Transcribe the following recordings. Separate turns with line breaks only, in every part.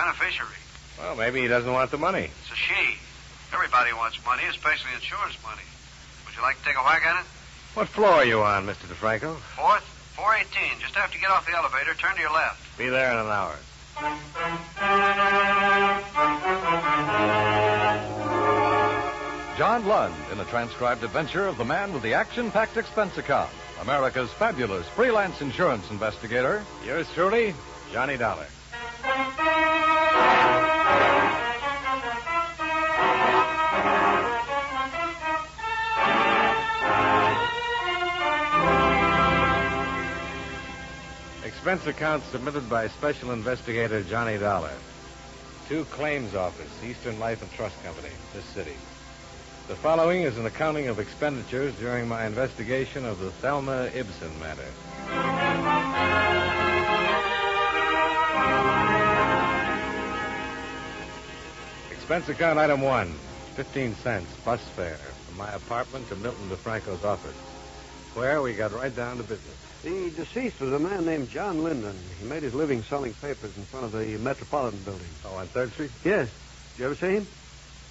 beneficiary.
Well, maybe he doesn't want the money.
It's a she. Everybody wants money, especially insurance money. Would you like to take a whack at it?
What floor are you on, Mr. DeFranco?
4th, 418. Just after you get off the elevator, turn to your left.
Be there in an hour.
John Lund in a transcribed adventure of the man with the action-packed expense account, America's fabulous freelance insurance investigator.
Yours truly, Johnny Dollar. Expense account submitted by Special Investigator Johnny Dollar. To Claims Office, Eastern Life and Trust Company, this city. The following is an accounting of expenditures during my investigation of the Thelma Ibsen matter. Expense account item 1, 15 cents, bus fare, from my apartment to Milton DeFranco's office, where we got right down to business.
The deceased was a man named John Lund. He made his living selling papers in front of the Metropolitan Building.
Oh, on 3rd Street?
Yes. Did you ever see him?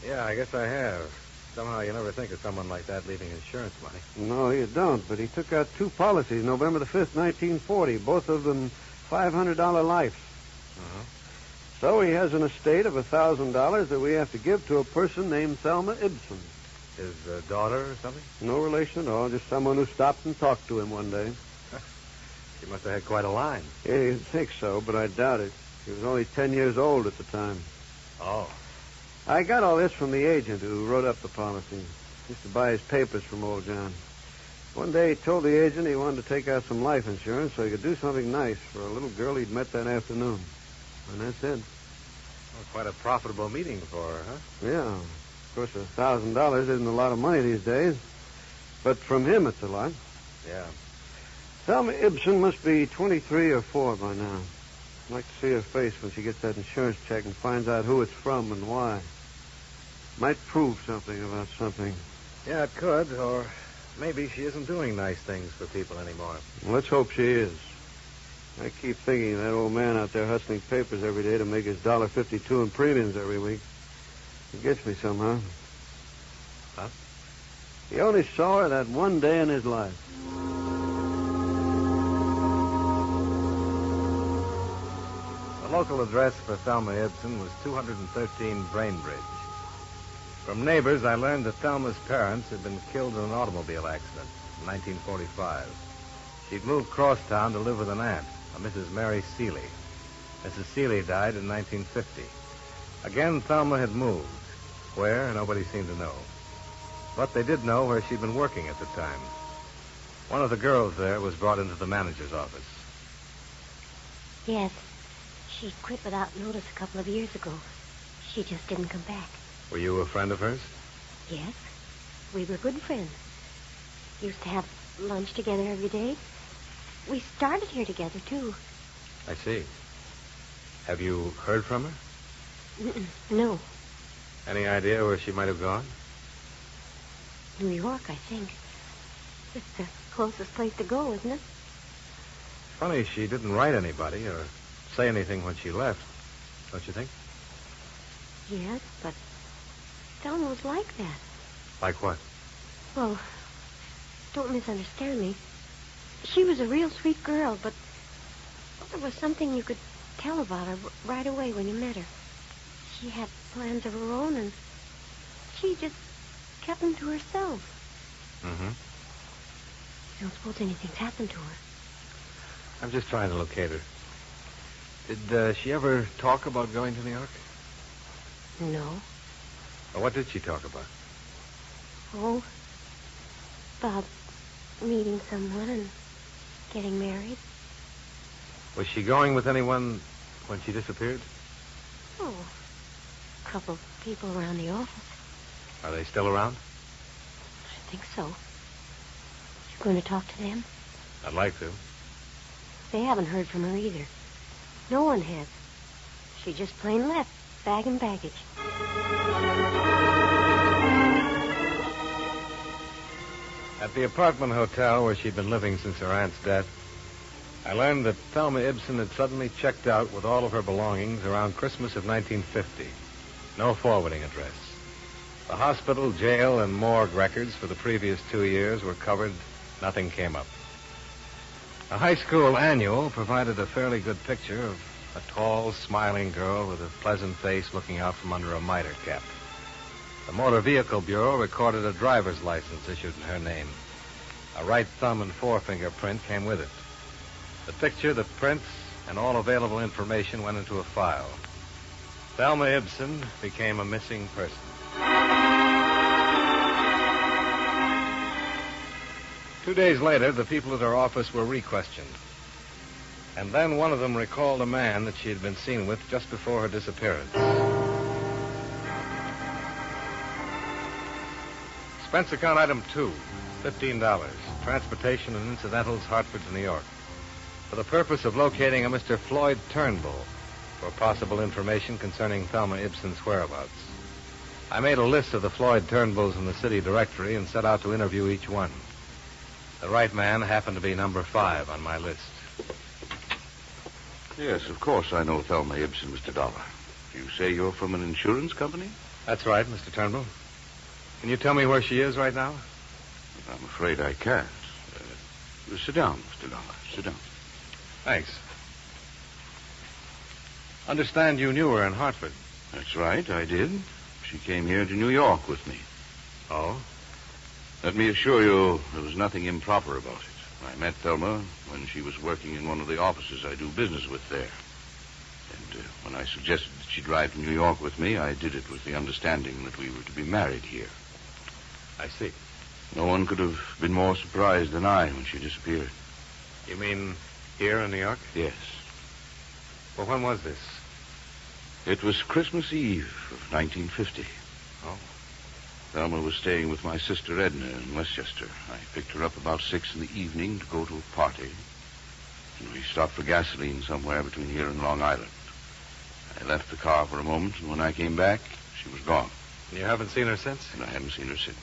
Yeah, I guess I have. Somehow you never think of someone like that leaving insurance money.
No, you don't. But he took out 2 policies November the 5th, 1940, both of them $500 lives.
Uh-huh.
So he has an estate of $1,000 that we have to give to a person named Thelma Ibsen.
His daughter or something?
No relation at all, just someone who stopped and talked to him one day.
She must have had quite a line.
Yeah, you'd think so, but I doubt it. He was only 10 years old at the time.
Oh.
I got all this from the agent who wrote up the policy. Used to buy his papers from old John. One day he told the agent he wanted to take out some life insurance so he could do something nice for a little girl he'd met that afternoon. And that's it.
Well, quite a profitable meeting for her, huh?
Yeah. Of course, $1,000 isn't a lot of money these days. But from him, it's a lot.
Yeah.
Thelma Ibsen must be 23 or 4 by now. I'd like to see her face when she gets that insurance check and finds out who it's from and why. Might prove something about something.
Yeah, it could, or maybe she isn't doing nice things for people anymore.
Well, let's hope she is. I keep thinking of that old man out there hustling papers every day to make his $1.52 in premiums every week. It gets me somehow.
Huh?
He only saw her that one day in his life.
The local address for Thelma Ibsen was 213 Brainbridge. From neighbors, I learned that Thelma's parents had been killed in an automobile accident in 1945. She'd moved cross town to live with an aunt, a Mrs. Mary Seeley. Mrs. Seeley died in 1950. Again, Thelma had moved. Where, nobody seemed to know. But they did know where she'd been working at the time. One of the girls there was brought into the manager's office.
Yes. She quit without notice a couple of years ago. She just didn't come back.
Were you a friend of hers?
Yes. We were good friends. Used to have lunch together every day. We started here together, too.
I see. Have you heard from her?
No.
Any idea where she might have gone?
New York, I think. It's the closest place to go, isn't it?
Funny she didn't write anybody or say anything when she left, don't you think?
Yes, but Thelma was like that.
Like what?
Well, don't misunderstand me. She was a real sweet girl, but there was something you could tell about her right away when you met her. She had plans of her own, and she just kept them to herself.
Mm-hmm.
You don't suppose anything's happened to her?
I'm just trying to locate her. Did she ever talk about going to New York?
No.
Well, what did she talk about?
Oh, about meeting someone and getting married.
Was she going with anyone when she disappeared?
Oh, a couple of people around the office.
Are they still around?
I think so. You going to talk to them?
I'd like to.
They haven't heard from her either. No one has. She just plain left, bag and baggage. At
the apartment hotel where she'd been living since her aunt's death, I learned that Thelma Ibsen had suddenly checked out with all of her belongings around Christmas of 1950. No forwarding address. The hospital, jail, and morgue records for the previous 2 years were covered. Nothing came up. A high school annual provided a fairly good picture of a tall, smiling girl with a pleasant face looking out from under a mitre cap. The Motor Vehicle Bureau recorded a driver's license issued in her name. A right thumb and forefinger print came with it. The picture, the prints, and all available information went into a file. Thelma Ibsen became a missing person. 2 days later, the people at her office were re-questioned. And then one of them recalled a man that she had been seen with just before her disappearance. Expense account item 2, $15. Transportation and incidentals, Hartford to New York. For the purpose of locating a Mr. Floyd Turnbull for possible information concerning Thelma Ibsen's whereabouts. I made a list of the Floyd Turnbulls in the city directory and set out to interview each one. The right man happened to be number 5 on my list.
Yes, of course I know Thelma Ibsen, Mr. Dollar. You say you're from an insurance company?
That's right, Mr. Turnbull. Can you tell me where she is right now?
I'm afraid I can't. Sit down, Mr. Dollar. Sit down.
Thanks. Understand you knew her in Hartford.
That's right, I did. She came here to New York with me.
Oh?
Let me assure you there was nothing improper about it. I met Thelma when she was working in one of the offices I do business with there. And when I suggested that she drive to New York with me, I did it with the understanding that we were to be married here.
I see.
No one could have been more surprised than I when she disappeared.
You mean here in New York?
Yes.
Well, when was this?
It was Christmas Eve of 1950.
Oh.
Thelma was staying with my sister Edna in Westchester. I picked her up about 6 in the evening to go to a party. And we stopped for gasoline somewhere between here and Long Island. I left the car for a moment, and when I came back, she was gone.
You haven't seen her since?
And I haven't seen her since.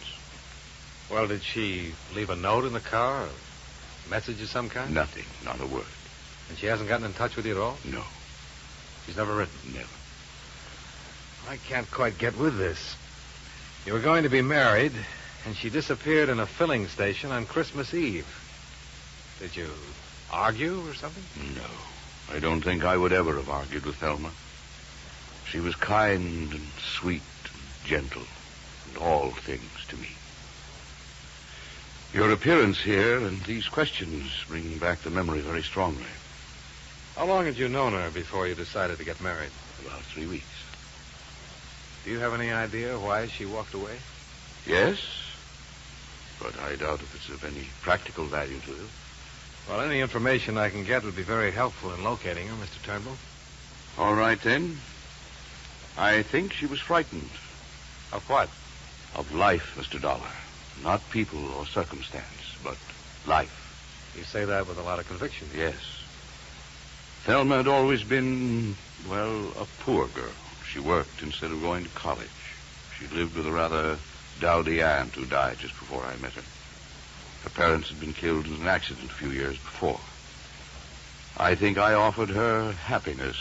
Well, did she leave a note in the car? Or a message of some kind?
Nothing. Not a word.
And she hasn't gotten in touch with you at all?
No.
She's never written?
Never.
I can't quite get with this. You were going to be married, and she disappeared in a filling station on Christmas Eve. Did you argue or something?
No. I don't think I would ever have argued with Thelma. She was kind and sweet and gentle and all things to me. Your appearance here and these questions bring back the memory very strongly.
How long had you known her before you decided to get married?
About 3 weeks.
Do you have any idea why she walked away?
Yes, but I doubt if it's of any practical value to you.
Well, any information I can get would be very helpful in locating her, Mr. Turnbull.
All right, then. I think she was frightened.
Of what?
Of life, Mr. Dollar. Not people or circumstance, but life.
You say that with a lot of conviction.
Yes. Thelma had always been, well, a poor girl. She worked instead of going to college. She lived with a rather dowdy aunt who died just before I met her. Her parents had been killed in an accident a few years before. I think I offered her happiness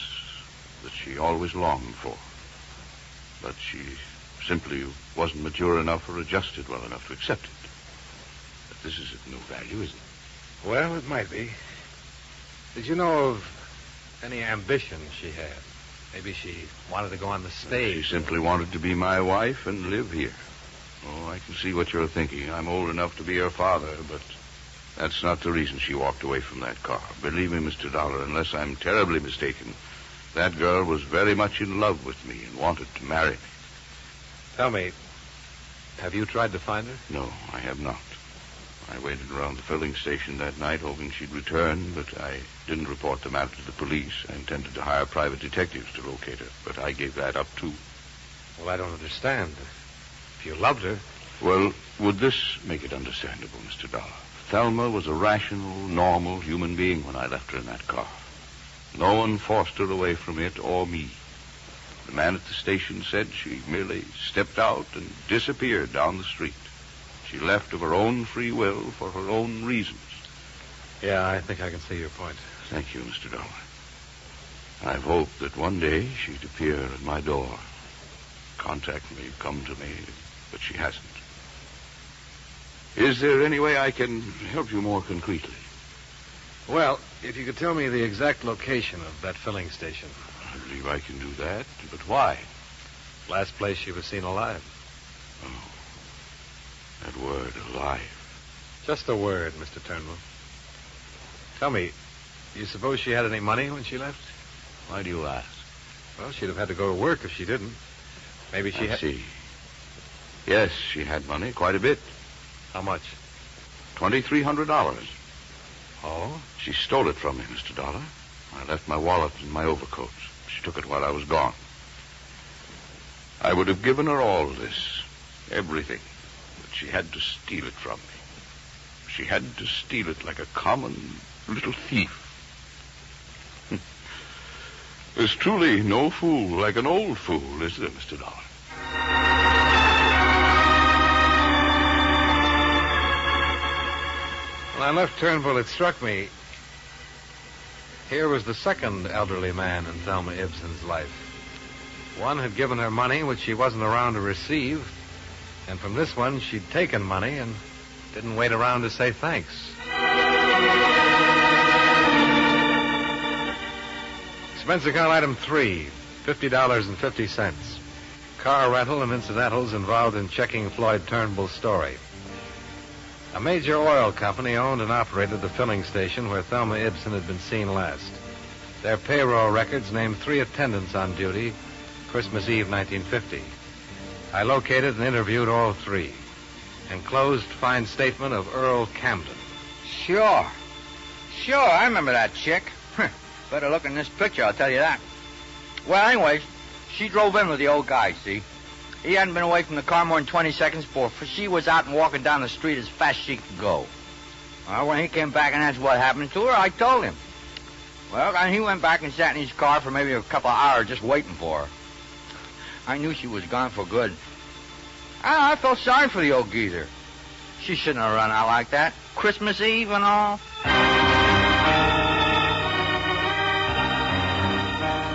that she always longed for. But she simply wasn't mature enough or adjusted well enough to accept it. But this is of no value, is it?
Well, it might be. Did you know of any ambition she had? Maybe she wanted to go on the stage.
She simply wanted to be my wife and live here. Oh, I can see what you're thinking. I'm old enough to be her father, but that's not the reason she walked away from that car. Believe me, Mr. Dollar, unless I'm terribly mistaken, that girl was very much in love with me and wanted to marry me.
Tell me, have you tried to find her?
No, I have not. I waited around the filling station that night hoping she'd return, but I didn't report the matter to the police. I intended to hire private detectives to locate her, but I gave that up, too.
Well, I don't understand. If you loved her...
Well, would this make it understandable, Mr. Dollar? Thelma was a rational, normal human being when I left her in that car. No one forced her away from it or me. The man at the station said she merely stepped out and disappeared down the street. She left of her own free will for her own reasons.
Yeah, I think I can see your point.
Thank you, Mr. Dollar. I've hoped that one day she'd appear at my door, contact me, come to me, but she hasn't. Is there any way I can help you more concretely?
Well, if you could tell me the exact location of that filling station.
I believe I can do that, but why?
Last place she was seen alive.
Oh, that word, alive.
Just a word, Mr. Turnbull. Tell me, you suppose she had any money when she left?
Why do you ask?
Well, she'd have had to go to work if she didn't. Maybe she
I see. Yes, she had money, quite a bit.
How much?
$2,300.
Oh?
She stole it from me, Mr. Dollar. I left my wallet in my overcoat. She took it while I was gone. I would have given her all this, everything, but she had to steal it from me. She had to steal it like a common little thief. There's truly no fool like an old fool, is there, Mr. Dollar?
When I left Turnbull, it struck me. Here was the second elderly man in Thelma Ibsen's life. One had given her money which she wasn't around to receive, and from this one she'd taken money and didn't wait around to say thanks. Expense account item 3, $50.50. Car rental and incidentals involved in checking Floyd Turnbull's story. A major oil company owned and operated the filling station where Thelma Ibsen had been seen last. Their payroll records named 3 attendants on duty Christmas Eve 1950. I located and interviewed all 3. Enclosed fine statement of Earl Camden.
Sure, I remember that chick. Better look in this picture, I'll tell you that. Well, anyways, she drove in with the old guy, see? He hadn't been away from the car more than 20 seconds before she was out and walking down the street as fast as she could go. Well, when he came back and asked what happened to her, I told him. Well, and he went back and sat in his car for maybe a couple of hours just waiting for her. I knew she was gone for good. I felt sorry for the old geezer. She shouldn't have run out like that. Christmas Eve and all.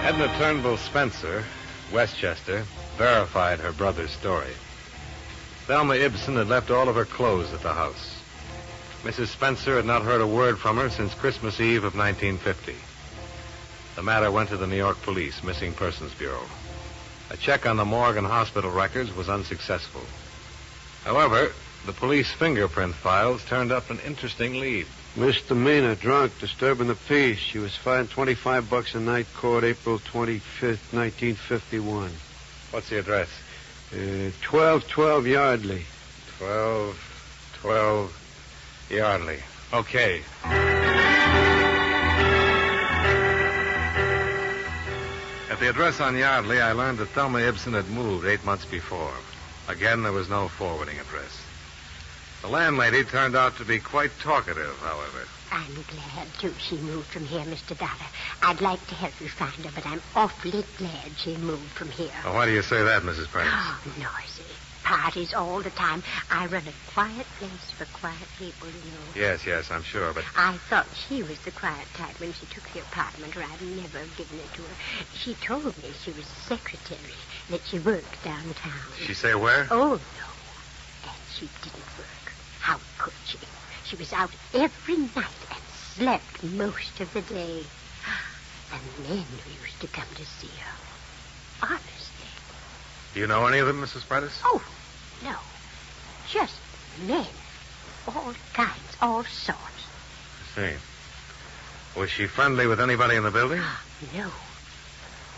Edna Turnbull Spencer, Westchester, verified her brother's story. Thelma Ibsen had left all of her clothes at the house. Mrs. Spencer had not heard a word from her since Christmas Eve of 1950. The matter went to the New York Police Missing Persons Bureau. A check on the morgue and hospital records was unsuccessful. However, the police fingerprint files turned up an interesting lead.
Misdemeanor, drunk, disturbing the peace. She was fined $25 a night, court April 25th, 1951.
What's the address?
1212 Yardley.
1212 Yardley. Okay. At the address on Yardley, I learned that Thelma Ibsen had moved 8 months before. Again, there was no forwarding address. The landlady turned out to be quite talkative, however.
I'm glad, too, she moved from here, Mr. Dollar. I'd like to help you find her, but I'm awfully glad she moved from here.
Well, why do you say that, Mrs. Prentice?
Oh, noisy. Parties all the time. I run a quiet place for quiet people, you know.
Yes, I'm sure, but...
I thought she was the quiet type when she took the apartment, or I'd never given it to her. She told me she was a secretary, that she worked downtown.
She say where?
Oh, no. And she didn't work. How could she? She was out every night and slept most of the day. And men who used to come to see her. Honestly.
Do you know any of them, Mrs. Prentice?
Oh, no. Just men. All kinds, all sorts.
I see. Was she friendly with anybody in the building?
No.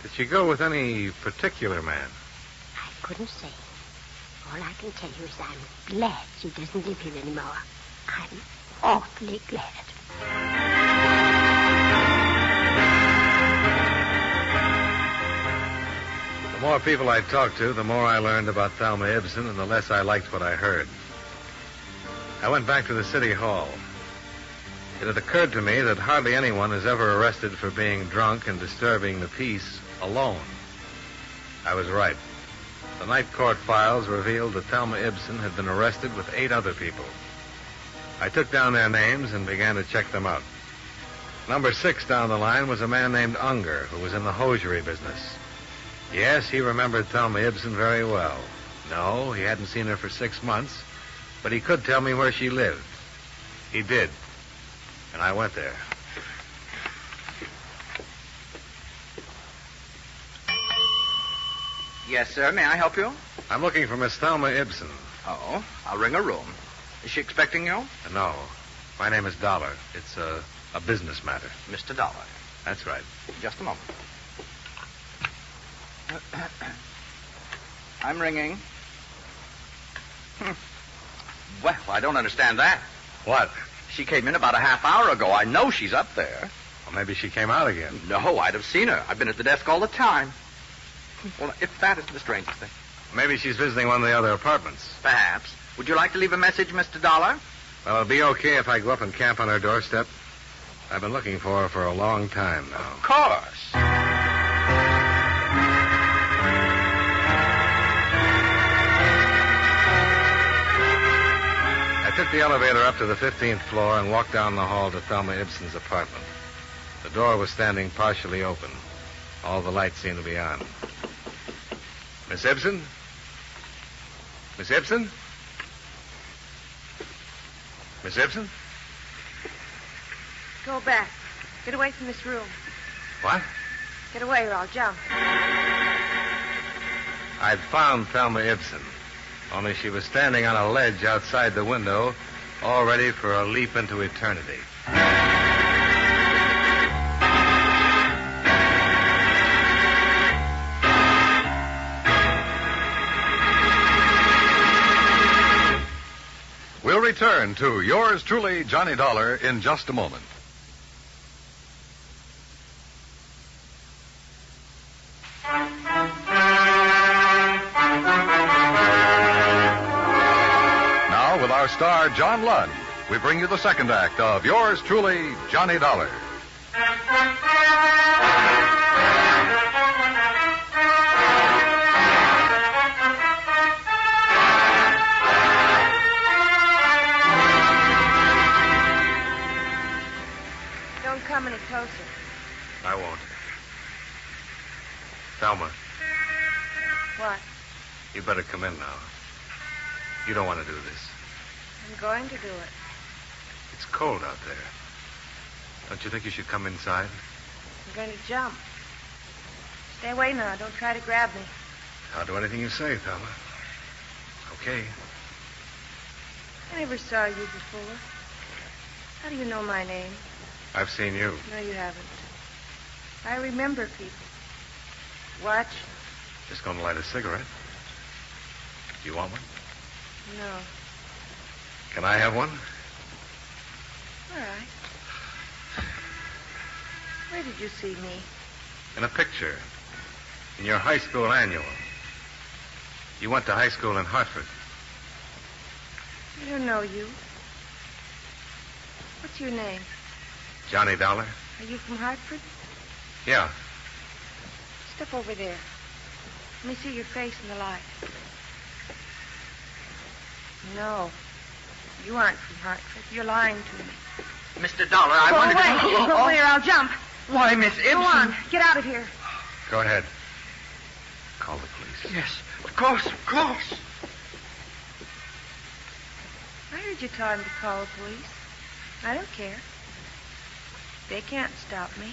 Did she go with any particular man?
I couldn't say. All I can tell you is I'm glad she doesn't live here anymore. I'm awfully glad.
The more people I talked to, the more I learned about Thelma Ibsen, and the less I liked what I heard. I went back to the city hall. It had occurred to me that hardly anyone is ever arrested for being drunk and disturbing the peace alone. I was right. The night court files revealed that Thelma Ibsen had been arrested with 8 other people. I took down their names and began to check them out. Number 6 down the line was a man named Unger, who was in the hosiery business. Yes, he remembered Thelma Ibsen very well. No, he hadn't seen her for 6 months, but he could tell me where she lived. He did. And I went there.
Yes, sir. May I help you?
I'm looking for Miss Thelma Ibsen.
Oh, I'll ring her room. Is she expecting you?
No. My name is Dollar. It's a business matter.
Mr. Dollar.
That's right.
Just a moment. I'm ringing. Well, I don't understand that.
What?
She came in about a half hour ago. I know she's up there.
Well, maybe she came out again.
No, I'd have seen her. I've been at the desk all the time. Well, if that isn't the strangest thing.
Maybe she's visiting one of the other apartments.
Perhaps. Would you like to leave a message, Mr. Dollar?
Well, it'll be okay if I go up and camp on her doorstep. I've been looking for her for a long time now.
Of course.
I took the elevator up to the 15th floor and walked down the hall to Thelma Ibsen's apartment. The door was standing partially open. All the lights seemed to be on. Miss Ibsen? Miss Ibsen? Miss Ibsen?
Go back. Get away from this room.
What?
Get away or I'll jump.
I'd found Thelma Ibsen, only she was standing on a ledge outside the window, all ready for a leap into eternity.
We'll return to yours truly, Johnny Dollar, in just a moment. Now, with our star, John Lund, we bring you the second act of yours truly, Johnny Dollar.
Don't come any closer.
I won't. Thelma,
What?
you better come in now. You don't want to do this.
I'm going to do it.
It's cold out there. Don't you think you should come inside?
I'm going to jump. Stay away now. Don't try to grab me.
I'll do anything you say, Thelma. Okay.
I never saw you before. How do you know my name?
I've seen you.
No, you haven't. I remember people. Watch.
Just going to light a cigarette. Do you want one?
No.
Can I have one?
All right. Where did you see me?
In a picture. In your high school annual. You went to high school in Hartford.
I don't know you. What's your name?
Johnny Dollar?
Are you from Hartford?
Yeah.
Step over there. Let me see your face in the light. No. You aren't from Hartford. You're lying to me.
Mr. Dollar, I
Go
wanted
away.
to...
Go away or I'll jump.
Why, Miss Ibsen?
Go on. Get out of here.
Go ahead. Call the police.
Yes, of course, of course.
I heard you tell him to call the police. I don't care. They can't stop me.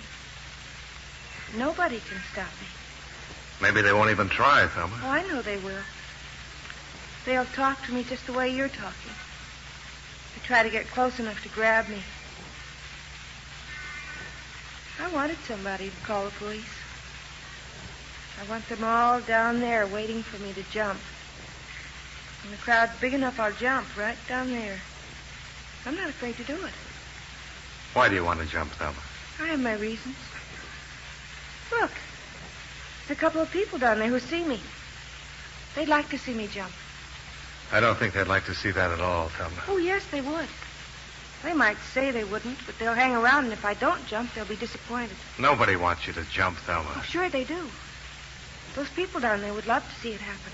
Nobody can stop me.
Maybe they won't even try, Thelma.
Oh, I know they will. They'll talk to me just the way you're talking. They try to get close enough to grab me. I wanted somebody to call the police. I want them all down there waiting for me to jump. When the crowd's big enough, I'll jump right down there. I'm not afraid to do it.
Why do you want to jump, Thelma?
I have my reasons. Look, there's a couple of people down there who see me. They'd like to see me jump.
I don't think they'd like to see that at all, Thelma.
Oh, yes, they would. They might say they wouldn't, but they'll hang around, and if I don't jump, they'll be disappointed.
Nobody wants you to jump, Thelma.
Oh, sure they do. Those people down there would love to see it happen.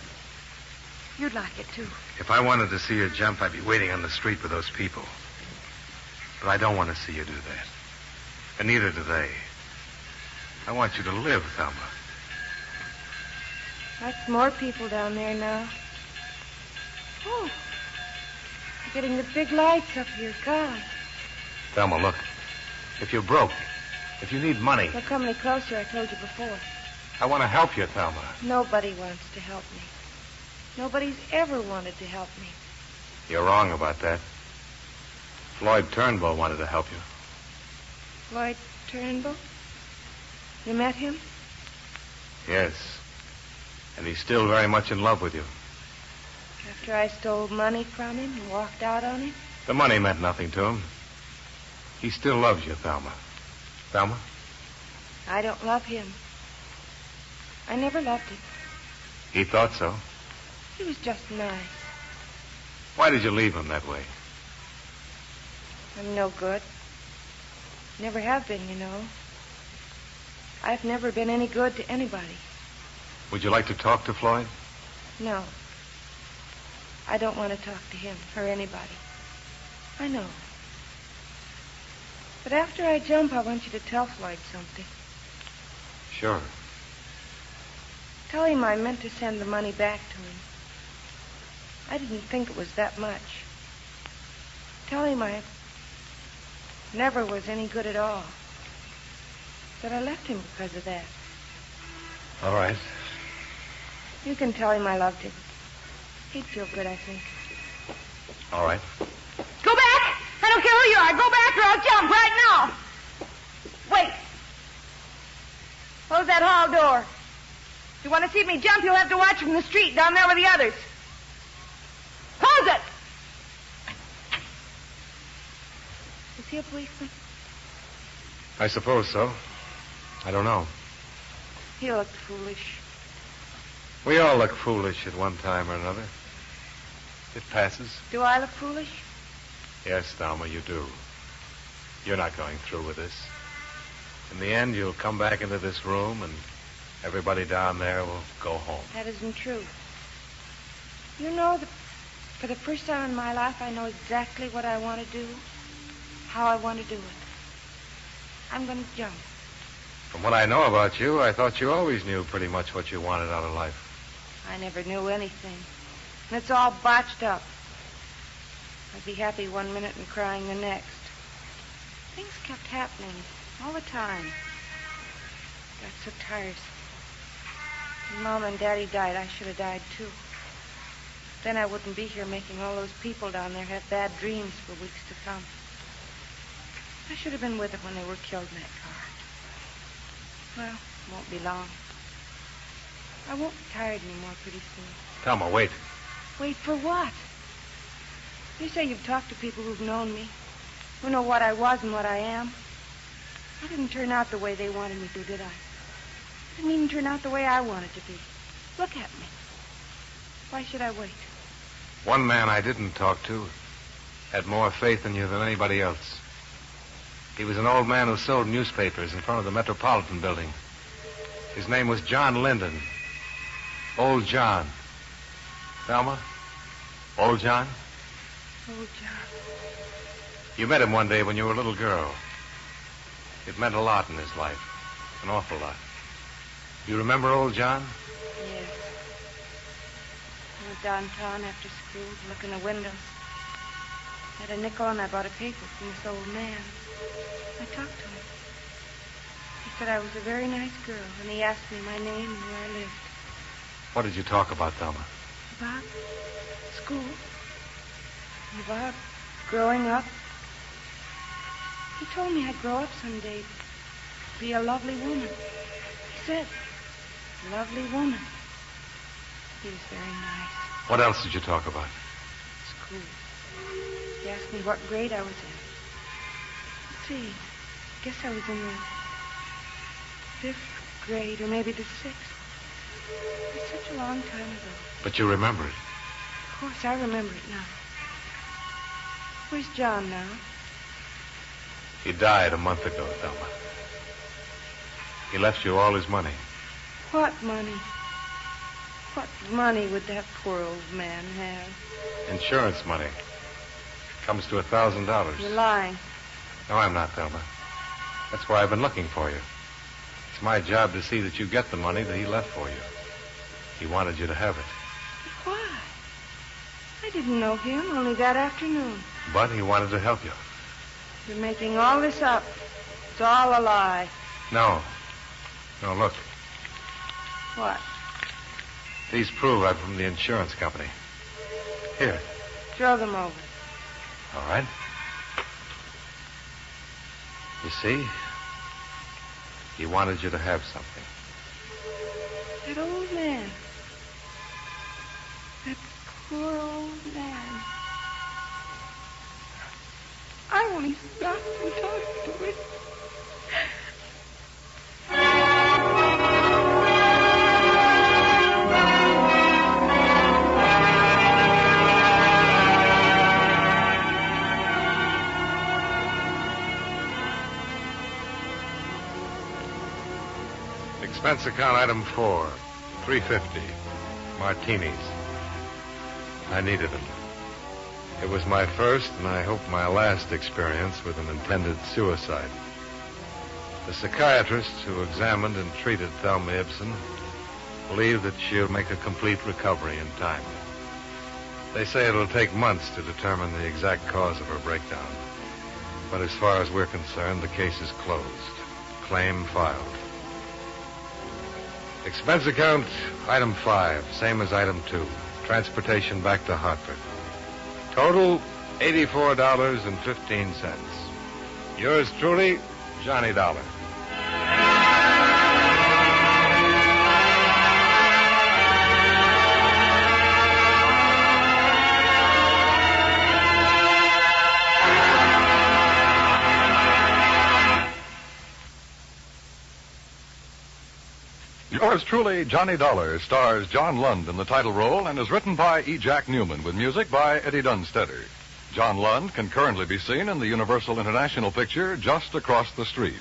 You'd like it, too.
If I wanted to see you jump, I'd be waiting on the street with those people. But I don't want to see you do that. And neither do they. I want you to live, Thelma.
That's more people down there now. Oh, you're getting the big lights up here. God.
Thelma, look. If you're broke, if you need money...
Don't come any closer, I told you before.
I want to help you, Thelma.
Nobody wants to help me. Nobody's ever wanted to help me.
You're wrong about that. Floyd Turnbull wanted to help you.
Floyd Turnbull? You met him?
Yes. And he's still very much in love with you.
After I stole money from him and walked out on him?
The money meant nothing to him. He still loves you, Thelma. Thelma?
I don't love him. I never loved him.
He thought so.
He was just nice.
Why did you leave him that way?
I'm no good. Never have been, you know. I've never been any good to anybody.
Would you like to talk to Floyd?
No. I don't want to talk to him or anybody. I know. But after I jump, I want you to tell Floyd something.
Sure.
Tell him I meant to send the money back to him. I didn't think it was that much. Tell him I never was any good at all. That I left him because of that.
All right.
You can tell him I loved him. He'd feel good, I think.
All right.
Go back! I don't care who you are. Go back or I'll jump right now. Wait. Close that hall door. If you want to see me jump, you'll have to watch from the street down there with the others. Close it! Is he a policeman?
I suppose so. I don't know.
He looked foolish.
We all look foolish at one time or another. It passes.
Do I look foolish?
Yes, Thelma, you do. You're not going through with this. In the end, you'll come back into this room and everybody down there will go home.
That isn't true. You know that for the first time in my life, I know exactly what I want to do, how I want to do it. I'm going to jump.
From what I know about you, I thought you always knew pretty much what you wanted out of life.
I never knew anything. And it's all botched up. I'd be happy one minute and crying the next. Things kept happening all the time. Got so tiresome. When Mom and Daddy died, I should have died too. Then I wouldn't be here making all those people down there have bad dreams for weeks to come. I should have been with them when they were killed in that car. Well, it won't be long. I won't be tired anymore pretty soon.
Thelma, wait.
Wait for what? You say you've talked to people who've known me, who know what I was and what I am. I didn't turn out the way they wanted me to, did I? I didn't even turn out the way I wanted to be. Look at me. Why should I wait?
One man I didn't talk to had more faith in you than anybody else. He was an old man who sold newspapers in front of the Metropolitan Building. His name was John Lund. Old John. Thelma? Old John?
Old John.
You met him one day when you were a little girl. It meant a lot in his life. An awful lot. You remember old John?
Yes. I went downtown after school to look in the windows. I had a nickel and I bought a paper from this old man. I talked to him. He said I was a very nice girl, and he asked me my name and where I lived.
What did you talk about, Thelma?
About school. And about growing up. He told me I'd grow up someday to be a lovely woman. He said, lovely woman. He was very nice.
What else did you talk about?
School. He asked me what grade I was in. Let's see. I guess I was in the 5th grade, or maybe the 6th. It was such a long time ago.
But you remember it.
Of course, I remember it now. Where's John now?
He died a month ago, Thelma. He left you all his money.
What money? What money would that poor old man have?
Insurance money. Comes to $1,000.
You're lying.
No, I'm not, Thelma. That's why I've been looking for you. It's my job to see that you get the money that he left for you. He wanted you to have it.
Why? I didn't know him only that afternoon.
But he wanted to help you.
You're making all this up. It's all a lie.
No. No, look.
What?
These prove I'm from the insurance company. Here.
Throw them over.
All right. You see? He wanted you to have something.
That old man. That poor old man. I want to stop and talk to him.
Expense account item 4, $3.50. Martinis. I needed them. It was my first, and I hope my last, experience with an intended suicide. The psychiatrists who examined and treated Thelma Ibsen believe that she'll make a complete recovery in time. They say it'll take months to determine the exact cause of her breakdown. But as far as we're concerned, the case is closed. Claim filed. Expense account, item 5, same as item 2. Transportation back to Hartford. Total, $84.15. Yours truly, Johnny Dollar.
Yours truly, Johnny Dollar, stars John Lund in the title role and is written by E. Jack Newman with music by Eddie Dunstetter. John Lund can currently be seen in the Universal International picture Just Across the Street.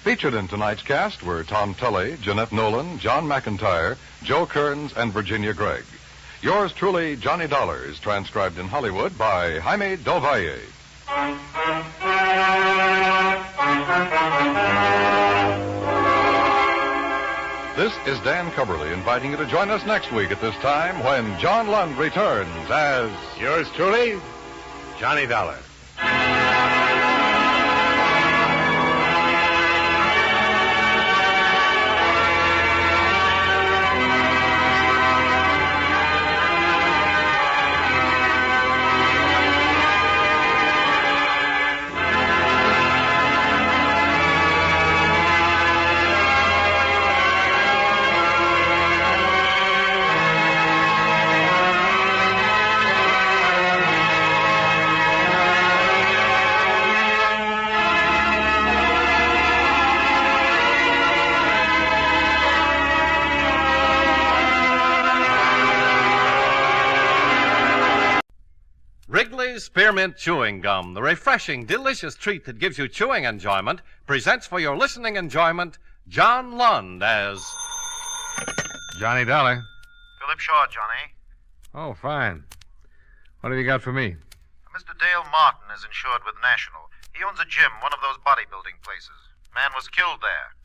Featured in tonight's cast were Tom Tully, Jeanette Nolan, John McIntyre, Joe Kearns, and Virginia Gregg. Yours truly, Johnny Dollar, is transcribed in Hollywood by Jaime Del Valle. This is Dan Cubberly inviting you to join us next week at this time when John Lund returns as...
Yours truly, Johnny Dollar.
Wrigley's Spearmint Chewing Gum, the refreshing, delicious treat that gives you chewing enjoyment, presents for your listening enjoyment John Lund as...
Johnny Dollar.
Philip Shaw, Johnny.
Oh, fine. What have you got for me?
Mr. Dale Martin is insured with National. He owns a gym, one of those bodybuilding places. Man was killed there.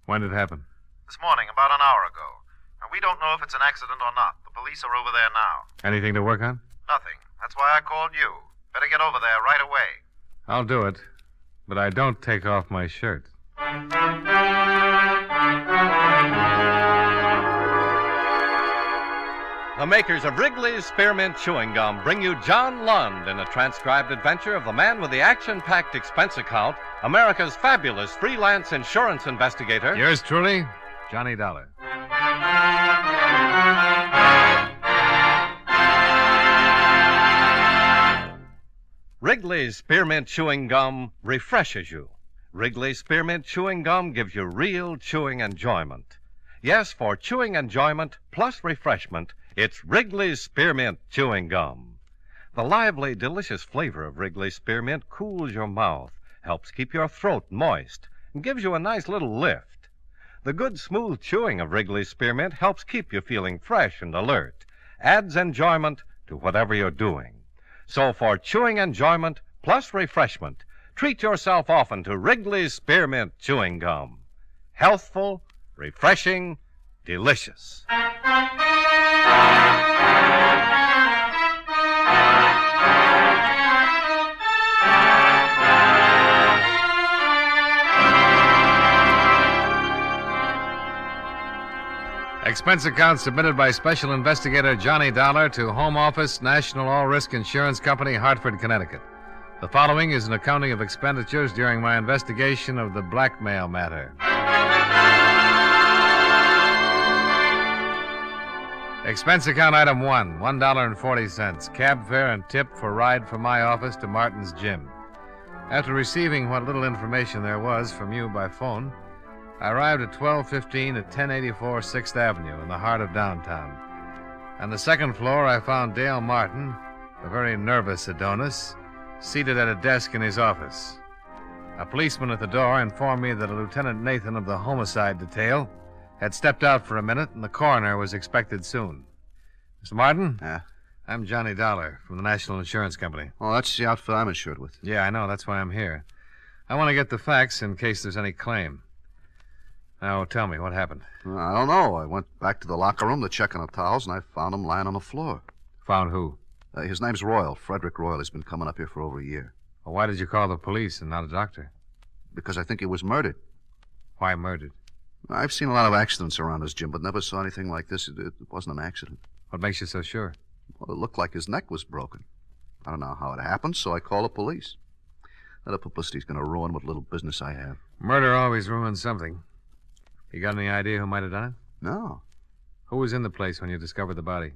When did it happen?
This morning, about an hour ago. And we don't know if it's an accident or not. The police are over there now.
Anything to work on?
Nothing. That's why I called you. Better get over there right away.
I'll do it, but I don't take off my shirt.
The makers of Wrigley's Spearmint Chewing Gum bring you John Lund in a transcribed adventure of the man with the action-packed expense account, America's fabulous freelance insurance investigator.
Yours truly, Johnny Dollar.
Wrigley's Spearmint Chewing Gum refreshes you. Wrigley's Spearmint Chewing Gum gives you real chewing enjoyment. Yes, for chewing enjoyment plus refreshment, it's Wrigley's Spearmint Chewing Gum. The lively, delicious flavor of Wrigley's Spearmint cools your mouth, helps keep your throat moist, and gives you a nice little lift. The good, smooth chewing of Wrigley's Spearmint helps keep you feeling fresh and alert, adds enjoyment to whatever you're doing. So for chewing enjoyment plus refreshment, treat yourself often to Wrigley's Spearmint Chewing Gum. Healthful, refreshing, delicious.
Expense account submitted by Special Investigator Johnny Dollar to Home Office, National All-Risk Insurance Company, Hartford, Connecticut. The following is an accounting of expenditures during my investigation of the blackmail matter. Expense account item 1, $1.40. Cab fare and tip for ride from my office to Martin's gym. After receiving what little information there was from you by phone, I arrived at 1215 at 1084 6th Avenue in the heart of downtown. On the second floor, I found Dale Martin, a very nervous Adonis, seated at a desk in his office. A policeman at the door informed me that a Lieutenant Nathan of the homicide detail had stepped out for a minute and the coroner was expected soon. Mr. Martin?
Yeah?
I'm Johnny Dollar from the National Insurance Company.
Oh, that's the outfit I'm insured with.
Yeah, I know. That's why I'm here. I want to get the facts in case there's any claim. Now, tell me, what happened?
I don't know. I went back to the locker room to check on the towels, and I found him lying on the floor.
Found who?
His name's Royal, Frederick Royal. He's been coming up here for over a year.
Well, why did you call the police and not a doctor?
Because I think he was murdered.
Why murdered?
I've seen a lot of accidents around this gym, but never saw anything like this. It wasn't an accident.
What makes you so sure?
Well, it looked like his neck was broken. I don't know how it happened, so I called the police. Now, the publicity's going to ruin what little business I have.
Murder always ruins something. You got any idea who might have done it?
No.
Who was in the place when you discovered the body?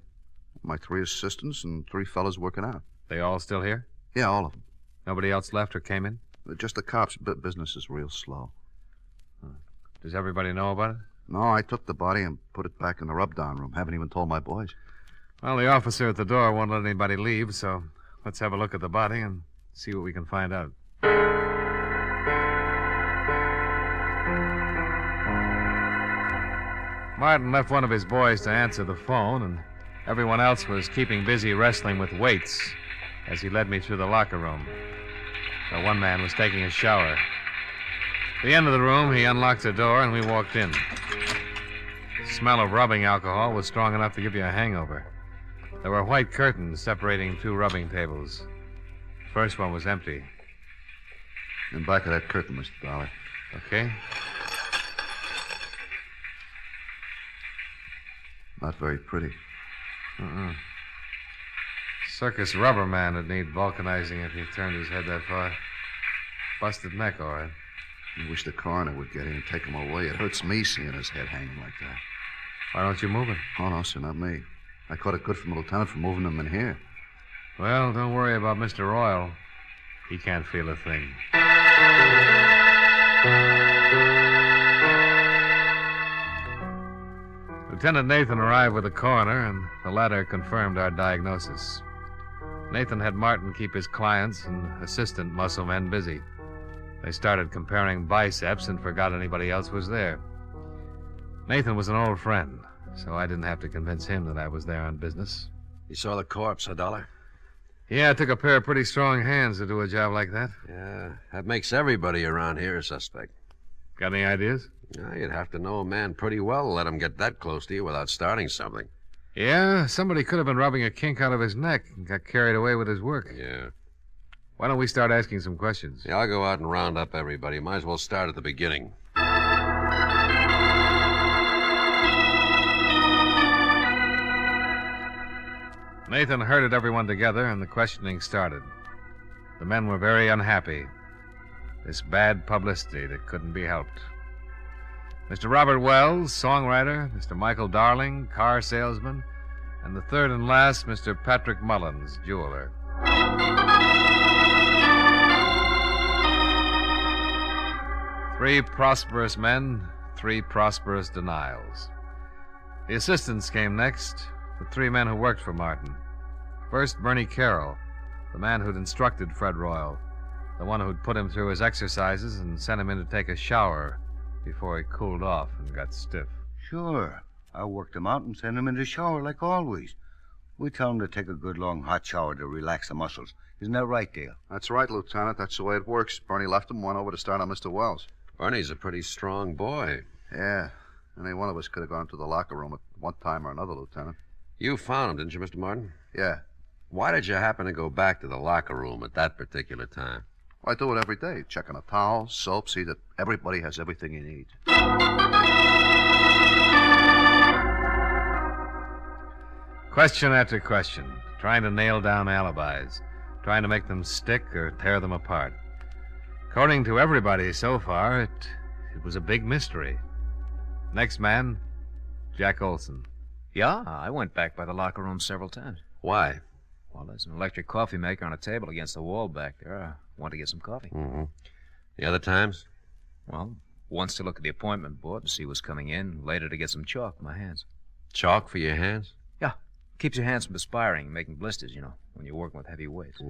My 3 assistants and 3 fellas working out.
They all still here?
Yeah, all of them.
Nobody else left or came in?
Just the cops. Business is real slow.
Does everybody know about it?
No, I took the body and put it back in the rub-down room. Haven't even told my boys.
Well, the officer at the door won't let anybody leave, so let's have a look at the body and see what we can find out. Martin left one of his boys to answer the phone, and everyone else was keeping busy wrestling with weights as he led me through the locker room. So one man was taking a shower. At the end of the room, he unlocked the door, and we walked in. The smell of rubbing alcohol was strong enough to give you a hangover. There were white curtains separating 2 rubbing tables. The first one was empty.
In back of that curtain, Mr. Dollar.
Okay.
Not very pretty.
Circus rubber man would need vulcanizing if he turned his head that far. Busted neck, all right.
I wish the coroner would get in and take him away. It hurts me seeing his head hanging like that.
Why don't you move it?
Oh, no, sir, not me. I caught it good from the lieutenant for moving him in here.
Well, don't worry about Mr. Royal. He can't feel a thing. Lieutenant Nathan arrived with the coroner, and the latter confirmed our diagnosis. Nathan had Martin keep his clients and assistant muscle men busy. They started comparing biceps and forgot anybody else was there. Nathan was an old friend, so I didn't have to convince him that I was there on business.
You saw the corpse, huh, Dollar?
Yeah, it took a pair of pretty strong hands to do a job like that.
Yeah, that makes everybody around here a suspect.
Got any ideas?
You'd have to know a man pretty well to let him get that close to you without starting something.
Yeah, somebody could have been rubbing a kink out of his neck and got carried away with his work.
Yeah.
Why don't we start asking some questions?
Yeah, I'll go out and round up everybody. Might as well start at the beginning.
Nathan herded everyone together, and the questioning started. The men were very unhappy. This bad publicity that couldn't be helped. Mr. Robert Wells, songwriter, Mr. Michael Darling, car salesman, and the third and last, Mr. Patrick Mullins, jeweler. Three prosperous men, 3 prosperous denials. The assistants came next, the 3 men who worked for Martin. First, Bernie Carroll, the man who'd instructed Fred Royal, the one who'd put him through his exercises and sent him in to take a shower before he cooled off and got stiff.
Sure. I worked him out and sent him in the shower like always. We tell him to take a good long hot shower to relax the muscles. Isn't that right, Dale?
That's right, Lieutenant. That's the way it works. Bernie left him, went over to start on Mr. Wells.
Bernie's a pretty strong boy.
Yeah. Any one of us could have gone to the locker room at one time or another, Lieutenant.
You found him, didn't you, Mr. Martin?
Yeah.
Why did you happen to go back to the locker room at that particular time?
Well, I do it every day. Check on the towels, soap, see that everybody has everything he needs.
Question after question, trying to nail down alibis, trying to make them stick or tear them apart. According to everybody so far, it was a big mystery. Next man, Jack Olson.
Yeah, I went back by the locker room several times.
Why?
Well, there's an electric coffee maker on a table against the wall back there. I wanted to get some coffee.
Mm-hmm. The other times?
Well, once to look at the appointment board to see who's coming in, later to get some chalk for my hands.
Chalk for your hands?
Yeah. Keeps your hands from perspiring and making blisters, you know, when you're working with heavy weights.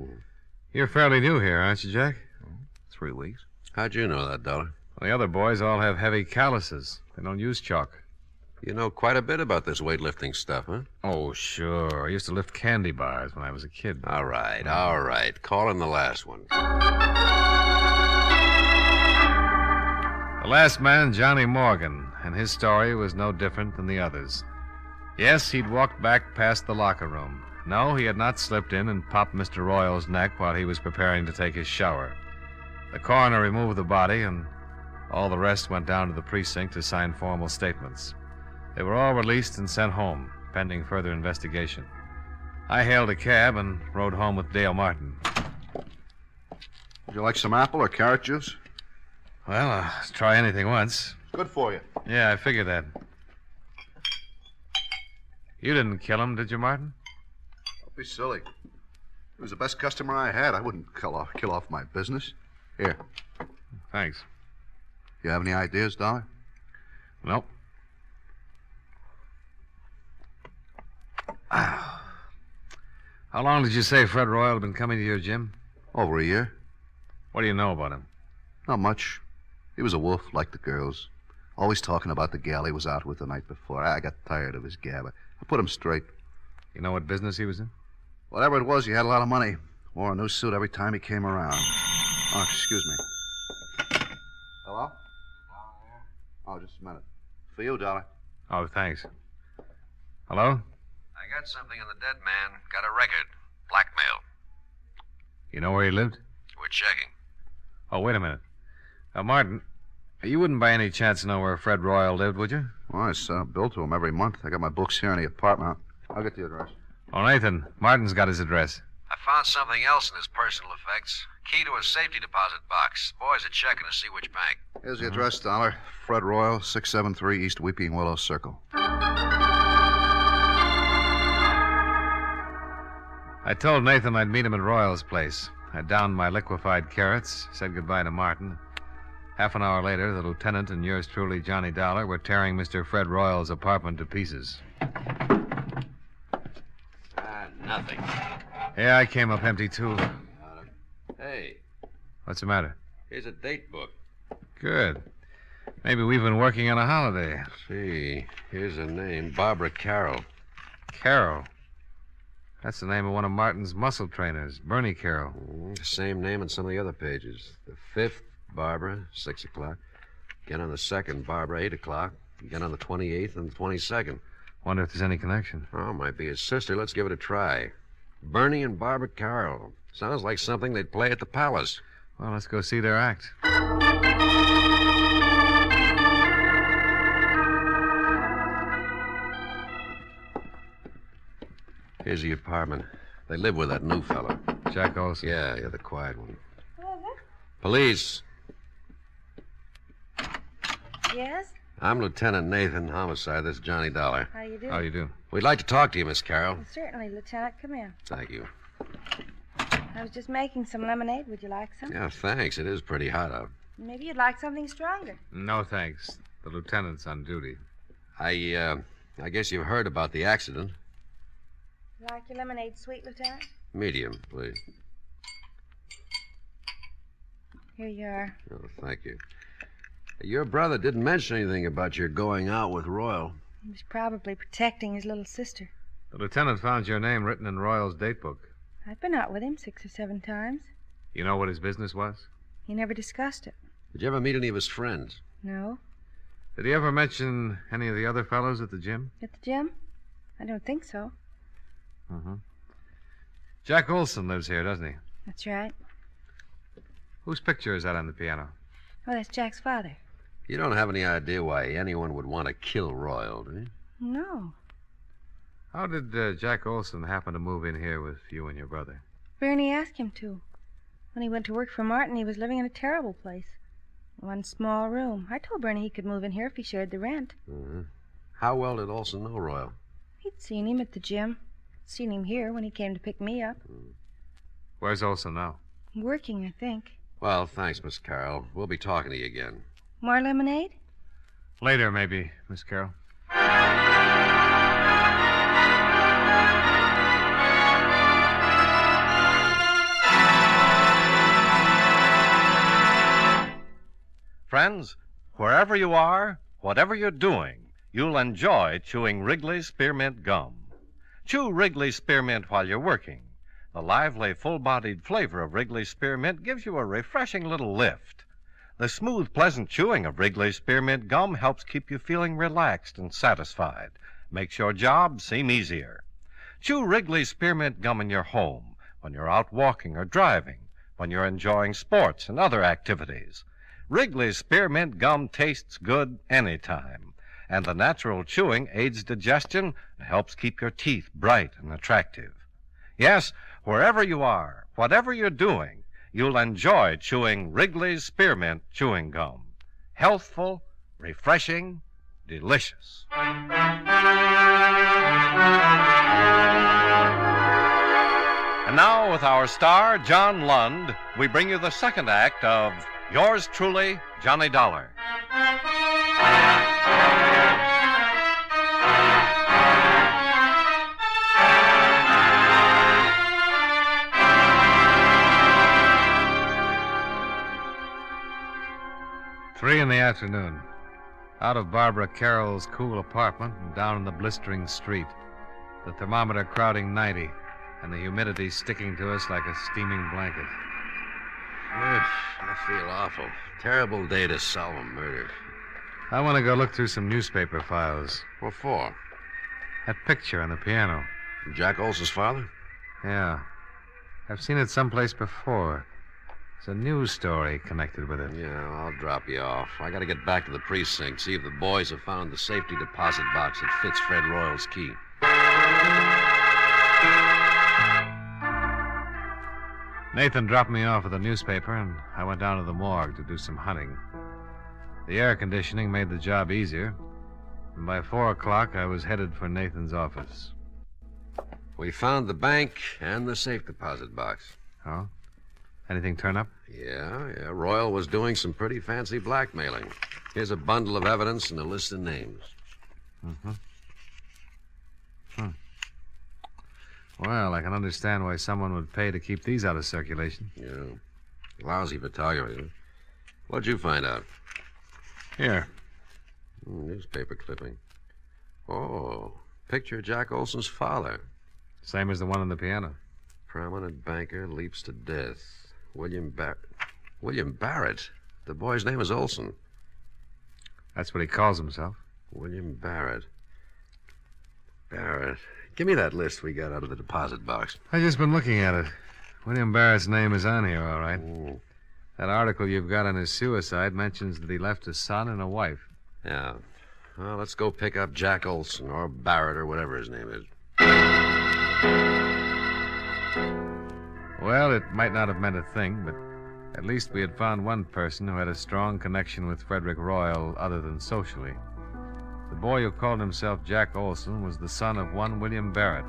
You're fairly new here, aren't you, Jack?
3 weeks.
How'd you know that, Dollar?
Well, the other boys all have heavy calluses. They don't use chalk.
You know quite a bit about this weightlifting stuff, huh?
Oh, sure. I used to lift candy bars when I was a kid.
All right. Call in the last one.
The last man, Johnny Morgan, and his story was no different than the others. Yes, he'd walked back past the locker room. No, he had not slipped in and popped Mr. Royal's neck while he was preparing to take his shower. The coroner removed the body, and all the rest went down to the precinct to sign formal statements. They were all released and sent home, pending further investigation. I hailed a cab and rode home with Dale Martin.
Would you like some apple or carrot juice?
Well, I'll try anything once.
Good for you.
Yeah, I figured that. You didn't kill him, did you, Martin?
Don't be silly. He was the best customer I had. I wouldn't kill off my business. Here.
Thanks.
You have any ideas, Dollar?
Nope. How long did you say Fred Royal had been coming to your gym?
Over a year.
What do you know about him?
Not much. He was a wolf, like the girls. Always talking about the gal he was out with the night before. I got tired of his gab. I put him straight.
You know what business he was in?
Whatever it was, he had a lot of money. Wore a new suit every time he came around. Oh, excuse me. Hello? Oh, just a minute. For you, Dollar.
Oh, thanks. Hello?
I got something on the dead man. Got a record. Blackmail.
You know where he lived?
We're checking.
Oh, wait a minute. Martin, you wouldn't by any chance know where Fred Royal lived, would you?
Well, I send a bill to him every month. I got my books here in the apartment. I'll get the address.
Oh, Nathan, Martin's got his address.
I found something else in his personal effects. Key to a safety deposit box. Boys are checking to see which bank.
Here's the address, Dollar. Fred Royal, 673 East Weeping Willow Circle.
I told Nathan I'd meet him at Royal's place. I downed my liquefied carrots, said goodbye to Martin. Half an hour later, the lieutenant and yours truly, Johnny Dollar, were tearing Mr. Fred Royal's apartment to pieces.
Nothing.
Yeah, I came up empty, too.
Hey,
What's the matter?
here's a date book.
Good. Maybe we've been working on a holiday.
See, here's a name. Barbara Carroll.
Carroll. That's the name of one of Martin's muscle trainers, Bernie Carroll.
Same name on some of the other pages. The 5th, Barbara, 6 o'clock. Again on the 2nd, Barbara, 8 o'clock. Again on the 28th and the 22nd.
Wonder if there's any connection.
Oh, might be his sister. Let's give it a try. Bernie and Barbara Carroll. Sounds like something they'd play at the Palace.
Well, let's go see their act.
Here's the apartment. They live with that new fella.
Jack Olson.
Yeah, the quiet one. Police.
Yes?
I'm Lieutenant Nathan, homicide. This is Johnny Dollar.
How you doing?
How do you do?
We'd like to talk to you, Miss Carroll.
Certainly, Lieutenant. Come in.
Thank you.
I was just making some lemonade. Would you like some?
Yeah, thanks. It is pretty hot out.
Maybe you'd like something stronger.
No, thanks. The lieutenant's on duty.
I guess you've heard about the accident.
Like your lemonade sweet, Lieutenant?
Medium, please.
Here you are.
Oh, thank you. Your brother didn't mention anything about your going out with Royal.
He was probably protecting his little sister.
The lieutenant found your name written in Royal's date book.
I've been out with him 6 or 7 times.
You know what his business was?
He never discussed it.
Did you ever meet any of his friends?
No.
Did he ever mention any of the other fellows at the gym?
At the gym? I don't think so.
Mm-hmm. Jack Olson lives here, doesn't he?
That's right.
Whose picture is that on the piano?
Oh, that's Jack's father.
You don't have any idea why anyone would want to kill Royal, do you?
No.
How did Jack Olson happen to move in here with you and your brother?
Bernie asked him to. When he went to work for Martin, he was living in a terrible place. One small room. I told Bernie he could move in here if he shared the rent.
Mm-hmm. How well did Olson know Royal?
He'd seen him at the gym. Seen him here when he came to pick me up.
Where's Olson now?
Working, I think.
Well, thanks, Miss Carroll. We'll be talking to you again.
More lemonade?
Later, maybe, Miss Carroll.
Friends, wherever you are, whatever you're doing, you'll enjoy chewing Wrigley's Spearmint Gum. Chew Wrigley's Spearmint while you're working. The lively, full-bodied flavor of Wrigley's Spearmint gives you a refreshing little lift. The smooth, pleasant chewing of Wrigley's Spearmint Gum helps keep you feeling relaxed and satisfied. Makes your job seem easier. Chew Wrigley's Spearmint Gum in your home, when you're out walking or driving, when you're enjoying sports and other activities. Wrigley's Spearmint Gum tastes good anytime, and the natural chewing aids digestion and helps keep your teeth bright and attractive. Yes, wherever you are, whatever you're doing, you'll enjoy chewing Wrigley's Spearmint Chewing Gum. Healthful, refreshing, delicious. And now, with our star, John Lund, we bring you the second act of Yours Truly, Johnny Dollar.
Three in the afternoon. Out of Barbara Carroll's cool apartment and down in the blistering street. The thermometer crowding 90 and the humidity sticking to us like a steaming blanket.
I feel awful. Terrible day to solve a murder.
I want to go look through some newspaper files.
What for?
That picture on the piano.
Jack Olson's father?
Yeah. I've seen it someplace before. There's a news story connected with it.
Yeah, I'll drop you off. I got to get back to the precinct, see if the boys have found the safety deposit box that fits Fred Royal's key.
Nathan dropped me off at the newspaper, and I went down to the morgue to do some hunting. The air conditioning made the job easier, and by 4 o'clock I was headed for Nathan's office.
We found the bank and the safe deposit box.
Oh? Anything turn up?
Yeah. Royal was doing some pretty fancy blackmailing. Here's a bundle of evidence and a list of names.
Mm-hmm. Well, I can understand why someone would pay to keep these out of circulation.
Yeah. Lousy photography. What'd you find out?
Here.
Newspaper clipping. Oh, picture of Jack Olson's father.
Same as the one on the piano.
Prominent banker leaps to death. William Barrett. The boy's name is Olson.
That's what he calls himself.
William Barrett. Barrett. Give me that list we got out of the deposit box.
I've just been looking at it. William Barrett's name is on here, all right.
Ooh.
That article you've got on his suicide mentions that he left a son and a wife.
Yeah. Well, let's go pick up Jack Olson, or Barrett, or whatever his name is.
Well, it might not have meant a thing, but at least we had found one person who had a strong connection with Frederick Royal other than socially. The boy who called himself Jack Olson was the son of one William Barrett,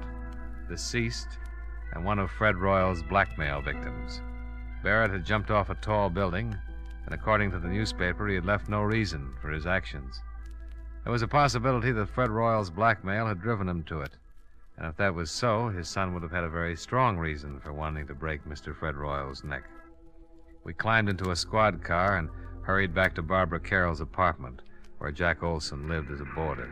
deceased, and one of Fred Royal's blackmail victims. Barrett had jumped off a tall building, and according to the newspaper, he had left no reason for his actions. There was a possibility that Fred Royal's blackmail had driven him to it, and if that was so, his son would have had a very strong reason for wanting to break Mr. Fred Royal's neck. We climbed into a squad car and hurried back to Barbara Carroll's apartment, where Jack Olson lived as a boarder.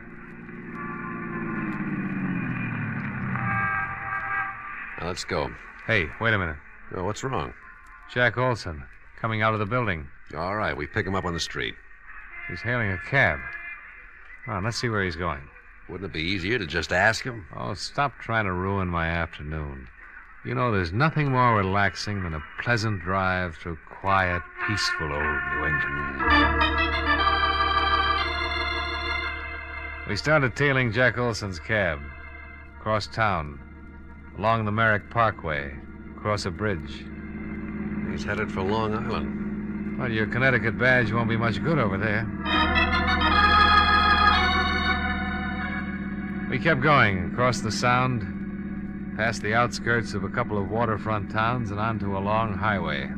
Now, let's go.
Hey, wait a minute.
Oh, what's wrong?
Jack Olson, coming out of the building.
All right, we pick him up on the street.
He's hailing a cab. Come on, let's see where he's going.
Wouldn't it be easier to just ask him?
Oh, stop trying to ruin my afternoon. You know, there's nothing more relaxing than a pleasant drive through quiet, peaceful old New England. We started tailing Jack Olson's cab. Across town. Along the Merrick Parkway. Across a bridge.
He's headed for Long Island.
Well, your Connecticut badge won't be much good over there. We kept going across the Sound, past the outskirts of a couple of waterfront towns and onto a long highway.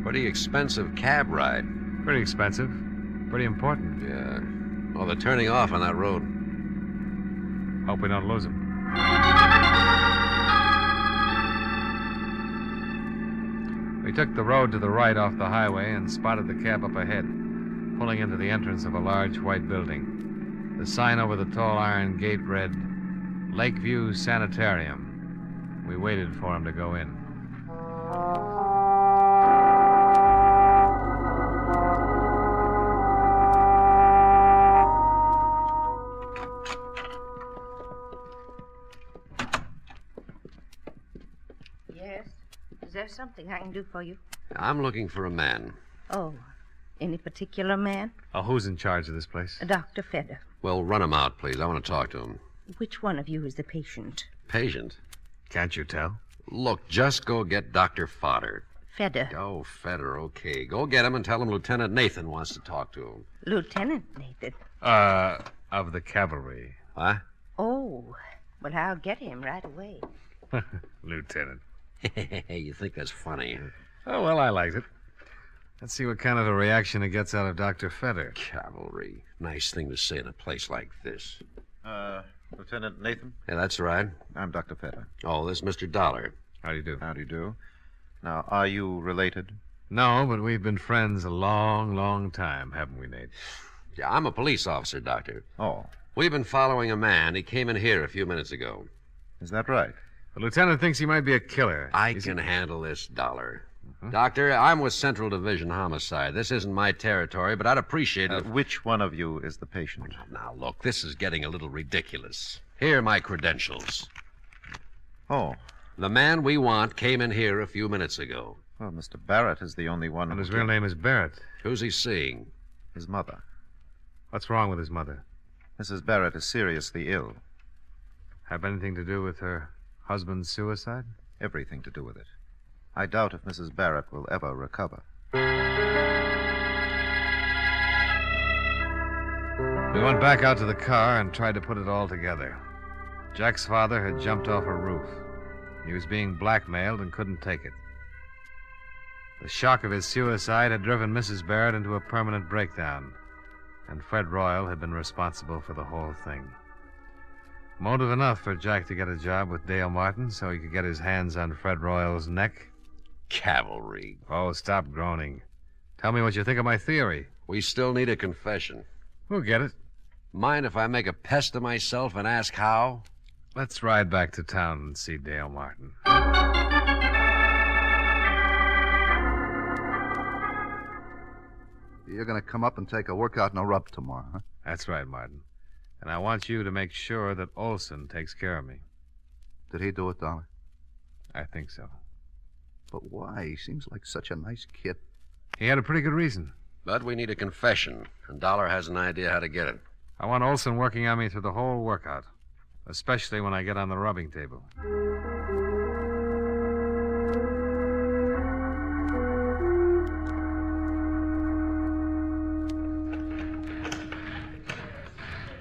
Pretty expensive cab ride.
Pretty expensive. Pretty important.
Yeah. Oh, they're turning off on that road.
Hope we don't lose them. We took the road to the right off the highway and spotted the cab up ahead, pulling into the entrance of a large white building. The sign over the tall iron gate read, Lakeview Sanitarium. We waited for him to go in.
Yes? Is there something I can do for you?
I'm looking for a man.
Oh, any particular man?
Oh, who's in charge of this place?
Dr. Feder.
Well, run him out, please. I want to talk to him.
Which one of you is the patient?
Patient?
Can't you tell?
Look, just go get Dr. Fodder.
Feder.
Oh, Feder, okay. Go get him and tell him Lieutenant Nathan wants to talk to him.
Lieutenant Nathan.
Of the cavalry.
Huh?
Oh, well, I'll get him right away.
Lieutenant.
You think that's funny?
Oh, well, I liked it. Let's see what kind of a reaction it gets out of Dr. Feder.
Cavalry. Nice thing to say in a place like this.
Lieutenant Nathan?
Yeah, that's right.
I'm Dr. Feder.
Oh, this is Mr. Dollar.
How do you do?
How do you do? Now, are you related?
No, but we've been friends a long, long time, haven't we, Nate?
Yeah, I'm a police officer, Doctor.
Oh.
We've been following a man. He came in here a few minutes ago.
Is that right?
The lieutenant thinks he might be a killer.
I can handle this, Dollar. Doctor, I'm with Central Division Homicide. This isn't my territory, but I'd appreciate it.
Which one of you is the patient?
Now, look, this is getting a little ridiculous. Here are my credentials.
Oh.
The man we want came in here a few minutes ago.
Well, Mr. Barrett is the only one.
And his real name is Barrett.
Who's he seeing?
His mother.
What's wrong with his mother?
Mrs. Barrett is seriously ill.
Have anything to do with her husband's suicide?
Everything to do with it. I doubt if Mrs. Barrett will ever recover.
We went back out to the car and tried to put it all together. Jack's father had jumped off a roof. He was being blackmailed and couldn't take it. The shock of his suicide had driven Mrs. Barrett into a permanent breakdown, and Fred Royal had been responsible for the whole thing. Motive enough for Jack to get a job with Dale Martin so he could get his hands on Fred Royal's neck.
Cavalry.
Oh, stop groaning. Tell me what you think of my theory.
We still need a confession.
We'll get it.
Mind if I make a pest of myself and ask how?
Let's ride back to town and see Dale Martin.
You're going to come up and take a workout and a rub tomorrow, huh?
That's right, Martin. And I want you to make sure that Olson takes care of me.
Did he do it, Dollar?
I think so.
But why? He seems like such a nice kid.
He had a pretty good reason.
But we need a confession, and Dollar has an idea how to get it.
I want Olson working on me through the whole workout, especially when I get on the rubbing table.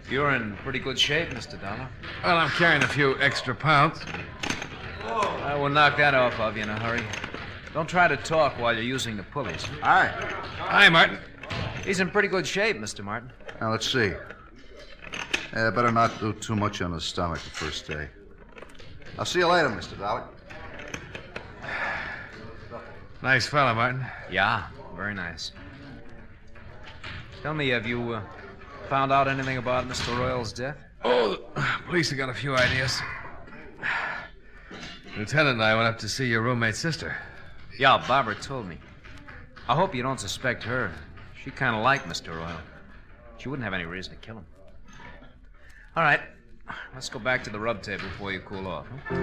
You're in pretty good shape, Mr. Dollar.
Well, I'm carrying a few extra pounds.
I will knock that off of you in a hurry. Don't try to talk while you're using the pulleys.
Hi.
Hi, Martin.
He's in pretty good shape, Mr. Martin.
Now, let's see. Better not do too much on the stomach the first day. I'll see you later, Mr. Dollar.
Nice fella, Martin.
Yeah, very nice. Tell me, have you found out anything about Mr. Royal's death?
Oh, the police have got a few ideas. Lieutenant and I went up to see your roommate's sister.
Yeah, Barbara told me. I hope you don't suspect her. She kind of liked Mr. Royal. She wouldn't have any reason to kill him. All right, let's go back to the rub table before you cool off. Huh?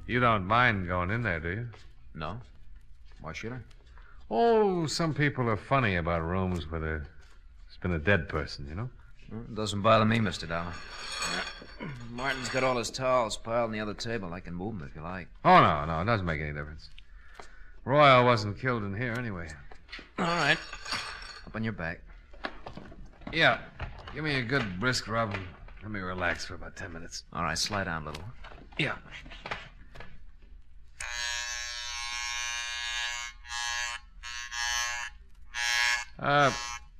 You don't mind going in there, do you?
No. Why should I?
Oh, some people are funny about rooms where there's been a dead person, you know?
Well, it doesn't bother me, Mr. Dollar. Martin's got all his towels piled on the other table. I can move them if you like.
Oh, no, it doesn't make any difference. Royal wasn't killed in here anyway.
All right. Up on your back.
Yeah. Give me a good brisk rub and let me relax for about 10 minutes.
All right, slide down a little.
Yeah.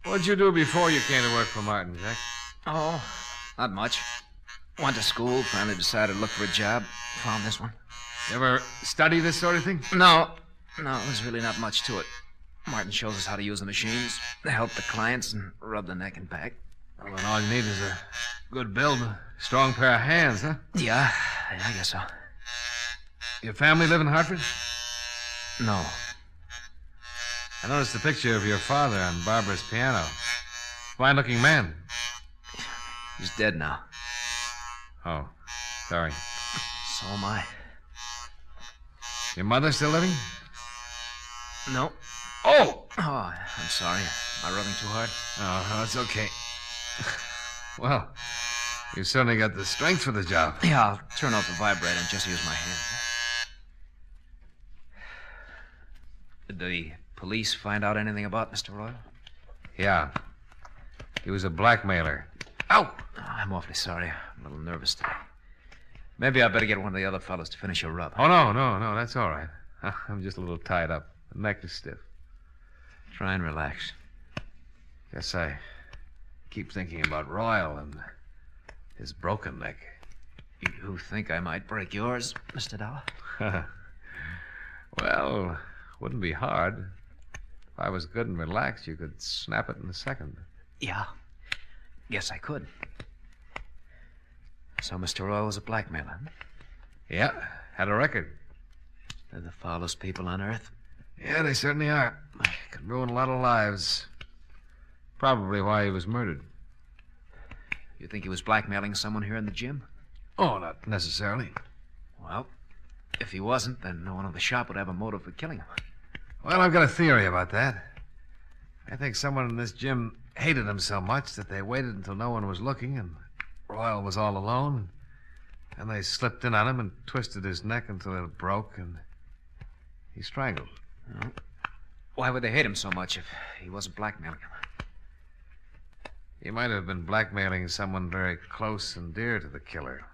What'd you do before you came to work for Martin, Jack?
Oh, not much. Went to school, finally decided to look for a job. Found this one.
You ever study this sort of thing?
No, there's really not much to it. Martin shows us how to use the machines, help the clients, and rub the neck and back.
Well, then all you need is a good build, a strong pair of hands, huh?
Yeah, I guess so.
Your family live in Hartford?
No.
I noticed a picture of your father on Barbara's piano. Fine-looking man.
He's dead now.
Oh, sorry.
So am I.
Your mother still living?
No.
Oh,
I'm sorry. Am I rubbing too hard?
Oh, it's okay. Well, you certainly got the strength for the job.
Yeah, I'll turn off the vibrator and just use my hands. Did the police find out anything about Mr. Royal?
Yeah. He was a blackmailer. Ow!
I'm awfully sorry. I'm a little nervous today. Maybe I better get one of the other fellows to finish your rub.
Oh, no, that's all right. I'm just a little tied up. The neck is stiff.
Try and relax.
Guess I keep thinking about Royal and his broken neck.
You think I might break yours, Mr. Dollar?
Well, wouldn't be hard. If I was good and relaxed, you could snap it in a second.
Yeah. Guess I could. So Mr. Royal was a blackmailer, huh?
Yeah, had a record.
They're the foulest people on earth.
Yeah, they certainly are. Could ruin a lot of lives. Probably why he was murdered.
You think he was blackmailing someone here in the gym?
Oh, not necessarily.
Well, if he wasn't, then no one in the shop would have a motive for killing him.
Well, I've got a theory about that. I think someone in this gym hated him so much that they waited until no one was looking and Royal was all alone. And they slipped in on him and twisted his neck until it broke and he strangled.
Well, why would they hate him so much if he wasn't blackmailing him?
He might have been blackmailing someone very close and dear to the killer.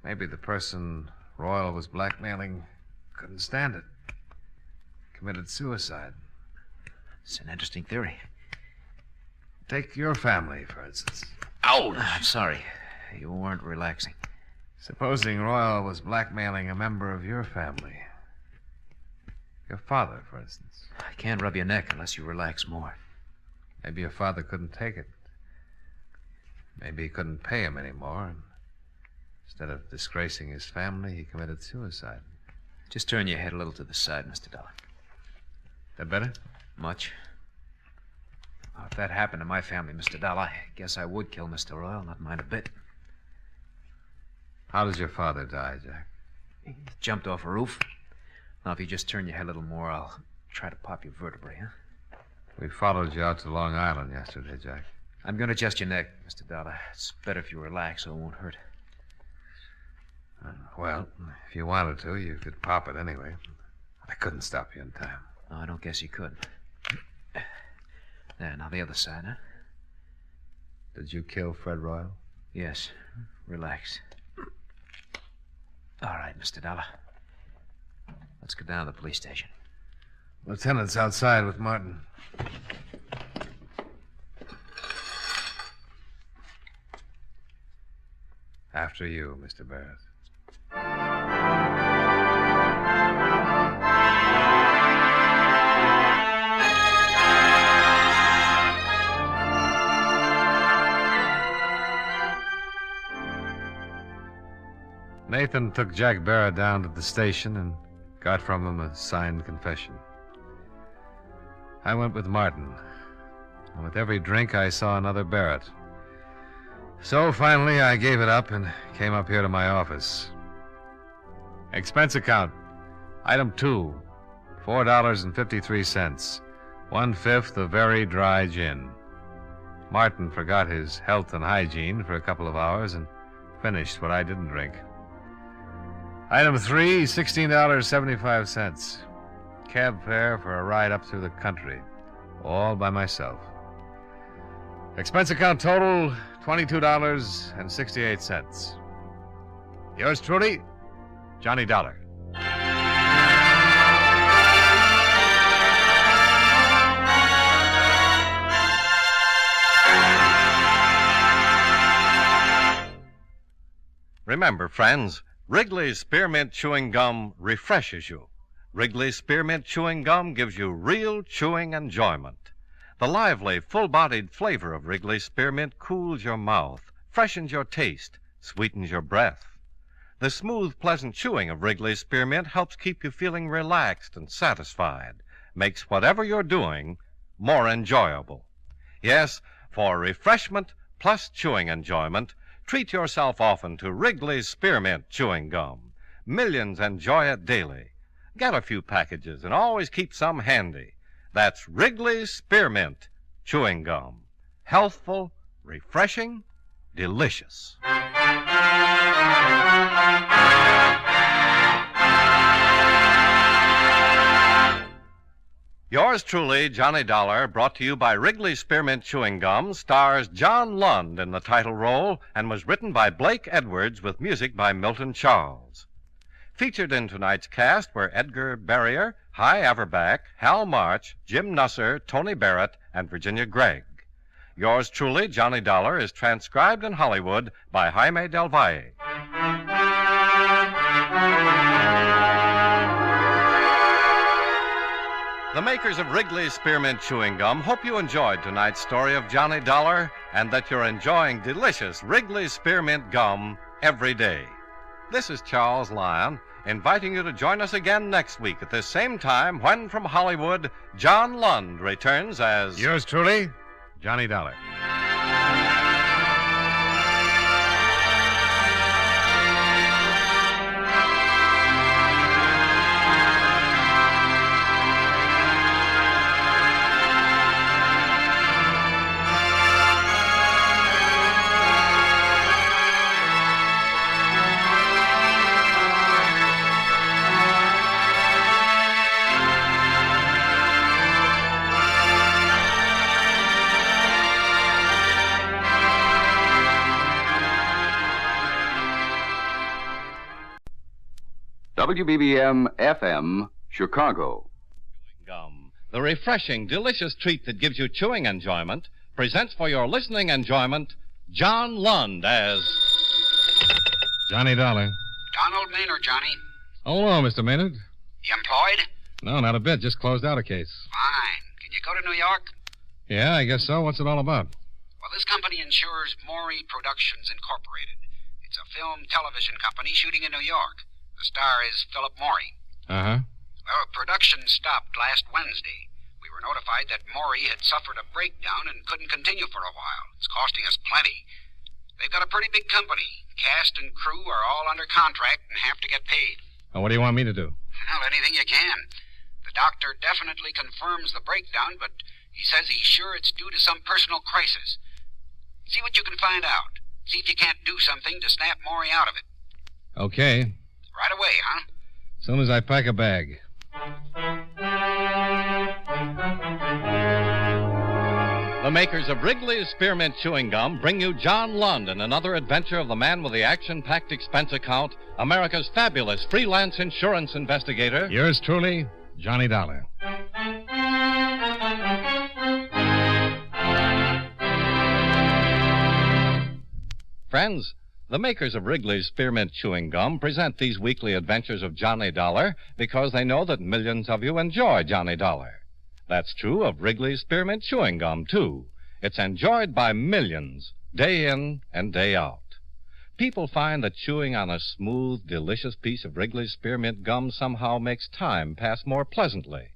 Maybe the person Royal was blackmailing couldn't stand it. Committed suicide.
It's an interesting theory.
Take your family, for instance.
Ouch! I'm sorry. You weren't relaxing.
Supposing Royal was blackmailing a member of your family. Your father, for instance.
I can't rub your neck unless you relax more.
Maybe your father couldn't take it. Maybe he couldn't pay him anymore. And instead of disgracing his family, he committed suicide.
Just turn your head a little to the side, Mr. Dollar.
That better?
Much. Well, if that happened to my family, Mr. Dollar, I guess I would kill Mr. Royal, not mind a bit.
How does your father die, Jack?
He jumped off a roof. Now, if you just turn your head a little more, I'll try to pop your vertebrae, huh?
We followed you out to Long Island yesterday, Jack.
I'm going to adjust your neck, Mr. Dollar. It's better if you relax so it won't hurt.
Well, if you wanted to, you could pop it anyway. I couldn't stop you in time.
No, I don't guess you could. There, now the other side, huh?
Did you kill Fred Royal?
Yes. Relax. All right, Mr. Dollar. Let's go down to the police station.
Lieutenant's outside with Martin. After you, Mr. Barrett. Nathan took Jack Barrett down to the station and got from him a signed confession. I went with Martin, and with every drink I saw another Barrett. So finally I gave it up and came up here to my office. Expense account. Item 2, $4.53. 1/5 of very dry gin. Martin forgot his health and hygiene for a couple of hours and finished what I didn't drink. Item 3, $16.75. Cab fare for a ride up through the country, all by myself. Expense account total, $22.68. Yours truly, Johnny Dollar.
Remember, friends, Wrigley's Spearmint Chewing Gum refreshes you. Wrigley's Spearmint Chewing Gum gives you real chewing enjoyment. The lively, full-bodied flavor of Wrigley's Spearmint cools your mouth, freshens your taste, sweetens your breath. The smooth, pleasant chewing of Wrigley's Spearmint helps keep you feeling relaxed and satisfied, makes whatever you're doing more enjoyable. Yes, for refreshment plus chewing enjoyment, treat yourself often to Wrigley's Spearmint Chewing Gum. Millions enjoy it daily. Get a few packages and always keep some handy. That's Wrigley's Spearmint Chewing Gum. Healthful, refreshing, delicious. Yours truly, Johnny Dollar, brought to you by Wrigley's Spearmint Chewing Gum, stars John Lund in the title role and was written by Blake Edwards with music by Milton Charles. Featured in tonight's cast were Edgar Barrier, Hy Averback, Hal March, Jim Nusser, Tony Barrett, and Virginia Gregg. Yours truly, Johnny Dollar, is transcribed in Hollywood by Jaime Del Valle. The makers of Wrigley's Spearmint Chewing Gum hope you enjoyed tonight's story of Johnny Dollar and that you're enjoying delicious Wrigley's Spearmint Gum every day. This is Charles Lyon, inviting you to join us again next week at this same time when, from Hollywood, John Lund returns as...
Yours truly, Johnny Dollar.
WBBM FM, Chicago.
Gum, the refreshing, delicious treat that gives you chewing enjoyment, presents for your listening enjoyment John Lund as...
Johnny Dollar.
Donald Maynard, Johnny.
Oh, hello, Mr. Maynard.
You employed?
No, not a bit. Just closed out a case.
Fine. Can you go to New York?
Yeah, I guess so. What's it all about?
Well, this company insures Maury Productions Incorporated. It's a film television company shooting in New York. The star is Philip Maury.
Uh-huh.
Well, production stopped last Wednesday. We were notified that Maury had suffered a breakdown and couldn't continue for a while. It's costing us plenty. They've got a pretty big company. Cast and crew are all under contract and have to get paid.
Well, what do you want me to do?
Well, anything you can. The doctor definitely confirms the breakdown, but he says he's sure it's due to some personal crisis. See what you can find out. See if you can't do something to snap Maury out of it.
Okay.
Right away, huh?
As soon as I pack a bag.
The makers of Wrigley's Spearmint Chewing Gum bring you John Lund in another adventure of the man with the action-packed expense account, America's fabulous freelance insurance investigator.
Yours truly, Johnny Dollar.
Friends, the makers of Wrigley's Spearmint Chewing Gum present these weekly adventures of Johnny Dollar because they know that millions of you enjoy Johnny Dollar. That's true of Wrigley's Spearmint Chewing Gum, too. It's enjoyed by millions, day in and day out. people find that chewing on a smooth, delicious piece of Wrigley's Spearmint Gum somehow makes time pass more pleasantly.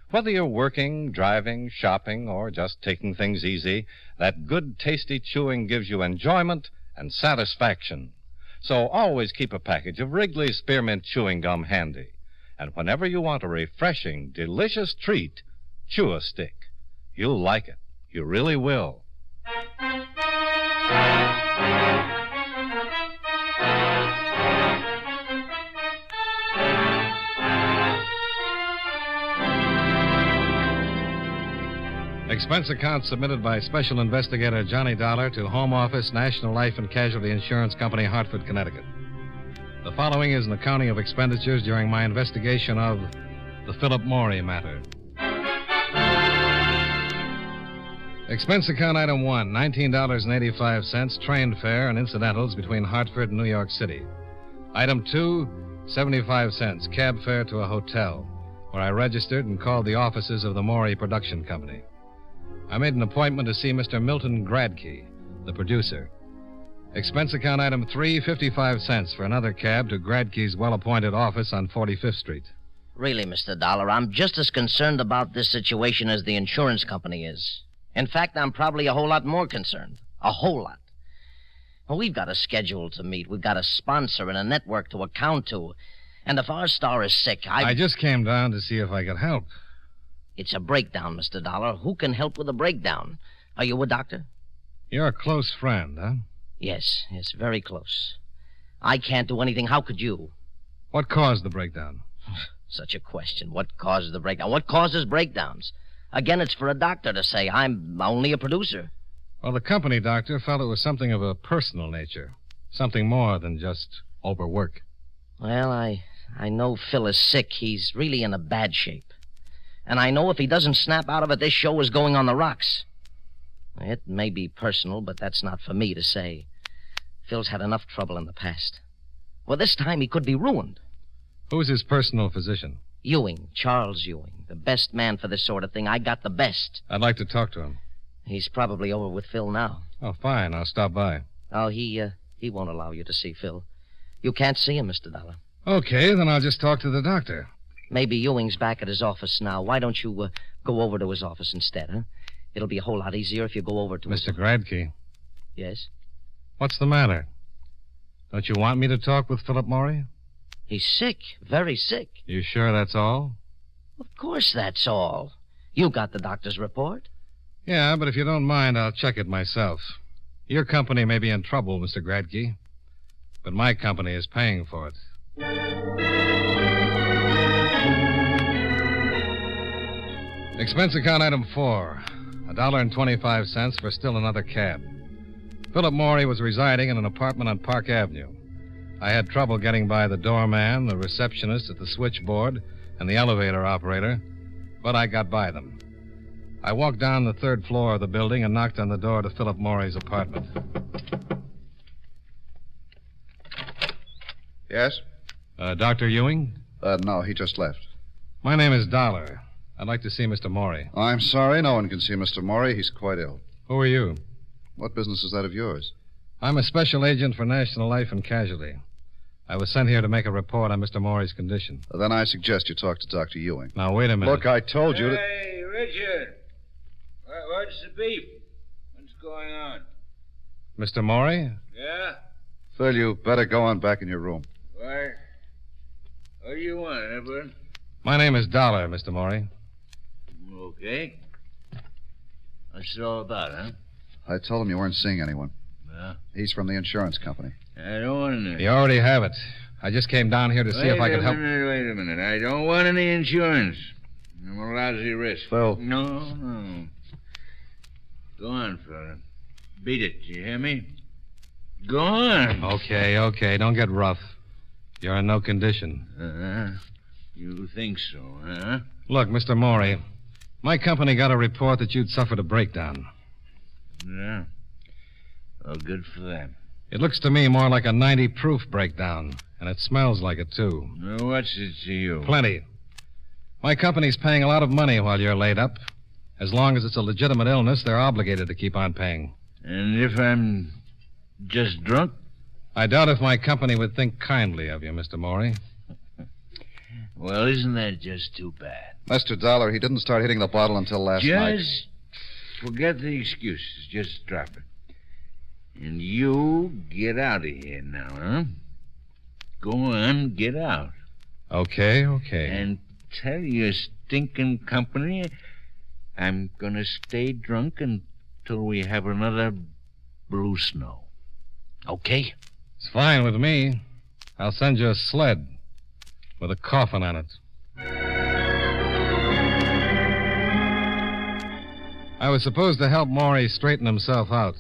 Whether you're working, driving, shopping, or just taking things easy, that good, tasty chewing gives you enjoyment and satisfaction. So always keep a package of Wrigley's Spearmint Chewing Gum handy. And whenever you want a refreshing, delicious treat, chew a stick. You'll like it. You really will. Expense account submitted by Special Investigator Johnny Dollar to Home Office, National Life and Casualty Insurance Company, Hartford, Connecticut. The following is an accounting of expenditures during my investigation of the Philip Morey matter. Expense account item 1, $19.85, train fare and incidentals between Hartford and New York City. Item 2, 75 cents, cab fare to a hotel, where I registered and called the offices of the Morey Production Company. I made an appointment to see Mr. Milton Gradke, the producer. Expense account item 3, 55 cents for another cab to Gradke's well-appointed office on 45th Street.
Really, Mr. Dollar, I'm just as concerned about this situation as the insurance company is. In fact, I'm probably a whole lot more concerned. A whole lot. Well, we've got a schedule to meet. We've got a sponsor and a network to account to. And if our star is sick,
I just came down to see if I could help.
It's a breakdown, Mr. Dollar. Who can help with a breakdown? Are you a doctor?
You're a close friend, huh?
Yes, very close. I can't do anything. How could you?
What caused the breakdown?
Such a question. What causes the breakdown? What causes breakdowns? Again, it's for a doctor to say. I'm only a producer.
Well, the company doctor felt it was something of a personal nature. Something more than just overwork.
Well, I know Phil is sick. He's really in a bad shape. And I know if he doesn't snap out of it, this show is going on the rocks. It may be personal, but that's not for me to say. Phil's had enough trouble in the past. Well, this time he could be ruined.
Who's his personal physician?
Ewing, Charles Ewing. The best man for this sort of thing. I got the best.
I'd like to talk to him.
He's probably over with Phil now.
Oh, fine. I'll stop by.
Oh, he won't allow you to see Phil. You can't see him, Mr. Dollar.
Okay, then I'll just talk to the doctor.
Maybe Ewing's back at his office now. Why don't you go over to his office instead, huh? It'll be a whole lot easier if you go over to
Mr. Gradke.
Yes?
What's the matter? Don't you want me to talk with Philip Morey?
He's sick. Very sick.
You sure that's all?
Of course that's all. You got the doctor's report?
Yeah, but if you don't mind, I'll check it myself. Your company may be in trouble, Mr. Gradke, but my company is paying for it. Expense account item 4, $1.25 for still another cab. Philip Morey was residing in an apartment on Park Avenue. I had trouble getting by the doorman, the receptionist at the switchboard, and the elevator operator, but I got by them. I walked down the 3rd floor of the building and knocked on the door to Philip Morey's apartment.
Yes?
Dr. Ewing?
No, he just left.
My name is Dollar. I'd like to see Mr. Morey.
I'm sorry, no one can see Mr. Morey. He's quite ill.
Who are you?
What business is that of yours?
I'm a special agent for National Life and Casualty. I was sent here to make a report on Mr. Morey's condition.
Then I suggest you talk to Dr. Ewing.
Now, wait a minute.
Look, I told you to...
Hey, Richard. What's the beef? What's going on?
Mr. Morey?
Yeah?
Phil, you better go on back in your room.
Why? What do you want, Edward?
My name is Dollar, Mr. Morey.
Okay. What's it all about, huh?
I told him you weren't seeing anyone.
Yeah?
He's from the insurance company.
I don't want any.
You already have it. I just came down here to see if I could help.
Wait a minute. I don't want any insurance. I'm a lousy risk.
Phil.
No. Go on, fella. Beat it. You hear me? Go on.
Okay. Don't get rough. You're in no condition.
You think so, huh?
Look, Mr. Morey, my company got a report that you'd suffered a breakdown.
Yeah. Well, good for them.
It looks to me more like a 90-proof breakdown, and it smells like it, too.
Well, what's it to you?
Plenty. My company's paying a lot of money while you're laid up. As long as it's a legitimate illness, they're obligated to keep on paying.
And if I'm just drunk?
I doubt if my company would think kindly of you, Mr. Morey.
Well, isn't that just too bad?
Mr. Dollar, he didn't start hitting the bottle until last night.
Just forget the excuses. Just drop it. And you get out of here now, huh? Go on, get out.
Okay.
And tell your stinking company I'm gonna stay drunk until we have another blue snow. Okay?
It's fine with me. I'll send you a sled with a coffin on it. I was supposed to help Morey straighten himself out,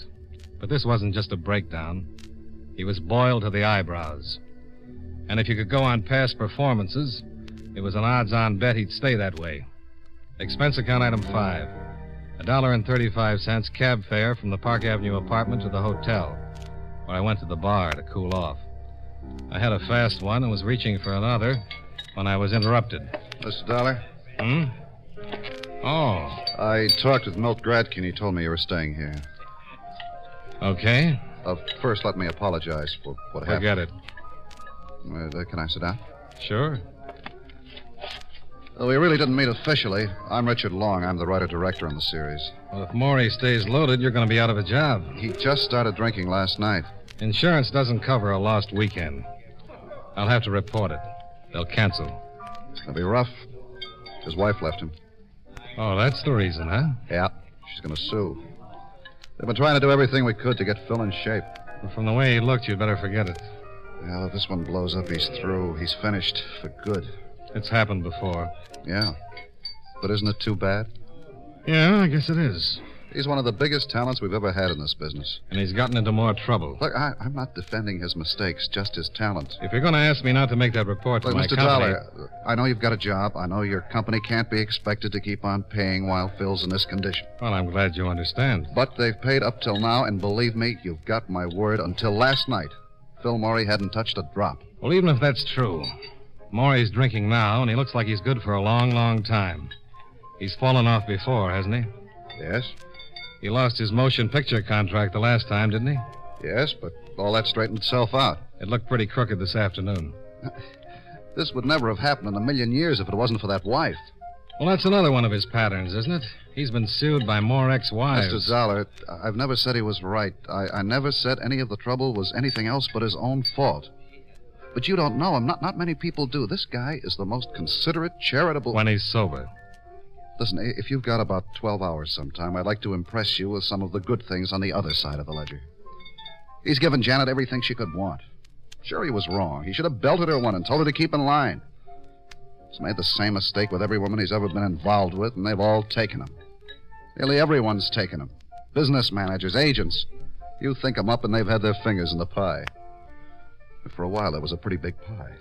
but this wasn't just a breakdown. He was boiled to the eyebrows. And if you could go on past performances, it was an odds-on bet he'd stay that way. Expense account item 5. $1.35 cab fare from the Park Avenue apartment to the hotel, where I went to the bar to cool off. I had a fast one and was reaching for another when I was interrupted.
Mr. Dollar?
Oh.
I talked with Milt Gradkin. He told me you were staying here.
Okay.
First, let me apologize for what happened.
Forget it.
Can I sit down?
Sure.
Well, we really didn't meet officially. I'm Richard Long. I'm the writer-director on the series.
Well, if Morey stays loaded, you're going to be out of a job.
He just started drinking last night.
Insurance doesn't cover a lost weekend. I'll have to report it. They'll cancel.
It'll be rough. His wife left him.
Oh, that's the reason, huh?
Yeah. She's going to sue. They've been trying to do everything we could to get Phil in shape.
Well, from the way he looked, you'd better forget it.
Well, if this one blows up, he's through. He's finished for good.
It's happened before.
Yeah. But isn't it too bad?
Yeah, I guess it is.
He's one of the biggest talents we've ever had in this business.
And he's gotten into more trouble.
Look, I'm not defending his mistakes, just his talent.
If you're going to ask me not to make that report to my
Mr.
company...
Dollar, I know you've got a job. I know your company can't be expected to keep on paying while Phil's in this condition.
Well, I'm glad you understand.
But they've paid up till now, and believe me, you've got my word. Until last night, Phil Morey hadn't touched a drop.
Well, even if that's true, Morey's drinking now, and he looks like he's good for a long, long time. He's fallen off before, hasn't he?
Yes.
He lost his motion picture contract the last time, didn't he?
Yes, but all that straightened itself out.
It looked pretty crooked this afternoon.
This would never have happened in a million years if it wasn't for that wife.
Well, that's another one of his patterns, isn't it? He's been sued by more ex-wives.
Mr. Zoller, I've never said he was right. I never said any of the trouble was anything else but his own fault. But you don't know him. Not many people do. This guy is the most considerate, charitable...
When he's sober.
Listen, if you've got about 12 hours sometime, I'd like to impress you with some of the good things on the other side of the ledger. He's given Janet everything she could want. Sure, he was wrong. He should have belted her one and told her to keep in line. He's made the same mistake with every woman he's ever been involved with, and they've all taken him. Nearly everyone's taken him. Business managers, agents. You think them up, and they've had their fingers in the pie. But for a while, there was a pretty big pie.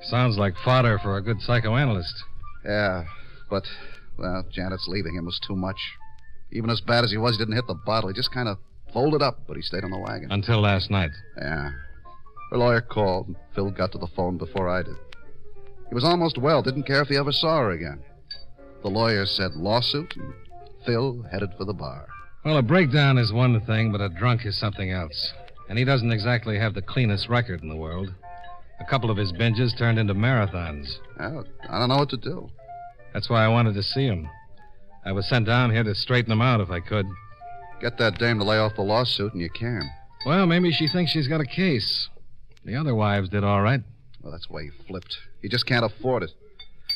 Sounds like fodder for a good psychoanalyst.
Yeah, but... Well, Janet's leaving him was too much. Even as bad as he was, he didn't hit the bottle. He just kind of folded up, but he stayed on the wagon.
Until last night.
Yeah. Her lawyer called, and Phil got to the phone before I did. He was almost well, didn't care if he ever saw her again. The lawyer said lawsuit, and Phil headed for the bar.
Well, a breakdown is one thing, but a drunk is something else. And he doesn't exactly have the cleanest record in the world. A couple of his binges turned into marathons.
Well, I don't know what to do.
That's why I wanted to see him. I was sent down here to straighten him out if I could.
Get that dame to lay off the lawsuit, and you can.
Well, maybe she thinks she's got a case. The other wives did all right.
Well, that's why he flipped. He just can't afford it.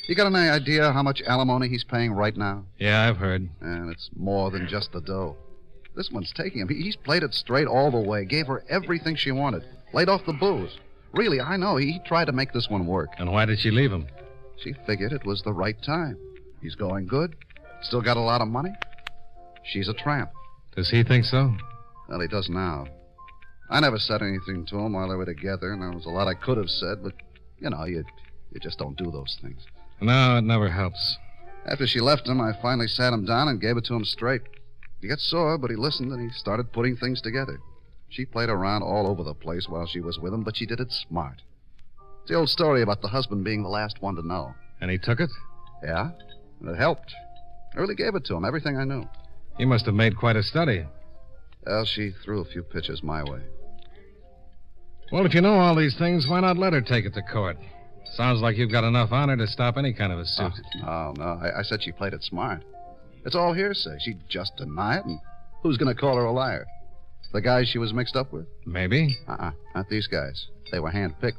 You got any idea how much alimony he's paying right now?
Yeah, I've heard.
And it's more than just the dough. This one's taking him. He's played it straight all the way. Gave her everything she wanted. Laid off the booze. Really, I know. He tried to make this one work.
And why did she leave him?
She figured it was the right time. He's going good. Still got a lot of money. She's a tramp.
Does he think so?
Well, he does now. I never said anything to him while they were together, and there was a lot I could have said, but, you know, you just don't do those things.
No, it never helps.
After she left him, I finally sat him down and gave it to him straight. He got sore, but he listened, and he started putting things together. She played around all over the place while she was with him, but she did it smart. It's the old story about the husband being the last one to know.
And he took it?
Yeah, and it helped. I really gave it to him, everything I knew.
He must have made quite a study.
Well, she threw a few pitches my way.
Well, if you know all these things, why not let her take it to court? Sounds like you've got enough on her to stop any kind of a suit.
No. I said she played it smart. It's all hearsay. She'd just deny it, and who's going to call her a liar? The guys she was mixed up with?
Maybe.
Not these guys. They were hand-picked.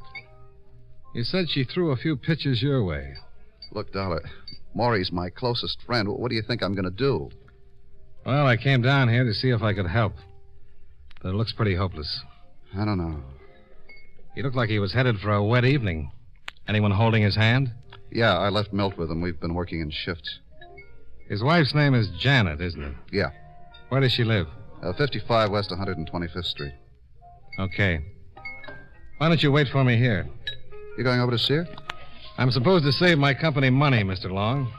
You said she threw a few pitches your way.
Look, Dollar, Maury's my closest friend. What do you think I'm going to do?
Well, I came down here to see if I could help. But it looks pretty hopeless.
I don't know.
He looked like he was headed for a wet evening. Anyone holding his hand?
Yeah, I left Milt with him. We've been working in shifts.
His wife's name is Janet, isn't it?
Yeah.
Where does she live?
55 West 125th Street.
Okay. Why don't you wait for me here?
You going over to see her?
I'm supposed to save my company money, Mr. Long.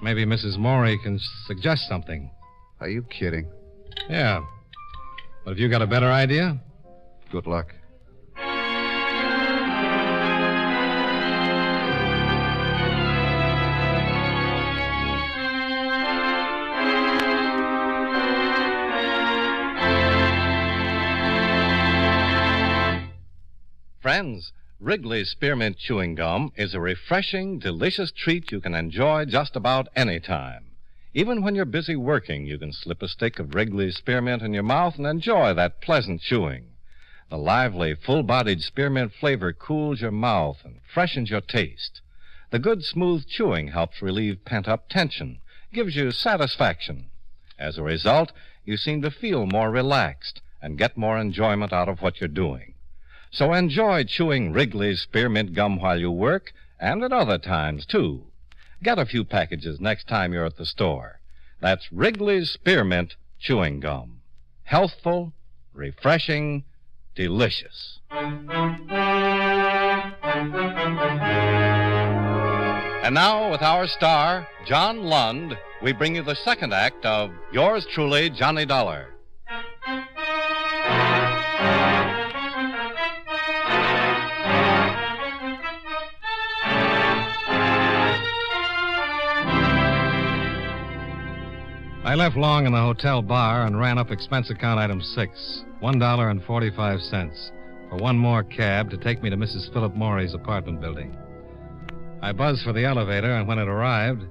Maybe Mrs. Maury can suggest something.
Are you kidding?
Yeah. But have you got a better idea?
Good luck.
Friends, Wrigley's Spearmint Chewing Gum is a refreshing, delicious treat you can enjoy just about any time. Even when you're busy working, you can slip a stick of Wrigley's Spearmint in your mouth and enjoy that pleasant chewing. The lively, full-bodied spearmint flavor cools your mouth and freshens your taste. The good, smooth chewing helps relieve pent-up tension, gives you satisfaction. As a result, you seem to feel more relaxed and get more enjoyment out of what you're doing. So enjoy chewing Wrigley's Spearmint Gum while you work, and at other times, too. Get a few packages next time you're at the store. That's Wrigley's Spearmint Chewing Gum. Healthful, refreshing, delicious. And now, with our star, John Lund, we bring you the second act of Yours Truly, Johnny Dollar.
I left Long in the hotel bar and ran up expense account item 6, $1.45, for one more cab to take me to Mrs. Philip Maury's apartment building. I buzzed for the elevator, and when it arrived,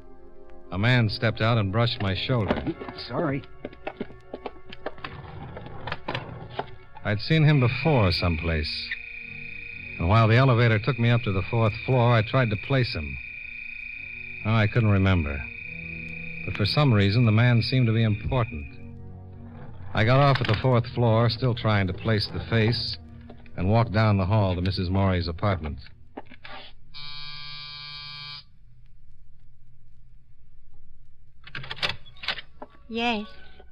a man stepped out and brushed my shoulder.
Sorry.
I'd seen him before someplace. And while the elevator took me up to the 4th floor, I tried to place him. Oh, I couldn't remember. But for some reason, the man seemed to be important. I got off at the 4th floor, still trying to place the face, and walked down the hall to Mrs. Maury's apartment.
Yes.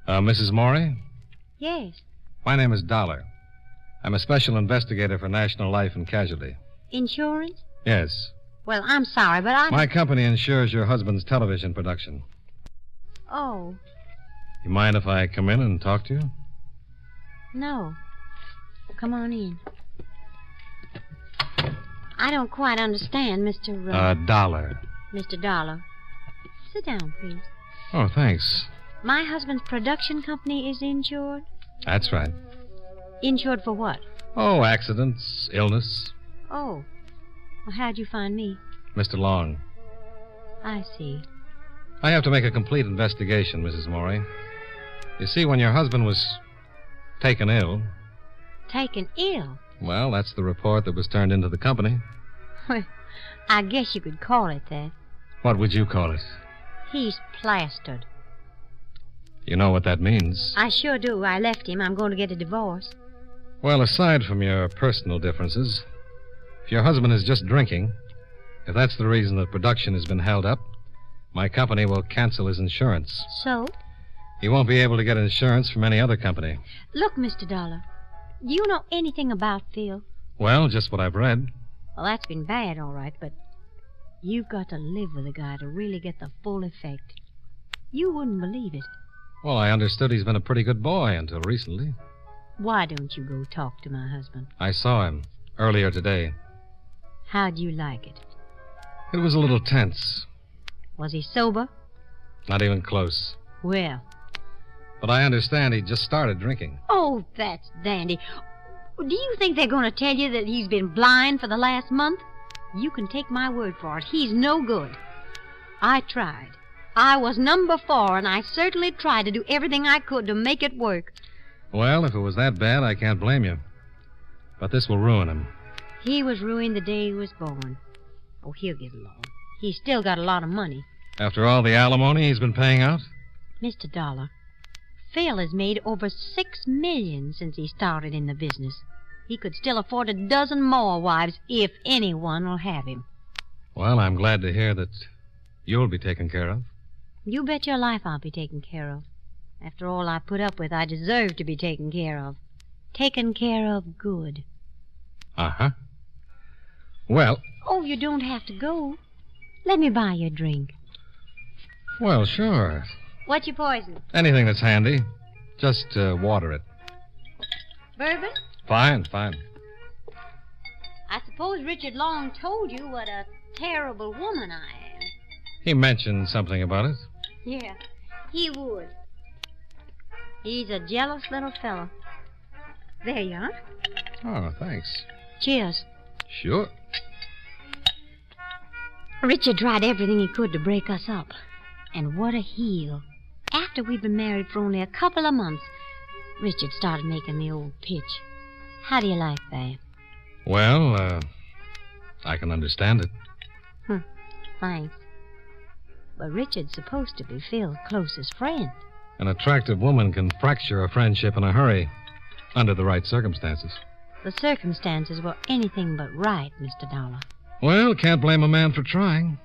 Mrs. Maury?
Yes.
My name is Dollar. I'm a special investigator for National Life and Casualty.
Insurance?
Yes.
Well, I'm sorry, but I...
My company insures your husband's television production.
Oh,
You mind if I come in and talk to you?
no. Come on in. I don't quite understand, Mr.
Dollar.
Mr. Dollar. Sit down, please.
Oh, thanks.
My husband's production company is insured?
That's right.
Insured for what?
Oh, accidents, illness.
Oh. Well, how'd you find me?
Mr. Long.
I see.
I have to make a complete investigation, Mrs. Maury. You see, when your husband was taken ill,
Taken ill?
well, that's the report that was turned into the company.
Well, I guess you could call it that.
What would you call it?
He's plastered.
You know what that means.
I sure do. I left him. I'm going to get a divorce.
Well, aside from your personal differences, if your husband is just drinking, if that's the reason that production has been held up, my company will cancel his insurance.
So?
He won't be able to get insurance from any other company.
Look, Mr. Dollar, do you know anything about Phil?
Well, just what I've read.
Well, that's been bad, all right, but you've got to live with a guy to really get the full effect. You wouldn't believe it.
Well, I understood he's been a pretty good boy until recently.
Why don't you go talk to my husband?
I saw him earlier today.
How'd you like it?
It was a little tense.
Was he sober?
Not even close.
Well.
But I understand he just started drinking.
Oh, that's dandy. Do you think they're going to tell you that he's been blind for the last month? You can take my word for it. He's no good. I tried. I was number 4, and I certainly tried to do everything I could to make it work.
Well, if it was that bad, I can't blame you. But this will ruin him.
He was ruined the day he was born. Oh, he'll get along. He's still got a lot of money.
After all the alimony he's been paying out?
Mr. Dollar, Phil has made over $6 million since he started in the business. He could still afford a dozen more wives if anyone will have him.
Well, I'm glad to hear that you'll be taken care of.
You bet your life I'll be taken care of. After all I put up with, I deserve to be taken care of. Taken care of good.
Uh-huh. Well...
Oh, you don't have to go. Let me buy you a drink.
Well, sure.
What's your poison?
Anything that's handy. Just water it.
Bourbon?
Fine.
I suppose Richard Long told you what a terrible woman I am.
He mentioned something about it.
Yeah, he would. He's a jealous little fellow. There you are.
Oh, thanks.
Cheers.
Sure.
Richard tried everything he could to break us up. And what a heel. After we'd been married for only a couple of months, Richard started making the old pitch. How do you like that?
Well, I can understand it.
Thanks. But Richard's supposed to be Phil's closest friend.
An attractive woman can fracture a friendship in a hurry, under the right circumstances.
The circumstances were anything but right, Mr. Dollar.
Well, can't blame a man for trying.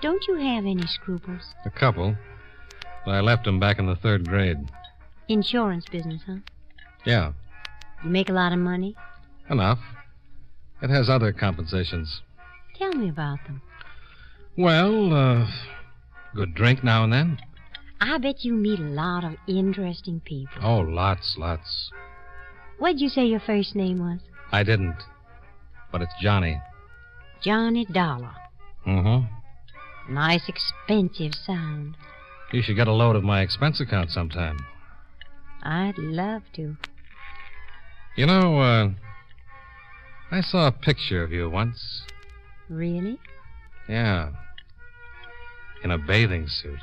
Don't you have any scruples?
A couple. But I left them back in the 3rd grade.
Insurance business, huh?
Yeah.
You make a lot of money?
Enough. It has other compensations.
Tell me about them.
Well, good drink now and then.
I bet you meet a lot of interesting people.
Oh, lots.
What'd you say your first name was?
I didn't. But it's Johnny.
Johnny Dollar.
Mm-hmm.
Nice, expensive sound.
You should get a load of my expense account sometime.
I'd love to.
You know, I saw a picture of you once.
Really?
Yeah. In a bathing suit.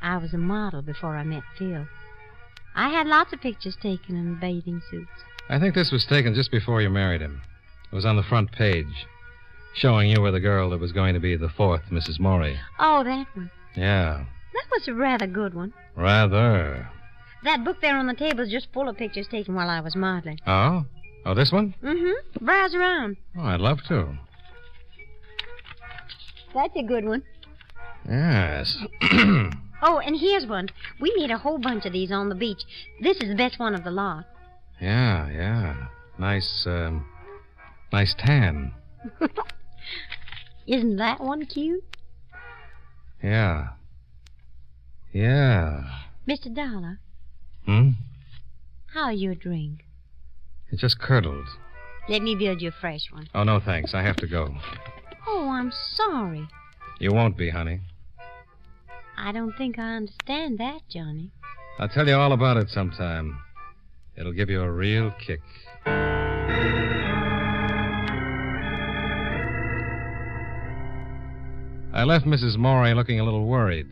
I was a model before I met Phil. I had lots of pictures taken in bathing suits.
I think this was taken just before you married him. It was on the front page, showing you were the girl that was going to be the 4th Mrs. Morey.
Oh, that one.
Yeah.
That was a rather good one.
Rather.
That book there on the table is just full of pictures taken while I was modeling.
Oh? Oh, this one?
Mm-hmm. Browse around.
Oh, I'd love to.
That's a good one.
Yes.
Oh, and here's one. We made a whole bunch of these on the beach. This is the best one of the lot.
Yeah. Nice tan.
Isn't that one cute?
Yeah.
Mr. Dollar. How's your drink?
It just curdled.
Let me build you a fresh one.
Oh, no, thanks. I have to go.
Oh, I'm sorry.
You won't be, honey.
I don't think I understand that, Johnny.
I'll tell you all about it sometime. It'll give you a real kick. I left Mrs. Morey looking a little worried.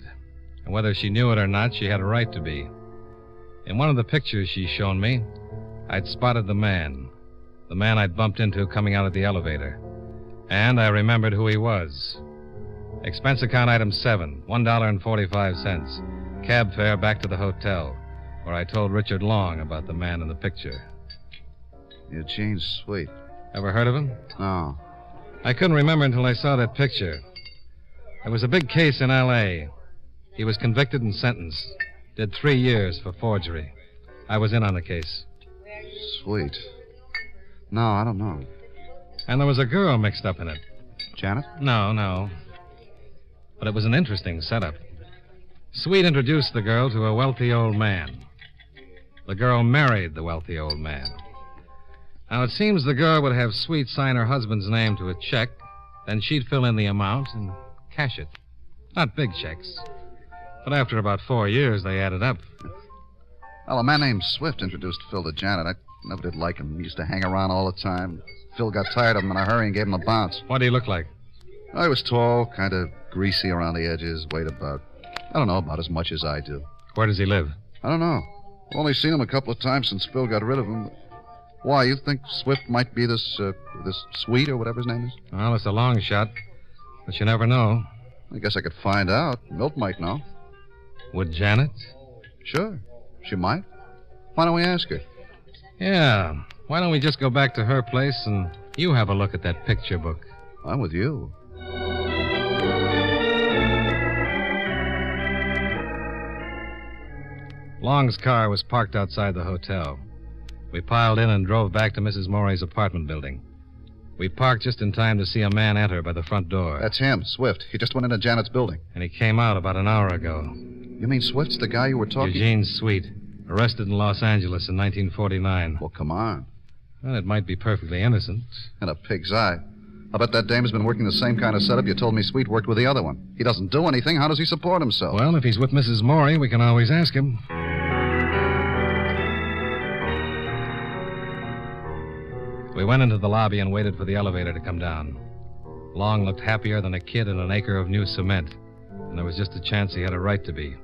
And whether she knew it or not, she had a right to be. In one of the pictures she's shown me, I'd spotted the man I'd bumped into coming out of the elevator. And I remembered who he was. Expense account item 7, $1.45. Cab fare back to the hotel, where I told Richard Long about the man in the picture.
Eugene's Sweet.
Ever heard of him?
No.
I couldn't remember until I saw that picture. There was a big case in L.A. He was convicted and sentenced. Did 3 years for forgery. I was in on the case.
Sweet. No, I don't know.
And there was a girl mixed up in it.
Janet?
No. But it was an interesting setup. Sweet introduced the girl to a wealthy old man. The girl married the wealthy old man. Now, it seems the girl would have Sweet sign her husband's name to a check, then she'd fill in the amount and cash it. Not big checks. But after about 4 years, they added up.
Well, a man named Swift introduced Phil to Janet. Never did like him. He used to hang around all the time. Phil got tired of him in a hurry and gave him a bounce.
What do he look like?
I was tall, kind of greasy around the edges, weighed about, I don't know, about as much as I do.
Where does he live?
I don't know. I've only seen him a couple of times since Phil got rid of him. Why, you think Swift might be this Sweet or whatever his name is?
Well, it's a long shot, but you never know.
I guess I could find out. Milt might know.
Would Janet?
Sure. She might. Why don't we ask her?
Yeah. Why don't we just go back to her place and you have a look at that picture book?
I'm with you.
Long's car was parked outside the hotel. We piled in and drove back to Mrs. Morey's apartment building. We parked just in time to see a man enter by the front door.
That's him, Swift. He just went into Janet's building.
And he came out about an hour ago.
You mean Swift's the guy you were talking...
Eugene Sweet, arrested in Los Angeles in 1949.
Well, come on.
Well, it might be perfectly innocent.
In a pig's eye. I bet that dame has been working the same kind of setup you told me Sweet worked with the other one. He doesn't do anything. How does he support himself?
Well, if he's with Mrs. Morey, we can always ask him. We went into the lobby and waited for the elevator to come down. Long looked happier than a kid in an acre of new cement, and there was just a chance he had a right to be.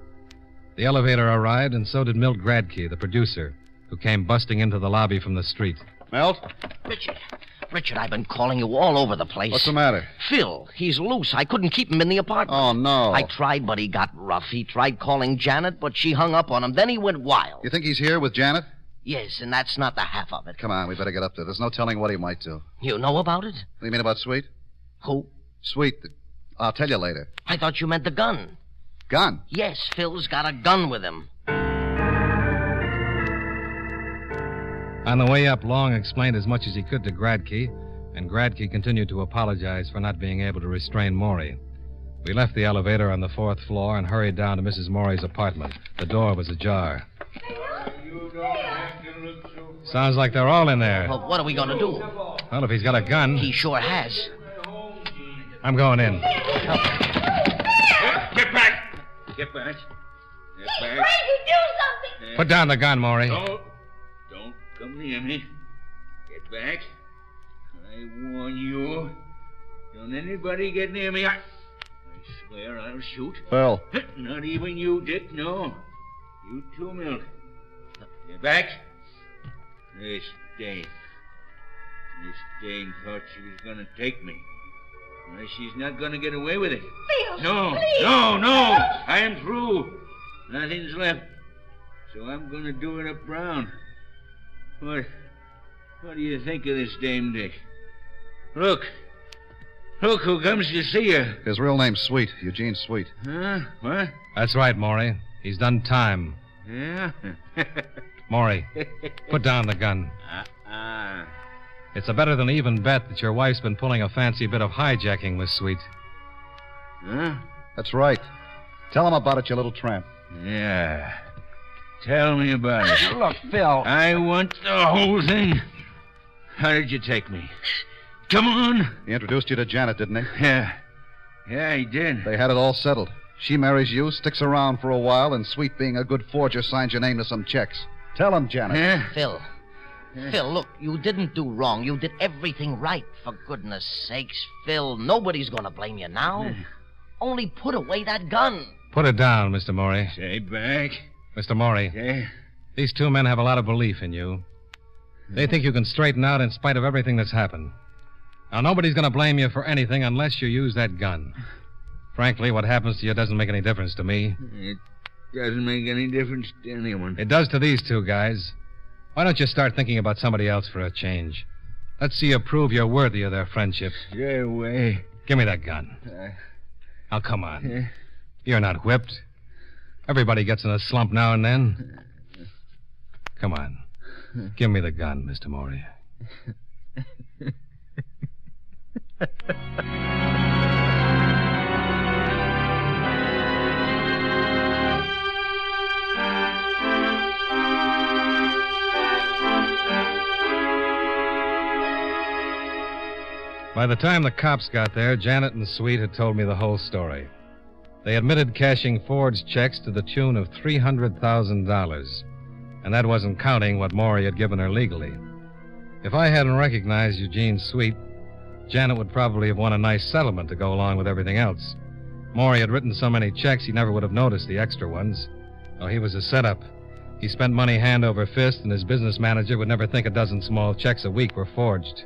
The elevator arrived, and so did Milt Gradke, the producer, who came busting into the lobby from the street.
Milt?
Richard, I've been calling you all over the place.
What's the matter?
Phil, he's loose. I couldn't keep him in the apartment.
Oh, no.
I tried, but he got rough. He tried calling Janet, but she hung up on him. Then he went wild.
You think he's here with Janet?
Yes, and that's not the half of it.
Come on, we better get up there. There's no telling what he might do.
You know about it?
What do you mean about Sweet?
Who?
Sweet. I'll tell you later.
I thought you meant the gun.
Gun?
Yes, Phil's got a gun with him.
On the way up, Long explained as much as he could to Gradke, and Gradke continued to apologize for not being able to restrain Morey. We left the elevator on the 4th floor and hurried down to Mrs. Morey's apartment. The door was ajar. Sounds like they're all in there.
Well, what are we going to do?
Well, if he's got a gun...
He sure has.
I'm going in.
Get back! Get back. Get back.
Crazy, do something!
Put down the gun, Morey.
Don't come near me. Get back. I warn you. Don't anybody get near me. I swear I'll shoot.
Phil.
Not even you, Dick, no. You too, Milt. Get back. This Dame. This Dame thought she was going to take me. Well, she's not going to get away with it.
Phil,
No,
please.
no. I am through. Nothing's left. So I'm going to do it up brown. What do you think of this Dame, Dick? Look who comes to see you.
His real name's Sweet, Eugene Sweet.
Huh? What?
That's right, Morey. He's done time.
Yeah?
Morey, put down the gun. It's a better than even bet that your wife's been pulling a fancy bit of hijacking with Sweet.
Huh?
That's right. Tell him about it, you little tramp.
Yeah. Tell me about it.
Look, Phil.
I want the whole thing. How did you take me? Come on.
He introduced you to Janet, didn't he?
Yeah, he did.
They had it all settled. She marries you, sticks around for a while, and Sweet, being a good forger, signs your name to some checks. Tell him, Janet.
Yeah.
Phil, look, you didn't do wrong. You did everything right. For goodness sakes, Phil, nobody's going to blame you now. Only put away that gun.
Put it down, Mr. Morey.
Stay back.
Mr. Morey,
Yeah.
these two men have a lot of belief in you. They think you can straighten out in spite of everything that's happened. Now, nobody's going to blame you for anything unless you use that gun. Frankly, what happens to you doesn't make any difference to me.
It doesn't make any difference to anyone.
It does to these two guys. Why don't you start thinking about somebody else for a change? Let's see you prove you're worthy of their friendship.
Stay away.
Give me that gun. Now, come on. You're not whipped. Everybody gets in a slump now and then. Come on. Give me the gun, Mr. Morey. By the time the cops got there, Janet and Sweet had told me the whole story. They admitted cashing forged checks to the tune of $300,000. And that wasn't counting what Maury had given her legally. If I hadn't recognized Eugene's suite, Janet would probably have won a nice settlement to go along with everything else. Maury had written so many checks he never would have noticed the extra ones. Oh, he was a setup. He spent money hand over fist, and his business manager would never think a dozen small checks a week were forged.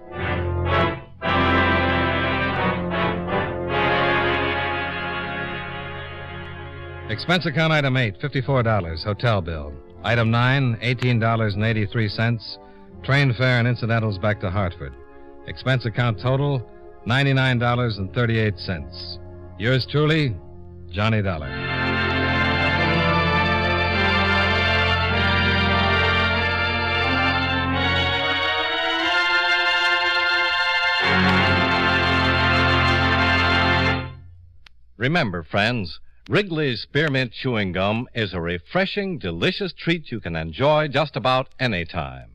Expense account item 8, $54, hotel bill. Item 9, $18.83, train fare and incidentals back to Hartford. Expense account total, $99.38. Yours truly, Johnny Dollar.
Remember, friends, Wrigley's Spearmint Chewing Gum is a refreshing, delicious treat you can enjoy just about any time.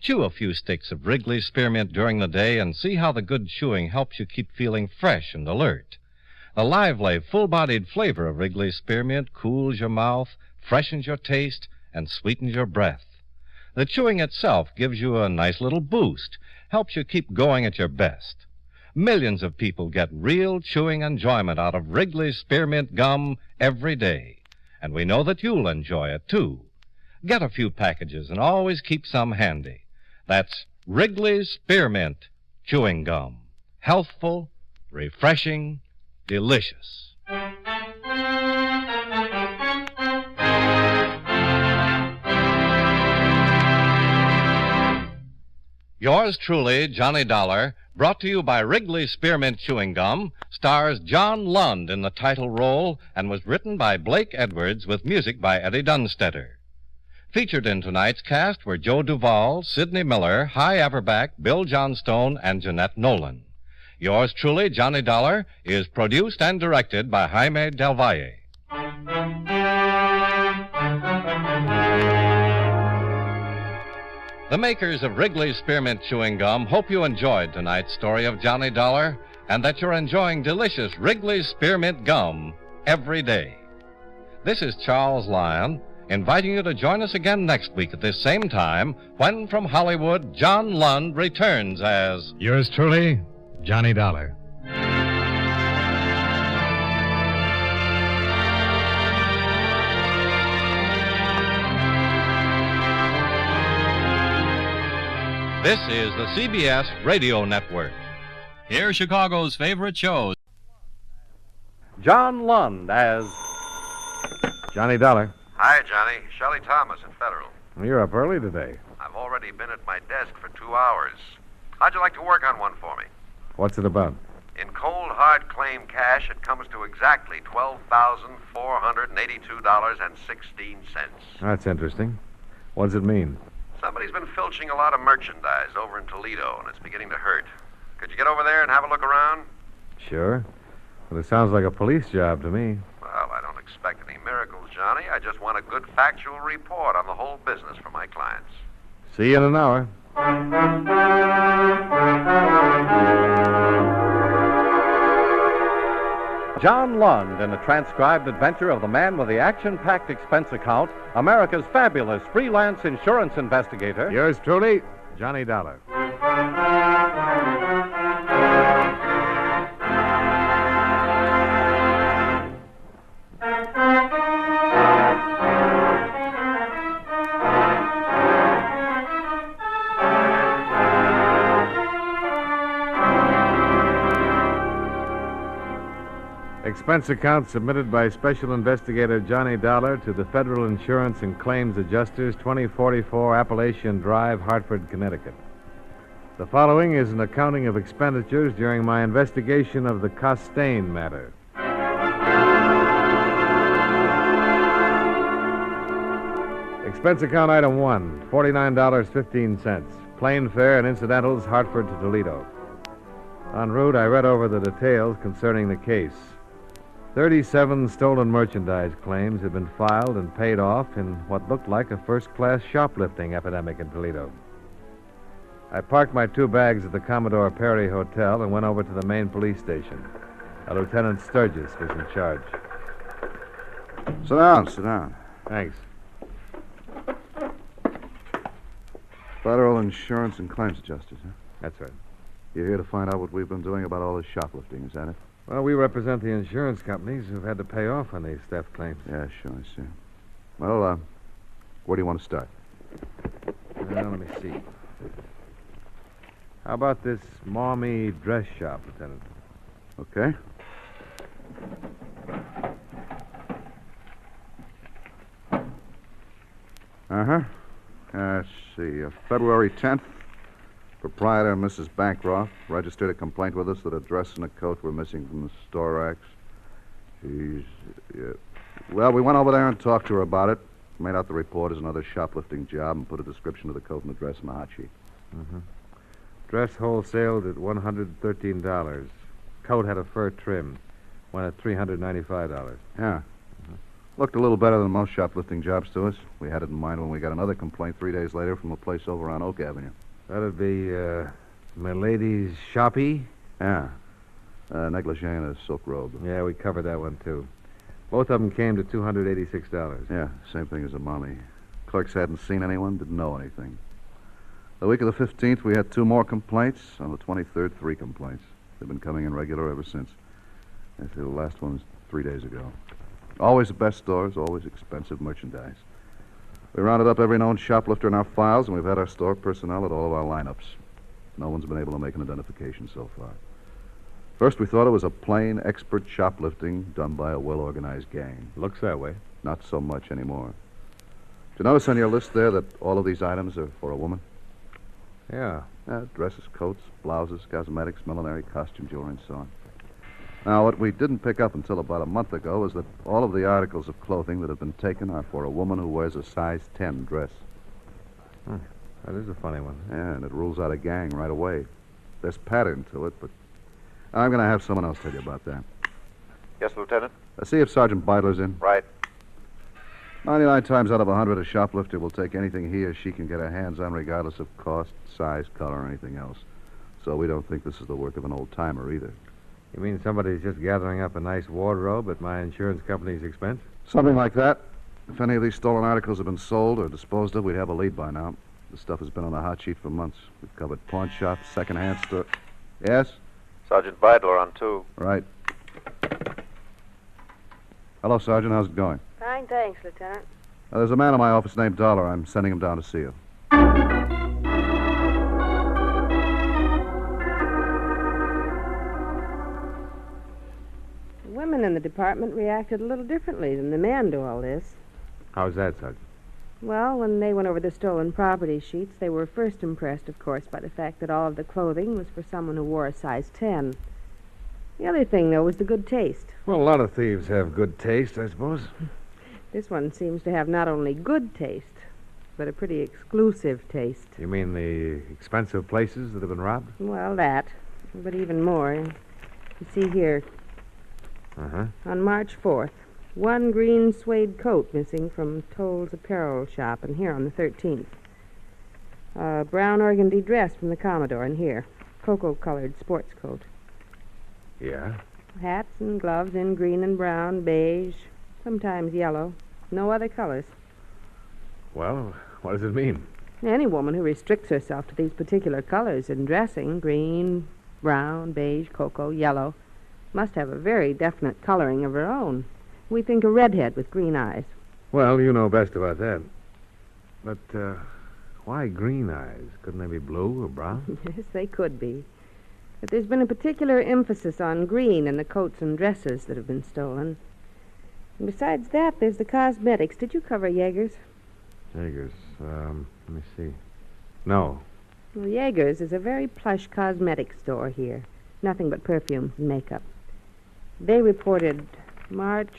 Chew a few sticks of Wrigley's Spearmint during the day and see how the good chewing helps you keep feeling fresh and alert. The lively, full-bodied flavor of Wrigley's Spearmint cools your mouth, freshens your taste, and sweetens your breath. The chewing itself gives you a nice little boost, helps you keep going at your best. Millions of people get real chewing enjoyment out of Wrigley's Spearmint Gum every day. And we know that you'll enjoy it, too. Get a few packages and always keep some handy. That's Wrigley's Spearmint Chewing Gum. Healthful, refreshing, delicious. Yours truly, Johnny Dollar, brought to you by Wrigley's Spearmint Chewing Gum, stars John Lund in the title role and was written by Blake Edwards with music by Eddie Dunstetter. Featured in tonight's cast were Joe Duvall, Sidney Miller, Hy Averback, Bill Johnstone, and Jeanette Nolan. Yours truly, Johnny Dollar, is produced and directed by Jaime Del Valle. The makers of Wrigley's Spearmint Chewing Gum hope you enjoyed tonight's story of Johnny Dollar and that you're enjoying delicious Wrigley's Spearmint Gum every day. This is Charles Lyon, inviting you to join us again next week at this same time when from Hollywood, John Lund returns as...
Yours truly, Johnny Dollar.
This is the CBS Radio Network.
Hear Chicago's favorite shows.
John Lund as...
Johnny Dollar.
Hi, Johnny. Shelley Thomas at Federal.
Well, you're up early today.
I've already been at my desk for 2 hours. How'd you like to work on one for me?
What's it about?
In cold, hard claim cash, it comes to exactly $12,482.16.
That's interesting. What does it mean?
Somebody's been filching a lot of merchandise over in Toledo, and it's beginning to hurt. Could you get over there and have a look around?
Sure. Well, it sounds like a police job to me.
Well, I don't expect any miracles, Johnny. I just want a good factual report on the whole business for my clients.
See you in an hour.
John Lund in a transcribed adventure of the man with the action-packed expense account, America's fabulous freelance insurance investigator.
Yours truly, Johnny Dollar. Expense account submitted by Special Investigator Johnny Dollar to the Federal Insurance and Claims Adjusters, 2044 Appalachian Drive, Hartford, Connecticut. The following is an accounting of expenditures during my investigation of the Costain matter. Expense account item 1, $49.15. Plane fare and incidentals, Hartford to Toledo. En route, I read over the details concerning the case. 37 stolen merchandise claims had been filed and paid off in what looked like a first-class shoplifting epidemic in Toledo. I parked my 2 bags at the Commodore Perry Hotel and went over to the main police station. Lieutenant Sturgis was in charge.
Sit down, sit down.
Thanks.
Federal Insurance and Claims Adjusters, huh?
That's right.
You're here to find out what we've been doing about all this shoplifting, is that it?
Well, we represent the insurance companies who've had to pay off on these theft claims.
Yeah, sure, I see. Well, where do you want to start?
Let me see. How about this Maumee dress shop, Lieutenant?
Okay. Uh-huh. Let's see. February 10th, proprietor Mrs. Bancroft registered a complaint with us that a dress and a coat were missing from the store racks. Well, we went over there and talked to her about it, made out the report as another shoplifting job, and put a description of the coat and the dress in the hot sheet.
Mm-hmm. Dress wholesaled at $113. Coat had a fur trim. Went at $395.
Yeah. Looked a little better than most shoplifting jobs to us. We had it in mind when we got another complaint 3 days later from a place over on Oak Avenue.
That'd be, Milady's Shoppy?
Yeah. Negligee and a silk robe.
Yeah, we covered that one, too. Both of them came to $286.
Yeah, same thing as the Maumee. Clerks hadn't seen anyone, didn't know anything. The week of the 15th, we had 2 more complaints. On the 23rd, 3 complaints. They've been coming in regular ever since. Actually, the last one was 3 days ago. Always the best stores, always expensive merchandise. We rounded up every known shoplifter in our files, and we've had our store personnel at all of our lineups. No one's been able to make an identification so far. First, we thought it was a plain, expert shoplifting done by a well-organized gang.
Looks that way.
Not so much anymore. Did you notice on your list there that all of these items are for a woman?
Yeah.
Dresses, coats, blouses, cosmetics, millinery, costume jewelry, and so on. Now, what we didn't pick up until about a month ago was that all of the articles of clothing that have been taken are for a woman who wears a size 10 dress.
That is a funny one.
Yeah, and it rules out a gang right away. There's pattern to it, but I'm going to have someone else tell you about that.
Yes, Lieutenant?
See if Sergeant Beidler's in.
Right.
99 times out of 100, a shoplifter will take anything he or she can get her hands on, regardless of cost, size, color, or anything else. So we don't think this is the work of an old-timer either.
You mean somebody's just gathering up a nice wardrobe at my insurance company's expense?
Something like that. If any of these stolen articles have been sold or disposed of, we'd have a lead by now. The stuff has been on the hot sheet for months. We've covered pawn shops, second-hand store... Yes?
Sergeant Beidler on 2.
Right. Hello, Sergeant. How's it going?
Fine, thanks, Lieutenant.
There's a man in my office named Dollar. I'm sending him down to see you.
Women in the department reacted a little differently than the men to all this.
How's that, Sergeant?
Well, when they went over the stolen property sheets, they were first impressed, of course, by the fact that all of the clothing was for someone who wore a size 10. The other thing, though, was the good taste.
Well, a lot of thieves have good taste, I suppose.
This one seems to have not only good taste, but a pretty exclusive taste.
You mean the expensive places that have been robbed?
Well, that, but even more. You see here,
Uh-huh.
on March 4th, one green suede coat missing from Toll's apparel shop, and here on the 13th. A brown organdy dress from the Commodore, and here, cocoa-colored sports coat.
Yeah?
Hats and gloves in green and brown, beige, sometimes yellow. No other colors.
Well, what does it mean?
Any woman who restricts herself to these particular colors in dressing, green, brown, beige, cocoa, yellow, must have a very definite coloring of her own. We think a redhead with green eyes.
Well, you know best about that. But, why green eyes? Couldn't they be blue or brown?
Yes, they could be. But there's been a particular emphasis on green in the coats and dresses that have been stolen. And besides that, there's the cosmetics. Did you cover Jaeger's?
Jaeger's, let me see. No.
Well, Jaeger's is a very plush cosmetic store here. Nothing but perfumes and makeup. They reported March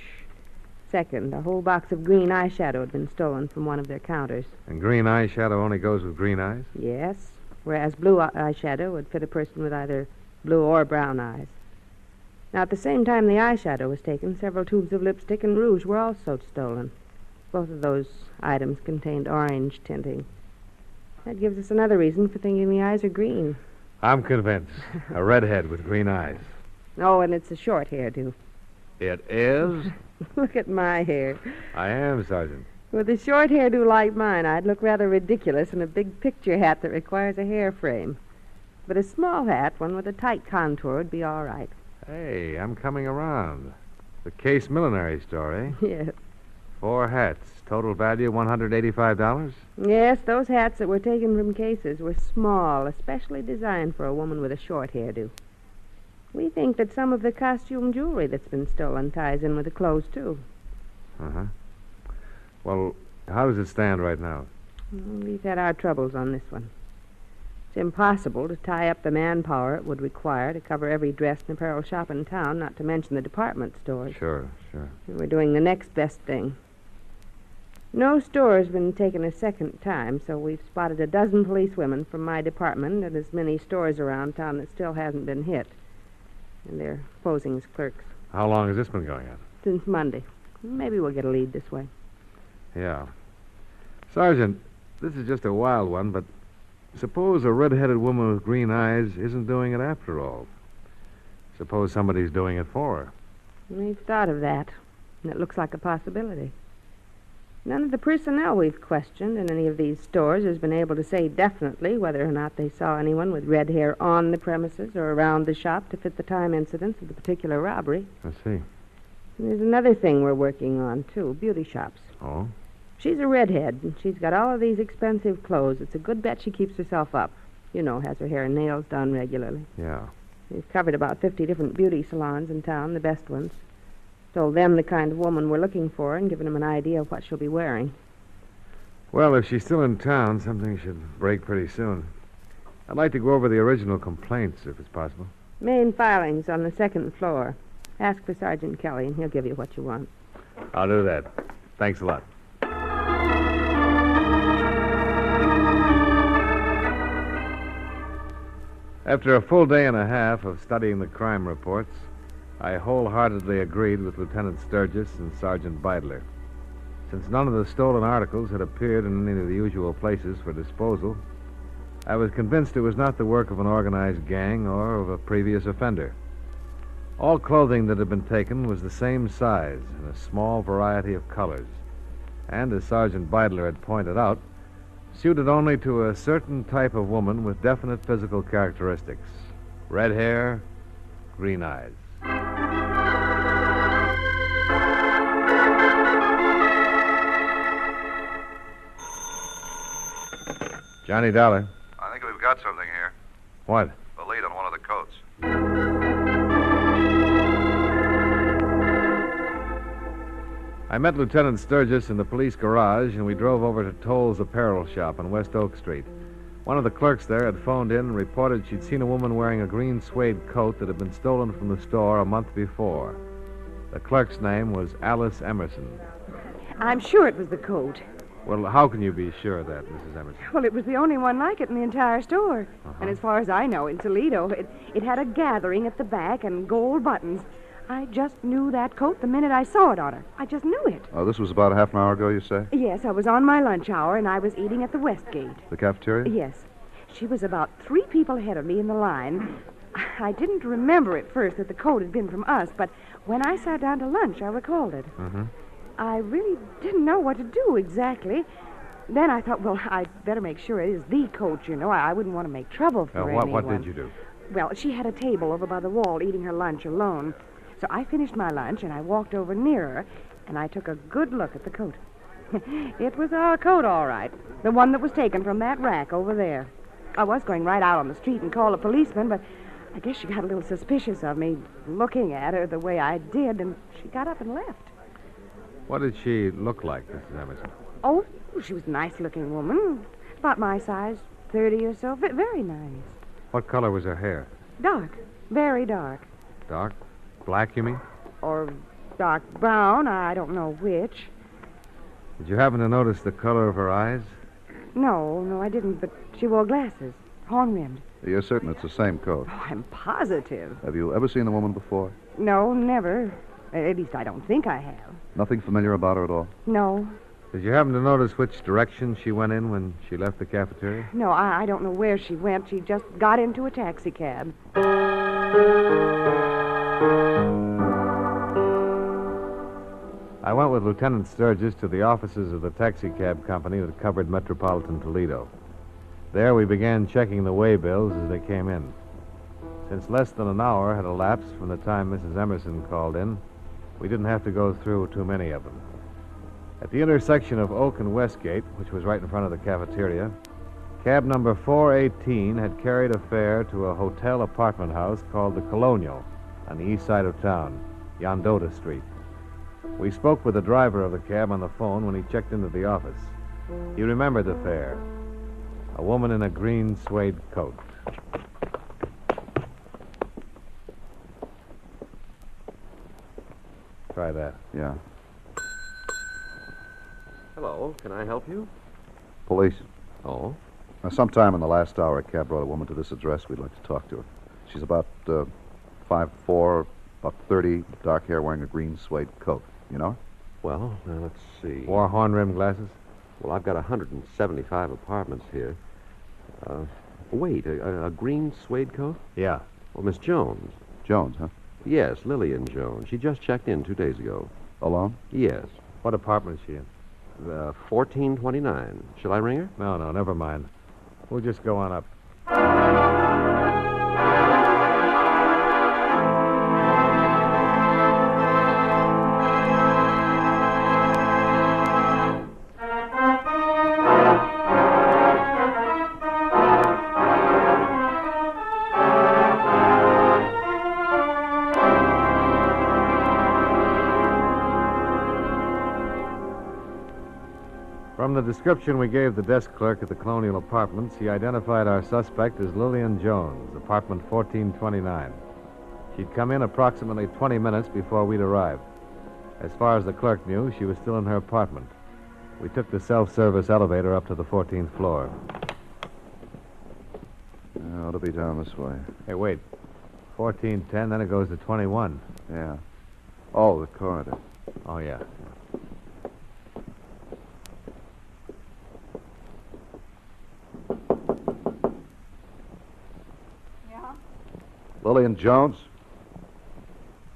2nd, a whole box of green eyeshadow had been stolen from one of their counters.
And green eyeshadow only goes with green eyes?
Yes, whereas blue eyeshadow would fit a person with either blue or brown eyes. Now, at the same time the eyeshadow was taken, several tubes of lipstick and rouge were also stolen. Both of those items contained orange tinting. That gives us another reason for thinking the eyes are green.
I'm convinced. A redhead with green eyes.
Oh, and it's a short hairdo.
It is?
Look at my hair.
I am, Sergeant.
With a short hairdo like mine, I'd look rather ridiculous in a big picture hat that requires a hair frame. But a small hat, one with a tight contour, would be all right.
Hey, I'm coming around. The Case Millinery store, eh?
Yes.
4 hats. Total value $185?
Yes, those hats that were taken from cases were small, especially designed for a woman with a short hairdo. We think that some of the costume jewelry that's been stolen ties in with the clothes, too.
Uh-huh. Well, how does it stand right now?
We've had our troubles on this one. It's impossible to tie up the manpower it would require to cover every dress and apparel shop in town, not to mention the department stores.
Sure.
We're doing the next best thing. No store's been taken a second time, so we've spotted a dozen policewomen from my department and as many stores around town that still hasn't been hit. And they're posing as clerks.
How long has this been going on?
Since Monday. Maybe we'll get a lead this way.
Yeah. Sergeant, this is just a wild one, but suppose a red-headed woman with green eyes isn't doing it after all. Suppose somebody's doing it for her.
We've thought of that, and it looks like a possibility. None of the personnel we've questioned in any of these stores has been able to say definitely whether or not they saw anyone with red hair on the premises or around the shop to fit the time incidents of the particular robbery.
I see.
And there's another thing we're working on, too, beauty shops.
Oh?
She's a redhead, and she's got all of these expensive clothes. It's a good bet she keeps herself up. You know, has her hair and nails done regularly.
Yeah.
We've covered about 50 different beauty salons in town, the best ones. Told them the kind of woman we're looking for and given them an idea of what she'll be wearing.
Well, if she's still in town, something should break pretty soon. I'd like to go over the original complaints, if it's possible.
Main filings on the second floor. Ask for Sergeant Kelly, and he'll give you what you want.
I'll do that. Thanks a lot. After a full day and a half of studying the crime reports, I wholeheartedly agreed with Lieutenant Sturgis and Sergeant Beidler. Since none of the stolen articles had appeared in any of the usual places for disposal, I was convinced it was not the work of an organized gang or of a previous offender. All clothing that had been taken was the same size and a small variety of colors, and, as Sergeant Beidler had pointed out, suited only to a certain type of woman with definite physical characteristics: red hair, green eyes. Johnny Dollar.
I think we've got something here.
What?
A lead on one of the coats.
I met Lieutenant Sturgis in the police garage, and we drove over to Toll's apparel shop on West Oak Street. One of the clerks there had phoned in and reported she'd seen a woman wearing a green suede coat that had been stolen from the store a month before. The clerk's name was Alice Emerson.
I'm sure it was the coat.
Well, how can you be sure of that, Mrs. Emerson?
Well, it was the only one like it in the entire store. And as far as I know, in Toledo, it had a gathering at the back and gold buttons. I just knew that coat the minute I saw it on her. I just knew it.
Oh, this was about a half an hour ago, you say?
Yes, I was on my lunch hour, and I was eating at the Westgate.
The cafeteria?
Yes. She was about 3 people ahead of me in the line. I didn't remember at first that the coat had been from us, but when I sat down to lunch, I recalled it.
Mm-hmm.
I really didn't know what to do exactly. Then I thought, well, I'd better make sure it is the coat, you know. I wouldn't want to make trouble for anyone.
What did you do?
Well, she had a table over by the wall eating her lunch alone. So I finished my lunch, and I walked over near her, and I took a good look at the coat. It was our coat, all right. The one that was taken from that rack over there. I was going right out on the street and call a policeman, but I guess she got a little suspicious of me looking at her the way I did, and she got up and left.
What did she look like, Mrs. Emerson?
Oh, she was a nice-looking woman. About my size, 30 or so. Very nice.
What color was her hair?
Dark. Very dark.
Dark? Black, you mean?
Or dark brown. I don't know which.
Did you happen to notice the color of her eyes?
No, I didn't, but she wore glasses. Horn-rimmed.
You're certain it's the same coat?
Oh, I'm positive.
Have you ever seen the woman before?
No, never. At least I don't think I have.
Nothing familiar about her at all?
No.
Did you happen to notice which direction she went in when she left the cafeteria?
No, I don't know where she went. She just got into a taxi cab.
I went with Lieutenant Sturgis to the offices of the taxicab company that covered metropolitan Toledo. There we began checking the way bills as they came in. Since less than an hour had elapsed from the time Mrs. Emerson called in, we didn't have to go through too many of them. At the intersection of Oak and Westgate, which was right in front of the cafeteria, cab number 418 had carried a fare to a hotel apartment house called the Colonial on the east side of town, Yondota Street. We spoke with the driver of the cab on the phone when he checked into the office. He remembered the fare. A woman in a green suede coat. Try that.
Yeah.
Hello, can I help you?
Police.
Oh?
Sometime in the last hour, a cab brought a woman to this address. We'd like to talk to her. She's about 5'4", about 30, dark hair, wearing a green suede coat. You know her?
Well, now let's see.
Wore horn-rimmed glasses?
Well, I've got 175 apartments here. Wait, a green suede coat?
Yeah.
Well, Miss Jones.
Jones, huh?
Yes, Lillian Jones. She just checked in 2 days ago.
Alone?
Yes.
What apartment is she in?
1429. Shall I ring her?
No, never mind. We'll just go on up. From the description we gave the desk clerk at the Colonial Apartments, he identified our suspect as Lillian Jones, apartment 1429. She'd come in approximately 20 minutes before we'd arrived. As far as the clerk knew, she was still in her apartment. We took the self-service elevator up to the 14th floor.
Ought to be down this way.
Hey, wait. 1410, then it goes to 21.
Yeah. Oh, the corridor.
Oh, yeah.
Lillian Jones?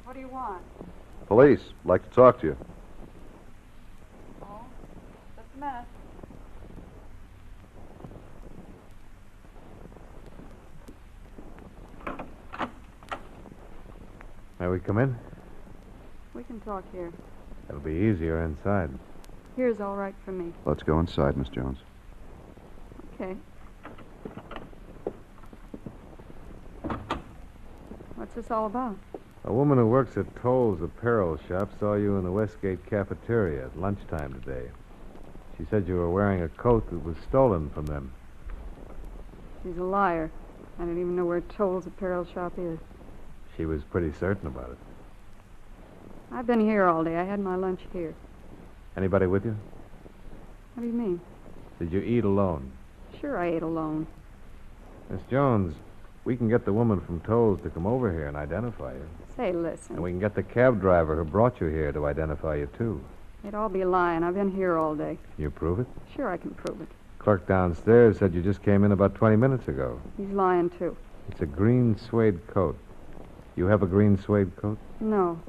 What do you want?
Police. Like to talk to you.
Oh, just a minute.
May we come in?
We can talk here.
It'll be easier inside.
Here's all right for me.
Let's go inside, Miss Jones.
Okay. What's this all about?
A woman who works at Toll's apparel shop saw you in the Westgate cafeteria at lunchtime today. She said you were wearing a coat that was stolen from them.
She's a liar. I don't even know where Toll's apparel shop is.
She was pretty certain about it.
I've been here all day. I had my lunch here.
Anybody with you?
What do you mean?
Did you eat alone?
Sure, I ate alone.
Miss Jones, we can get the woman from Toll's to come over here and identify you.
Say, listen.
And we can get the cab driver who brought you here to identify you, too.
They'd all be lying. I've been here all day.
Can you prove it?
Sure, I can prove it.
Clerk downstairs said you just came in about 20 minutes ago.
He's lying, too.
It's a green suede coat. You have a green suede coat?
No.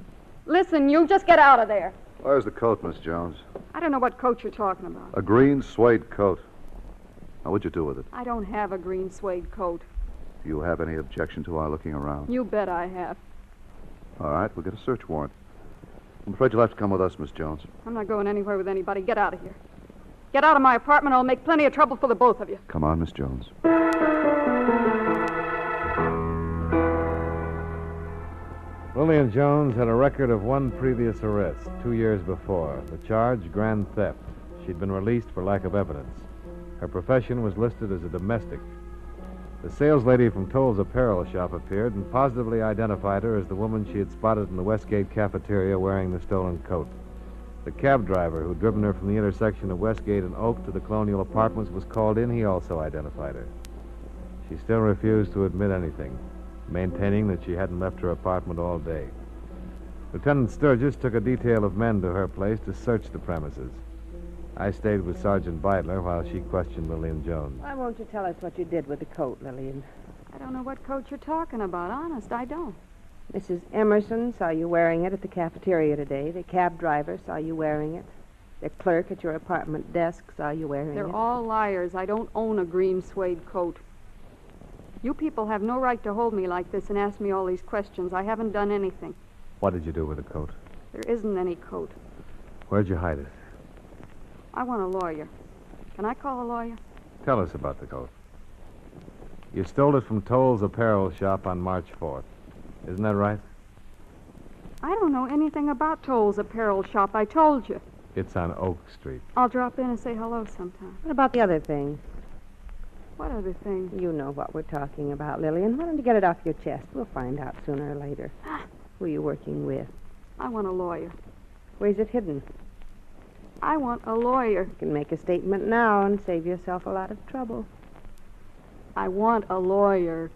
Listen, you just get out of there.
Where's the coat, Miss Jones?
I don't know what coat you're talking about.
A green suede coat. Now, what'd you do with it?
I don't have a green suede coat.
Do you have any objection to our looking around?
You bet I have.
All right, we'll get a search warrant. I'm afraid you'll have to come with us, Miss Jones.
I'm not going anywhere with anybody. Get out of here. Get out of my apartment or I'll make plenty of trouble for the both of you.
Come on, Miss Jones.
Lillian Jones had a record of one previous arrest 2 years before. The charge, grand theft. She'd been released for lack of evidence. Her profession was listed as a domestic. The saleslady from Toll's apparel shop appeared and positively identified her as the woman she had spotted in the Westgate cafeteria wearing the stolen coat. The cab driver who'd driven her from the intersection of Westgate and Oak to the Colonial Apartments was called in. He also identified her. She still refused to admit anything, maintaining that she hadn't left her apartment all day. Lieutenant Sturgis took a detail of men to her place to search the premises. I stayed with Sergeant Beidler while she questioned Lillian Jones.
Why won't you tell us what you did with the coat, Lillian?
I don't know what coat you're talking about. Honest, I don't. Mrs. Emerson saw you wearing it at the cafeteria today. The cab driver saw you wearing it. The clerk at your apartment desk saw you wearing it.
They're all liars. I don't own a green suede coat. You people have no right to hold me like this and ask me all these questions. I haven't done anything.
What did you do with the coat?
There isn't any coat.
Where'd you hide it?
I want a lawyer. Can I call a lawyer?
Tell us about the coat. You stole it from Toll's apparel shop on March 4th. Isn't that right?
I don't know anything about Toll's apparel shop. I told you.
It's on Oak Street.
I'll drop in and say hello sometime.
What about the other thing?
What other thing?
You know what we're talking about, Lillian. Why don't you get it off your chest? We'll find out sooner or later. Who are you working with?
I want a lawyer.
Where's it hidden?
I want a lawyer.
You can make a statement now and save yourself a lot of trouble.
I want a lawyer.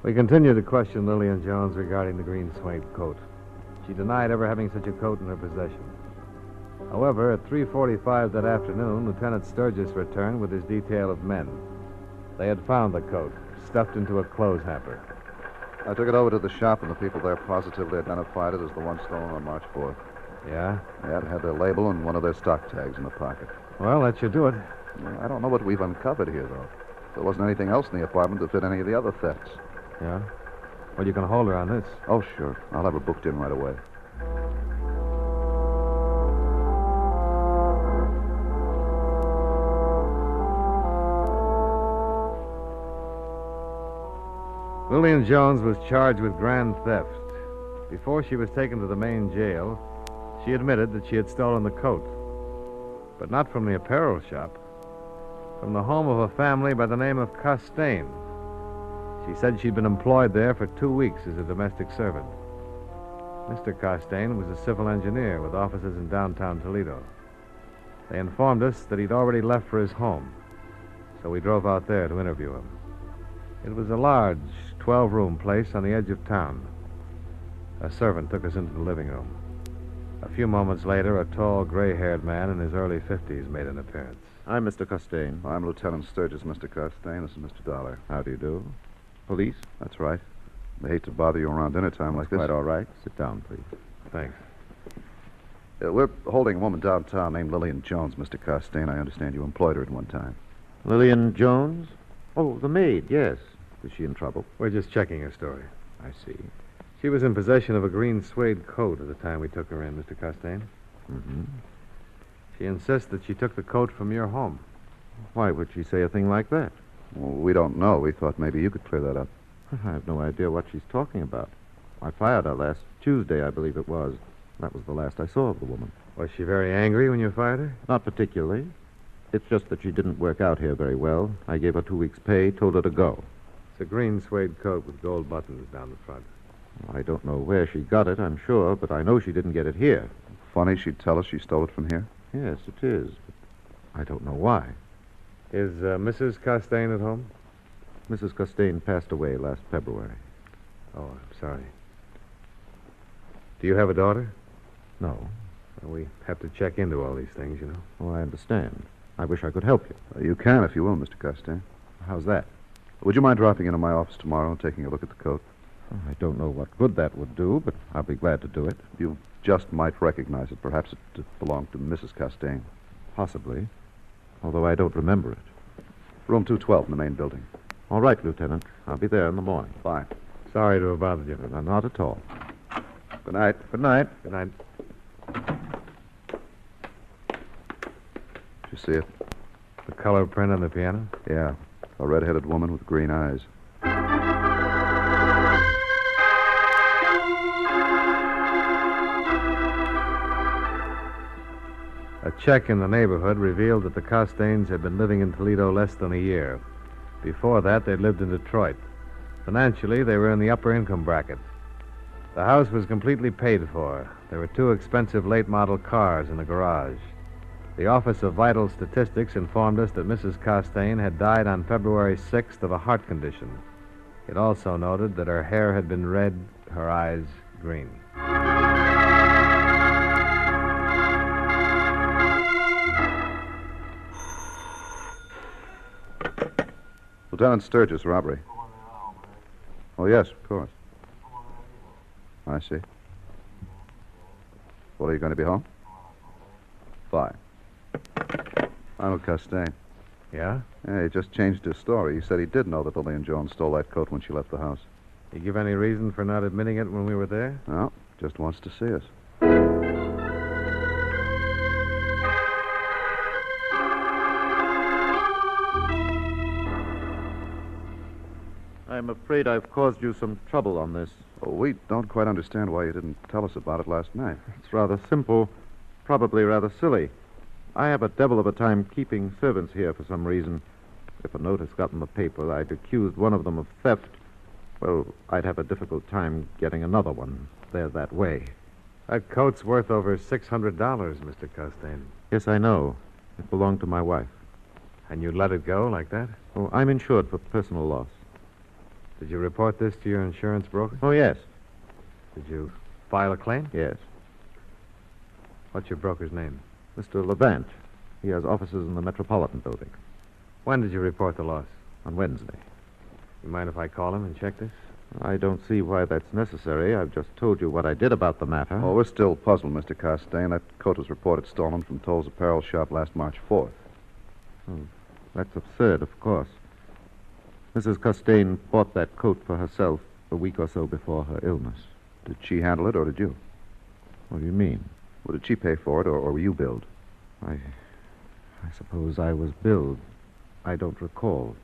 We continued to question Lillian Jones regarding the green suede coat. She denied ever having such a coat in her possession. However, at 3:45 that afternoon, Lieutenant Sturgis returned with his detail of men. They had found the coat, stuffed into a clothes hamper.
I took it over to the shop, and the people there positively identified it as the one stolen on March 4th.
Yeah?
Yeah, it had their label and one of their stock tags in the pocket.
Well, that should do it.
Well, I don't know what we've uncovered here, though. There wasn't anything else in the apartment that fit any of the other thefts.
Yeah? Well, you can hold her on this.
Oh, sure. I'll have her booked in right away.
Lillian Jones was charged with grand theft. Before she was taken to the main jail, she admitted that she had stolen the coat. But not from the apparel shop. From the home of a family by the name of Costain. She said she'd been employed there for 2 weeks as a domestic servant. Mr. Costain was a civil engineer with offices in downtown Toledo. They informed us that he'd already left for his home, so we drove out there to interview him. It was a large 12-room place on the edge of town. A servant took us into the living room. A few moments later, a tall, gray-haired man in his early 50s made an appearance.
I'm Mr. Costain.
I'm Lieutenant Sturgis, Mr. Costain. This is Mr. Dollar.
How do you do? Police?
That's right. I hate to bother you around dinner time like this.
Quite all right. Sit down, please.
Thanks.
We're holding a woman downtown named Lillian Jones, Mr. Costain. I understand you employed her at one time.
Lillian Jones? Oh, the maid, yes. Is she in trouble?
We're just checking her story.
I see.
She was in possession of a green suede coat at the time we took her in, Mr. Costain.
Mm-hmm.
She insists that she took the coat from your home.
Why would she say a thing like that?
Well, we don't know. We thought maybe you could clear that up.
I have no idea what she's talking about. I fired her last Tuesday, I believe it was. That was the last I saw of the woman.
Was she very angry when you fired her?
Not particularly. It's just that she didn't work out here very well. I gave her 2 weeks' pay, told her to go.
It's a green suede coat with gold buttons down the front.
I don't know where she got it, I'm sure, but I know she didn't get it here.
Funny she'd tell us she stole it from here?
Yes, it is. But I don't know why.
Is Mrs. Costain at home?
Mrs. Costain passed away last February.
Oh, I'm sorry. Do you have a daughter?
No.
Well, we have to check into all these things, you know.
Oh, I understand. I wish I could help you.
You can, if you will, Mr. Costain.
How's that?
Would you mind dropping into my office tomorrow and taking a look at the coat?
I don't know what good that would do, but I'll be glad to do it.
You just might recognize it. Perhaps it belonged to Mrs. Costain.
Possibly, although I don't remember it.
Room 212 in the main building.
All right, Lieutenant. I'll be there in the morning.
Fine.
Sorry to have bothered you.
Not at all.
Good night.
Good night.
Good night.
Did you see it?
The color print on the piano?
Yeah. A red-headed woman with green eyes.
A check in the neighborhood revealed that the Costains had been living in Toledo less than a year. Before that, they'd lived in Detroit. Financially, they were in the upper income bracket. The house was completely paid for. There were 2 expensive late-model cars in the garage. The Office of Vital Statistics informed us that Mrs. Costain had died on February 6th of a heart condition. It also noted that her hair had been red, her eyes green.
Lieutenant Sturgis, robbery. Oh, yes, of course. I see. Well, are you going to be home? Fine. I'm Costain.
Yeah?
Yeah, he just changed his story. He said he did know that Lillian Jones stole that coat when she left the house.
You give any reason for not admitting it when we were there?
No, just wants to see us.
I'm afraid I've caused you some trouble on this.
Oh, we don't quite understand why you didn't tell us about it last night.
It's rather simple, probably rather silly. I have a devil of a time keeping servants here for some reason. If a notice got in the paper, I'd accused one of them of theft. Well, I'd have a difficult time getting another one. They're that way.
That coat's worth over $600, Mr. Costain.
Yes, I know. It belonged to my wife.
And you let it go like that?
Oh, I'm insured for personal loss.
Did you report this to your insurance broker?
Oh, yes.
Did you file a claim?
Yes.
What's your broker's name?
Mr. Levant. He has offices in the Metropolitan Building.
When did you report the loss?
On Wednesday.
You mind if I call him and check this?
I don't see why that's necessary. I've just told you what I did about the matter.
Oh, we're still puzzled, Mr. Costain. That coat was reported stolen from Toll's apparel shop last March 4th.
Oh, that's absurd, of course. Mrs. Costain bought that coat for herself a week or so before her illness.
Did she handle it, or did you?
What do you mean?
Well, did she pay for it, or were you billed?
I suppose I was billed. I don't recall.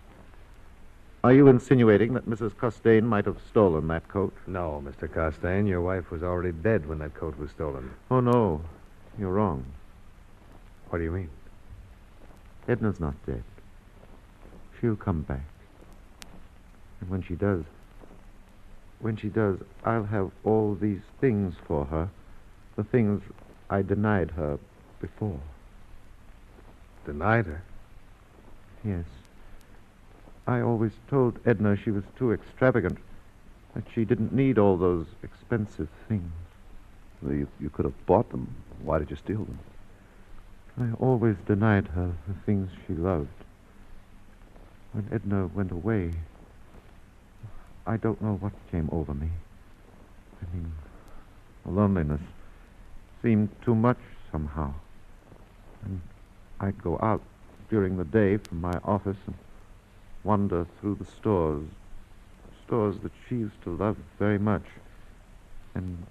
Are you insinuating that Mrs. Costain might have stolen that coat?
No, Mr. Costain. Your wife was already dead when that coat was stolen.
Oh, no. You're wrong.
What do you mean?
Edna's not dead. She'll come back. And when she does, I'll have all these things for her. The things I denied her before.
Denied her?
Yes. I always told Edna she was too extravagant, that she didn't need all those expensive things.
Well, you could have bought them. Why did you steal them?
I always denied her the things she loved. When Edna went away, I don't know what came over me. I mean, the loneliness seemed too much somehow. And I'd go out during the day from my office and wander through the stores that she used to love very much. And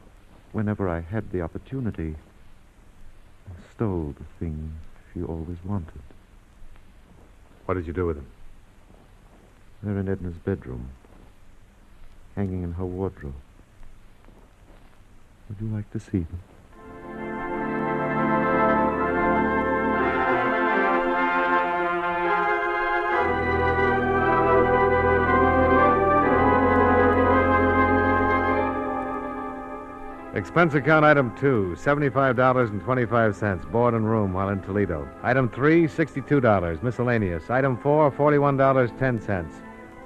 whenever I had the opportunity, I stole the things she always wanted.
What did you do with them?
They're in Edna's bedroom, hanging in her wardrobe. Would you like to see them?
Expense account item 2, $75.25, board and room while in Toledo. Item 3, $62, miscellaneous. Item 4, $41.10,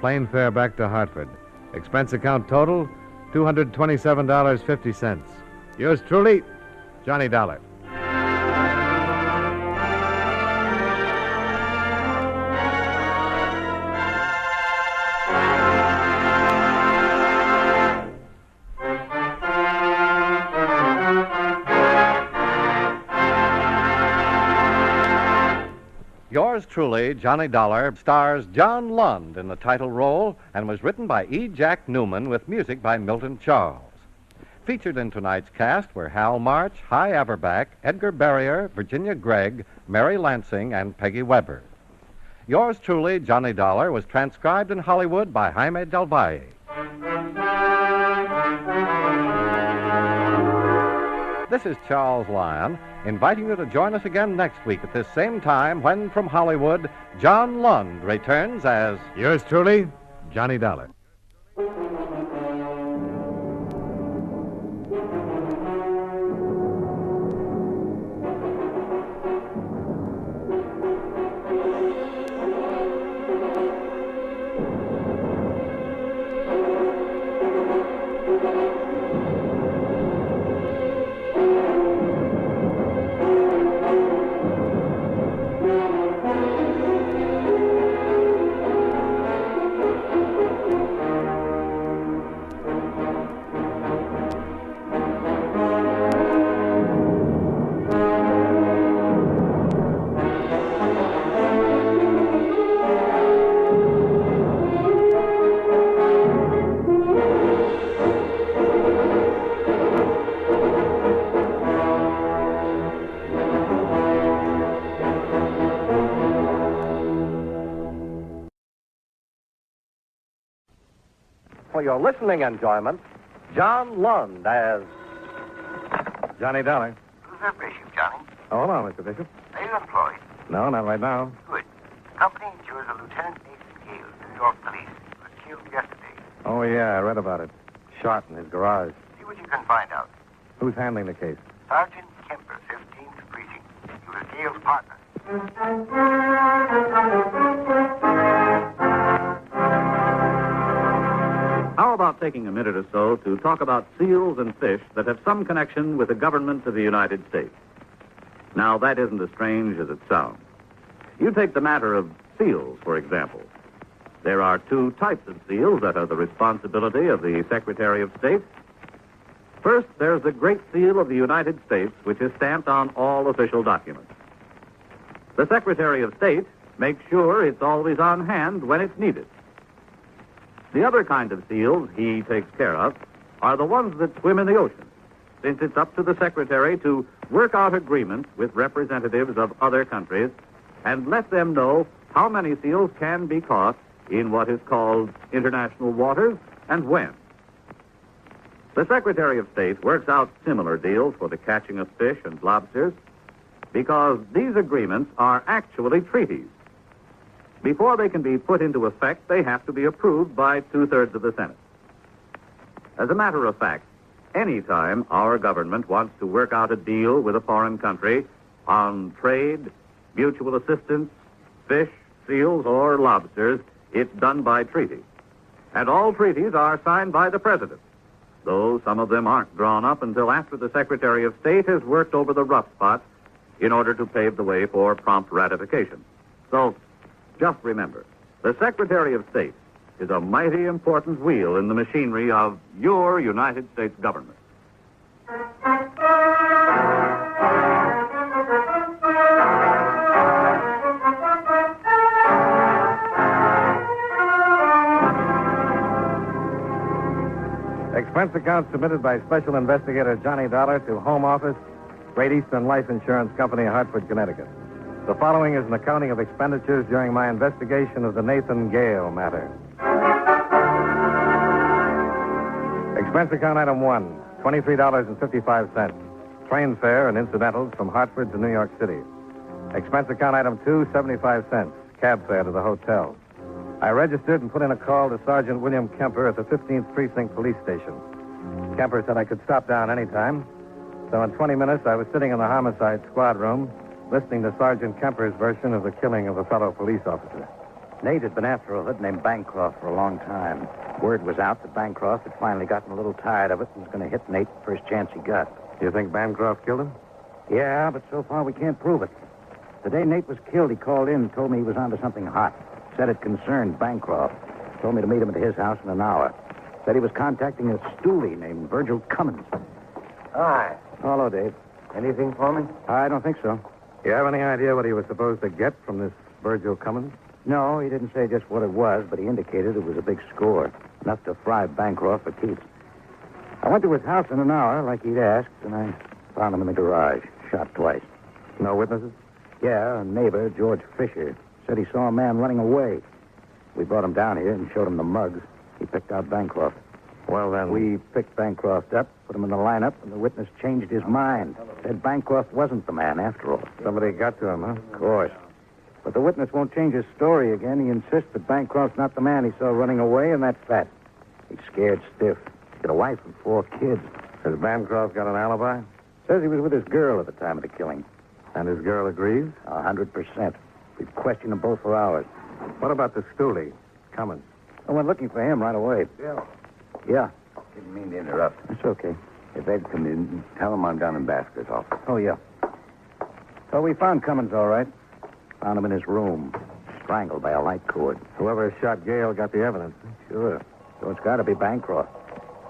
plane fare back to Hartford. Expense account total, $227.50. Yours truly, Johnny Dollar.
Yours truly, Johnny Dollar, stars John Lund in the title role and was written by E. Jack Newman with music by Milton Charles. Featured in tonight's cast were Hal March, Hy Averback, Edgar Barrier, Virginia Gregg, Mary Lansing, and Peggy Weber. Yours truly, Johnny Dollar, was transcribed in Hollywood by Jaime Del Valle. This is Charles Lyon, inviting you to join us again next week at this same time when, from Hollywood, John Lund returns as...
Yours truly, Johnny Dollar.
for your listening enjoyment, John Lund as
Johnny Dollar.
Who's that Bishop, Johnny?
Oh, hold on, Mr. Bishop.
Are you employed?
No, not right now.
Good. Company insures a Lieutenant Nathan Gale, New York Police, who was killed yesterday.
Oh, yeah, I read about it. Shot in his garage.
See what you can find out.
Who's handling the case?
Sergeant Kemper, 15th Precinct. He was Gale's partner.
How about taking a minute or so to talk about seals and fish that have some connection with the government of the United States? Now, that isn't as strange as it sounds. You take the matter of seals, for example. There are two types of seals that are the responsibility of the Secretary of State. First, there's the Great Seal of the United States, which is stamped on all official documents. The Secretary of State makes sure it's always on hand when it's needed. The other kind of seals he takes care of are the ones that swim in the ocean, since it's up to the Secretary to work out agreements with representatives of other countries and let them know how many seals can be caught in what is called international waters and when. The Secretary of State works out similar deals for the catching of fish and lobsters because these agreements are actually treaties. Before they can be put into effect, they have to be approved by 2/3 of the Senate. As a matter of fact, any time our government wants to work out a deal with a foreign country on trade, mutual assistance, fish, seals, or lobsters, it's done by treaty. And all treaties are signed by the President, though some of them aren't drawn up until after the Secretary of State has worked over the rough spots in order to pave the way for prompt ratification. So, just remember, the Secretary of State is a mighty important wheel in the machinery of your United States government.
Expense account submitted by Special Investigator Johnny Dollar to Home Office, Great Eastern Life Insurance Company, Hartford, Connecticut. The following is an accounting of expenditures during my investigation of the Nathan Gale matter. Expense account item 1, $23.55. Train fare and incidentals from Hartford to New York City. Expense account item 2, 75 cents. Cab fare to the hotel. I registered and put in a call to Sergeant William Kemper at the 15th Precinct Police Station. Kemper said I could stop down anytime. So in 20 minutes, I was sitting in the homicide squad room, listening to Sergeant Kemper's version of the killing of a fellow police officer.
Nate had been after a hood named Bancroft for a long time. Word was out that Bancroft had finally gotten a little tired of it and was going to hit Nate the first chance he got.
Do you think Bancroft killed him?
Yeah, but so far we can't prove it. The day Nate was killed, he called in and told me he was onto something hot. Said it concerned Bancroft. Told me to meet him at his house in an hour. Said he was contacting a stoolie named Virgil Cummins.
Hi.
Hello, Dave.
Anything for me?
I don't think so.
You have any idea what he was supposed to get from this Virgil Cummins?
No, he didn't say just what it was, but he indicated it was a big score. Enough to fry Bancroft for keeps. I went to his house in an hour, like he'd asked, and I found him in the garage, shot twice.
No witnesses?
Yeah, a neighbor, George Fisher, said he saw a man running away. We brought him down here and showed him the mugs. He picked out Bancroft.
Well, then...
We picked Bancroft up, put him in the lineup, and the witness changed his mind. Said Bancroft wasn't the man after all.
Somebody got to him, huh?
Of course. But the witness won't change his story again. He insists that Bancroft's not the man he saw running away, and that's that. He's scared stiff. He's got a wife and 4 kids.
Has Bancroft got an alibi?
Says he was with his girl at the time of the killing.
And his girl agrees?
100%. We've questioned them both for hours.
What about the stoolie, Cummins?
I went looking for him right away.
Bill.
Yeah.
Didn't mean to interrupt.
It's okay.
If Ed comes in, tell him I'm down in Basker's office.
Oh, yeah. So we found Cummins all right. Found him in his room, strangled by a light cord.
Whoever shot Gale got the evidence.
Sure. So it's got to be Bancroft.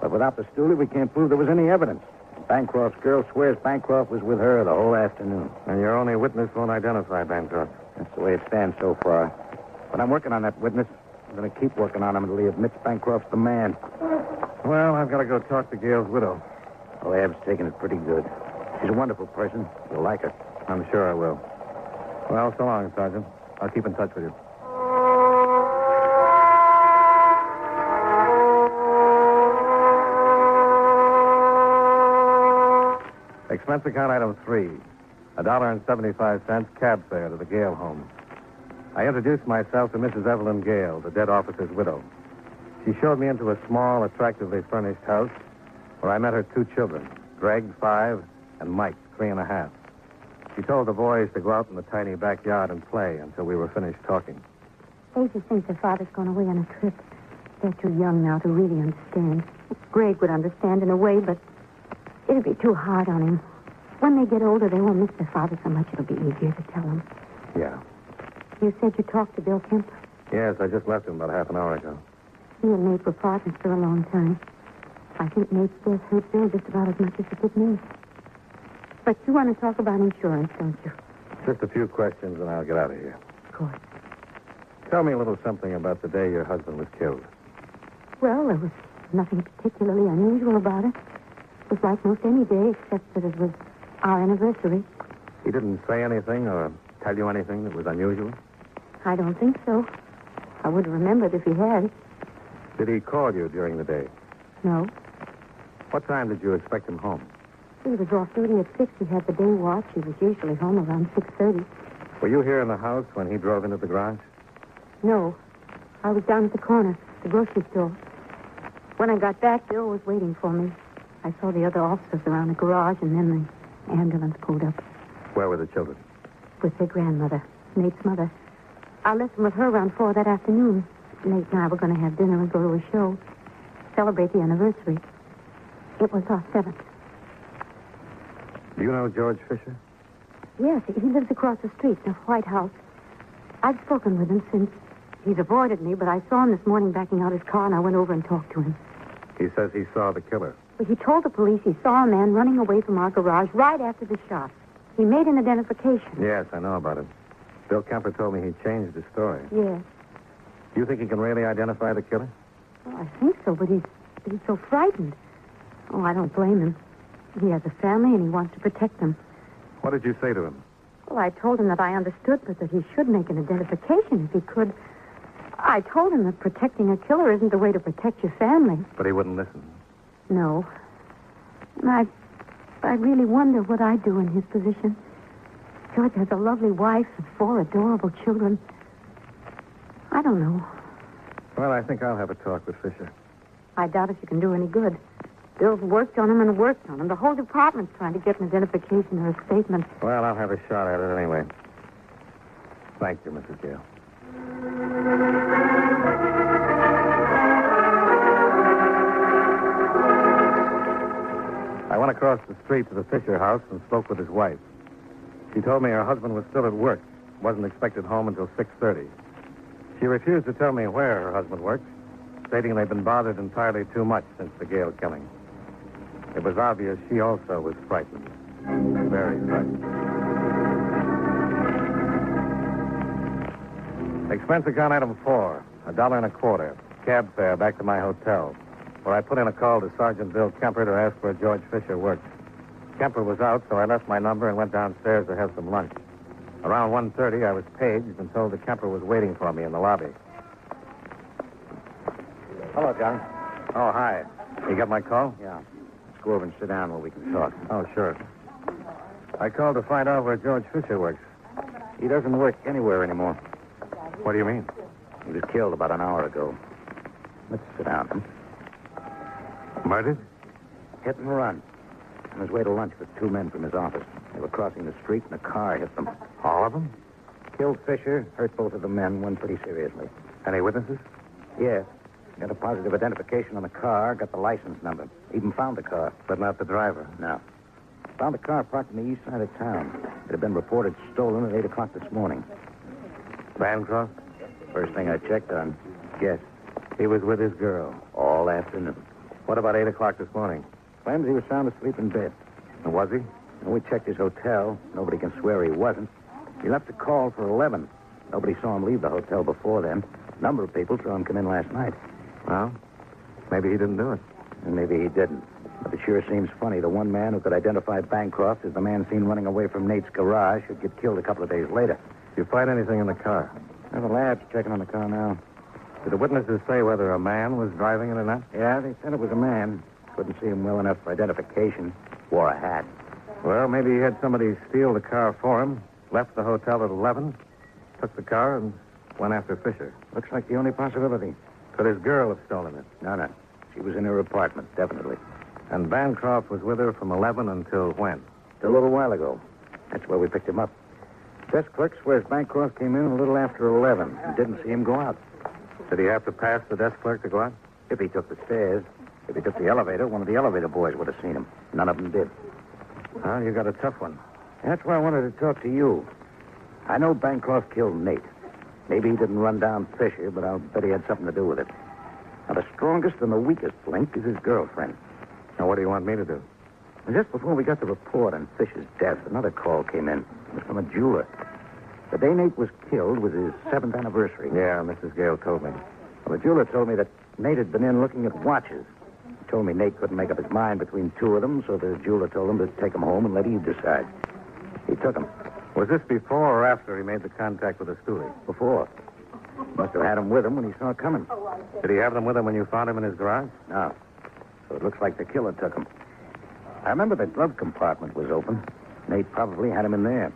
But without the stoolie, we can't prove there was any evidence. Bancroft's girl swears Bancroft was with her the whole afternoon.
And your only witness won't identify Bancroft.
That's the way it stands so far. But I'm working on that witness. I'm going to keep working on him until he admits Bancroft's the man.
Well, I've got to go talk to Gale's widow.
Oh, Ab's taking it pretty good. She's a wonderful person. You'll like her.
I'm sure I will. Well, so long, Sergeant. I'll keep in touch with you. Expense account item 3. $1.75 cab fare to the Gale home. I introduced myself to Mrs. Evelyn Gale, the dead officer's widow. She showed me into a small, attractively furnished house where I met her 2 children, Greg, 5, and Mike, 3.5. She told the boys to go out in the tiny backyard and play until we were finished talking.
They just think their father's gone away on a trip. They're too young now to really understand. Greg would understand in a way, but it'd be too hard on him. When they get older, they won't miss their father so much it'll be easier to tell them.
Yeah.
You said you talked to Bill Kemper?
Yes, I just left him about half an hour ago.
He and Nate were partners for a long time. I think Nate's death hurt Bill just about as much as it did me. But you want to talk about insurance, don't you?
Just a few questions and I'll get out of here.
Of course.
Tell me a little something about the day your husband was killed.
Well, there was nothing particularly unusual about it. It was like most any day, except that it was our anniversary.
He didn't say anything or tell you anything that was unusual?
I don't think so. I would have remembered if he had.
Did he call you during the day?
No.
What time did you expect him home?
He was off duty at 6. He had the day watch. He was usually home around 6:30.
Were you here in the house when he drove into the garage?
No. I was down at the corner, the grocery store. When I got back, Bill was waiting for me. I saw the other officers around the garage, and then the ambulance pulled up.
Where were the children?
With their grandmother, Nate's mother. I left them with her around 4 that afternoon. Nate and I were going to have dinner and go to a show. Celebrate the anniversary. It was our 7th.
Do you know George Fisher?
Yes, he lives across the street in a white house. I've spoken with him since. He's avoided me, but I saw him this morning backing out his car, and I went over and talked to him.
He says he saw the killer.
But he told the police he saw a man running away from our garage right after the shot. He made an identification.
Yes, I know about it. Bill Kemper told me he changed his story.
Yes.
Do you think he can really identify the killer?
Well, I think so, but he's so frightened. Oh, I don't blame him. He has a family, and he wants to protect them.
What did you say to him?
Well, I told him that I understood, but that he should make an identification if he could. I told him that protecting a killer isn't the way to protect your family.
But he wouldn't listen.
No. And I really wonder what I'd do in his position. George has a lovely wife and 4 adorable children. I don't know.
Well, I think I'll have a talk with Fisher.
I doubt if you can do any good. Bill's worked on him and worked on him. The whole department's trying to get an identification or a statement.
Well, I'll have a shot at it anyway. Thank you, Mrs. Gale. I went across the street to the Fisher house and spoke with his wife. She told me her husband was still at work, wasn't expected home until 6:30. She refused to tell me where her husband worked, stating they'd been bothered entirely too much since the Gale killing. It was obvious she also was frightened. Very frightened. Expense account item 4, $1.25, cab fare back to my hotel, where I put in a call to Sergeant Bill Kemper to ask where George Fisher worked. Kemper was out, so I left my number and went downstairs to have some lunch. Around 1:30, I was paged and told that Kemper was waiting for me in the lobby.
Hello, John.
Oh, hi. You got my call?
Yeah. Let's go over and sit down where we can talk.
Oh, sure. I called to find out where George Fisher works.
He doesn't work anywhere anymore.
What do you mean?
He was killed about an hour ago. Let's sit down.
Murdered?
Hit and run. On his way to lunch with 2 men from his office. They were crossing the street and a car hit them.
All of them?
Killed Fisher, hurt both of the men, one pretty seriously.
Any witnesses?
Yes. Got a positive identification on the car, got the license number. Even found the car.
But not the driver?
No. Found the car parked on the east side of town. It had been reported stolen at 8 o'clock this morning.
Bancroft?
First thing I checked on. Yes.
He was with his girl.
All afternoon.
What about 8 o'clock this morning?
Claims he was sound asleep in bed.
And was he?
And we checked his hotel. Nobody can swear he wasn't. He left a call for 11. Nobody saw him leave the hotel before then. A number of people saw him come in last night.
Well, maybe he didn't do it.
And maybe he didn't. But it sure seems funny. The one man who could identify Bancroft as the man seen running away from Nate's garage should get killed a couple of days later.
Did you find anything in the car?
The lab's checking on the car now.
Did the witnesses say whether a man was driving it or not?
Yeah, they said it was a man. Couldn't see him well enough for identification. Wore a hat.
Well, maybe he had somebody steal the car for him, left the hotel at 11, took the car, and went after Fisher.
Looks like the only possibility.
Could his girl have stolen it?
No. She was in her apartment, definitely.
And Bancroft was with her from 11 until when?
A little while ago. That's where we picked him up. Desk clerk swears Bancroft came in a little after 11 and didn't see him go out.
Did he have to pass the desk clerk to go out?
If he took the stairs. If he took the elevator, one of the elevator boys would have seen him. None of them did.
Well, you got a tough one.
That's why I wanted to talk to you. I know Bancroft killed Nate. Maybe he didn't run down Fisher, but I'll bet he had something to do with it. Now, the strongest and the weakest link is his girlfriend.
Now, what do you want me to do?
And just before we got the report on Fisher's death, another call came in. It was from a jeweler. The day Nate was killed was his 7th anniversary.
Yeah, Mrs. Gale told me.
Well, the jeweler told me that Nate had been in looking at watches. He told me Nate couldn't make up his mind between two of them, so the jeweler told him to take him home and let Eve decide. He took him.
Was this before or after he made the contact with the stoolie?
Before. Must have had him with him when he saw it coming.
Did he have them with him when you found him in his garage?
No. So it looks like the killer took him. I remember the glove compartment was open. Nate probably had him in there.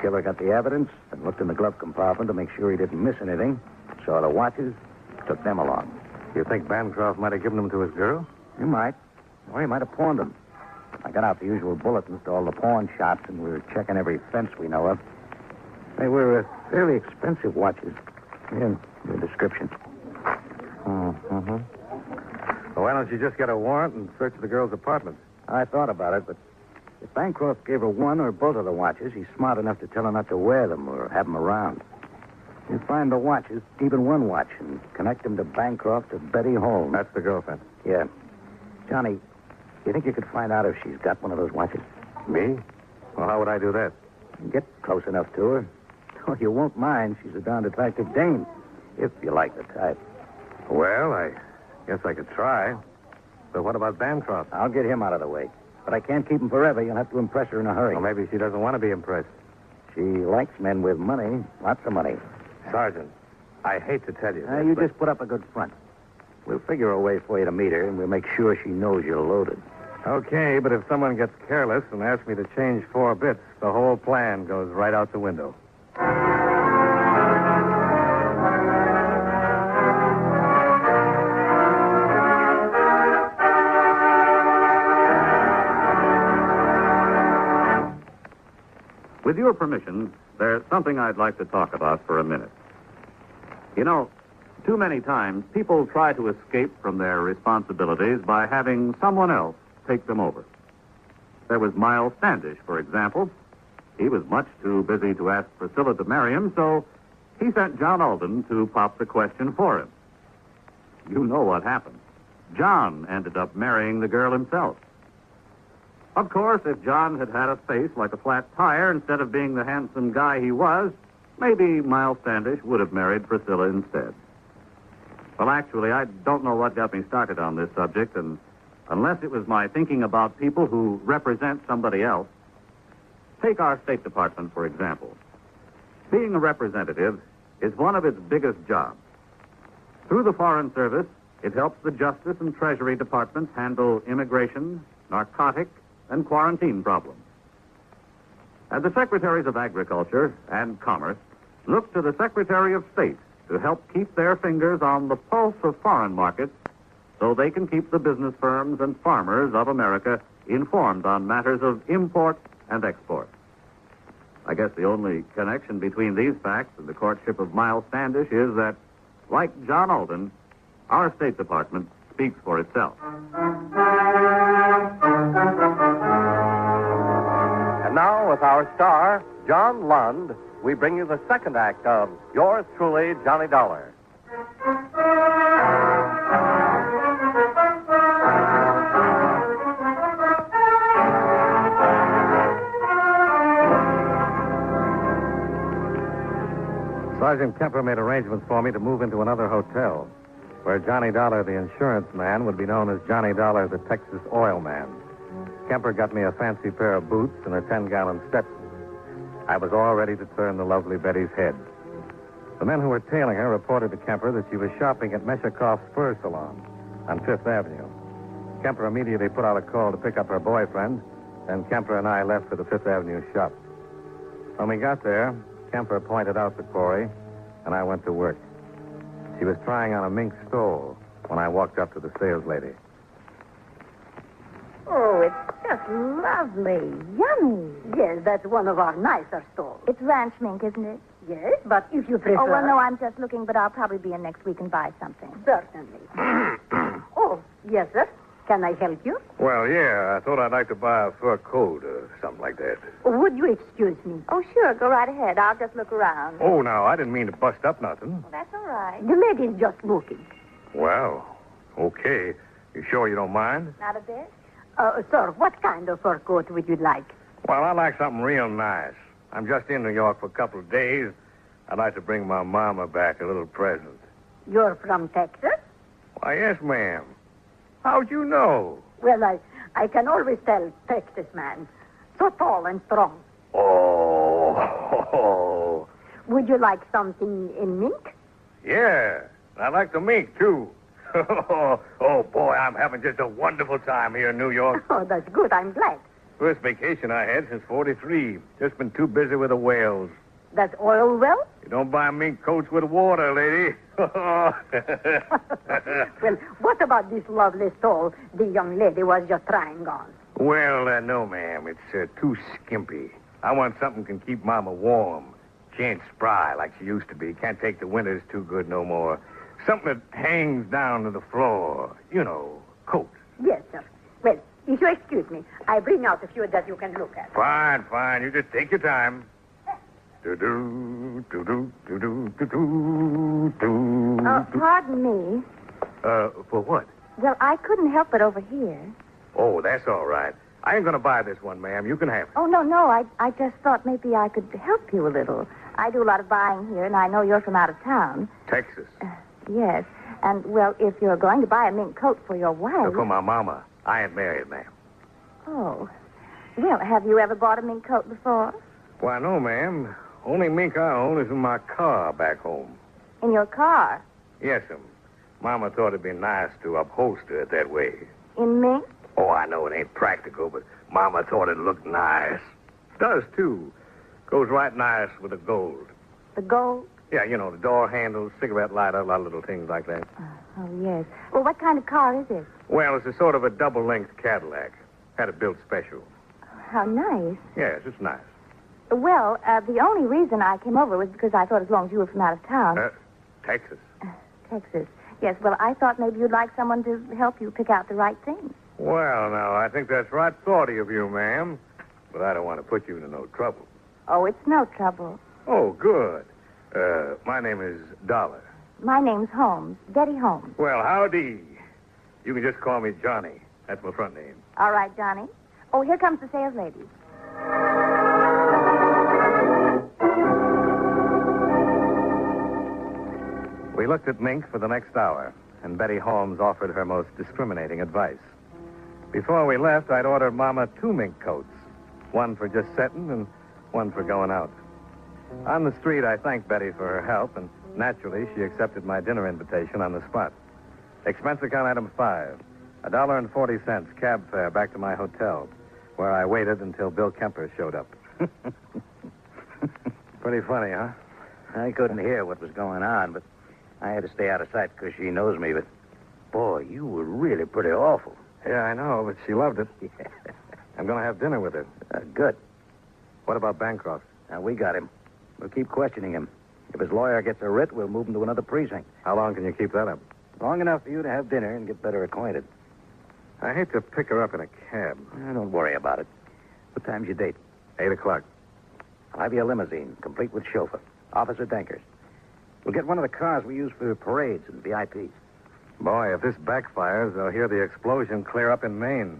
Killer got the evidence and looked in the glove compartment to make sure he didn't miss anything. Saw the watches, took them along.
You think Bancroft might have given them to his girl?
He might. Or he might have pawned them. I got out the usual bulletins to all the pawn shops, and we were checking every fence we know of. They were fairly expensive watches. Here, your description.
Mm-hmm. Well, why don't you just get a warrant and search the girl's apartment?
I thought about it, but if Bancroft gave her one or both of the watches, he's smart enough to tell her not to wear them or have them around. You find the watches, even one watch, and connect them to Bancroft or Betty Holmes.
That's the girlfriend.
Yeah. Johnny, you think you could find out if she's got one of those watches?
Me? Well, how would I do that?
Get close enough to her. Oh, you won't mind. She's a darned attractive dame, if you like the type.
Well, I guess I could try. But what about Bancroft?
I'll get him out of the way. But I can't keep him forever. You'll have to impress her in a hurry.
Well, maybe she doesn't want to be impressed.
She likes men with money. Lots of money.
Sergeant, I hate to tell you this,
You
but...
just put up a good front. We'll figure a way for you to meet her, and we'll make sure she knows you're loaded.
Okay, but if someone gets careless and asks me to change 4 bits, the whole plan goes right out the window.
With your permission, there's something I'd like to talk about for a minute. You know, too many times people try to escape from their responsibilities by having someone else take them over. There was Miles Standish, for example. He was much too busy to ask Priscilla to marry him, so he sent John Alden to pop the question for him. You know what happened. John ended up marrying the girl himself. Of course, if John had had a face like a flat tire instead of being the handsome guy he was, maybe Miles Standish would have married Priscilla instead. Well, actually, I don't know what got me started on this subject, and unless it was my thinking about people who represent somebody else. Take our State Department, for example. Being a representative is one of its biggest jobs. Through the Foreign Service, it helps the Justice and Treasury Departments handle immigration, narcotic, and quarantine problems. And the Secretaries of Agriculture and Commerce look to the Secretary of State to help keep their fingers on the pulse of foreign markets so they can keep the business firms and farmers of America informed on matters of import and export. I guess the only connection between these facts and the courtship of Miles Standish is that, like John Alden, our State Department speaks for itself.
And now, with our star, John Lund, we bring you the second act of Yours Truly, Johnny Dollar.
Sergeant Kemper made arrangements for me to move into another hotel, where Johnny Dollar, the insurance man, would be known as Johnny Dollar, the Texas oil man. Kemper got me a fancy pair of boots and a 10-gallon Stetson. I was all ready to turn the lovely Betty's head. The men who were tailing her reported to Kemper that she was shopping at Meshakoff's Spur Salon on Fifth Avenue. Kemper immediately put out a call to pick up her boyfriend, Then Kemper and I left for the Fifth Avenue shop. When we got there, Kemper pointed out the quarry, and I went to work. She was trying on a mink stole when I walked up to the sales lady.
Oh, it's just lovely. Yummy.
Yes, that's one of our nicer stalls.
It's ranch mink, isn't it?
Yes, but if you prefer...
Oh, well, no, I'm just looking, but I'll probably be in next week and buy something.
Certainly. Oh, yes, sir. Can I help you?
Well, yeah, I thought I'd like to buy a fur coat or something like that.
Would you excuse me?
Oh, sure. Go right ahead. I'll just look around.
Oh, no, I didn't mean to bust up nothing.
Well, that's all right.
The lady's just looking.
Well, okay. You sure you don't mind?
Not a bit?
Sir, what kind of fur coat would you like?
Well, I'd like something real nice. I'm just in New York for a couple of days. I'd like to bring my mama back a little present.
You're from Texas?
Why, yes, ma'am. How'd you know?
Well, I can always tell Texas man. So tall and strong.
Oh.
Would you like something in mink?
Yeah, I like the mink, too. Oh, boy, I'm having just a wonderful time here in New York.
Oh, that's good. I'm glad.
First vacation I had since 43. Just been too busy with the whales.
That's oil well?
You don't buy mink coats with water, lady.
Well, what about this lovely stole the young lady was just trying on?
Well, no, ma'am. It's too skimpy. I want something can keep Mama warm. She ain't spry like she used to be. Can't take the winters too good no more. Something that hangs down to the floor. You know, coat.
Yes, sir. Well, if you excuse me, I bring out a few that you can look at.
Fine, fine. You just take your time. Do-do, do-do, do-do, do-do, do.
Pardon me.
For what?
Well, I couldn't help it over here.
Oh, that's all right. I ain't gonna buy this one, ma'am. You can have it.
Oh, no. I just thought maybe I could help you a little. I do a lot of buying here, and I know you're from out of town.
Texas.
Yes. And, well, if you're going to buy a mink coat for your wife...
For my mama. I ain't married, ma'am.
Oh. Well, have you ever bought a mink coat before?
Why, no, ma'am. Only mink I own is in my car back home.
In your car?
Yes'm. Mama thought it'd be nice to upholster it that way.
In mink?
Oh, I know it ain't practical, but Mama thought it looked nice. Does, too. Goes right nice with the gold.
The gold?
Yeah, you know, the door handles, cigarette lighter, a lot of little things like that.
Oh, yes. Well, what kind of car is it?
Well, it's a sort of a double-length Cadillac. Had it built special.
How nice.
Yes, it's nice.
Well, the only reason I came over was because I thought as long as you were from out of town...
Texas.
Texas. Yes, well, I thought maybe you'd like someone to help you pick out the right thing.
Well, now, I think that's right thoughty of you, ma'am. But I don't want to put you into no trouble.
Oh, it's no trouble.
Oh, good. My name is Dollar.
My name's Holmes. Betty Holmes.
Well, howdy. You can just call me Johnny. That's my front name.
All right, Johnny. Oh, here comes the sales lady.
We looked at mink for the next hour, and Betty Holmes offered her most discriminating advice. Before we left, I'd ordered Mama 2 mink coats, one for just setting and one for going out. On the street, I thanked Betty for her help, and naturally, she accepted my dinner invitation on the spot. Expense account item 5, $1.40 cab fare back to my hotel, where I waited until Bill Kemper showed up. Pretty funny, huh?
I couldn't hear what was going on, but I had to stay out of sight because she knows me. But, boy, you were really pretty awful.
Yeah, I know, but she loved it. I'm going to have dinner with her.
Good.
What about Bancroft?
We got him. We'll keep questioning him. If his lawyer gets a writ, we'll move him to another precinct.
How long can you keep that up?
Long enough for you to have dinner and get better acquainted.
I hate to pick her up in a cab.
Don't worry about it. What time's your date?
8 o'clock.
I'll have you a limousine, complete with chauffeur. Officer Dankers. We'll get one of the cars we use for parades and VIPs.
Boy, if this backfires, they'll hear the explosion clear up in Maine.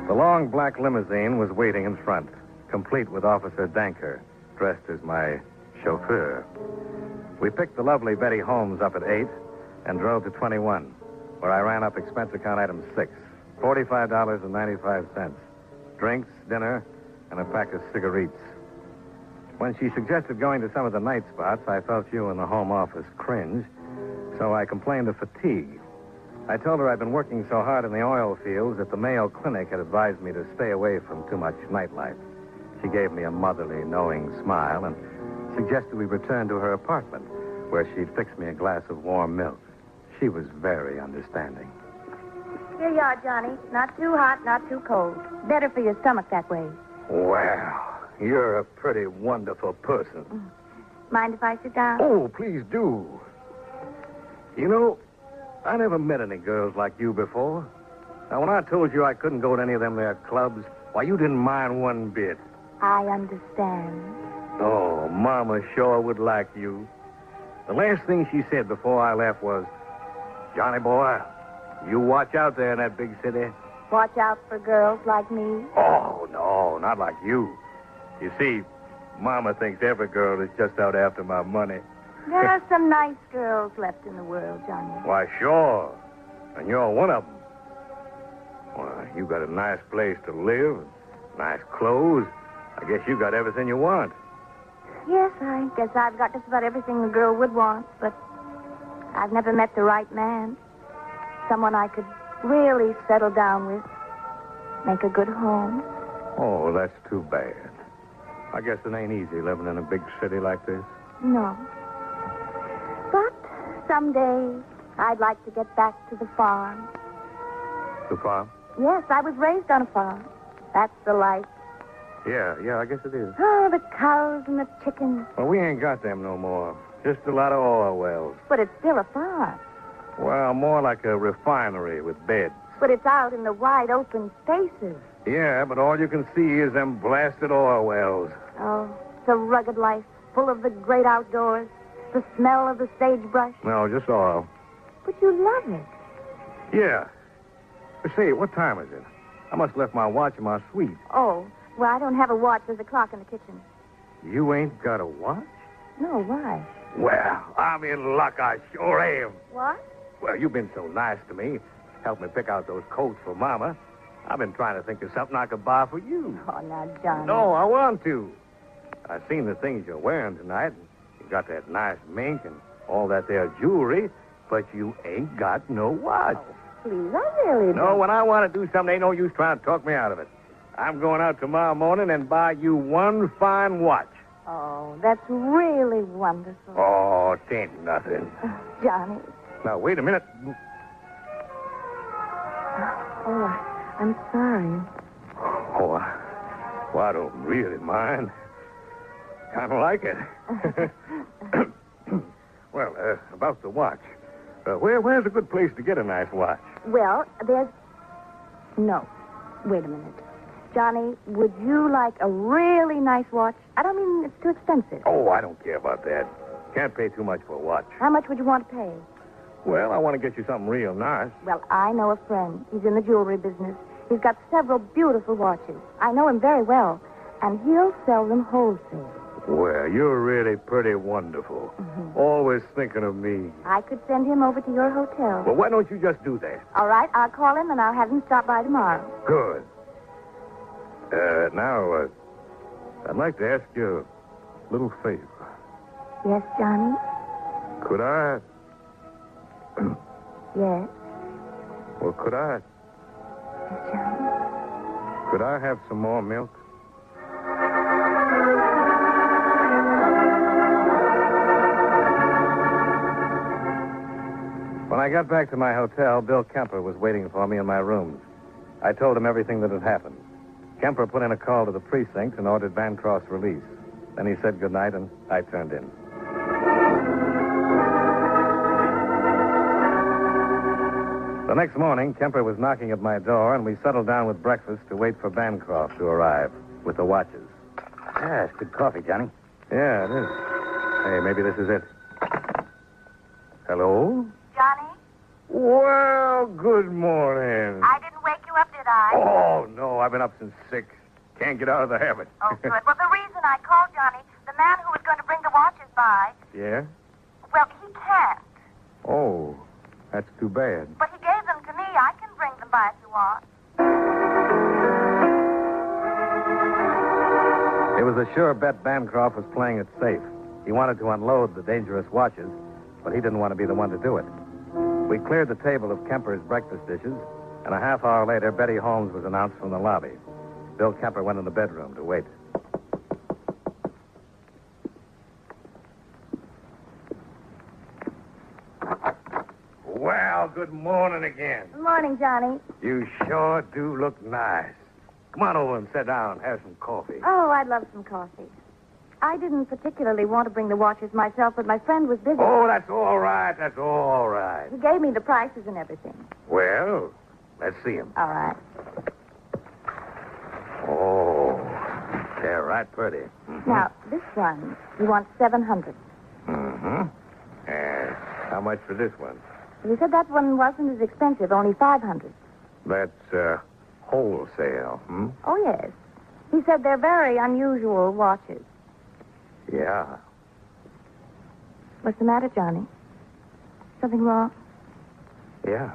The long black limousine was waiting in front, complete with Officer Danker, dressed as my chauffeur. We picked the lovely Betty Holmes up at 8 and drove to 21, where I ran up expense account item 6, $45.95. Drinks, dinner, and a pack of cigarettes. When she suggested going to some of the night spots, I felt you in the home office cringe. So I complained of fatigue. I told her I'd been working so hard in the oil fields that the Mayo Clinic had advised me to stay away from too much nightlife. She gave me a motherly, knowing smile and suggested we return to her apartment, where she'd fix me a glass of warm milk. She was very understanding.
Here you are, Johnny. Not too hot, not too cold. Better for your stomach that way.
Well, you're a pretty wonderful person.
Mind if I sit down?
Oh, please do. You know, I never met any girls like you before. Now, when I told you I couldn't go to any of them there clubs, why, you didn't mind one bit.
I understand.
Oh, Mama sure would like you. The last thing she said before I left was, Johnny boy, you watch out there in that big city.
Watch out for girls like me.
Oh, no, not like you. You see, Mama thinks every girl is just out after my money.
There are some nice girls left in the world, Johnny.
Why, sure. And you're one of them. Why, you got a nice place to live, nice clothes. I guess you got everything you want.
Yes, I guess I've got just about everything a girl would want, but I've never met the right man. Someone I could really settle down with, make a good home.
Oh, that's too bad. I guess it ain't easy living in a big city like this.
No. But someday I'd like to get back to the farm.
The farm?
Yes, I was raised on a farm. That's the life.
Yeah, I guess it is.
Oh, the cows and the chickens.
Well, we ain't got them no more. Just a lot of oil wells.
But it's still a farm.
Well, more like a refinery with beds.
But it's out in the wide open spaces.
Yeah, but all you can see is them blasted oil wells.
Oh, it's a rugged life, full of the great outdoors, the smell of the sagebrush.
No, just oil.
But you love it.
Yeah. But say, what time is it? I must have left my watch in my suite.
Oh, well, I don't have a watch. There's a clock in the kitchen.
You ain't got a watch?
No, why?
Well, I'm in luck. I sure am.
What?
Well, you've been so nice to me. Helped me pick out those coats for Mama. I've been trying to think of something I could buy for you.
Oh, now, Johnny.
No, I want to. I've seen the things you're wearing tonight. You got that nice mink and all that there jewelry, but you ain't got no watch.
Oh, please, I really don't.
No, when I want to do something, ain't no use trying to talk me out of it. I'm going out tomorrow morning and buy you one fine watch.
Oh, that's really wonderful.
Oh, it ain't nothing.
Johnny.
Now, wait a minute.
Oh, I'm sorry.
Oh, I don't really mind. Kind of like it. Well, about the watch. Where's a good place to get a nice watch?
Well, there's... No. Wait a minute. Johnny, would you like a really nice watch? I don't mean it's too expensive.
Oh, I don't care about that. Can't pay too much for a watch.
How much would you want to pay?
Well, I want to get you something real nice.
Well, I know a friend. He's in the jewelry business. He's got several beautiful watches. I know him very well. And he'll sell them wholesale.
Well, you're really pretty wonderful.
Mm-hmm.
Always thinking of me.
I could send him over to your hotel.
Well, why don't you just do that?
All right, I'll call him and I'll have him stop by tomorrow.
Good. Now, I'd like to ask you a little favor.
Yes, Johnny?
Could I...
Yes?
Well, could I...
Yes, Johnny?
Could I have some more milk? When I got back to my hotel, Bill Kemper was waiting for me in my rooms. I told him everything that had happened. Kemper put in a call to the precinct and ordered Bancroft's release. Then he said goodnight, and I turned in. The next morning, Kemper was knocking at my door, and we settled down with breakfast to wait for Bancroft to arrive with the watches.
Yeah, it's good coffee, Johnny.
Yeah, it is. Hey, maybe this is it. Hello?
Johnny?
Well, good morning.
I didn't wake you up, did I?
Oh, no, I've been up since 6. Can't get out of the habit.
Oh, good. Well, the reason I called, Johnny, the man who was going to bring the watches by,
Yeah?
well, he can't.
Oh, that's too bad.
But he gave them to me. I can bring them by if you want.
It was a sure bet Bancroft was playing it safe. He wanted to unload the dangerous watches, but he didn't want to be the one to do it. We cleared the table of Kemper's breakfast dishes, and a half hour later, Betty Holmes was announced from the lobby. Bill Kemper went in the bedroom to wait.
Well, good morning again.
Good morning, Johnny.
You sure do look nice. Come on over and sit down. Have some coffee.
Oh, I'd love some coffee. I didn't particularly want to bring the watches myself, but my friend was busy.
Oh, that's all right. That's all right.
He gave me the prices and everything.
Well, let's see him.
All right.
Oh, they're right pretty. Mm-hmm.
Now, this one, he wants $700.
Mm-hmm. And how much for this one?
He said that one wasn't as expensive, only $500.
That's wholesale, hmm?
Oh, yes. He said they're very unusual watches.
Yeah.
What's the matter, Johnny? Something wrong?
Yeah.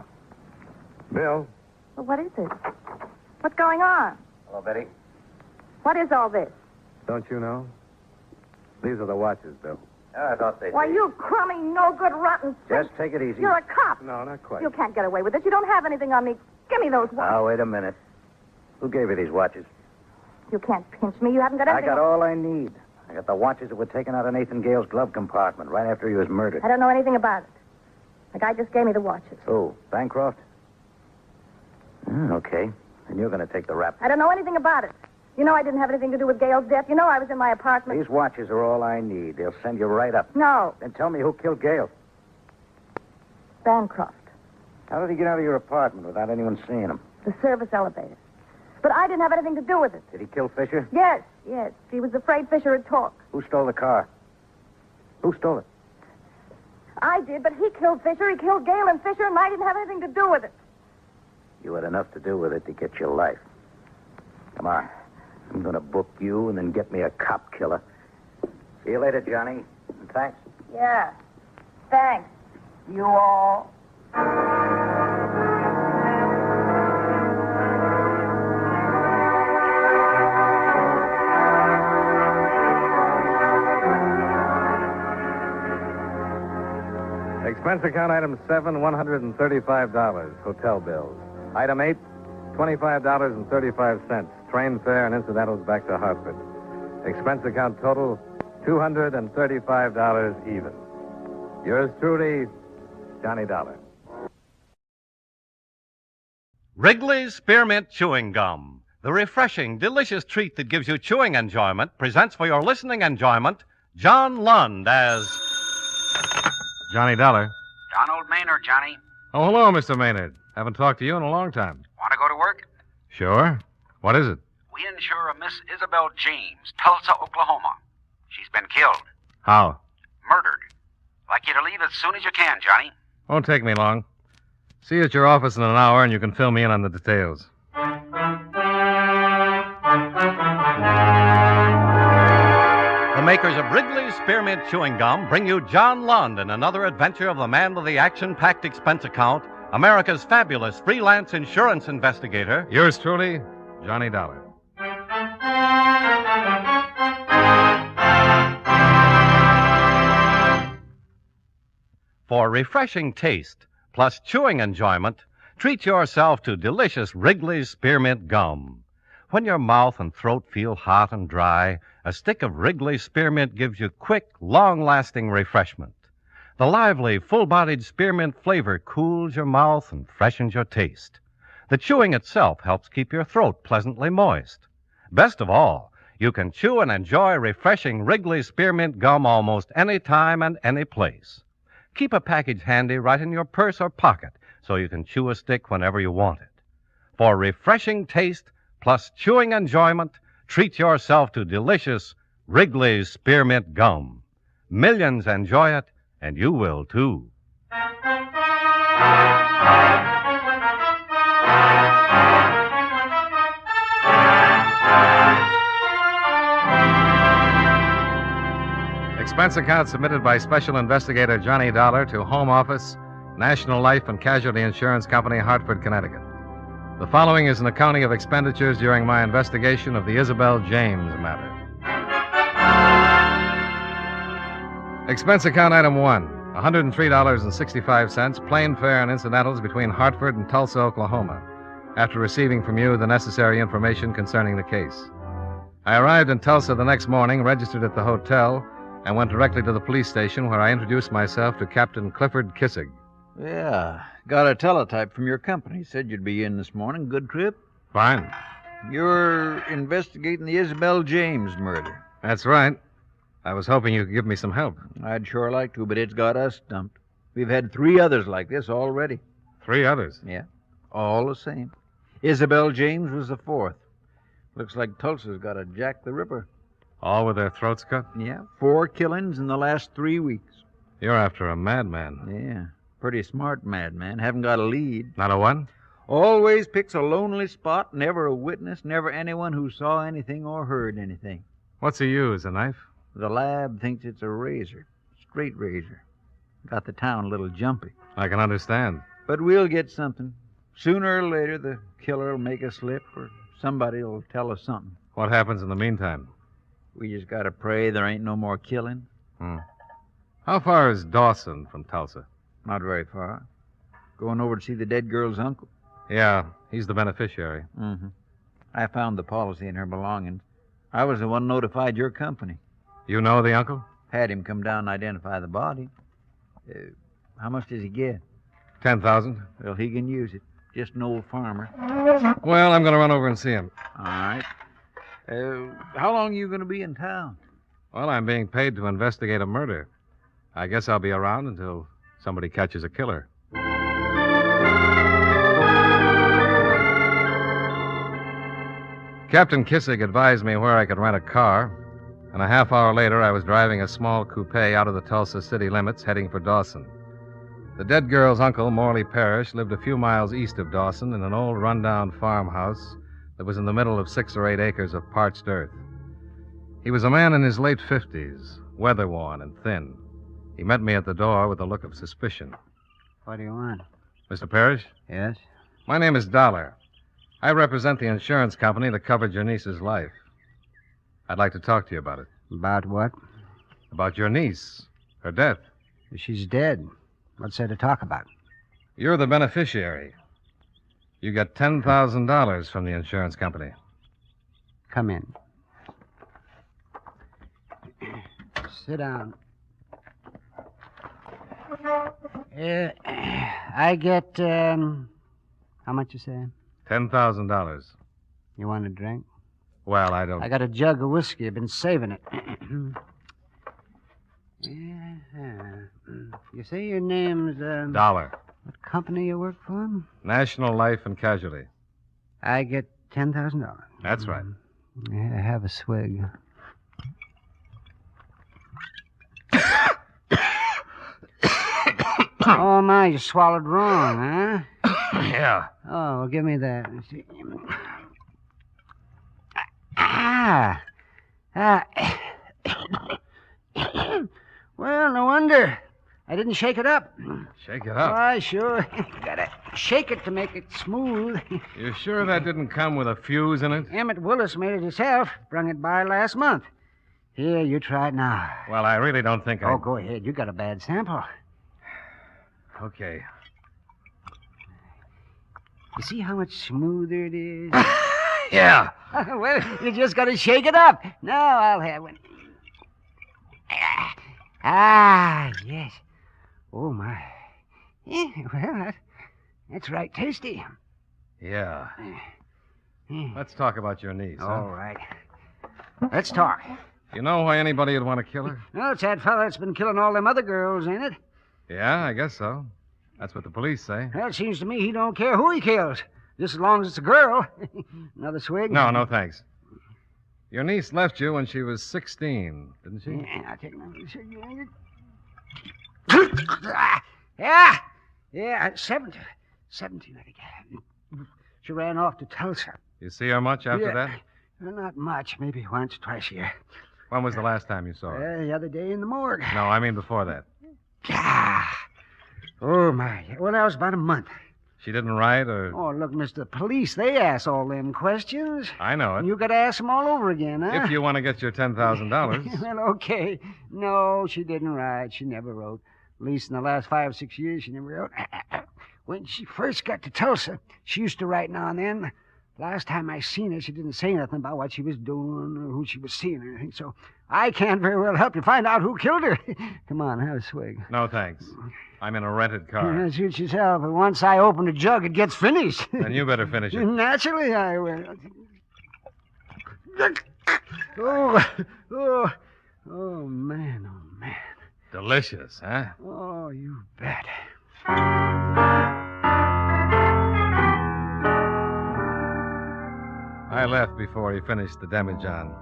Bill?
Well, what is it? What's going on?
Hello, Betty.
What is all this?
Don't you know? These are the watches, Bill.
I thought they'd
Why,
be.
you crummy, no-good, rotten
Just take it easy.
You're a cop.
No, not quite.
You can't get away with this. You don't have anything on me. Give me those watches.
Now, wait a minute. Who gave you these watches?
You can't pinch me. You haven't got
I
anything.
got all I need. I got the watches that were taken out of Nathan Gale's glove compartment right after he was murdered.
I don't know anything about it. The guy just gave me the watches.
Who? Bancroft? Okay. And you're going to take the rap.
I don't know anything about it. You know I didn't have anything to do with Gale's death. You know I was in my apartment.
These watches are all I need. They'll send you right up.
No.
Then tell me who killed Gale.
Bancroft.
How did he get out of your apartment without anyone seeing him?
The service elevator. But I didn't have anything to do with it.
Did he kill Fisher?
Yes. He was afraid Fisher would talk.
Who stole the car? Who stole it?
I did, but he killed Fisher. He killed Gale and Fisher, and I didn't have anything to do with it.
You had enough to do with it to get your life. Come on. I'm going to book you and then get me a cop killer. See you later, Johnny. And thanks.
Yeah. Thanks. You all.
Expense account item 7, $135, hotel bills. Item 8, $25.35, train fare and incidentals back to Hartford. Expense account total, $235 even. Yours truly, Johnny Dollar.
Wrigley's Spearmint Chewing Gum, the refreshing, delicious treat that gives you chewing enjoyment, presents for your listening enjoyment John Lund as
Johnny Dollar.
Donald Maynard, Johnny.
Oh, hello, Mr. Maynard. Haven't talked to you in a long time.
Want to go to work?
Sure. What is it?
We insure a Miss Isabel James, Tulsa, Oklahoma. She's been killed.
How?
Murdered. Like you to leave as soon as you can, Johnny.
Won't take me long. See you at your office in an hour, and you can fill me in on the details.
The makers of Wrigley's Spearmint Chewing Gum bring you John Lund in another adventure of the man with the action-packed expense account, America's fabulous freelance insurance investigator.
Yours truly, Johnny Dollar.
For refreshing taste plus chewing enjoyment, treat yourself to delicious Wrigley's Spearmint Gum. When your mouth and throat feel hot and dry, a stick of Wrigley's Spearmint gives you quick, long-lasting refreshment. The lively, full-bodied spearmint flavor cools your mouth and freshens your taste. The chewing itself helps keep your throat pleasantly moist. Best of all, you can chew and enjoy refreshing Wrigley's Spearmint Gum almost any time and any place. Keep a package handy right in your purse or pocket so you can chew a stick whenever you want it. For refreshing taste plus chewing enjoyment, treat yourself to delicious Wrigley's Spearmint Gum. Millions enjoy it, and you will too.
Expense account submitted by Special Investigator Johnny Dollar to Home Office, National Life and Casualty Insurance Company, Hartford, Connecticut. The following is an accounting of expenditures during my investigation of the Isabel James matter. Expense account item 1, $103.65, plane fare and incidentals between Hartford and Tulsa, Oklahoma, after receiving from you the necessary information concerning the case. I arrived in Tulsa the next morning, registered at the hotel, and went directly to the police station where I introduced myself to Captain Clifford Kissig.
Yeah, got a teletype from your company. Said you'd be in this morning. Good trip?
Fine.
You're investigating the Isabel James murder.
That's right. I was hoping you could give me some help.
I'd sure like to, but it's got us stumped. We've had 3 others like this already.
3 others?
Yeah, all the same. Isabel James was the 4th. Looks like Tulsa's got a Jack the Ripper.
All with their throats cut?
Yeah, 4 killings in the last 3 weeks.
You're after a madman.
Yeah, pretty smart madman. Haven't got a lead.
Not a what?
Always picks a lonely spot, never a witness, never anyone who saw anything or heard anything.
What's he use, a knife?
The lab thinks it's a razor. Straight razor. Got the town a little jumpy.
I can understand.
But we'll get something. Sooner or later, the killer will make a slip, or somebody will tell us something.
What happens in the meantime?
We just gotta pray there ain't no more killing.
How far is Dawson from Tulsa?
Not very far. Going over to see the dead girl's uncle.
Yeah, he's the beneficiary.
Mm-hmm. I found the policy in her belongings. I was the one notified your company.
You know the uncle?
Had him come down and identify the body. How much does he get?
$10,000.
Well, he can use it. Just an old farmer.
Well, I'm going to run over and see him.
All right. How long are you going to be in town?
Well, I'm being paid to investigate a murder. I guess I'll be around until somebody catches a killer. Captain Kissig advised me where I could rent a car, and a half hour later I was driving a small coupe out of the Tulsa city limits, heading for Dawson. The dead girl's uncle, Morley Parrish, lived a few miles east of Dawson in an old rundown farmhouse that was in the middle of 6 or 8 acres of parched earth. He was a man in his late 50s, weather-worn and thin. He met me at the door with a look of suspicion.
What do you want?
Mr. Parrish?
Yes?
My name is Dollar. I represent the insurance company that covered your niece's life. I'd like to talk to you about it.
About what?
About your niece. Her death.
She's dead. What's there to talk about?
You're the beneficiary. You got $10,000 from the insurance company.
Come in. Sit down. I get, how much you say?
$10,000.
You want a drink?
Well, I don't...
I got a jug of whiskey. I've been saving it. You say your name's,
Dollar.
What company you work for?
National Life and Casualty.
I get $10,000.
That's right.
Yeah, have a swig. Oh, my, you swallowed wrong, huh?
Yeah.
Oh, well, give me that. Well, no wonder. I didn't shake it up.
Shake it up?
Why, sure. Gotta shake it to make it smooth.
You sure that didn't come with a fuse in it?
Emmett Willis made it himself. Brung it by last month. Here, you try it now.
Well, I really don't think I...
Oh, go ahead. You got a bad sample.
Okay.
You see how much smoother it is?
Yeah.
Well, you just got to shake it up. Now I'll have one. Yes. Oh, my. Yeah, well, that's right tasty.
Yeah. Let's talk about your niece.
All right. Let's talk.
You know why anybody would want to kill her?
No, it's that fella that's been killing all them other girls, ain't it?
Yeah, I guess so. That's what the police say.
Well, it seems to me he don't care who he kills, just as long as it's a girl. Another swig?
No, thanks. Your niece left you when she was 16, didn't she?
Yeah, I'll take another cigarette. Yeah, 17, I think. She ran off to Tulsa.
You see her much after that?
Well, not much. Maybe once, twice a year.
When was the last time you saw her?
The other day in the morgue.
No, I mean before that.
Oh, my. Well, that was about a month.
She didn't write or...
Oh, look, Mr. Police, they ask all them questions.
I know it.
And you got to ask them all over again, huh?
If you want to get your $10,000.
Well, okay. No, she didn't write. She never wrote. At least in the last 5 or 6 years, she never wrote. When she first got to Tulsa, she used to write now and then. Last time I seen her, she didn't say nothing about what she was doing or who she was seeing or anything, so I can't very well help you find out who killed her. Come on, have a swig.
No, thanks. I'm in a rented car.
Suit yourself. But once I open the jug, it gets finished.
Then you better finish it.
Naturally, I will. Oh, man, oh, man.
Delicious, huh?
Oh, you bet.
I left before he finished the demijohn.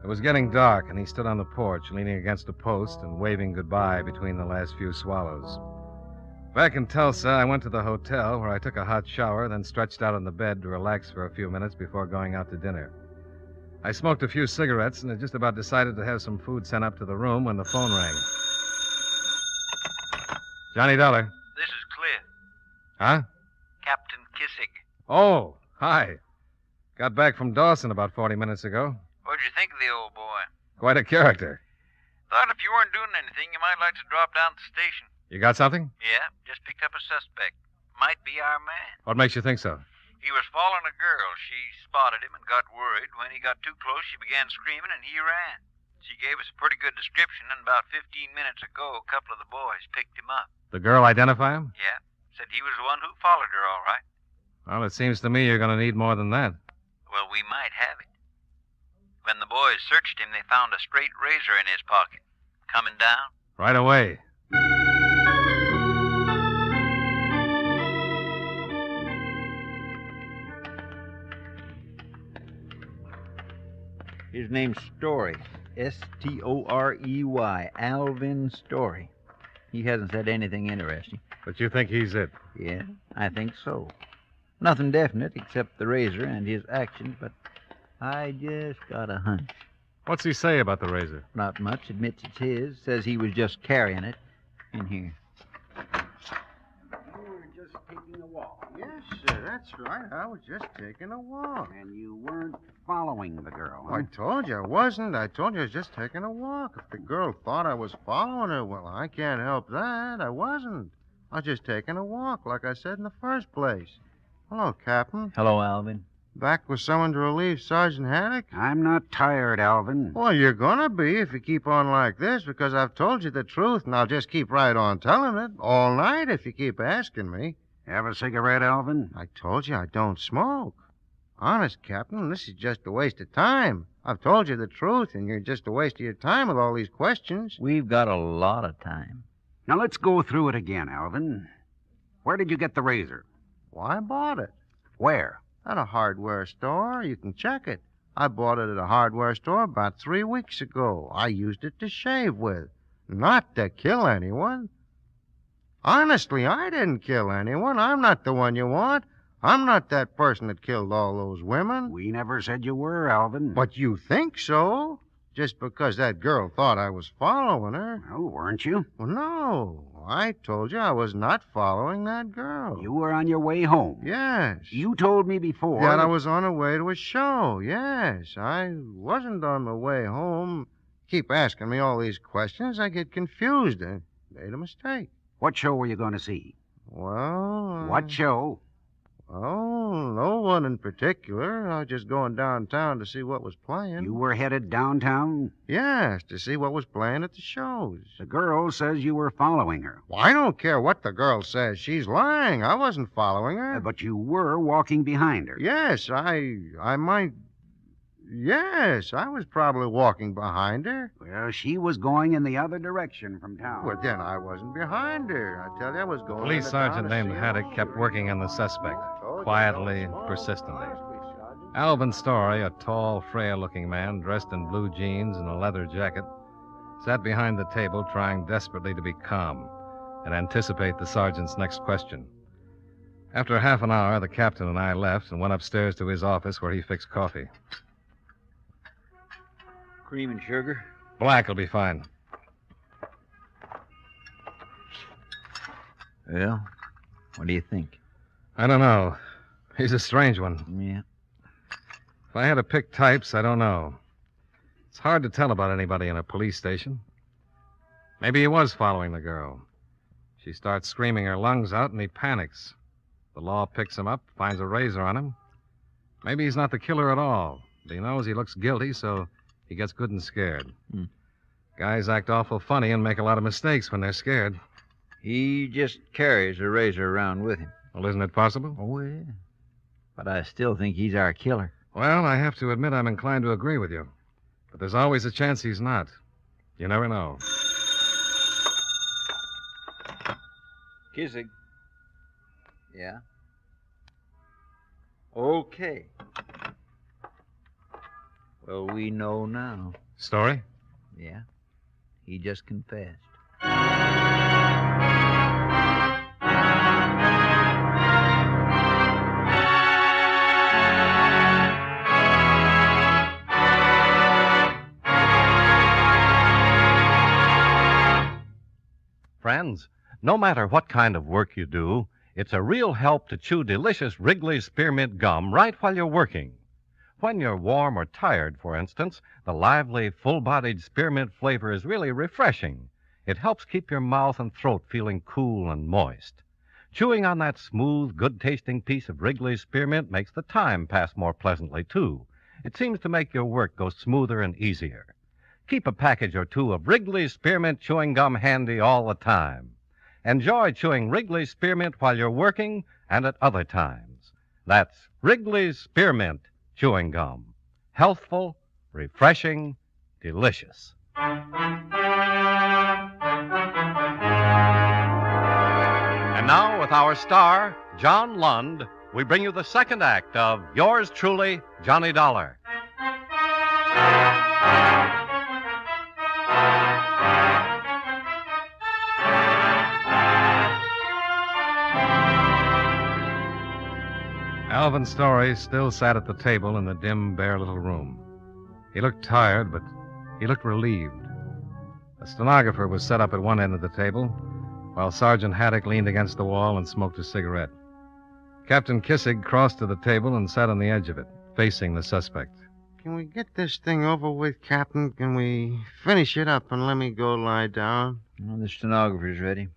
It was getting dark, and he stood on the porch, leaning against a post and waving goodbye between the last few swallows. Back in Tulsa, I went to the hotel, where I took a hot shower, then stretched out on the bed to relax for a few minutes before going out to dinner. I smoked a few cigarettes and had just about decided to have some food sent up to the room when the phone rang. Johnny Dollar.
This is Cliff.
Huh?
Captain Kissig.
Oh, hi. Got back from Dawson about 40 minutes ago.
What'd you think of the old boy?
Quite a character.
Thought if you weren't doing anything, you might like to drop down to the station.
You got something?
Yeah, just picked up a suspect. Might be our man.
What makes you think so?
He was following a girl. She spotted him and got worried. When he got too close, she began screaming, and he ran. She gave us a pretty good description, and about 15 minutes ago, a couple of the boys picked him up.
The girl identify him?
Yeah, said he was the one who followed her, all right.
Well, it seems to me you're going to need more than that.
Well, we might have it. When the boys searched him, they found a straight razor in his pocket. Coming down?
Right away.
His name's Story. Storey. Alvin Story. He hasn't said anything interesting.
But you think he's it?
Yeah, I think so. Nothing definite except the razor and his actions, but I just got a hunch.
What's he say about the razor?
Not much. Admits it's his. Says he was just carrying it. In here.
You were just taking a walk.
Yes, sir, that's right. I was just taking a walk.
And you weren't following the girl,
I told you I wasn't. I told you I was just taking a walk. If the girl thought I was following her, well, I can't help that. I wasn't. I was just taking a walk, like I said in the first place. Hello, Captain.
Hello, Alvin.
Back with someone to relieve Sergeant Haddock?
I'm not tired, Alvin.
Well, you're gonna be if you keep on like this, because I've told you the truth, and I'll just keep right on telling it all night if you keep asking me.
Have a cigarette, Alvin?
I told you I don't smoke. Honest, Captain, this is just a waste of time. I've told you the truth, and you're just a waste of your time with all these questions.
We've got a lot of time.
Now, let's go through it again, Alvin. Where did you get the razor?
Why, I bought it.
Where?
At a hardware store. You can check it. I bought it at a hardware store about 3 weeks ago. I used it to shave with, not to kill anyone. Honestly, I didn't kill anyone. I'm not the one you want. I'm not that person that killed all those women.
We never said you were, Alvin.
But you think so, just because that girl thought I was following her.
Oh, weren't you?
Well, no. I told you I was not following that girl.
You were on your way home.
Yes.
You told me before.
Yeah, I was on the way to a show. Yes, I wasn't on my way home. Keep asking me all these questions. I get confused. I made a mistake.
What show were you going to see?
Well...
What show?
Oh, no one in particular. I was just going downtown to see what was playing.
You were headed downtown?
Yes, to see what was playing at the shows.
The girl says you were following her.
Well, I don't care what the girl says. She's lying. I wasn't following her.
But you were walking behind her.
Yes, I might... Yes, I was probably walking behind her.
Well, she was going in the other direction from town.
Well, then I wasn't behind her. I tell you, I was going...
Police sergeant named Haddock kept working on the suspect, quietly, persistently. Alvin Story, a tall, frail-looking man dressed in blue jeans and a leather jacket, sat behind the table trying desperately to be calm and anticipate the sergeant's next question. After half an hour, the captain and I left and went upstairs to his office where he fixed coffee.
Cream and sugar?
Black will be fine.
Well, what do you think?
I don't know. He's a strange one.
Yeah.
If I had to pick types, I don't know. It's hard to tell about anybody in a police station. Maybe he was following the girl. She starts screaming her lungs out, and he panics. The law picks him up, finds a razor on him. Maybe he's not the killer at all. But he knows he looks guilty, so he gets good and scared. Guys act awful funny and make a lot of mistakes when they're scared.
He just carries a razor around with him.
Well, isn't it possible?
Oh, yeah. But I still think he's our killer.
Well, I have to admit I'm inclined to agree with you. But there's always a chance he's not. You never know.
Kissing. Yeah? Okay. Well, we know now.
Story?
Yeah. He just confessed.
Friends, no matter what kind of work you do, it's a real help to chew delicious Wrigley's Spearmint Gum right while you're working. When you're warm or tired, for instance, the lively, full-bodied spearmint flavor is really refreshing. It helps keep your mouth and throat feeling cool and moist. Chewing on that smooth, good-tasting piece of Wrigley's Spearmint makes the time pass more pleasantly, too. It seems to make your work go smoother and easier. Keep a package or two of Wrigley's Spearmint chewing gum handy all the time. Enjoy chewing Wrigley's Spearmint while you're working and at other times. That's Wrigley's Spearmint chewing gum. Healthful, refreshing, delicious. And now, with our star, John Lund, we bring you the second act of Yours Truly, Johnny Dollar.
Alvin Story still sat at the table in the dim, bare little room. He looked tired, but he looked relieved. A stenographer was set up at one end of the table, while Sergeant Haddock leaned against the wall and smoked a cigarette. Captain Kissig crossed to the table and sat on the edge of it, facing the suspect.
Can we get this thing over with, Captain? Can we finish it up and let me go lie down?
Well, the stenographer's ready.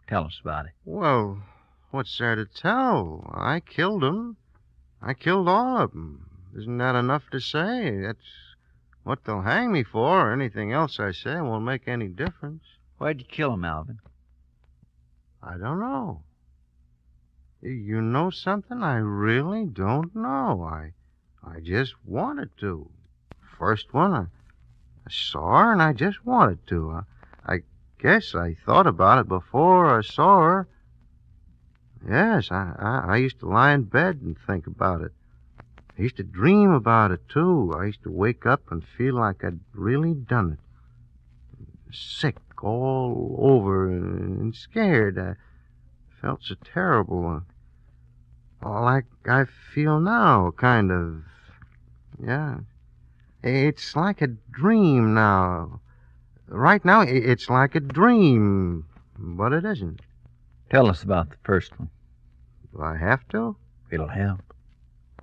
Tell us about it.
Well, what's there to tell? I killed them. I killed all of them. Isn't that enough to say? That's what they'll hang me for. Anything else I say won't make any difference.
Why'd you kill him, Alvin?
I don't know. You know something? I really don't know. I just wanted to. First one, I saw her and I just wanted to. I guess I thought about it before I saw her. Yes, I used to lie in bed and think about it. I used to dream about it, too. I used to wake up and feel like I'd really done it. Sick all over and scared. I felt so terrible. Like I feel now, kind of. Yeah. It's like a dream now. Right now, it's like a dream, but it isn't.
Tell us about the first one.
Do I have to?
It'll help.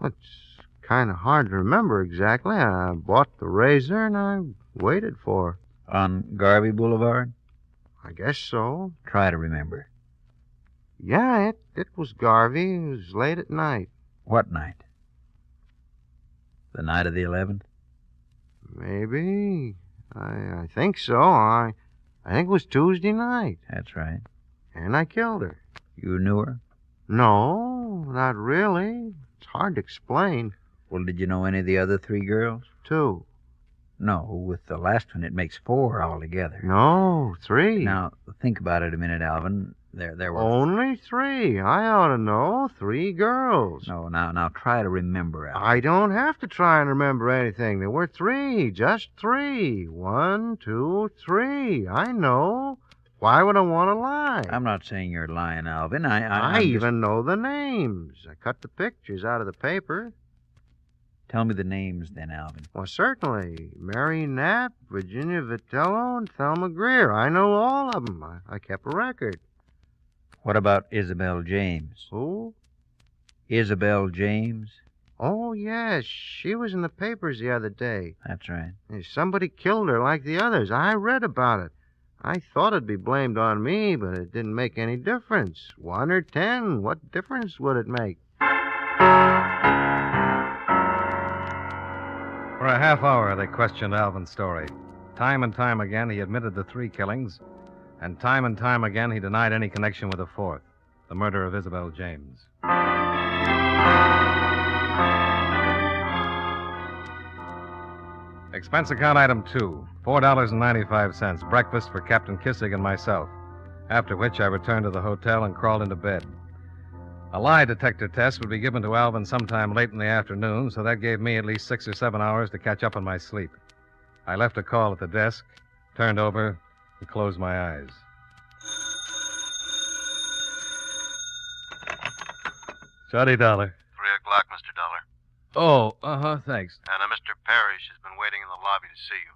Well, it's kind of hard to remember exactly. I bought the razor and I waited for her.
On Garvey Boulevard?
I guess so.
Try to remember.
Yeah, it was Garvey. It was late at night.
What night? The night of the 11th?
Maybe. I think so. I think it was Tuesday night.
That's right.
And I killed her.
You knew her?
No, not really. It's hard to explain.
Well, did you know any of the other three girls?
2.
No, with the last one, it makes 4 altogether.
No, 3.
Now, think about it a minute, Alvin. There were...
Only 3. I ought to know. 3 girls.
No, now try to remember, Alvin.
I don't have to try and remember anything. There were 3, just 3. 1, 2, 3. I know. Why would I want to lie?
I'm not saying you're lying, Alvin.
I even know the names. I cut the pictures out of the paper.
Tell me the names then, Alvin.
Well, certainly. Mary Knapp, Virginia Vitello, and Thelma Greer. I know all of them. I kept a record.
What about Isabel James?
Who?
Isabel James?
Oh, yes. She was in the papers the other day.
That's right.
Somebody killed her like the others. I read about it. I thought it'd be blamed on me, but it didn't make any difference. 1 or 10, what difference would it make?
For a half hour, they questioned Alvin's story. Time and time again, he admitted the 3 killings, and time again, he denied any connection with the 4th, the murder of Isabel James. Expense account item 2, $4.95, breakfast for Captain Kissig and myself, after which I returned to the hotel and crawled into bed. A lie detector test would be given to Alvin sometime late in the afternoon, so that gave me at least 6 or 7 hours to catch up on my sleep. I left a call at the desk, turned over, and closed my eyes. Johnny Dollar.
3 o'clock, Mr. Dollar.
Oh, thanks.
And Mr. Parrish has been waiting in the lobby to see you.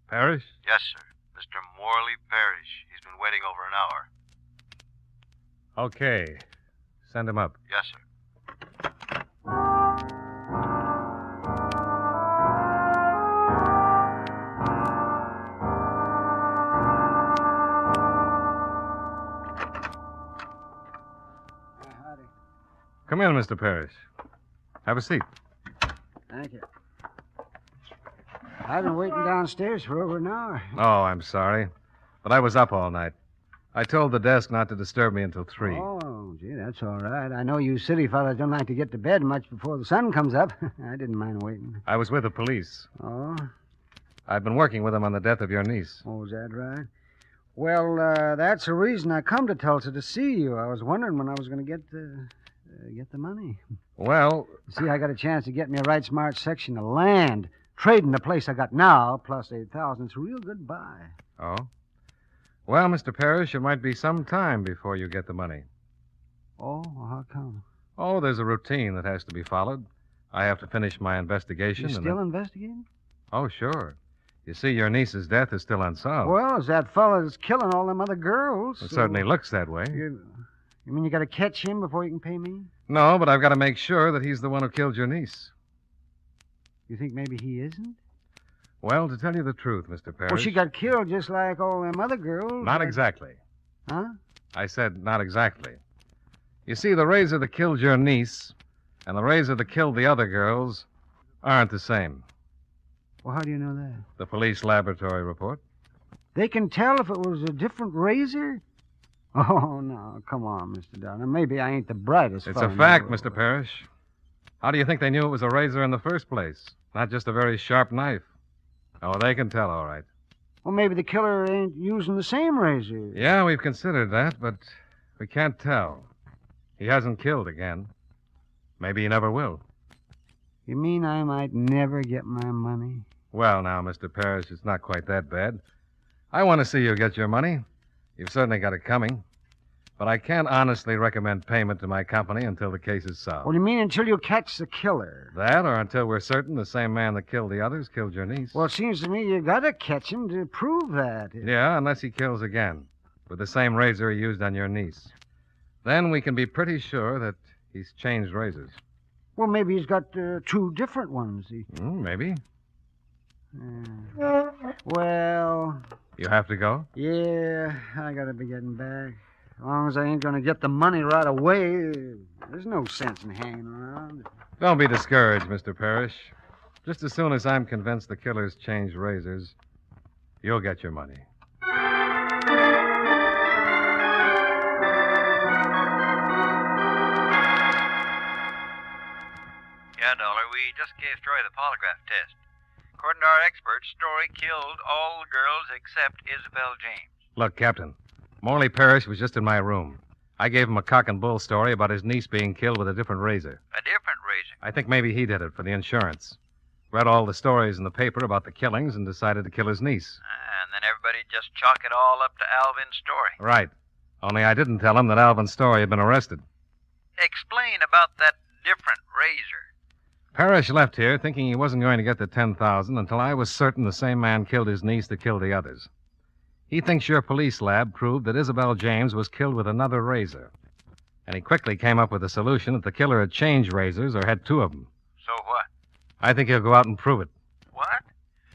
Parrish?
Yes, sir. Mr. Morley Parrish. He's been waiting over an hour.
Okay. Send him up.
Yes, sir.
Come in, Mr. Parrish. Have a seat.
Thank you. I've been waiting downstairs for over an hour.
Oh, I'm sorry. But I was up all night. I told the desk not to disturb me until 3.
Oh, gee, that's all right. I know you city fellas don't like to get to bed much before the sun comes up. I didn't mind waiting.
I was with the police.
Oh?
I've been working with them on the death of your niece.
Oh, is that right? Well, that's the reason I come to Tulsa to see you. I was wondering when I was going to get the money.
Well...
See, I got a chance to get me a right smart section of land. Trading the place I got now, plus 8,000. It's a real good buy.
Oh? Well, Mr. Parrish, it might be some time before you get the money.
Oh, how come?
Oh, there's a routine that has to be followed. I have to finish my investigation.
You still investigating?
Oh, sure. You see, your niece's death is still unsolved.
Well, it's that fella that's killing all them other girls.
It certainly looks that way.
You mean you got to catch him before you can pay me?
No, but I've got to make sure that he's the one who killed your niece.
You think maybe he isn't?
Well, to tell you the truth, Mr. Parrish...
Well, she got killed just like all them other girls.
Not exactly.
Huh?
I said not exactly. You see, the razor that killed your niece and the razor that killed the other girls aren't the same.
Well, how do you know that?
The police laboratory report.
They can tell if it was a different razor? Oh, no. Come on, Mr. Dollar. Maybe I ain't the brightest
It's a
fellow
fact,
in the
Mr. Parrish. How do you think they knew it was a razor in the first place? Not just a very sharp knife. Oh, they can tell, all right.
Well, maybe the killer ain't using the same razor.
Yeah, we've considered that, but we can't tell. He hasn't killed again. Maybe he never will.
You mean I might never get my money?
Well, now, Mr. Parrish, it's not quite that bad. I want to see you get your money. You've certainly got it coming. But I can't honestly recommend payment to my company until the case is solved.
What do you mean until you catch the killer?
That, or until we're certain the same man that killed the others killed your niece.
Well, it seems to me you got to catch him to prove that.
Yeah, unless he kills again, with the same razor he used on your niece. Then we can be pretty sure that he's changed razors.
Well, maybe he's got 2 different ones.
Maybe.
Well...
You have to go?
Yeah, I got to be getting back. As long as I ain't going to get the money right away, there's no sense in hanging around.
Don't be discouraged, Mr. Parrish. Just as soon as I'm convinced the killer's changed razors, you'll get your money.
Yeah, Dollar, we just gave Troy the polygraph test. According to our experts, Story killed all the girls except Isabel James.
Look, Captain, Morley Parrish was just in my room. I gave him a cock and bull story about his niece being killed with a different razor.
A different razor?
I think maybe he did it for the insurance. Read all the stories in the paper about the killings and decided to kill his niece.
And then everybody just chalk it all up to Alvin's story.
Right. Only I didn't tell him that Alvin Story had been arrested.
Explain about that different razor.
Parrish left here thinking he wasn't going to get the $10,000 until I was certain the same man killed his niece that killed the others. He thinks your police lab proved that Isabel James was killed with another razor. And he quickly came up with a solution that the killer had changed razors or had 2 of them.
So what?
I think he'll go out and prove it.
What?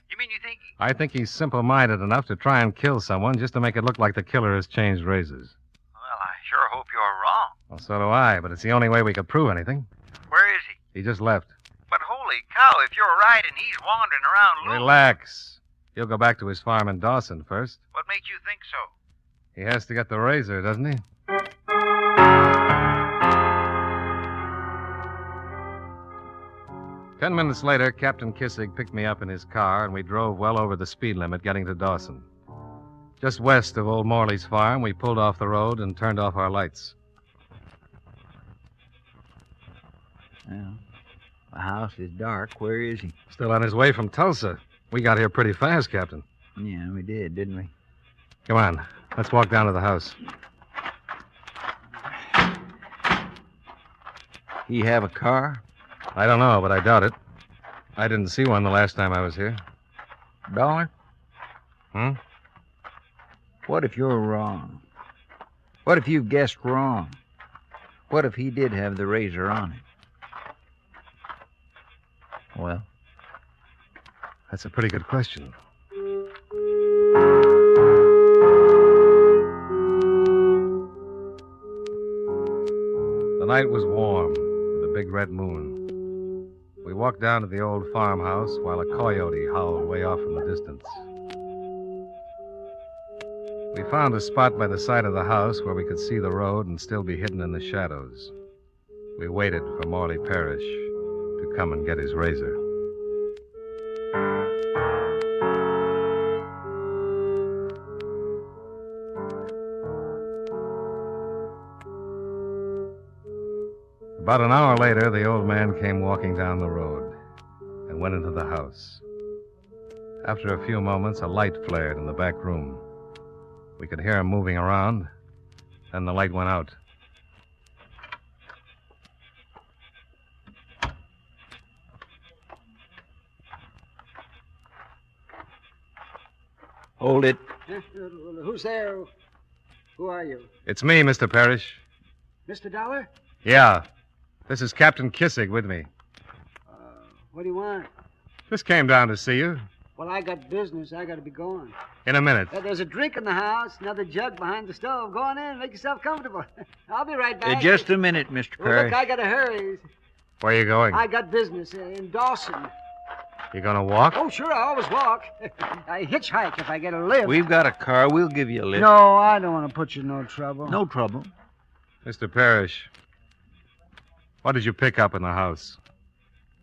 You mean you think
I think he's simple-minded enough to try and kill someone just to make it look like the killer has changed razors.
Well, I sure hope you're wrong.
Well, so do I, but it's the only way we could prove anything.
Where is he?
He just left.
But holy cow, if you're right and he's wandering around loose...
Relax. He'll go back to his farm in Dawson first.
What makes you think so?
He has to get the razor, doesn't he? Ten minutes later, Captain Kissig picked me up in his car, and we drove well over the speed limit getting to Dawson. Just west of old Morley's farm, we pulled off the road and turned off our lights.
Well, the house is dark. Where is he?
Still on his way from Tulsa. We got here pretty fast, Captain.
Yeah, we did, didn't we?
Come on, let's walk down to the house.
He have a car?
I don't know, but I doubt it. I didn't see one the last time I was here.
Dollar?
Hmm?
What if you're wrong? What if you've guessed wrong? What if he did have the razor on him? Well?
That's a pretty good question. The night was warm, with a big red moon. We walked down to the old farmhouse while a coyote howled way off in the distance. We found a spot by the side of the house where we could see the road and still be hidden in the shadows. We waited for Morley Parrish to come and get his razor. About an hour later, the old man came walking down the road and went into the house. After a few moments, a light flared in the back room. We could hear him moving around. Then the light went out.
Hold it.
Who's there? Who are you?
It's me, Mr. Parrish.
Mr. Dollar?
Yeah. This is Captain Kissig with me.
What do you want?
Just came down to see you.
Well, I got business. I got to be going.
In a minute.
There's a drink in the house, another jug behind the stove. Go on in and make yourself comfortable. I'll be right back.
Just a minute, Mr.
Well,
Parrish.
look, I got to hurry.
Where are you going?
I got business in Dawson.
You gonna walk?
Oh, sure, I always walk. I hitchhike if I get a lift.
We've got a car. We'll give you a lift.
No, I don't want to put you in no trouble.
No trouble.
Mr. Parrish, what did you pick up in the house?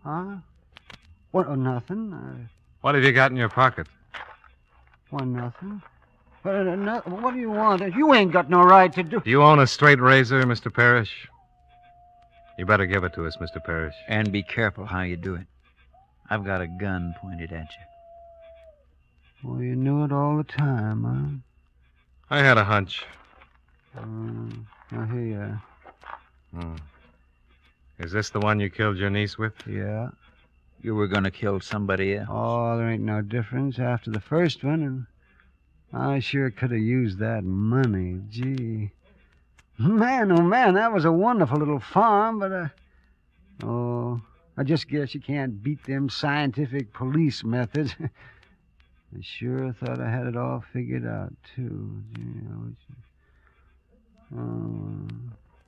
Huh? What? Oh, nothing.
What have you got in your pocket?
Well, nothing. What do you want? You ain't got no right to do...
Do you own a straight razor, Mr. Parrish? You better give it to us, Mr. Parrish.
And be careful how you do it. I've got a gun pointed at you.
Well, you knew it all the time, huh?
I had a hunch.
Now, here you are.
Hmm. Is this the one you killed your niece with?
Yeah.
You were going to kill somebody else?
Oh, there ain't no difference after the first one, and I sure could have used that money. Gee. Man, oh, man, that was a wonderful little farm, but, I just guess you can't beat them scientific police methods. I sure thought I had it all figured out, too.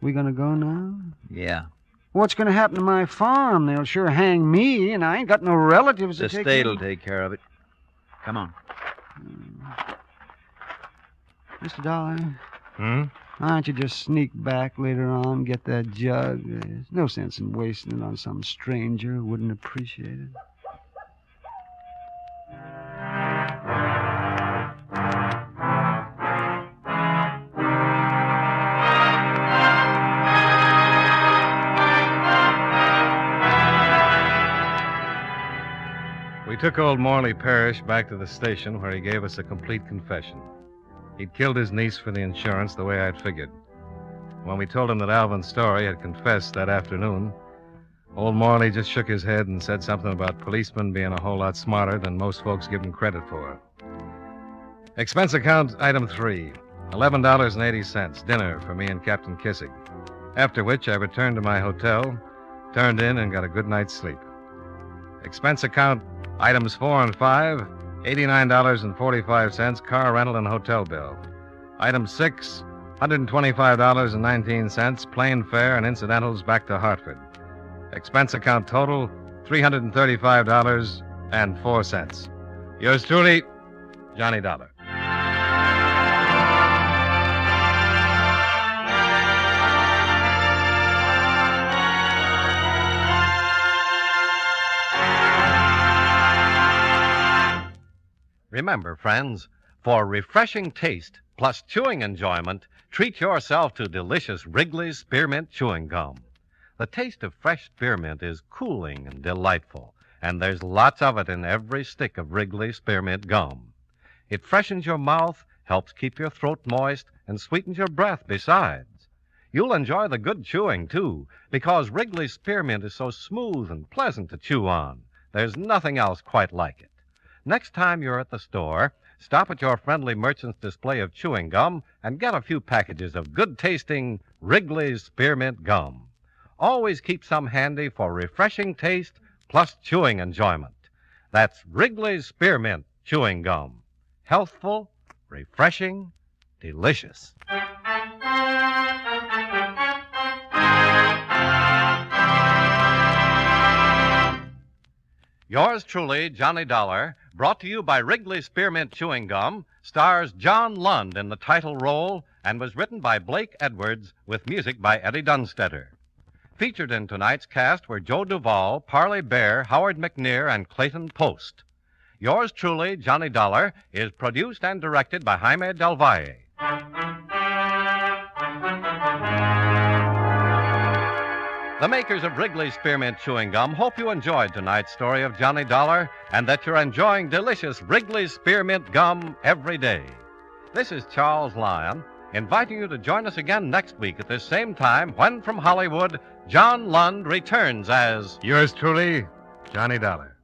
We gonna go now?
Yeah.
What's gonna happen to my farm? They'll sure hang me, and I ain't got no relatives to
The
take
state'll take care of it. Come on.
Mr. Dollar.
Hmm?
Why don't you just sneak back later on, get that jug? There's no sense in wasting it on some stranger who wouldn't appreciate it.
We took old Morley Parrish back to the station where he gave us a complete confession. He'd killed his niece for the insurance the way I'd figured. When we told him that Alvin Story had confessed that afternoon, old Morley just shook his head and said something about policemen being a whole lot smarter than most folks give him credit for. Expense account item 3, $11.80, dinner for me and Captain Kissig. After which I returned to my hotel, turned in, and got a good night's sleep. Expense account items 4 and 5, $89.45 car rental and hotel bill. Item 6, $125.19 plane fare and incidentals back to Hartford. Expense account total, $335.04. Yours truly, Johnny Dollar.
Remember, friends, for refreshing taste plus chewing enjoyment, treat yourself to delicious Wrigley's Spearmint Chewing Gum. The taste of fresh spearmint is cooling and delightful, and there's lots of it in every stick of Wrigley's Spearmint Gum. It freshens your mouth, helps keep your throat moist, and sweetens your breath besides. You'll enjoy the good chewing, too, because Wrigley's Spearmint is so smooth and pleasant to chew on. There's nothing else quite like it. Next time you're at the store, stop at your friendly merchant's display of chewing gum and get a few packages of good-tasting Wrigley's Spearmint Gum. Always keep some handy for refreshing taste plus chewing enjoyment. That's Wrigley's Spearmint Chewing Gum. Healthful, refreshing, delicious. Yours truly, Johnny Dollar, brought to you by Wrigley's Spearmint Chewing Gum, stars John Lund in the title role and was written by Blake Edwards with music by Eddie Dunstetter. Featured in tonight's cast were Joe Duvall, Parley Bear, Howard McNear, and Clayton Post. Yours truly, Johnny Dollar, is produced and directed by Jaime Del Valle. The makers of Wrigley's Spearmint Chewing Gum hope you enjoyed tonight's story of Johnny Dollar and that you're enjoying delicious Wrigley's Spearmint Gum every day. This is Charles Lyon, inviting you to join us again next week at this same time when, from Hollywood, John Lund returns as
Yours truly, Johnny Dollar.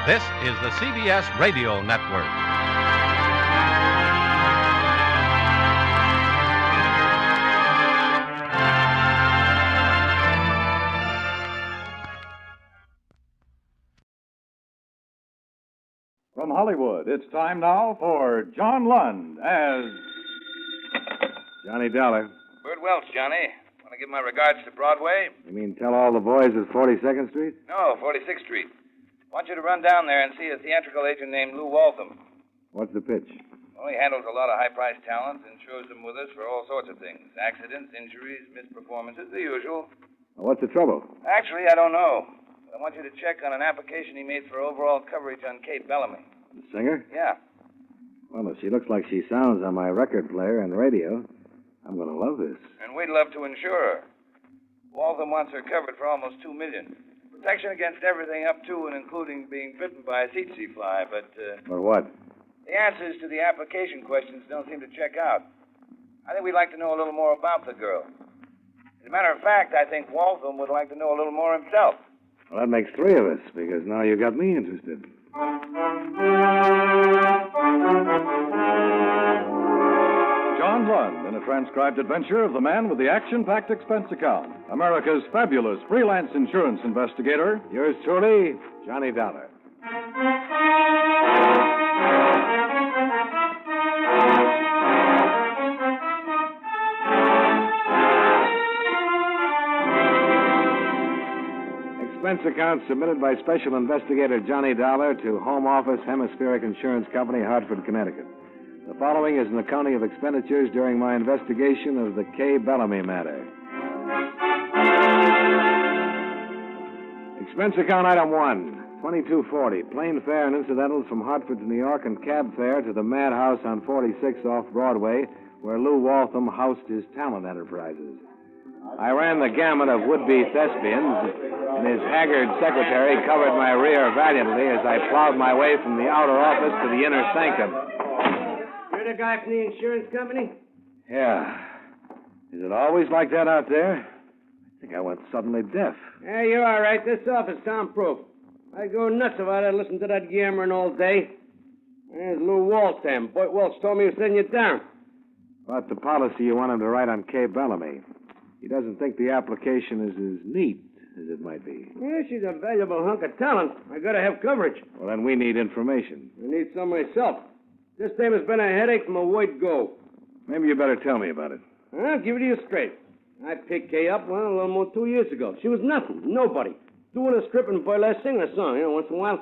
This is the CBS Radio Network.
From Hollywood, it's time now for John Lund as
Johnny Dollar.
Bird Welch, Johnny. Want to give my regards to Broadway?
You mean tell all the boys at 42nd Street?
No, 46th Street. Want you to run down there and see a theatrical agent named Lou Waltham.
What's the pitch?
Well, he handles a lot of high-priced talent and insures them with us for all sorts of things. Accidents, injuries, misperformances, the usual.
Well, what's the trouble?
Actually, I don't know. I want you to check on an application he made for overall coverage on Kate Bellamy.
The singer?
Yeah.
Well, if she looks like she sounds on my record player and radio, I'm going to love this.
And we'd love to insure her. Waltham wants her covered for almost $2 million. Protection against everything up to and including being bitten by a tsetse fly, but...
For what?
The answers to the application questions don't seem to check out. I think we'd like to know a little more about the girl. As a matter of fact, I think Waltham would like to know a little more himself.
Well, that makes three of us, because now you got me interested.
John Lund in a transcribed adventure of the man with the action-packed expense account, America's fabulous freelance insurance investigator.
Yours truly, Johnny Dollar. Expense account submitted by Special Investigator Johnny Dollar to Home Office Hemispheric Insurance Company, Hartford, Connecticut. The following is an accounting of expenditures during my investigation of the Kay Bellamy matter. Expense account item 1, $22.40, plane fare and incidentals from Hartford to New York and cab fare to the Madhouse on 46 off Broadway, where Lou Waltham housed his talent enterprises. I ran the gamut of would-be thespians, and his haggard secretary covered my rear valiantly as I plowed my way from the outer office to the inner sanctum.
You're the guy from the insurance company?
Yeah. Is it always like that out there? I think I went suddenly deaf.
Yeah, you're all right. This office soundproof. I'd go nuts if I had listened to that yammering all day. There's Lou Waltham. Boy, Welch told me he was sending you down.
About the policy you want him to write on Kay Bellamy. He doesn't think the application is as neat
as it might be.
Yeah, she's a valuable hunk of talent. I gotta have coverage.
Well, then we need information.
I need some myself. This time has been a headache from a word go.
Maybe you better tell me about it.
I'll give it to you straight. I picked Kay up, well, a little more than 2 years ago. She was nothing, nobody. Doing a strip and burlesque, singing a song, once in a while.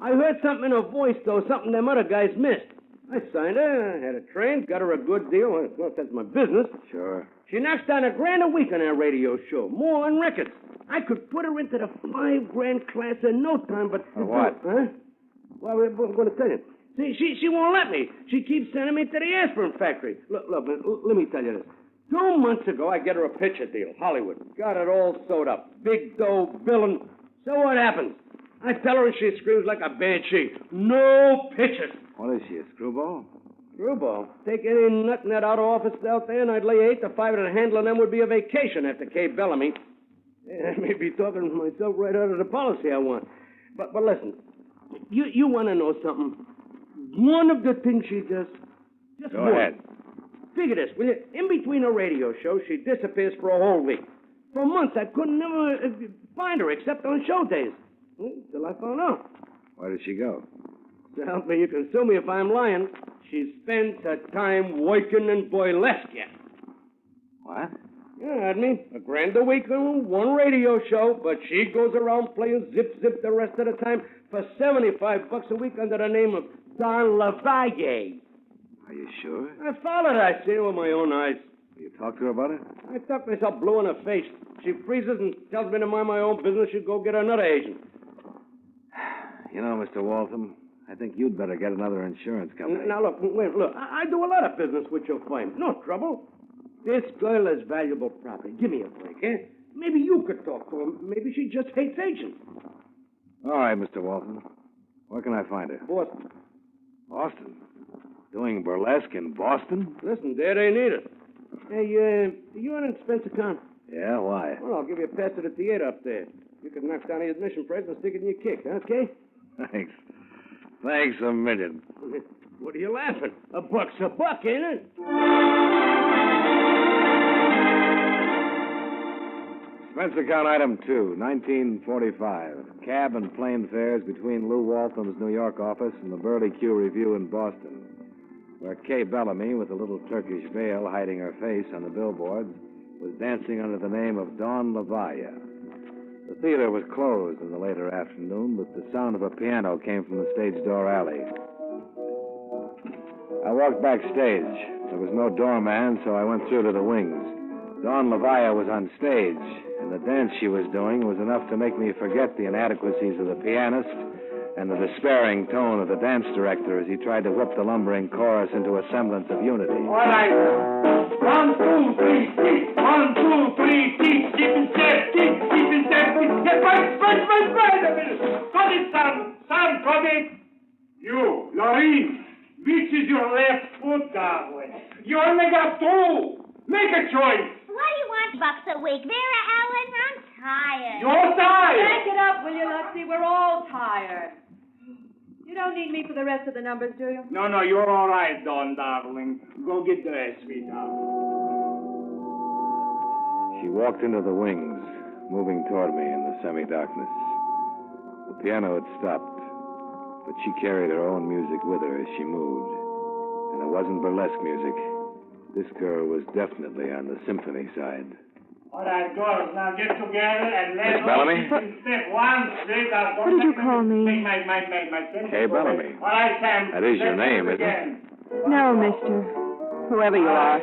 I heard something in her voice, though, something them other guys missed. I signed her, had her trained, got her a good deal. Well, that's my business.
Sure.
She knocks down $1,000 a week on her radio show, more on records. I could put her into the $5,000 class in no time, but...
For what?
Huh? Well, I'm going to tell you. See, she won't let me. She keeps sending me to the aspirin factory. Look, let me tell you this. 2 months ago, I get her a picture deal, Hollywood. Got it all sewed up. Big dough, billing. So what happens? I tell her and she screams like a banshee. No pictures.
What is she, a screwball?
Screwball? Take any nut in that outer office out there, and I'd lay 8 to 5 that handling them would be a vacation after Kay Bellamy. Yeah, I may be talking to myself right out of the policy I want. But listen, you want to know something? One of the things she does. Just
Go
one.
ahead.
Figure this, will you? In between her radio shows, she disappears for a whole week. For months, I couldn't never find her except on show days. Till I found out.
Where did she go?
So help me, you can sue me if I'm lying. She spends her time working in burlesque.
What?
Yeah, I mean, $1,000 a week on one radio show, but she goes around playing zip the rest of the time for $75 a week under the name of Don LaValle.
Are you sure?
I followed her. I seen her with my own eyes.
You talked to her about it?
I talked myself blue in her face. She freezes and tells me to mind my own business. She'll go get another agent.
You know, Mr. Waltham, I think you'd better get another insurance company.
Now, look. I do a lot of business with your firm. No trouble. This girl is valuable property. Give me a break, eh? Maybe you could talk to her. Maybe she just hates agents.
All right, Mr. Waltham. Where can I find her?
Boston.
Boston? Doing burlesque in Boston?
Listen, there they need it. Hey, you an expense account?
Yeah, why?
Well, I'll give you a pass to the theater up there. You can knock down the admission price and stick it in your kick, okay?
Thanks. Thanks a million.
What are you laughing? $1 a buck, ain't it?
Expense account item 2, 1945. Cab and plane fares between Lou Waltham's New York office and the Burley Q Review in Boston, where Kay Bellamy, with a little Turkish veil hiding her face on the billboards, was dancing under the name of Dawn LaValle. The theater was closed in the later afternoon, but the sound of a piano came from the stage door alley. I walked backstage. There was no doorman, so I went through to the wings. Dawn LaValle was on stage, and the dance she was doing was enough to make me forget the inadequacies of the pianist and the despairing tone of the dance director as he tried to whip the lumbering chorus into a semblance of unity.
All right. 1, 2, 3, 3. 1, 2, 3, 3. Keep in step, keep in step. Right. A minute. Got it, son. Son, got it. You, Lorraine, which is your left foot, darling? You're mega two. Make a choice.
What do you want, $1 a week? Vera Allen, I'm tired.
You're tired.
Back it up, will you, Luxie? We're all tired. You don't need me for the rest of the numbers, do you?
No, you're all right, Dawn, darling. Go get dressed, sweetheart.
She walked into the wings, moving toward me in the semi-darkness. The piano had stopped, but she carried her own music with her as she moved. And it wasn't burlesque music. This girl was definitely on the symphony side.
All right, girls, now get together and let's...
Miss Bellamy?
Step one, straight out.
What did you call me?
Kay Bellamy.
All right, Sam.
That is your name, isn't it?
No, mister. Whoever you are.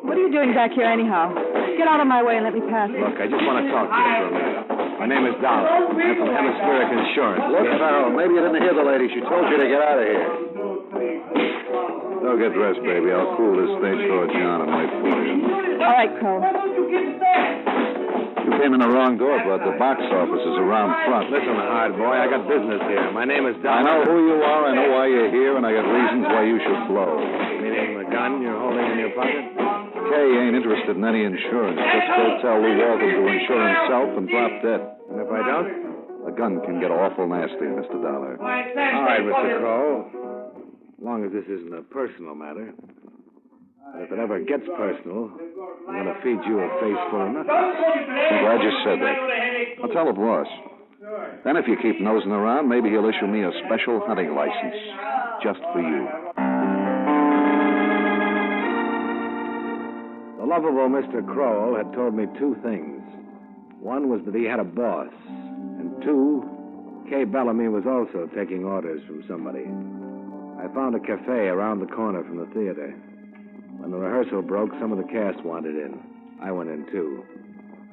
What are you doing back here anyhow? Get out of my way and let me pass.
Look, I just want to talk to you for a minute. My name is Dollar. I'm from Hemispheric Insurance.
Look, Farrell, maybe you didn't hear the lady. She told you to get out of here.
Don't get dressed, baby. I'll cool this stage door, John, and wait for you.
All right, Crow.
You came in the wrong door, bud. The box office is around front.
Listen, hard boy, I got business here. My name is Dollar.
I know who you are, I know why you're here, and I got reasons why you should blow.
Meaning the gun you're holding in your pocket?
Kay ain't interested in any insurance. Just go tell Lou Waltham to insure himself and drop dead.
And if I don't?
The gun can get awful nasty, Mr. Dollar.
All right, Mr. Crow. As long as this isn't a personal matter. But if it ever gets personal, I'm going to feed you a face full of nothing.
I'm glad you said that. I'll tell the boss. Then if you keep nosing around, maybe he'll issue me a special hunting license just for you.
The lovable Mr. Crowell had told me two things. One was that he had a boss, and two, Kay Bellamy was also taking orders from somebody. I found a cafe around the corner from the theater. When the rehearsal broke, some of the cast wanted in. I went in, too.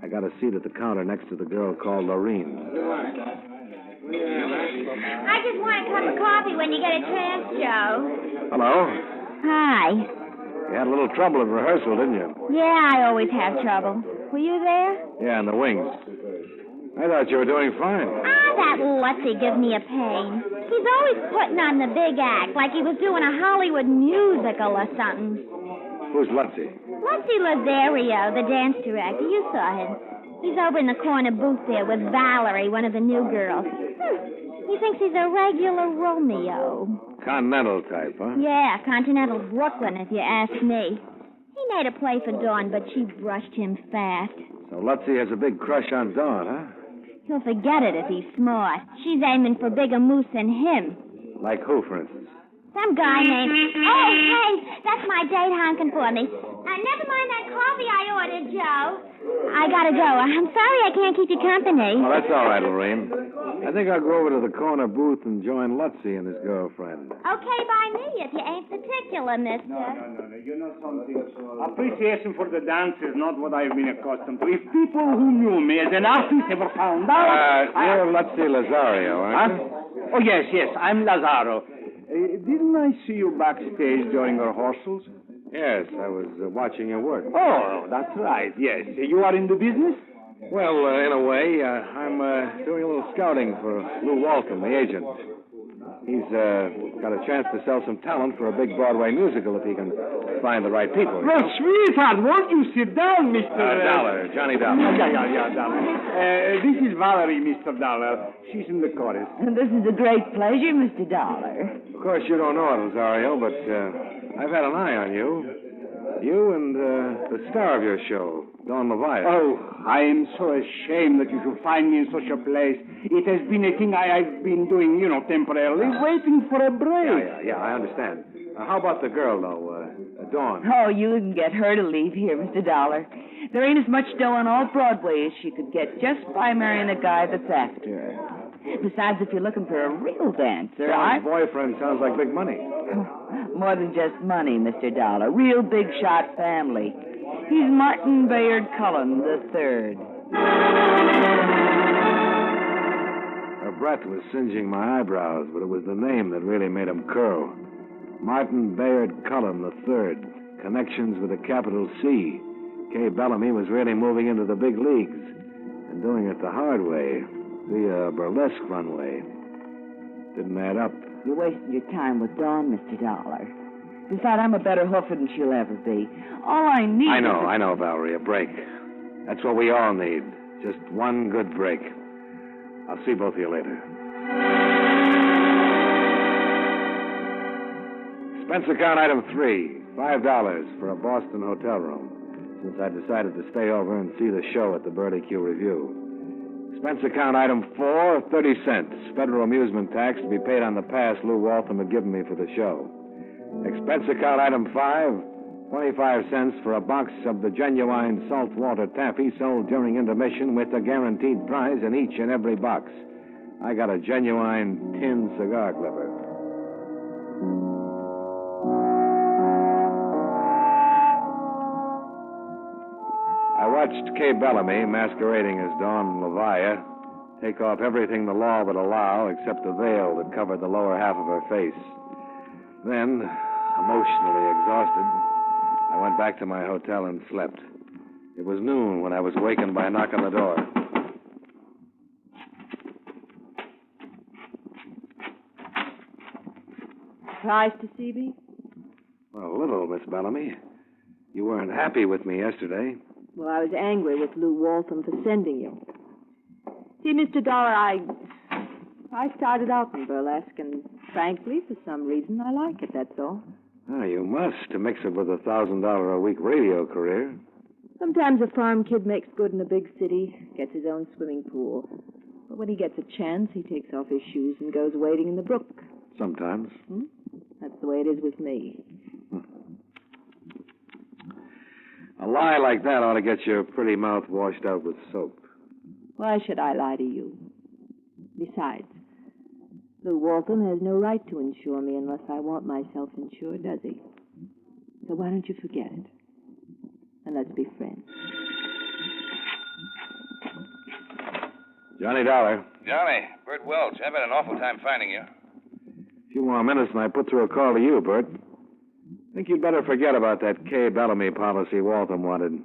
I got a seat at the counter next to the girl called Lorene.
I just want a cup of coffee when you get a chance, Joe.
Hello.
Hi.
You had a little trouble at rehearsal, didn't you?
Yeah, I always have trouble. Were you there?
Yeah, in the wings. I thought you were doing fine.
That Lutzy gives me a pain. He's always putting on the big act, like he was doing a Hollywood musical or something.
Who's Lutzy?
Lutzy Lazario, the dance director. You saw him. He's over in the corner booth there with Valerie, one of the new girls. He thinks he's a regular Romeo.
Continental type, huh?
Yeah, Continental Brooklyn, if you ask me. He made a play for Dawn, but she brushed him fast.
So Lutzy has a big crush on Dawn, huh?
He'll forget it if he's smart. She's aiming for bigger moose than him.
Like who, for instance?
Some guy named... Oh, hey, that's my date honking for me. Never mind that coffee I ordered, Joe. I gotta go. I'm sorry I can't keep you company.
Oh, that's all right, Lorraine. I think I'll go over to the corner booth and join Lutzy and his girlfriend.
Okay by me if you ain't particular, mister.
No. You know something? Appreciation for the dance is not what I've been accustomed to. If people who knew me as an artist ever found out...
You're Lutzy Lazario, aren't you?
Oh, yes, I'm Lazaro. Didn't I see you backstage during rehearsals?
Yes, I was watching your work.
Oh, that's right, yes. You are in the business?
Well, in a way, I'm doing a little scouting for Lou Walton, the agent. He's got a chance to sell some talent for a big Broadway musical if he can find the right people.
Well, sweetheart, won't you sit down, Mr.
Dollar, Johnny Dollar.
Yeah, Dollar. This is Valerie, Mr. Dollar. She's in the chorus.
And this is a great pleasure, Mr. Dollar.
Of course, you don't know it, Lazario, but I've had an eye on you. You and the star of your show, Dawn Leviat.
Oh, I am so ashamed that you should find me in such a place. It has been a thing I've been doing, temporarily, waiting for a break.
Yeah, I understand. How about the girl, though, Dawn?
Oh, you can get her to leave here, Mr. Dollar. There ain't as much dough on all Broadway as she could get just by marrying a guy that's after her. Besides, if you're looking for a real dancer,
Dawn's boyfriend sounds like big money.
More than just money, Mr. Dollar. Real big shot family. He's Martin Bayard Cullen III.
Her breath was singeing my eyebrows, but it was the name that really made them curl. Martin Bayard Cullen III. Connections with a capital C. Kay Bellamy was really moving into the big leagues and doing it the hard way. The burlesque runway. Didn't add up.
You're wasting your time with Dawn, Mr. Dollar. Besides, I'm a better hoofer than she'll ever be. All I need
I know, Valerie, a break. That's what we all need. Just one good break. I'll see both of you later. Expense account item 3, $5 for a Boston hotel room, since I decided to stay over and see the show at the Burley Q Review. Expense account item 4, 30 cents. Federal amusement tax to be paid on the pass Lou Waltham had given me for the show. Expense account item 5, 25 cents for a box of the genuine saltwater taffy sold during intermission with a guaranteed prize in each and every box. I got a genuine tin cigar clipper. I watched Kay Bellamy, masquerading as Dawn Leviat, take off everything the law would allow except the veil that covered the lower half of her face. Then, emotionally exhausted, I went back to my hotel and slept. It was noon when I was wakened by a knock on the door.
Surprised to see me?
Well, a little, Miss Bellamy. You weren't happy with me yesterday.
Well, I was angry with Lou Waltham for sending you. See, Mr. Dollar, I started out in burlesque, and frankly, for some reason, I like it, that's all.
Oh, you must, to mix it with a $1,000 a week radio career.
Sometimes a farm kid makes good in a big city, gets his own swimming pool. But when he gets a chance, he takes off his shoes and goes wading in the brook.
Sometimes.
That's the way it is with me.
A lie like that ought to get your pretty mouth washed out with soap.
Why should I lie to you? Besides, Lou Waltham has no right to insure me unless I want myself insured, does he? So why don't you forget it? And let's be friends.
Johnny Dollar.
Johnny, Bert Welch. I've had an awful time finding you.
A few more minutes and I put through a call to you, Bert. I think you'd better forget about that Kay Bellamy policy Waltham wanted.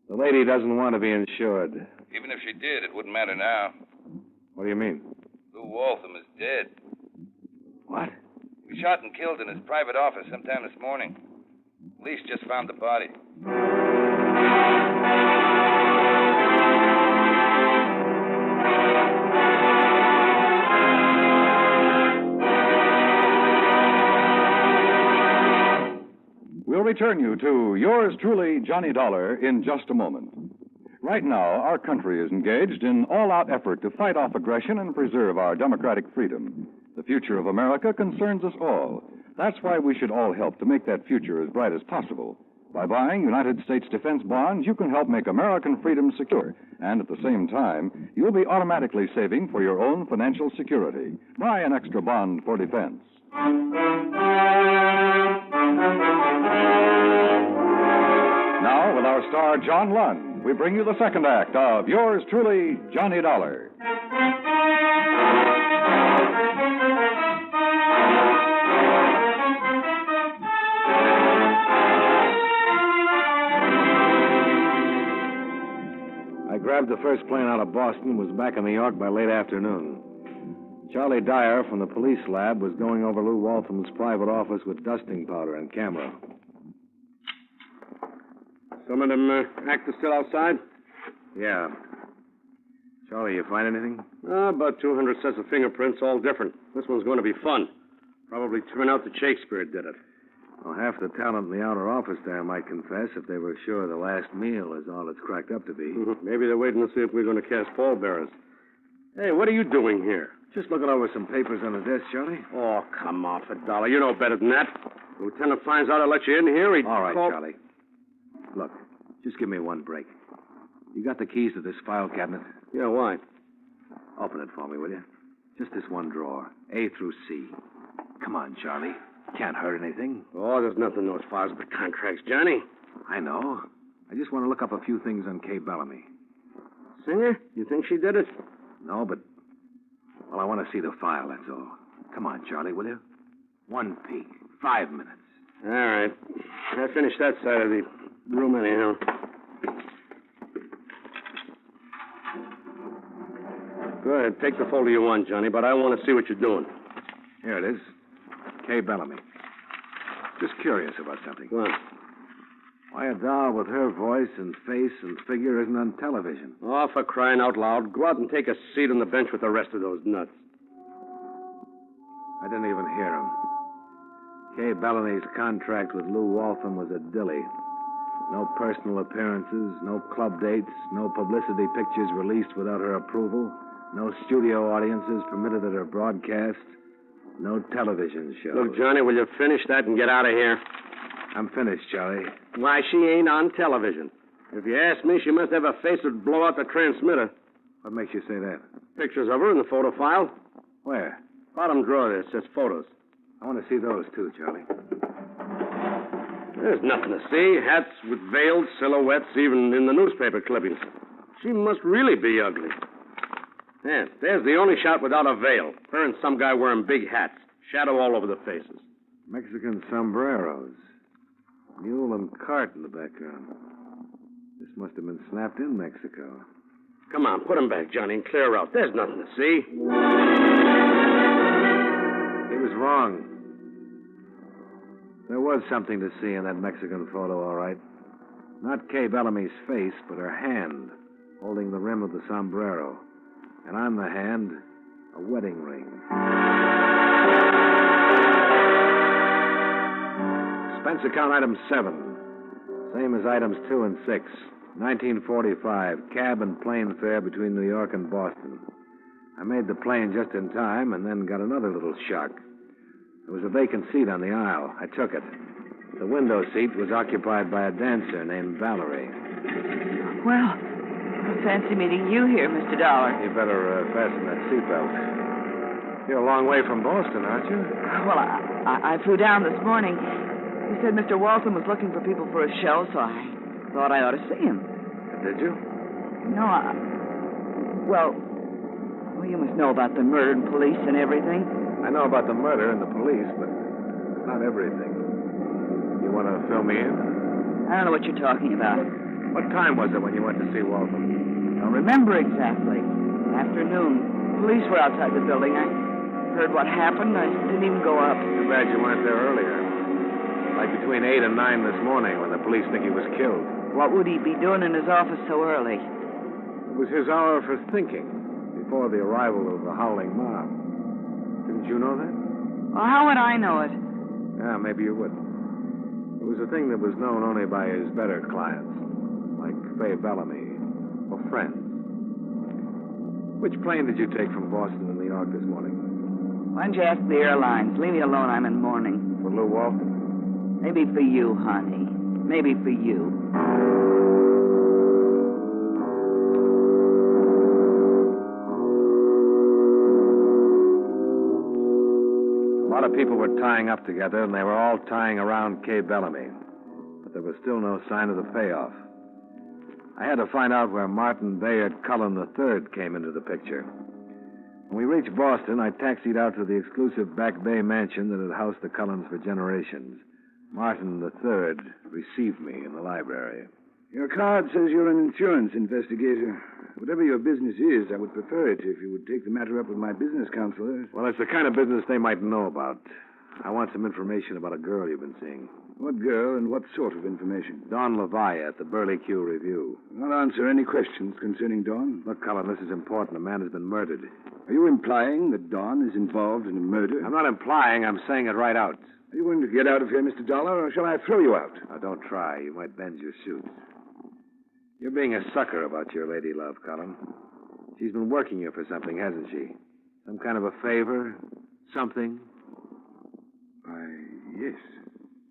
The lady doesn't want to be insured.
Even if she did, it wouldn't matter now.
What do you mean?
Lou Waltham is dead.
What?
We shot and killed in his private office sometime this morning. Police just found the body.
We'll return you to yours truly, Johnny Dollar, in just a moment. Right now, our country is engaged in all-out effort to fight off aggression and preserve our democratic freedom. The future of America concerns us all. That's why we should all help to make that future as bright as possible. By buying United States defense bonds, you can help make American freedom secure. And at the same time, you'll be automatically saving for your own financial security. Buy an extra bond for defense. Now, with our star John Lund, we bring you the second act of yours truly, Johnny Dollar.
I grabbed the first plane out of Boston and was back in New York by late afternoon. Charlie Dyer from the police lab was going over Lou Waltham's private office with dusting powder and camera.
Some of them actors still outside?
Yeah. Charlie, you find anything?
About 200 sets of fingerprints, all different. This one's going to be fun. Probably turn out that Shakespeare did it.
Well, half the talent in the outer office there might confess if they were sure the last meal is all it's cracked up to be.
Maybe they're waiting to see if we're going to cast pallbearers. Hey, what are you doing here?
Just looking over some papers on the desk, Charlie.
Oh, come off it, Dollar. You know better than that. The lieutenant finds out I let you in here, he'd
All right,
call...
Charlie. Look, just give me one break. You got the keys to this file cabinet?
Yeah, why?
Open it for me, will you? Just this one drawer, A through C. Come on, Charlie. Can't hurt anything.
Oh, there's nothing in those files but contracts, Johnny.
I know. I just want to look up a few things on Kay Bellamy.
Singer? You think she did it?
No, but... Well, I want to see the file, that's all. Come on, Charlie, will you? One peek. 5 minutes.
All right. I finished that side of the room anyhow. Go ahead, take the folder you want, Johnny, but I want to see what you're doing.
Here it is. Kay Bellamy. Just curious about something.
What?
Why a doll with her voice and face and figure isn't on television?
Oh, for crying out loud. Go out and take a seat on the bench with the rest of those nuts.
I didn't even hear him. Kay Bellamy's contract with Lou Waltham was a dilly. No personal appearances, no club dates, no publicity pictures released without her approval, no studio audiences permitted at her broadcasts, no television shows.
Look, Johnny, will you finish that and get out of here?
I'm finished, Charlie.
Why, she ain't on television. If you ask me, she must have a face that would blow out the transmitter.
What makes you say that?
Pictures of her in the photo file.
Where?
Bottom drawer there says photos.
I want to see those, too, Charlie.
There's nothing to see. Hats with veiled silhouettes, even in the newspaper clippings. She must really be ugly. Yes, there's the only shot without a veil. Her and some guy wearing big hats. Shadow all over the faces.
Mexican sombreros. Mule and cart in the background. This must have been snapped in Mexico.
Come on, put 'em back, Johnny, and clear out. There's nothing to see.
He was wrong. There was something to see in that Mexican photo, all right. Not Kay Bellamy's face, but her hand holding the rim of the sombrero. And on the hand, a wedding ring. Expense account item 7. Same as items 2 and 6. 1945. Cab and plane fare between New York and Boston. I made the plane just in time and then got another little shock. There was a vacant seat on the aisle. I took it. The window seat was occupied by a dancer named Valerie.
Well, I fancy meeting you here, Mr. Dollar.
You better fasten that seatbelt. You're a long way from Boston, aren't you?
Well, I flew down this morning. He said Mr. Walton was looking for people for a show, so I thought I ought to see him.
Did you?
No, well, you must know about the murder and police and everything.
I know about the murder and the police, but not everything. You want to fill me in?
I don't know what you're talking about.
What time was it when you went to see Walton?
I don't remember exactly. Afternoon. Police were outside the building. I heard what happened. I didn't even go up.
Too bad you weren't there earlier. Like between 8 and 9 this morning when the police think he was killed.
What would he be doing in his office so early?
It was his hour for thinking, before the arrival of the howling mob. Didn't you know that?
Well, how would I know it?
Yeah, maybe you would. It was a thing that was known only by his better clients, like Fay Bellamy, or friends. Which plane did you take from Boston to New York this morning?
Why don't you ask the airlines? Leave me alone. I'm in mourning.
For Lou Walton?
Maybe for you, honey. Maybe for you.
A lot of people were tying up together, and they were all tying around Kay Bellamy. But there was still no sign of the payoff. I had to find out where Martin Bayard Cullen III came into the picture. When we reached Boston, I taxied out to the exclusive Back Bay mansion that had housed the Cullens for generations. Martin III received me in the library.
Your card says you're an insurance investigator. Whatever your business is, I would prefer it if you would take the matter up with my business counselors.
Well, it's the kind of business they might know about. I want some information about a girl you've been seeing.
What girl and what sort of information?
Dawn Levi at the Burley Q Review.
I'll answer any questions concerning Dawn.
Look, Cullen, this is important. A man has been murdered.
Are you implying that Dawn is involved in a murder?
I'm not implying. I'm saying it right out.
Are you going to get out of here, Mr. Dollar, or shall I throw you out?
Now, don't try. You might bend your suit. You're being a sucker about your lady love, Cullen. She's been working you for something, hasn't she? Some kind of a favor? Something?
Why, yes.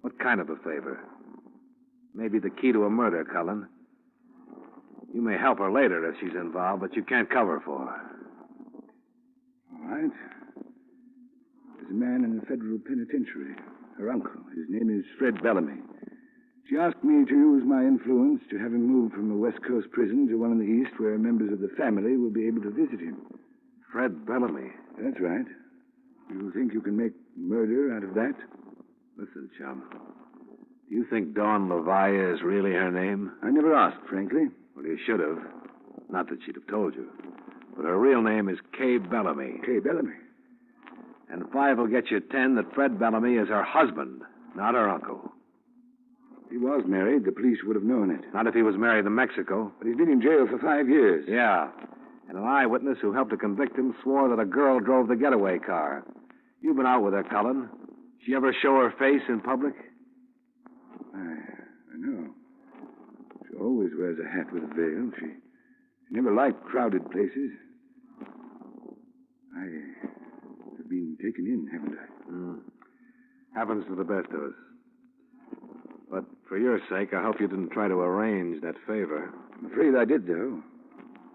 What kind of a favor? Maybe the key to a murder, Cullen. You may help her later if she's involved, but you can't cover for her.
All right. There's a man in the federal penitentiary. Her uncle. His name is Fred Bellamy. She asked me to use my influence to have him moved from a West Coast prison to one in the East where members of the family will be able to visit him.
Fred Bellamy?
That's right. You think you can make murder out of that?
Listen, chum. Do you think Dawn Levi is really her name?
I never asked, frankly.
Well, you should have. Not that she'd have told you. But her real name is Kay Bellamy.
Kay Bellamy.
And 5 will get you 10 that Fred Bellamy is her husband, not her uncle.
If he was married, the police would have known it.
Not if he was married in Mexico.
But he's been in jail for 5 years.
Yeah. And an eyewitness who helped to convict him swore that a girl drove the getaway car. You've been out with her, Cullen. She ever show her face in public?
I know. She always wears a hat with a veil. She never liked crowded places. I have been taken in, haven't I?
Happens to the best of us. But for your sake, I hope you didn't try to arrange that favor.
I'm afraid I did, though.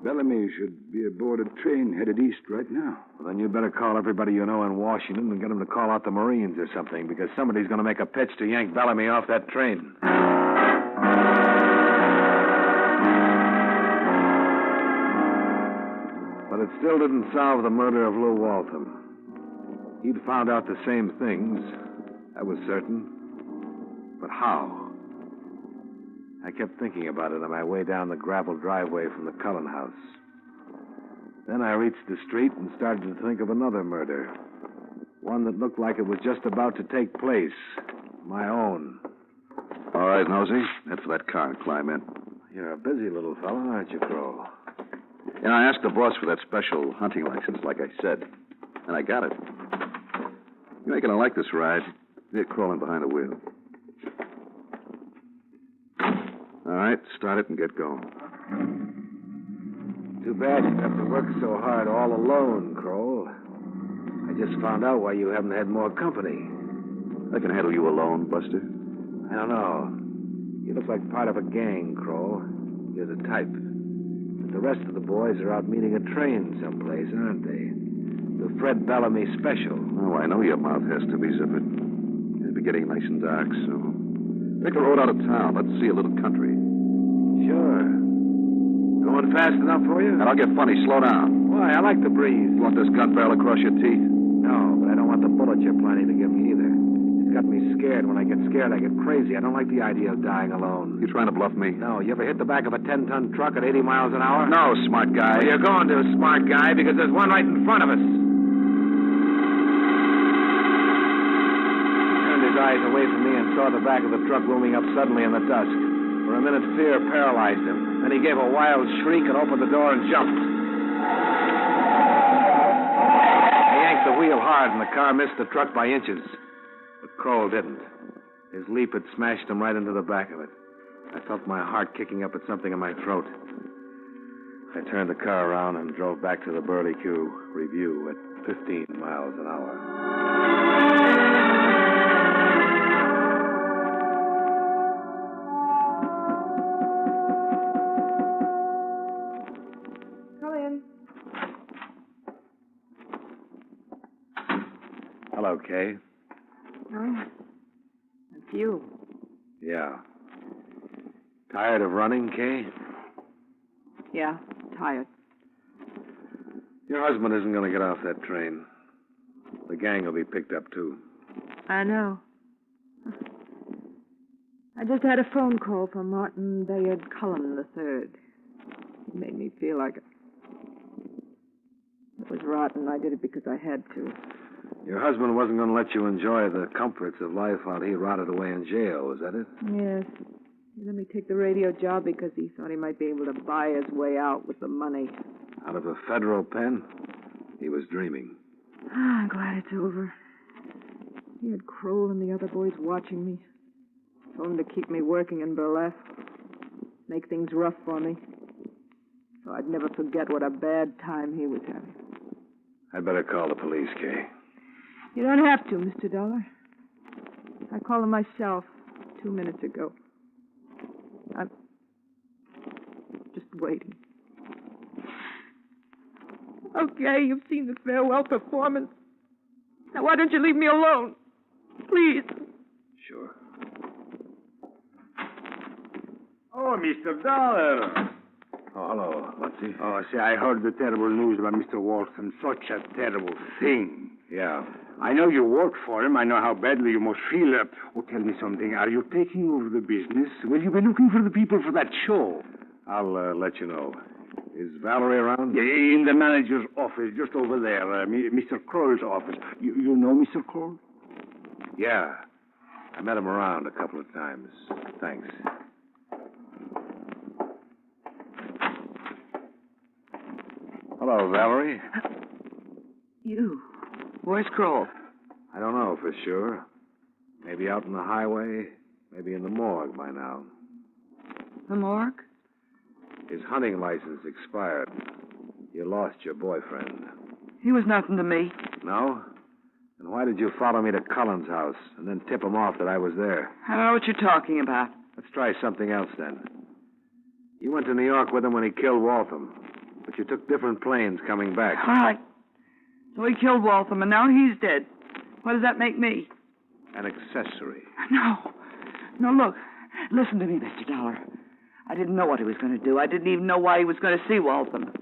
Bellamy should be aboard a train headed east right now.
Well, then you'd better call everybody you know in Washington and get them to call out the Marines or something, because somebody's going to make a pitch to yank Bellamy off that train. But it still didn't solve the murder of Lou Walton. He'd found out the same things. That was certain. But how? I kept thinking about it on my way down the gravel driveway from the Cullen house. Then I reached the street and started to think of another murder. One that looked like it was just about to take place. My own.
All right, Nosey. Head for that car and climb in.
You're a busy little fella, aren't you, Crow?
And I asked the boss for that special hunting license, like I said. And I got it. You ain't gonna like this ride. You're crawling behind the wheel. All right, start it and get going.
Too bad you have to work so hard all alone, Kroll. I just found out why you haven't had more company.
I can handle you alone, Buster.
I don't know. You look like part of a gang, Kroll. You're the type. But the rest of the boys are out meeting a train someplace, aren't they? The Fred Bellamy special.
Oh, I know your mouth has to be zippered. It'll be getting nice and dark, so... Pick a road out of town. Let's see a little country.
Sure. Going fast enough for you?
And I'll get funny. Slow down.
Why? I like the breeze.
You want this gun barrel across your teeth?
No, but I don't want the bullet you're planning to give me either. It's got me scared. When I get scared, I get crazy. I don't like the idea of dying alone.
You trying to bluff me?
No. You ever hit the back of a 10-ton truck at 80 miles an hour?
No, smart guy.
Well, you're going to, smart guy, because there's one right in front of us. He turned his eyes away from me and saw the back of the truck looming up suddenly in the dusk. For a minute, fear paralyzed him. Then he gave a wild shriek and opened the door and jumped. I yanked the wheel hard, and the car missed the truck by inches. But Kroll didn't. His leap had smashed him right into the back of it. I felt my heart kicking up at something in my throat. I turned the car around and drove back to the Burley Q Review at 15 miles an hour. Hello, Kay.
Oh, it's you.
Yeah. Tired of running, Kay?
Yeah, tired.
Your husband isn't going to get off that train. The gang will be picked up, too.
I know. I just had a phone call from Martin Bayard Cullen III. He made me feel like it. It was rotten. I did it because I had to.
Your husband wasn't going to let you enjoy the comforts of life while he rotted away in jail, was that it?
Yes. He let me take the radio job because he thought he might be able to buy his way out with the money.
Out of a federal pen? He was dreaming.
I'm glad it's over. He had Kroll and the other boys watching me. Told him to keep me working in burlesque. Make things rough for me. So I'd never forget what a bad time he was having.
I'd better call the police, Kay.
You don't have to, Mr. Dollar. I called him myself 2 minutes ago. I'm just waiting. Okay, you've seen the farewell performance. Now, why don't you leave me alone? Please.
Sure.
Oh, Mr. Dollar.
Oh, hello, Muncie.
Oh, say, I heard the terrible news about Mr. Walton. Such a terrible thing.
Yeah.
I know you work for him. I know how badly you must feel. Oh, tell me something. Are you taking over the business? Will you be looking for the people for that show?
I'll let you know. Is Valerie around?
Yeah, in the manager's office, just over there. Mr. Kroll's office. You know Mr. Kroll?
Yeah. I met him around a couple of times. Thanks. Hello, Valerie.
You. Where's Kroll?
I don't know for sure. Maybe out on the highway, maybe in the morgue by now.
The morgue?
His hunting license expired. You lost your boyfriend.
He was nothing to me.
No? Then why did you follow me to Cullen's house and then tip him off that I was there?
I don't know what you're talking about.
Let's try something else then. You went to New York with him when he killed Waltham, but you took different planes coming back.
All right. So he killed Waltham, and now he's dead. What does that make me?
An accessory.
No. No, look. Listen to me, Mr. Dollar. I didn't know what he was going to do. I didn't even know why he was going to see Waltham.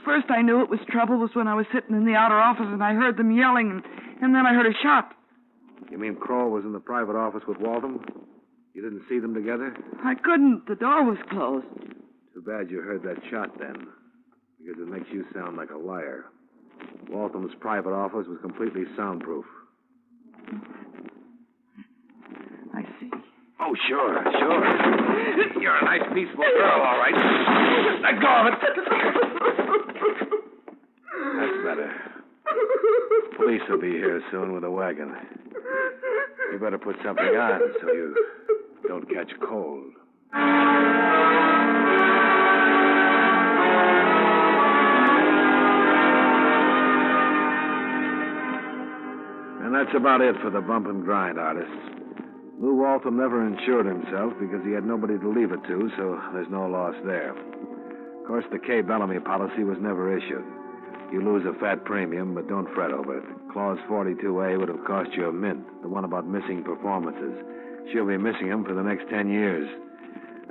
First I knew it was trouble was when I was sitting in the outer office and I heard them yelling, and then I heard a shot.
You mean Kroll was in the private office with Waltham? You didn't see them together?
I couldn't. The door was closed.
Too bad you heard that shot then, because it makes you sound like a liar. Waltham's private office was completely soundproof.
I see.
Oh, sure. You're a nice, peaceful girl, all right. Let go of it. That's better. Police will be here soon with a wagon. You better put something on so you don't catch cold.
And that's about it for the bump and grind artists. Lou Waltham never insured himself because he had nobody to leave it to, so there's no loss there. Of course, the Kay Bellamy policy was never issued. You lose a fat premium, but don't fret over it. Clause 42A would have cost you a mint, the one about missing performances. She'll be missing them for the next 10 years.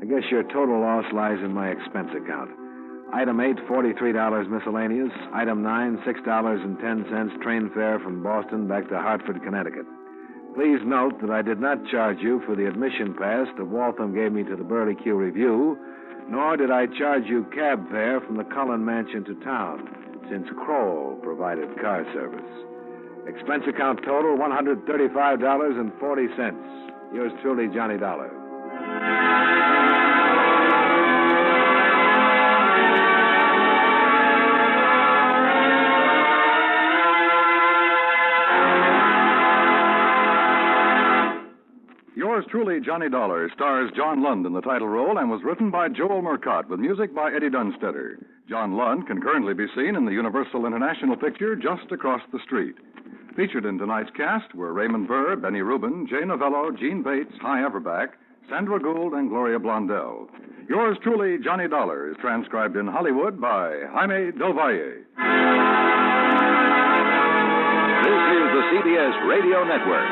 I guess your total loss lies in my expense account. Item 8, $43 miscellaneous. Item 9, $6.10 train fare from Boston back to Hartford, Connecticut. Please note that I did not charge you for the admission pass that Waltham gave me to the Burley Q Review, nor did I charge you cab fare from the Cullen Mansion to town, since Kroll provided car service. Expense account total, $135.40. Yours truly, Johnny Dollar.
Yours truly, Johnny Dollar, stars John Lund in the title role and was written by Joel Murcott with music by Eddie Dunstetter. John Lund can currently be seen in the Universal International picture Just Across the Street. Featured in tonight's cast were Raymond Burr, Benny Rubin, Jay Novello, Gene Bates, Hy Everback, Sandra Gould, and Gloria Blondell. Yours truly, Johnny Dollar, is transcribed in Hollywood by Jaime Del Valle.
This is the CBS Radio Network.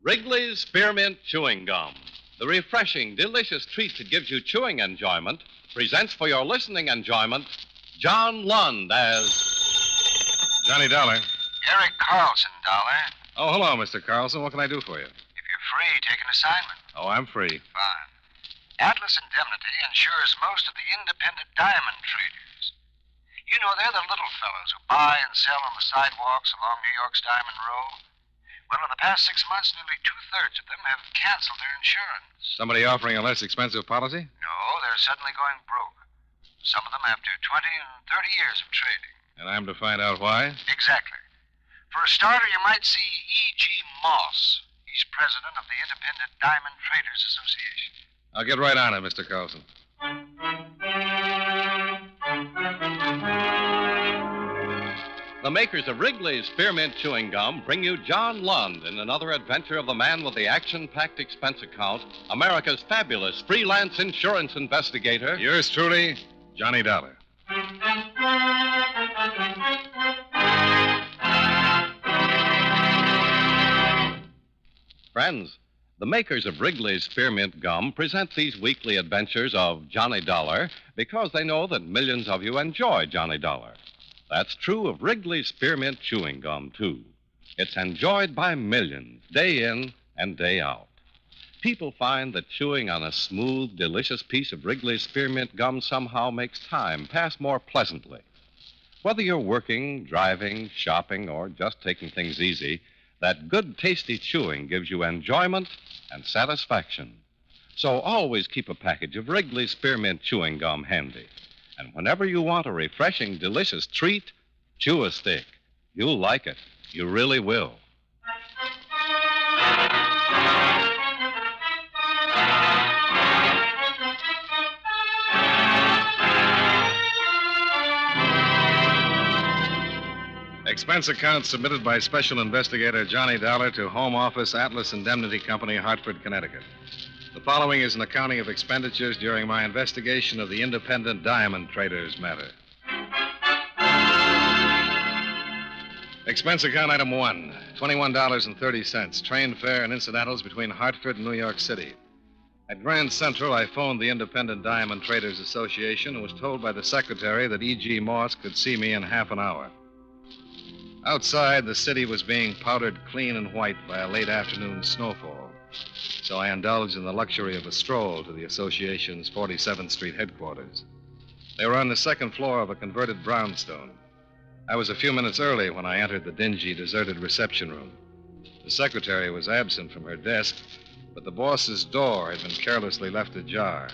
Wrigley's Spearmint Chewing Gum, the refreshing, delicious treat that gives you chewing enjoyment, presents for your listening enjoyment John Lund as
Johnny Dollar.
Eric Carlson, Dollar.
Oh, hello, Mr. Carlson. What can I do for you?
If you're free, take an assignment.
Oh, I'm free.
Fine. Atlas Indemnity insures most of the independent diamond traders. You know, they're the little fellows who buy and sell on the sidewalks along New York's Diamond Row. Well, in the past 6 months, nearly 2/3 of them have canceled their insurance.
Somebody offering a less expensive policy?
No, they're suddenly going broke. Some of them after 20 and 30 years of trading.
And I'm to find out why?
Exactly. For a starter, you might see E.G. Moss. He's president of the Independent Diamond Traders Association.
I'll get right on it, Mr. Carlson.
The makers of Wrigley's Spearmint Chewing Gum bring you John Lund in another adventure of the man with the action-packed expense account, America's fabulous freelance insurance investigator.
Yours truly, Johnny Dollar.
Friends, the makers of Wrigley's Spearmint Gum present these weekly adventures of Johnny Dollar because they know that millions of you enjoy Johnny Dollar. That's true of Wrigley's Spearmint Chewing Gum, too. It's enjoyed by millions, day in and day out. People find that chewing on a smooth, delicious piece of Wrigley's Spearmint Gum somehow makes time pass more pleasantly. Whether you're working, driving, shopping, or just taking things easy, that good, tasty chewing gives you enjoyment and satisfaction. So always keep a package of Wrigley's Spearmint Chewing Gum handy. And whenever you want a refreshing, delicious treat, chew a stick. You'll like it. You really will.
Expense account submitted by Special Investigator Johnny Dollar to Home Office, Atlas Indemnity Company, Hartford, Connecticut. The following is an accounting of expenditures during my investigation of the independent diamond traders matter. Expense account item 1, $21.30, train fare and incidentals between Hartford and New York City. At Grand Central, I phoned the Independent Diamond Traders Association and was told by the secretary that E.G. Moss could see me in half an hour. Outside, the city was being powdered clean and white by a late afternoon snowfall, so I indulged in the luxury of a stroll to the association's 47th Street headquarters. They were on the second floor of a converted brownstone. I was a few minutes early when I entered the dingy, deserted reception room. The secretary was absent from her desk, but the boss's door had been carelessly left ajar,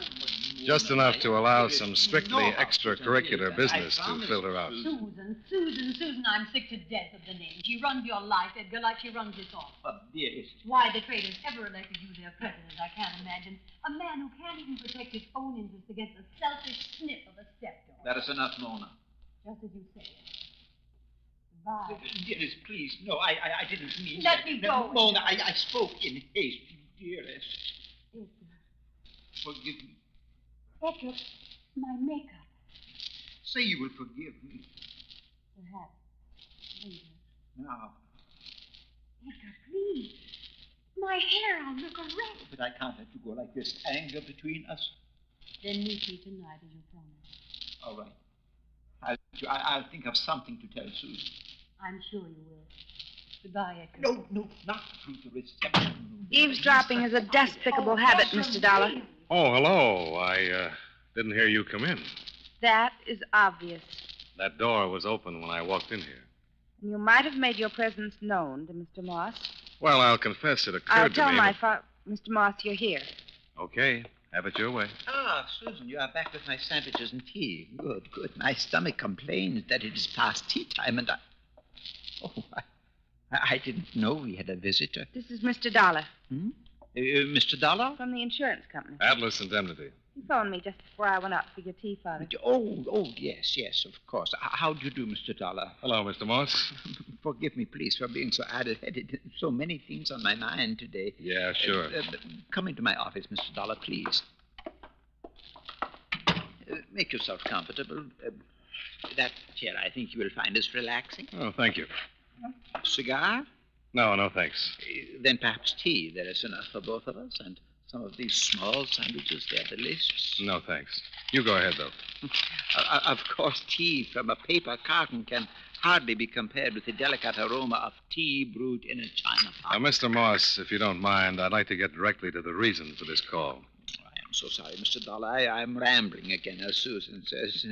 just enough to allow some strictly extracurricular business to filter out.
Susan, I'm sick to death of the name. She runs your life, Edgar, like she runs this office.
But, dearest.
Why the traders ever elected you their president, I can't imagine. A man who can't even protect his own interests against the selfish snip of a stepdaughter.
That is enough, Mona.
Just as you say. Goodbye.
Dearest, please. No, I didn't mean
Let
that.
me go.
Mona, I spoke in haste. Dearest. Forgive me.
Edgar, my makeup.
Say you will forgive me.
Perhaps. Later.
Now.
Edgar, please. My hair, I'll look a wreck.
But I can't let you go like this. Anger between us.
Then meet me tonight as you promised.
All right. I'll think of something to tell Susan.
I'm sure you will. Goodbye, Edgar.
No, not through the reception room.
Eavesdropping is a despicable habit, Mr. Dollar.
Oh, hello. I didn't hear you come in.
That is obvious.
That door was open when I walked in here.
You might have made your presence known to Mr. Moss.
Well, I'll confess it occurred
I'll
to
tell
me.
my
that-
Mr. Moss you're here.
Okay, have it your way.
Ah, Susan, you are back with my sandwiches and tea. Good. My stomach complains that it is past tea time, and I didn't know we had a visitor.
This is Mr. Dollar.
Mr. Dollar?
From the insurance company.
Atlas Indemnity.
He phoned me just before I went up for your tea, Father.
Oh, yes, of course. How do you do, Mr. Dollar?
Hello, Mr. Moss.
Forgive me, please, for being so addle-headed. So many things on my mind today.
Yeah, sure.
Come into my office, Mr. Dollar, please. Make yourself comfortable. That chair, I think you will find is relaxing.
Oh, thank you.
Cigar?
No, thanks.
Then perhaps tea. There is enough for both of us. And some of these small sandwiches, they're delicious.
No, thanks. You go ahead, though.
Of course, tea from a paper carton can hardly be compared with the delicate aroma of tea brewed in a china pot.
Now, Mr. Moss, if you don't mind, I'd like to get directly to the reason for this call.
I am so sorry, Mr. Dollar. I'm rambling again, as Susan says.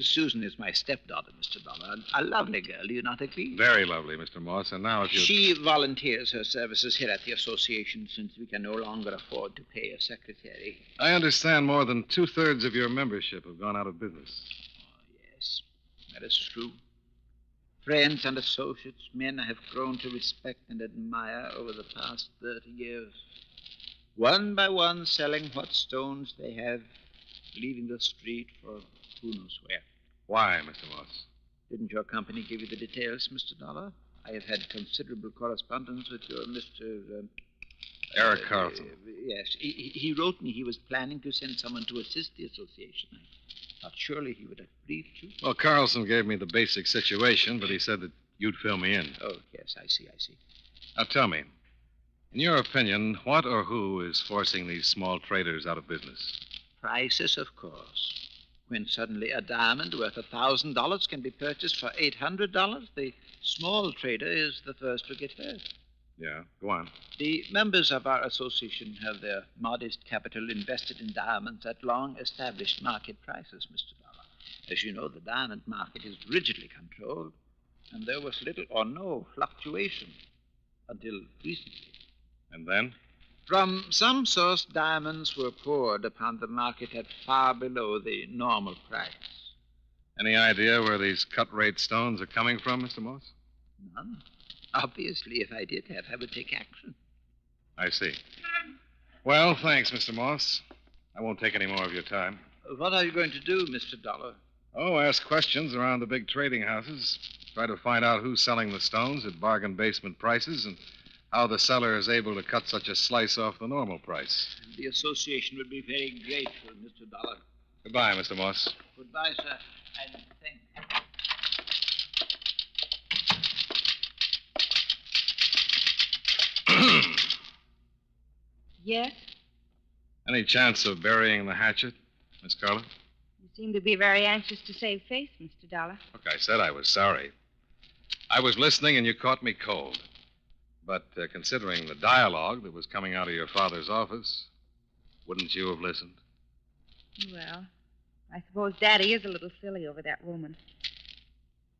Susan is my stepdaughter, Mr. Dollar. A lovely girl, do you not agree?
Very lovely, Mr. Moss. And now if you...
She volunteers her services here at the association since we can no longer afford to pay a secretary.
I understand more than 2/3 of your membership have gone out of business.
Yes, that is true. Friends and associates, men I have grown to respect and admire over the past 30 years. One by one selling what stones they have, leaving the street for who knows where.
Why, Mr. Moss?
Didn't your company give you the details, Mr. Dollar? I have had considerable correspondence with your Mr.
Eric Carlson.
Yes. He wrote me he was planning to send someone to assist the association. I thought surely he would have briefed you.
Well, Carlson gave me the basic situation, but he said that you'd fill me in.
Oh, yes, I see.
Now, tell me, in your opinion, what or who is forcing these small traders out of business?
Prices, of course. When suddenly a diamond worth $1,000 can be purchased for $800, the small trader is the first to get hurt.
Yeah, go on.
The members of our association have their modest capital invested in diamonds at long-established market prices, Mr. Dollar. As you know, the diamond market is rigidly controlled, and there was little or no fluctuation until recently.
And then?
From some source, diamonds were poured upon the market at far below the normal price.
Any idea where these cut-rate stones are coming from, Mr. Moss?
None. Obviously, if I did have, I would take action.
I see. Well, thanks, Mr. Moss. I won't take any more of your time.
What are you going to do, Mr. Dollar?
Oh, ask questions around the big trading houses. Try to find out who's selling the stones at bargain basement prices and how the seller is able to cut such a slice off the normal price.
The association would be very grateful, Mr. Dollar.
Goodbye, Mr. Moss.
Goodbye, sir. And thank
Yes?
Any chance of burying the hatchet, Miss Carla?
You seem to be very anxious to save face, Mr. Dollar.
Look, I said I was sorry. I was listening and you caught me cold. But considering the dialogue that was coming out of your father's office, wouldn't you have listened?
Well, I suppose Daddy is a little silly over that woman.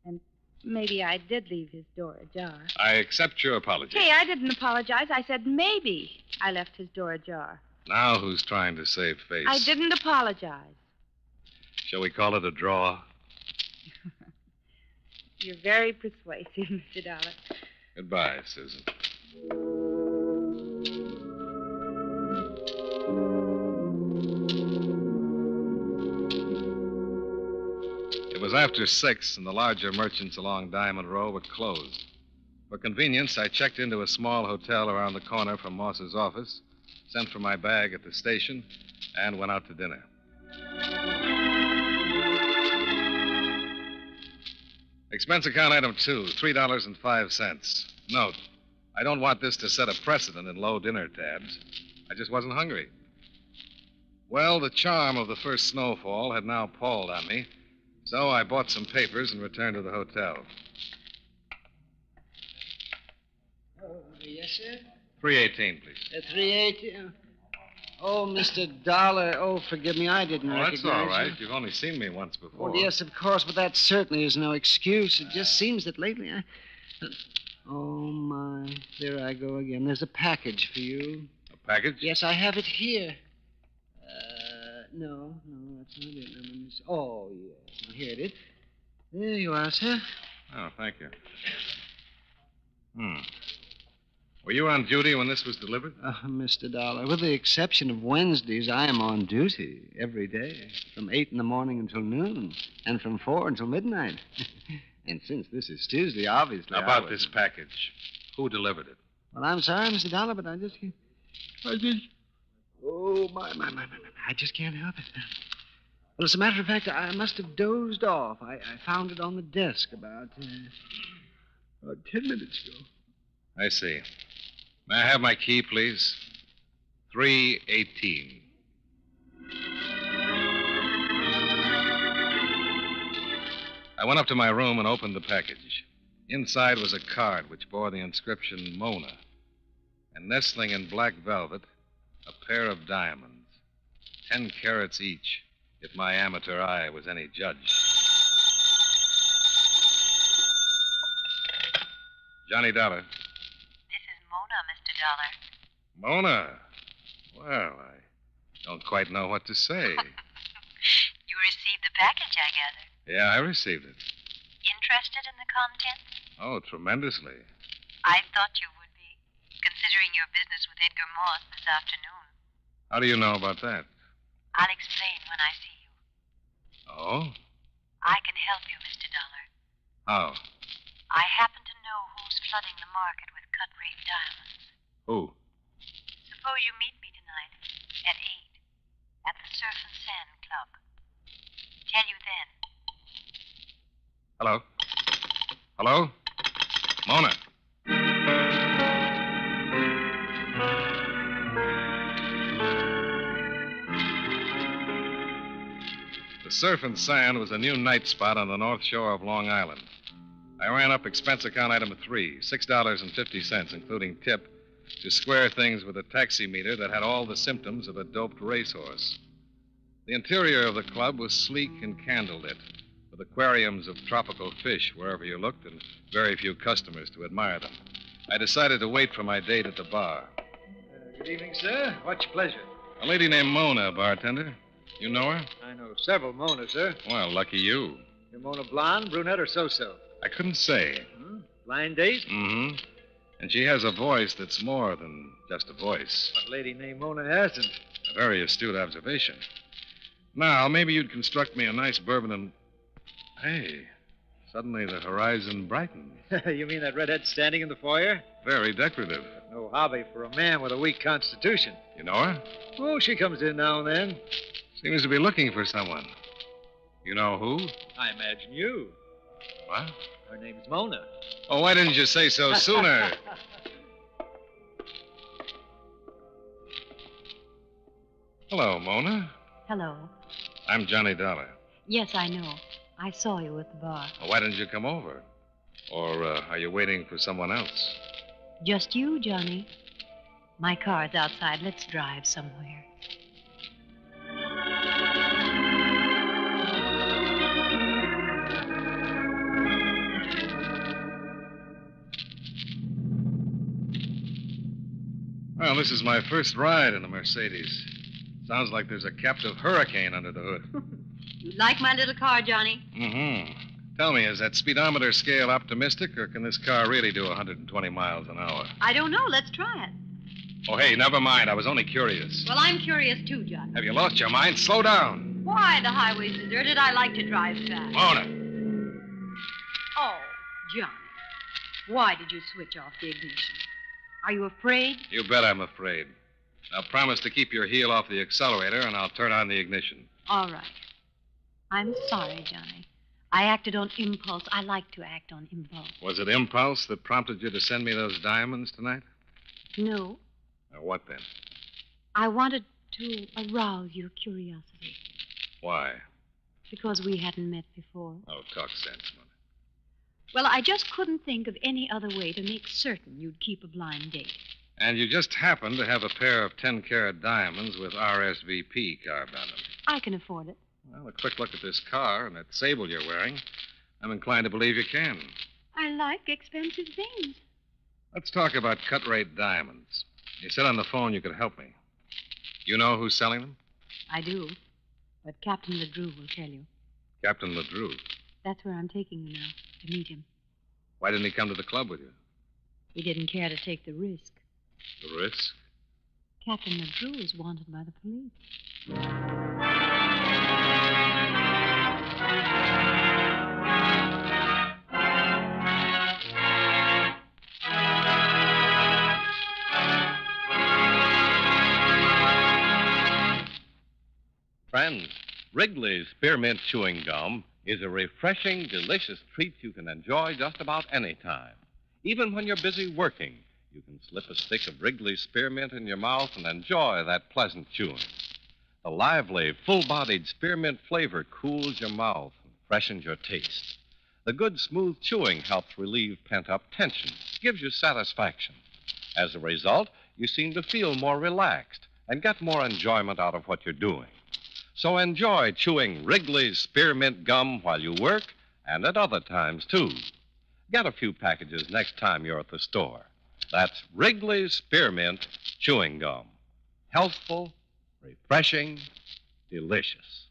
And maybe I did leave his door ajar.
I accept your apology.
Hey, I didn't apologize. I said maybe I left his door ajar.
Now who's trying to save face?
I didn't apologize.
Shall we call it a draw?
You're very persuasive, Mr. Dollar.
Goodbye, Susan. It was after 6, and the larger merchants along Diamond Row were closed. For convenience, I checked into a small hotel around the corner from Moss's office, sent for my bag at the station, and went out to dinner. Expense account item 2, $3.05. Note, I don't want this to set a precedent in low dinner tabs. I just wasn't hungry. Well, the charm of the first snowfall had now palled on me, so I bought some papers and returned to the hotel.
Yes, sir?
318, please.
380. Oh, Mr. Dollar. Oh, forgive me. I didn't recognize
That's all
you.
right. You've only seen me once before.
Oh, yes, of course, but that certainly is no excuse. It just seems that lately I... Oh, my. There I go again. There's a package for you.
A package?
Yes, I have it here. No, that's not it. Oh, yes. Here it is. There you are, sir.
Oh, thank you. Were you on duty when this was delivered?
Mr. Dollar, with the exception of Wednesdays, I am on duty every day, from 8 in the morning until noon, and from 4 until midnight. And since this is Tuesday, obviously.
Now, about this package. Who delivered it?
Well, I'm sorry, Mr. Dollar, but I just. Oh, my. I just can't help it. Well, as a matter of fact, I must have dozed off. I found it on the desk about 10 minutes ago.
I see. May I have my key, please? 318. I went up to my room and opened the package. Inside was a card which bore the inscription Mona. And nestling in black velvet, a pair of diamonds. 10 carats each, if my amateur eye was any judge. Johnny Dollar. Mona. Well, I don't quite know what to say.
You received the package, I gather.
Yeah, I received it.
Interested in the contents?
Oh, tremendously.
I thought you would be, considering your business with Edgar Moss this afternoon.
How do you know about that?
I'll explain when I see you.
Oh?
I can help you, Mr. Dollar.
How?
I happen to know who's flooding the market with cut-rate diamonds.
Who?
Suppose you meet me tonight at 8 at the Surf and Sand Club. Tell you then.
Hello? Hello? Mona. The Surf and Sand was a new night spot on the north shore of Long Island. I ran up expense account item 3, $6.50, including tip, to square things with a taximeter that had all the symptoms of a doped racehorse. The interior of the club was sleek and candlelit, with aquariums of tropical fish wherever you looked and very few customers to admire them. I decided to wait for my date at the bar.
Good evening, sir. What's your pleasure?
A lady named Mona, bartender. You know her?
I know several Monas, sir.
Well, lucky you.
Your Mona blonde, brunette, or so-so?
I couldn't say.
Blind date?
Mm-hmm. And she has a voice that's more than just a voice.
What lady named Mona hasn't?
A very astute observation. Now, maybe you'd construct me a nice bourbon and... Hey,
Suddenly the horizon brightened.
You mean that redhead standing in the foyer?
Very decorative.
No hobby for a man with a weak constitution.
You know her?
Oh, she comes in now and then.
Seems to be looking for someone. You know who?
I imagine you.
What?
Her name's Mona.
Oh, why didn't you say so sooner? Hello, Mona.
Hello.
I'm Johnny Dollar.
Yes, I know. I saw you at the bar.
Well, why didn't you come over? Or are you waiting for someone else?
Just you, Johnny. My car's outside. Let's drive somewhere.
Well, this is my first ride in a Mercedes. Sounds like there's a captive hurricane under the hood.
You like my little car, Johnny?
Mm-hmm. Tell me, is that speedometer scale optimistic, or can this car really do 120 miles an hour?
I don't know. Let's try it.
Oh, hey, never mind. I was only curious.
Well, I'm curious too, Johnny.
Have you lost your mind? Slow down.
Why? The highway's deserted. I like to drive fast.
Mona.
Oh, Johnny. Why did you switch off the ignition? Are you afraid?
You bet I'm afraid. Now promise to keep your heel off the accelerator, and I'll turn on the ignition.
All right. I'm sorry, Johnny. I acted on impulse. I like to act on impulse.
Was it impulse that prompted you to send me those diamonds tonight?
No.
Now, what then?
I wanted to arouse your curiosity.
Why?
Because we hadn't met before.
Oh, talk sense, Mona.
Well, I just couldn't think of any other way to make certain you'd keep a blind date.
And you just happen to have a pair of 10-carat diamonds with RSVP carved on them.
I can afford it.
Well, a quick look at this car and that sable you're wearing, I'm inclined to believe you can.
I like expensive things.
Let's talk about cut-rate diamonds. You said on the phone you could help me. You know who's selling them?
I do. But Captain LeDrew will tell you.
Captain LeDrew.
That's where I'm taking you now, to meet him.
Why didn't he come to the club with you?
He didn't care to take the risk.
The risk?
Captain LeDrew is wanted by the police.
Friends, Wrigley's Spearmint Chewing Gum is a refreshing, delicious treat you can enjoy just about any time. Even when you're busy working, you can slip a stick of Wrigley's Spearmint in your mouth and enjoy that pleasant chewing. The lively, full-bodied spearmint flavor cools your mouth and freshens your taste. The good, smooth chewing helps relieve pent-up tension, gives you satisfaction. As a result, you seem to feel more relaxed and get more enjoyment out of what you're doing. So enjoy chewing Wrigley's Spearmint Gum while you work and at other times, too. Get a few packages next time you're at the store. That's Wrigley's Spearmint Chewing Gum. Healthful, refreshing, delicious.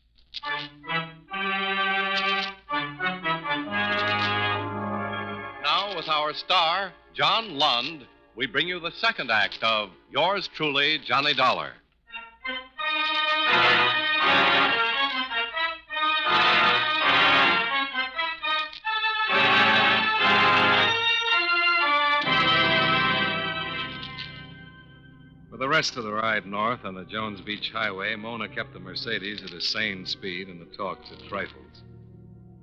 Now, with our star, John Lund, we bring you the second act of Yours Truly, Johnny Dollar.
For the rest of the ride north on the Jones Beach Highway, Mona kept the Mercedes at a sane speed and the talks at trifles.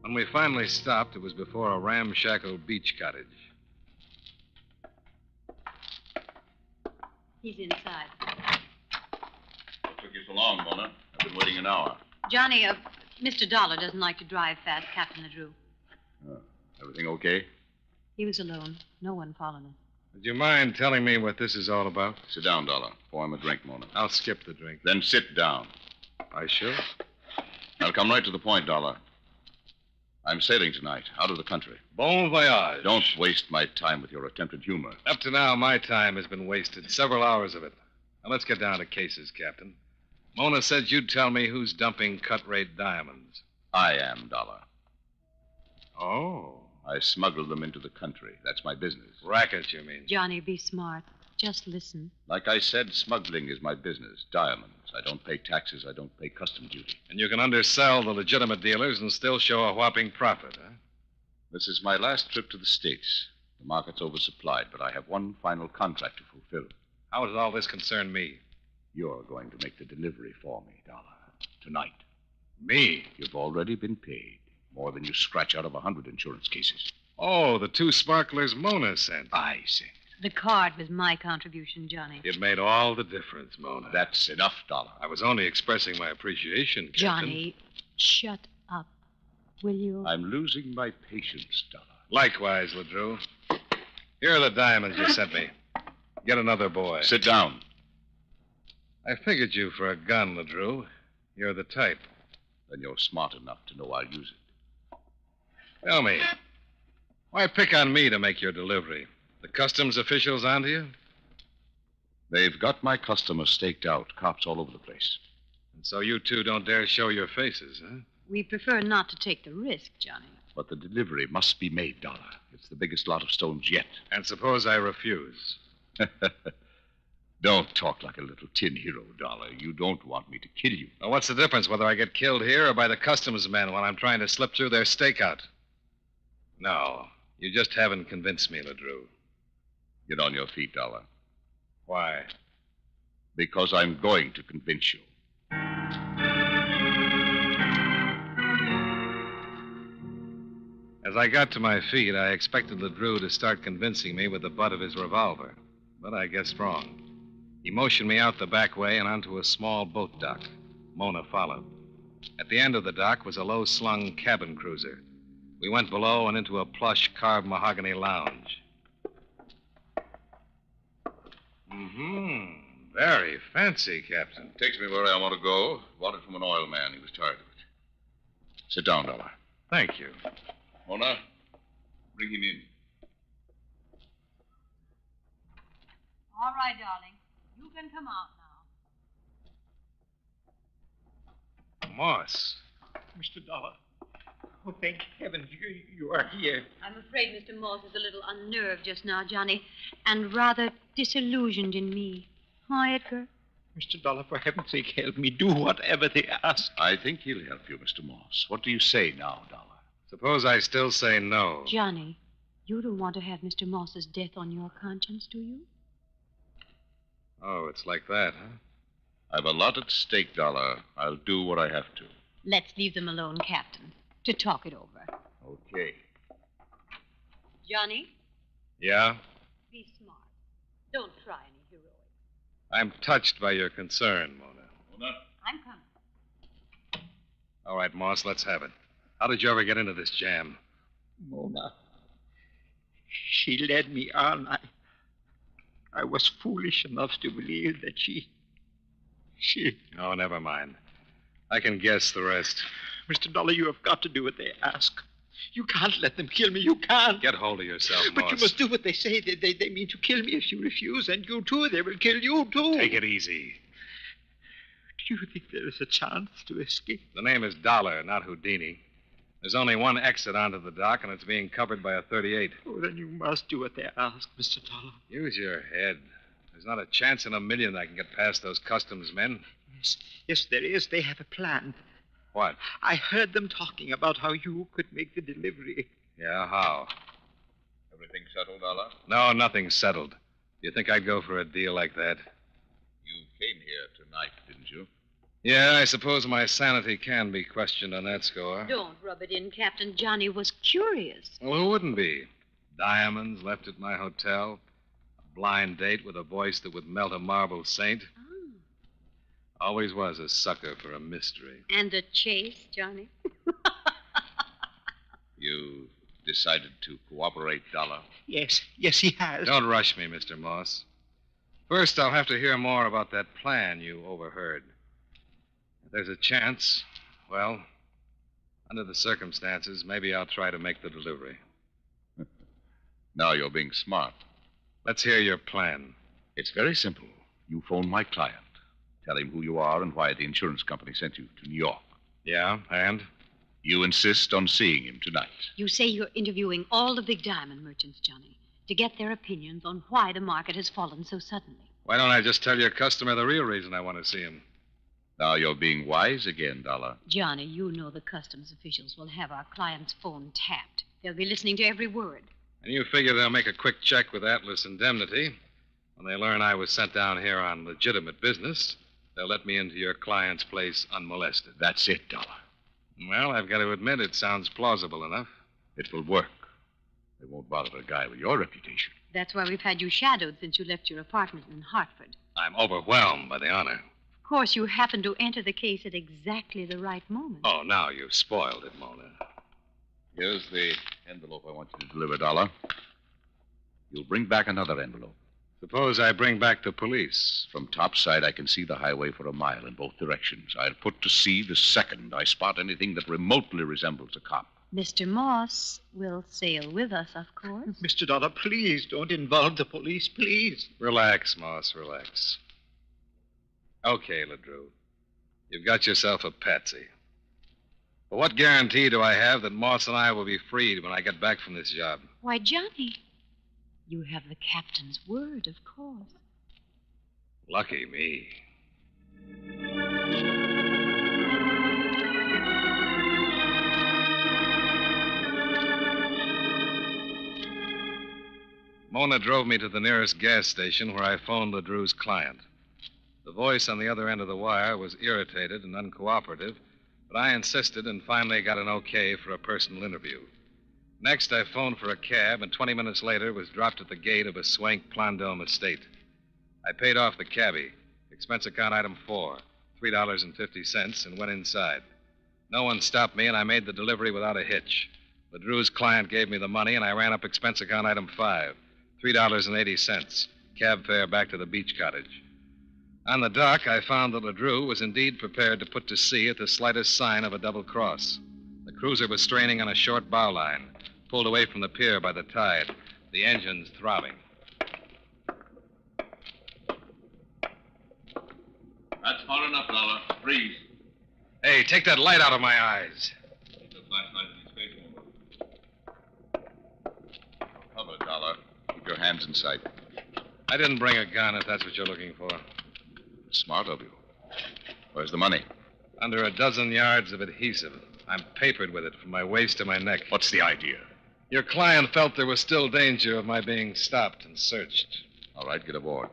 When we finally stopped, it was before a ramshackle beach cottage.
He's inside.
What took you so long, Mona? I've been waiting an hour.
Johnny, Mr. Dollar doesn't like to drive fast, Captain LeDrew.
Everything okay?
He was alone. No one followed us.
Would you mind telling me what this is all about?
Sit down, Dollar. Pour him a drink, Mona.
I'll skip the drink.
Then sit down.
I should.
I'll come right to the point, Dollar. I'm sailing tonight, out of the country.
Bon voyage.
Don't waste my time with your attempted humor.
Up to now, my time has been wasted. Several hours of it. Now, let's get down to cases, Captain. Mona said you'd tell me who's dumping cut-rate diamonds.
I am, Dollar.
Oh.
I smuggled them into the country. That's my business.
Racket, you mean?
Johnny, be smart. Just listen.
Like I said, smuggling is my business. Diamonds. I don't pay taxes. I don't pay custom duty.
And you can undersell the legitimate dealers and still show a whopping profit, huh?
This is my last trip to the States. The market's oversupplied, but I have one final contract to fulfill.
How does all this concern me?
You're going to make the delivery for me, Dollar. Tonight.
Me?
You've already been paid. More than you scratch out of 100 insurance cases.
Oh, the 2 sparklers Mona sent.
I sent.
The card was my contribution, Johnny.
It made all the difference, Mona.
That's enough, Dollar.
I was only expressing my appreciation, Captain.
Johnny, shut up. Will you?
I'm losing my patience, Dollar.
Likewise, LeDrew. Here are the diamonds you sent me. Get another boy.
Sit down.
I figured you for a gun, LeDrew. You're the type.
Then you're smart enough to know I'll use it.
Tell me, why pick on me to make your delivery? The customs officials onto you?
They've got my customers staked out. Cops all over the place.
And so you two don't dare show your faces, huh?
We prefer not to take the risk, Johnny.
But the delivery must be made, Dollar. It's the biggest lot of stones yet.
And suppose I refuse?
Don't talk like a little tin hero, Dollar. You don't want me to kill you.
Well, what's the difference whether I get killed here or by the customs men when I'm trying to slip through their stakeout? No, you just haven't convinced me, LeDrew.
Get on your feet, Dollar.
Why?
Because I'm going to convince you.
As I got to my feet, I expected LeDrew to start convincing me with the butt of his revolver. But I guessed wrong. He motioned me out the back way and onto a small boat dock. Mona followed. At the end of the dock was a low-slung cabin cruiser. We went below and into a plush carved mahogany lounge. Very fancy, Captain.
Takes me where I want to go. Bought it from an oil man. He was tired of it. Sit down, Dollar.
Thank you.
Mona, bring him in.
All right, darling. You can come out now.
Moss.
Mr. Dollar. Oh, thank heavens you are here.
I'm afraid Mr. Moss is a little unnerved just now, Johnny, and rather disillusioned in me. Huh, Edgar?
Mr. Dollar, for heaven's sake, help me. Do whatever they ask.
I think he'll help you, Mr. Moss. What do you say now, Dollar?
Suppose I still say no.
Johnny, you don't want to have Mr. Moss's death on your conscience, do you?
Oh, it's like that, huh?
I've a lot at stake, Dollar. I'll do what I have to.
Let's leave them alone, Captain, to talk it over.
Okay.
Johnny?
Yeah?
Be smart. Don't try any heroics.
I'm touched by your concern, Mona.
Mona?
I'm coming.
All right, Moss, let's have it. How did you ever get into this jam?
Mona. She led me on. I was foolish enough to believe that she...
Oh, never mind. I can guess the rest.
Mr. Dollar, you have got to do what they ask. You can't let them kill me. You can't.
Get hold of yourself,
But
Moss.
you must do what they say. They mean to kill me if you refuse, and you too. They will kill you too.
Take it easy.
Do you think there is a chance to escape?
The name is Dollar, not Houdini. There's only one exit onto the dock, and it's being covered by a 38.
Oh, then you must do what they ask, Mr. Dollar.
Use your head. There's not a chance in a million I can get past those customs men.
Yes, there is. They have a plan.
What?
I heard them talking about how you could make the delivery.
Yeah, how?
Everything settled, Dollar?
No, nothing's settled. Do you think I'd go for a deal like that?
You came here tonight, didn't you?
Yeah, I suppose my sanity can be questioned on that score.
Don't rub it in, Captain. Johnny was curious.
Well, who wouldn't be? Diamonds left at my hotel. A blind date with a voice that would melt a marble saint. Always was a sucker for a mystery.
And a chase, Johnny.
You decided to cooperate, Dollar?
Yes, he has.
Don't rush me, Mr. Moss. First, I'll have to hear more about that plan you overheard. If there's a chance, well, under the circumstances, maybe I'll try to make the delivery.
Now you're being smart.
Let's hear your plan.
It's very simple. You phone my client. Tell him who you are and why the insurance company sent you to New York.
Yeah, and?
You insist on seeing him tonight.
You say you're interviewing all the big diamond merchants, Johnny, to get their opinions on why the market has fallen so suddenly.
Why don't I just tell your customer the real reason I want to see him?
Now you're being wise again, Dollar.
Johnny, you know the customs officials will have our client's phone tapped. They'll be listening to every word.
And you figure they'll make a quick check with Atlas Indemnity. When they learn I was sent down here on legitimate business, they'll let me into your client's place unmolested.
That's it, Dollar.
Well, I've got to admit it sounds plausible enough.
It will work. They won't bother a guy with your reputation.
That's why we've had you shadowed since you left your apartment in Hartford.
I'm overwhelmed by the honor.
Of course, you happened to enter the case at exactly the right moment.
Oh, now you've spoiled it, Mona.
Here's the envelope I want you to deliver, Dollar. You'll bring back another envelope.
Suppose I bring back the police.
From topside, I can see the highway for a mile in both directions. I'll put to sea the second I spot anything that remotely resembles a cop.
Mr. Moss will sail with us, of course.
Mr. Dollar, please don't involve the police, please.
Relax, Moss, relax. Okay, LeDrew. You've got yourself a patsy. But what guarantee do I have that Moss and I will be freed when I get back from this job?
Why, Johnny, you have the captain's word, of course.
Lucky me. Mona drove me to the nearest gas station where I phoned LeDrew's client. The voice on the other end of the wire was irritated and uncooperative, but I insisted and finally got an okay for a personal interview. Next, I phoned for a cab, and 20 minutes later was dropped at the gate of a swank Plandome estate. I paid off the cabbie, expense account item 4, $3.50, and went inside. No one stopped me, and I made the delivery without a hitch. LeDrew's client gave me the money, and I ran up expense account item 5, $3.80, cab fare back to the beach cottage. On the dock, I found that LeDrew was indeed prepared to put to sea at the slightest sign of a double cross. The cruiser was straining on a short bow line, pulled away from the pier by the tide, the engines throbbing.
That's far enough, Dollar. Freeze.
Hey, take that light out of my eyes.
Keep the flashlight in his face. Cover, Dollar. Keep your hands in sight.
I didn't bring a gun, if that's what you're looking for.
Smart of you. Where's the money?
Under a dozen yards of adhesive. I'm papered with it from my waist to my neck.
What's the idea?
Your client felt there was still danger of my being stopped and searched.
All right, get aboard.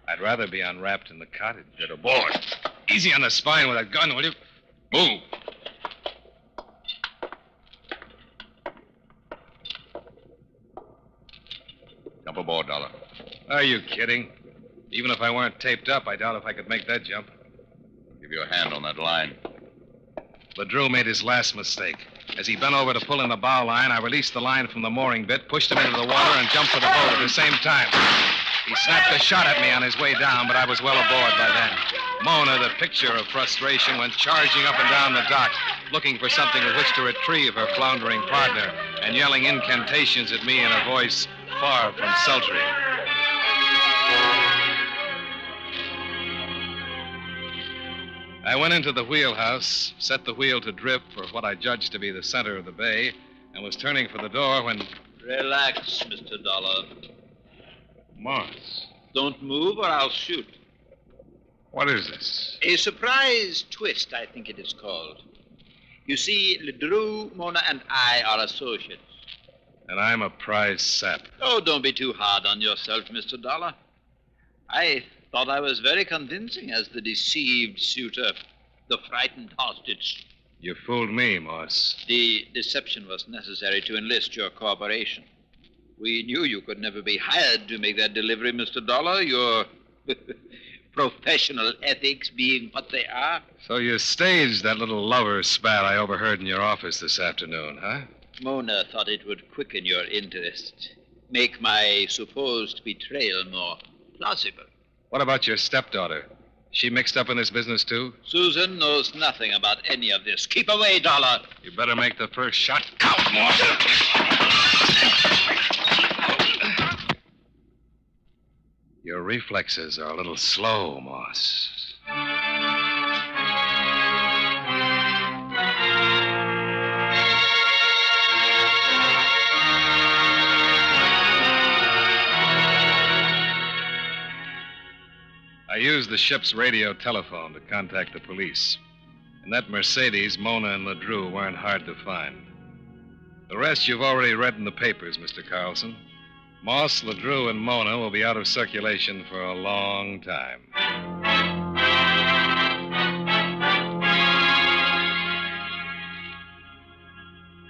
I'd rather be unwrapped in the cottage.
Get aboard.
Easy on the spine with that gun, will you?
Move. Jump aboard, Dollar.
Are you kidding? Even if I weren't taped up, I doubt if I could make that jump.
Give you a hand on that line.
LeDrew made his last mistake. As he bent over to pull in the bow line, I released the line from the mooring bit, pushed him into the water, and jumped for the boat at the same time. He snapped a shot at me on his way down, but I was well aboard by then. Mona, the picture of frustration, went charging up and down the dock, looking for something with which to retrieve her floundering partner, and yelling incantations at me in a voice far from sultry. I went into the wheelhouse, set the wheel to drift for what I judged to be the center of the bay, and was turning for the door when...
Relax, Mr. Dollar.
Moss.
Don't move or I'll shoot.
What is this?
A surprise twist, I think it is called. You see, LeDrew, Mona, and I are associates.
And I'm a prize sap.
Oh, don't be too hard on yourself, Mr. Dollar. I thought I was very convincing as the deceived suitor, the frightened hostage.
You fooled me, Moss.
The deception was necessary to enlist your cooperation. We knew you could never be hired to make that delivery, Mr. Dollar, your professional ethics being what they are.
So you staged that little lover spat I overheard in your office this afternoon, huh?
Mona thought it would quicken your interest, make my supposed betrayal more plausible.
What about your stepdaughter? She mixed up in this business, too?
Susan knows nothing about any of this. Keep away, Dollar.
You better make the first shot count, Moss. Your reflexes are a little slow, Moss. I used the ship's radio telephone to contact the police. In that Mercedes, Mona and LeDrew weren't hard to find. The rest you've already read in the papers, Mr. Carlson. Moss, LeDrew, and Mona will be out of circulation for a long time.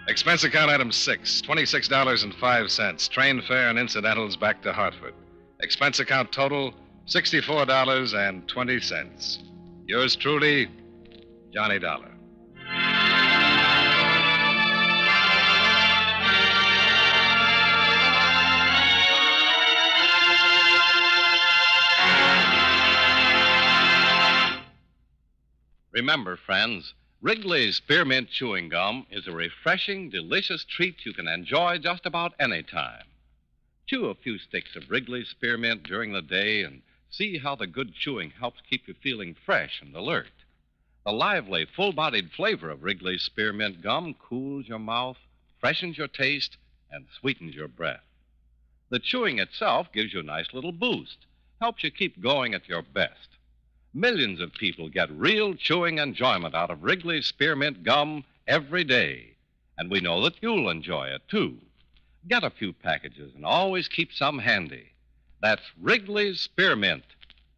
Expense account item 6, $26.05. Train fare and incidentals back to Hartford. Expense account total, $64.20. Yours truly, Johnny Dollar.
Remember, friends, Wrigley's Spearmint Chewing Gum is a refreshing, delicious treat you can enjoy just about any time. Chew a few sticks of Wrigley's Spearmint during the day and see how the good chewing helps keep you feeling fresh and alert. The lively, full-bodied flavor of Wrigley's Spearmint Gum cools your mouth, freshens your taste, and sweetens your breath. The chewing itself gives you a nice little boost, helps you keep going at your best. Millions of people get real chewing enjoyment out of Wrigley's Spearmint Gum every day, and we know that you'll enjoy it, too. Get a few packages and always keep some handy. That's Wrigley's Spearmint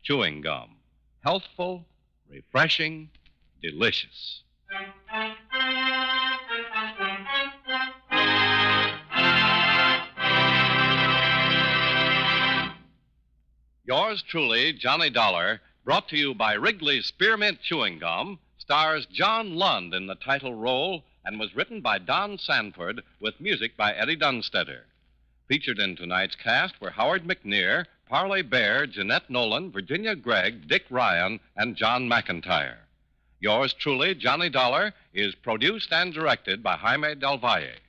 Chewing Gum. Healthful, refreshing, delicious. Yours truly, Johnny Dollar, brought to you by Wrigley's Spearmint Chewing Gum, stars John Lund in the title role and was written by Don Sanford with music by Eddie Dunstetter. Featured in tonight's cast were Howard McNear, Parley Bear, Jeanette Nolan, Virginia Gregg, Dick Ryan, and John McIntyre. Yours truly, Johnny Dollar, is produced and directed by Jaime Del Valle.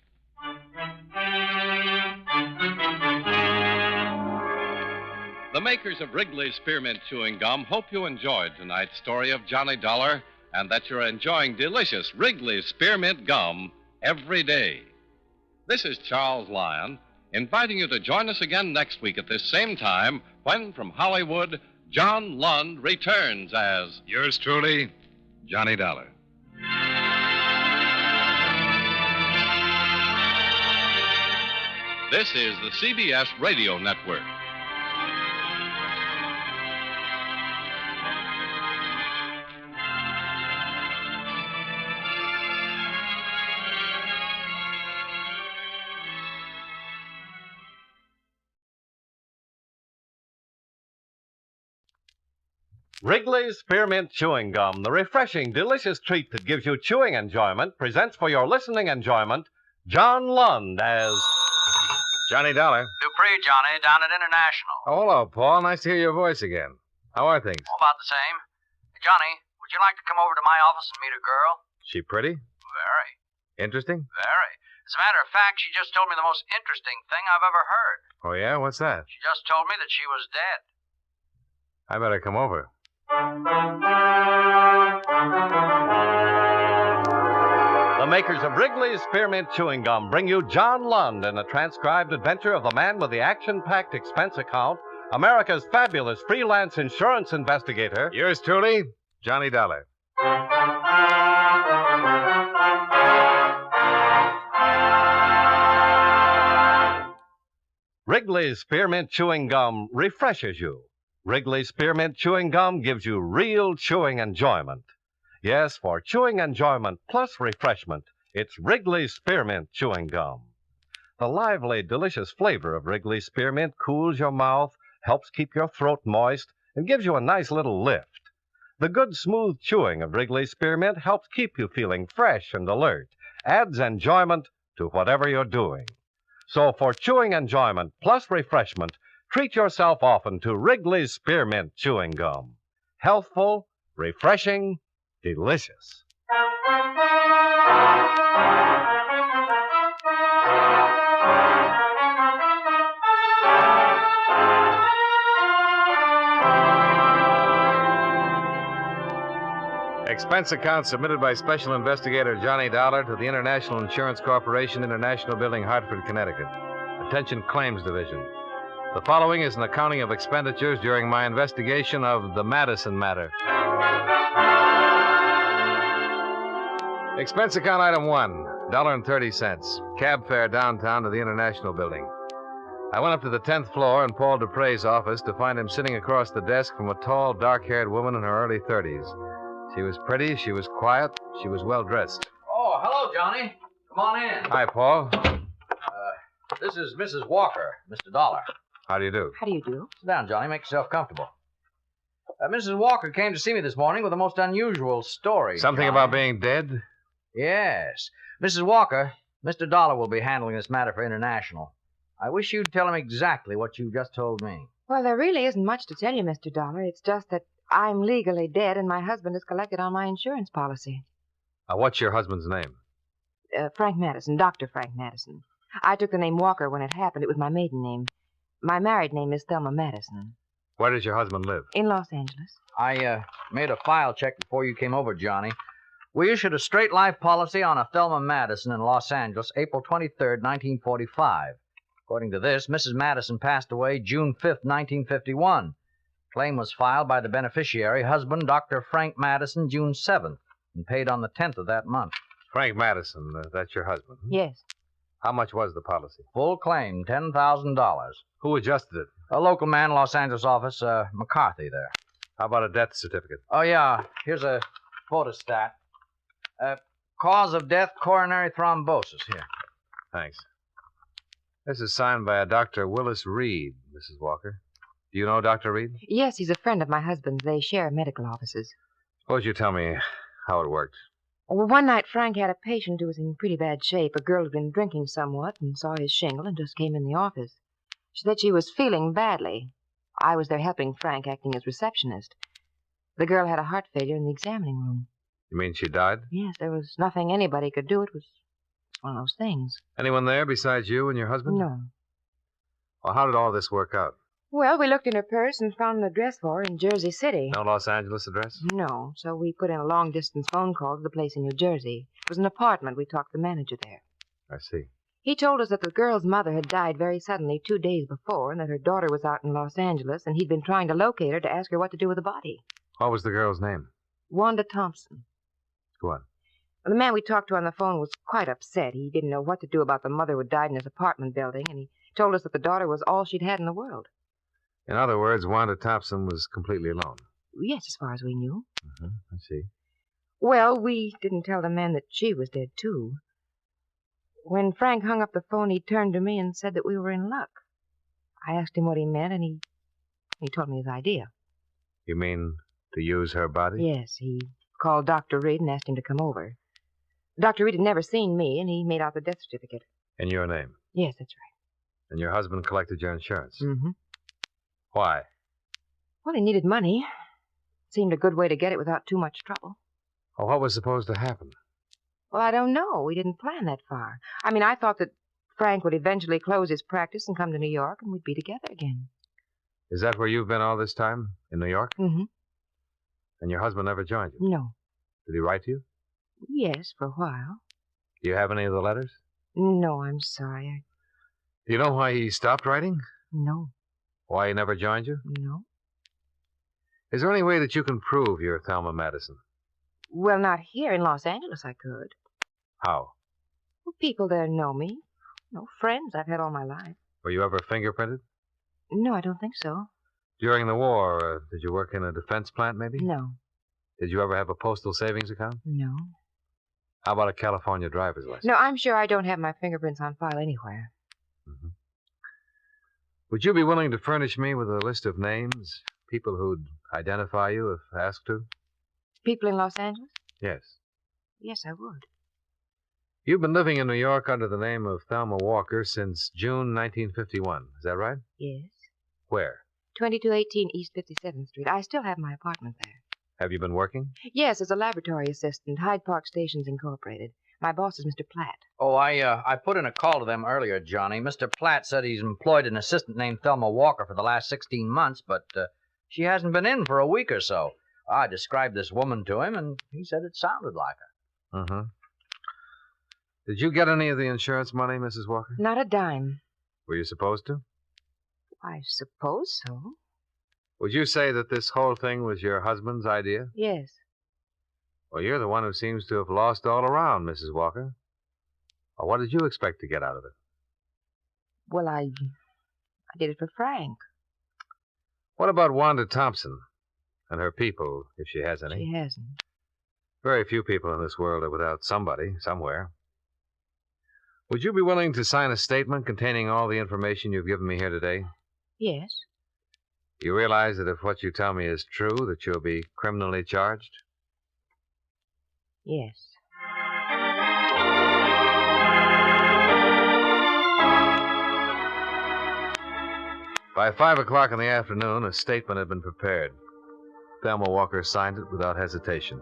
The makers of Wrigley's Spearmint Chewing Gum hope you enjoyed tonight's story of Johnny Dollar and that you're enjoying delicious Wrigley's Spearmint Gum every day. This is Charles Lyon, inviting you to join us again next week at this same time when, from Hollywood, John Lund returns as...
Yours truly, Johnny Dollar.
This is the CBS Radio Network. Wrigley's Spearmint Chewing Gum, the refreshing, delicious treat that gives you chewing enjoyment, presents for your listening enjoyment John Lund as...
Johnny Dollar.
Dupree, Johnny, down at International.
Oh, hello, Paul. Nice to hear your voice again. How are things?
All about the same. Hey, Johnny, would you like to come over to my office and meet a girl?
She pretty?
Very.
Interesting?
Very. As a matter of fact, she just told me the most interesting thing I've ever heard.
Oh, yeah? What's that?
She just told me that she was dead.
I better come over.
The makers of Wrigley's Spearmint Chewing Gum bring you John Lund in a transcribed adventure of the man with the action-packed expense account, America's fabulous freelance insurance investigator.
Yours truly, Johnny Dollar.
Wrigley's Spearmint Chewing Gum refreshes you. Wrigley's Spearmint Chewing Gum gives you real chewing enjoyment. Yes, for chewing enjoyment plus refreshment, it's Wrigley's Spearmint Chewing Gum. The lively, delicious flavor of Wrigley's Spearmint cools your mouth, helps keep your throat moist, and gives you a nice little lift. The good, smooth chewing of Wrigley's Spearmint helps keep you feeling fresh and alert, adds enjoyment to whatever you're doing. So for chewing enjoyment plus refreshment, treat yourself often to Wrigley's Spearmint Chewing Gum. Healthful, refreshing, delicious.
Expense account submitted by Special Investigator Johnny Dollar to the International Insurance Corporation, International Building, Hartford, Connecticut. Attention Claims Division. The following is an accounting of expenditures during my investigation of the Madison matter. Expense account item 1, $1.30. Cab fare downtown to the International Building. I went up to the 10th floor in Paul Dupre's office to find him sitting across the desk from a tall, dark-haired woman in her early 30s. She was pretty, she was quiet, she was well-dressed.
Oh, hello, Johnny. Come on in.
Hi, Paul.
This is Mrs. Walker, Mr. Dollar.
How do you do?
How do you do?
Sit down, Johnny. Make yourself comfortable. Mrs. Walker came to see me this morning with a most unusual story.
Something
Johnny.
about being dead?
Yes. Mrs. Walker, Mr. Dollar will be handling this matter for International. I wish you'd tell him exactly what you just told me.
Well, there really isn't much to tell you, Mr. Dollar. It's just that I'm legally dead and my husband is collected on my insurance policy.
What's your husband's name?
Frank Madison, Dr. Frank Madison. I took the name Walker when it happened. It was my maiden name. My married name is Thelma Madison.
Where does your husband live?
In Los Angeles.
I made a file check before you came over, Johnny. We issued a straight life policy on a Thelma Madison in Los Angeles, April 23rd, 1945. According to this, Mrs. Madison passed away June 5th, 1951. Claim was filed by the beneficiary, husband, Dr. Frank Madison, June 7th, and paid on the 10th of that month.
Frank Madison, that's your husband?
Yes.
How much was the policy?
Full claim, $10,000.
Who adjusted it?
A local man, Los Angeles office, McCarthy there.
How about a death certificate?
Oh, yeah. Here's a photostat. Cause of death, coronary thrombosis. Here.
Thanks. This is signed by a Dr. Willis Reed, Mrs. Walker. Do you know Dr. Reed?
Yes, he's a friend of my husband's. They share medical offices.
Suppose you tell me how it worked.
Well, one night Frank had a patient who was in pretty bad shape. A girl had been drinking somewhat and saw his shingle and just came in the office. She said she was feeling badly. I was there helping Frank, acting as receptionist. The girl had a heart failure in the examining room.
You mean she died?
Yes, there was nothing anybody could do. It was one of those things.
Anyone there besides you and your husband?
No.
Well, how did all this work out?
Well, we looked in her purse and found an address for her in Jersey City.
No Los Angeles address?
No, so we put in a long-distance phone call to the place in New Jersey. It was an apartment. We talked to the manager there.
I see.
He told us that the girl's mother had died very suddenly 2 days before and that her daughter was out in Los Angeles and he'd been trying to locate her to ask her what to do with the body.
What was the girl's name?
Wanda Thompson.
Go on.
The man we talked to on the phone was quite upset. He didn't know what to do about the mother who had died in his apartment building, and he told us that the daughter was all she'd had in the world.
In other words, Wanda Thompson was completely alone.
Yes, as far as we knew.
I see.
Well, we didn't tell the man that she was dead, too. When Frank hung up the phone, he turned to me and said that we were in luck. I asked him what he meant, and he told me his idea.
You mean to use her body?
Yes, he called Dr. Reed and asked him to come over. Dr. Reed had never seen me, and he made out the death certificate.
In your name?
Yes, that's right.
And your husband collected your insurance?
Mm-hmm.
Why?
Well, he needed money. Seemed a good way to get it without too much trouble.
Well, what was supposed to happen?
Well, I don't know. We didn't plan that far. I mean, I thought that Frank would eventually close his practice and come to New York, and we'd be together again.
Is that where you've been all this time? In New York?
Mm-hmm.
And your husband never joined you?
No.
Did he write to you?
Yes, for a while.
Do you have any of the letters?
No, I'm sorry.
Do you know why he stopped writing?
No.
Why he never joined you?
No.
Is there any way that you can prove you're Thelma Madison?
Well, not here in Los Angeles, I could.
How?
Well, people there know me. No friends I've had all my life.
Were you ever fingerprinted?
No, I don't think so.
During the war, did you work in a defense plant, maybe?
No.
Did you ever have a postal savings account?
No.
How about a California driver's license?
No, I'm sure I don't have my fingerprints on file anywhere.
Mm-hmm. Would you be willing to furnish me with a list of names, people who'd identify you if asked to?
People in Los Angeles?
Yes.
Yes, I would.
You've been living in New York under the name of Thelma Walker since June 1951. Is that right?
Yes.
Where?
2218 East 57th Street. I still have my apartment there.
Have you been working?
Yes, as a laboratory assistant, Hyde Park Stations Incorporated. My boss is Mr. Platt.
Oh, I put in a call to them earlier, Johnny. Mr. Platt said he's employed an assistant named Thelma Walker for the last 16 months, but she hasn't been in for a week or so. I described this woman to him, and he said it sounded like her.
Mm-hmm. Did you get any of the insurance money, Mrs. Walker?
Not a dime.
Were you supposed to?
I suppose so.
Would you say that this whole thing was your husband's idea?
Yes.
Well, you're the one who seems to have lost all around, Mrs. Walker. Well, what did you expect to get out of it?
Well, I did it for Frank.
What about Wanda Thompson and her people, if she has any?
She hasn't.
Very few people in this world are without somebody, somewhere. Would you be willing to sign a statement containing all the information you've given me here today?
Yes.
You realize that if what you tell me is true, that you'll be criminally charged?
Yes.
By 5 o'clock in the afternoon, a statement had been prepared. Thelma Walker signed it without hesitation.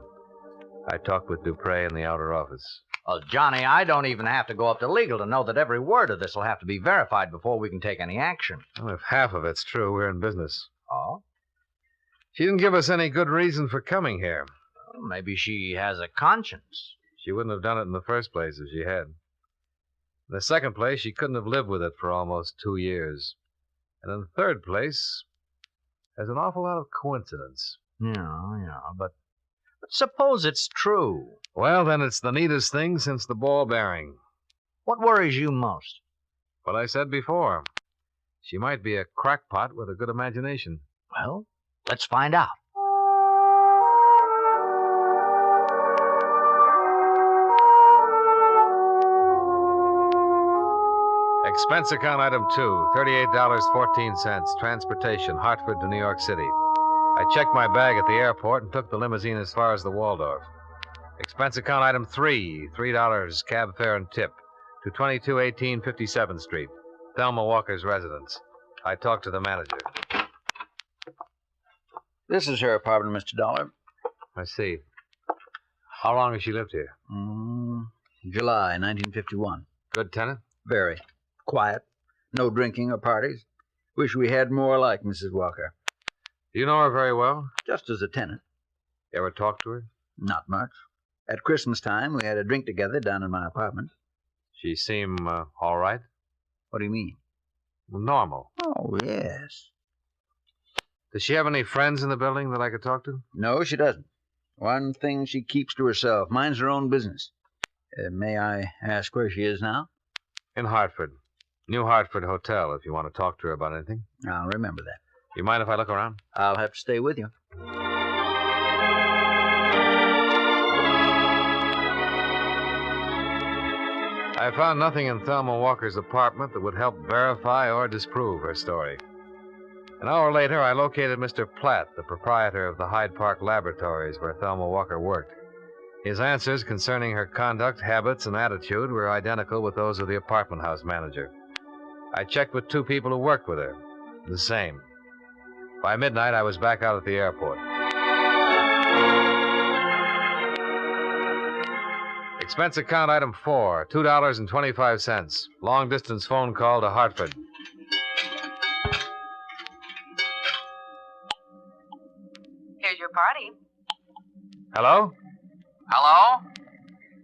I talked with Dupre in the outer office.
Well, Johnny, I don't even have to go up to legal to know that every word of this will have to be verified before we can take any action.
Well, if half of it's true, we're in business.
Oh?
She didn't give us any good reason for coming here.
Well, maybe she has a conscience.
She wouldn't have done it in the first place if she had. In the second place, she couldn't have lived with it for almost 2 years. And in the third place, there's an awful lot of coincidence.
Yeah, but suppose it's true.
Well, then it's the neatest thing since the ball bearing.
What worries you most?
What I said before. She might be a crackpot with a good imagination.
Well, let's find out.
Expense account item 2, $38.14, transportation, Hartford to New York City. I checked my bag at the airport and took the limousine as far as the Waldorf. Expense account item 3, $3, cab fare and tip, to 2218 57th Street, Thelma Walker's residence. I talked to the manager.
This is her apartment, Mr. Dollar.
I see. How long has she lived here?
July 1951.
Good tenant?
Very. Quiet. No drinking or parties. Wish we had more like Mrs. Walker.
Do you know her very well?
Just as a tenant.
You ever talk to her?
Not much. At Christmas time, we had a drink together down in my apartment.
She seem all right?
What do you mean?
Normal.
Oh, yes.
Does she have any friends in the building that I could talk to?
No, she doesn't. One thing she keeps to herself. Minds her own business. May I ask where she is now?
In Hartford. New Hartford Hotel, if you want to talk to her about anything.
I'll remember that.
You mind if I look around?
I'll have to stay with you.
I found nothing in Thelma Walker's apartment that would help verify or disprove her story. An hour later, I located Mr. Platt, the proprietor of the Hyde Park Laboratories where Thelma Walker worked. His answers concerning her conduct, habits, and attitude were identical with those of the apartment house manager. I checked with 2 people who worked with her. The same. By midnight, I was back out at the airport. Expense account item 4, $2.25. Long-distance phone call to Hartford.
Here's your party.
Hello?
Hello?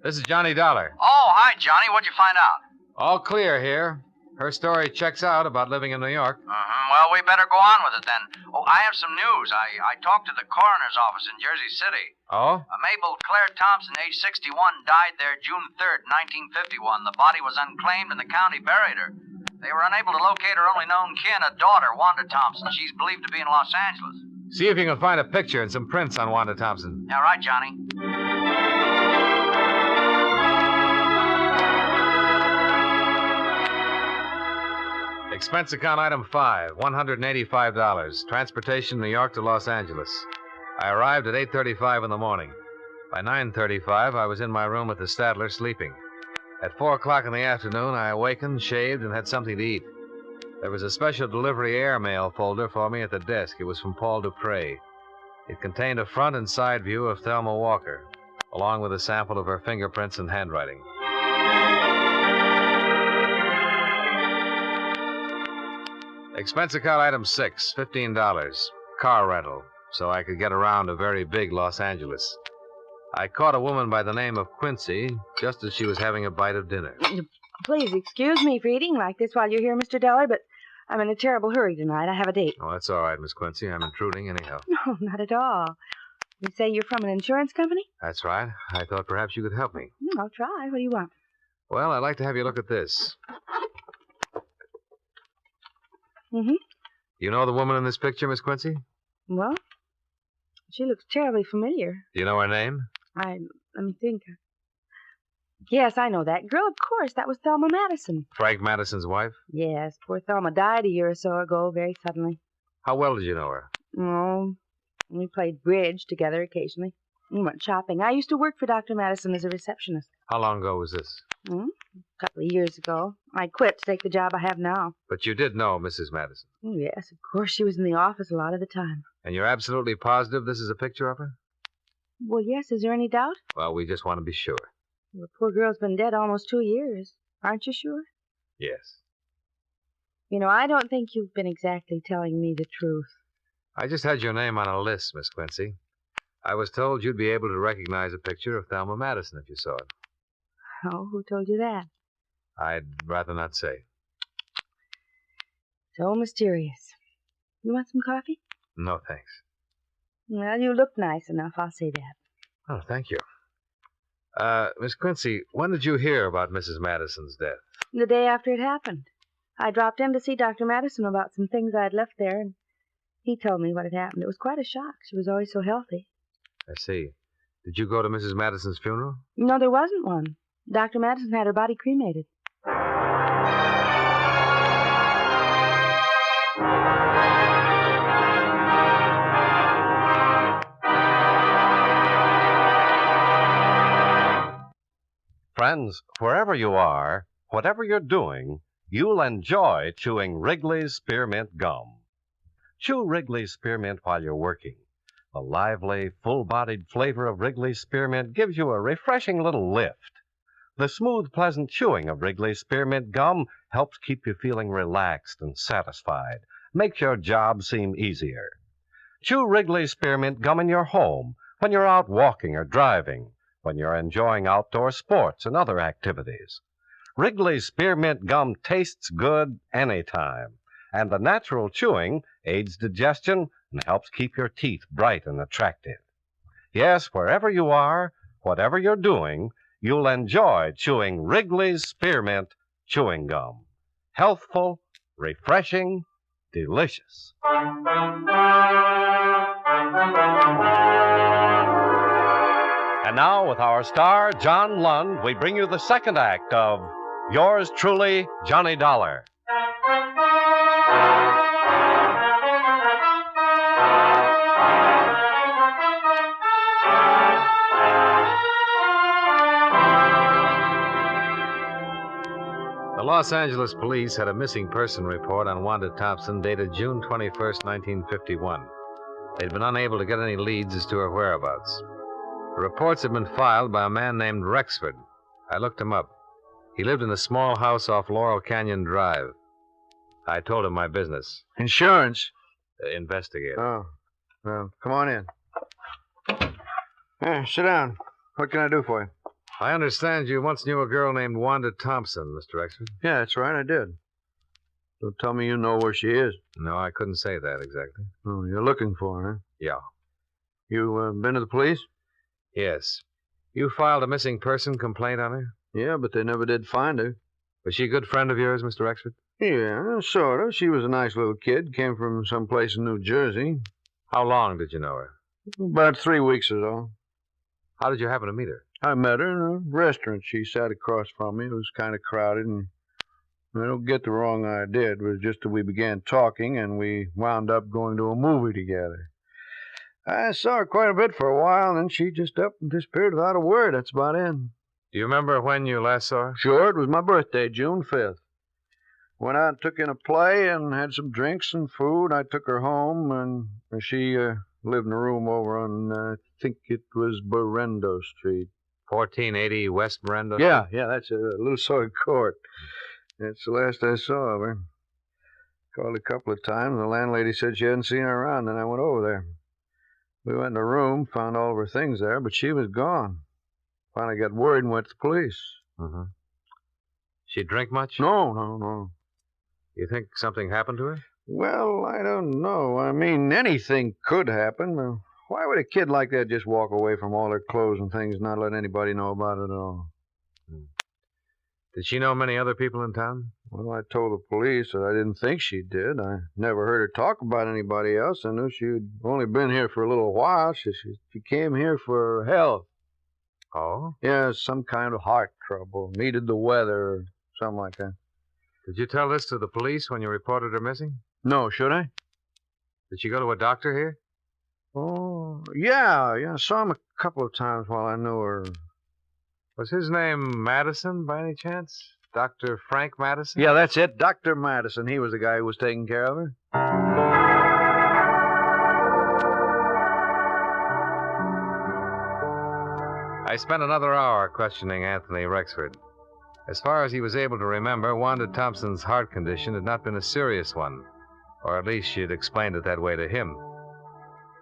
This is Johnny Dollar.
Oh, hi, Johnny. What'd you find out?
All clear here. Her story checks out about living in New York.
Well, we better go on with it then. Oh, I have some news. I talked to the coroner's office in Jersey City.
Oh?
Mabel Claire Thompson, age 61, died there June 3rd, 1951. The body was unclaimed and the county buried her. They were unable to locate her only known kin, a daughter, Wanda Thompson. She's believed to be in Los Angeles.
See if you can find a picture and some prints on Wanda Thompson.
All right, Johnny.
Expense account item 5, $185. Transportation, New York to Los Angeles. I arrived at 8:35 in the morning. By 9:35, I was in my room at the Statler sleeping. At 4 o'clock in the afternoon, I awakened, shaved, and had something to eat. There was a special delivery airmail folder for me at the desk. It was from Paul Dupre. It contained a front and side view of Thelma Walker, along with a sample of her fingerprints and handwriting. Expense account item 6, $15. Car rental, so I could get around to very big Los Angeles. I caught a woman by the name of Quincy just as she was having a bite of dinner.
Please excuse me for eating like this while you're here, Mr. Dollar, but I'm in a terrible hurry tonight. I have a date.
Oh, that's all right, Miss Quincy. I'm intruding anyhow.
No, not at all. You say you're from an insurance company?
That's right. I thought perhaps you could help me.
I'll try. What do you want?
Well, I'd like to have you look at this.
Mm-hmm.
You know the woman in this picture, Miss Quincy?
Well, she looks terribly familiar.
Do you know her name?
Let me think. Yes, I know that girl, of course. That was Thelma Madison.
Frank Madison's wife?
Yes, poor Thelma died a year or so ago, very suddenly.
How well did you know her?
Oh, we played bridge together occasionally. We went shopping. I used to work for Dr. Madison as a receptionist.
How long ago was this?
A couple of years ago. I quit to take the job I have now.
But you did know Mrs. Madison.
Oh, yes, of course. She was in the office a lot of the time.
And you're absolutely positive this is a picture of her?
Well, yes. Is there any doubt?
Well, we just want to be sure.
The poor girl's been dead almost 2 years. Aren't you sure?
Yes.
You know, I don't think you've been exactly telling me the truth.
I just had your name on a list, Miss Quincy. I was told you'd be able to recognize a picture of Thelma Madison if you saw it.
Oh, who told you that?
I'd rather not say.
So mysterious. You want some coffee?
No, thanks.
Well, you look nice enough, I'll say that.
Oh, thank you. Miss Quincy, when did you hear about Mrs. Madison's death?
The day after it happened. I dropped in to see Dr. Madison about some things I'd left there, and he told me what had happened. It was quite a shock. She was always so healthy.
I see. Did you go to Mrs. Madison's funeral?
No, there wasn't one. Dr. Madison had her body cremated.
Friends, wherever you are, whatever you're doing, you'll enjoy chewing Wrigley's Spearmint Gum. Chew Wrigley's Spearmint while you're working. The lively, full-bodied flavor of Wrigley's Spearmint gives you a refreshing little lift. The smooth, pleasant chewing of Wrigley's Spearmint Gum helps keep you feeling relaxed and satisfied, makes your job seem easier. Chew Wrigley's Spearmint Gum in your home, when you're out walking or driving, when you're enjoying outdoor sports and other activities. Wrigley's Spearmint Gum tastes good anytime, and the natural chewing aids digestion and helps keep your teeth bright and attractive. Yes, wherever you are, whatever you're doing, you'll enjoy chewing Wrigley's Spearmint Chewing Gum. Healthful, refreshing, delicious. And now, with our star, John Lund, we bring you the second act of Yours Truly, Johnny Dollar.
The Los Angeles police had a missing person report on Wanda Thompson dated June 21st, 1951. They'd been unable to get any leads as to her whereabouts. The reports had been filed by a man named Rexford. I looked him up. He lived in a small house off Laurel Canyon Drive. I told him my business.
Insurance?
Investigator.
Oh. Well, come on in. Sit down. What can I do for you?
I understand you once knew a girl named Wanda Thompson, Mr. Rexford.
Yeah, that's right, I did. Don't tell me you know where she is.
No, I couldn't say that exactly.
Oh, you're looking for her, huh?
Yeah.
You been to the police?
Yes. You filed a missing person complaint on her?
Yeah, but they never did find her.
Was she a good friend of yours, Mr. Rexford?
Yeah, sort of. She was a nice little kid. Came from someplace in New Jersey.
How long did you know her?
About 3 weeks or so.
How did you happen to meet her?
I met her in a restaurant. She sat across from me. It was kind of crowded, and don't get the wrong idea. It was just that we began talking, and we wound up going to a movie together. I saw her quite a bit for a while, and then she just up and disappeared without a word. That's about it.
Do you remember when you last saw her?
Sure, it was my birthday, June 5th. Went out and took in a play and had some drinks and food. I took her home, and she lived in a room over on, I think it was Berendo Street.
1480 West Miranda?
Yeah, that's a little sort of court. That's the last I saw of her. Called a couple of times. The landlady said she hadn't seen her around, and I went over there. We went in the room, found all of her things there, but she was gone. Finally got worried and went to the police.
Mm-hmm. She drink much?
No.
You think something happened to her?
Well, I don't know. I mean, anything could happen. Why would a kid like that just walk away from all her clothes and things and not let anybody know about it at all?
Did she know many other people in town?
Well, I told the police that I didn't think she did. I never heard her talk about anybody else. I knew she'd only been here for a little while. She came here for health.
Oh?
Yeah, some kind of heart trouble. Needed the weather or something like that.
Did you tell this to the police when you reported her missing?
No, should I?
Did she go to a doctor here?
Oh, yeah. I saw him a couple of times while I knew her.
Was his name Madison, by any chance? Dr. Frank Madison?
Yeah, that's it. Dr. Madison. He was the guy who was taking care of her.
I spent another hour questioning Anthony Rexford. As far as he was able to remember, Wanda Thompson's heart condition had not been a serious one, or at least she had explained it that way to him.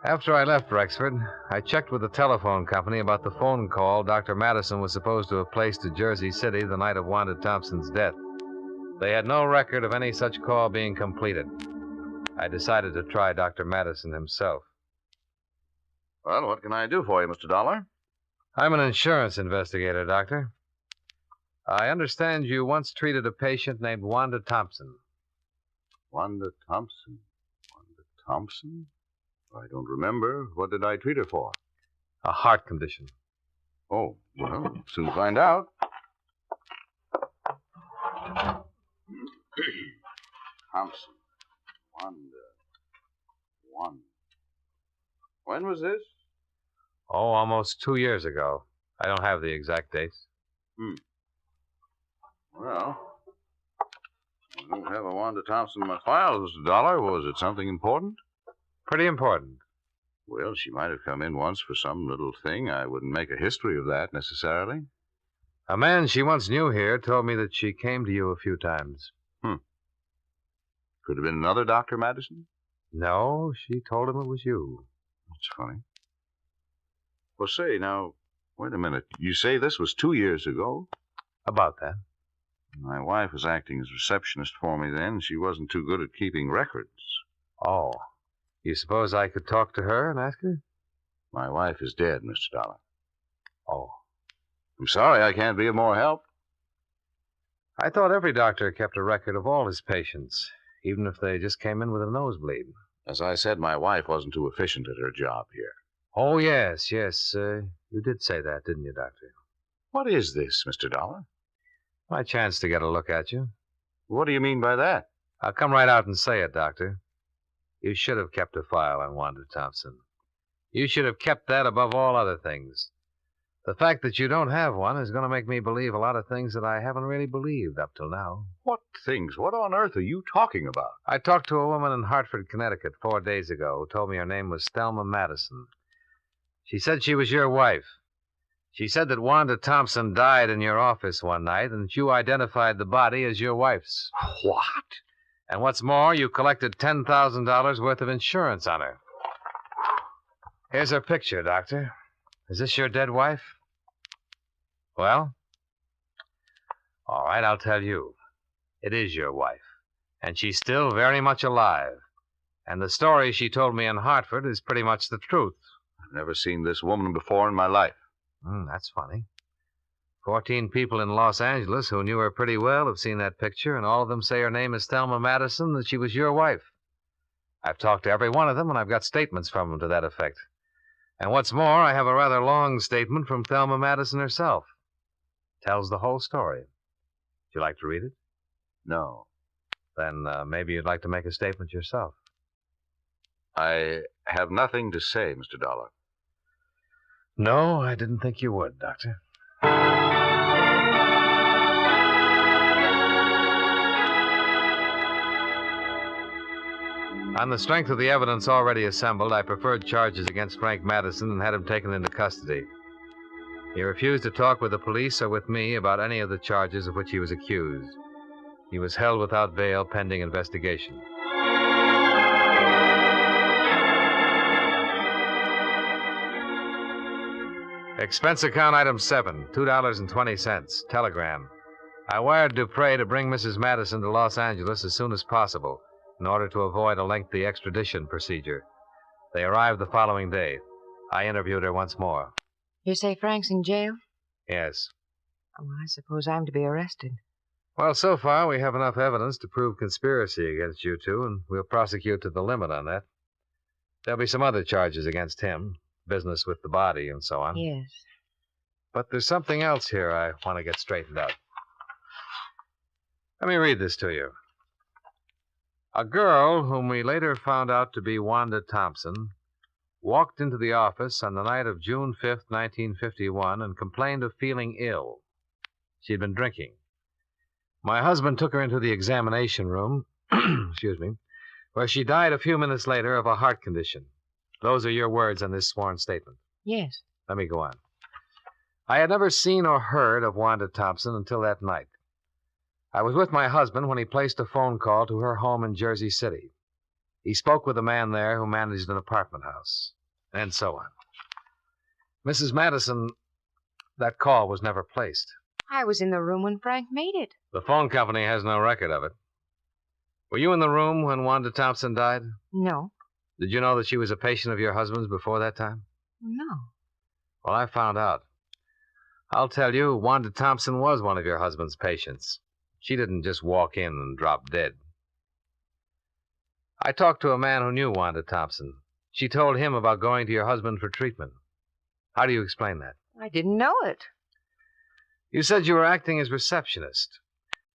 After I left Rexford, I checked with the telephone company about the phone call Dr. Madison was supposed to have placed to Jersey City the night of Wanda Thompson's death. They had no record of any such call being completed. I decided to try Dr. Madison himself.
Well, what can I do for you, Mr. Dollar?
I'm an insurance investigator, Doctor. I understand you once treated a patient named Wanda Thompson.
Wanda Thompson? Wanda Thompson? I don't remember. What did I treat her for?
A heart condition.
Oh, well, soon find out. Thompson. Wanda. When was this?
Oh, almost 2 years ago. I don't have the exact dates.
Well, I don't have a Wanda Thompson in my files, Mr. Dollar. Was it something important?
Pretty important.
Well, she might have come in once for some little thing. I wouldn't make a history of that necessarily.
A man she once knew here told me that she came to you a few times.
Could have been another Dr. Madison?
No, she told him it was you.
That's funny. Well, say, now, wait a minute. You say this was 2 years ago?
About that.
My wife was acting as receptionist for me then. She wasn't too good at keeping records.
Oh. You suppose I could talk to her and ask her?
My wife is dead, Mr. Dollar.
Oh.
I'm sorry I can't be of more help.
I thought every doctor kept a record of all his patients, even if they just came in with a nosebleed.
As I said, my wife wasn't too efficient at her job here.
Oh, yes. You did say that, didn't you, Doctor?
What is this, Mr. Dollar?
My chance to get a look at you.
What do you mean by that?
I'll come right out and say it, Doctor. You should have kept a file on Wanda Thompson. You should have kept that above all other things. The fact that you don't have one is going to make me believe a lot of things that I haven't really believed up till now.
What things? What on earth are you talking about?
I talked to a woman in Hartford, Connecticut 4 days ago who told me her name was Thelma Madison. She said she was your wife. She said that Wanda Thompson died in your office one night and that you identified the body as your wife's.
What?
And what's more, you collected $10,000 worth of insurance on her. Here's her picture, Doctor. Is this your dead wife? Well? All right, I'll tell you. It is your wife. And she's still very much alive. And the story she told me in Hartford is pretty much the truth.
I've never seen this woman before in my life.
That's funny. 14 people in Los Angeles who knew her pretty well have seen that picture, and all of them say her name is Thelma Madison, that she was your wife. I've talked to every one of them, and I've got statements from them to that effect. And what's more, I have a rather long statement from Thelma Madison herself. Tells the whole story. Would you like to read it?
No.
Then maybe you'd like to make a statement yourself.
I have nothing to say, Mr. Dollar.
No, I didn't think you would, Doctor. On the strength of the evidence already assembled, I preferred charges against Frank Madison and had him taken into custody. He refused to talk with the police or with me about any of the charges of which he was accused. He was held without bail pending investigation. Expense account item 7, $2.20. Telegram. I wired Dupre to bring Mrs. Madison to Los Angeles as soon as possible in order to avoid a lengthy extradition procedure. They arrived the following day. I interviewed her once more.
You say Frank's in jail?
Yes.
Well, I suppose I'm to be arrested.
Well, so far, we have enough evidence to prove conspiracy against you two, and we'll prosecute to the limit on that. There'll be some other charges against him, business with the body and so on.
Yes.
But there's something else here I want to get straightened out. Let me read this to you. A girl, whom we later found out to be Wanda Thompson, walked into the office on the night of June 5th, 1951, and complained of feeling ill. She'd been drinking. My husband took her into the examination room, where she died a few minutes later of a heart condition. Those are your words on this sworn statement.
Yes.
Let me go on. I had never seen or heard of Wanda Thompson until that night. I was with my husband when he placed a phone call to her home in Jersey City. He spoke with a man there who managed an apartment house, and so on. Mrs. Madison, that call was never placed.
I was in the room when Frank made it.
The phone company has no record of it. Were you in the room when Wanda Thompson died?
No.
Did you know that she was a patient of your husband's before that time?
No.
Well, I found out. I'll tell you, Wanda Thompson was one of your husband's patients. She didn't just walk in and drop dead. I talked to a man who knew Wanda Thompson. She told him about going to your husband for treatment. How do you explain that?
I didn't know it.
You said you were acting as receptionist.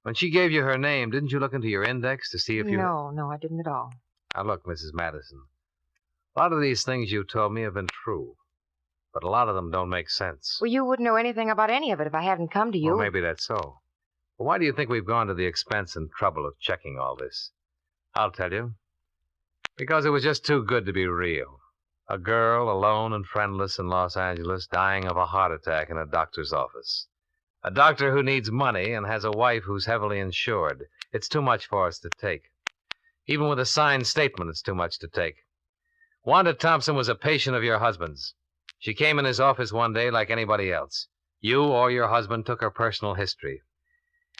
When she gave you her name, didn't you look into your index to see if you...
No, I didn't at all.
Now, look, Mrs. Madison. A lot of these things you told me have been true, but a lot of them don't make sense.
Well, you wouldn't know anything about any of it if I hadn't come to you.
Well, maybe that's so. But why do you think we've gone to the expense and trouble of checking all this? I'll tell you. Because it was just too good to be real. A girl, alone and friendless in Los Angeles, dying of a heart attack in a doctor's office. A doctor who needs money and has a wife who's heavily insured. It's too much for us to take. Even with a signed statement, it's too much to take. Wanda Thompson was a patient of your husband's. She came in his office one day like anybody else. You or your husband took her personal history.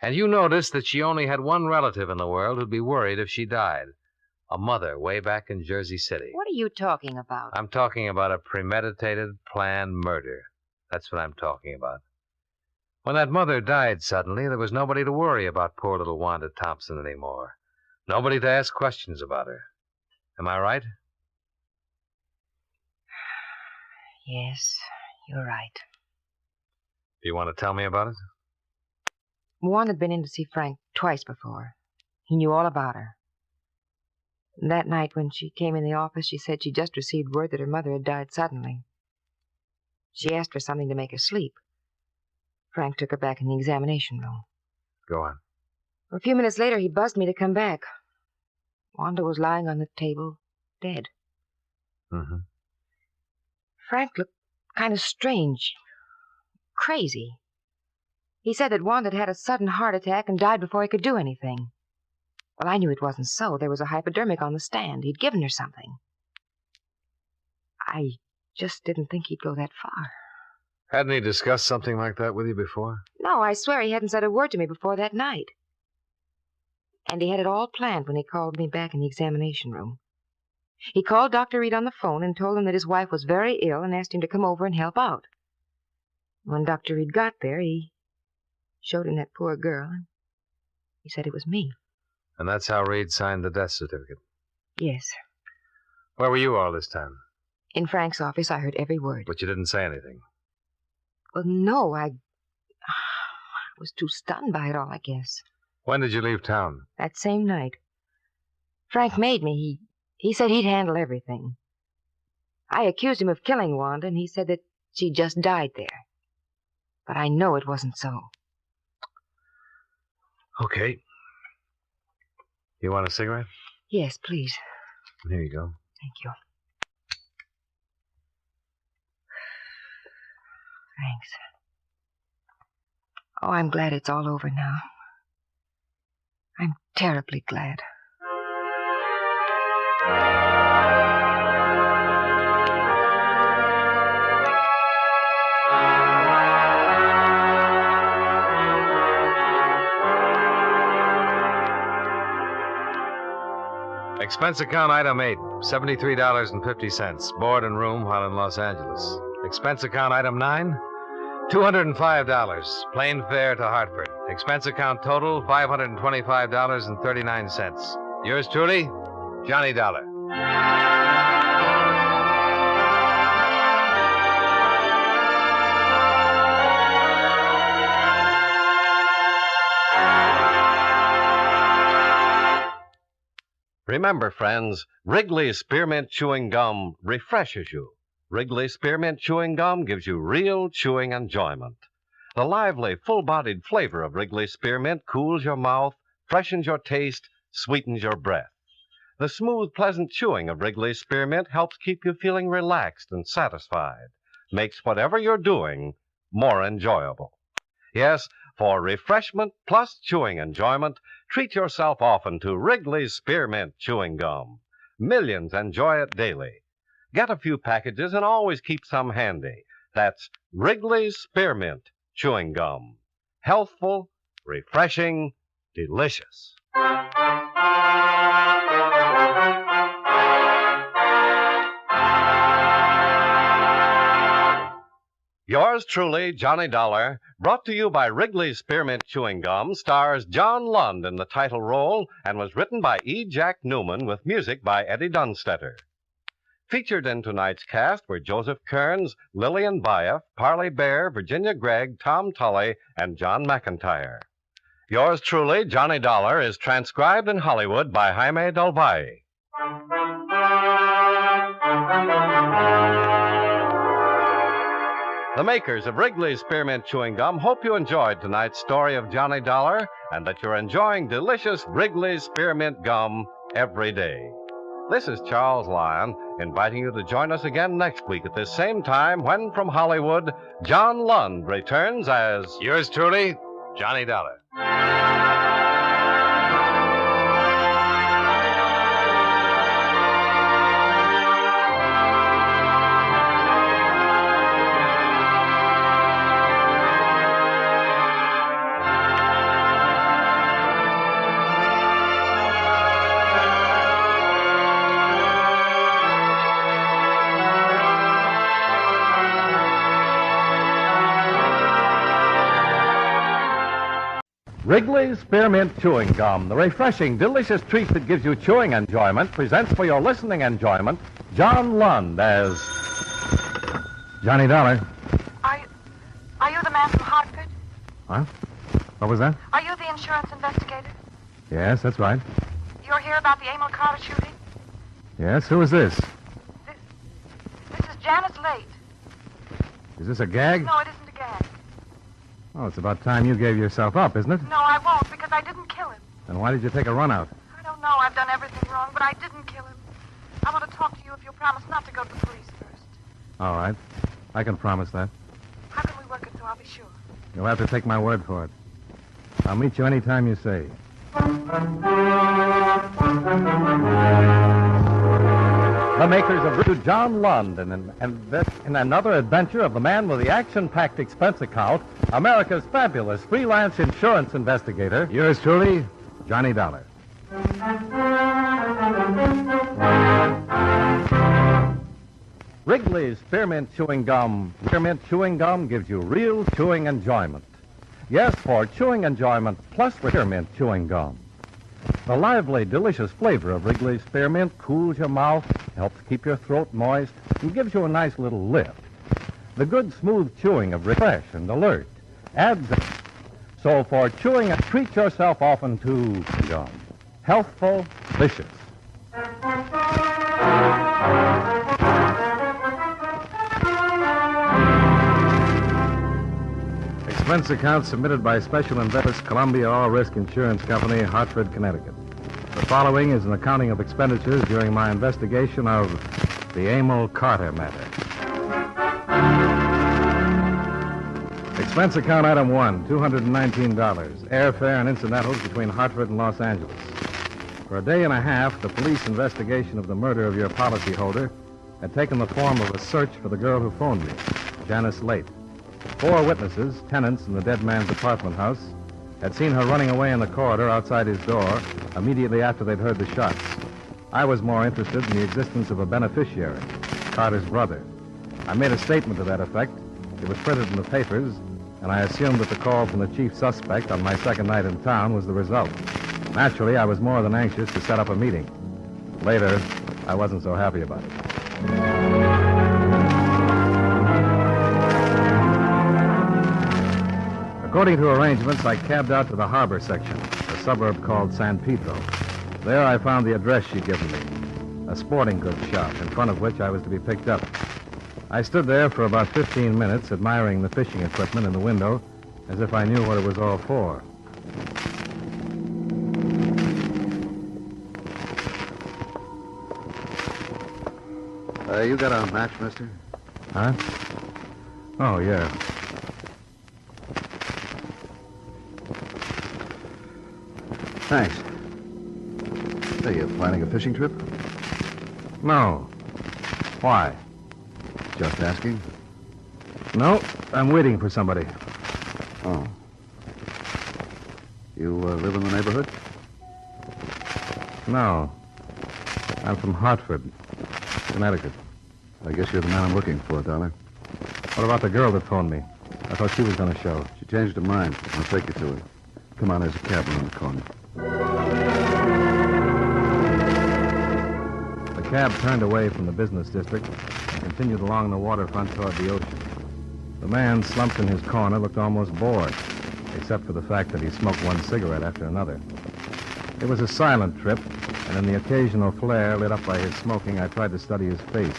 And you noticed that she only had one relative in the world who'd be worried if she died. A mother way back in Jersey City.
What are you talking about?
I'm talking about a premeditated, planned murder. That's what I'm talking about. When that mother died suddenly, there was nobody to worry about poor little Wanda Thompson anymore. Nobody to ask questions about her. Am I right?
Yes, you're right.
Do you want to tell me about it?
Juan had been in to see Frank twice before. He knew all about her. That night when she came in the office, she said she'd just received word that her mother had died suddenly. She asked for something to make her sleep. Frank took her back in the examination room.
Go on.
A few minutes later, he buzzed me to come back. Wanda was lying on the table, dead.
Mm-hmm.
Frank looked kind of strange, crazy. He said that Wanda had had a sudden heart attack and died before he could do anything. Well, I knew it wasn't so. There was a hypodermic on the stand. He'd given her something. I just didn't think he'd go that far.
Hadn't he discussed something like that with you before?
No, I swear he hadn't said a word to me before that night. And he had it all planned when he called me back in the examination room. He called Dr. Reed on the phone and told him that his wife was very ill and asked him to come over and help out. When Dr. Reed got there, he showed him that poor girl, and he said it was me.
And that's how Reed signed the death certificate?
Yes.
Where were you all this time?
In Frank's office, I heard every word.
But you didn't say anything?
Well, no, I was too stunned by it all, I guess.
When did you leave town?
That same night. Frank made me. He said he'd handle everything. I accused him of killing Wanda, and he said that she just died there. But I know it wasn't so.
Okay. You want a cigarette?
Yes, please.
Here you go.
Thank you. Thanks. Oh, I'm glad it's all over now. I'm terribly glad.
Expense account item 8, $73.50. Board and room while in Los Angeles. Expense account item 9, $205. Plane fare to Hartford. Expense account total $525.39. Yours truly, Johnny Dollar.
Remember, friends, Wrigley's Spearmint Chewing Gum refreshes you. Wrigley's Spearmint Chewing Gum gives you real chewing enjoyment. The lively, full-bodied flavor of Wrigley's Spearmint cools your mouth, freshens your taste, sweetens your breath. The smooth, pleasant chewing of Wrigley's Spearmint helps keep you feeling relaxed and satisfied, makes whatever you're doing more enjoyable. Yes, for refreshment plus chewing enjoyment, treat yourself often to Wrigley's Spearmint Chewing Gum. Millions enjoy it daily. Get a few packages and always keep some handy. That's Wrigley's Spearmint Chewing Gum. Healthful, refreshing, delicious. Yours truly, Johnny Dollar, brought to you by Wrigley's Spearmint Chewing Gum, stars John Lund in the title role and was written by E. Jack Newman with music by Eddie Dunstetter. Featured in tonight's cast were Joseph Kearns, Lillian Baeff, Parley Bear, Virginia Gregg, Tom Tully, and John McIntyre. Yours truly, Johnny Dollar, is transcribed in Hollywood by Jaime Del Valle. The makers of Wrigley's Spearmint Chewing Gum hope you enjoyed tonight's story of Johnny Dollar and that you're enjoying delicious Wrigley's Spearmint Gum every day. This is Charles Lyon, inviting you to join us again next week at this same time when, from Hollywood, John Lund returns as...
Yours truly, Johnny Dollar.
Wrigley's Spearmint Chewing Gum, the refreshing, delicious treat that gives you chewing enjoyment, presents for your listening enjoyment John Lund as...
Johnny Dollar.
Are you the man from Hartford?
What? What was that?
Are you the insurance investigator?
Yes, that's right.
You're here about the Emil Carter shooting?
Yes, who is this?
This is Janice Late.
Is this a gag?
No, it isn't a gag.
Oh, it's about time you gave yourself up, isn't it?
No, I won't, because I didn't kill him.
Then why did you take a run out?
I don't know. I've done everything wrong, but I didn't kill him. I want to talk to you if you'll promise not to go to the police first.
All right. I can promise that.
How can we work it so I'll be sure?
You'll have to take my word for it. I'll meet you any time you say.
The makers of John Lund in another adventure of the man with the action-packed expense account, America's fabulous freelance insurance investigator.
Yours truly, Johnny Dollar.
Wrigley's Spearmint Chewing Gum. Spearmint Chewing Gum gives you real chewing enjoyment. Yes, for chewing enjoyment plus Spearmint Chewing Gum. The lively, delicious flavor of Wrigley's Spearmint cools your mouth, helps keep your throat moist, and gives you a nice little lift. The good, smooth chewing of refresh and alert adds... So for chewing, treat yourself often to gum. Healthful, delicious.
Expense account submitted by Special Investors, Columbia All Risk Insurance Company, Hartford, Connecticut. The following is an accounting of expenditures during my investigation of the Emil Carter matter. Expense account item 1, $219. Airfare and incidentals between Hartford and Los Angeles. For a day and a half, the police investigation of the murder of your policyholder had taken the form of a search for the girl who phoned me, Janice Late. 4 witnesses, tenants in the dead man's apartment house, had seen her running away in the corridor outside his door immediately after they'd heard the shots. I was more interested in the existence of a beneficiary, Carter's brother. I made a statement to that effect, It was printed in the papers, and I assumed that the call from the chief suspect on my second night in town was the result. Naturally, I was more than anxious to set up a meeting. Later, I wasn't so happy about it. According to arrangements, I cabbed out to the harbor section, a suburb called San Pedro. There I found the address she'd given me, a sporting goods shop in front of which I was to be picked up. I stood there for about 15 minutes, admiring the fishing equipment in the window, as if I knew what it was all for.
You got a match, mister?
Huh? Oh, yeah.
Thanks. Say, you planning a fishing trip?
No. Why?
Just asking.
No, I'm waiting for somebody.
Oh. You live in the neighborhood?
No. I'm from Hartford, Connecticut.
I guess you're the man I'm looking for, Dollar.
What about the girl that phoned me? I thought she was going to show.
She changed her mind. I'll take you to her. Come on, there's a cab around the corner.
The cab turned away from the business district and continued along the waterfront toward the ocean. The man, slumped in his corner, looked almost bored, except for the fact that he smoked one cigarette after another. It was a silent trip, and in the occasional flare lit up by his smoking, I tried to study his face.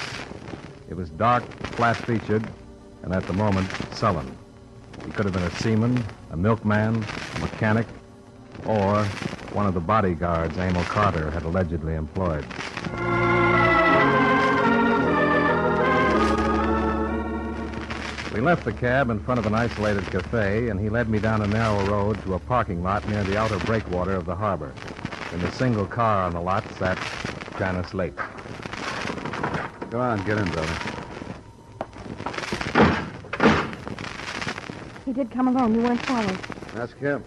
It was dark, flat-featured, and at the moment, sullen. He could have been a seaman, a milkman, a mechanic, or one of the bodyguards Emil Carter had allegedly employed. We left the cab in front of an isolated cafe, and he led me down a narrow road to a parking lot near the outer breakwater of the harbor. In the single car on the lot sat Janice Lake.
Go on, get in, brother.
He did come alone. You weren't followed.
Ask him.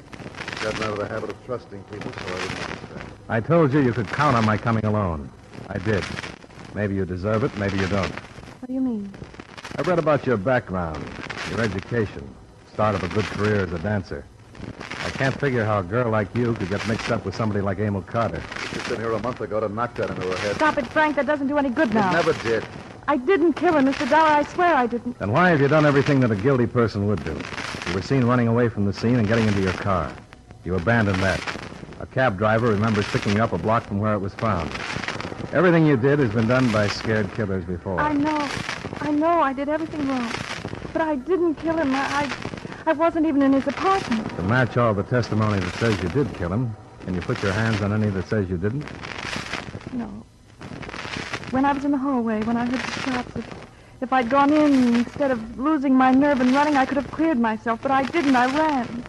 He's gotten out of the habit of trusting people, so I wouldn't understand.
I told you could count on my coming alone. I did. Maybe you deserve it, maybe you don't.
What do you mean?
I've read about your background, your education, start of a good career as a dancer. I can't figure how a girl like you could get mixed up with somebody like Emil Carter.
You was in here a month ago to knock that into her head.
Stop it, Frank. That doesn't do any good now.
It never did.
I didn't kill him, Mr. Dollar. I swear I didn't.
Then why have you done everything that a guilty person would do? You were seen running away from the scene and getting into your car. You abandoned that. A cab driver remembers picking you up a block from where it was found. Everything you did has been done by scared killers before.
I know. I did everything wrong. But I didn't kill him. I wasn't even in his apartment.
To match all the testimony that says you did kill him, can you put your hands on any that says you didn't?
No. When I was in the hallway, when I heard the shots, if I'd gone in instead of losing my nerve and running, I could have cleared myself. But I didn't. I ran.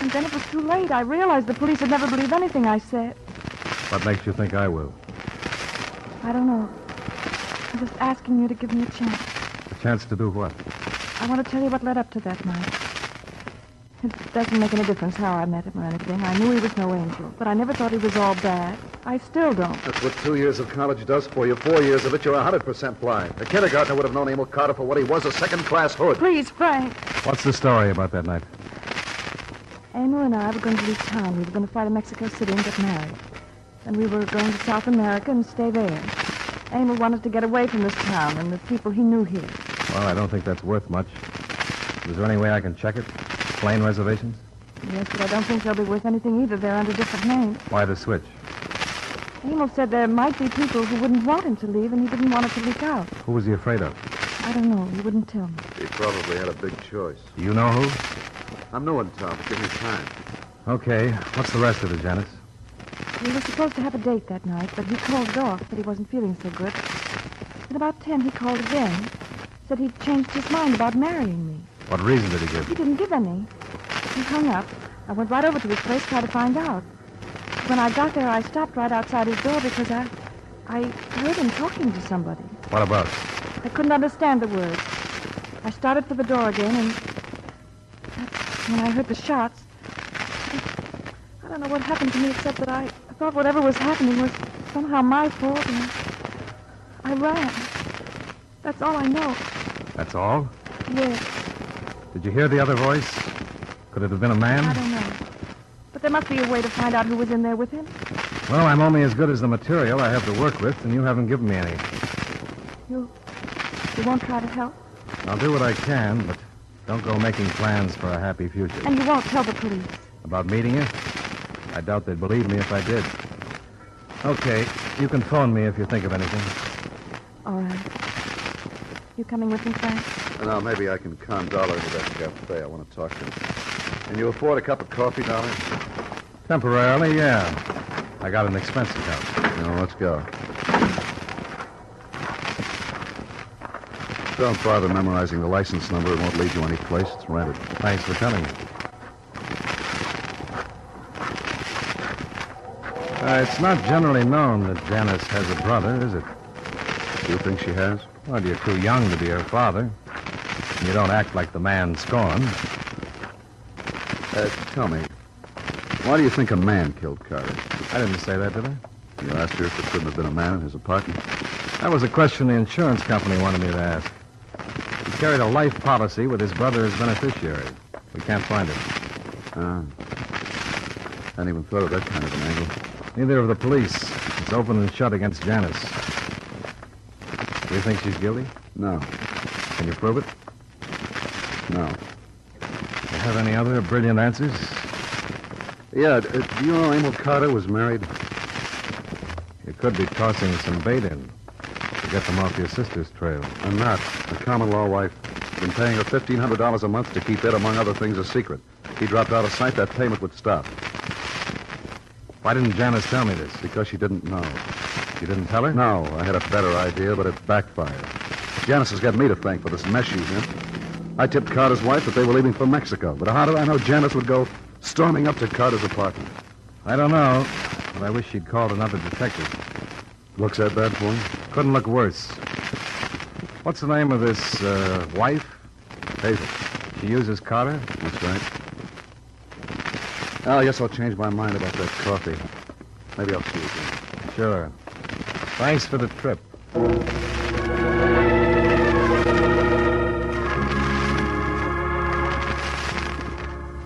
And then it was too late. I realized the police would never believe anything I said.
What makes you think I will?
I don't know. I'm just asking you to give me a chance.
A chance to do what?
I want to tell you what led up to that night. It doesn't make any difference how I met him or anything. I knew he was no angel, but I never thought he was all bad. I still don't.
That's what 2 years of college does for you. 4 years of it, you're 100% blind. A kindergartner would have known Emil Carter for what he was, a second-class hood.
Please, Frank.
What's the story about that night?
Emil and I were going to leave town. We were going to fly to Mexico City and get married. Then we were going to South America and stay there. Emil wanted to get away from this town and the people he knew here.
Well, I don't think that's worth much. Is there any way I can check it? Plane reservations?
Yes, but I don't think they'll be worth anything either. They're under different names.
Why the switch?
Emil said there might be people who wouldn't want him to leave, and he didn't want it to leak out.
Who was he afraid of?
I don't know. He wouldn't tell me.
He probably had a big choice.
Do you know who?
I'm new in town, but give me time.
Okay. What's the rest of it, Janice?
We were supposed to have a date that night, but he called it off, that he wasn't feeling so good. At about 10, he called again. Said he'd changed his mind about marrying me.
What reason did he give?
He didn't give any. He hung up. I went right over to his place, tried to find out. When I got there, I stopped right outside his door because I heard him talking to somebody.
What about?
I couldn't understand the words. I started for the door again, and that's when I heard the shots. I don't know what happened to me except that I thought whatever was happening was somehow my fault, and I ran. That's all I know.
That's all?
Yes.
Did you hear the other voice? Could it have been a man?
I don't know. But there must be a way to find out who was in there with him.
Well, I'm only as good as the material I have to work with, and you haven't given me any.
You won't try to help?
I'll do what I can, but don't go making plans for a happy future.
And you won't tell the police?
About meeting you? I doubt they'd believe me if I did. Okay, you can phone me if you think of anything.
All right. You coming with me, Frank?
Now, maybe I can con Dollar into that cafe. I want to talk to him. Can you afford a cup of coffee, Dollar?
Temporarily, yeah. I got an expense account.
No, let's go. Don't bother memorizing the license number. It won't lead you any place. It's rented.
Thanks for telling me. It's not generally known that Janice has a brother, is it?
Do you think she has?
Well, you're too young to be her father. You don't act like the man scorned.
Tell me, why do you think a man killed Carter?
I didn't say that, did I?
You asked her if it couldn't have been a man in his apartment?
That was a question the insurance company wanted me to ask. He carried a life policy with his brother as beneficiary. We can't find it.
Hadn't even thought of that kind of an angle.
Neither of the police. It's open and shut against Janice. Do you think she's guilty?
No.
Can you prove it?
No.
Do you have any other brilliant answers?
Yeah, do you know Emil Carter was married?
You could be tossing some bait in to get them off your sister's trail.
I'm not. A common law wife. Been paying her $1,500 a month to keep it, among other things, a secret. If he dropped out of sight, that payment would stop.
Why didn't Janice tell me this?
Because she didn't know.
You didn't tell her?
No, I had a better idea, but it backfired. Janice has got me to thank for this mess she's in. I tipped Carter's wife that they were leaving for Mexico. But how did I know Janice would go storming up to Carter's apartment?
I don't know, but I wish she'd called another detective.
Looks that bad for him?
Couldn't look worse. What's the name of this wife?
Hazel.
She uses Carter?
That's right. I guess I'll change my mind about that coffee. Maybe I'll see you again.
Sure. Thanks for the trip.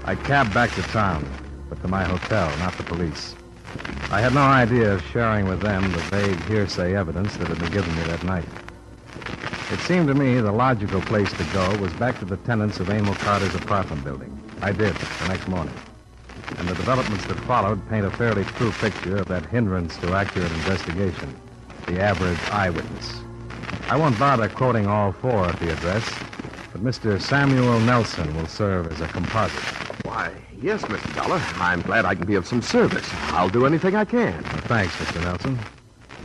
I cabbed back to town, but to my hotel, not the police. I had no idea of sharing with them the vague hearsay evidence that had been given me that night. It seemed to me the logical place to go was back to the tenants of Emil Carter's apartment building. I did, the next morning. And the developments that followed paint a fairly true picture of that hindrance to accurate investigation, the average eyewitness. I won't bother quoting all four at the address, but Mr. Samuel Nelson will serve as a composite.
Why, yes, Mr. Dollar. I'm glad I can be of some service. I'll do anything I can.
Thanks, Mr. Nelson.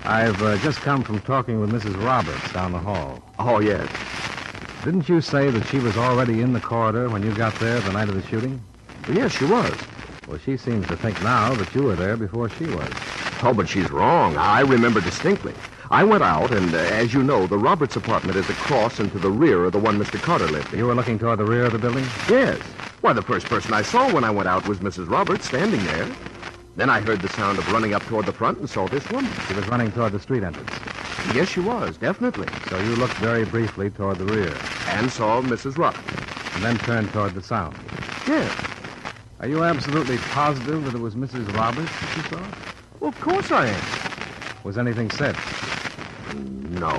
I've just come from talking with Mrs. Roberts down the hall.
Oh, yes.
Didn't you say that she was already in the corridor when you got there the night of the shooting?
Yes, she was.
Well, she seems to think now that you were there before she was.
Oh, but she's wrong. I remember distinctly. I went out, and as you know, the Roberts apartment is across and to the rear of the one Mr. Carter lived in.
You were looking toward the rear of the building?
Yes. Why, the first person I saw when I went out was Mrs. Roberts standing there. Then I heard the sound of running up toward the front and saw this woman.
She was running toward the street entrance.
Yes, she was, definitely.
So you looked very briefly toward the rear.
And saw Mrs. Roberts.
And then turned toward the sound.
Yes.
Are you absolutely positive that it was Mrs. Roberts that you saw?
Well, of course I am.
Was anything said?
No.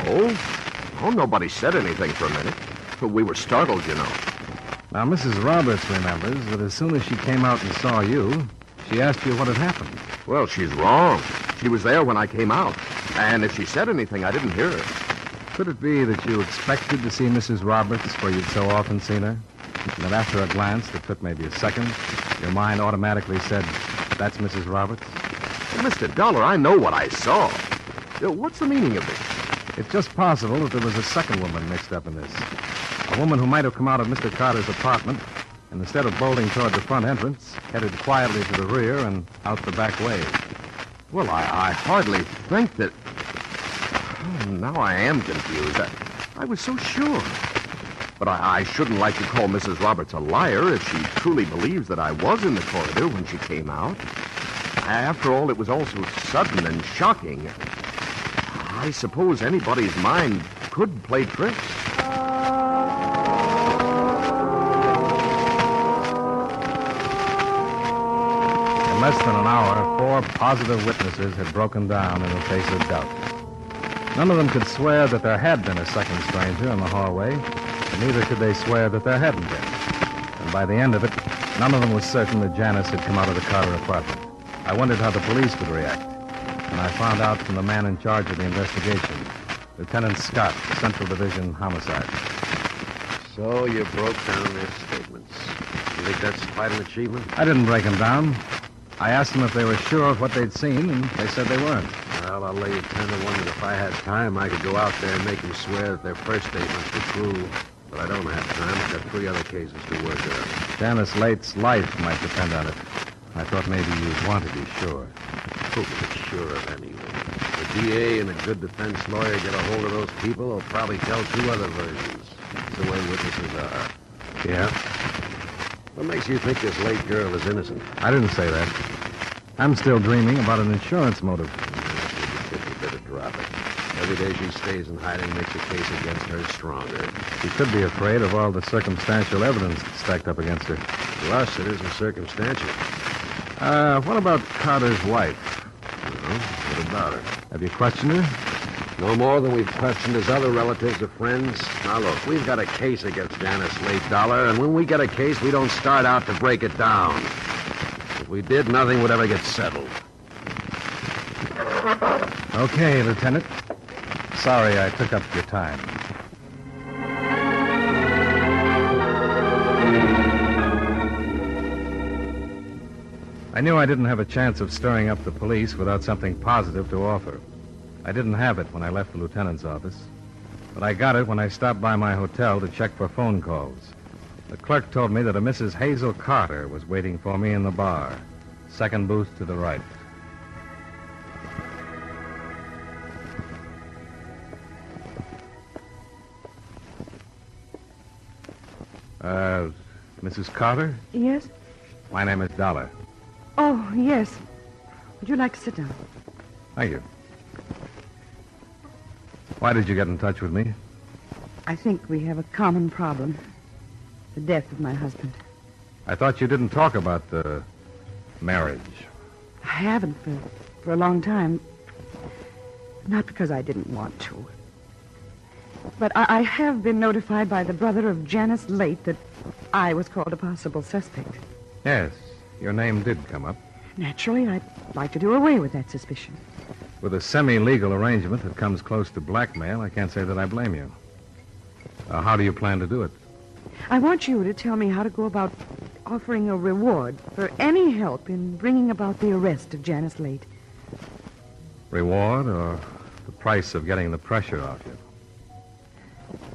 Oh, nobody said anything for a minute. We were startled, you know.
Now, Mrs. Roberts remembers that as soon as she came out and saw you, she asked you what had happened.
Well, she's wrong. She was there when I came out. And if she said anything, I didn't hear her.
Could it be that you expected to see Mrs. Roberts where you'd so often seen her? And that after a glance that took maybe a second, your mind automatically said, that's Mrs. Roberts?
Well, Mr. Dollar, I know what I saw. What's the meaning of this?
It's just possible that there was a second woman mixed up in this. A woman who might have come out of Mr. Carter's apartment and instead of bolting toward the front entrance, headed quietly to the rear and out the back way.
Well, I hardly think that... Oh, now I am confused. I was so sure. But I shouldn't like to call Mrs. Roberts a liar if she truly believes that I was in the corridor when she came out. After all, it was all so sudden and shocking. I suppose anybody's mind could play tricks.
less than an hour, 4 positive witnesses had broken down in the face of doubt. None of them could swear that there had been a second stranger in the hallway, and neither could they swear that there hadn't been. And by the end of it, none of them was certain that Janice had come out of the Carter apartment. I wondered how the police would react, and I found out from the man in charge of the investigation, Lieutenant Scott, Central Division Homicide.
So you broke down their statements. You think that's quite an achievement?
I didn't break them down. I asked them if they were sure of what they'd seen, and they said they weren't.
Well, I'll lay you 10 to 1 that if I had time, I could go out there and make them swear that their first statements were true. But I don't have time. I've got 3 other cases to work out.
Janice Late's life might depend on it. I thought maybe you'd want to be sure.
Who can be sure of anything? The DA and a good defense lawyer get a hold of those people, they'll probably tell 2 other versions. That's the way witnesses are.
Yeah?
What makes you think this late girl is innocent?
I didn't say that. I'm still dreaming about an insurance motive.
You better drop it. Every day she stays in hiding makes the case against her stronger.
She could be afraid of all the circumstantial evidence stacked up against her.
Plus, it isn't circumstantial.
What about Carter's wife?
Well, what about her?
Have you questioned her?
No more than we've questioned his other relatives or friends. Now, look, we've got a case against Janice Late Dollar, and when we get a case, we don't start out to break it down. If we did, nothing would ever get settled.
Okay, Lieutenant. Sorry I took up your time. I knew I didn't have a chance of stirring up the police without something positive to offer. I didn't have it when I left the lieutenant's office, but I got it when I stopped by my hotel to check for phone calls. The clerk told me that a Mrs. Hazel Carter was waiting for me in the bar, second booth to the right. Mrs. Carter?
Yes?
My name is Dollar.
Oh, yes. Would you like to sit down?
Thank you. Why did you get in touch with me?
I think we have a common problem. The death of my husband.
I thought you didn't talk about the marriage.
I haven't for a long time. Not because I didn't want to. But I have been notified by the brother of Janice Late that I was called a possible suspect.
Yes, your name did come up.
Naturally, I'd like to do away with that suspicion.
With a semi-legal arrangement that comes close to blackmail, I can't say that I blame you. How do you plan to do it?
I want you to tell me how to go about offering a reward for any help in bringing about the arrest of Janice Late.
Reward or the price of getting the pressure off you?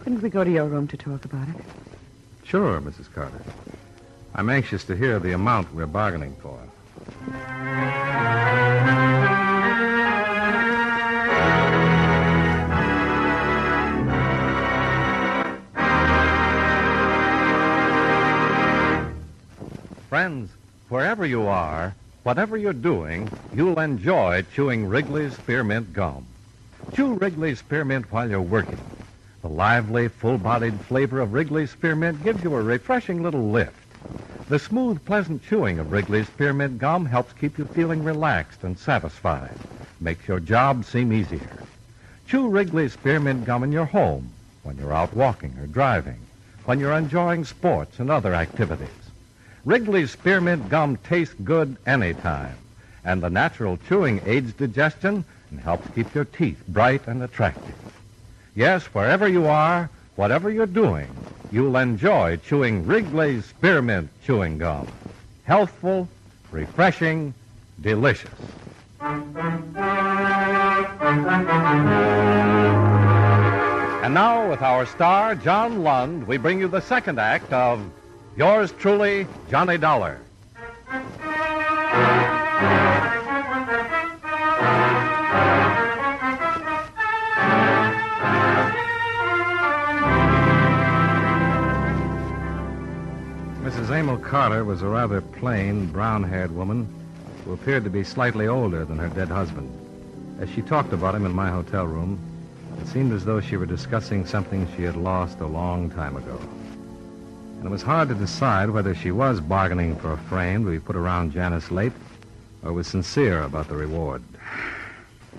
Couldn't we go to your room to talk about it?
Sure, Mrs. Carter. I'm anxious to hear the amount we're bargaining for.
Friends, wherever you are, whatever you're doing, you'll enjoy chewing Wrigley's Spearmint Gum. Chew Wrigley's Spearmint while you're working. The lively, full-bodied flavor of Wrigley's Spearmint gives you a refreshing little lift. The smooth, pleasant chewing of Wrigley's Spearmint Gum helps keep you feeling relaxed and satisfied. Makes your job seem easier. Chew Wrigley's Spearmint Gum in your home, when you're out walking or driving, when you're enjoying sports and other activities. Wrigley's Spearmint Gum tastes good anytime, and the natural chewing aids digestion and helps keep your teeth bright and attractive. Yes, wherever you are, whatever you're doing, you'll enjoy chewing Wrigley's Spearmint Chewing Gum. Healthful, refreshing, delicious. And now, with our star, John Lund, we bring you the second act of Yours Truly, Johnny Dollar.
Mrs. Emil Carter was a rather plain, brown-haired woman who appeared to be slightly older than her dead husband. As she talked about him in my hotel room, it seemed as though she were discussing something she had lost a long time ago. And it was hard to decide whether she was bargaining for a frame to be put around Janice Late, or was sincere about the reward?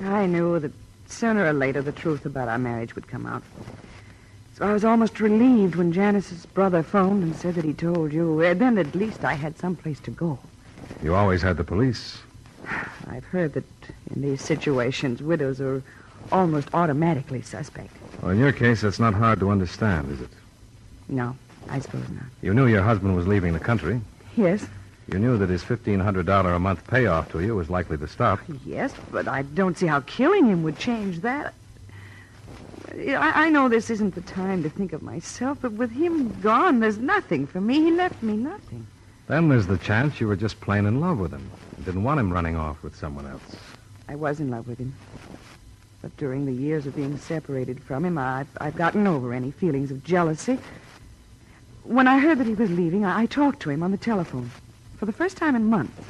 I knew that sooner or later the truth about our marriage would come out. So I was almost relieved when Janice's brother phoned and said that he told you. Then at least I had some place to go.
You always had the police.
I've heard that in these situations, widows are almost automatically suspect.
Well, in your case, that's not hard to understand, is it?
No, I suppose not.
You knew your husband was leaving the country.
Yes.
You knew that his $1,500 a month payoff to you was likely to stop.
Yes, but I don't see how killing him would change that. I know this isn't the time to think of myself, but with him gone, there's nothing for me. He left me nothing.
Then there's the chance you were just plain in love with him. You didn't want him running off with someone else.
I was in love with him. But during the years of being separated from him, I've gotten over any feelings of jealousy. When I heard that he was leaving, I talked to him on the telephone. For the first time in months,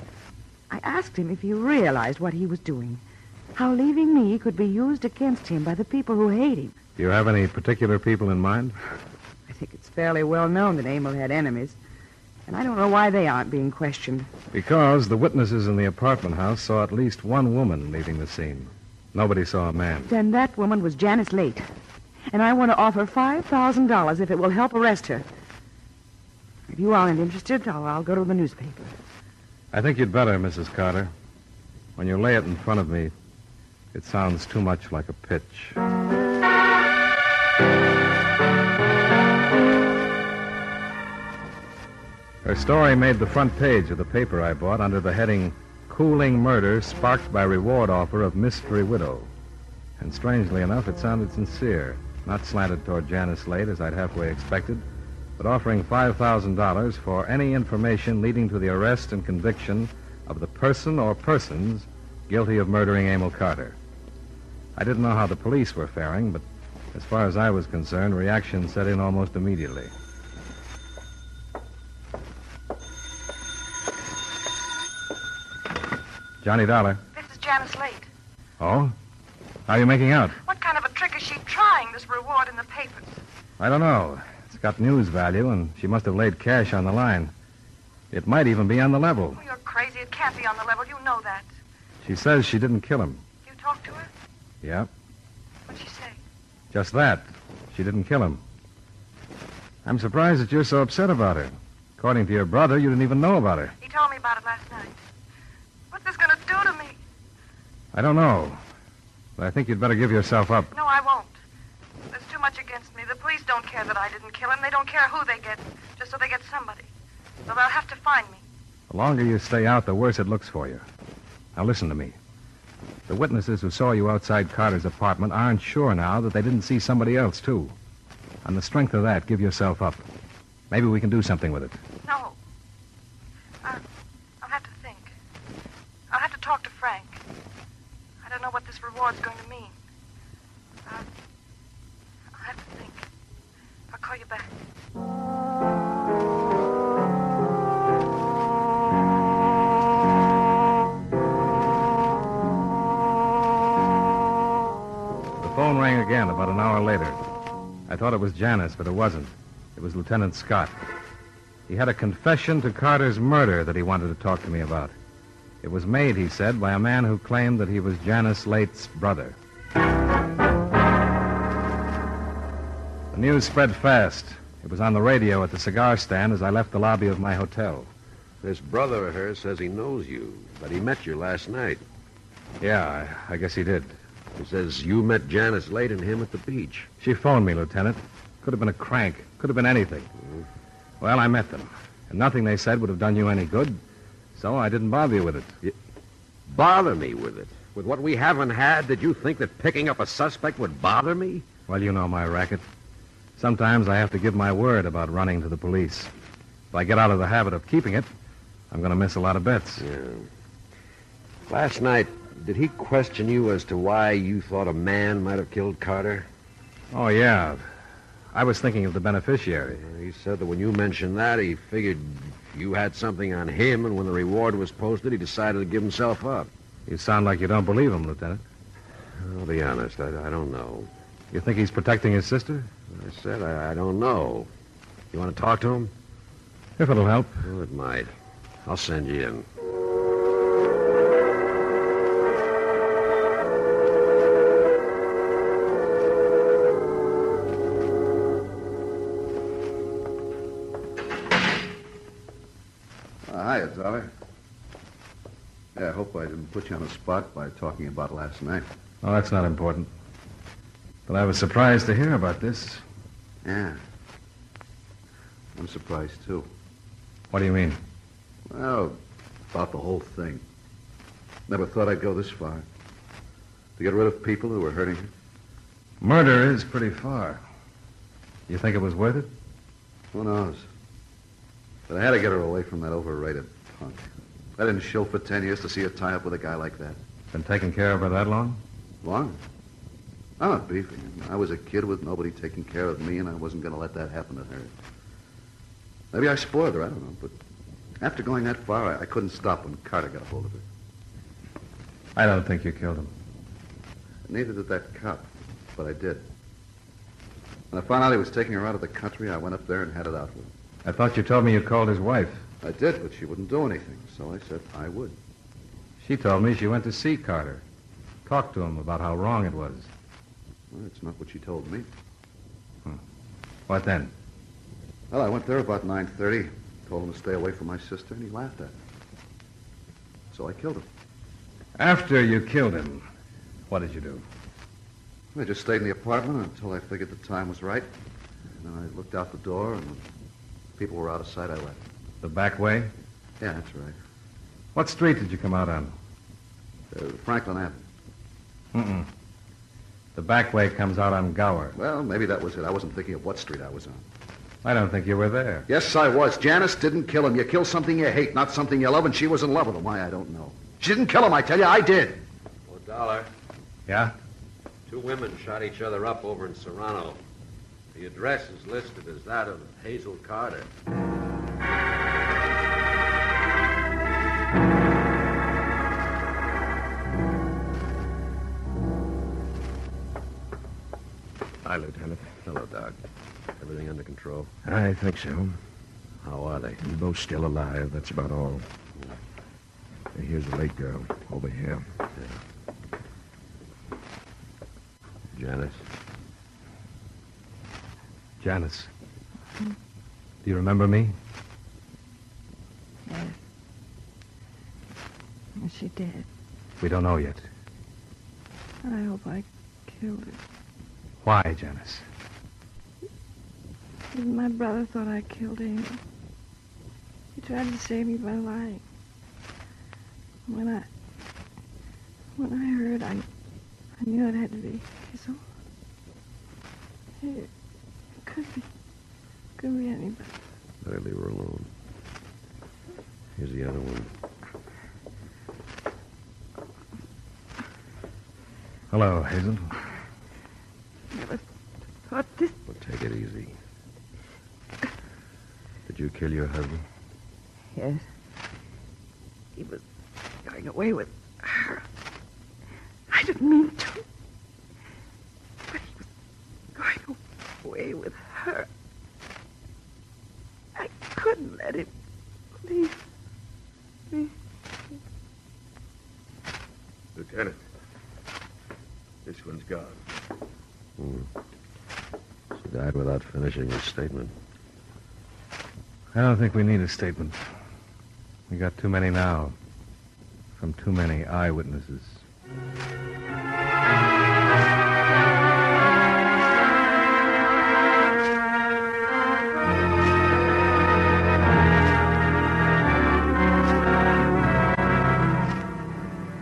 I asked him if he realized what he was doing. How leaving me could be used against him by the people who hate him.
Do you have any particular people in mind?
I think it's fairly well known that Emil had enemies. And I don't know why they aren't being questioned.
Because the witnesses in the apartment house saw at least one woman leaving the scene. Nobody saw a man.
Then that woman was Janice Late. And I want to offer $5,000 if it will help arrest her. If you aren't interested, I'll go to the newspaper.
I think you'd better, Mrs. Carter. When you lay it in front of me, it sounds too much like a pitch. Her story made the front page of the paper I bought under the heading, Cooling Murder Sparked by Reward Offer of Mystery Widow. And strangely enough, it sounded sincere, not slanted toward Janice Late as I'd halfway expected, but offering $5,000 for any information leading to the arrest and conviction of the person or persons guilty of murdering Emil Carter. I didn't know how the police were faring, but as far as I was concerned, reaction set in almost immediately. Johnny Dollar.
This is Janice Late.
Oh? How are you making out?
What kind of a trick is she trying, this reward in the papers?
I don't know. It's got news value, and she must have laid cash on the line. It might even be on the level.
Oh, you're crazy. It can't be on the level. You know that.
She says she didn't kill him.
You talked to her?
Yeah,
What'd she say?
just that. She didn't kill him. I'm surprised that you're so upset about her. According to your brother, you didn't even know about her.
He told me about it last night. What's this going to do to me?
I don't know. But I think you'd better give yourself up.
No, I won't. There's too much against me. The police don't care that I didn't kill him. They don't care who they get, just so they get somebody. So they'll have to find me.
The longer you stay out, the worse it looks for you. Now listen to me. The witnesses who saw you outside Carter's apartment aren't sure now that they didn't see somebody else, too. On the strength of that, give yourself up. Maybe we can do something with it.
No. I'll have to think. I'll have to talk to Frank. I don't know what this reward's going to mean. I'll have to think. I'll call you back.
The phone rang again about an hour later. I thought it was Janice, but it wasn't. It was Lieutenant Scott. He had a confession to Carter's murder that he wanted to talk to me about. It was made, he said, by a man who claimed that he was Janice Late's brother. The news spread fast. It was on the radio at the cigar stand as I left the lobby of my hotel.
This brother of hers says he knows you, but he met you last night.
Yeah, I guess he did.
He says you met Janice Late and him at the beach.
She phoned me, Lieutenant. Could have been a crank. Could have been anything. Well, I met them. And nothing they said would have done you any good. So I didn't bother you with it.
Bother me with it? With what we haven't had, did you think that picking up a suspect would bother me?
Well, you know my racket. Sometimes I have to give my word about running to the police. If I get out of the habit of keeping it, I'm going to miss a lot of bets.
Yeah. Last night, did he question you as to why you thought a man might have killed Carter?
Oh, yeah. I was thinking of the beneficiary.
He said that when you mentioned that, he figured you had something on him, and when the reward was posted, he decided to give himself up.
You sound like you don't believe him, Lieutenant.
I'll be honest, I don't know.
You think he's protecting his sister?
I said I don't know. You want to talk to him?
If it'll help.
Well, it might. I'll send you in.
Hiya, Dollar. Yeah, I hope I didn't put you on the spot by talking about last night.
Oh, that's not important. But I was surprised to hear about this.
Yeah. I'm surprised, too.
What do you mean?
Well, about the whole thing. Never thought I'd go this far. To get rid of people who were hurting you.
Murder is pretty far. You think it was worth it?
Who knows? But I had to get her away from that overrated punk. I didn't shill for 10 years to see her tie up with a guy like that.
Been taking care of her that long?
Long? I'm not beefing. I was a kid with nobody taking care of me, and I wasn't going to let that happen to her. Maybe I spoiled her, I don't know. But after going that far, I couldn't stop when Carter got a hold of her.
I don't think you killed him.
Neither did that cop, but I did. When I found out he was taking her out of the country, I went up there and had it out with him.
I thought you told me you called his wife.
I did, but she wouldn't do anything, so I said I would.
She told me she went to see Carter. Talked to him about how wrong it was.
Well, it's not what she told me.
What then?
Well, I went there about 9:30, told him to stay away from my sister, and he laughed at me. So I killed him.
After you killed him, what did you do?
I just stayed in the apartment until I figured the time was right. And then I looked out the door, and when people were out of sight, I left.
The back way?
Yeah, that's right.
What street did you come out on?
Franklin Avenue.
Mm-mm. The back way comes out on Gower.
Well, maybe that was it. I wasn't thinking of what street I was on.
I don't think you were there.
Yes, I was. Janice didn't kill him. You kill something you hate, not something you love, and she was in love with him. Why, I don't know. She didn't kill him, I tell you. I did.
Oh, Dollar.
Yeah?
2 women shot each other up over in Serrano. The address is listed as that of Hazel Carter.
Hi, Lieutenant.
Hello, Doc. Everything under control?
I think so.
How are they?
They're both still alive. That's about all. Here's the late girl over here.
Janice?
Janice. Do you remember me?
Yes. Yes, she did.
We don't know yet.
I hope I killed her.
Why, Janice?
Because my brother thought I killed Amy. He tried to save me by lying. When I heard, I knew it had to be Hazel. It could be anybody.
Better leave her alone. Here's the other one.
Hello, Hazel.
Never thought this.
Well, take it easy. Did you kill your husband?
Yes. He was going away with her. I didn't mean to. But he was going away with her. I couldn't let him leave me.
Lieutenant, this one's gone.
She died without finishing her statement.
I don't think we need a statement. We got too many now. From too many eyewitnesses.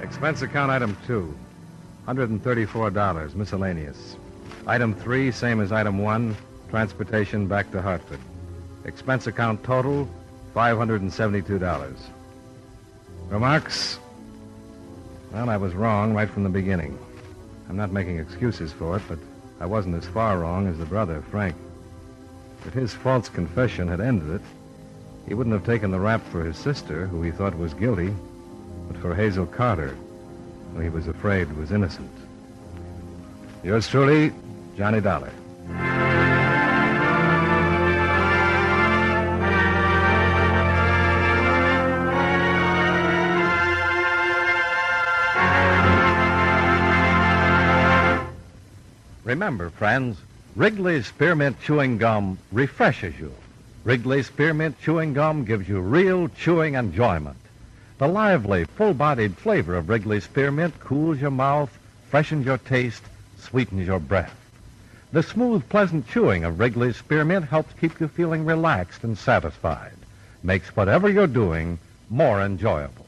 Expense account item 2, $134, miscellaneous. Item 3, same as item 1, transportation back to Hartford. Expense account total, $572. Remarks? Well, I was wrong right from the beginning. I'm not making excuses for it, but I wasn't as far wrong as the brother, Frank. If his false confession had ended it, he wouldn't have taken the rap for his sister, who he thought was guilty, but for Hazel Carter, who he was afraid was innocent. Yours truly, Johnny Dollar.
Remember, friends, Wrigley's Spearmint Chewing Gum refreshes you. Wrigley Spearmint Chewing Gum gives you real chewing enjoyment. The lively, full-bodied flavor of Wrigley Spearmint cools your mouth, freshens your taste, sweetens your breath. The smooth, pleasant chewing of Wrigley's Spearmint helps keep you feeling relaxed and satisfied. Makes whatever you're doing more enjoyable.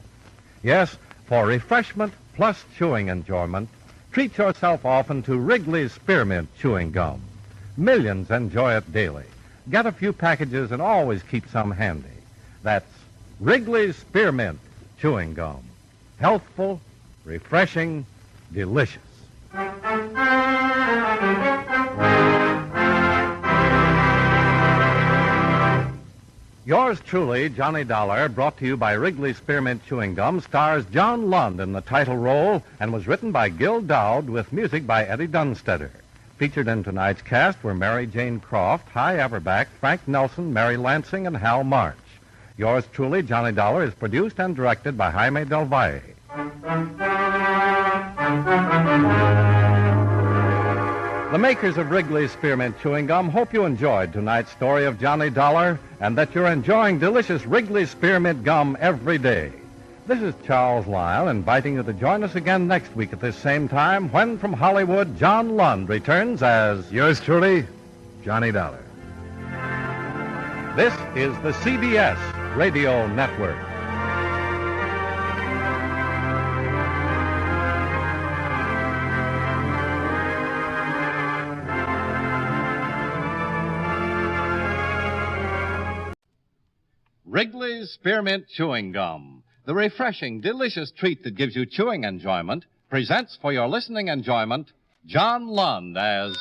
Yes, for refreshment plus chewing enjoyment, treat yourself often to Wrigley's Spearmint Chewing Gum. Millions enjoy it daily. Get a few packages and always keep some handy. That's Wrigley's Spearmint Chewing Gum. Healthful, refreshing, delicious. Yours truly, Johnny Dollar, brought to you by Wrigley Spearmint Chewing Gum, stars John Lund in the title role and was written by Gil Dowd with music by Eddie Dunstetter. Featured in tonight's cast were Mary Jane Croft, Hy Averback, Frank Nelson, Mary Lansing, and Hal March. Yours truly, Johnny Dollar, is produced and directed by Jaime Del Valle. The makers of Wrigley's Spearmint Chewing Gum hope you enjoyed tonight's story of Johnny Dollar and that you're enjoying delicious Wrigley Spearmint Gum every day. This is Charles Lyle inviting you to join us again next week at this same time when from Hollywood, John Lund returns as yours truly, Johnny Dollar. This is the CBS Radio Network. Wrigley's Spearmint Chewing Gum, the refreshing, delicious treat that gives you chewing enjoyment, presents for your listening enjoyment John Lund as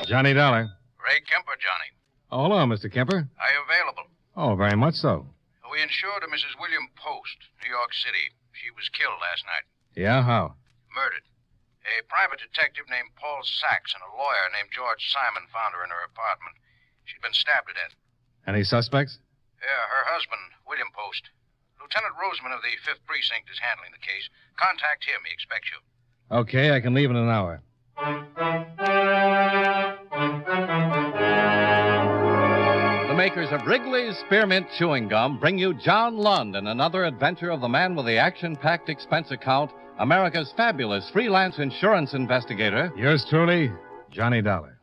Johnny Dollar.
Ray Kemper, Johnny.
Oh, hello, Mr. Kemper.
Are you available?
Oh, very much so.
We insured a Mrs. William Post, New York City. She was killed last night.
Yeah, how?
Murdered. A private detective named Paul Sachs and a lawyer named George Simon found her in her apartment. She'd been stabbed to death.
Any suspects?
Yeah, her husband, William Post. Lieutenant Roseman of the 5th Precinct is handling the case. Contact him. He expects you.
Okay, I can leave in an hour. The makers of Wrigley's Spearmint Chewing Gum bring you John Lund in another adventure of the man with the action-packed expense account, America's fabulous freelance insurance investigator. Yours truly, Johnny Dollar.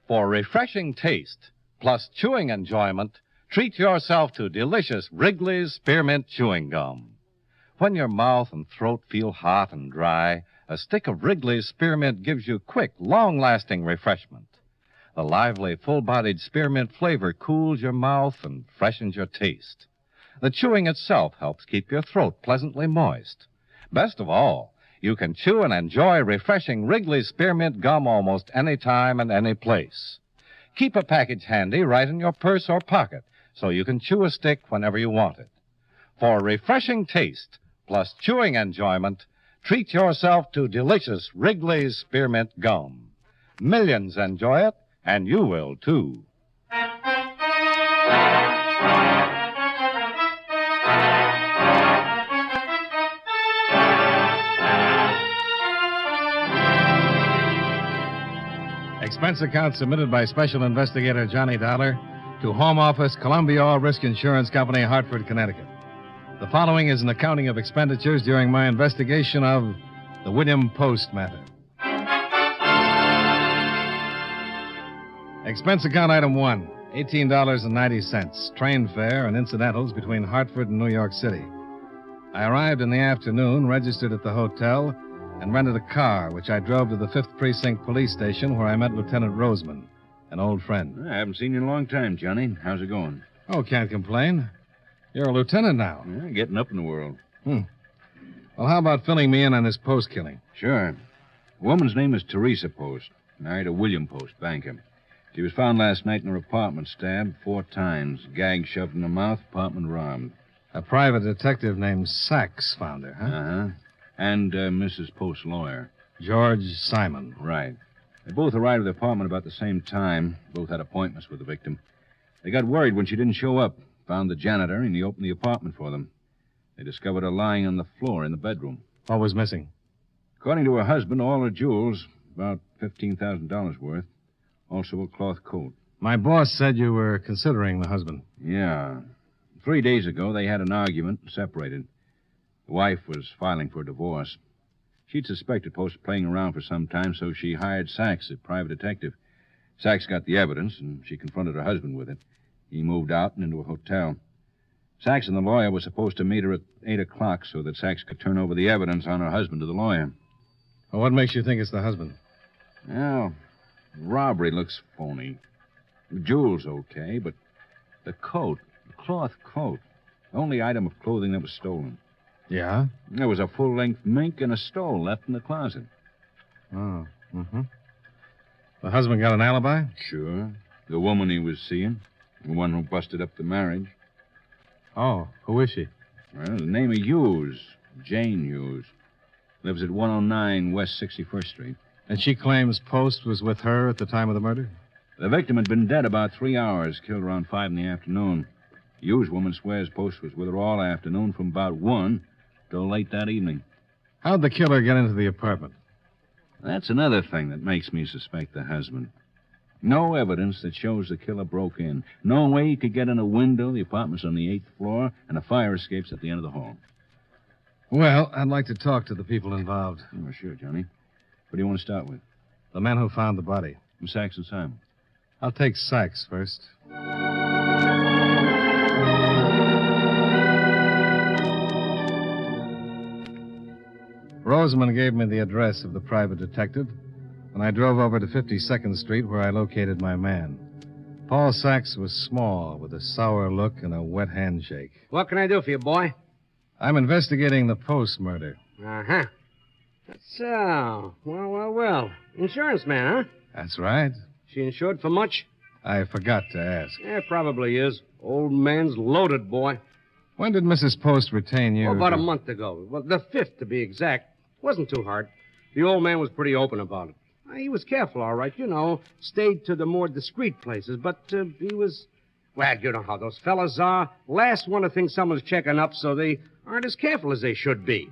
For refreshing taste, plus chewing enjoyment, treat yourself to delicious Wrigley's Spearmint Chewing Gum. When your mouth and throat feel hot and dry, a stick of Wrigley's Spearmint gives you quick, long-lasting refreshment. The lively, full-bodied spearmint flavor cools your mouth and freshens your taste. The chewing itself helps keep your throat pleasantly moist. Best of all, you can chew and enjoy refreshing Wrigley's Spearmint Gum almost any time and any place. Keep a package handy right in your purse or pocket so you can chew a stick whenever you want it. For refreshing taste plus chewing enjoyment, treat yourself to delicious Wrigley's Spearmint Gum. Millions enjoy it, and you will, too. Expense account submitted by Special Investigator Johnny Dollar to Home Office, Columbia All Risk Insurance Company, Hartford, Connecticut. The following is an accounting of expenditures during my investigation of the William Post matter. Expense account item 1, $18.90, train fare and incidentals between Hartford and New York City. I arrived in the afternoon, registered at the hotel, and rented a car, which I drove to the 5th Precinct Police Station, where I met Lieutenant Roseman, an old friend.
I haven't seen you in a long time, Johnny. How's it going?
Oh, can't complain. You're a lieutenant now.
Yeah, getting up in the world.
Well, how about filling me in on this Post killing?
Sure. The woman's name is Teresa Post. Married to William Post, banker. She was found last night in her apartment, stabbed 4 times. Gag shoved in the mouth, apartment robbed.
A private detective named Sachs found her, huh?
Uh-huh. And Mrs. Post's lawyer.
George Simon.
Right. They both arrived at the apartment about the same time. Both had appointments with the victim. They got worried when she didn't show up. Found the janitor, and he opened the apartment for them. They discovered her lying on the floor in the bedroom.
What was missing?
According to her husband, all her jewels, about $15,000 worth. Also a cloth coat.
My boss said you were considering the husband.
Yeah. 3 days ago, they had an argument and separated. The wife was filing for divorce. She'd suspected Post playing around for some time, so she hired Sachs, a private detective. Sachs got the evidence, and she confronted her husband with it. He moved out and into a hotel. Sachs and the lawyer were supposed to meet her at 8 o'clock so that Sachs could turn over the evidence on her husband to the lawyer.
Well, what makes you think it's the husband?
Well, robbery looks phony. The jewels okay, but the coat, the cloth coat, the only item of clothing that was stolen.
Yeah?
There was a full-length mink and a stole left in the closet.
Oh, mm-hmm. The husband got an alibi?
Sure. The woman he was seeing. The one who busted up the marriage.
Oh, who is she?
Well, the name of Hughes. Jane Hughes. Lives at 109 West 61st Street.
And she claims Post was with her at the time of the murder?
The victim had been dead about 3 hours, killed around 5 in the afternoon. The Hughes woman swears Post was with her all afternoon from about 1 till late that evening.
How'd the killer get into the apartment?
That's another thing that makes me suspect the husband. No evidence that shows the killer broke in. No way he could get in a window. The apartment's on the 8th floor, and a fire escape's at the end of the hall.
Well, I'd like to talk to the people involved.
Oh, sure, Johnny. What do you want to start with?
The men who found the body.
Sachs and Simon.
I'll take Sachs first. Rosamond gave me the address of the private detective, and I drove over to 52nd Street where I located my man. Paul Sachs was small, with a sour look and a wet handshake.
What can I do for you, boy?
I'm investigating the Post murder.
Uh-huh. So, well. Insurance man, huh?
That's right.
She insured for much?
I forgot to ask.
Yeah, probably is. Old man's loaded, boy.
When did Mrs. Post retain you?
Oh, about a month ago. Well, the 5th, to be exact. Wasn't too hard. The old man was pretty open about it. He was careful, all right, Stayed to the more discreet places, but he was... Well, you know how those fellas are. Last one to think someone's checking up, so they aren't as careful as they should be.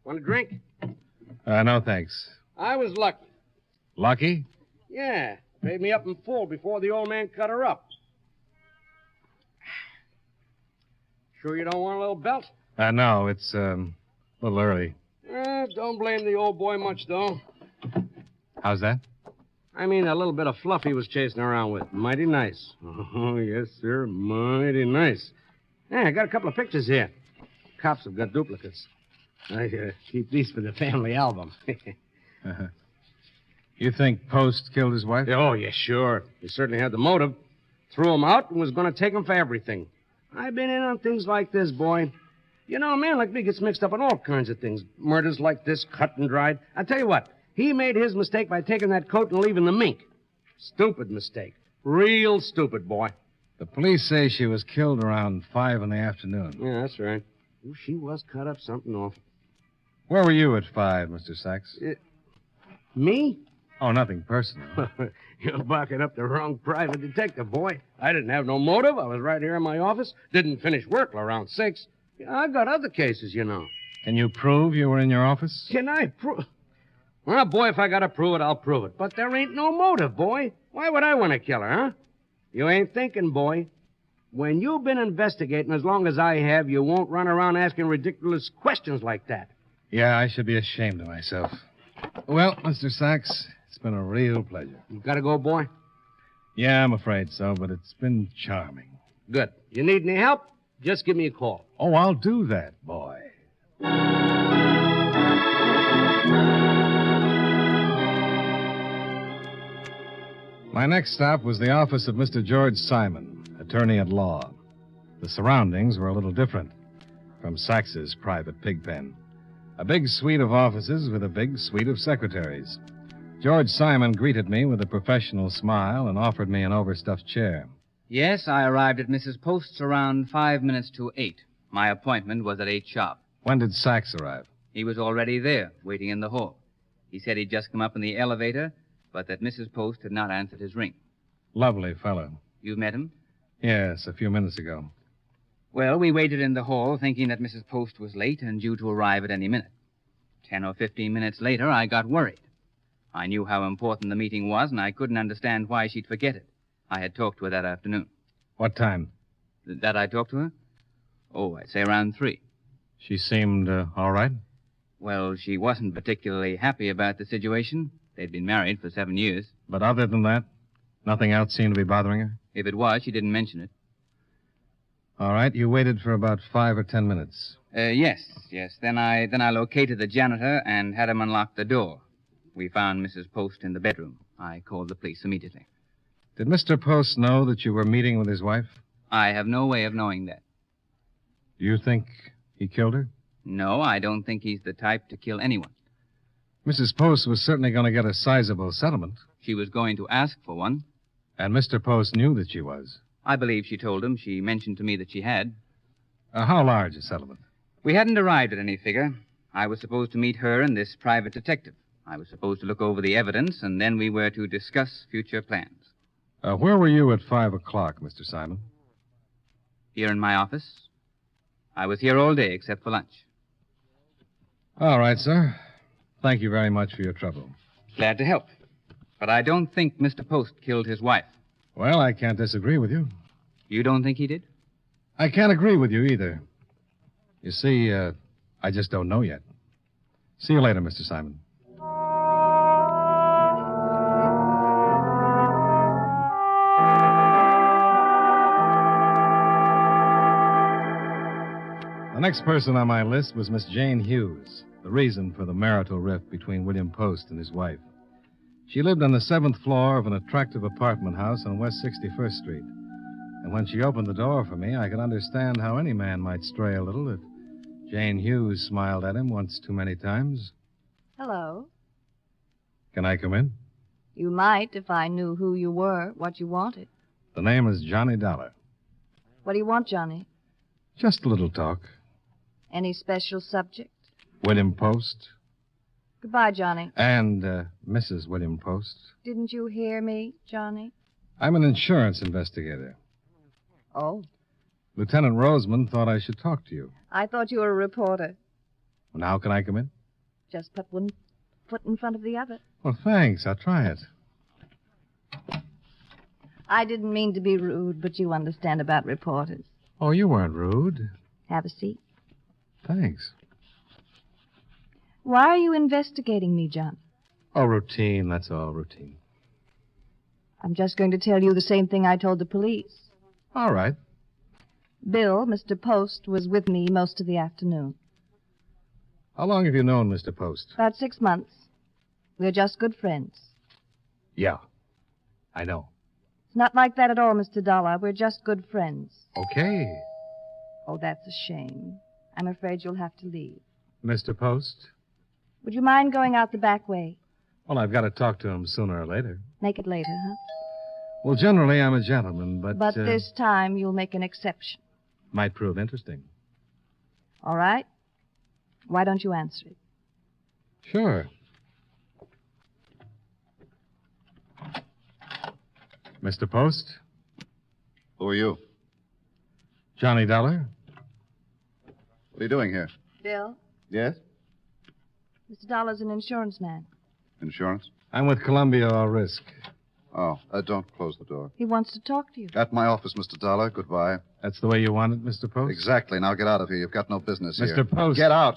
Want a drink?
No, thanks.
I was lucky.
Lucky?
Yeah. Paid me up in full before the old man cut her up. Sure you don't want a little belt?
No, it's a little early.
Don't blame the old boy much, though.
How's that?
I mean, a little bit of fluff he was chasing around with. Mighty nice. Oh, yes, sir. Mighty nice. Yeah, I got a couple of pictures here. Cops have got duplicates. I keep these for the family album.
You think Post killed his wife?
Oh, yeah, sure. He certainly had the motive. Threw him out and was going to take him for everything. I've been in on things like this, boy. A man like me gets mixed up in all kinds of things. Murders like this, cut and dried. I tell you what, he made his mistake by taking that coat and leaving the mink. Stupid mistake. Real stupid, boy.
The police say she was killed around 5 in the afternoon.
Yeah, that's right. Oh, she was cut up something awful.
Where were you at 5, Mr. Sachs?
Me?
Oh, nothing personal.
You're barking up the wrong private detective, boy. I didn't have no motive. I was right here in my office. Didn't finish work till around 6. I got other cases,
Can you prove you were in your office?
Can I prove? Well, boy, if I gotta prove it, I'll prove it. But there ain't no motive, boy. Why would I want to kill her, huh? You ain't thinking, boy. When you've been investigating as long as I have, you won't run around asking ridiculous questions like that.
Yeah, I should be ashamed of myself. Well, Mr. Sachs, it's been a real pleasure.
You gotta go, boy?
Yeah, I'm afraid so, but it's been charming.
Good. You need any help? Just give me a call.
Oh, I'll do that, boy. My next stop was the office of Mr. George Simon, attorney at law. The surroundings were a little different from Sachs's private pig pen. A big suite of offices with a big suite of secretaries. George Simon greeted me with a professional smile and offered me an overstuffed chair.
Yes, I arrived at Mrs. Post's around 5 minutes to 8. My appointment was at 8 sharp.
When did Sachs arrive?
He was already there, waiting in the hall. He said he'd just come up in the elevator, but that Mrs. Post had not answered his ring.
Lovely fellow.
You met him?
Yes, a few minutes ago.
Well, we waited in the hall, thinking that Mrs. Post was late and due to arrive at any minute. 10 or 15 minutes later, I got worried. I knew how important the meeting was, and I couldn't understand why she'd forget it. I had talked to her that afternoon.
What time?
That I talked to her? Oh, I'd say around 3.
She seemed all right?
Well, she wasn't particularly happy about the situation. They'd been married for 7 years.
But other than that, nothing else seemed to be bothering her?
If it was, she didn't mention it.
All right, you waited for about 5 or 10 minutes.
Yes. Then I located the janitor and had him unlock the door. We found Mrs. Post in the bedroom. I called the police immediately.
Did Mr. Post know that you were meeting with his wife?
I have no way of knowing that.
Do you think he killed her?
No, I don't think he's the type to kill anyone.
Mrs. Post was certainly going to get a sizable settlement.
She was going to ask for one.
And Mr. Post knew that she was.
I believe she told him. She mentioned to me that she had.
How large a settlement?
We hadn't arrived at any figure. I was supposed to meet her and this private detective. I was supposed to look over the evidence, and then we were to discuss future plans.
Where were you at 5 o'clock, Mr. Simon?
Here in my office. I was here all day except for lunch.
All right, sir. Thank you very much for your trouble.
Glad to help. But I don't think Mr. Post killed his wife.
Well, I can't disagree with you.
You don't think he did?
I can't agree with you either. You see, I just don't know yet. See you later, Mr. Simon. The next person on my list was Miss Jane Hughes, the reason for the marital rift between William Post and his wife. She lived on the 7th floor of an attractive apartment house on West 61st Street. And when she opened the door for me, I could understand how any man might stray a little if Jane Hughes smiled at him once too many times.
Hello.
Can I come in?
You might if I knew who you were, what you wanted.
The name is Johnny Dollar.
What do you want, Johnny?
Just a little talk.
Any special subject?
William Post.
Goodbye, Johnny.
And Mrs. William Post.
Didn't you hear me, Johnny?
I'm an insurance investigator.
Oh.
Lieutenant Roseman thought I should talk to you.
I thought you were a reporter.
Well, now can I come in?
Just put one foot in front of the other.
Well, thanks. I'll try it.
I didn't mean to be rude, but you understand about reporters.
Oh, you weren't rude.
Have a seat.
Thanks.
Why are you investigating me, John?
Oh, routine. That's all, routine.
I'm just going to tell you the same thing I told the police.
All right.
Bill, Mr. Post, was with me most of the afternoon.
How long have you known Mr. Post?
About 6 months. We're just good friends.
Yeah, I know.
It's not like that at all, Mr. Dollar. We're just good friends.
Okay.
Oh, that's a shame. I'm afraid you'll have to leave.
Mr. Post?
Would you mind going out the back way?
Well, I've got to talk to him sooner or later.
Make it later, huh?
Well, generally, I'm a gentleman, but...
But this time, you'll make an exception.
Might prove interesting.
All right. Why don't you answer it?
Sure. Mr. Post?
Who are you?
Johnny Dollar.
What are you doing here?
Bill,
Yes?
Mr. Dollar's an insurance man.
Insurance?
I'm with Columbia All Risk.
Oh, don't close the door.
He wants to talk to you.
At my office, Mr. Dollar. Goodbye.
That's the way you want it, Mr. Post?
Exactly. Now get out of here. You've got no business here.
Mr. Post.
Get out.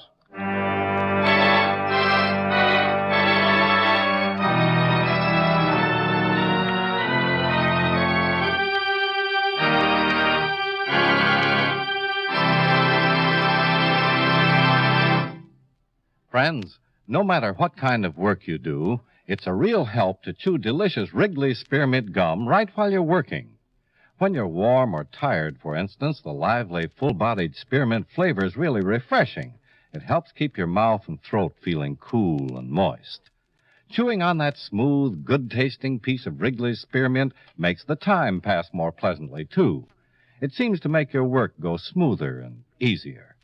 Friends, no matter what kind of work you do, it's a real help to chew delicious Wrigley Spearmint gum right while you're working. When you're warm or tired, for instance, the lively, full-bodied spearmint flavor is really refreshing. It helps keep your mouth and throat feeling cool and moist. Chewing on that smooth, good-tasting piece of Wrigley's spearmint makes the time pass more pleasantly, too. It seems to make your work go smoother and easier.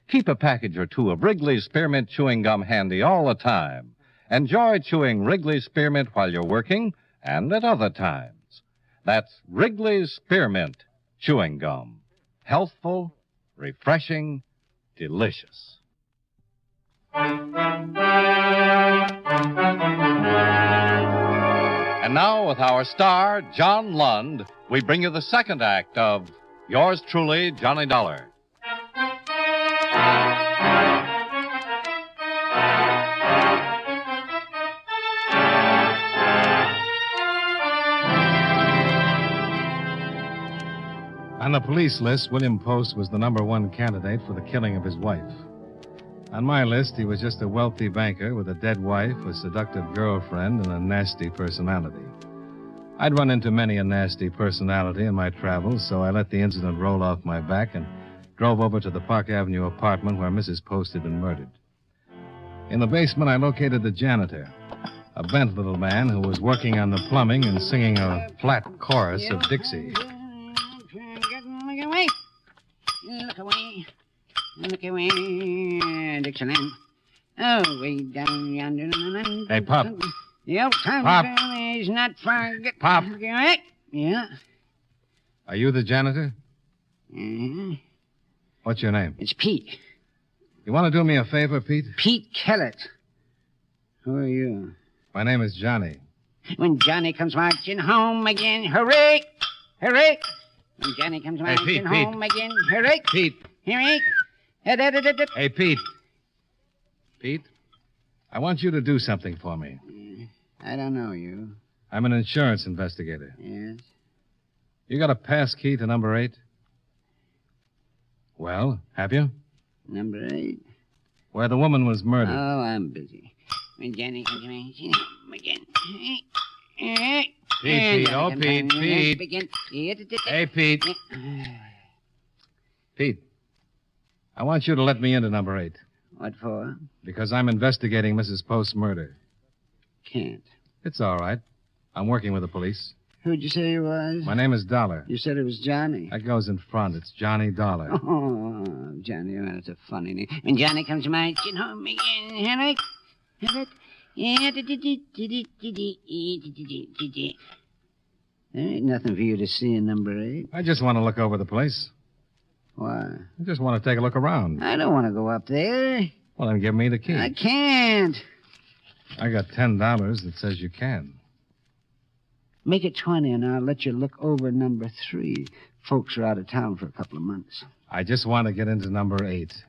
Keep a package or two of Wrigley's Spearmint chewing gum handy all the time. Enjoy chewing Wrigley's Spearmint while you're working and at other times. That's Wrigley's Spearmint chewing gum. healthful, refreshing, delicious. And now, with our star, John Lund, we bring you the second act of Yours Truly, Johnny Dollar.
On the police list, William Post was the #1 candidate for the killing of his wife. On my list, he was just a wealthy banker with a dead wife, a seductive girlfriend, and a nasty personality. I'd run into many a nasty personality in my travels, so I let the incident roll off my back and drove over to the Park Avenue apartment where Mrs. Post had been murdered. In the basement, I located the janitor, a bent little man who was working on the plumbing and singing a flat chorus of Dixie.
Look away. Look away. Look away, Dixieland. Oh, way down yonder.
Hey, Pop.
The old time
Pop.
is not far.
Pop.
Look away. Yeah.
Are you the janitor?
Uh-huh.
What's your name?
It's Pete.
You want to do me a favor, Pete?
Pete Kellett. Who are you?
My name is Johnny.
When Johnny comes marching home again, hooray! Hooray! When Johnny comes marching
Pete,
home again, hooray!
Pete.
Hooray!
Hey, Pete. Pete, I want you to do something for me.
I don't know you.
I'm an insurance investigator.
Yes?
You got a pass key to #8? Well, have you?
#8?
Where the woman was murdered.
Oh, I'm busy. When Johnny comes marching home again. Pete,
Pete, oh, Pete, Pete. Hey, Pete. Pete, I want you to let me into #8.
What for?
Because I'm investigating Mrs. Post's murder.
Can't.
It's all right. I'm working with the police.
Who'd you say you was?
My name is Dollar.
You said it was Johnny.
That goes in front. It's Johnny Dollar.
Oh, Johnny, oh, that's a funny name. When Johnny comes marching home again, hooray! There ain't nothing for you to see in #8.
I just want to look over the place.
Why?
I just want to take a look around.
I don't want to go up there.
Well, then give me the key.
I can't.
I got $10 that says you can.
Make it 20, and I'll let you look over #3. Folks are out of town for a couple of months.
I just want to get into #8.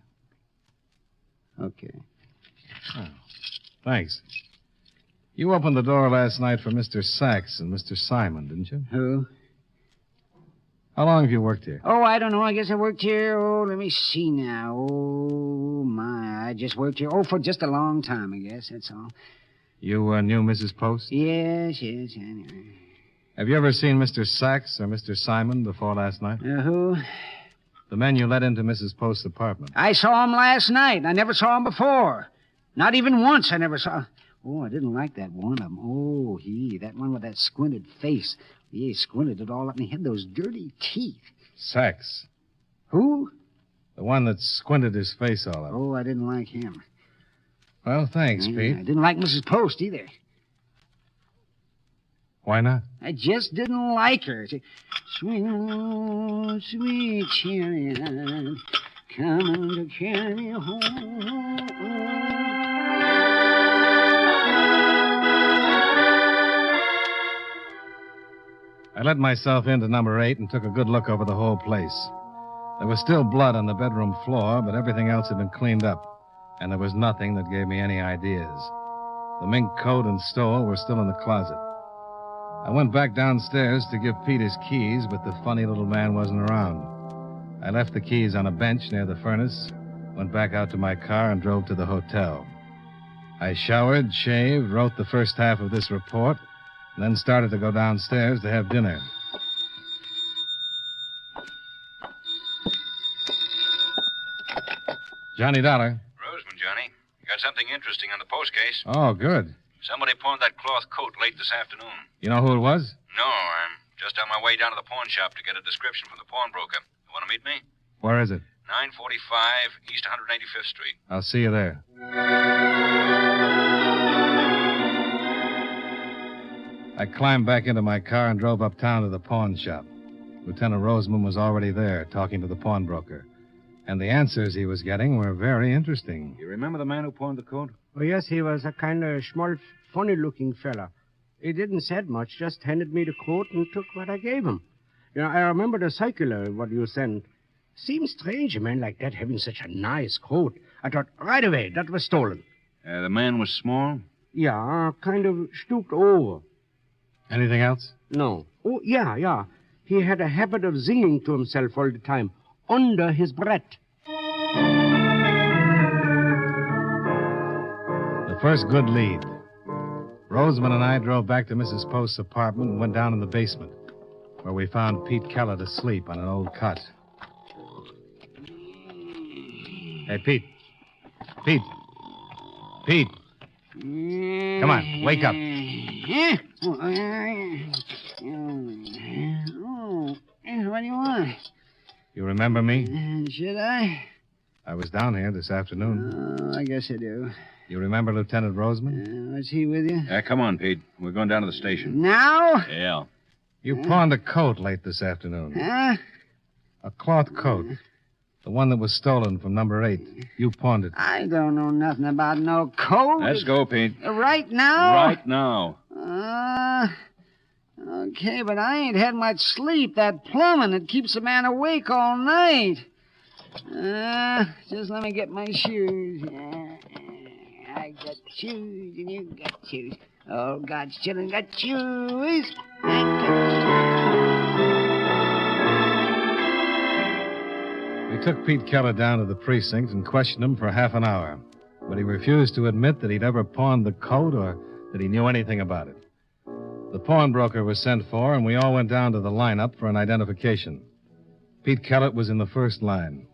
Okay.
Oh, thanks. You opened the door last night for Mr. Sachs and Mr. Simon, didn't you?
Who?
How long have you worked here?
Oh, I don't know. I guess I worked here, let me see now. Oh, my. I just worked here, for just a long time, I guess. That's all.
You knew Mrs. Post?
Yes, I know.
Have you ever seen Mr. Sachs or Mr. Simon before last night?
Who?
The men you let into Mrs. Post's apartment.
I saw him last night. I never saw him before. Not even once I never saw. Oh, I didn't like that one of them. Oh, that one with that squinted face. He squinted it all up, and he had those dirty teeth.
Sachs.
Who?
The one that squinted his face all up.
Oh, I didn't like him.
Well, thanks, Pete.
I didn't like Mrs. Post either.
Why not?
I just didn't like her. Swing on, sweet chariot, coming to carry me home.
I let myself into #8 and took a good look over the whole place. There was still blood on the bedroom floor, but everything else had been cleaned up, and there was nothing that gave me any ideas. The mink coat and stole were still in the closet. I went back downstairs to give Pete his keys, but the funny little man wasn't around. I left the keys on a bench near the furnace, went back out to my car, and drove to the hotel. I showered, shaved, wrote the first half of this report, and then started to go downstairs to have dinner. Johnny Dollar.
Roseman, Johnny. You got something interesting on the post case.
Oh, good.
Somebody pawned that cloth coat late this afternoon.
You know who it was?
No, I'm just on my way down to the pawn shop to get a description from the pawnbroker. You want to meet me?
Where is it?
945 East 185th Street.
I'll see you there. I climbed back into my car and drove uptown to the pawn shop. Lieutenant Roseman was already there, talking to the pawnbroker. And the answers he was getting were very interesting.
You remember the man who pawned the coat?
Oh, yes, he was a kind of small, funny-looking fella. He didn't said much, just handed me the coat and took what I gave him. You know, I remember the circular, what you sent. Seems strange, a man like that having such a nice coat. I thought right away that was stolen.
The man was small?
Yeah, kind of stooped over.
Anything else?
No. Oh, yeah. He had a habit of singing to himself all the time, under his breath.
The first good lead. Roseman and I drove back to Mrs. Post's apartment and went down in the basement, where we found Pete Kellett asleep on an old cot. Hey, Pete. Pete. Come on, wake up.
What do you want?
You remember me?
Should I?
I was down here this afternoon.
Oh, I guess I do.
You remember Lieutenant Roseman?
Was he with you?
Come on, Pete. We're going down to the station.
Now?
Yeah.
You pawned a coat late this afternoon.
Huh?
A cloth coat. The one that was stolen from number 8. You pawned it.
I don't know nothing about no coat.
Let's go, Pete.
Right now?
Right now.
Okay, but I ain't had much sleep. That plumbing, it keeps a man awake all night. Just let me get my shoes. I got shoes and you got shoes. Oh, God's children got shoes.
We took Pete Kellett down to the precinct and questioned him for half an hour. But he refused to admit that he'd ever pawned the coat or that he knew anything about it. The pawnbroker was sent for, and we all went down to the lineup for an identification. Pete Kellett was in the first line.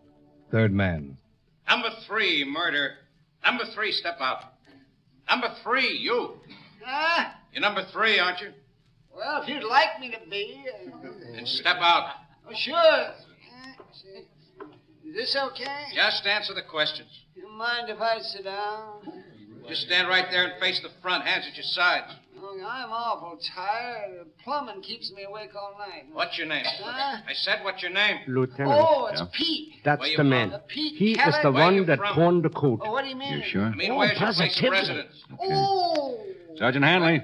Third man.
Number 3, murder. Number 3, step out. Number 3, you.
Huh?
You're number 3, aren't you?
Well, if you'd like me to be.
Then step out.
Oh, sure. Is this okay?
Just answer the questions.
You mind if I sit down?
Just stand right there and face the front, hands at your sides.
Oh, I'm awful tired. The plumbing keeps me awake all night.
What's your name?
Huh?
I said, what's your name?
Lieutenant.
Oh, it's Pete.
That's
Where you
the man.
from?
Pete
He is
Kellett?
the
Where
one
you
that
from?
pawned the coat.
Oh, what do you mean?
You sure?
I mean, where's your place of
positively.
residence?
Oh.
Sergeant Hanley,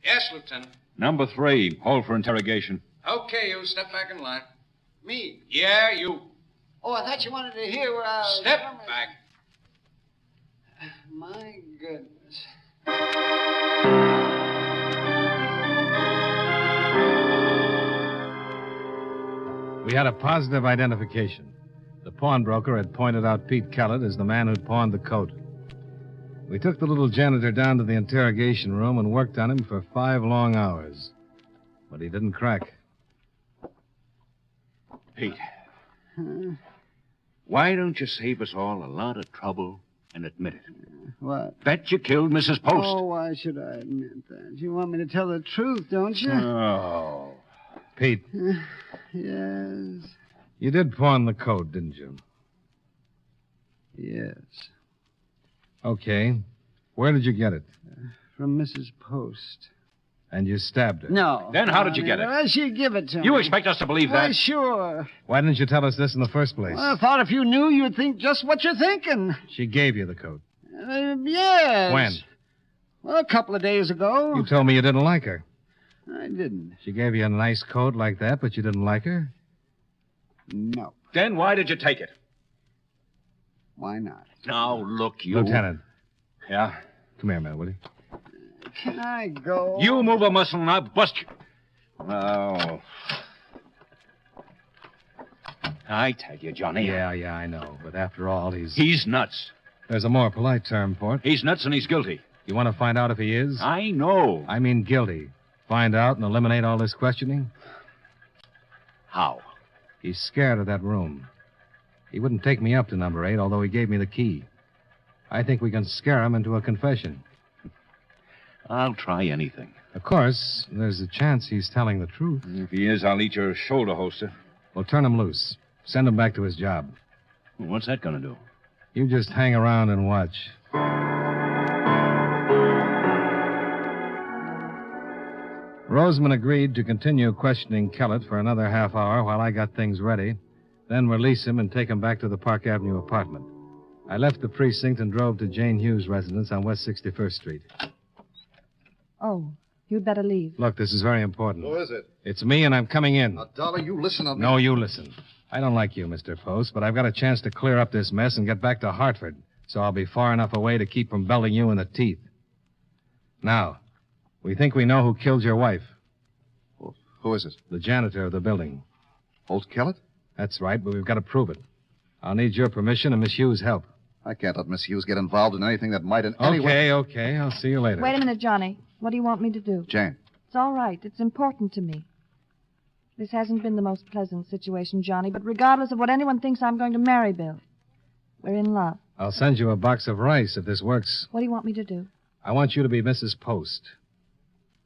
Yes, Lieutenant.
number 3, hold for interrogation.
Okay, you step back in line.
Me?
Yeah, you.
Oh, I thought you wanted to hear where I was.
Step back.
My goodness.
We had a positive identification. The pawnbroker had pointed out Pete Kellett as the man who'd pawned the coat. We took the little janitor down to the interrogation room and worked on him for 5 long hours. But he didn't crack.
Pete, why don't you save us all a lot of trouble and admit it?
What?
That you killed Mrs. Post.
Oh, why should I admit that? You want me to tell the truth, don't you?
Oh.
Pete,
Yes.
you did pawn the coat, didn't you?
Yes.
Okay. Where did you get it?
From Mrs. Post.
And you stabbed her.
No.
Then how did you get it?
Well, she'd give it to me.
You expect us to believe
Why,
that?
sure.
Why didn't you tell us this in the first place?
Well, I thought if you knew, you'd think just what you're thinking.
She gave you the coat.
Yes.
When?
Well, a couple of days ago.
You told me you didn't like her.
I didn't.
She gave you a nice coat like that, but you didn't like her?
No.
Then why did you take it?
Why not?
Now, look, you...
Lieutenant.
Yeah?
Come here a minute, will you?
Can I go?
You move a muscle and I'll bust you. Oh. I tell you, Johnny.
Yeah, I know. But after all,
He's nuts.
There's a more polite term for it.
He's nuts and he's guilty.
You want to find out if he is?
I know.
I mean guilty. Find out and eliminate all this questioning?
How?
He's scared of that room. He wouldn't take me up to number 8, although he gave me the key. I think we can scare him into a confession.
I'll try anything.
Of course, there's a chance he's telling the truth.
If he is, I'll eat your shoulder holster.
Well, turn him loose. Send him back to his job.
What's that going to do?
You just hang around and watch. Roseman agreed to continue questioning Kellett for another half hour while I got things ready, then release him and take him back to the Park Avenue apartment. I left the precinct and drove to Jane Hughes' residence on West 61st Street.
Oh, you'd better leave.
Look, this is very important.
Who is it?
It's me, and I'm coming in.
Now, Dollar, you listen to me.
No, you listen. I don't like you, Mr. Post, but I've got a chance to clear up this mess and get back to Hartford, so I'll be far enough away to keep from belting you in the teeth. Now, we think we know who killed your wife.
Well, who is it?
The janitor of the building.
Old Kellett?
That's right, but we've got to prove it. I'll need your permission and Miss Hughes' help.
I can't let Miss Hughes get involved in anything that might in any way...
Okay. I'll see you later.
Wait a minute, Johnny. What do you want me to do?
Jane.
It's all right. It's important to me. This hasn't been the most pleasant situation, Johnny, but regardless of what anyone thinks, I'm going to marry Bill. We're in love.
I'll send you a box of rice if this works.
What do you want me to do?
I want you to be Mrs. Post.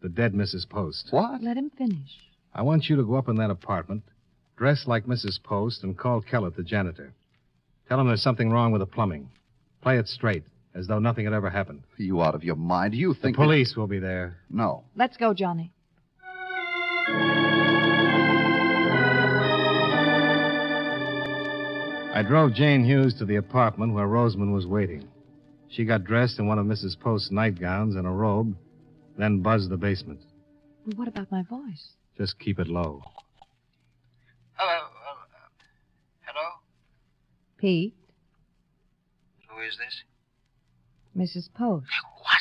The dead Mrs. Post.
What?
Let him finish.
I want you to go up in that apartment, dress like Mrs. Post, and call Kellett, the janitor. Tell him there's something wrong with the plumbing. Play it straight, as though nothing had ever happened.
Are you out of your mind? You think...
The police will be there.
No.
Let's go, Johnny.
I drove Jane Hughes to the apartment where Roseman was waiting. She got dressed in one of Mrs. Post's nightgowns and a robe, then buzzed the basement.
Well, what about my voice?
Just keep it low.
Hello. Hello?
Pete?
Who is this?
Mrs. Post.
What?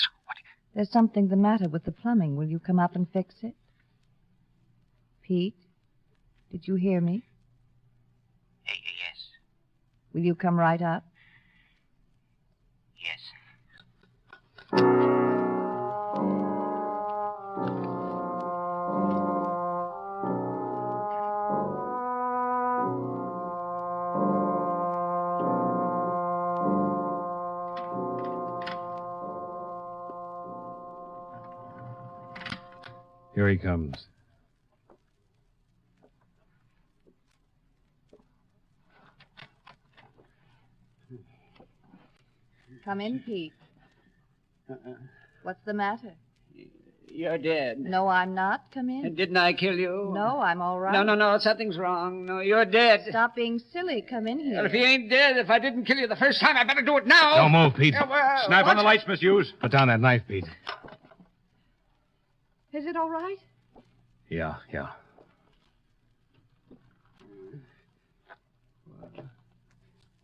There's something the matter with the plumbing. Will you come up and fix it? Pete? Did you hear me?
Yes.
Will you come right up?
Yes.
Here he comes.
Come in, Pete. What's the matter?
You're dead.
No, I'm not. Come in.
Didn't I kill you?
No, I'm all right.
No. Something's wrong. No, you're dead.
Stop being silly. Come in here.
Well, if he ain't dead, if I didn't kill you the first time, I better do it now.
Don't move, Pete.
Snap on the lights, Miss Hughes.
Put down that knife, Pete.
Is it all right?
Yeah.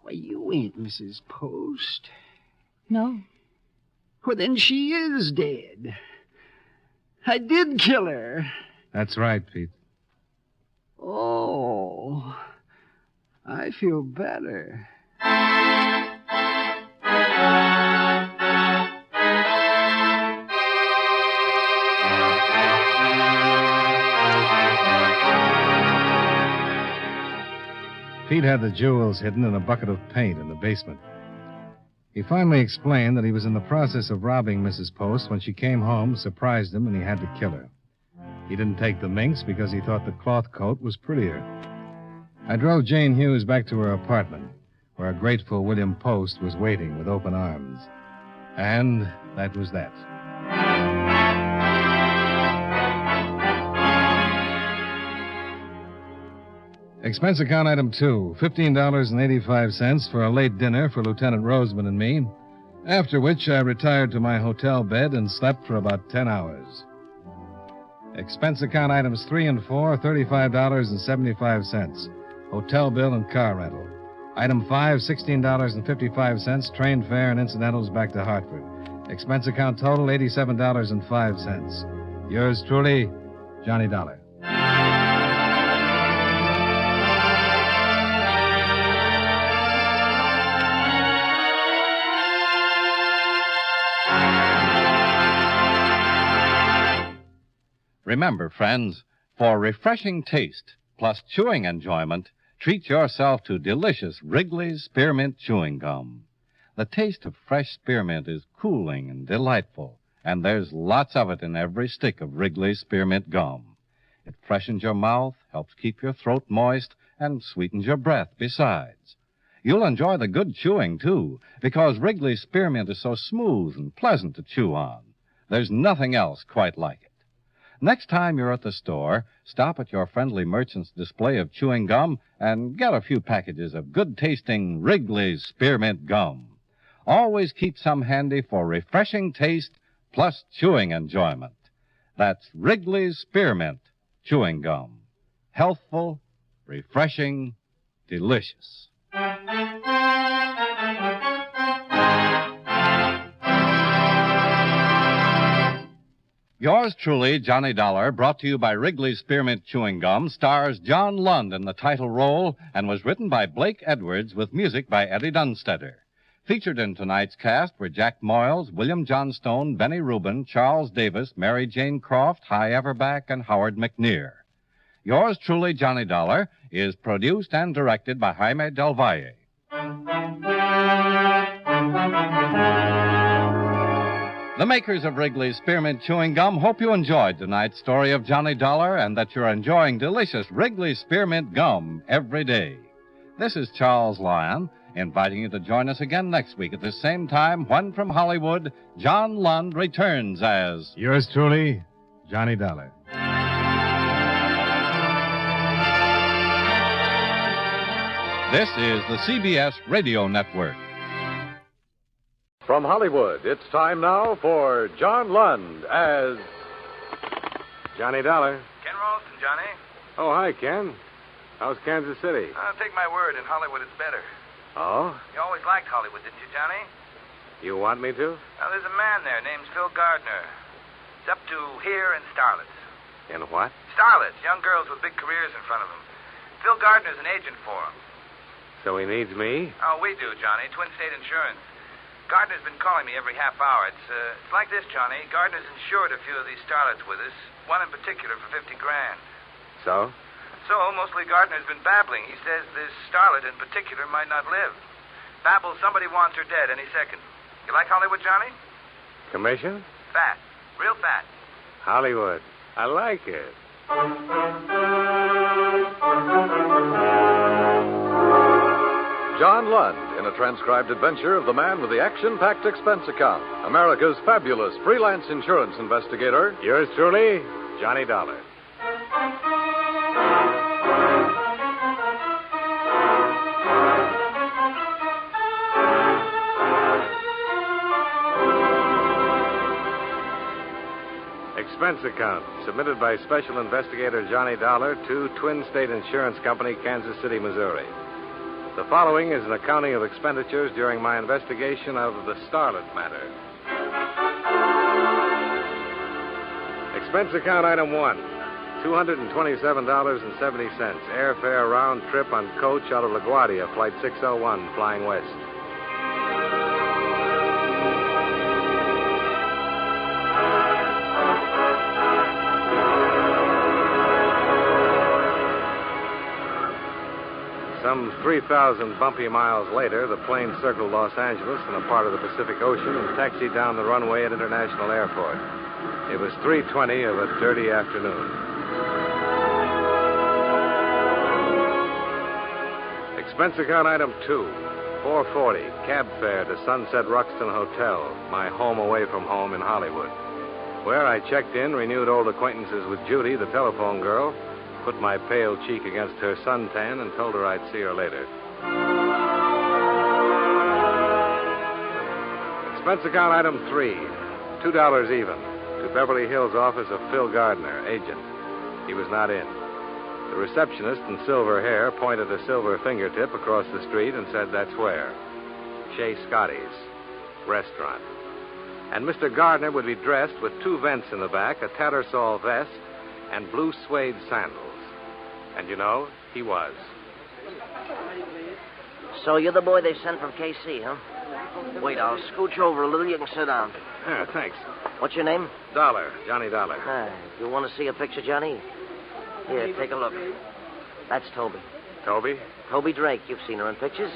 Why, you ain't Mrs. Post.
No.
Well, then she is dead. I did kill her.
That's right, Pete.
Oh, I feel better.
Pete had the jewels hidden in a bucket of paint in the basement. He finally explained that he was in the process of robbing Mrs. Post when she came home, surprised him, and he had to kill her. He didn't take the minx because he thought the cloth coat was prettier. I drove Jane Hughes back to her apartment, where a grateful William Post was waiting with open arms. And that was that. Expense account item 2, $15.85 for a late dinner for Lieutenant Roseman and me, after which I retired to my hotel bed and slept for about 10 hours. Expense account items 3 and 4, $35.75, hotel bill and car rental. Item 5, $16.55, train fare and incidentals back to Hartford. Expense account total, $87.05. Yours truly, Johnny Dollar.
Remember, friends, for refreshing taste plus chewing enjoyment, treat yourself to delicious Wrigley's Spearmint Chewing Gum. The taste of fresh spearmint is cooling and delightful, and there's lots of it in every stick of Wrigley's Spearmint Gum. It freshens your mouth, helps keep your throat moist, and sweetens your breath besides. You'll enjoy the good chewing, too, because Wrigley's Spearmint is so smooth and pleasant to chew on. There's nothing else quite like it.
Next time you're at the store, stop at your friendly merchant's display of chewing gum and get a few packages of good-tasting Wrigley's Spearmint Gum. Always keep some handy for refreshing taste plus chewing enjoyment. That's Wrigley's Spearmint Chewing Gum. Healthful, refreshing, delicious. Yours truly, Johnny Dollar, brought to you by Wrigley's Spearmint Chewing Gum, stars John Lund in the title role and was written by Blake Edwards with music by Eddie Dunstetter. Featured in tonight's cast were Jack Moyles, William Johnstone, Benny Rubin, Charles Davis, Mary Jane Croft, Hy Everback, and Howard McNear. Yours truly, Johnny Dollar, is produced and directed by Jaime Del Valle. The makers of Wrigley's Spearmint Chewing Gum hope you enjoyed tonight's story of Johnny Dollar and that you're enjoying delicious Wrigley's Spearmint Gum every day. This is Charles Lyon, inviting you to join us again next week at the same time when from Hollywood, John Lund returns as... Yours truly, Johnny Dollar. This is the CBS Radio Network.
From Hollywood, it's time now for John Lund as
Johnny Dollar.
Ken Ralston, Johnny.
Oh, hi, Ken. How's Kansas City?
Take my word, in Hollywood it's better.
Oh?
You always liked Hollywood, didn't you, Johnny?
You want me to?
Now, there's a man there named Phil Gardner. He's up to here in starlets.
In what?
Starlets, young girls with big careers in front of them. Phil Gardner's an agent for them.
So he needs me?
Oh, we do, Johnny. Twin State Insurance. Gardner's been calling me every half hour. It's like this, Johnny. Gardner's insured a few of these starlets with us. One in particular for $50,000.
So?
So, mostly Gardner's been babbling. He says this starlet in particular might not live. Babbles somebody wants her dead any second. You like Hollywood, Johnny?
Commission?
Fat. Real fat.
Hollywood. I like it.
John Lund in a transcribed adventure of the man with the action-packed expense account, America's fabulous freelance insurance investigator.
Yours truly, Johnny Dollar. Expense account submitted by Special Investigator Johnny Dollar to Twin State Insurance Company, Kansas City, Missouri. The following is an accounting of expenditures during my investigation of the starlet matter. Expense account item 1, $227.70. Airfare round trip on coach out of LaGuardia, flight 601, flying west. Some 3,000 bumpy miles later, the plane circled Los Angeles in a part of the Pacific Ocean and taxied down the runway at International Airport. It was 3:20 of a dirty afternoon. Expense account item 2, $440, cab fare to Sunset Ruxton Hotel, my home away from home in Hollywood, where I checked in, renewed old acquaintances with Judy, the telephone girl, put my pale cheek against her suntan, and told her I'd see her later. Expense account item 3, $2 even, to Beverly Hills office of Phil Gardner, agent. He was not in. The receptionist in silver hair pointed a silver fingertip across the street and said that's where. Chez Scotty's restaurant. And Mr. Gardner would be dressed with 2 vents in the back, a Tattersall vest, and blue suede sandals. And you know, he was.
So you're the boy they sent from KC, huh? Wait, I'll scooch over a little. You can sit down.
Yeah, thanks.
What's your name?
Dollar, Johnny Dollar.
You want to see a picture, Johnny? Here, take a look. That's Toby.
Toby?
Toby Drake. You've seen her in pictures.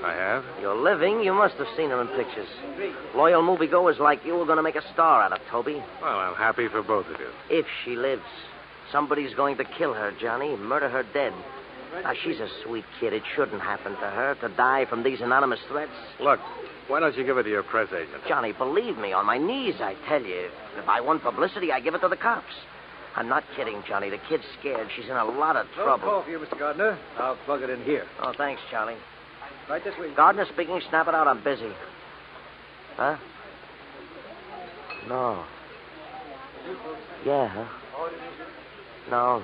I have.
You're living. You must have seen her in pictures. Loyal moviegoers like you are going to make a star out of Toby.
Well, I'm happy for both of you.
If she lives. Somebody's going to kill her, Johnny. Murder her dead. Now, she's a sweet kid. It shouldn't happen to her to die from these anonymous threats.
Look, why don't you give it to your press agent?
Johnny, believe me, on my knees, I tell you. If I want publicity, I give it to the cops. I'm not kidding, Johnny. The kid's scared. She's in a lot of trouble.
Call for you, Mr. Gardner. I'll plug it in here.
Oh, thanks, Charlie.
Right this way.
Gardner speaking. Snap it out. I'm busy. Huh? No. Yeah, huh? No.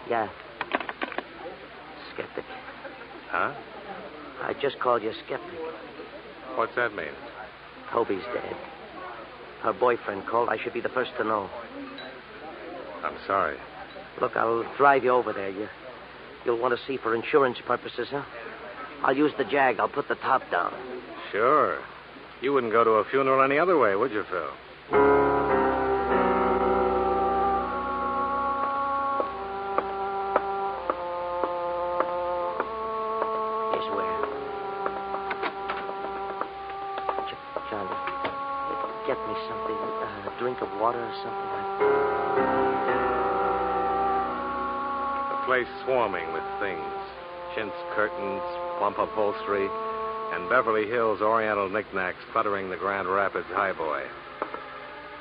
Yeah. Skeptic.
Huh?
I just called you skeptic.
What's that mean?
Toby's dead. Her boyfriend called. I should be the first to know.
I'm sorry.
Look, I'll drive you over there. You'll want to see for insurance purposes, huh? I'll use the Jag. I'll put the top down.
Sure. You wouldn't go to a funeral any other way, would you, Phil?
Here's where. Johnny, get me something. A drink of water or something like that.
The place swarming with things. Chintz curtains, plump upholstery, and Beverly Hills Oriental knickknacks cluttering the Grand Rapids highboy.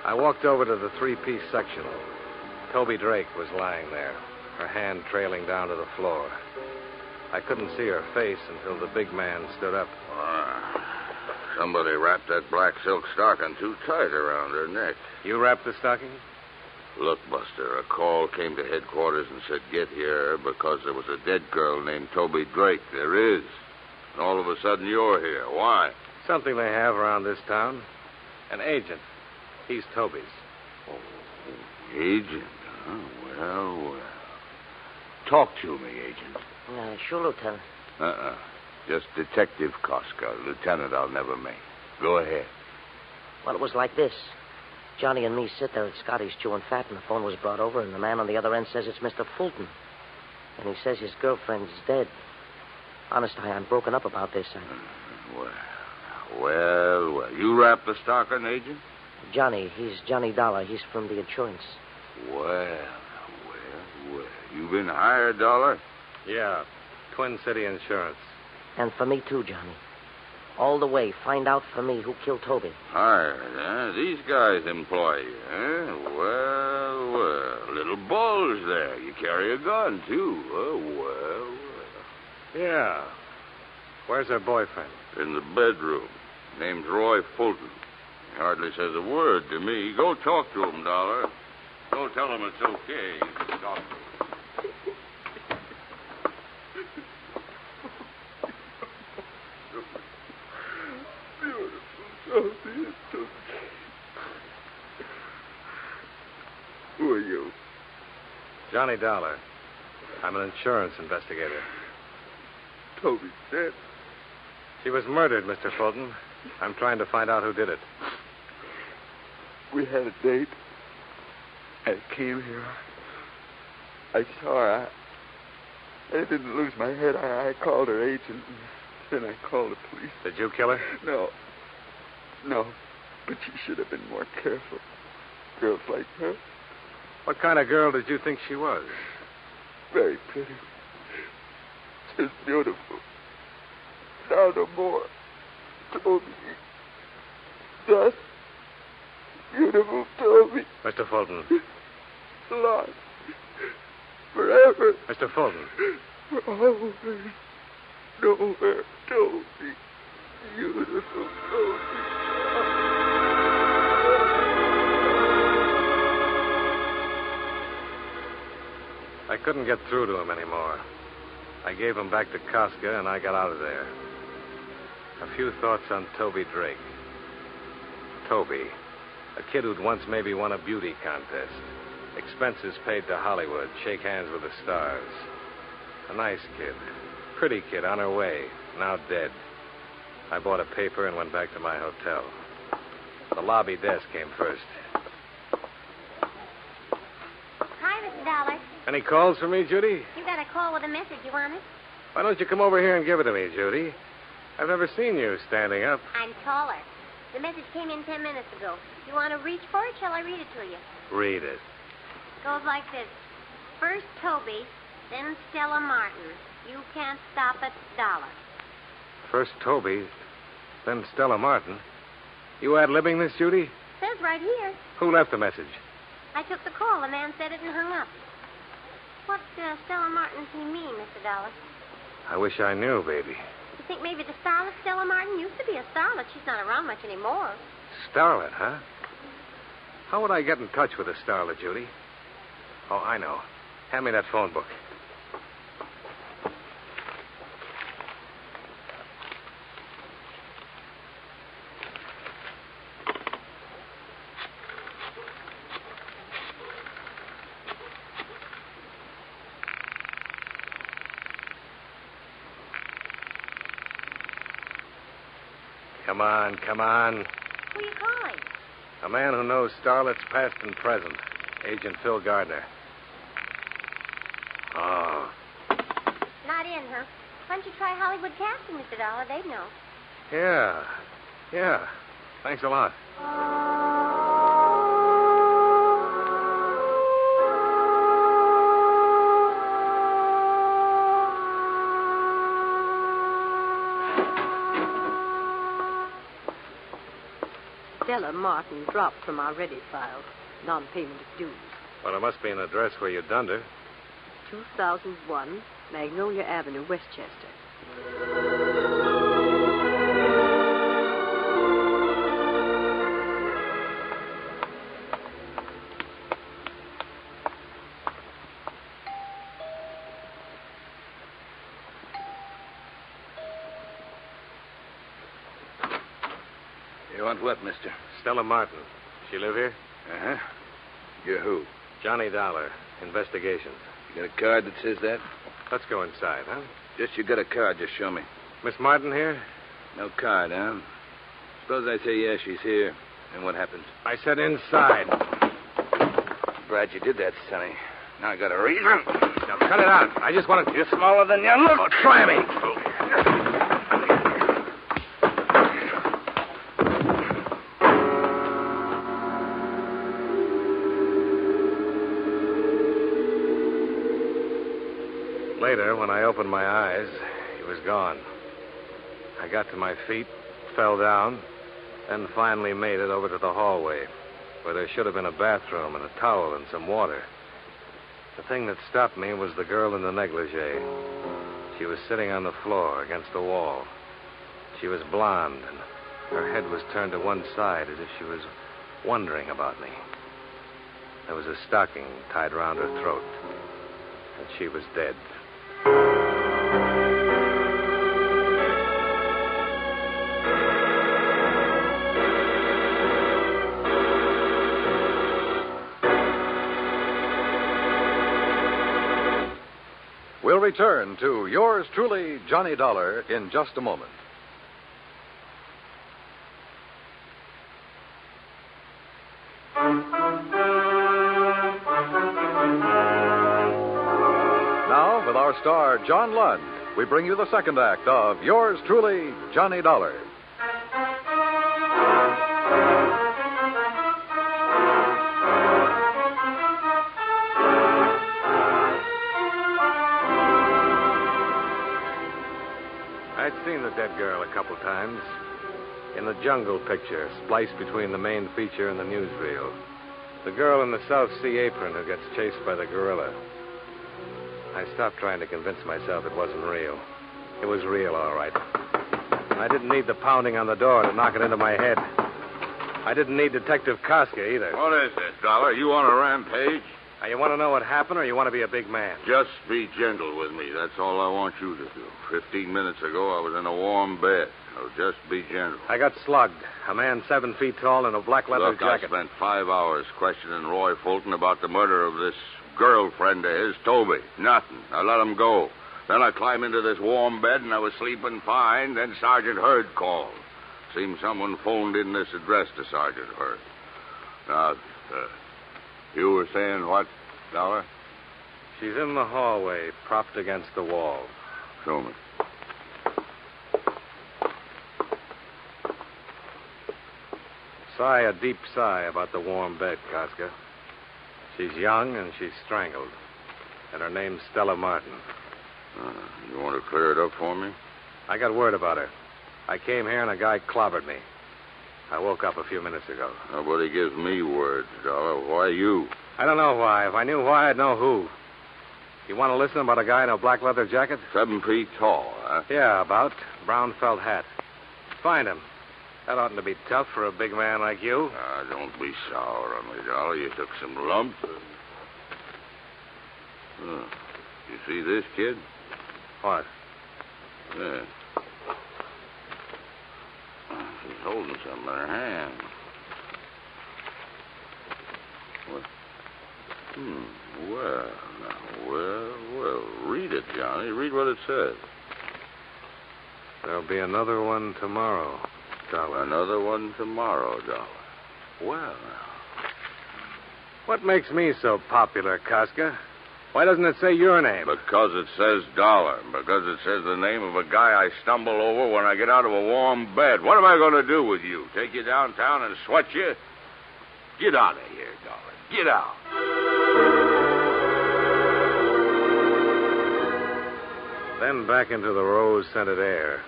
I walked over to the three-piece sectional. Toby Drake was lying there, her hand trailing down to the floor. I couldn't see her face until the big man stood up.
Somebody wrapped that black silk stocking too tight around her neck.
You wrapped the stocking?
Look, Buster, a call came to headquarters and said get here because there was a dead girl named Toby Drake. There is. And all of a sudden you're here. Why?
Something they have around this town. An agent. He's Toby's.
Oh, agent? Oh, well. Talk to me, agent.
Sure, Lieutenant.
Just Detective Koska. Lieutenant, I'll never make. Go ahead.
Well, it was like this. Johnny and me sit there at Scotty's chewing fat, and the phone was brought over, and the man on the other end says it's Mr. Fulton. And he says his girlfriend's dead. Honest, I'm broken up about this.
Well. You wrapped the stocking, agent?
Johnny. He's Johnny Dollar. He's from the insurance.
Well. You been hired, Dollar?
Yeah. Twin City Insurance.
And for me, too, Johnny. All the way. Find out for me who killed Toby.
Hired, huh? These guys employ you, huh? Well. Little bulge there. You carry a gun, too. Oh, well.
Yeah. Where's her boyfriend?
In the bedroom. Name's Roy Fulton. He hardly says a word to me. Go talk to him, Dollar. Go tell him it's okay. You can talk to him. Who are you?
Johnny Dollar. I'm an insurance investigator.
Toby's dead.
She was murdered, Mr. Fulton. I'm trying to find out who did it.
We had a date. I came here. I saw her. I didn't lose my head. I called her agent, and then I called the police.
Did you kill her?
No. But you should have been more careful. Girls like her.
What kind of girl did you think she was?
Very pretty. Just beautiful. Now no more. Toby. Just beautiful Toby.
Mr. Fulton.
Lost. Forever.
Mr. Fulton.
For always. Nowhere. Toby. Beautiful Toby.
I couldn't get through to him anymore. I gave him back to Koska, and I got out of there. A few thoughts on Toby Drake. Toby, a kid who'd once maybe won a beauty contest. Expenses paid to Hollywood, shake hands with the stars. A nice kid. Pretty kid on her way, now dead. I bought a paper and went back to my hotel. The lobby desk came first.
Hi, Mr. Dollar.
Any calls for me, Judy?
You got a call with a message. You want it?
Why don't you come over here and give it to me, Judy? I've never seen you standing up.
I'm taller. The message came in 10 minutes ago. You want to reach for it? Shall I read it to you?
Read it.
Goes like this. First Toby, then Stella Martin. You can't stop it, Dollar.
First Toby, then Stella Martin. You ad-libbing this, Judy?
Says right here.
Who left the message?
I took the call. The man said it and hung up. What Stella Martin does he mean, Mr. Dollar?
I wish I knew, baby.
You think maybe the starlet Stella Martin used to be a starlet? She's not around much anymore.
Starlet, huh? How would I get in touch with a starlet, Judy? Oh, I know. Hand me that phone book. Come on, come on.
Who are you calling?
A man who knows starlets past and present. Agent Phil Gardner. Oh.
Not in, huh? Why don't you try Hollywood Casting, Mr. Dollar? They'd know.
Yeah. Thanks a lot.
Stella Martin dropped from our Reddit file. Non-payment of dues.
Well, there must be an address where you dunned her.
2001 Magnolia Avenue, Westchester.
You want what, mister?
Stella Martin. She live here?
Uh-huh. You're who?
Johnny Dollar. Investigations.
You got a card that says that?
Let's go inside, huh?
Just you got a card, just show me.
Miss Martin here?
No card, huh? Suppose I say yes, she's here. And what happens?
I said inside.
Glad you did that, Sonny. Now I got a reason.
Now cut it out. I just want to...
You're smaller than you look. Oh, try me.
Later, when I opened my eyes, he was gone. I got to my feet, fell down, then finally made it over to the hallway, where there should have been a bathroom and a towel and some water. The thing that stopped me was the girl in the negligee. She was sitting on the floor against the wall. She was blonde, and her head was turned to one side as if she was wondering about me. There was a stocking tied around her throat, and she was dead.
We'll return to yours truly, Johnny Dollar, in just a moment. Now, with our star, John Lund, we bring you the second act of yours truly, Johnny Dollar.
I'd seen the dead girl a couple times. In the jungle picture, spliced between the main feature and the newsreel. The girl in the South Sea apron who gets chased by the gorilla. I stopped trying to convince myself it wasn't real. It was real, all right. I didn't need the pounding on the door to knock it into my head. I didn't need Detective Koska either.
What is it, Dollar? You on a rampage?
Now, you want to know what happened, or you want to be a big man?
Just be gentle with me. That's all I want you to do. 15 minutes ago, I was in a warm bed. So just be gentle.
I got slugged. A man 7 feet tall in a black leather
Look,
jacket.
I spent 5 hours questioning Roy Fulton about the murder of this girlfriend of his, Toby. Nothing. I let him go. Then I climbed into this warm bed, and I was sleeping fine. Then Sergeant Hurd called. Seems someone phoned in this address to Sergeant Hurd. Now, you were saying what, Dollar?
She's in the hallway, propped against the wall.
Show me.
Sigh a deep sigh about the warm bed, Koska. She's young and she's strangled. And her name's Stella Martin.
You want to clear it up for me?
I got word about her. I came here and a guy clobbered me. I woke up a few minutes ago.
Nobody gives me words, Dollar. Why you?
I don't know why. If I knew why, I'd know who. You want to listen about a guy in a black leather jacket?
7 feet tall, huh?
Yeah, about. Brown felt hat. Find him. That oughtn't to be tough for a big man like you.
Don't be sour on me, Dollar. You took some lumps. You see this, kid?
What?
Yeah. She's holding something in her hand. What? Well, now, well. Read it, Johnny. Read what it says.
There'll be another one tomorrow, Dollar.
Another one tomorrow, Dollar. Well, now.
What makes me so popular, Casca? Why doesn't it say your name?
Because it says Dollar. Because it says the name of a guy I stumble over when I get out of a warm bed. What am I going to do with you? Take you downtown and sweat you? Get out of here, Dollar. Get out.
Then back into the rose-scented air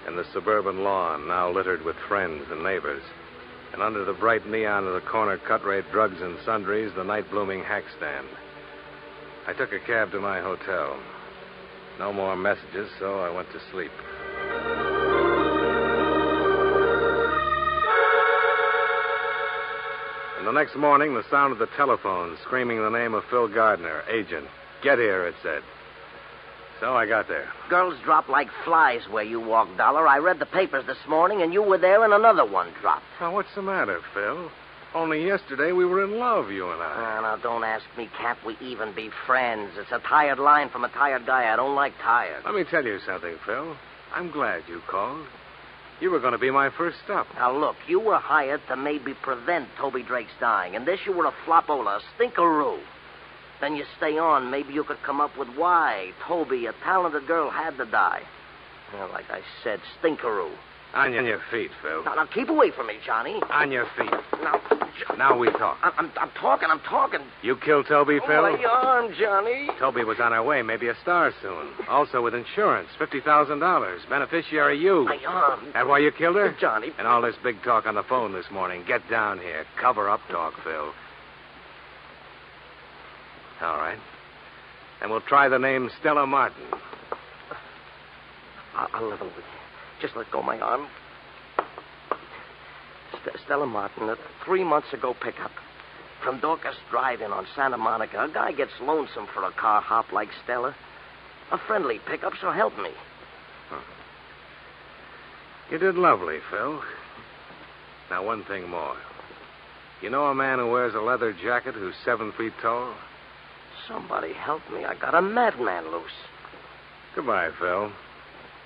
and the suburban lawn, now littered with friends and neighbors. And under the bright neon of the corner cut-rate drugs and sundries, the night-blooming hack stand. I took a cab to my hotel. No more messages, so I went to sleep. And the next morning, the sound of the telephone screaming the name of Phil Gardner, agent. Get here, it said. So I got there.
Girls drop like flies where you walk, Dollar. I read the papers this morning, and you were there, and another one dropped.
Now, what's the matter, Phil? Only yesterday we were in love, you and I.
Now, don't ask me. Can't we even be friends? It's a tired line from a tired guy. I don't like tired.
Let me tell you something, Phil. I'm glad you called. You were going to be my first stop.
Now, look, you were hired to maybe prevent Toby Drake's dying, and this you were a flopola, a stinkeroo. Then you stay on, maybe you could come up with why Toby, a talented girl, had to die. Well, like I said, stinkeroo.
On your feet, Phil.
Now, keep away from me, Johnny.
On your feet.
Now,
Now we talk.
I'm talking.
You killed Toby, Phil?
My arm, Johnny.
Toby was on her way, maybe a star soon. Also with insurance, $50,000. Beneficiary you.
My arm.
That why you killed her?
Johnny.
And all this big talk on the phone this morning. Get down here. Cover up talk, Phil. All right. And we'll try the name Stella Martin.
I'll level with you. Just let go of my arm. Stella Martin, a 3 months ago pickup. From Dorcas Drive-In on Santa Monica. A guy gets lonesome for a car hop like Stella. A friendly pickup, so help me.
You did lovely, Phil. Now, one thing more. You know a man who wears a leather jacket who's 7 feet tall?
Somebody help me. I got a madman loose.
Goodbye, Phil.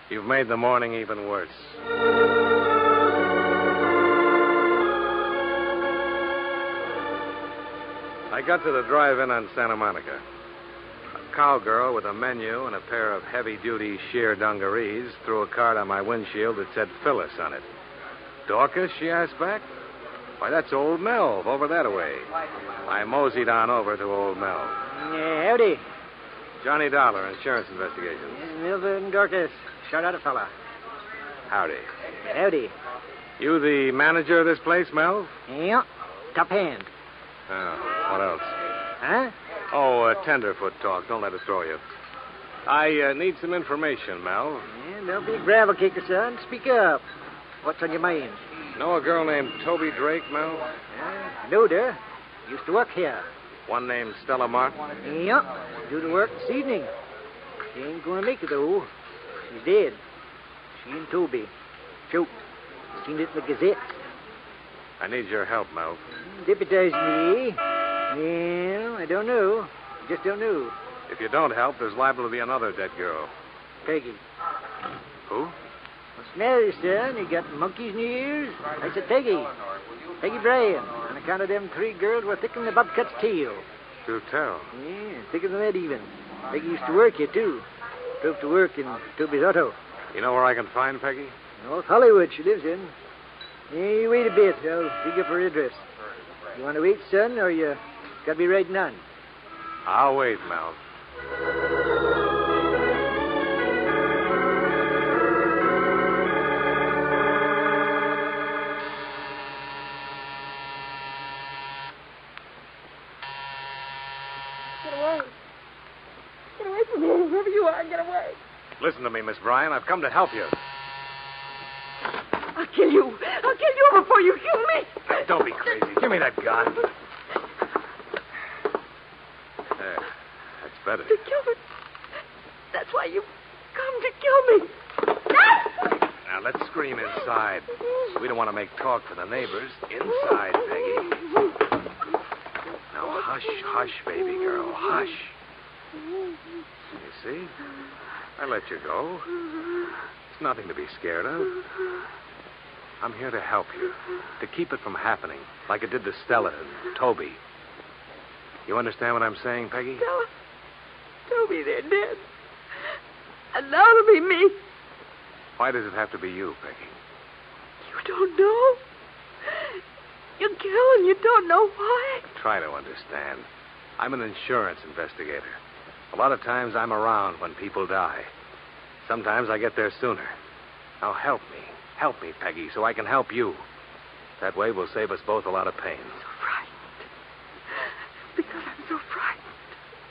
You've made the morning even worse. I got to the drive-in on Santa Monica. A cowgirl with a menu and a pair of heavy-duty sheer dungarees threw a card on my windshield that said Phyllis on it. Dorcas, she asked back. Why, that's old Melv over that way. I moseyed on over to old Melv.
Howdy.
Johnny Dollar, insurance investigations.
Milton Dorcas. Shout out a fella.
Howdy.
Howdy.
You the manager of this place, Melv?
Yeah. Top hand.
What else?
Huh?
Oh, tenderfoot talk. Don't let it throw you. I need some information, Melv.
Yeah, don't be a gravel kicker, son. Speak up. What's on your mind?
Know a girl named Toby Drake, Melv?
Knowed her. Used to work here.
One named Stella Martin?
Yep. Do the work this evening. She ain't gonna make it, though. She's dead. She and Toby. Choked. Seen it in the Gazette.
I need your help, Melv.
Deputize me. Well, I don't know. Just don't know.
If you don't help, there's liable to be another dead girl.
Peggy.
Who?
What's the matter, son? You got monkeys in your ears? I said Peggy. Peggy Bryan. On account of them 3 girls were thicker than the bobcat's tail.
Do tell.
Yeah, thicker than that even. Peggy used to work here, too. Drove to work in Toby's auto.
You know where I can find Peggy?
North Hollywood she lives in. Yeah, you wait a bit. I'll dig up her address. You want to wait, son, or you got to be riding on?
I'll wait, Melv.
Get away. Get away from me, whoever you are. Get away.
Listen to me, Miss Bryan. I've come to help you.
I'll kill you. I'll kill you before you kill me.
Don't be crazy. Give me that gun. There. That's better.
To kill me. That's why you come to kill me.
Now, let's scream inside. We don't want to make talk for the neighbors. Inside, Peggy. Now, hush, hush, baby girl. Hush. You see? I let you go. It's nothing to be scared of. I'm here to help you. To keep it from happening. Like it did to Stella and Toby. You understand what I'm saying, Peggy?
Stella. Toby, they're dead. And now it'll be me.
Why does it have to be you, Peggy?
You don't know. You kill and you don't know why.
Try to understand. I'm an insurance investigator. A lot of times I'm around when people die. Sometimes I get there sooner. Now help me. Help me, Peggy, so I can help you. That way we'll save us both a lot of pain.
I'm so frightened. Because I'm so frightened.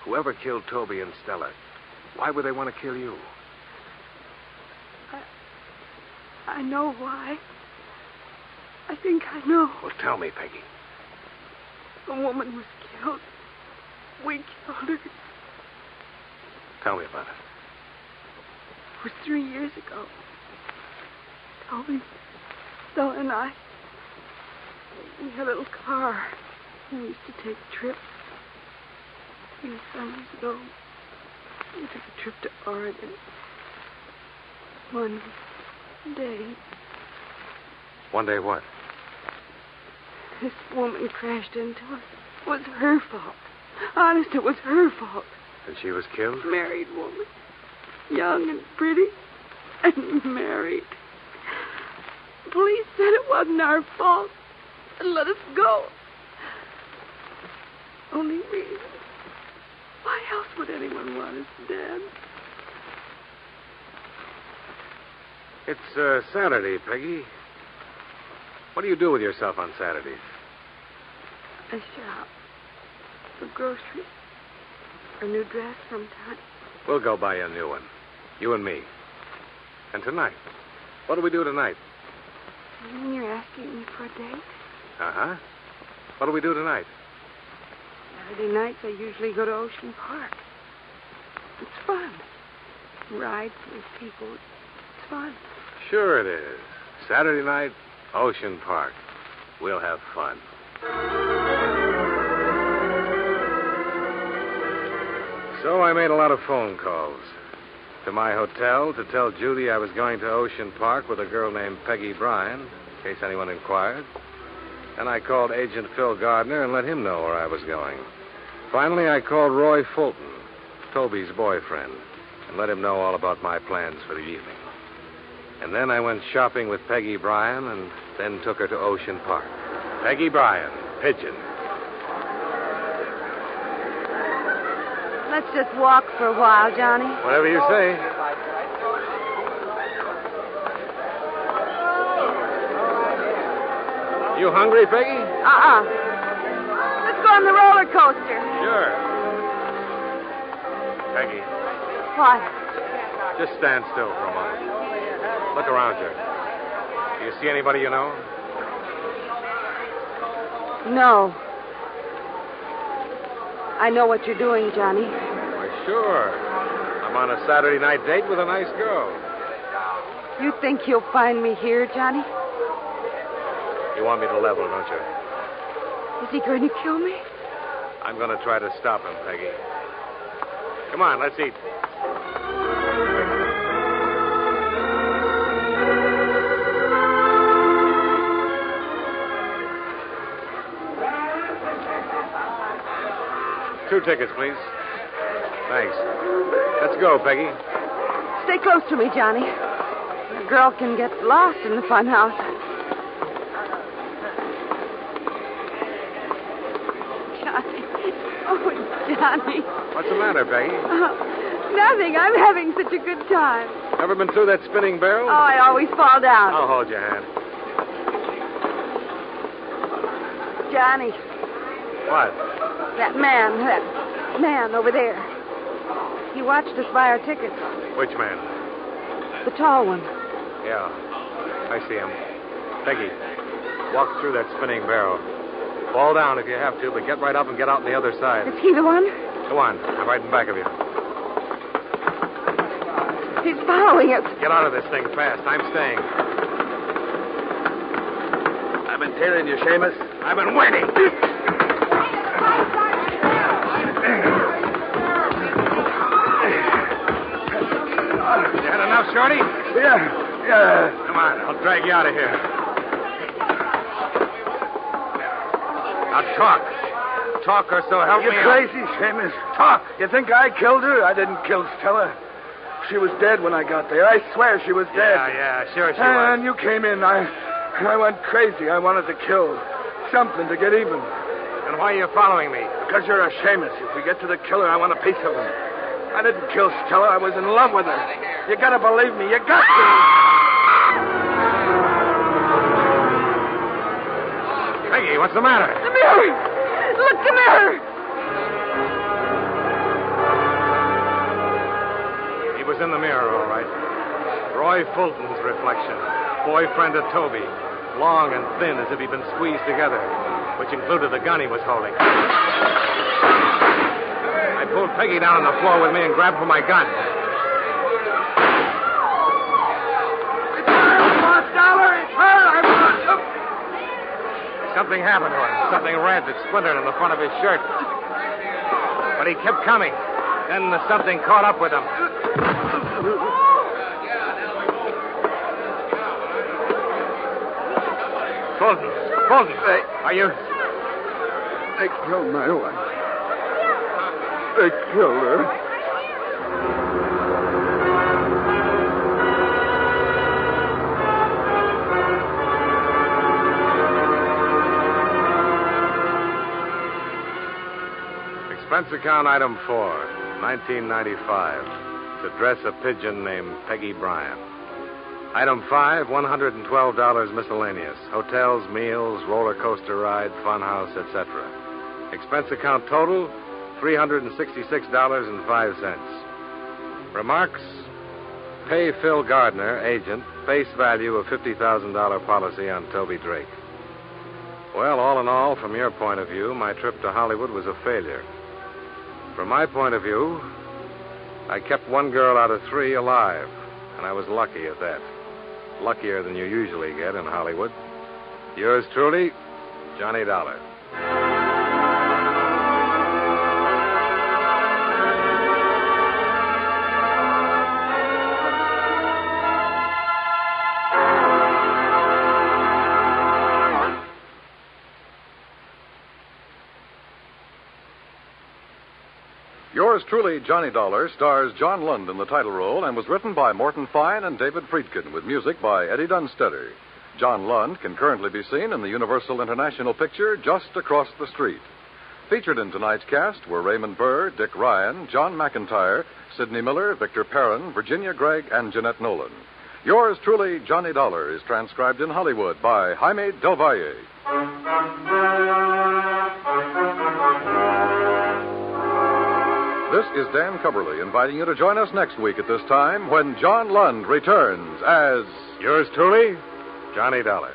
Whoever killed Toby and Stella, why would they want to kill you?
I know why. I think I know.
Well, tell me, Peggy.
A woman was killed. We killed her.
Tell me about it.
It was 3 years ago. Toby, Stella, and I, we had a little car. We used to take trips. A few summers ago, we took a trip to Oregon. One day.
One day what?
This woman crashed into us. It was her fault. Honest, it was her fault.
And she was killed?
Married woman. Young and pretty. And married. Police said it wasn't our fault. And let us go. Only reason. Why else would anyone want us dead?
It's Saturday, Peggy. What do you do with yourself on Saturdays?
I shop. For groceries. A new dress sometime.
We'll go buy you a new one. You and me. And tonight? What do we do tonight?
You mean you're asking me for a date?
Uh-huh. What do we do tonight?
Saturday nights I usually go to Ocean Park. It's fun. Rides with people. It's fun.
Sure it is. Saturday night, Ocean Park. We'll have fun. So I made a lot of phone calls. To my hotel to tell Judy I was going to Ocean Park with a girl named Peggy Bryan, in case anyone inquired. And I called Agent Phil Gardner and let him know where I was going. Finally, I called Roy Fulton, Toby's boyfriend, and let him know all about my plans for the evening. And then I went shopping with Peggy Bryan and then took her to Ocean Park. Peggy Bryan, Pigeon.
Let's just walk for a while, Johnny.
Whatever you say. You hungry, Peggy?
Let's go on the roller coaster.
Sure. Peggy,
What?
just stand still for a moment. Look around you. Do you see anybody you know?
No. I know what you're doing, Johnny.
Why, sure. I'm on a Saturday night date with a nice girl.
You think you'll find me here, Johnny?
You want me to level, don't you?
Is he going to kill me?
I'm going to try to stop him, Peggy. Come on, let's eat. Two tickets, please. Thanks. Let's go, Peggy.
Stay close to me, Johnny. A girl can get lost in the fun house. Johnny. Oh, Johnny.
What's the matter, Peggy?
Nothing. I'm having such a good time.
Ever been through that spinning barrel?
Oh, I always fall down.
I'll hold your hand.
Johnny.
What?
That man over there. He watched us buy our tickets.
Which man?
The tall one.
Yeah, I see him. Peggy, walk through that spinning barrel. Fall down if you have to, but get right up and get out on the other side.
Is he the one?
Go on. I'm right in back of you.
He's following us.
Get out of this thing fast. I'm staying.
I've been tailing you, Seamus.
I've been waiting. You had enough, Shorty?
Yeah.
Come on, I'll drag you out of here. Now talk. Talk or so help me.
You crazy, Seamus.
Talk.
You think I killed her? I didn't kill Stella. She was dead when I got there. I swear she was dead.
Yeah, sure she
And
was.
you came in. I went crazy. I wanted to kill. Something to get even.
And why are you following me?
Because you're a Seamus. If we get to the killer, I want a piece of him. I didn't kill Stella. I was in love with her. You gotta believe me. You got to.
Peggy, what's the matter?
The mirror! Look, the mirror!
He was in the mirror, all right. Roy Fulton's reflection. Boyfriend of Toby. Long and thin as if he'd been squeezed together, which included the gun he was holding. I pulled Peggy down on the floor with me and grabbed for my gun.
It's her, Boss Dollar. It's her. I want him.
Something happened to him. Something red that splintered on the front of his shirt. But he kept coming. Then the something caught up with him. Fulton, are you...
They killed my wife. They killed her.
Expense account item 4, 1995. To dress a pigeon named Peggy Bryant. Item 5, $112 miscellaneous. Hotels, meals, roller coaster ride, funhouse, etc. Expense account total, $366.05. Remarks, pay Phil Gardner, agent, face value of $50,000 policy on Toby Drake. Well, all in all, from your point of view, my trip to Hollywood was a failure. From my point of view, I kept one girl out of 3 alive, and I was lucky at that. Luckier than you usually get in Hollywood. Yours truly, Johnny Dollar.
Yours truly, Johnny Dollar, stars John Lund in the title role and was written by Morton Fine and David Friedkin with music by Eddie Dunstetter. John Lund can currently be seen in the Universal International picture Just Across the Street. Featured in tonight's cast were Raymond Burr, Dick Ryan, John McIntyre, Sidney Miller, Victor Perrin, Virginia Gregg, and Jeanette Nolan. Yours truly, Johnny Dollar, is transcribed in Hollywood by Jaime Del Valle. This is Dan Cubberly inviting you to join us next week at this time when John Lund returns as...
Yours truly, Johnny Dollar.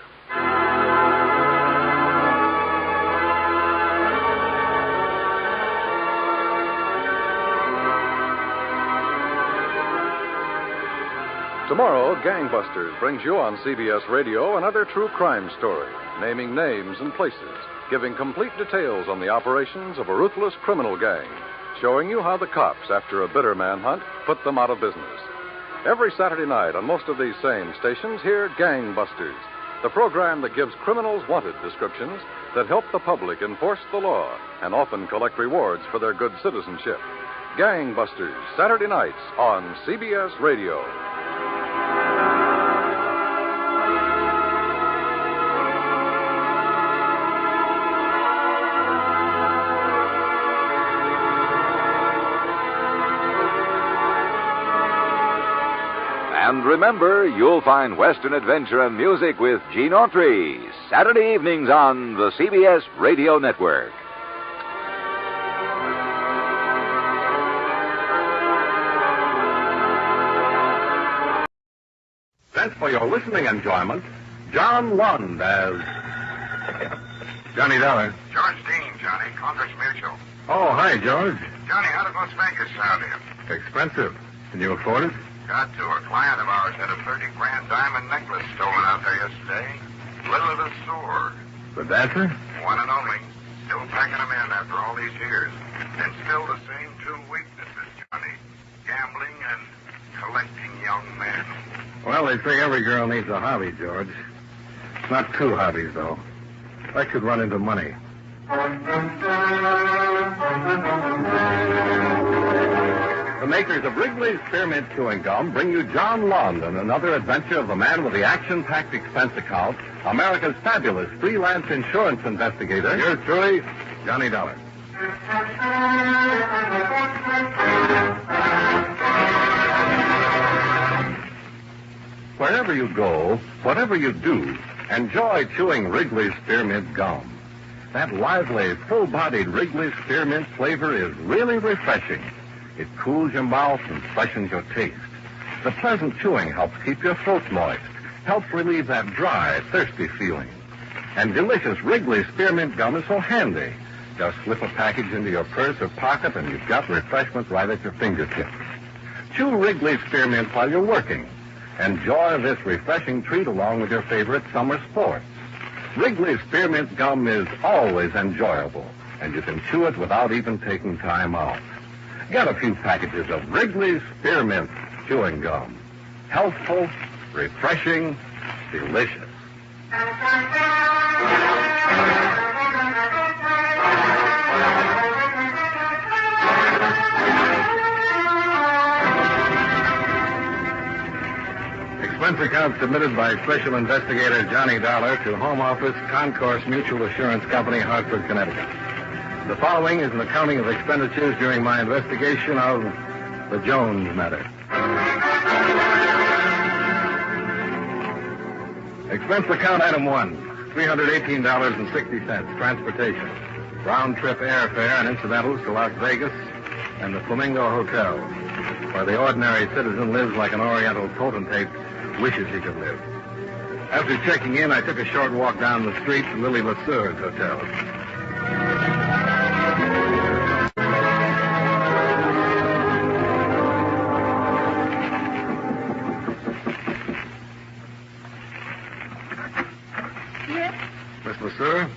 Tomorrow, Gangbusters brings you on CBS Radio another true crime story, naming names and places, giving complete details on the operations of a ruthless criminal gang, showing you how the cops, after a bitter manhunt, put them out of business. Every Saturday night on most of these same stations, hear Gangbusters, the program that gives criminals wanted descriptions that help the public enforce the law and often collect rewards for their good citizenship. Gangbusters, Saturday nights on CBS Radio.
And remember, you'll find Western adventure and music with Gene Autry, Saturday evenings on the CBS Radio Network.
for your listening enjoyment, John Lund as Johnny Dollar.
George Dean, Johnny, Congress Mutual.
Oh, hi, George.
Johnny, how did Las Vegas sound you?
Expensive. Can you afford it?
Got to. A client of ours had a 30-grand diamond necklace stolen out there yesterday. Little of a sore.
The dancer?
One and only. Still packing them in after all these years. And still the same two weaknesses, Johnny. Gambling and collecting young men.
Well, they say every girl needs a hobby, George. Not two hobbies, though. That could run into money.
The makers of Wrigley's Spearmint Chewing Gum bring you John Lund and another adventure of the man with the action-packed expense account, America's fabulous freelance insurance investigator.
Yours truly, Johnny Dollar.
Wherever you go, whatever you do, enjoy chewing Wrigley's Spearmint Gum. That lively, full-bodied Wrigley's Spearmint flavor is really refreshing. It cools your mouth and freshens your taste. The pleasant chewing helps keep your throat moist, helps relieve that dry, thirsty feeling. And delicious Wrigley's Spearmint Gum is so handy. Just slip a package into your purse or pocket and you've got refreshment right at your fingertips. Chew Wrigley's Spearmint while you're working. Enjoy this refreshing treat along with your favorite summer sports. Wrigley's Spearmint Gum is always enjoyable, and you can chew it without even taking time out. Get a few packages of Wrigley's Spearmint Chewing Gum. Healthful, refreshing, delicious.
Expense account submitted by Special Investigator Johnny Dollar to Home Office, Concourse Mutual Assurance Company, Hartford, Connecticut. The following is an accounting of expenditures during my investigation of the Jones matter. Expense account item 1, $318.60, transportation, round-trip airfare and incidentals to Las Vegas and the Flamingo Hotel, where the ordinary citizen lives like an Oriental potentate wishes he could live. After checking in, I took a short walk down the street to Lily Lesueur's hotel.
Yes?
Miss Lesure,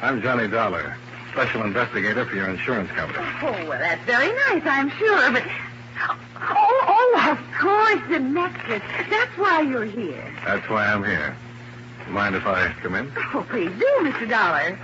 I'm Johnny Dollar, special investigator for your insurance company.
Oh, well, that's very nice, I'm sure, but... Oh, of course, the necklace. That's why you're here.
That's why I'm here. Mind if I come in?
Oh, please do, Mr. Dollar.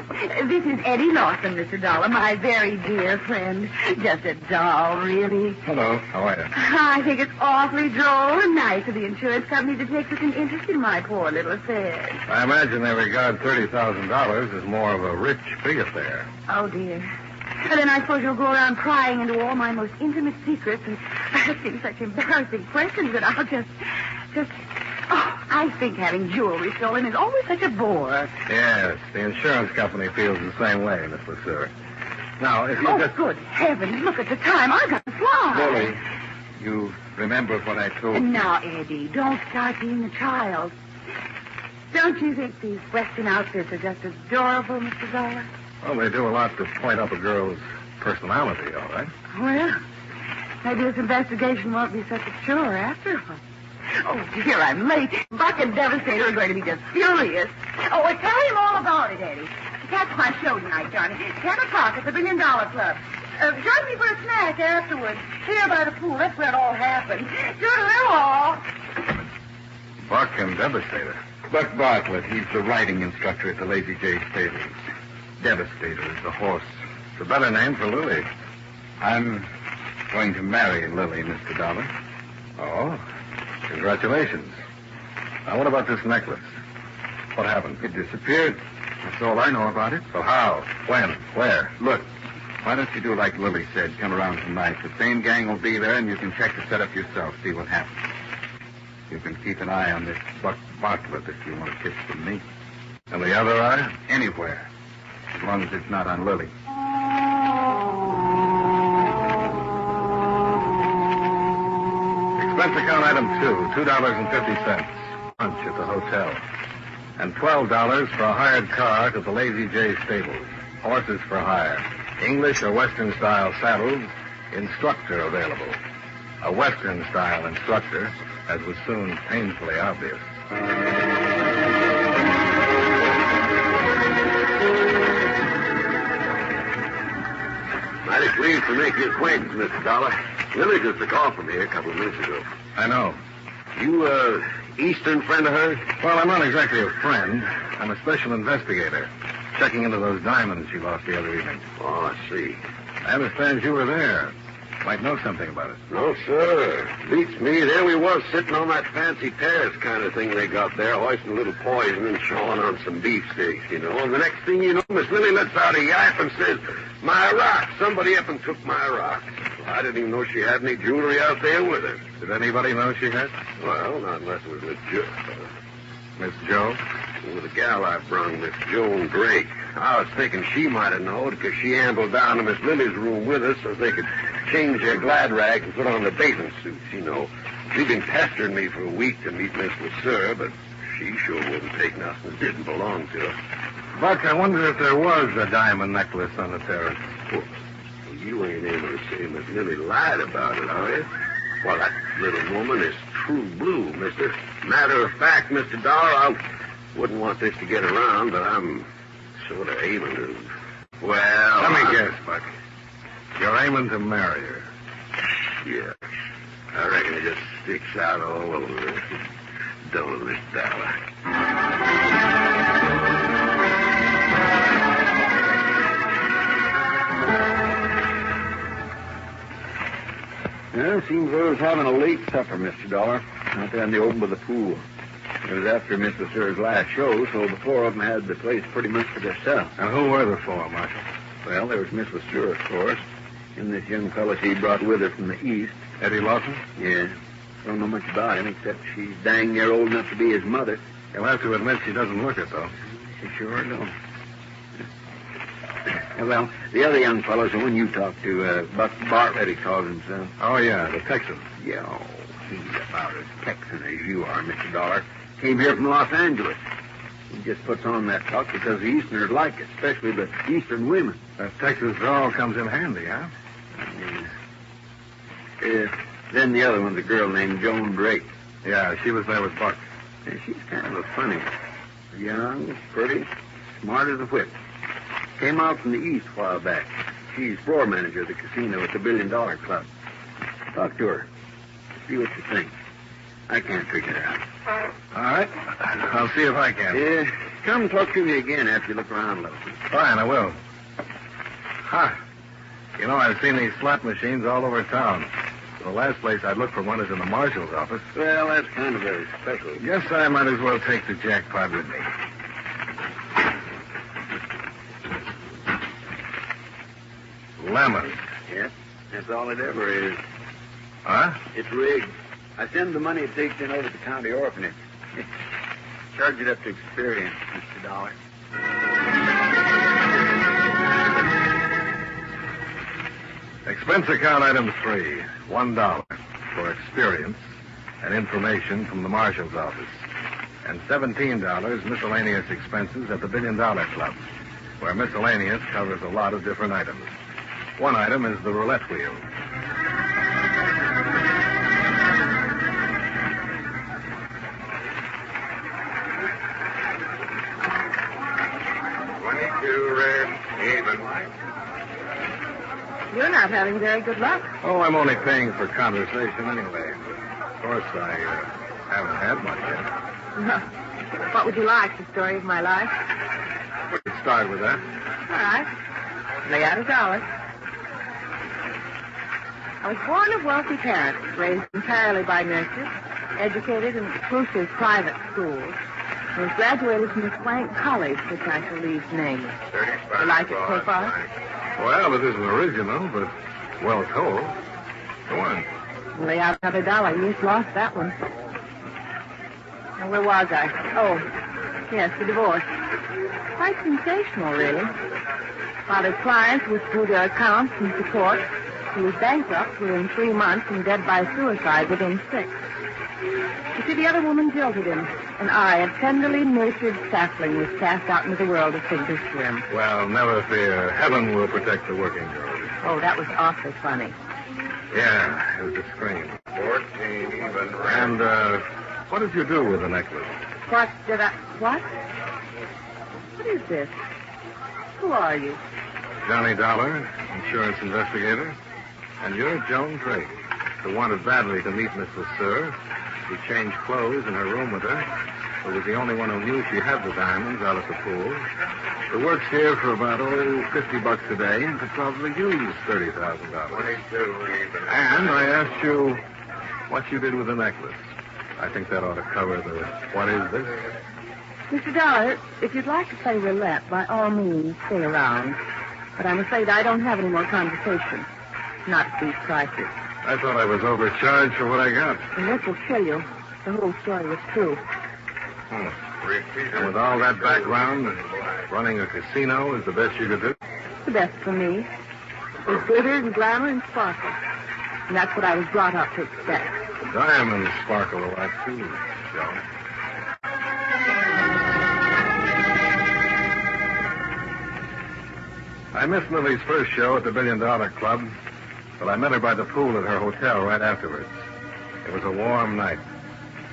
This is Eddie Lawson, Mr. Dollar, my very dear friend. Just a doll, really.
Hello. How are you?
I think it's awfully droll and nice of the insurance company to take such an interest in my poor little affair.
I imagine they regard $30,000 as more of a rich, big affair.
Oh, dear. Well, then I suppose you'll go around prying into all my most intimate secrets and asking such embarrassing questions that I'll just... Oh, I think having jewelry stolen is always such a bore.
Yes, the insurance company feels the same way, Miss Lesueur. Now, if you just...
good heavens, look at the time. I've got to fly.
Lily, you remember what I told you?
Now, Eddie, don't start being a child. Don't you think these Western outfits are just adorable, Mr. Dollar?
Well, they do a lot to point up a girl's personality, all right?
Well, maybe this investigation won't be such a chore after all. Oh, dear, I'm late. Buck and Devastator are going to be just furious. Oh, well, tell him all about it, Eddie. That's my show tonight, Johnny. 10 o'clock at the $1 Million Club. Join me for a snack afterwards. Here by the pool. That's where it all happened. Toodaloo all.
Buck and Devastator.
Buck Bartlett, he's the riding instructor at the Lazy J Stables. Devastator is the horse.
It's a better name for Lily.
I'm going to marry Lily, Mr. Dollar.
Oh? Congratulations. Now, what about this necklace? What happened?
It disappeared. That's all I know about it.
Well, how? When? Where?
Look, why don't you do like Lily said? Come around tonight. The same gang will be there, and you can check the setup yourself, see what happens. You can keep an eye on this Buck Bartlett if you want a kiss from me.
And the other eye?
Anywhere. As long as it's not on Lily.
Expense account item 2, $2.50. lunch at the hotel. And $12 for a hired car to the Lazy J stables. Horses for hire. English or Western-style saddles. Instructor available. A Western-style instructor, as was soon painfully obvious.
Mighty pleased to make your acquaintance, Mr. Dollar. Lily just took off from here a couple of minutes ago.
I know.
You, Eastern friend of hers?
Well, I'm not exactly a friend. I'm a special investigator. Checking into those diamonds she lost the other evening.
Oh, I see.
I understand you were there. Might know something about it.
No, sir. Beats me. There we was, sitting on that fancy terrace kind of thing they got there, hoisting a little poison and chawing on some beefsteaks, you know. And the next thing you know, Miss Lily lets out a yap and says, "My rock. Somebody up and took my rock." Well, I didn't even know she had any jewelry out there with her.
Did anybody know she had?
Well, not unless it was Miss Jo.
Miss Jo?
Well, the gal I brung, Miss Joan Drake. I was thinking she might have known because she ambled down to Miss Lily's room with us so they could change their glad rags and put on their bathing suits, you know. She'd been pestering me for a week to meet Miss LeSueur, but she sure wouldn't take nothing that didn't belong to her.
Buck, I wonder if there was a diamond necklace on the terrace.
Well, you ain't able to say Miss Lily lied about it, are you? Well, that little woman is true blue, mister. Matter of fact, Mr. Dollar, I wouldn't want this to get around, but I'm sort of aiming to... Well...
Let me guess, Buck. You're aiming to marry her.
Yeah. I reckon it just sticks out all over it. Don't it, Dollar?
Well, seems I was having a late supper, Mr. Dollar, out there in the open by the pool. It was after Miss LeSueur's last show, so the four of them had the place pretty much to themselves.
And who were the four, Marshal?
Well, there was Miss LeSueur, of course, and this young fellow she brought with her from the East.
Eddie Lawson?
Yeah. Don't know much about him, except she's dang near old enough to be his mother.
You'll have to admit she doesn't look it, though.
She sure don't. Well, the other young fellow's the one you talked to, Buck Bartlett, he calls himself.
Oh, yeah, the Texan.
Yeah, oh, he's about as Texan as you are, Mr. Dollar. Came here from Los Angeles. He just puts on that talk because the Easterners like it, especially the Eastern women.
That Texas drawl comes in handy, huh?
Then the other one's a girl named Joan Drake.
Yeah, she was there with Buck.
Yeah, she's kind of a funny. Young, pretty, smart as a whip. Came out from the East a while back. She's floor manager of the casino at the $1 Billion Club. Talk to her. See what you think. I can't figure it out.
All right. I'll see if I can.
Yeah, come talk to me again after you look around a little.
Fine, I will. Huh. You know, I've seen these slot machines all over town. The last place I'd look for one is in the marshal's office.
Well, that's kind of very special.
Guess I might as well take the jackpot with me. Lemon.
Yeah, that's all it ever is.
Huh?
It's rigged. I send the money it takes in over to the county orphanage. Charge it up to experience, Mr. Dollar.
Expense account item 3, $1 for experience and information from the marshal's office. And $17 miscellaneous expenses at the $1 Billion Club, where miscellaneous covers a lot of different items. One item is the roulette wheel.
You're not having very good luck.
Oh, I'm only paying for conversation anyway. Of course, I haven't had much yet.
What would you like, the story of my life?
We could start with that.
All right. Lay out $1. I was born of wealthy parents, raised entirely by nurses, educated in exclusive private schools. I was graduated from the Swank College, which I shall leave nameless. You like it so far?
Well, it isn't original, but well told. Go on.
Lay out another $1. You just lost that one. Now, where was I? Oh, yes, the divorce. Quite sensational, really. Father's clients withdrew their accounts and support. He was bankrupt within 3 months and dead by suicide within 6. You see, the other woman jilted him, and I, a tenderly nurtured sapling, was cast out into the world to sink or swim.
Well, never fear. Heaven will protect the working girls.
Oh, that was awfully funny.
Yeah, it was a scream.
14 even.
And, what did you do with the necklace?
What? What is this? Who are you?
Johnny Dollar, insurance investigator. And you're Joan Drake, who wanted badly to meet Miss LeSueur, who changed clothes in her room with her, who was the only one who knew she had the diamonds out at the pool, who works here for about, $50 a day and could probably use $30,000.
22 even.
And I asked you what you did with the necklace. I think that ought to cover the what is this?
Mr. Dollar, if you'd like to play roulette, by all means, stay around. But I'm afraid I don't have any more conversation. Not at these prices.
I thought I was overcharged for what I got.
And this will kill you. The whole story was true.
And with all that background, running a casino is the best you could do?
The best for me. With glitter and glamour and sparkle. And that's what I was brought up to expect.
The diamonds sparkle a lot, too, Joan. I missed Lily's first show at the $1 Billion Club, but I met her by the pool at her hotel right afterwards. It was a warm night.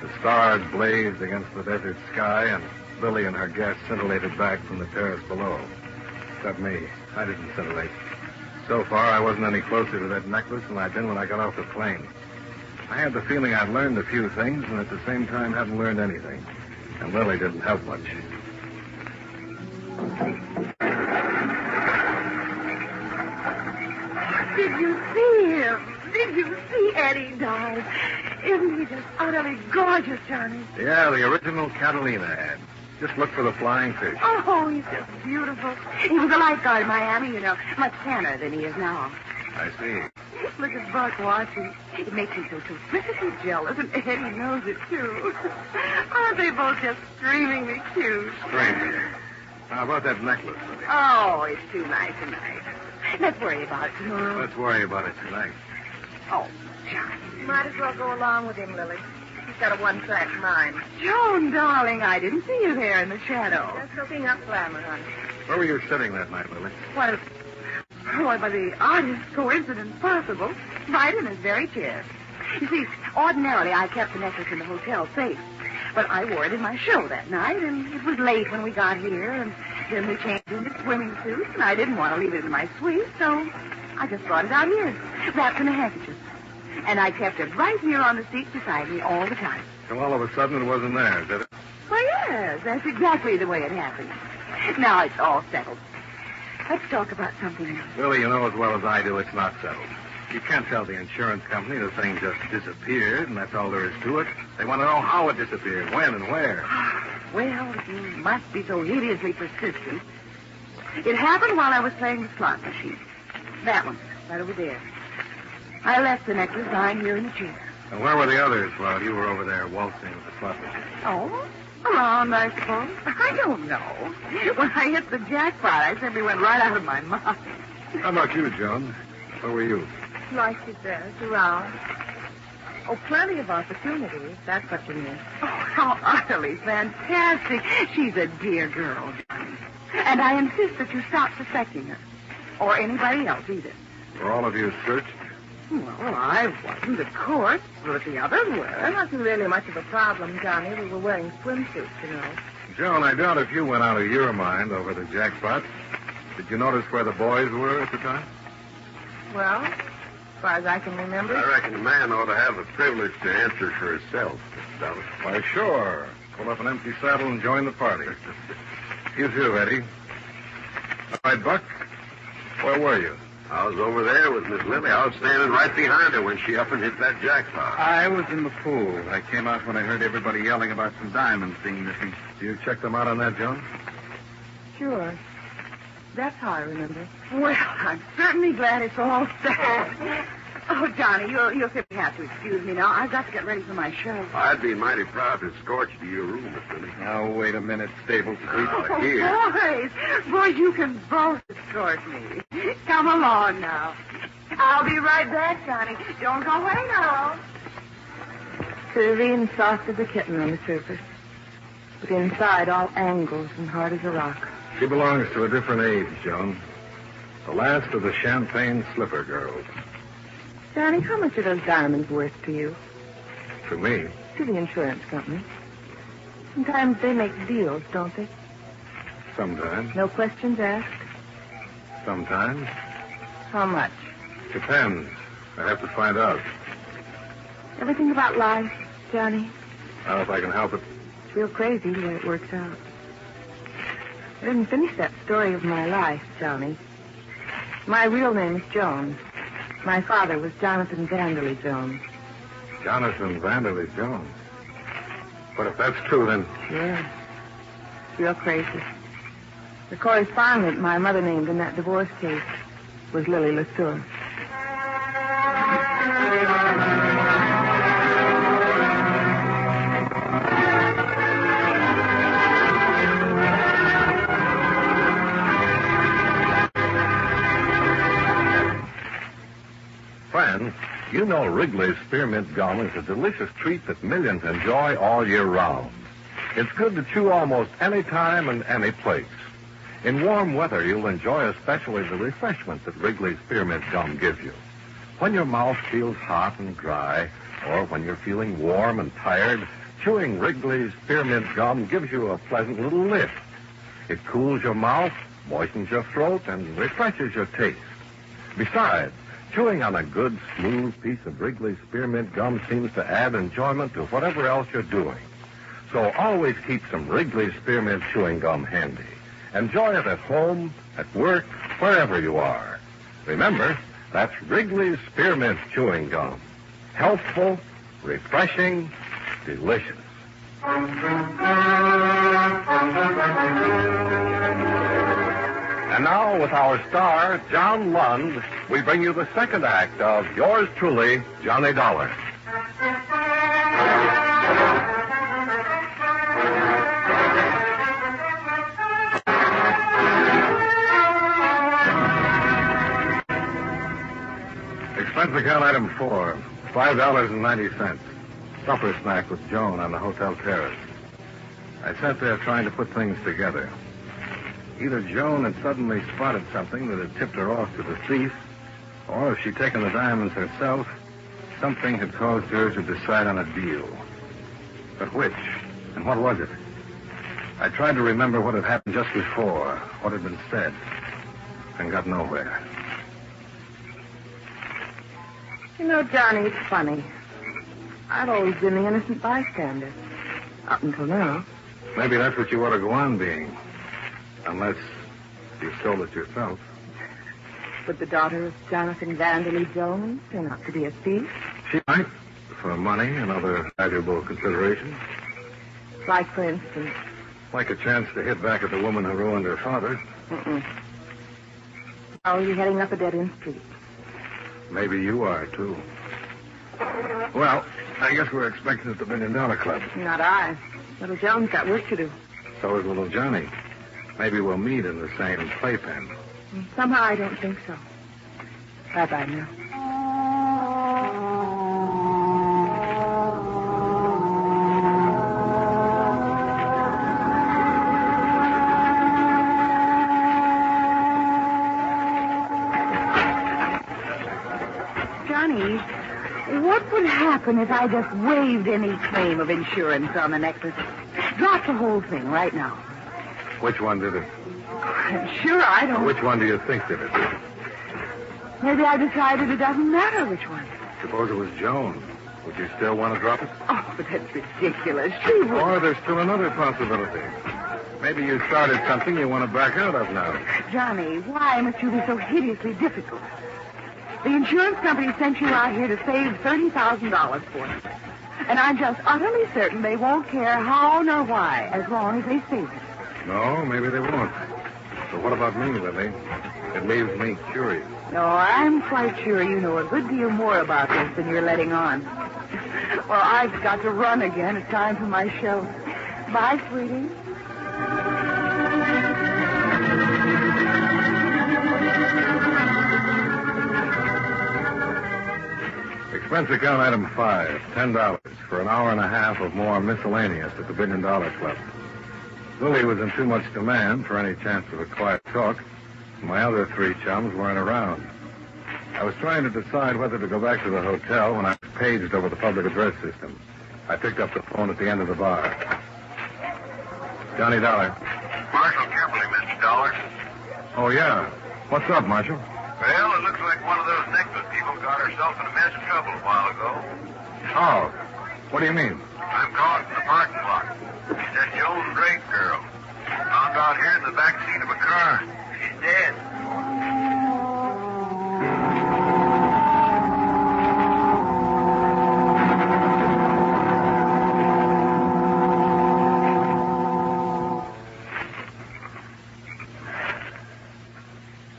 The stars blazed against the desert sky, and Lily and her guests scintillated back from the terrace below. Except me. I didn't scintillate. So far, I wasn't any closer to that necklace than I'd been when I got off the plane. I had the feeling I'd learned a few things, and at the same time hadn't learned anything. And Lily didn't help much.
Did you see him? Did you see Eddie dive? Isn't he just utterly gorgeous, Johnny?
Yeah, the original Catalina ad. Just look for the flying fish.
Oh, he's just beautiful. He was a lifeguard in Miami, you know, much tanner than he is now.
I see.
Look at Buck watching. It makes me so terrifically jealous, and Eddie knows it, too. Aren't they both just screamingly cute?
Screaming. How about that necklace, Lily?
Oh, it's too nice tonight. Let's worry about it tomorrow.
Let's worry about it tonight.
Oh, Johnny.
Might as well go along with him, Lily. He's got a one-track mind.
Joan, darling, I didn't see you there in the shadow.
Just soaking up glamour, honey.
Where were you sitting that night, Lily?
Why, by the oddest coincidence possible, right in his very chair. You see, ordinarily I kept the necklace in the hotel safe, but I wore it in my show that night, and it was late when we got here, and then we changed into swimming suits, and I didn't want to leave it in my suite, so I just brought it out here, wrapped in a handkerchief. And I kept it right here on the seat beside me all the time.
So all of a sudden it wasn't there, did it?
Well, yes, that's exactly the way it happened. Now it's all settled. Let's talk about something else.
Lily, you know as well as I do it's not settled. You can't tell the insurance company the thing just disappeared, and that's all there is to it. They want to know how it disappeared, when and where.
Well, you must be so hideously persistent. It happened while I was playing the slot machine. That one, right over there. I left the necklace lying here in the chair.
And where were the others while you were over there waltzing with the slot machine?
Oh, around, I suppose. I don't know. When I hit the jackpot, I simply went right out of my mouth.
How about you, Joan? Where were you?
Like she says, around. Oh, plenty of opportunities. That's what you mean.
Oh, how utterly fantastic. She's a dear girl, Johnny. And I insist that you stop suspecting her. Or anybody else, either.
Were all of you searched?
Well, I wasn't, of course, but the others were.
That wasn't really much of a problem, Johnny. We were wearing swimsuits, you know.
Joan, I doubt if you went out of your mind over the jackpot. Did you notice where the boys were at the time?
Well, as far as I can remember.
I reckon a man ought to have the privilege to answer for himself, Mr. Dollar.
Why, sure. Pull up an empty saddle and join the party. You too, Eddie. All right, Buck. Where were you?
I was over there with Miss Lily. I was standing right behind her when she up and hit that jackpot.
I was in the pool. I came out when I heard everybody yelling about some diamonds being missing. You checked them out on that, Joan?
Sure. That's how I remember.
Well, I'm certainly glad it's all settled. Oh, Johnny, you'll simply have to excuse me now. I've got to get ready for my show.
I'd be mighty proud to escort you to your room, Miss Lily.
Now, wait a minute, Stable Street.
Oh,
Here.
boys, you can both escort me. Come along now. I'll be right back, Johnny. Don't go away now.
Curvy and soft as a kitten on the surface, but inside all angles and hard as a rock.
She belongs to a different age, Joan. The last of the champagne slipper girls.
Johnny, how much are those diamonds worth to you?
To me?
To the insurance company. Sometimes they make deals, don't they?
Sometimes.
No questions asked?
Sometimes.
How much?
Depends. I have to find out.
Everything about life, Johnny.
Not if I can help it.
It's real crazy the way it works out. I didn't finish that story of my life, Johnny. My real name is Jones. My father was Jonathan Vanderley Jones.
Jonathan Vanderley Jones? But if that's true, then...
Yeah. It's real crazy. The correspondent my mother named in that divorce case was Lily LeSueur.
Friends, you know Wrigley's Spearmint Gum is a delicious treat that millions enjoy all year round. It's good to chew almost any time and any place. In warm weather, you'll enjoy especially the refreshment that Wrigley's Spearmint Gum gives you. When your mouth feels hot and dry, or when you're feeling warm and tired, chewing Wrigley's Spearmint Gum gives you a pleasant little lift. It cools your mouth, moistens your throat, and refreshes your taste. Besides, chewing on a good, smooth piece of Wrigley's Spearmint Gum seems to add enjoyment to whatever else you're doing. So always keep some Wrigley's Spearmint Chewing Gum handy. Enjoy it at home, at work, wherever you are. Remember, that's Wrigley's Spearmint Chewing Gum. Healthful, refreshing, delicious. And now, with our star, John Lund, we bring you the second act of yours truly, Johnny Dollar. Expense account item 4, $5.90. Supper snack with Joan on the hotel terrace. I sat there trying to put things together. Either Joan had suddenly spotted something that had tipped her off to the thief, or if she'd taken the diamonds herself, something had caused her to decide on a deal. But which? And what was it? I tried to remember what had happened just before, what had been said, and got nowhere.
You know, Johnny, it's funny. I've always been the innocent bystander. Up until now.
Maybe that's what you ought to go on being. Unless you stole it yourself.
Would the daughter of Jonathan Vanderley Jones turn out to be a thief?
She might, for money and other valuable considerations.
Like, for instance?
Like a chance to hit back at the woman who ruined her father.
Oh, you're heading up a dead-end street.
Maybe you are, too. Well, I guess we're expecting at the $1 Million Club.
Not I. Little Jones got work to do.
So is little Johnny. Maybe we'll meet in the same playpen.
Somehow I don't think so. Bye-bye now. Johnny, what would happen if I just waived any claim of insurance on the necklace? Drop the whole thing right now.
Which one did it?
Sure, I don't...
Which one do you think did it?
Maybe I decided it doesn't matter which one.
Suppose it was Joan. Would you still want to drop it?
Oh, but that's ridiculous. She would...
Or there's still another possibility. Maybe you started something you want to back out of now.
Johnny, why must you be so hideously difficult? The insurance company sent you out here to save $30,000 for it. And I'm just utterly certain they won't care how nor why as long as they save it.
No, maybe they won't. So what about me, Lily? It leaves me curious.
No, I'm quite sure you know a good deal more about this than you're letting on. Well, I've got to run again. It's time for my show. Bye, sweetie.
Expense account item 5, $10. for an hour and a half of more miscellaneous at the $1 Billion Club. Lily was in too much demand for any chance of a quiet talk. My other three chums weren't around. I was trying to decide whether to go back to the hotel when I was paged over the public address system. I picked up the phone at the end of the bar. Johnny Dollar.
Marshal Kimberly, Mr. Dollar.
Oh, yeah. What's up, Marshal?
Well, it looks like one of those necklace people got herself in a mess of trouble a while ago.
Oh. What do you mean?
I'm calling from the parking lot. She's that Joan Drake girl. Found out here in the back seat of a car. She's dead.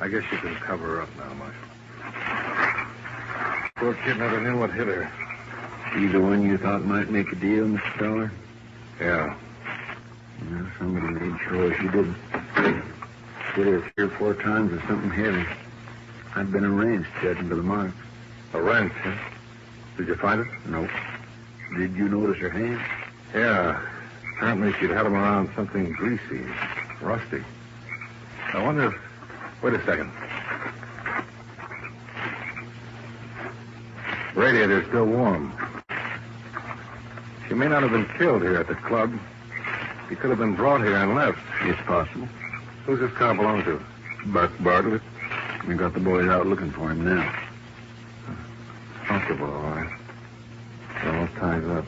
I guess you can cover her up now, Marshal. Poor kid never knew what hit her.
She the one you thought might make a deal, Mr. Dollar?
Yeah.
Well, somebody made sure she didn't. Hit her 3 or 4 times with something heavy. I'd been arranged, judging by the marks.
A wrench, huh? Did you find it?
No. Did you notice her hands?
Yeah. Apparently she'd had them around something greasy, rusty. I wonder if... Wait a second. Radiator's still warm. She may not have been killed here at the club. She could have been brought here and left.
It's possible.
Who's this car belong to?
Buck Bartlett. We got the boys out looking for him now.
Comfortable, all right. It almost ties up.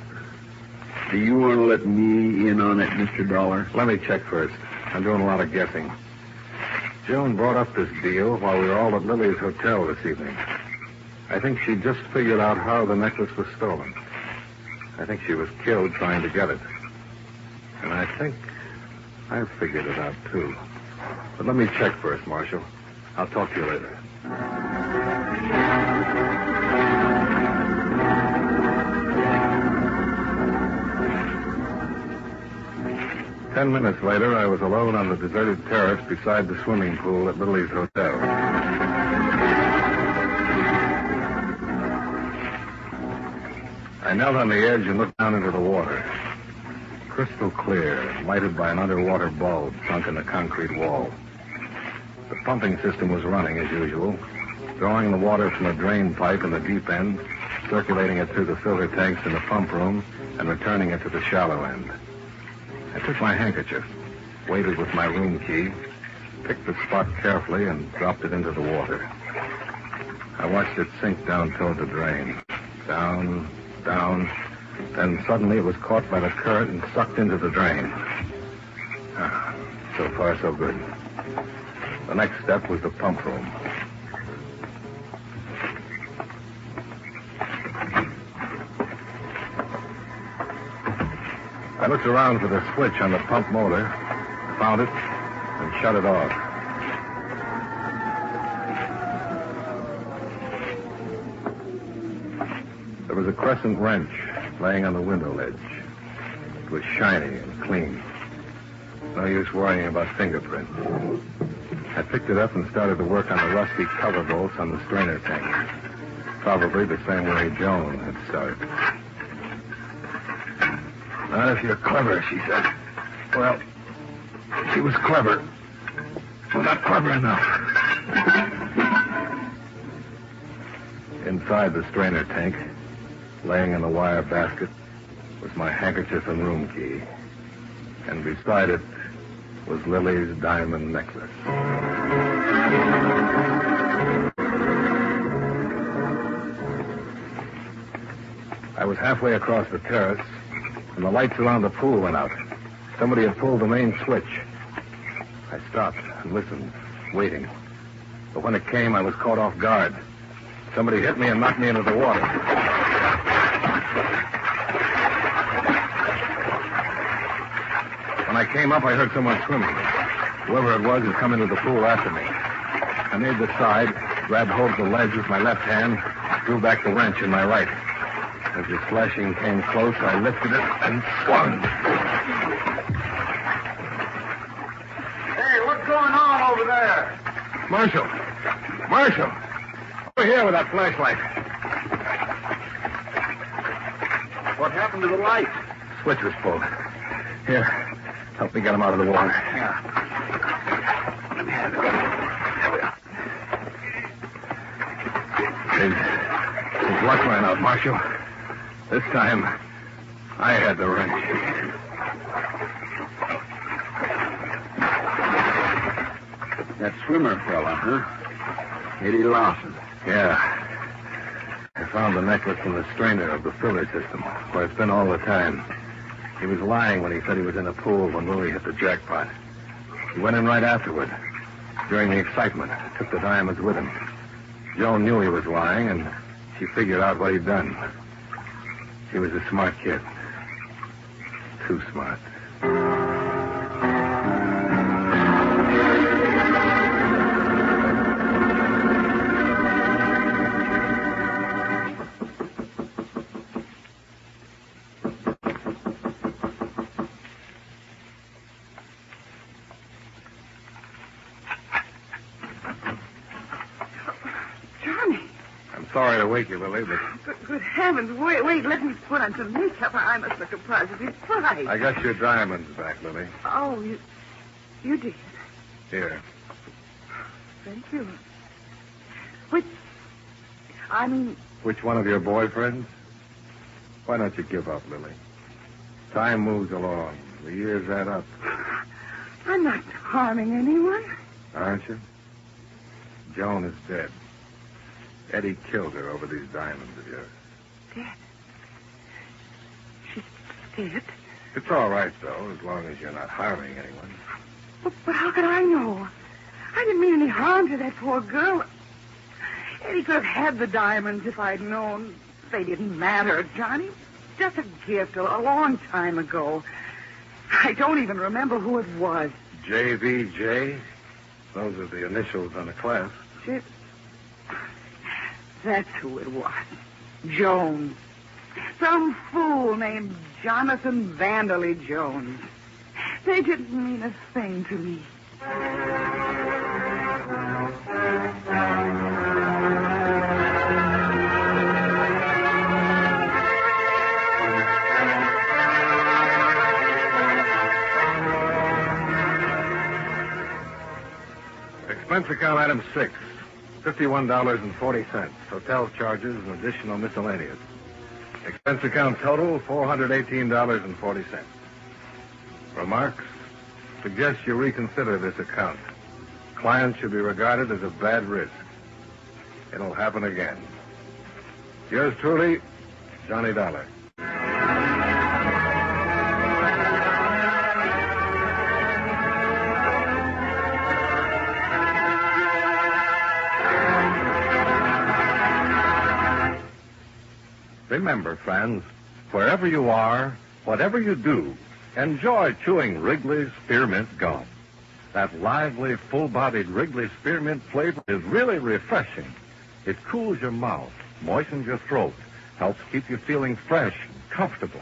Do you want to let me in on it, Mr. Dollar?
Let me check first. I'm doing a lot of guessing. Joan brought up this deal while we were all at Lily's hotel this evening. I think she just figured out how the necklace was stolen. I think she was killed trying to get it. And I think I've figured it out, too. But let me check first, Marshal. I'll talk to you later. 10 minutes later, I was alone on the deserted terrace beside the swimming pool at Lily's hotel. I knelt on the edge and looked down into the water. Crystal clear, lighted by an underwater bulb sunk in the concrete wall. The pumping system was running as usual, drawing the water from a drain pipe in the deep end, circulating it through the filter tanks in the pump room, and returning it to the shallow end. I took my handkerchief, weighted with my room key, picked the spot carefully, and dropped it into the water. I watched it sink down toward the drain. Down, down. Then suddenly it was caught by the current and sucked into the drain. So far, so good. The next step was the pump room. I looked around for the switch on the pump motor, found it, and shut it off. There was a crescent wrench laying on the window ledge. It was shiny and clean. No use worrying about fingerprints. I picked it up and started to work on the rusty cover bolts on the strainer tank. Probably the same way Joan had started. Not if you're clever, she said. Well, she was clever. Well, not clever enough. Inside the strainer tank, laying in the wire basket, was my handkerchief and room key. And beside it was Lily's diamond necklace. I was halfway across the terrace, and the lights around the pool went out. Somebody had pulled the main switch. I stopped and listened, waiting. But when it came, I was caught off guard. Somebody hit me and knocked me into the water. When I came up, I heard someone swimming. Whoever it was had come into the pool after me. I made the side, grabbed hold of the ledge with my left hand, drew back the wrench in my right. As the splashing came close, I lifted it and swung.
Hey, what's going on over there?
Marshal! Marshal! Over here with that flashlight.
What happened to the light?
Switch was pulled. Here, help me get him out of the water.
Yeah. Let me have it. There we are.
His luck ran out, Marshal. This time, I had the wrench.
That swimmer fella, huh? Eddie Lawson.
Yeah. I found the necklace in the strainer of the filter system, where it's been all the time. He was lying when he said he was in a pool when Louie hit the jackpot. He went in right afterward. During the excitement, took the diamonds with him. Joan knew he was lying, and she figured out what he'd done. He was a smart kid. Too smart. Sorry to wake you, Lily, but...
Good heavens, wait, let me put on some makeup. I must look a positive prize.
I got your diamonds back, Lily.
Oh, you did?
Here.
Thank you. Which
one of your boyfriends? Why don't you give up, Lily? Time moves along. The years add up.
I'm not harming anyone.
Aren't you? Joan is dead. Eddie killed her over these diamonds of yours.
Dead? She's dead?
It's all right, though, as long as you're not harming anyone.
But how could I know? I didn't mean any harm to that poor girl. Eddie could have had the diamonds if I'd known. They didn't matter, Johnny. Just a gift a long time ago. I don't even remember who it was.
JVJ? Those are the initials on the clasp.
That's who it was. Jones. Some fool named Jonathan Vanderley Jones. They didn't mean a thing to me.
Expense account item 6. $51.40. Hotel charges and additional miscellaneous. Expense account total, $418.40. Remarks? Suggest you reconsider this account. Client should be regarded as a bad risk. It'll happen again. Yours truly, Johnny Dollar. Remember, friends, wherever you are, whatever you do, enjoy chewing Wrigley's Spearmint Gum. That lively, full-bodied Wrigley Spearmint flavor is really refreshing. It cools your mouth, moistens your throat, helps keep you feeling fresh and comfortable.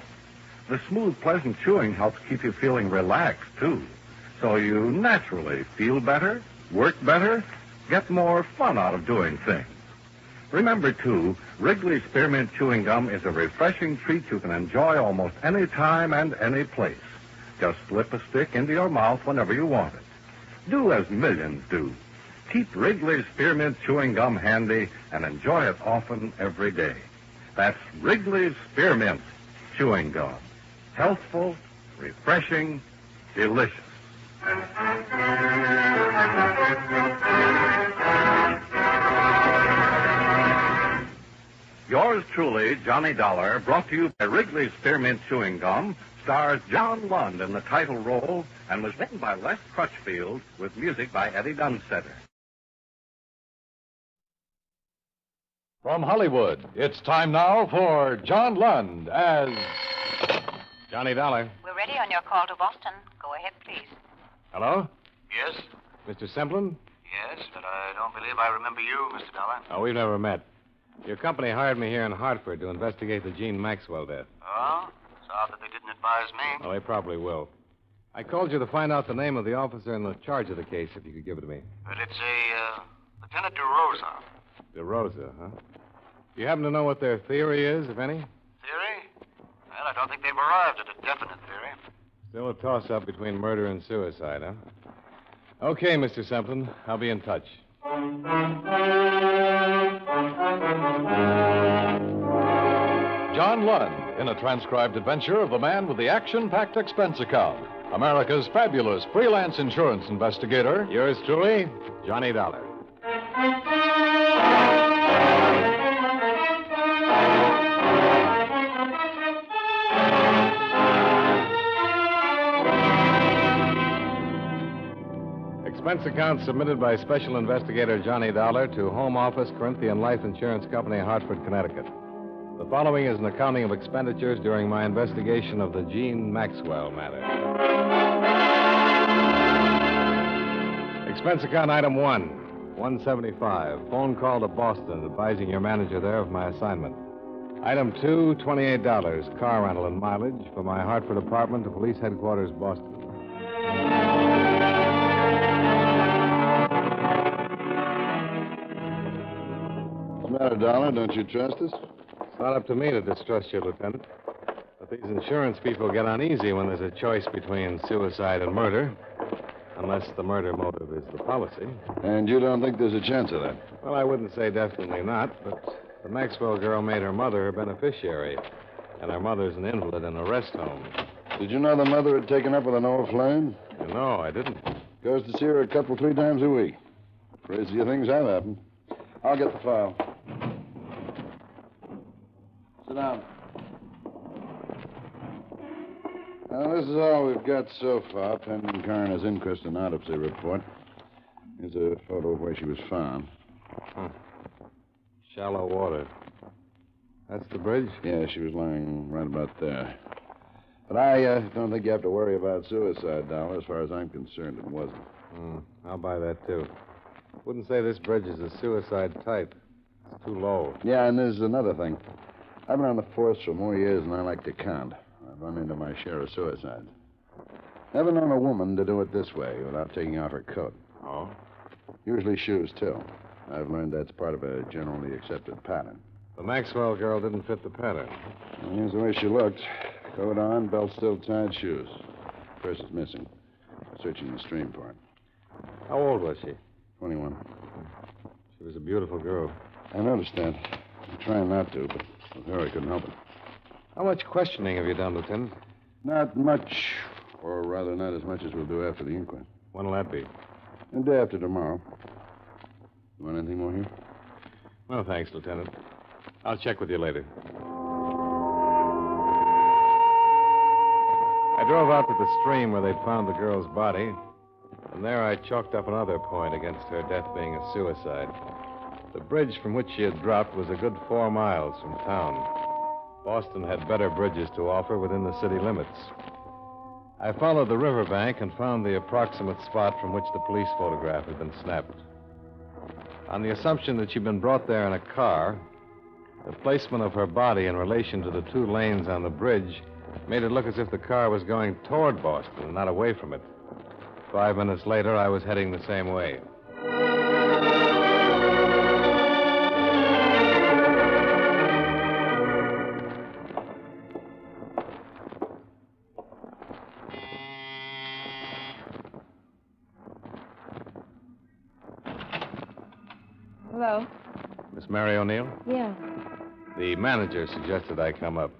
The smooth, pleasant chewing helps keep you feeling relaxed, too. So you naturally feel better, work better, get more fun out of doing things. Remember, too, Wrigley's Spearmint Chewing Gum is a refreshing treat you can enjoy almost any time and any place. Just slip a stick into your mouth whenever you want it. Do as millions do. Keep Wrigley's Spearmint Chewing Gum handy and enjoy it often every day. That's Wrigley's Spearmint Chewing Gum. Healthful, refreshing, delicious. Yours truly, Johnny Dollar, brought to you by Wrigley's Spearmint Chewing Gum, stars John Lund in the title role and was written by Les Crutchfield with music by Eddie Dunstetter.
From Hollywood, it's time now for John Lund as
Johnny Dollar.
We're ready on your call to Boston. Go ahead, please.
Hello?
Yes?
Mr. Semplin?
Yes, but I don't believe I remember you, Mr. Dollar.
Oh, we've never met. Your company hired me here in Hartford to investigate the Jean Maxwell death.
Oh? It's odd that they didn't advise me.
Oh, they probably will. I called you to find out the name of the officer in the charge of the case, if you could give it to me.
But it's a, Lieutenant DeRosa.
DeRosa, huh? Do you happen to know what their theory is, if any?
Theory?
Well, I don't think they've arrived at a definite theory.
Still a toss-up between murder and suicide, huh? Okay, Mr. Semplin. I'll be in touch.
John Lund, in a transcribed adventure of the man with the action-packed expense account. America's fabulous freelance insurance investigator.
Yours truly, Johnny Dollar. Expense account submitted by Special Investigator Johnny Dollar to Home Office, Corinthian Life Insurance Company, Hartford, Connecticut. The following is an accounting of expenditures during my investigation of the Jean Maxwell matter. Expense account item 1, 175. Phone call to Boston advising your manager there of my assignment. Item 2, $28. Car rental and mileage for my Hartford apartment to police headquarters, Boston.
What's the matter, Dollar? Don't you trust us?
It's not up to me to distrust you, Lieutenant. But these insurance people get uneasy when there's a choice between suicide and murder. Unless the murder motive is the policy.
And you don't think there's a chance of that?
Well, I wouldn't say definitely not, but the Maxwell girl made her mother her beneficiary. And her mother's an invalid in a rest home.
Did you know the mother had taken up with an old flame?
No, I didn't.
Goes to see her a couple, 3 times a week. Crazier things have happened. I'll get the file. Sit down. Now, this is all we've got so far, pending coroner's inquest and autopsy report. Here's a photo of where she was found.
Shallow water. That's the bridge?
Yeah, she was lying right about there. But I don't think you have to worry about suicide, Dollar. As far as I'm concerned, it wasn't.
I'll buy that, too. Wouldn't say this bridge is a suicide type. It's too low.
Yeah, and there's another thing. I've been on the force for more years than I like to count. I've run into my share of suicides. Never known a woman to do it this way without taking off her coat.
Oh?
Usually shoes, too. I've learned that's part of a generally accepted pattern.
The Maxwell girl didn't fit the pattern.
Well, here's the way she looked. Coat on, belt still tied, shoes. Purse is missing. Searching the stream for it.
How old was she?
21.
She was a beautiful girl.
I noticed that. I'm trying not to, but with her I couldn't help it.
How much questioning have you done, Lieutenant?
Not much. Or rather, not as much as we'll do after the inquest.
When'll that be?
The day after tomorrow. You want anything more here?
No, thanks, Lieutenant. I'll check with you later. I drove out to the stream where they'd found the girl's body, and there I chalked up another point against her death being a suicide. The bridge from which she had dropped was a good 4 miles from town. Boston had better bridges to offer within the city limits. I followed the riverbank and found the approximate spot from which the police photograph had been snapped. On the assumption that she'd been brought there in a car, the placement of her body in relation to the 2 lanes on the bridge made it look as if the car was going toward Boston and not away from it. 5 minutes later, I was heading the same way.
Hello?
Miss Mary O'Neill?
Yeah.
The manager suggested I come up.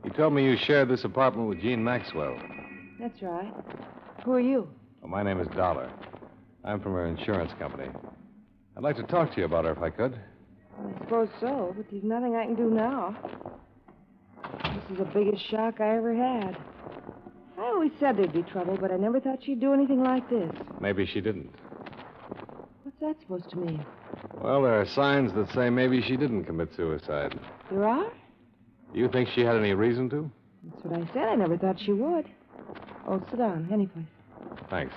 He told me you shared this apartment with Jean Maxwell.
That's right. Who are you?
Well, my name is Dollar. I'm from her insurance company. I'd like to talk to you about her if I could.
I suppose so, but there's nothing I can do now. This is the biggest shock I ever had. I always said there'd be trouble, but I never thought she'd do anything like this.
Maybe she didn't.
What's that supposed to mean?
Well, there are signs that say maybe she didn't commit suicide.
There are?
Do you think she had any reason to?
That's what I said. I never thought she would. Oh, sit down. Any place.
Thanks.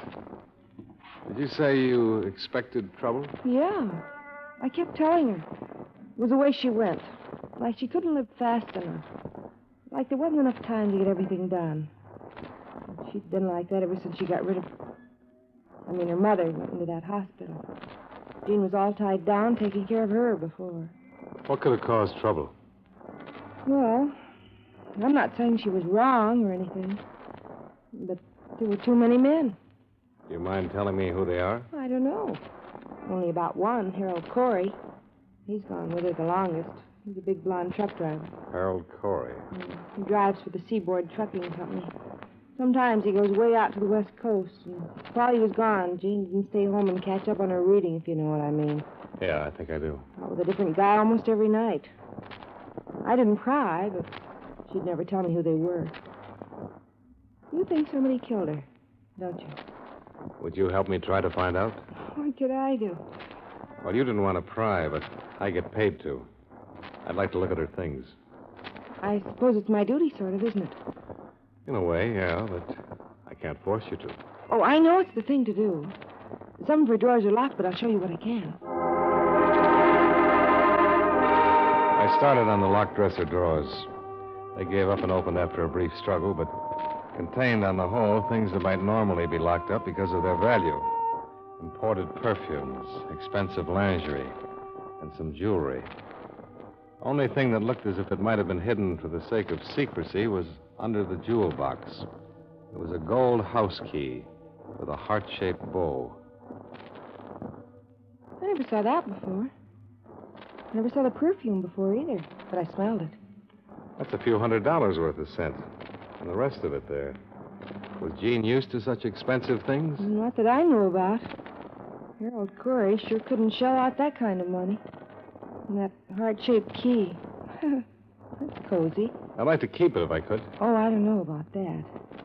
Did you say you expected trouble?
Yeah. I kept telling her. It was the way she went. Like she couldn't live fast enough. Like there wasn't enough time to get everything done. She'd been like that ever since she got rid of... her mother went into that hospital. Jean was all tied down, taking care of her before.
What could have caused trouble?
Well,
I'm not saying she was wrong or anything, but there were too many men.
Do you mind telling me who they are?
I don't know. Only about one, Harold Corey. He's gone with her the longest. He's a big blonde truck driver.
Harold Corey.
He drives for the Seaboard Trucking Company. Sometimes he goes way out to the West Coast. And while he was gone, Jean didn't stay home and catch up on her reading, if you know what I mean.
Yeah, I think I do.
Out with a different guy almost every night. I didn't pry, but she'd never tell me who they were. You think somebody killed her, don't you?
Would you help me try to find out?
What could I do?
Well, you didn't want to pry, but I get paid to. I'd like to look at her things.
I suppose it's my duty, sort of, isn't it?
In a way, yeah, but I can't force you to.
Oh, I know it's the thing to do. Some of her drawers are locked, but I'll show you what I can.
I started on the locked dresser drawers. They gave up and opened after a brief struggle, but contained on the whole things that might normally be locked up because of their value. Imported perfumes, expensive lingerie, and some jewelry. Only thing that looked as if it might have been hidden for the sake of secrecy was under the jewel box. It was a gold house key with a heart-shaped bow.
I never saw that before. I never saw the perfume before either, but I smelled it.
That's a few $100s worth of scent. And the rest of it there. Was Jean used to such expensive things?
Not that I knew about. Harold Corey sure couldn't shell out that kind of money. And that heart-shaped key. That's cozy.
I'd like to keep it if I could.
Oh, I don't know about that.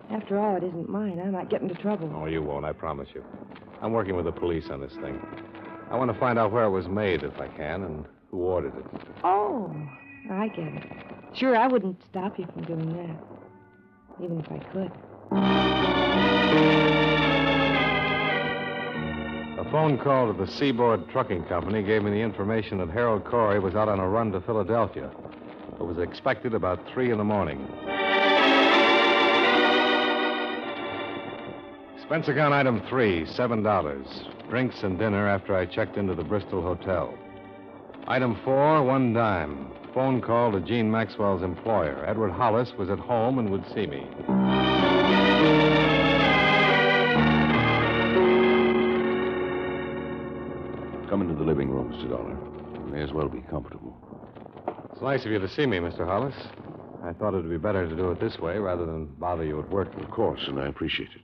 After all, it isn't mine. I might get into trouble.
Oh, you won't, I promise you. I'm working with the police on this thing. I want to find out where it was made, if I can, and who ordered it.
Oh, I get it. Sure, I wouldn't stop you from doing that. Even if I could.
A phone call to the Seaboard Trucking Company gave me the information that Harold Corey was out on a run to Philadelphia. It was expected about 3 in the morning. Expense account item 3, $7. Drinks and dinner after I checked into the Bristol Hotel. Item 4, 1 dime. Phone call to Jean Maxwell's employer. Edward Hollis was at home and would see me.
Come into the living room, Mr. Dollar. You may as well be comfortable.
It's nice of you to see me, Mr. Hollis. I thought it would be better to do it this way rather than bother you at work.
Of course, and I appreciate it.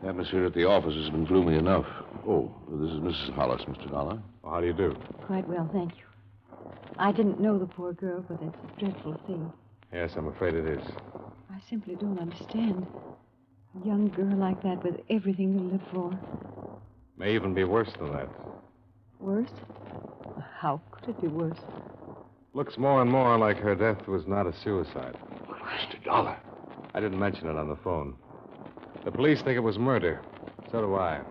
The atmosphere at the office has been gloomy enough. Oh, this is Mrs. Hollis, Mr. Dollar.
Well, how do you do?
Quite well, thank you. I didn't know the poor girl, but it's a dreadful thing.
Yes, I'm afraid it is.
I simply don't understand. A young girl like that with everything to live for.
May even be worse than that.
Worse? How could it be worse?
Looks more and more like her death was not a suicide.
Mr. Dollar.
I didn't mention it on the phone. The police think it was murder. So do I.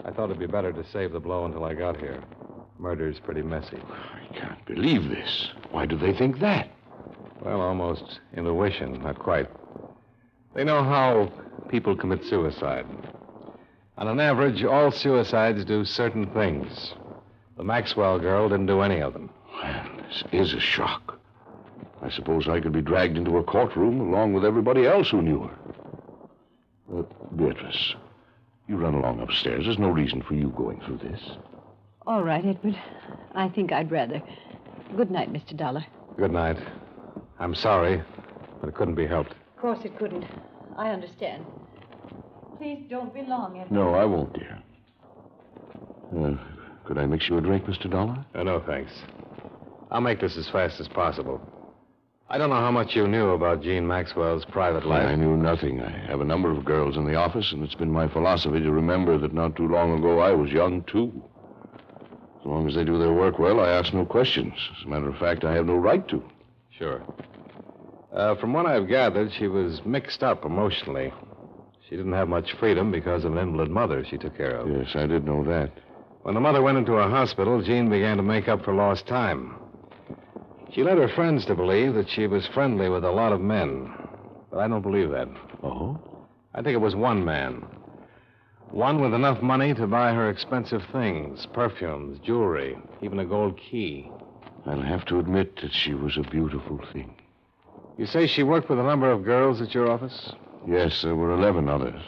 I thought it'd be better to save the blow until I got here. Murder's pretty messy.
I can't believe this. Why do they think that?
Well, almost intuition, not quite. They know how people commit suicide. On an average, all suicides do certain things. The Maxwell girl didn't do any of them.
Well, this is a shock. I suppose I could be dragged into a courtroom along with everybody else who knew her. Beatrice, you run along upstairs. There's no reason for you going through this.
All right, Edward. I think I'd rather. Good night, Mr. Dollar.
Good night. I'm sorry, but it couldn't be helped.
Of course it couldn't. I understand. Please don't be long, Edward.
No, I won't, dear. Could I mix you a drink, Mr. Dollar?
No, thanks. I'll make this as fast as possible. I don't know how much you knew about Jean Maxwell's private life.
I knew nothing. I have a number of girls in the office, and it's been my philosophy to remember that not too long ago I was young, too. As long as they do their work well, I ask no questions. As a matter of fact, I have no right to.
Sure. From what I've gathered, she was mixed up emotionally. She didn't have much freedom because of an invalid mother she took care of.
Yes, I did know that.
When the mother went into a hospital, Jean began to make up for lost time. She led her friends to believe that she was friendly with a lot of men. But I don't believe that.
Oh?
I think it was one man. One with enough money to buy her expensive things, perfumes, jewelry, even a gold key.
I'll have to admit that she was a beautiful thing.
You say she worked with a number of girls at your office?
Yes, there were 11 others.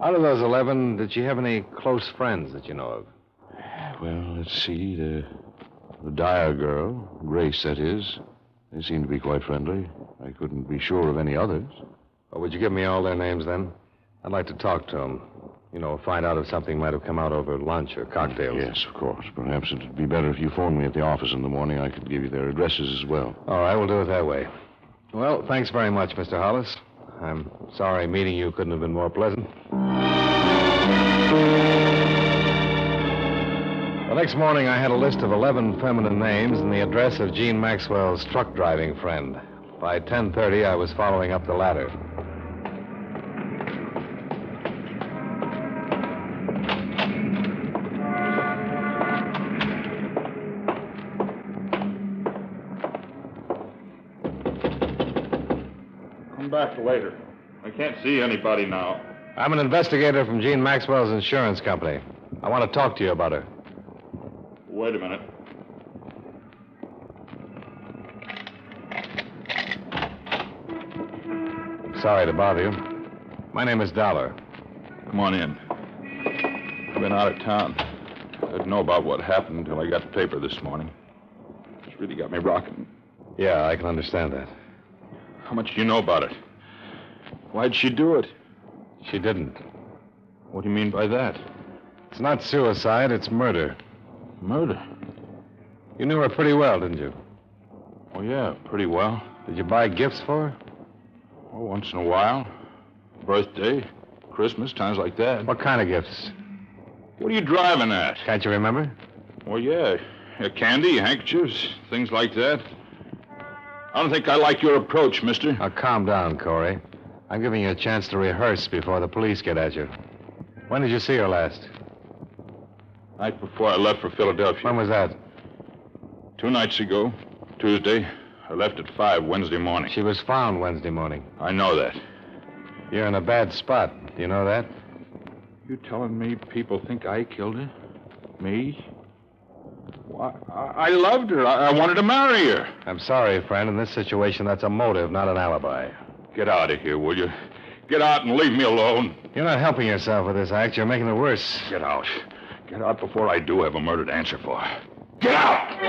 Out of those 11, did she have any close friends that you know of?
Well, let's see. The Dyer girl, Grace, that is. They seemed to be quite friendly. I couldn't be sure of any others.
Well, would you give me all their names then? I'd like to talk to them. You know, find out if something might have come out over lunch or cocktails.
Yes, of course. Perhaps it'd be better if you phoned me at the office in the morning. I could give you their addresses as well.
All right, we'll do it that way. Well, thanks very much, Mr. Hollis. I'm sorry meeting you couldn't have been more pleasant. The next morning, I had a list of 11 feminine names and the address of Gene Maxwell's truck driving friend. By 10:30, I was following up the ladder.
Come back later. I can't see anybody now.
I'm an investigator from Gene Maxwell's insurance company. I want to talk to you about her.
Wait a minute.
Sorry to bother you. My name is Dollar.
Come on in. I've been out of town. I didn't know about what happened until I got the paper this morning. It's really got me rocking.
Yeah, I can understand that.
How much do you know about it? Why'd she do it?
She didn't.
What do you mean by that?
It's not suicide, it's murder.
Murder?
You knew her pretty well, didn't you?
Oh, yeah, pretty well.
Did you buy gifts for her?
Oh, once in a while. Birthday, Christmas, times like that.
What kind of gifts?
What are you driving at?
Can't you remember?
Oh, yeah. Candy, handkerchiefs, things like that. I don't think I like your approach, mister.
Now, calm down, Corey. I'm giving you a chance to rehearse before the police get at you. When did you see her last?
Night before I left for Philadelphia.
When was that?
2 nights ago, Tuesday. I left at 5 Wednesday morning.
She was found Wednesday morning.
I know that.
You're in a bad spot. Do you know that?
You telling me people think I killed her? Me? Well, I loved her. I wanted to marry her.
I'm sorry, friend. In this situation, that's a motive, not an alibi.
Get out of here, will you? Get out and leave me alone.
You're not helping yourself with this act. You're making it worse.
Get out. Get out before I do have a murder to answer for. Get out!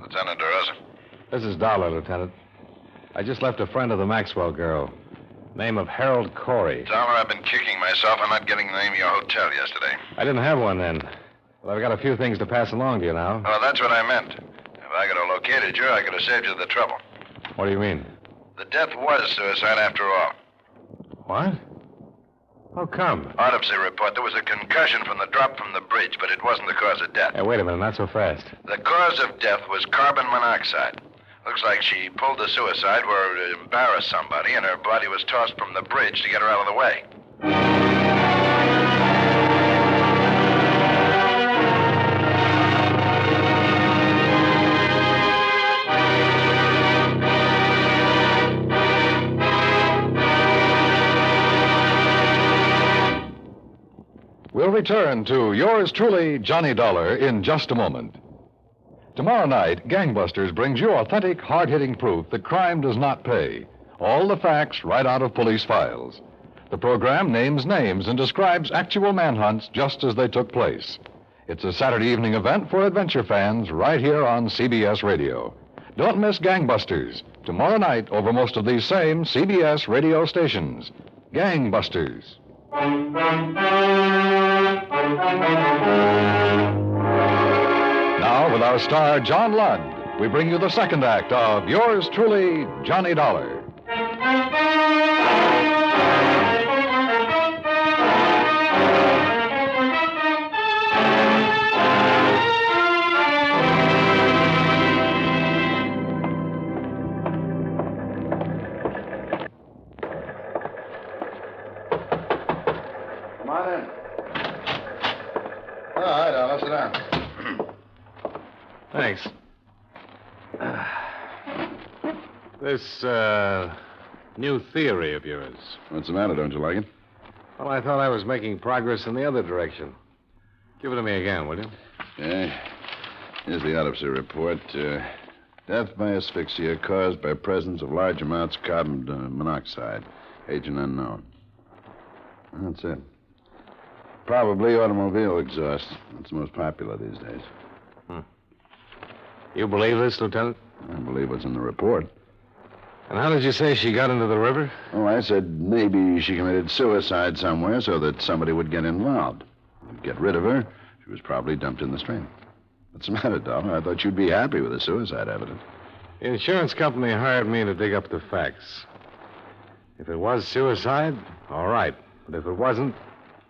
Lieutenant DeRosa.
This is Dollar, Lieutenant. I just left a friend of the Maxwell girl. Name of Harold Corey.
Dollar, I've been kicking myself on not getting the name of your hotel yesterday.
I didn't have one then. Well, I've got a few things to pass along to you now.
Oh, that's what I meant. If I could have located you, I could have saved you the trouble.
What do you mean?
The death was suicide after all.
What? How come?
Autopsy report. There was a concussion from the drop from the bridge, but it wasn't the cause of death.
Hey, wait a minute. Not so fast.
The cause of death was carbon monoxide. Looks like she pulled the suicide where it embarrassed somebody, and her body was tossed from the bridge to get her out of the way.
We'll return to yours truly, Johnny Dollar, in just a moment. Tomorrow night, Gangbusters brings you authentic, hard-hitting proof that crime does not pay. All the facts right out of police files. The program names names and describes actual manhunts just as they took place. It's a Saturday evening event for adventure fans right here on CBS Radio. Don't miss Gangbusters, tomorrow night over most of these same CBS radio stations. Gangbusters. Now, with our star, John Lund, we bring you the second act of yours truly, Johnny Dollar.
Come on in. All right, I'll sit down.
Thanks. This, new theory of yours.
What's the matter? Don't you like it?
Well, I thought I was making progress in the other direction. Give it to me again, will you?
Yeah. Here's the autopsy report. Death by asphyxia caused by presence of large amounts of carbon monoxide. Agent unknown. That's it. Probably automobile exhaust. It's the most popular these days.
You believe this, Lieutenant?
I believe what's in the report.
And how did you say she got into the river?
Oh, I said maybe she committed suicide somewhere so that somebody would get involved. To get rid of her, she was probably dumped in the stream. What's the matter, Dollar? I thought you'd be happy with the suicide evidence.
The insurance company hired me to dig up the facts. If it was suicide, all right. But if it wasn't,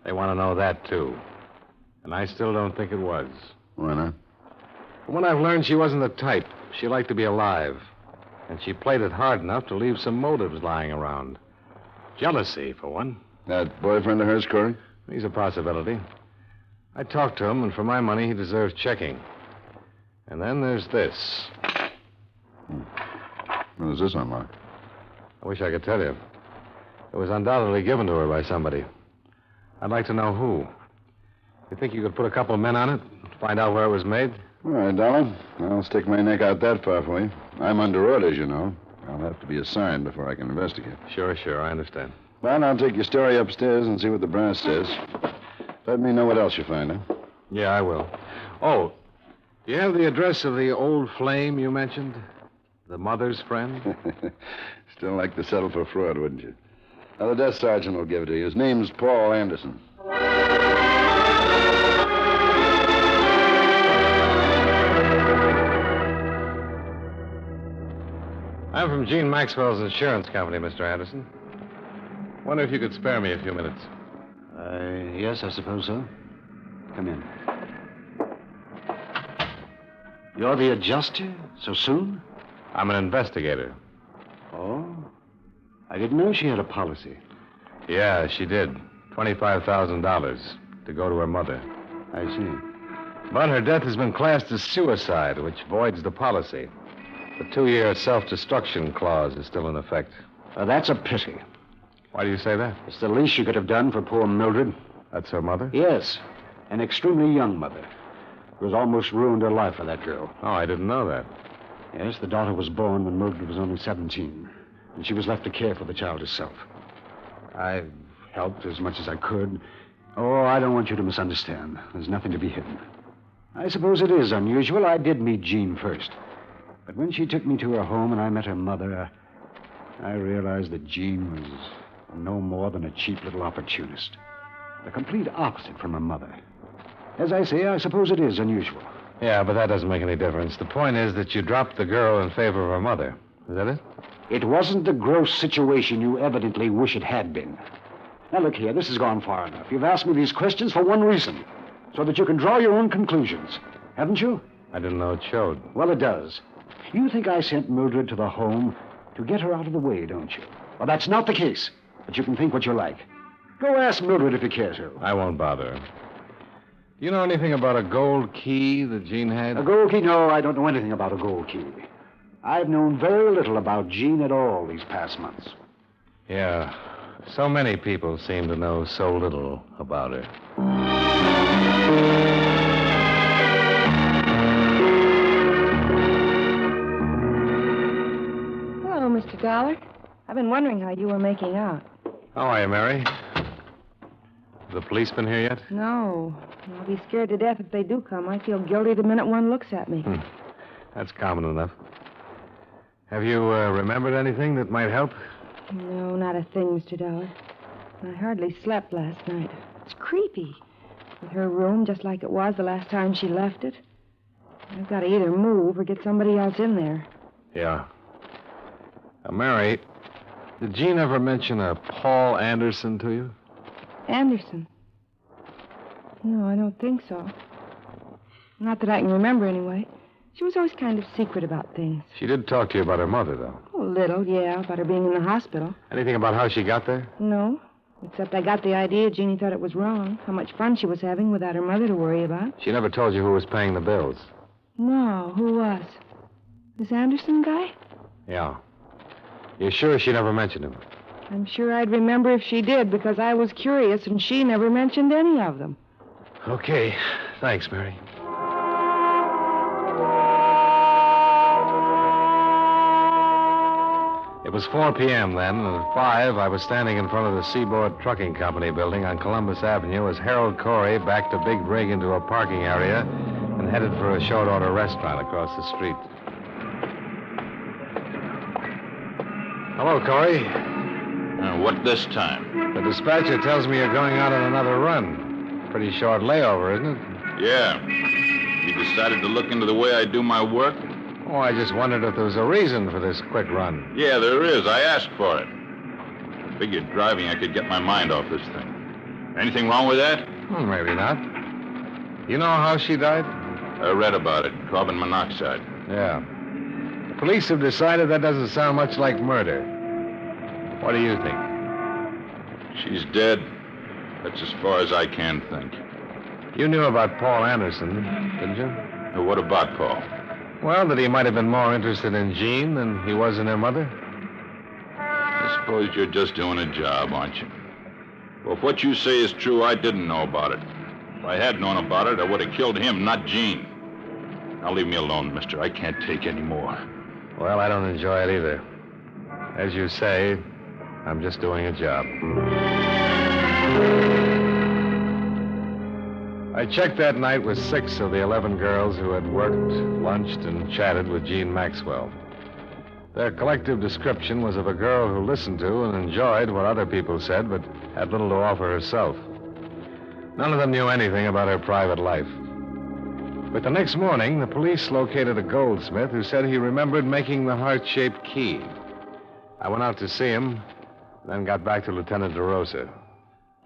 they want to know that, too. And I still don't think it was.
Why not?
From what I've learned, she wasn't the type. She liked to be alive. And she played it hard enough to leave some motives lying around. Jealousy, for one.
That boyfriend of hers, Corey?
He's a possibility. I talked to him, and for my money, he deserves checking. And then there's this.
What does this unlock?
I wish I could tell you. It was undoubtedly given to her by somebody. I'd like to know who. You think you could put a couple of men on it? Find out where it was made?
All right, Dollar. I'll stick my neck out that far for you. I'm under orders, you know. I'll have to be assigned before I can investigate.
Sure, I understand.
Well, I'll take your story upstairs and see what the brass says. Let me know what else you find, huh?
Yeah, I will. Oh, do you have the address of the old flame you mentioned? The mother's friend?
Still like to settle for fraud, wouldn't you? Now, the desk sergeant will give it to you. His name's Paul Anderson.
I'm from Gene Maxwell's insurance company, Mr. Anderson. Wonder if you could spare me a few minutes.
Yes, I suppose so. Come in. You're the adjuster? So soon?
I'm an investigator.
Oh? I didn't know she had a policy.
Yeah, she did. $25,000 to go to her mother.
I see.
But her death has been classed as suicide, which voids the policy. The 2-year self-destruction clause is still in effect.
That's a pity.
Why do you say that?
It's the least you could have done for poor Mildred.
That's her mother?
Yes. An extremely young mother. Who has almost ruined her life for that girl.
Oh, I didn't know that.
Yes, the daughter was born when Mildred was only 17. And she was left to care for the child herself. I've helped as much as I could. Oh, I don't want you to misunderstand. There's nothing to be hidden. I suppose it is unusual. I did meet Jean first. But when she took me to her home and I met her mother, I realized that Jean was no more than a cheap little opportunist. The complete opposite from her mother. As I say, I suppose it is unusual.
Yeah, but that doesn't make any difference. The point is that you dropped the girl in favor of her mother. Is that it?
It wasn't the gross situation you evidently wish it had been. Now, look here, this has gone far enough. You've asked me these questions for one reason. So that you can draw your own conclusions. Haven't you?
I didn't know it showed.
Well, it does. You think I sent Mildred to the home to get her out of the way, don't you? Well, that's not the case. But you can think what you like. Go ask Mildred if you care to.
I won't bother her. Do you know anything about a gold key that Jean had?
A gold key? No, I don't know anything about a gold key. I've known very little about Jean at all these past months.
Yeah. So many people seem to know so little about her.
Hello, Mr. Dollar. I've been wondering how you were making out.
How are you, Mary? The police been here yet?
No. I'll be scared to death if they do come. I feel guilty the minute one looks at me.
That's common enough. Have you remembered anything that might help?
No, not a thing, Mr. Dollar. I hardly slept last night. It's creepy. With her room just like it was the last time she left it. I've got to either move or get somebody else in there.
Yeah. Mary, did Jean ever mention a Paul Anderson to you?
Anderson? No, I don't think so. Not that I can remember, anyway. She was always kind of secret about things.
She did talk to you about her mother, though.
Oh, a little, yeah, about her being in the hospital.
Anything about how she got there?
No, except I got the idea Jeannie thought it was wrong. How much fun she was having without her mother to worry about.
She never told you who was paying the bills.
No, who was? This Anderson guy?
Yeah.
You're sure she never mentioned him?
I'm sure I'd remember if she did, because I was curious and she never mentioned any of them.
Okay. Thanks, Mary. It was 4 p.m. then, and at 5, I was standing in front of the Seaboard Trucking Company building on Columbus Avenue as Harold Corey backed a big rig into a parking area and headed for a short-order restaurant across the street. Hello, Corey.
What this time?
The dispatcher tells me you're going out on another run. Pretty short layover, isn't it?
Yeah. You decided to look into the way I do my work?
Oh, I just wondered if there was a reason for this quick run.
Yeah, there is. I asked for it. I figured driving, I could get my mind off this thing. Anything wrong with that?
Maybe not. You know how she died?
I read about it. Carbon monoxide.
Yeah. The police have decided that doesn't sound much like murder. What do you think?
She's dead. That's as far as I can think.
You knew about Paul Anderson, didn't you?
What about Paul?
Well, that he might have been more interested in Jean than he was in her mother.
I suppose you're just doing a job, aren't you? Well, if what you say is true, I didn't know about it. If I had known about it, I would have killed him, not Jean. Now leave me alone, mister. I can't take any more.
Well, I don't enjoy it either. As you say, I'm just doing a job. I checked that night with 6 of the 11 girls who had worked, lunched, and chatted with Jean Maxwell. Their collective description was of a girl who listened to and enjoyed what other people said, but had little to offer herself. None of them knew anything about her private life. But the next morning, the police located a goldsmith who said he remembered making the heart-shaped key. I went out to see him, then got back to Lieutenant DeRosa.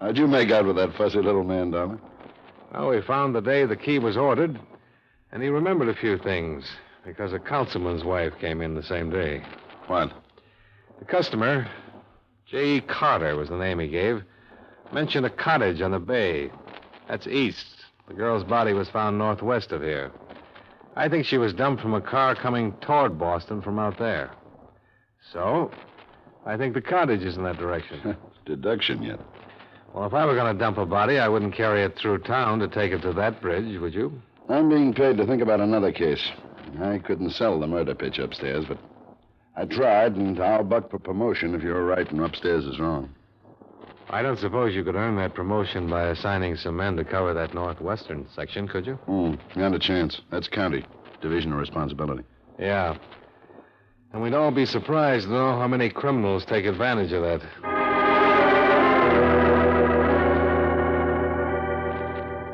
How'd you make out with that fussy little man, Dollar?
Well, we found the day the key was ordered, and he remembered a few things, because a councilman's wife came in the same day.
What?
The customer, J.E. Carter was the name he gave, mentioned a cottage on the bay. That's east. The girl's body was found northwest of here. I think she was dumped from a car coming toward Boston from out there. So, I think the cottage is in that direction.
Deduction yet.
Well, if I were going to dump a body, I wouldn't carry it through town to take it to that bridge, would you?
I'm being paid to think about another case. I couldn't sell the murder pitch upstairs, but I tried, and I'll buck for promotion if you're right and upstairs is wrong.
I don't suppose you could earn that promotion by assigning some men to cover that northwestern section, could you?
Not a chance. That's county. Division of responsibility.
Yeah. And we'd all be surprised to know how many criminals take advantage of that.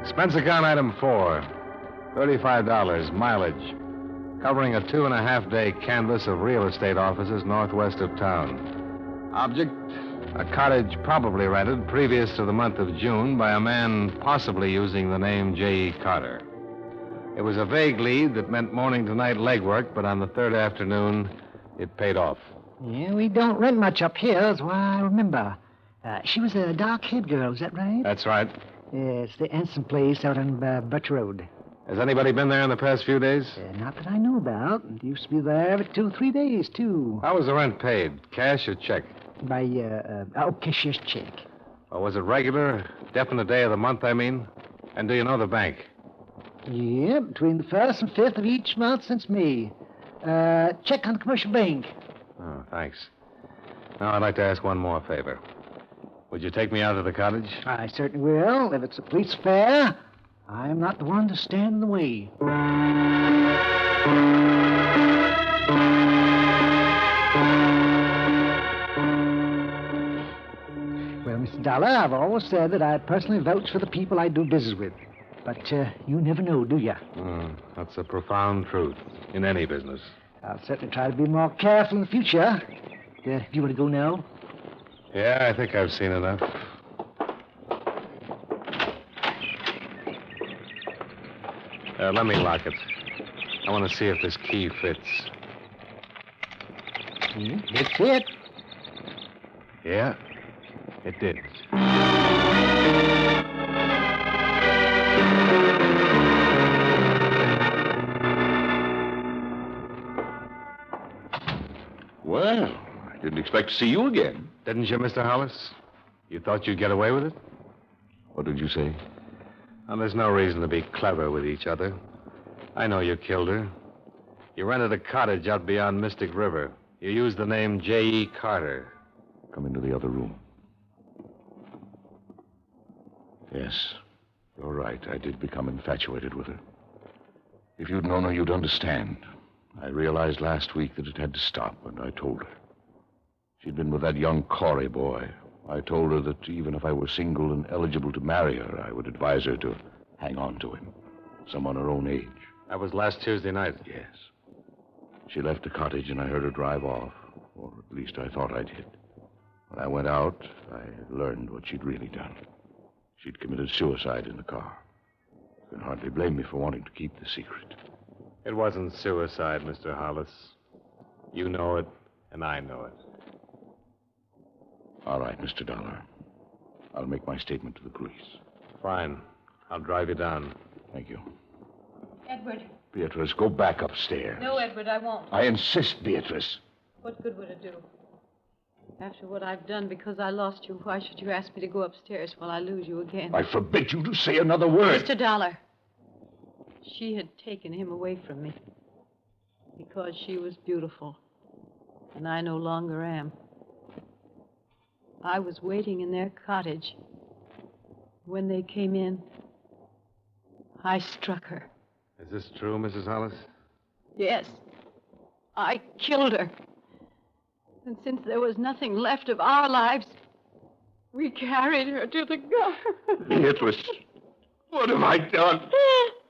Expense account item 4. $35, mileage. Covering a 2.5-day canvass of real estate offices northwest of town. Object, a cottage probably rented previous to the month of June by a man possibly using the name J.E. Carter. It was a vague lead that meant morning to night legwork, but on the third afternoon, it paid off.
Yeah, we don't rent much up here, as I remember. She was a dark-haired girl, is that right?
That's right.
It's the Anson place out on Butch Road.
Has anybody been there in the past few days?
Not that I know about. It used to be there every 2 or 3 days, too.
How was the rent paid? Cash or check?
By, cashier's check.
Or was it regular? Definite day of the month, I mean? And do you know the bank?
Yeah, between the 1st and 5th of each month since May. Check on the commercial bank.
Oh, thanks. Now, I'd like to ask one more favor. Would you take me out to the cottage?
I certainly will. If it's a police affair, I'm not the one to stand in the way. Well, Mr. Dollar, I've always said that I personally vouch for the people I do business with. But you never know, do you?
That's a profound truth in any business.
I'll certainly try to be more careful in the future. Do you want to go now?
Yeah, I think I've seen enough. Let me lock it. I want to see if this key fits.
It's it.
Yeah, it did.
Well, Didn't expect to see you again.
Didn't you, Mr. Hollis? You thought you'd get away with it?
What did you say?
Well, there's no reason to be clever with each other. I know you killed her. You rented a cottage out beyond Mystic River. You used the name J.E. Carter.
Come into the other room. Yes, you're right. I did become infatuated with her. If you'd known her, you'd understand. I realized last week that it had to stop, and I told her. She'd been with that young Corey boy. I told her that even if I were single and eligible to marry her, I would advise her to hang on to him. Someone her own age.
That was last Tuesday night?
Yes. She left the cottage, and I heard her drive off. Or at least I thought I did. When I went out, I learned what she'd really done. She'd committed suicide in the car. You can hardly blame me for wanting to keep the secret.
It wasn't suicide, Mr. Hollis. You know it, and I know it.
All right, Mr. Dollar. I'll make my statement to the police.
Fine. I'll drive you down.
Thank you.
Edward.
Beatrice, go back upstairs.
No, Edward, I won't.
I insist, Beatrice.
What good would it do? After what I've done because I lost you, why should you ask me to go upstairs while I lose you again?
I forbid you to say another word.
Mr. Dollar. She had taken him away from me because she was beautiful, and I no longer am. I was waiting in their cottage. When they came in, I struck her.
Is this true, Mrs. Hollis?
Yes. I killed her. And since there was nothing left of our lives, we carried her to the gutter.
Beatrice, what have I done?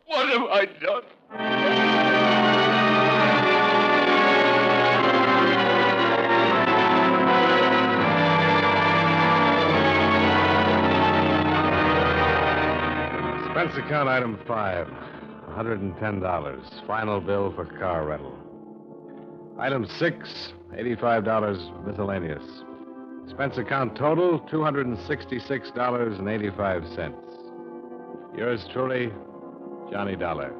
What have I done?
Expense account item 5, $110. Final bill for car rental. Item 6, $85 miscellaneous. Expense account total, $266.85. Yours truly, Johnny Dollar.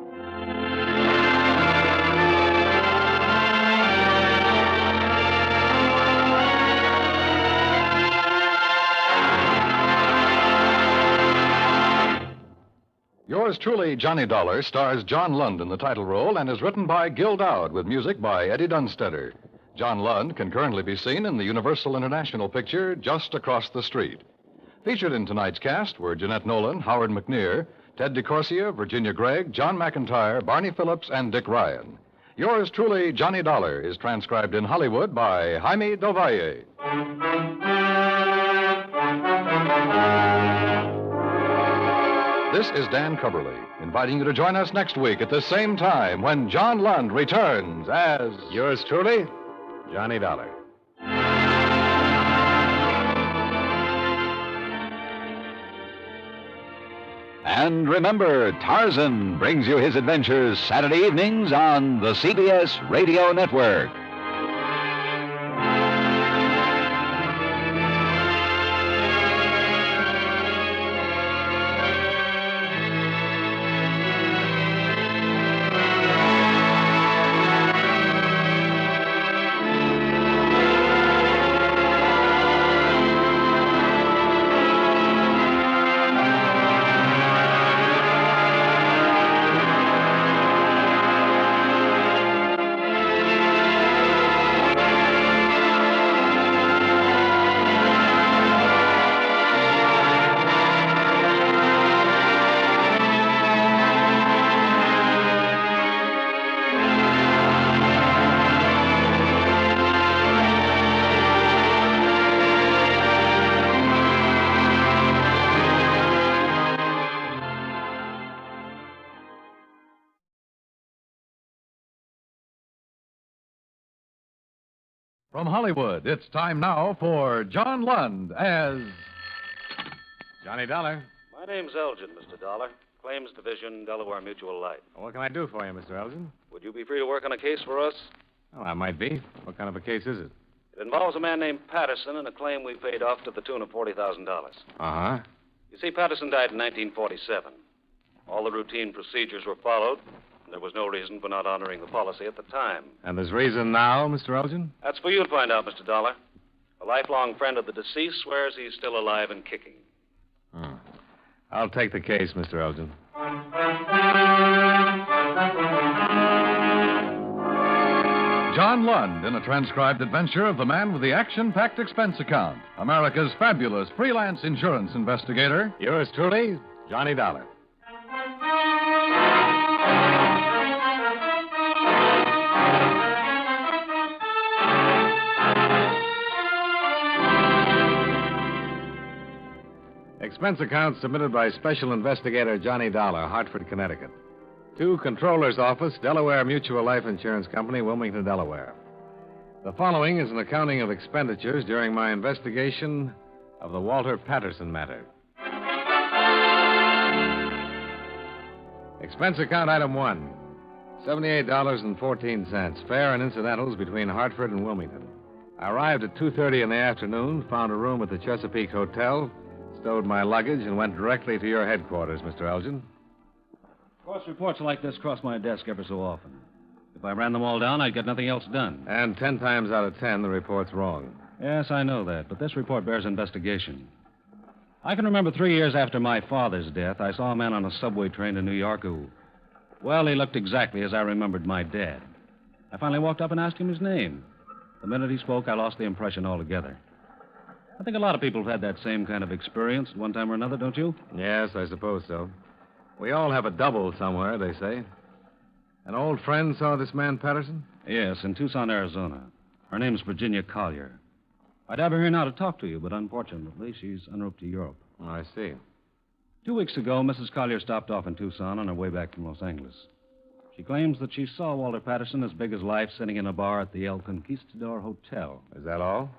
Yours truly, Johnny Dollar, stars John Lund in the title role and is written by Gil Dowd with music by Eddie Dunstetter. John Lund can currently be seen in the Universal International picture Just Across the Street. Featured in tonight's cast were Jeanette Nolan, Howard McNear, Ted DeCorsia, Virginia Gregg, John McIntyre, Barney Phillips, and Dick Ryan. Yours truly, Johnny Dollar, is transcribed in Hollywood by Jaime Del Valle. This is Dan Coverly, inviting you to join us next week at the same time when John Lund returns as...
Yours truly, Johnny Dollar.
And remember, Tarzan brings you his adventures Saturday evenings on the CBS Radio Network.
From Hollywood, it's time now for John Lund as...
Johnny Dollar.
My name's Elgin, Mr. Dollar. Claims Division, Delaware Mutual Life.
What can I do for you, Mr. Elgin?
Would you be free to work on a case for us?
Oh, I might be. What kind of a case is it?
It involves a man named Patterson and a claim we paid off to the tune of $40,000.
Uh-huh.
You see, Patterson died in 1947. All the routine procedures were followed. There was no reason for not honoring the policy at the time.
And there's reason now, Mr. Elgin?
That's for you to find out, Mr. Dollar. A lifelong friend of the deceased swears he's still alive and kicking.
I'll take the case, Mr. Elgin.
John Lund in a transcribed adventure of the man with the action-packed expense account, America's fabulous freelance insurance investigator.
Yours truly, Johnny Dollar. Expense account submitted by Special Investigator Johnny Dollar, Hartford, Connecticut. To Controller's Office, Delaware Mutual Life Insurance Company, Wilmington, Delaware. The following is an accounting of expenditures during my investigation of the Walter Patterson matter. Expense account item 1, $78.14, fare and incidentals between Hartford and Wilmington. I arrived at 2:30 in the afternoon, found a room at the Chesapeake Hotel, stowed my luggage, and went directly to your headquarters, Mr. Elgin.
Of course, reports like this cross my desk ever so often. If I ran them all down, I'd get nothing else done.
And 10 times out of 10, the report's wrong.
Yes, I know that, but this report bears investigation. I can remember 3 years after my father's death, I saw a man on a subway train to New York who, well, he looked exactly as I remembered my dad. I finally walked up and asked him his name. The minute he spoke, I lost the impression altogether. I think a lot of people have had that same kind of experience at one time or another, don't you?
Yes, I suppose so. We all have a double somewhere, they say. An old friend saw this man, Patterson?
Yes, in Tucson, Arizona. Her name's Virginia Collier. I'd have her here now to talk to you, but unfortunately, she's en route to Europe.
Oh, I see.
2 weeks ago, Mrs. Collier stopped off in Tucson on her way back from Los Angeles. She claims that she saw Walter Patterson as big as life sitting in a bar at the El Conquistador Hotel.
Is that all?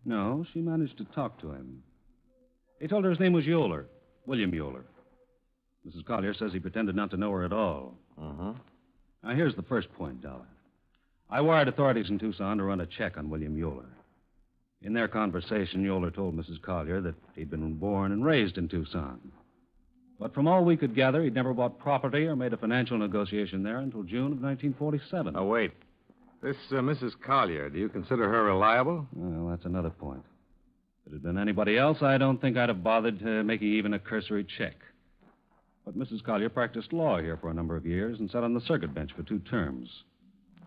No, she managed to talk to him. He told her his name was Yoler, William Yoler. Mrs. Collier says he pretended not to know her at all.
Uh-huh.
Now, here's the first point, Dollar. I wired authorities in Tucson to run a check on William Yoler. In their conversation, Yoler told Mrs. Collier that he'd been born and raised in Tucson. But from all we could gather, he'd never bought property or made a financial negotiation there until June of 1947.
Oh, wait. This Mrs. Collier, do you consider her reliable?
Well, that's another point. If it had been anybody else, I don't think I'd have bothered making even a cursory check. But Mrs. Collier practiced law here for a number of years and sat on the circuit bench for 2 terms.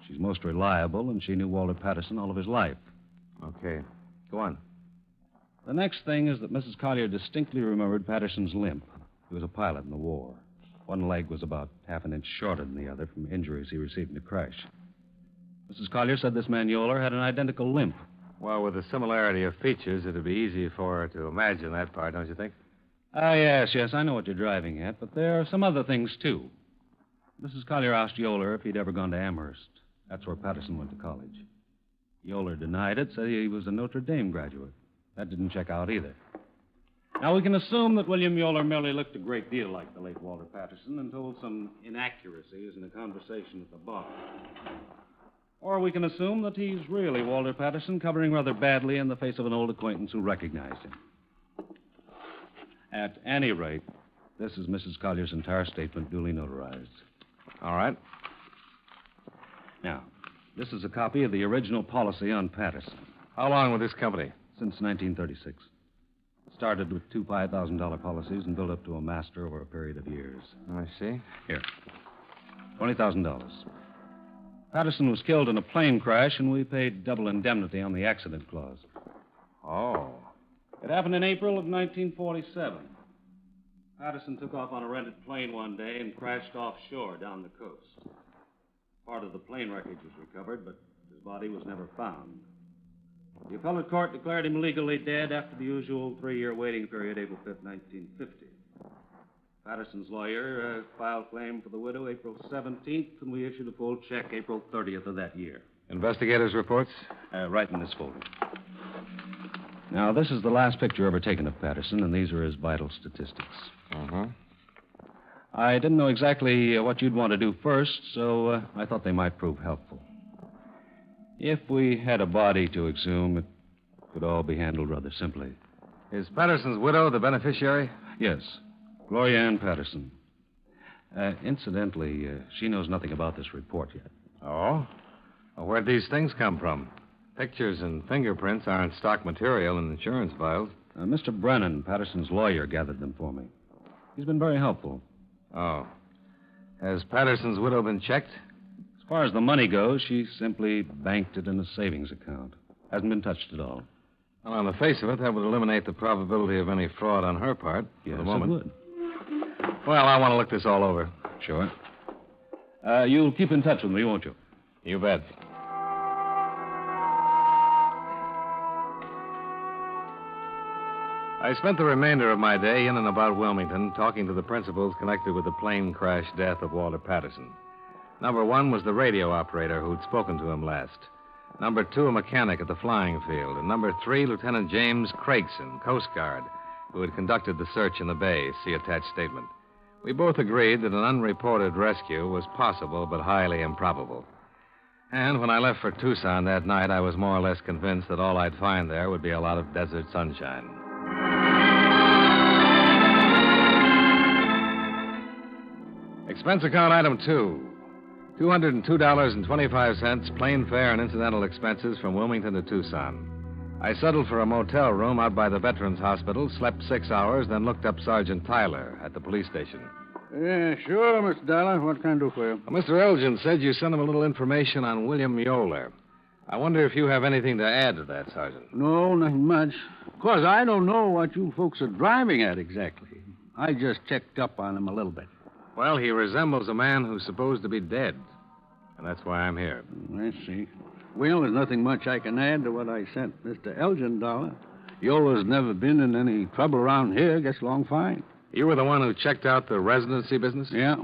She's most reliable, and she knew Walter Patterson all of his life.
Okay. Go on.
The next thing is that Mrs. Collier distinctly remembered Patterson's limp. He was a pilot in the war. One leg was about half an inch shorter than the other from injuries he received in the crash. Mrs. Collier said this man Yoler had an identical limp.
Well, with the similarity of features, it'd be easy for her to imagine that part, don't you think?
Yes, I know what you're driving at, but there are some other things, too. Mrs. Collier asked Yoler if he'd ever gone to Amherst. That's where Patterson went to college. Yoler denied it, said he was a Notre Dame graduate. That didn't check out either. Now, we can assume that William Yoler merely looked a great deal like the late Walter Patterson and told some inaccuracies in a conversation at the bar. Or we can assume that he's really Walter Patterson, covering rather badly in the face of an old acquaintance who recognized him. At any rate, this is Mrs. Collier's entire statement duly notarized.
All right.
Now, this is a copy of the original policy on Patterson.
How long with this company?
Since 1936. Started with 2 $5,000 policies and built up to a master over a period of years.
I see.
Here. $20,000. Patterson was killed in a plane crash, and we paid double indemnity on the accident clause.
Oh.
It happened in April of 1947. Patterson took off on a rented plane one day and crashed offshore down the coast. Part of the plane wreckage was recovered, but his body was never found. The appellate court declared him legally dead after the usual 3-year waiting period, April 5th, 1950. Patterson's lawyer filed claim for the widow April 17th, and we issued a full check April 30th of that year.
Investigators' reports?
Right in this folder. Now, this is the last picture ever taken of Patterson, and these are his vital statistics.
Uh-huh.
I didn't know exactly what you'd want to do first, so I thought they might prove helpful. If we had a body to exhume, it could all be handled rather simply.
Is Patterson's widow the beneficiary?
Yes, Gloria Ann Patterson. Incidentally, she knows nothing about this report yet.
Oh? Well, where'd these things come from? Pictures and fingerprints aren't stock material in insurance files.
Mr. Brennan, Patterson's lawyer, gathered them for me. He's been very helpful.
Oh. Has Patterson's widow been checked?
As far as the money goes, she simply banked it in a savings account. Hasn't been touched at all.
Well, on the face of it, that would eliminate the probability of any fraud on her part
Yes,
for the moment.
it would.
Well, I want to look this all over.
Sure. You'll keep in touch with me, won't you?
You bet. I spent the remainder of my day in and about Wilmington talking to the principals connected with the plane crash death of Walter Patterson. Number one was the radio operator who'd spoken to him last. Number two, a mechanic at the flying field. And number three, Lieutenant James Craigson, Coast Guard, who had conducted the search in the bay. See attached statement. We both agreed that an unreported rescue was possible but highly improbable. And when I left for Tucson that night, I was more or less convinced that all I'd find there would be a lot of desert sunshine. Expense account item 2. $202.25, plane fare and incidental expenses from Wilmington to Tucson. I settled for a motel room out by the Veterans Hospital, slept 6 hours, then looked up Sergeant Tyler at the police station.
Yeah, sure, Mr. Dollar. What can I do for you?
Well, Mr. Elgin said you sent him a little information on William Yoler. I wonder if you have anything to add to that, Sergeant.
No, nothing much. Of course, I don't know what you folks are driving at exactly. I just checked up on him a little bit.
Well, he resembles a man who's supposed to be dead. And that's why I'm here.
I see. Well, there's nothing much I can add to what I sent Mr. Elgin, Dollar. Yoler's never been in any trouble around here. Gets along fine.
You were the one who checked out the residency business?
Yeah.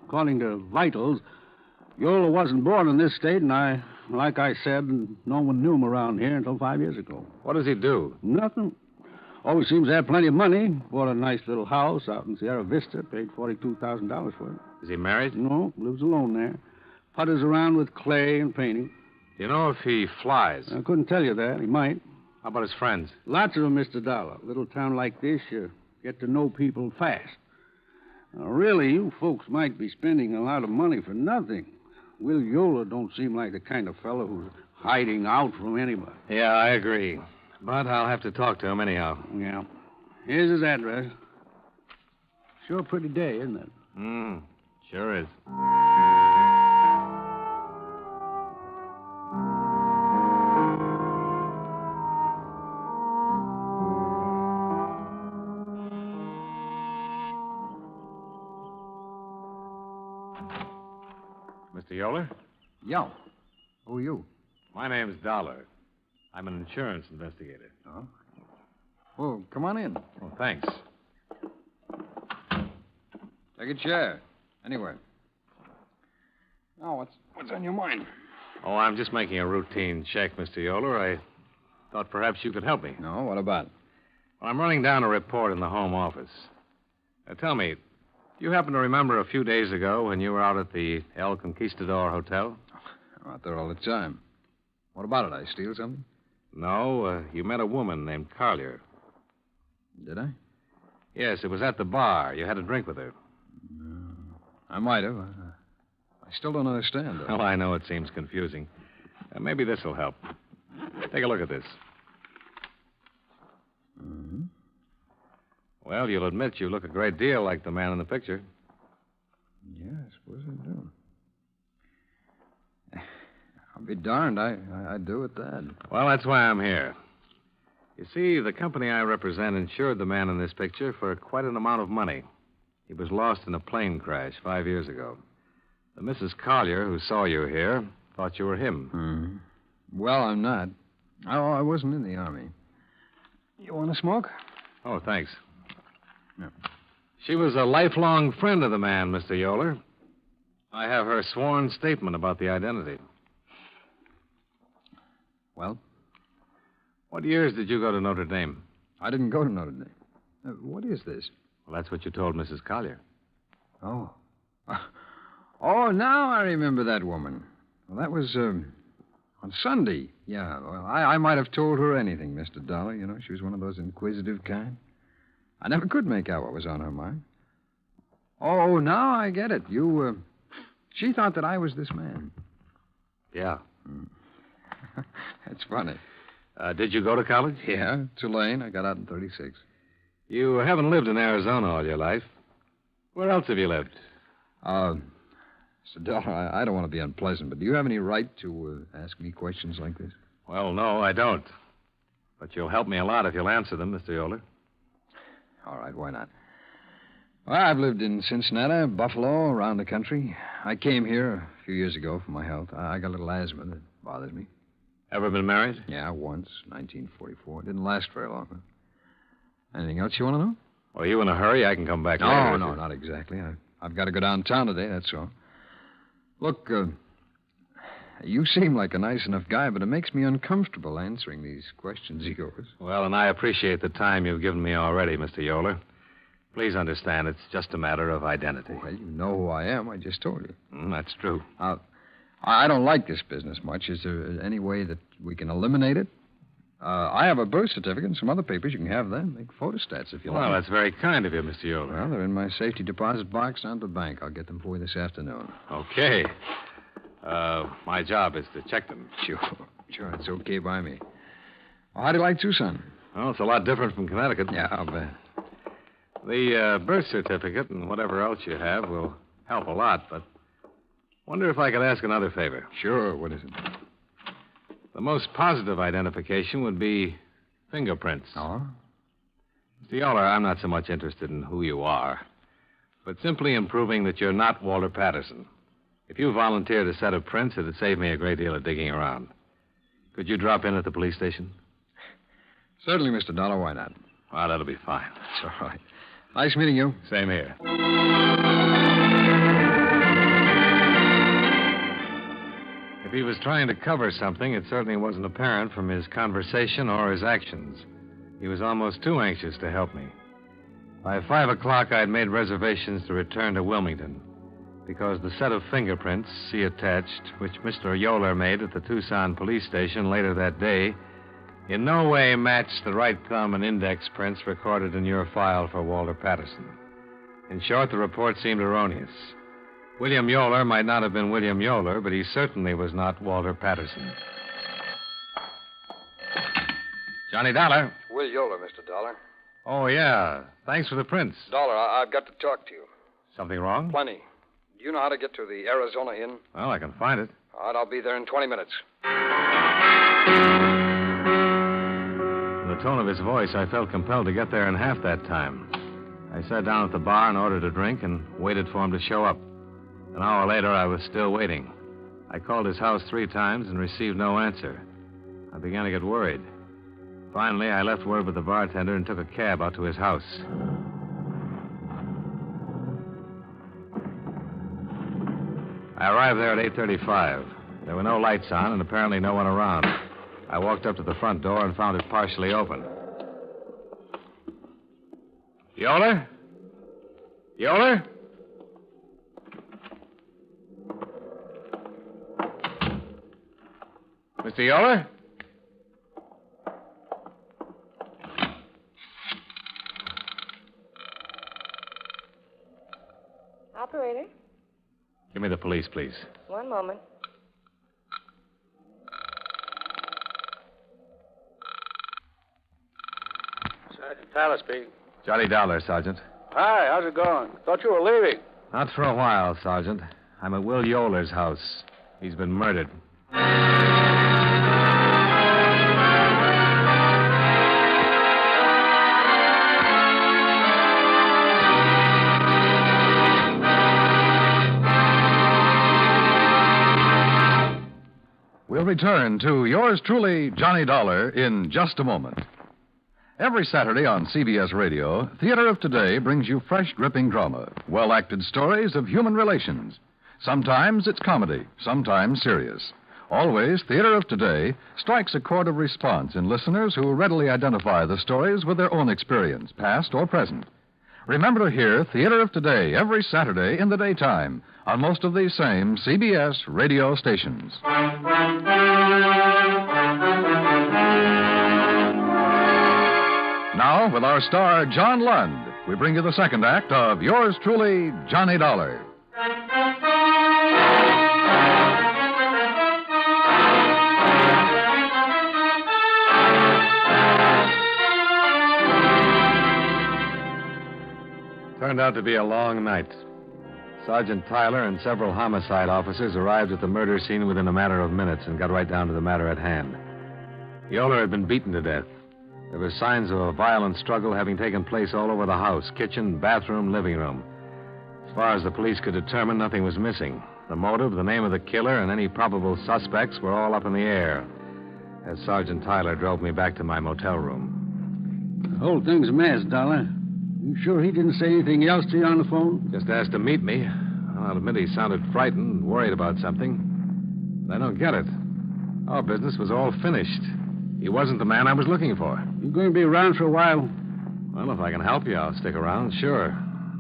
According to vitals, Yoler wasn't born in this state, and like I said, no one knew him around here until 5 years ago.
What does he do?
Nothing. Always seems to have plenty of money. Bought a nice little house out in Sierra Vista. Paid $42,000 for it.
Is he married?
No, lives alone there. Putters around with clay and painting.
Do you know if he flies?
I couldn't tell you that. He might.
How about his friends?
Lots of them, Mr. Dollar. Little town like this, you get to know people fast. Now, really, you folks might be spending a lot of money for nothing. Will Yoler don't seem like the kind of fellow who's hiding out from anybody.
Yeah, I agree. But I'll have to talk to him anyhow.
Yeah. Here's his address. Sure a pretty day, isn't it?
Sure is. Mr. Yoler?
Yeah. Who are you?
My name's Dollar. I'm an insurance investigator.
Oh? Well, come on in.
Oh, thanks.
Take a chair. Anywhere. Oh, what's on your mind?
Oh, I'm just making a routine check, Mr. Yoler. I thought perhaps you could help me.
No, what about?
Well, I'm running down a report in the home office. Tell me, do you happen to remember a few days ago when you were out at the El Conquistador Hotel?
I'm out there all the time. What about it? I steal something?
No, you met a woman named Collier.
Did I?
Yes, it was at the bar. You had a drink with her.
I might have. I still don't understand.
Well, I know it seems confusing. Maybe this will help. Take a look at this.
Mm-hmm.
Well, you'll admit you look a great deal like the man in the picture.
Yeah, I suppose I do. I'll be darned. I do at that.
Well, that's why I'm here. You see, the company I represent insured the man in this picture for quite an amount of money. He was lost in a plane crash 5 years ago. The Mrs. Collier, who saw you here, thought you were him.
Mm-hmm. Well, I'm not. Oh, I wasn't in the Army. You want to smoke?
Oh, thanks.
Yeah.
She was a lifelong friend of the man, Mr. Yoler. I have her sworn statement about the identity.
Well?
What years did you go to Notre Dame?
I didn't go to Notre Dame. What is this?
Well, that's what you told Mrs. Collier.
Oh. Oh, now I remember that woman. Well, that was on Sunday. Yeah, well, I might have told her anything, Mr. Dollar. You know, she was one of those inquisitive kind. I never could make out what was on her mind. Oh, now I get it. She thought that I was this man.
Yeah.
That's funny.
Did you go to college?
Yeah, Tulane. I got out in 36.
You haven't lived in Arizona all your life. Where else have you lived?
Mr. Dollar, I don't want to be unpleasant, but do you have any right to ask me questions like this?
Well, no, I don't. But you'll help me a lot if you'll answer them, Mr. Yoler.
All right, why not? Well, I've lived in Cincinnati, Buffalo, around the country. I came here a few years ago for my health. I got a little asthma that bothers me.
Ever been married?
Yeah, once, 1944. It didn't last very long. Anything else you want to know?
Well, you in a hurry? I can come back later.
No, not exactly. I've got to go downtown today, that's all. Look, you seem like a nice enough guy, but it makes me uncomfortable answering these questions of yours.
Well, and I appreciate the time you've given me already, Mr. Yoler. Please understand, it's just a matter of identity.
Well, you know who I am. I just told you.
That's true.
I don't like this business much. Is there any way that we can eliminate it? I have a birth certificate and some other papers. You can have them. Make photostats if you like.
Well, that's very kind of you, Mr. Yoler.
Well, they're in my safety deposit box down at the bank. I'll get them for you this afternoon.
Okay. My job is to check them.
Sure, it's okay by me. Well, how do you like Tucson?
Well, it's a lot different from Connecticut.
Yeah, I'll bet.
The birth certificate and whatever else you have will help a lot, but wonder if I could ask another favor.
Sure, what is it?
The most positive identification would be fingerprints.
Oh?
Mr. Yoler, I'm not so much interested in who you are, but simply in proving that you're not Walter Patterson. If you volunteered a set of prints, it'd save me a great deal of digging around. Could you drop in at the police station?
Certainly, Mr. Dollar. Why not?
Well, that'll be fine.
That's all right. Nice meeting you.
Same here. If he was trying to cover something, it certainly wasn't apparent from his conversation or his actions. He was almost too anxious to help me. By 5 o'clock, I'd made reservations to return to Wilmington because the set of fingerprints, see attached, which Mr. Yoler made at the Tucson police station later that day, in no way matched the right thumb and index prints recorded in your file for Walter Patterson. In short, the report seemed erroneous. William Yoler might not have been William Yoler, but he certainly was not Walter Patterson. Johnny Dollar.
Will Yoler, Mr. Dollar.
Oh, yeah. Thanks for the prints.
Dollar, I've got to talk to you.
Something wrong?
Plenty. Do you know how to get to the Arizona Inn?
Well, I can find it.
All right, I'll be there in 20 minutes.
From the tone of his voice, I felt compelled to get there in half that time. I sat down at the bar and ordered a drink and waited for him to show up. An hour later, I was still waiting. I called his house 3 times and received no answer. I began to get worried. Finally, I left word with the bartender and took a cab out to his house. I arrived there at 8:35. There were no lights on and apparently no one around. I walked up to the front door and found it partially open. Yoler? Yoler? Mr. Yoler?
Operator,
Give me the police, please.
one moment.
Sergeant Tyler speaking.
Johnny Dollar, Sergeant.
Hi, how's it going? Thought you were leaving.
Not for a while, Sergeant. I'm at Will Yoler's house. He's been murdered.
We'll return to yours truly, Johnny Dollar, in just a moment. Every Saturday on CBS Radio, Theater of Today brings you fresh, dripping drama, well-acted stories of human relations. Sometimes it's comedy, sometimes serious. Always, Theater of Today strikes a chord of response in listeners who readily identify the stories with their own experience, past or present. Remember to hear Theater of Today every Saturday in the daytime on most of these same CBS radio stations. Now, with our star, John Lund, we bring you the second act of yours truly, Johnny Dollar.
Turned out to be a long night. Sergeant Tyler and several homicide officers arrived at the murder scene within a matter of minutes and got right down to the matter at hand. Yoler had been beaten to death. There were signs of a violent struggle having taken place all over the house, kitchen, bathroom, living room. As far as the police could determine, nothing was missing. The motive, the name of the killer, and any probable suspects were all up in the air as Sergeant Tyler drove me back to my motel room.
The whole thing's a mess, Dollar. You sure he didn't say anything else to you on the phone?
Just asked to meet me. I'll admit he sounded frightened and worried about something. But I don't get it. Our business was all finished. He wasn't the man I was looking for.
You going to be around for a while?
Well, if I can help you, I'll stick around, sure.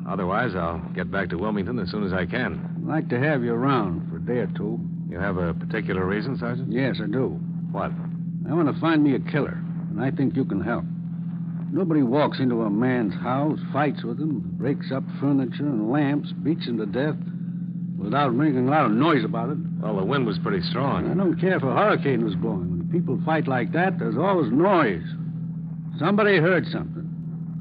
Otherwise, I'll get back to Wilmington as soon as I can.
I'd like to have you around for a day or two.
You have a particular reason, Sergeant?
Yes, I do.
What?
I want to find me a killer, and I think you can help. Nobody walks into a man's house, fights with him, breaks up furniture and lamps, beats him to death without making a lot of noise about it.
Well, the wind was pretty strong.
I don't care if a hurricane was blowing. When people fight like that, there's always noise. Somebody heard something.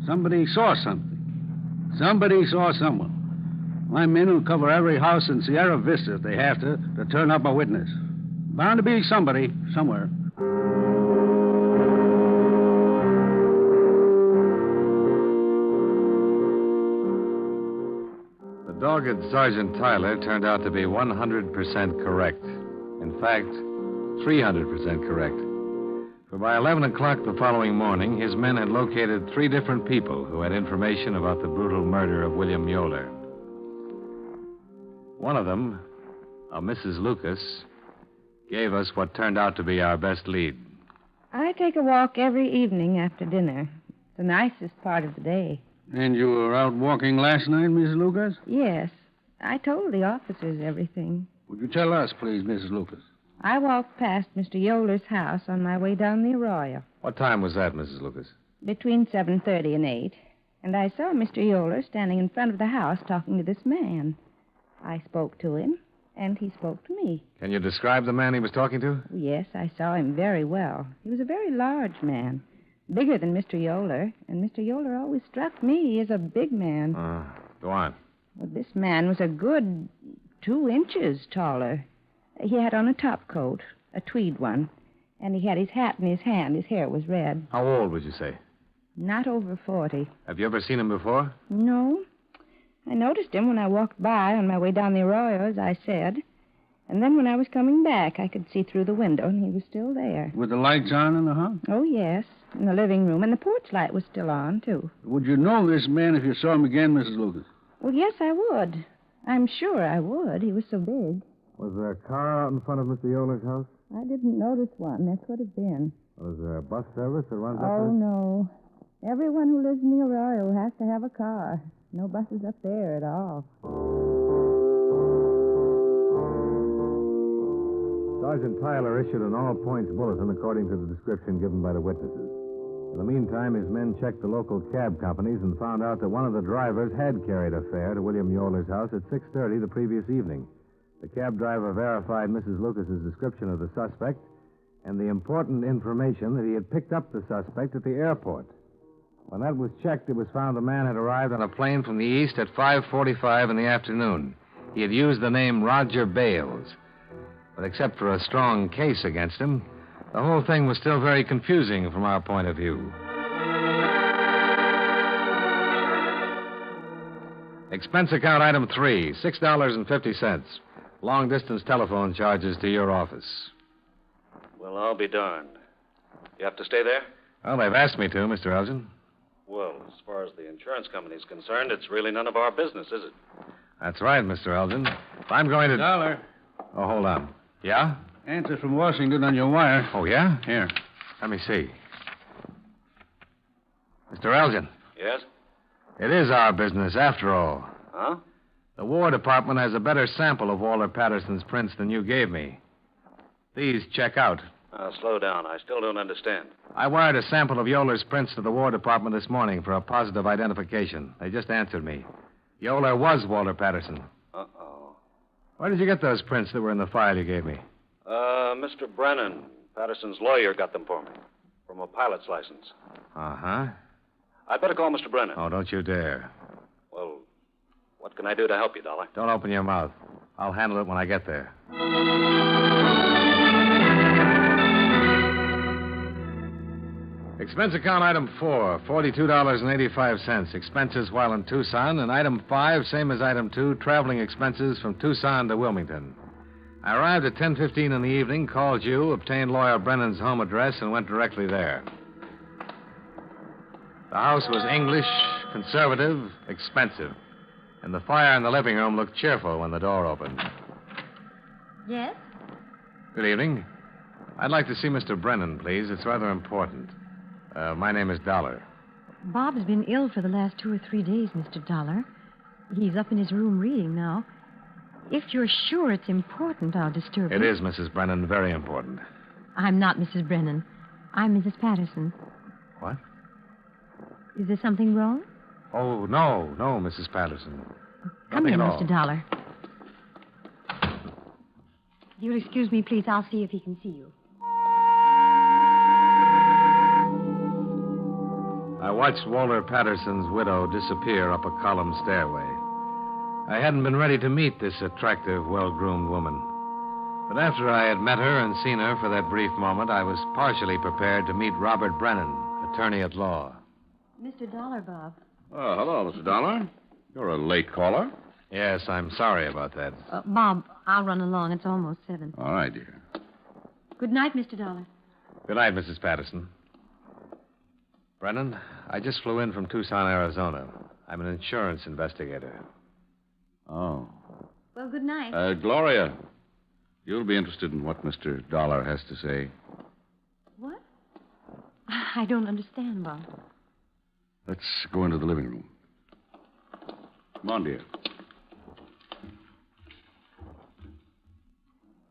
Somebody saw something. Somebody saw someone. My men will cover every house in Sierra Vista if they have to turn up a witness. Bound to be somebody, somewhere.
The dogged Sergeant Tyler turned out to be 100% correct. In fact, 300% correct. For by 11 o'clock the following morning, his men had located 3 different people who had information about the brutal murder of William Yoler. One of them, a Mrs. Lucas, gave us what turned out to be our best lead.
I take a walk every evening after dinner. It's the nicest part of the day.
And you were out walking last night, Miss Lucas?
Yes. I told the officers everything.
Would you tell us, please, Mrs. Lucas?
I walked past Mr. Yoler's house on my way down the arroyo.
What time was that, Mrs. Lucas?
Between 7:30 and 8. And I saw Mr. Yoler standing in front of the house talking to this man. I spoke to him, and he spoke to me.
Can you describe the man he was talking to?
Yes, I saw him very well. He was a very large man. Bigger than Mr. Yoler, and Mr. Yoler always struck me as a big man.
Go on.
Well, this man was a good 2 inches taller. He had on a top coat, a tweed one, and he had his hat in his hand. His hair was red.
How old would you say?
Not over 40.
Have you ever seen him before?
No. I noticed him when I walked by on my way down the arroyo, as I said. And then when I was coming back, I could see through the window, and he was still there.
With the lights on in the house?
Oh, yes, in the living room. And the porch light was still on, too.
Would you know this man if you saw him again, Mrs. Lucas?
Well, yes, I would. I'm sure I would. He was so big.
Was there a car out in front of Mr. Yoler's house?
I didn't notice one. That could have been.
Was there a bus service that runs up
Oh,
there?
no. Everyone who lives in the arroyo has to have a car. No buses up there at all.
Sergeant Tyler issued an all-points bulletin according to the description given by the witnesses. In the meantime, his men checked the local cab companies and found out that one of the drivers had carried a fare to William Yoler's house at 6:30 the previous evening. The cab driver verified Mrs. Lucas's description of the suspect and the important information that he had picked up the suspect at the airport. When that was checked, it was found the man had arrived on a plane from the east at 5:45 in the afternoon. He had used the name Roger Bales. But except for a strong case against him, the whole thing was still very confusing from our point of view. Expense account item 3, $6.50. Long-distance telephone charges to your office.
Well, I'll be darned. You have to stay there?
Well, they've asked me to, Mr. Elgin.
Well, as far as the insurance company's concerned, it's really none of our business, is it?
That's right, Mr. Elgin. If I'm going to...
Dollar.
Oh, hold on. Yeah?
Answer from Washington on your wire.
Oh, yeah?
Here.
Let me see. Mr. Elgin.
Yes?
It is our business, after all.
Huh?
The War Department has a better sample of Walter Patterson's prints than you gave me. These check out.
Slow down. I still don't understand.
I wired a sample of Yoler's prints to the War Department this morning for a positive identification. They just answered me. Yoler was Walter Patterson.
Uh-oh.
Where did you get those prints that were in the file you gave me?
Mr. Brennan, Patterson's lawyer, got them for me. From a pilot's license.
Uh-huh.
I'd better call Mr. Brennan.
Oh, don't you dare.
Well, what can I do to help you, Dollar?
Don't open your mouth. I'll handle it when I get there. Expense account item 4, $42.85. Expenses while in Tucson. And item 5, same as item 2, traveling expenses from Tucson to Wilmington. I arrived at 10:15 in the evening, called you, obtained lawyer Brennan's home address, and went directly there. The house was English, conservative, expensive. And the fire in the living room looked cheerful when the door opened.
Yes?
Good evening. I'd like to see Mr. Brennan, please. It's rather important. My name is Dollar.
Bob's been ill for the last 2 or 3 days, Mr. Dollar. He's up in his room reading now. If you're sure it's important, I'll disturb
It
you.
is, Mrs. Brennan, very important.
I'm not Mrs. Brennan. I'm Mrs. Patterson.
What?
Is there something wrong?
Oh, no, Mrs. Patterson.
Come
Nothing
in,
at all.
Mr. Dollar. You'll excuse me, please. I'll see if he can see you.
I watched Walter Patterson's widow disappear up a column stairway. I hadn't been ready to meet this attractive, well-groomed woman. But after I had met her and seen her for that brief moment, I was partially prepared to meet Robert Brennan, attorney at law.
Mr. Dollar, Bob.
Oh, hello, Mr. Dollar. You're a late caller.
Yes, I'm sorry about that.
Bob, I'll run along. It's almost 7.
All right, dear.
Good night, Mr. Dollar.
Good night, Mrs. Patterson. Brennan, I just flew in from Tucson, Arizona. I'm an insurance investigator.
Oh.
Well, good night.
Gloria, you'll be interested in what Mr. Dollar has to say.
What? I don't understand, Bob.
Let's go into the living room. Come on, dear.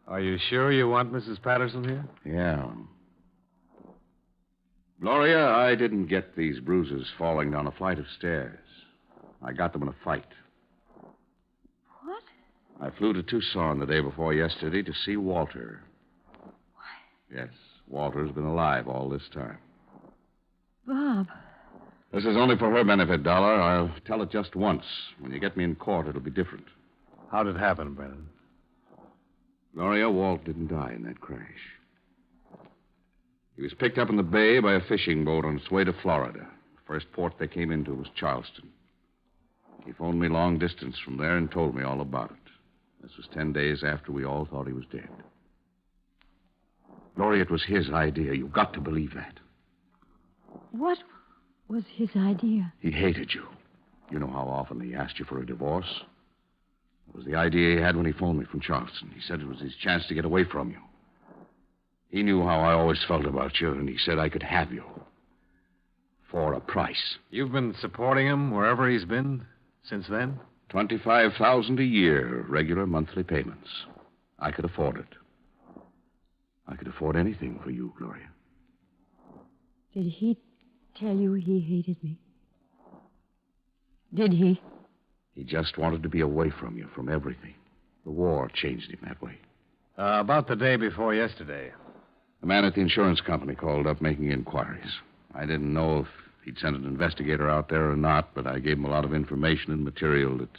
Are you sure you want Mrs. Patterson here?
Yeah. Gloria, I didn't get these bruises falling down a flight of stairs. I got them in a fight.
What?
I flew to Tucson the day before yesterday to see Walter.
Why?
Yes, Walter's been alive all this time.
Bob.
This is only for her benefit, Dollar. I'll tell it just once. When you get me in court, it'll be different.
How'd it happen, Brennan?
Gloria, Walt didn't die in that crash. He was picked up in the bay by a fishing boat on its way to Florida. The first port they came into was Charleston. He phoned me long distance from there and told me all about it. This was 10 days after we all thought he was dead. Gloria, it was his idea. You've got to believe that.
What was his idea?
He hated you. You know how often he asked you for a divorce? It was the idea he had when he phoned me from Charleston. He said it was his chance to get away from you. He knew how I always felt about you, and he said I could have you. For a price.
You've been supporting him wherever he's been since then?
$25,000 a year, regular monthly payments. I could afford it. I could afford anything for you, Gloria.
Did he tell you he hated me? Did he?
He just wanted to be away from you, from everything. The war changed him that way.
About the day before yesterday.
The man at the insurance company called up making inquiries. I didn't know if he'd sent an investigator out there or not, but I gave him a lot of information and material that,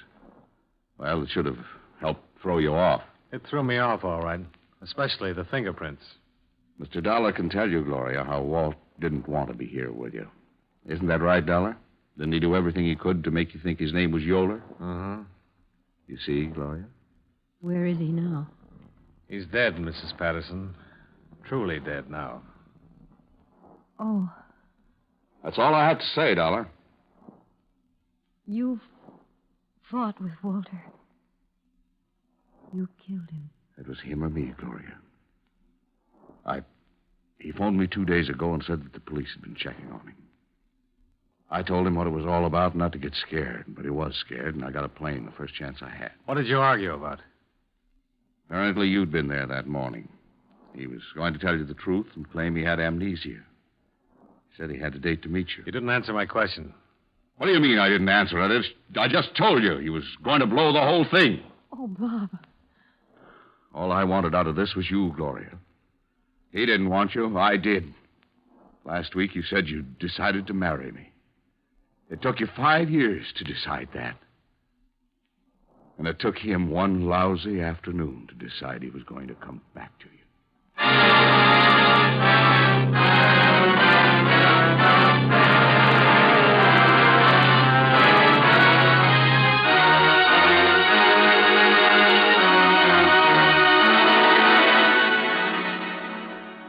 well, it should have helped throw you off.
It threw me off, all right. Especially the fingerprints.
Mr. Dollar can tell you, Gloria, how Walt didn't want to be here with you. Isn't that right, Dollar? Didn't he do everything he could to make you think his name was Yoler?
Uh-huh.
You see, Gloria?
Where is he now?
He's dead, Mrs. Patterson. Truly dead now.
Oh,
That's all I have to say, Dollar.
you've fought with Walter. You killed him.
It was him or me, Gloria. He phoned me 2 days ago and said that the police had been checking on him. I told him what it was all about, not to get scared, but he was scared, and I got a plane the first chance I had.
What did you argue about?
Apparently you'd been there that morning. He was going to tell you the truth and claim he had amnesia. He said he had a date to meet you.
You didn't answer my question.
What do you mean I didn't answer it? I just told you he was going to blow the whole thing.
Oh, Bob.
All I wanted out of this was you, Gloria. He didn't want you. I did. Last week you said you decided to marry me. It took you 5 years to decide that. And it took him one lousy afternoon to decide he was going to come back to you.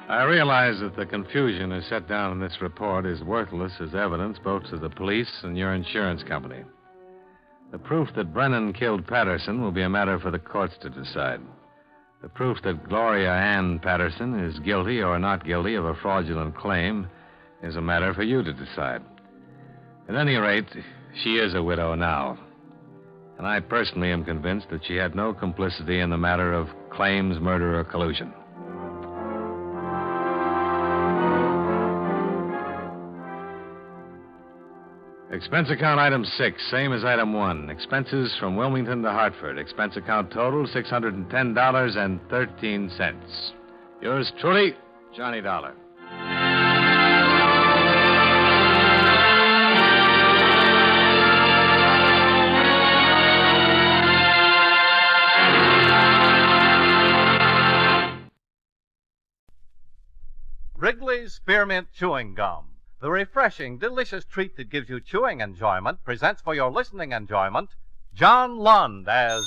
I realize that the confusion as set down in this report is worthless as evidence both to the police and your insurance company. The proof that Brennan killed Patterson will be a matter for the courts to decide. The proof that Gloria Ann Patterson is guilty or not guilty of a fraudulent claim is a matter for you to decide. At any rate, she is a widow now. And I personally am convinced that she had no complicity in the matter of claims, murder, or collusion. Expense account item 6, same as item 1. Expenses from Wilmington to Hartford. Expense account total, $610.13. Yours truly, Johnny Dollar.
Wrigley's Spearmint Chewing Gum. The refreshing, delicious treat that gives you chewing enjoyment presents for your listening enjoyment John Lund as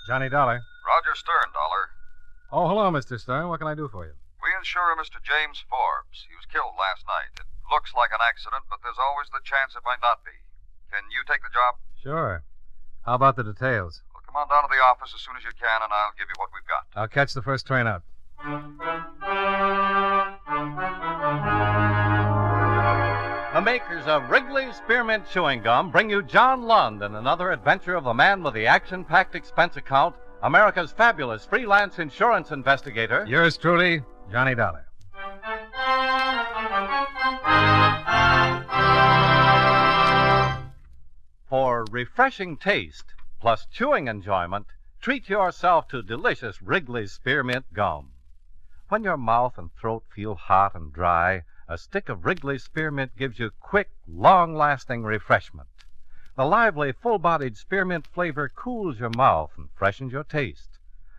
Johnny Dollar.
Roger Stern, Dollar.
Oh, hello, Mr. Stern. What can I do for you?
We insure Mr. James Forbes. He was killed last night. It looks like an accident, but there's always the chance it might not be. Can you take the job?
Sure. How about the details?
Well, come on down to the office as soon as you can, and I'll give you what we've got.
I'll catch the first train out.
The makers of Wrigley's Spearmint Chewing Gum bring you John Lund in another adventure of the man with the action-packed expense account, America's fabulous freelance insurance investigator.
Yours truly, Johnny Dollar.
For refreshing taste plus chewing enjoyment, treat yourself to delicious Wrigley's Spearmint Gum. When your mouth and throat feel hot and dry, a stick of Wrigley's Spearmint gives you quick, long-lasting refreshment. The lively, full-bodied spearmint flavor cools your mouth and freshens your taste.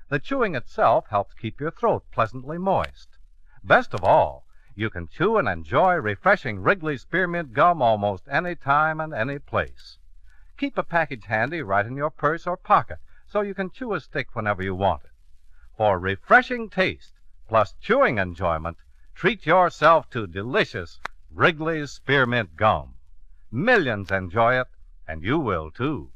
The chewing itself helps keep your throat pleasantly moist. Best of all, you can chew and enjoy refreshing Wrigley's Spearmint Gum almost any time and any place. Keep a package handy right in your purse or pocket so you can chew a stick whenever you want it. For refreshing taste plus chewing enjoyment, treat yourself to delicious Wrigley's Spearmint Gum. Millions enjoy it, and you will too.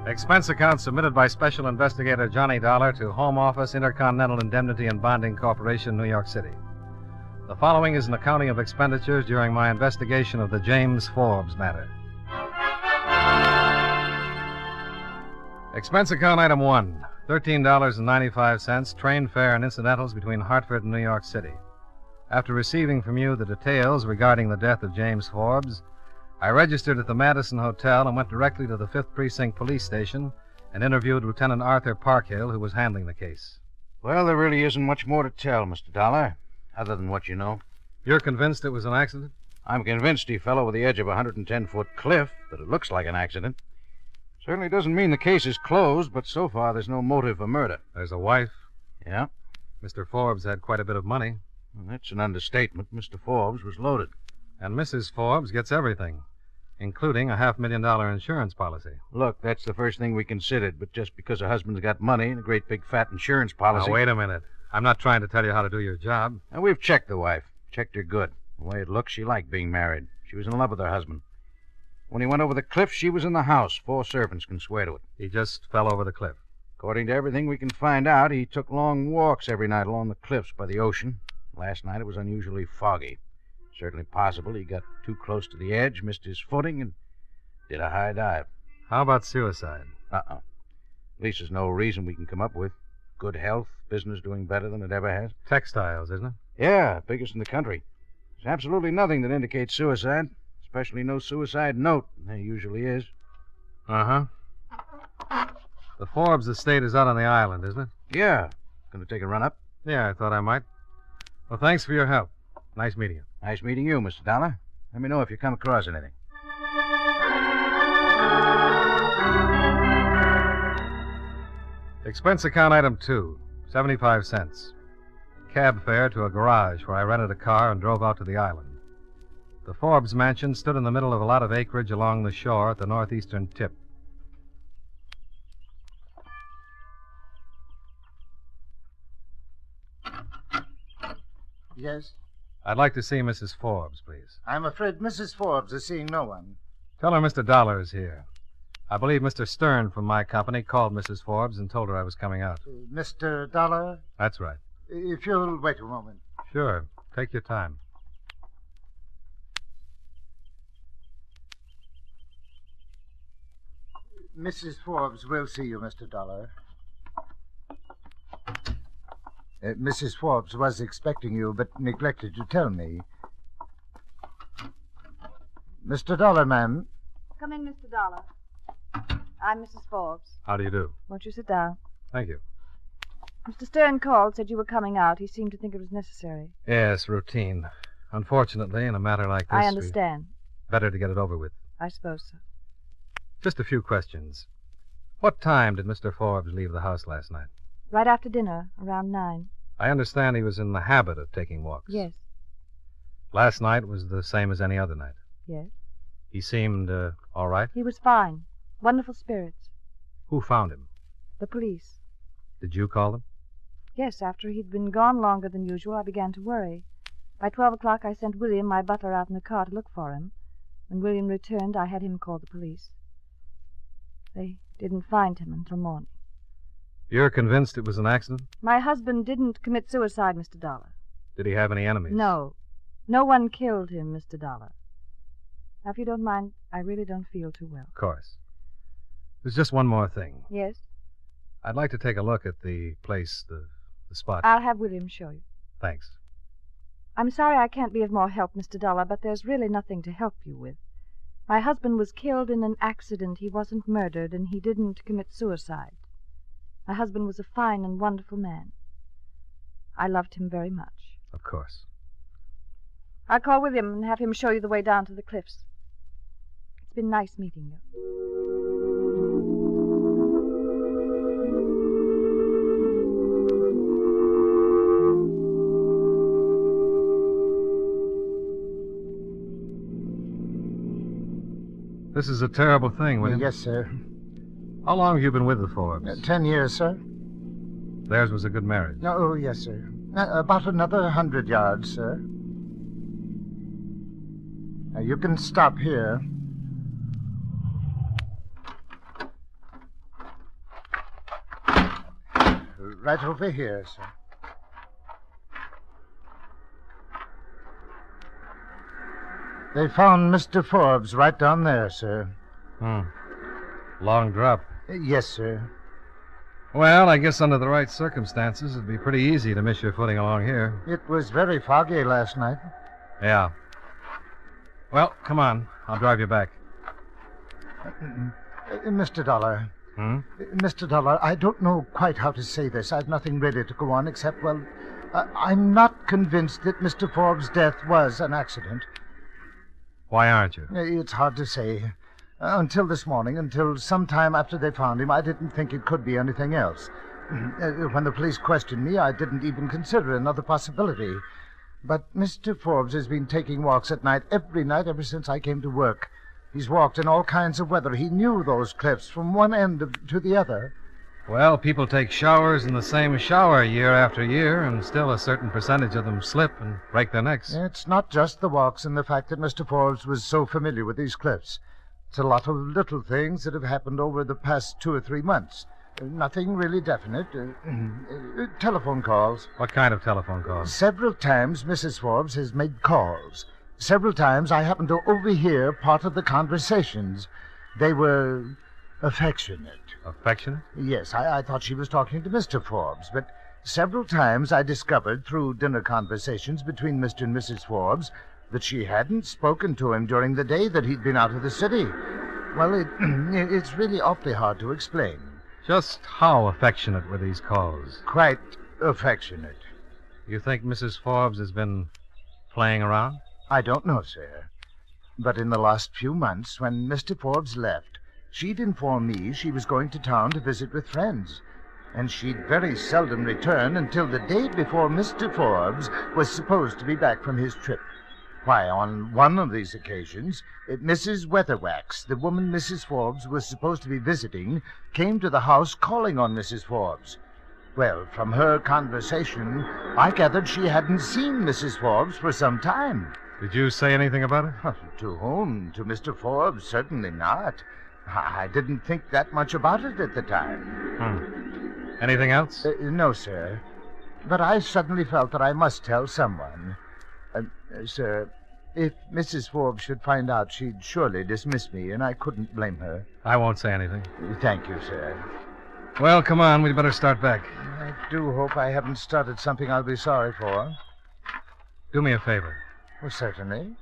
Expense account submitted by Special Investigator Johnny Dollar to Home Office, Intercontinental Indemnity and Bonding Corporation, New York City. The following is an accounting of expenditures during my investigation of the James Forbes matter. Expense account item 1, $13.95, train fare and incidentals between Hartford and New York City. After receiving from you the details regarding the death of James Forbes, I registered at the Madison Hotel and went directly to the 5th Precinct Police Station and interviewed Lieutenant Arthur Parkhill, who was handling the case.
Well, there really isn't much more to tell, Mr. Dollar, other than what you know.
You're convinced it was an accident?
I'm convinced he fell over the edge of a 110-foot cliff, that it looks like an accident. Certainly doesn't mean the case is closed, but so far there's no motive for murder.
There's a wife.
Yeah?
Mr. Forbes had quite a bit of money.
Well, that's an understatement. Mr. Forbes was loaded.
And Mrs. Forbes gets everything, including a $500,000 insurance policy.
Look, that's the first thing we considered, but just because her husband's got money and a great big fat insurance policy...
Now, wait a minute. I'm not trying to tell you how to do your job.
And we've checked the wife. Checked her good. The way it looks, she liked being married. She was in love with her husband. When he went over the cliff, she was in the house. 4 servants can swear to it.
He just fell over the cliff.
According to everything we can find out, he took long walks every night along the cliffs by the ocean. Last night it was unusually foggy.
Certainly possible he got too close to the edge, missed his footing, and did a high dive.
How about suicide?
At least there's no reason we can come up with. Good health, business doing better than it ever has.
Textiles, isn't it?
Yeah, biggest in the country. There's absolutely nothing that indicates suicide, especially no suicide note. There usually is.
Uh-huh. The Forbes estate is out on the island, isn't it?
Yeah. Gonna take a run up?
Yeah, I thought I might. Well, thanks for your help. Nice meeting you.
Nice meeting you, Mr. Dollar. Let me know if you come across anything.
Expense account item 2, 75 cents. Cab fare to a garage where I rented a car and drove out to the island. The Forbes mansion stood in the middle of a lot of acreage along the shore at the northeastern tip.
Yes?
I'd like to see Mrs. Forbes, please.
I'm afraid Mrs. Forbes is seeing no one.
Tell her Mr. Dollar is here. I believe Mr. Stern from my company called Mrs. Forbes and told her I was coming out.
Mr. Dollar?
That's right.
If you'll wait a moment.
Sure. Take your time.
Mrs. Forbes will see you, Mr. Dollar. Mrs. Forbes was expecting you, but neglected to tell me. Mr. Dollar, ma'am.
Come in, Mr. Dollar. I'm Mrs. Forbes.
How do you do?
Won't you sit down?
Thank you.
Mr. Stern called, said you were coming out. He seemed to think it was necessary.
Yes, routine. Unfortunately, in a matter like this...
I understand.
Better to get it over with.
I suppose so.
Just a few questions. What time did Mr. Forbes leave the house last night?
Right after dinner, around 9.
I understand he was in the habit of taking walks.
Yes.
Last night was the same as any other night.
Yes.
He seemed all right?
He was fine. Wonderful spirits.
Who found him?
The police.
Did you call them?
Yes, after he'd been gone longer than usual, I began to worry. By 12 o'clock, I sent William, my butler, out in the car to look for him. When William returned, I had him call the police. They didn't find him until morning.
You're convinced it was an accident?
My husband didn't commit suicide, Mr. Dollar.
Did he have any enemies?
No. No one killed him, Mr. Dollar. Now, if you don't mind, I really don't feel too well.
Of course. There's just one more thing.
Yes?
I'd like to take a look at the place, the spot.
I'll have William show you.
Thanks.
I'm sorry I can't be of more help, Mr. Dollar, but there's really nothing to help you with. My husband was killed in an accident. He wasn't murdered, and he didn't commit suicide. My husband was a fine and wonderful man. I loved him very much.
Of course.
I'll call William and have him show you the way down to the cliffs. It's been nice meeting you.
This is a terrible thing, William.
Yes, sir.
How long have you been with the Forbes?
10 years, sir.
Theirs was a good marriage.
Oh, yes, sir. About another 100 yards, sir. Now, you can stop here. Right over here, sir. They found Mr. Forbes right down there, sir.
Long drop.
Yes, sir.
Well, I guess under the right circumstances, it'd be pretty easy to miss your footing along here.
It was very foggy last night.
Yeah. Well, come on. I'll drive you back.
Mr. Dollar. Mr. Dollar, I don't know quite how to say this. I've nothing ready to go on except, well, I'm not convinced that Mr. Forbes' death was an accident.
Why aren't you?
It's hard to say. Until this morning, until sometime after they found him, I didn't think it could be anything else. When the police questioned me, I didn't even consider another possibility. But Mr. Forbes has been taking walks at night ever since I came to work. He's walked in all kinds of weather. He knew those cliffs from one end to the other.
Well, people take showers in the same shower year after year, and still a certain percentage of them slip and break their necks.
It's not just the walks and the fact that Mr. Forbes was so familiar with these cliffs. It's a lot of little things that have happened over the past 2 or 3 months. Nothing really definite. Telephone calls.
What kind of telephone calls?
Several times Mrs. Forbes has made calls. Several times I happened to overhear part of the conversations. They were affectionate.
Affectionate?
Yes, I thought she was talking to Mr. Forbes, but several times I discovered through dinner conversations between Mr. and Mrs. Forbes that she hadn't spoken to him during the day that he'd been out of the city. Well, it's really awfully hard to explain.
Just how affectionate were these calls?
Quite affectionate.
You think Mrs. Forbes has been playing around?
I don't know, sir. But in the last few months, when Mr. Forbes left, she'd informed me she was going to town to visit with friends. And she'd very seldom return until the day before Mr. Forbes was supposed to be back from his trip. Why, on one of these occasions, Mrs. Weatherwax, the woman Mrs. Forbes was supposed to be visiting, came to the house calling on Mrs. Forbes. Well, from her conversation, I gathered she hadn't seen Mrs. Forbes for some time.
Did you say anything about it?
To whom? To Mr. Forbes? Certainly not. I didn't think that much about it at the time.
Anything else?
No, sir. But I suddenly felt that I must tell someone. Sir, if Mrs. Forbes should find out, she'd surely dismiss me, and I couldn't blame her.
I won't say anything.
Thank you, sir.
Well, come on. We'd better start back.
I do hope I haven't started something I'll be sorry for.
Do me a favor.
Well, certainly.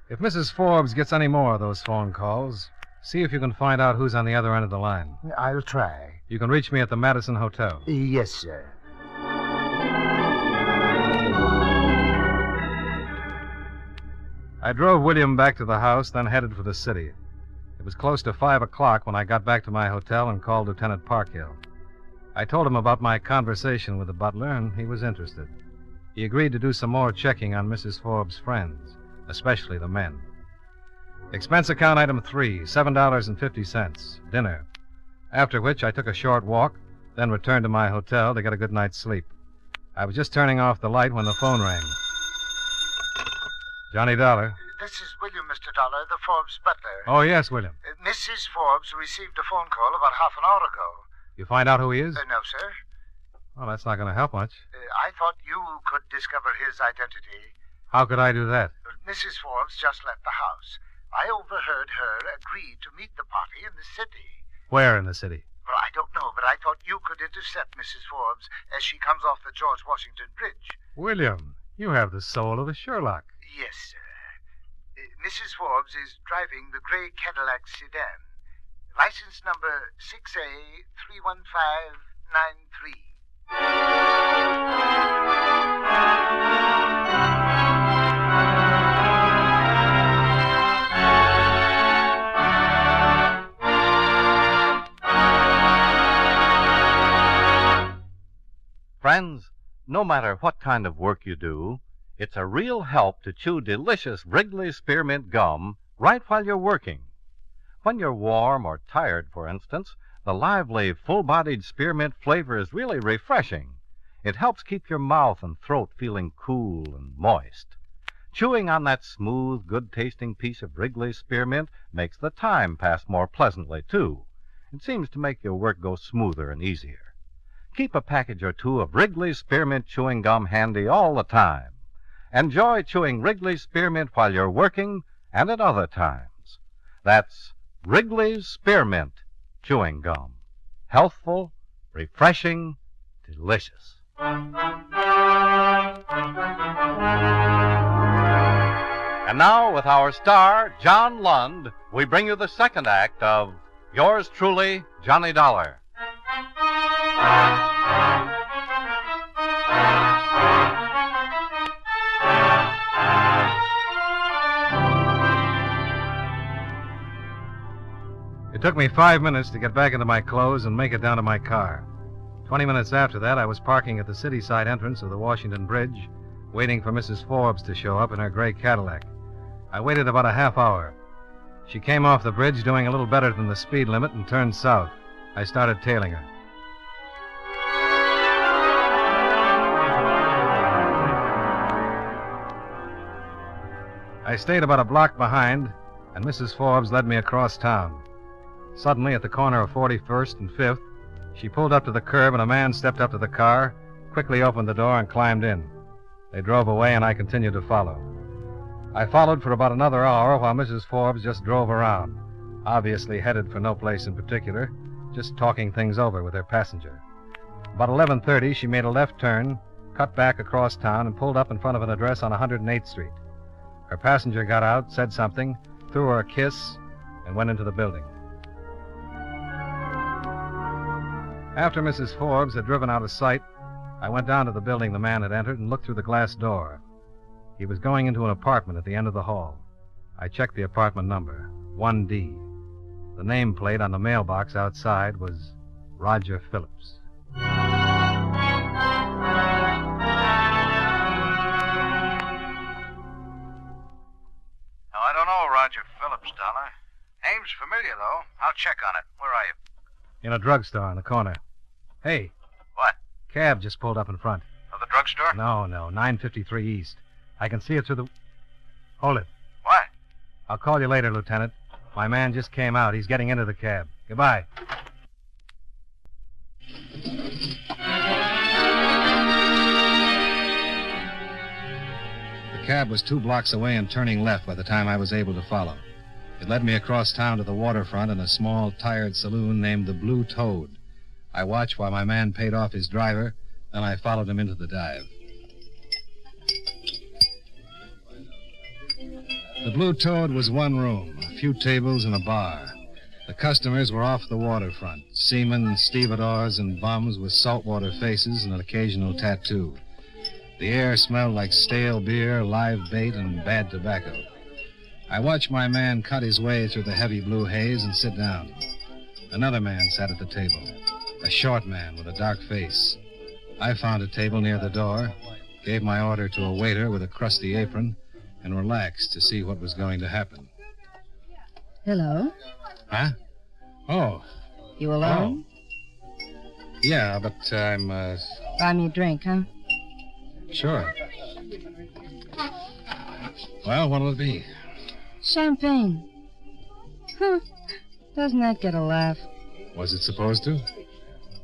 If Mrs. Forbes gets any more of those phone calls, see if you can find out who's on the other end of the line.
I'll try.
You can reach me at the Madison Hotel.
Yes, sir.
I drove William back to the house, then headed for the city. It was close to 5 o'clock when I got back to my hotel and called Lieutenant Parkhill. I told him about my conversation with the butler, and he was interested. He agreed to do some more checking on Mrs. Forbes' friends, especially the men. Expense account item 3, $7.50, dinner. After which I took a short walk, then returned to my hotel to get a good night's sleep. I was just turning off the light when the phone rang. Johnny Dollar.
This is William, Mr. Dollar, the Forbes butler.
Oh, yes, William.
Mrs. Forbes received a phone call about half an hour ago.
You find out who he is?
No, sir.
Well, that's not going to help much.
I thought you could discover his identity.
How could I do that?
Mrs. Forbes just left the house. I overheard her agree to meet the party in the city.
Where in the city?
Well, I don't know, but I thought you could intercept Mrs. Forbes as she comes off the George Washington Bridge.
William, you have the soul of a Sherlock.
Yes, sir. Mrs. Forbes is driving the gray Cadillac sedan. License number 6A31593.
Friends, no matter what kind of work you do, it's a real help to chew delicious Wrigley's Spearmint Gum right while you're working. When you're warm or tired, for instance, the lively, full-bodied spearmint flavor is really refreshing. It helps keep your mouth and throat feeling cool and moist. Chewing on that smooth, good-tasting piece of Wrigley's Spearmint makes the time pass more pleasantly, too. It seems to make your work go smoother and easier. Keep a package or two of Wrigley's Spearmint chewing gum handy all the time. Enjoy chewing Wrigley's Spearmint while you're working and at other times. That's Wrigley's Spearmint chewing gum. Healthful, refreshing, delicious. And now, with our star, John Lund, we bring you the second act of Yours Truly, Johnny Dollar.
It took me 5 minutes to get back into my clothes and make it down to my car. 20 minutes after that, I was parking at the city side entrance of the Washington Bridge, waiting for Mrs. Forbes to show up in her gray Cadillac. I waited about a half hour. She came off the bridge doing a little better than the speed limit and turned south. I started tailing her. I stayed about a block behind, and Mrs. Forbes led me across town. Suddenly, at the corner of 41st and 5th, she pulled up to the curb, and a man stepped up to the car, quickly opened the door, and climbed in. They drove away, and I continued to follow. I followed for about another hour while Mrs. Forbes just drove around, obviously headed for no place in particular, just talking things over with her passenger. About 11:30, she made a left turn, cut back across town, and pulled up in front of an address on 108th Street. Her passenger got out, said something, threw her a kiss, and went into the building. After Mrs. Forbes had driven out of sight, I went down to the building the man had entered and looked through the glass door. He was going into an apartment at the end of the hall. I checked the apartment number, 1D. The nameplate on the mailbox outside was Roger Phillips.
I don't know Roger Phillips, Dollar. Name's familiar, though. I'll check on it. Where are you?
In a drugstore on the corner. Hey.
What?
Cab just pulled up in front.
Of the drugstore?
No, 953 East. I can see it through the... Hold it.
What?
I'll call you later, Lieutenant. My man just came out. He's getting into the cab. Goodbye. The cab was 2 blocks away and turning left by the time I was able to follow. It led me across town to the waterfront in a small, tired saloon named the Blue Toad. I watched while my man paid off his driver, then I followed him into the dive. The Blue Toad was one room, a few tables and a bar. The customers were off the waterfront, seamen, stevedores, and bums with saltwater faces and an occasional tattoo. The air smelled like stale beer, live bait, and bad tobacco. I watched my man cut his way through the heavy blue haze and sit down. Another man sat at the table, a short man with a dark face. I found a table near the door, gave my order to a waiter with a crusty apron, and relaxed to see what was going to happen.
Hello?
Huh? Oh.
You alone?
Yeah, but I'm,
Buy me a drink, huh?
Sure. Well, what'll it be?
Champagne. Doesn't that get a laugh?
Was it supposed to?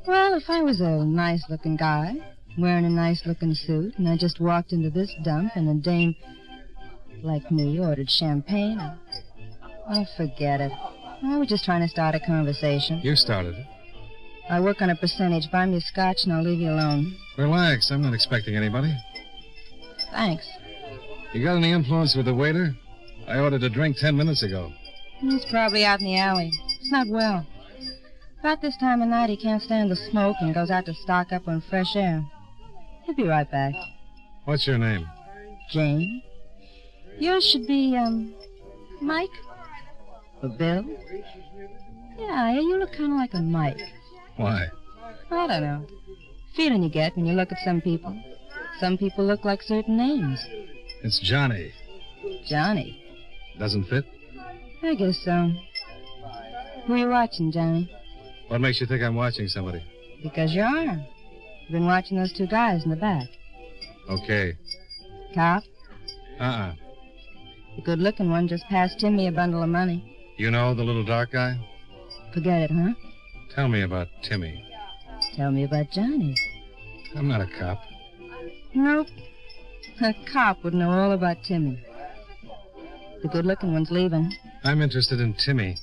Well, if I was a nice-looking guy, wearing a nice-looking suit, and I just walked into this dump and a dame like me ordered champagne, oh, forget it. I was just trying to start a conversation.
You started it.
I work on a percentage. Buy me a scotch and I'll leave you alone.
Relax. I'm not expecting anybody.
Thanks.
You got any influence with the waiter? I ordered a drink 10 minutes ago.
He's probably out in the alley. It's not well. About this time of night, he can't stand the smoke and goes out to stock up on fresh air. He'll be right back.
What's your name?
Jane. Yours should be, Mike? Or Bill? Yeah, you look kind of like a Mike.
Why?
I don't know. Feeling you get when you look at some people. Some people look like certain names.
It's Johnny.
Johnny?
Doesn't fit?
I guess so. Who are you watching, Johnny?
What makes you think I'm watching somebody?
Because you are. You've been watching those 2 guys in the back.
Okay.
Cop?
Uh-uh.
The good-looking one just passed Timmy a bundle of money.
You know the little dark guy?
Forget it, huh?
Tell me about Timmy.
Tell me about Johnny.
I'm not a cop.
Nope. A cop would know all about Timmy. The good-looking one's leaving.
I'm interested in Timmy.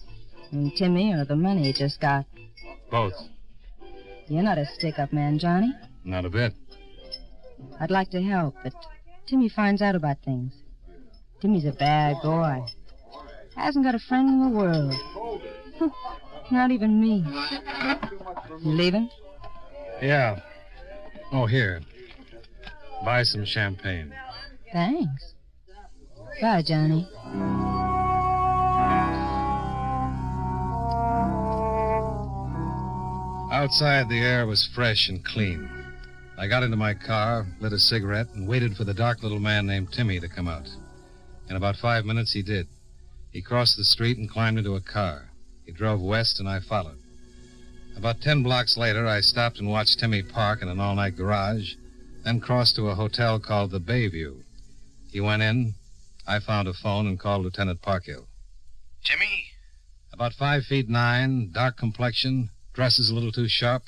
And Timmy or the money he just got?
Both.
You're not a stick-up man, Johnny.
Not a bit.
I'd like to help, but Timmy finds out about things. Timmy's a bad boy. Hasn't got a friend in the world. Not even me. You leaving?
Yeah. Oh, here. Buy some champagne.
Thanks. Bye, Johnny.
Outside, the air was fresh and clean. I got into my car, lit a cigarette, and waited for the dark little man named Timmy to come out. In about 5 minutes, he did. He crossed the street and climbed into a car. He drove west, and I followed. About 10 blocks later, I stopped and watched Timmy park in an all-night garage, then crossed to a hotel called the Bayview. He went in. I found a phone and called Lieutenant Parkhill.
Timmy?
About 5'9", dark complexion, dresses a little too sharp.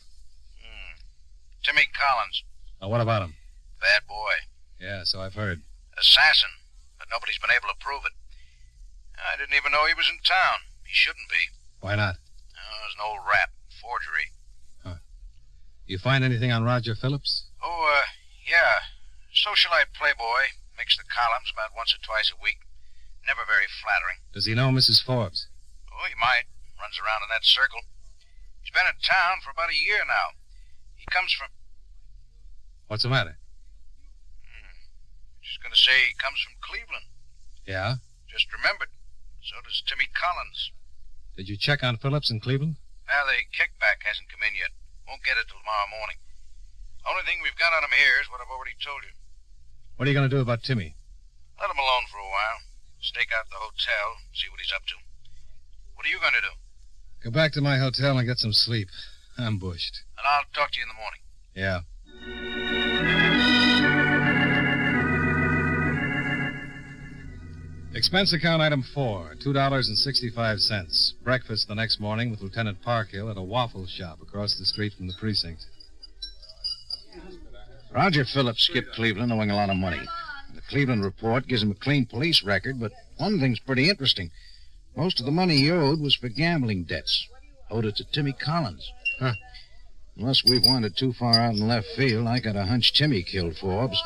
Timmy Collins.
Now, what about him?
Bad boy.
Yeah, so I've heard.
Assassin. A but nobody's been able to prove it. I didn't even know he was in town. He shouldn't be.
Why not?
Oh, it was an old rap. Forgery.
You find anything on Roger Phillips?
Oh, yeah. Socialite playboy. Makes the columns about once or twice a week. Never very flattering.
Does he know Mrs. Forbes?
Oh, he might. Runs around in that circle. He's been in town for about a year now. He comes from...
What's the matter?
Just going to say he comes from Cleveland.
Yeah?
Just remembered. So does Timmy Collins.
Did you check on Phillips in Cleveland?
The kickback hasn't come in yet. Won't get it till tomorrow morning. Only thing we've got on him here is what I've already told you.
What are you going to do about Timmy?
Let him alone for a while. Stake out the hotel, see what he's up to. What are you going to do?
Go back to my hotel and get some sleep. I'm bushed.
And I'll talk to you in the morning.
Yeah. Expense account item 4, $2.65. Breakfast the next morning with Lieutenant Parkhill at a waffle shop across the street from the precinct.
Roger Phillips skipped Cleveland owing a lot of money. The Cleveland report gives him a clean police record, but one thing's pretty interesting. Most of the money he owed was for gambling debts. Owed it to Timmy Collins.
Huh.
Unless we've wandered too far out in left field, I got a hunch Timmy killed Forbes.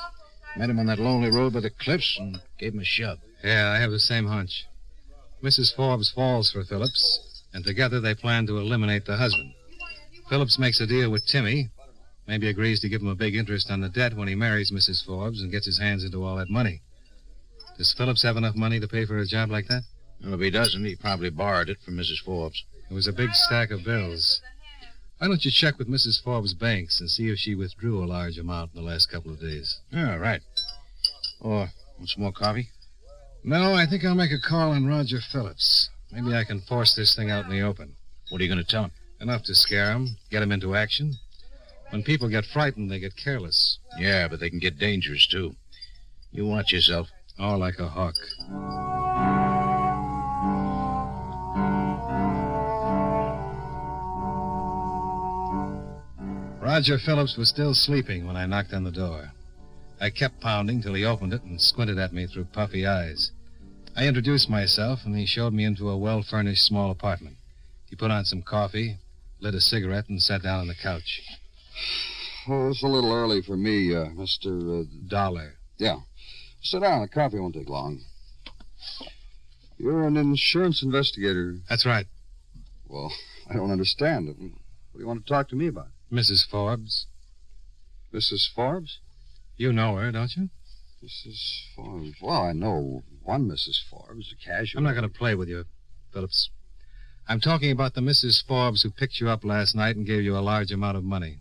Met him on that lonely road by the cliffs and gave him a shove.
Yeah, I have the same hunch. Mrs. Forbes falls for Phillips, and together they plan to eliminate the husband. Phillips makes a deal with Timmy, maybe agrees to give him a big interest on the debt when he marries Mrs. Forbes and gets his hands into all that money. Does Phillips have enough money to pay for a job like that?
Well, if he doesn't, he probably borrowed it from Mrs. Forbes.
It was a big stack of bills. Why don't you check with Mrs. Forbes' banks and see if she withdrew a large amount in the last couple of days?
Yeah, right. Or, want some more coffee?
No, I think I'll make a call on Roger Phillips. Maybe I can force this thing out in the open.
What are you going to tell him?
Enough to scare him, get him into action. When people get frightened, they get careless.
Yeah, but they can get dangerous, too. You watch yourself.
Oh, like a hawk. Roger Phillips was still sleeping when I knocked on the door. I kept pounding till he opened it and squinted at me through puffy eyes. I introduced myself, and he showed me into a well-furnished small apartment. He put on some coffee, lit a cigarette, and sat down on the couch.
Oh, it's a little early for me, Mr.
Dollar.
Yeah. Sit down. The coffee won't take long. You're an insurance investigator.
That's right.
Well, I don't understand. What do you want to talk to me about?
Mrs. Forbes.
Mrs. Forbes?
You know her, don't you?
Mrs. Forbes. Well, I know one Mrs. Forbes, a casual.
I'm not going to play with you, Phillips. I'm talking about the Mrs. Forbes who picked you up last night and gave you a large amount of money.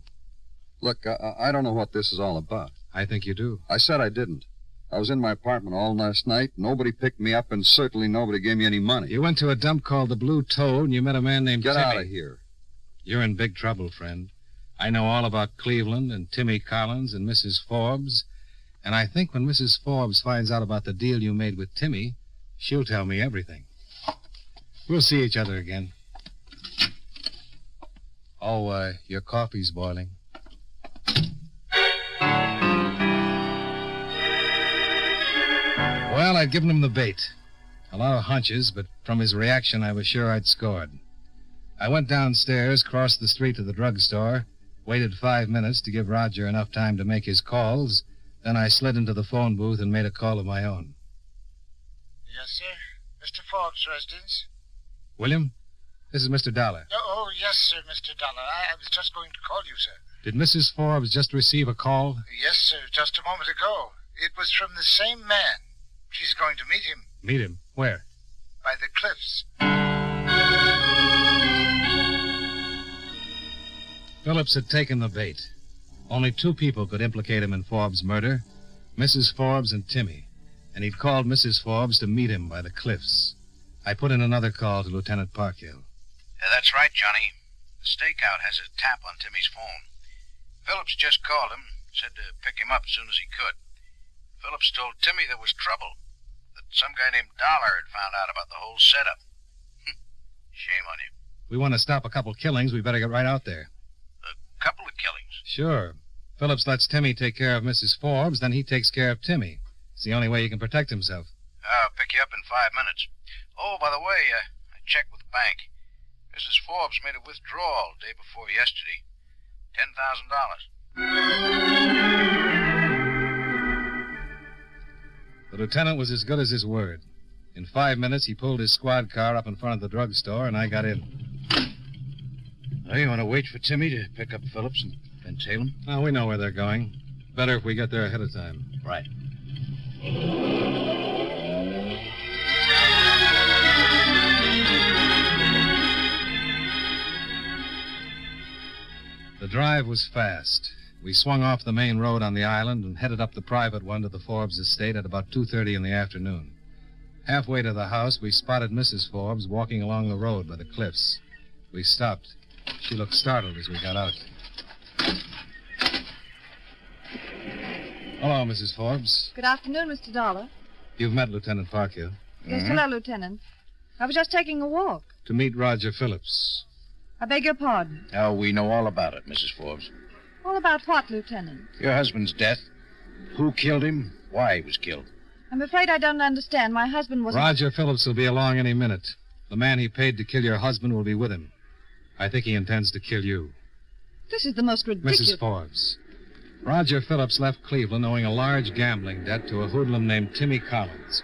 Look, I don't know what this is all about.
I think you do.
I said I didn't. I was in my apartment all last night. Nobody picked me up, and certainly nobody gave me any money.
You went to a dump called the Blue Toad, and you met a man named Timmy.
Get out of here.
You're in big trouble, friend. I know all about Cleveland and Timmy Collins and Mrs. Forbes, and I think when Mrs. Forbes finds out about the deal you made with Timmy, she'll tell me everything. We'll see each other again. Oh, your coffee's boiling. Well, I'd given him the bait. A lot of hunches, but from his reaction, I was sure I'd scored. I went downstairs, crossed the street to the drugstore, waited 5 minutes to give Roger enough time to make his calls. Then I slid into the phone booth and made a call of my own.
Yes, sir. Mr. Forbes' residence.
William, this is Mr. Dollar.
Oh, yes, sir, Mr. Dollar. I was just going to call you, sir.
Did Mrs. Forbes just receive a call?
Yes, sir, just a moment ago. It was from the same man. She's going to meet him.
Meet him? Where?
By the cliffs.
Phillips had taken the bait. Only 2 people could implicate him in Forbes' murder, Mrs. Forbes and Timmy, and he'd called Mrs. Forbes to meet him by the cliffs. I put in another call to Lieutenant Parkhill.
That's right, Johnny. The stakeout has a tap on Timmy's phone. Phillips just called him, said to pick him up as soon as he could. Phillips told Timmy there was trouble, that some guy named Dollar had found out about the whole setup. Shame on you.
We want to stop a couple killings. We better get right out there.
Couple of killings.
Sure. Phillips lets Timmy take care of Mrs. Forbes, then he takes care of Timmy. It's the only way he can protect himself.
I'll pick you up in 5 minutes. Oh, by the way, I checked with the bank. Mrs. Forbes made a withdrawal day before yesterday. $10,000.
The lieutenant was as good as his word. In 5 minutes, he pulled his squad car up in front of the drugstore, and I got in.
Oh, you want to wait for Timmy to pick up Phillips and tail him?
Oh, we know where they're going. Better if we get there ahead of time.
Right.
The drive was fast. We swung off the main road on the island and headed up the private one to the Forbes estate at about 2:30 in the afternoon. Halfway to the house, we spotted Mrs. Forbes walking along the road by the cliffs. We stopped. She looked startled as we got out. Hello, Mrs. Forbes.
Good afternoon, Mr. Dollar.
You've met Lieutenant Parkhill.
Yes, hello, Lieutenant. I was just taking a walk.
To meet Roger Phillips.
I beg your pardon.
Oh, we know all about it, Mrs. Forbes.
All about what, Lieutenant?
Your husband's death. Who killed him? Why he was killed.
I'm afraid I don't understand. My husband was...
Roger Phillips will be along any minute. The man he paid to kill your husband will be with him. I think he intends to kill you.
This is the most ridiculous...
Mrs. Forbes. Roger Phillips left Cleveland owing a large gambling debt to a hoodlum named Timmy Collins.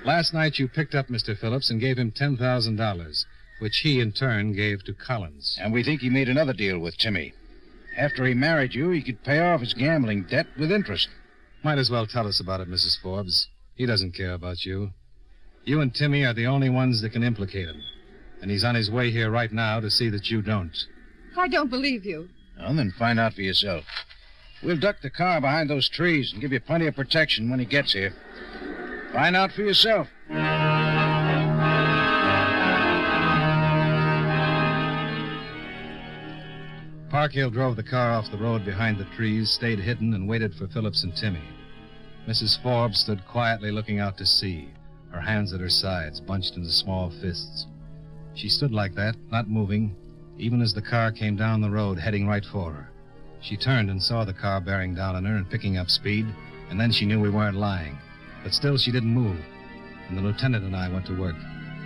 Last night you picked up Mr. Phillips and gave him $10,000, which he in turn gave to Collins.
And we think he made another deal with Timmy. After he married you, he could pay off his gambling debt with interest.
Might as well tell us about it, Mrs. Forbes. He doesn't care about you. You and Timmy are the only ones that can implicate him. And he's on his way here right now to see that you don't.
I don't believe you.
Well, then find out for yourself. We'll duck the car behind those trees and give you plenty of protection when he gets here. Find out for yourself.
Parkhill drove the car off the road behind the trees, stayed hidden, and waited for Phillips and Timmy. Mrs. Forbes stood quietly looking out to sea, her hands at her sides, bunched into small fists. She stood like that, not moving, even as the car came down the road, heading right for her. She turned and saw the car bearing down on her and picking up speed, and then she knew we weren't lying. But still, she didn't move, and the lieutenant and I went to work.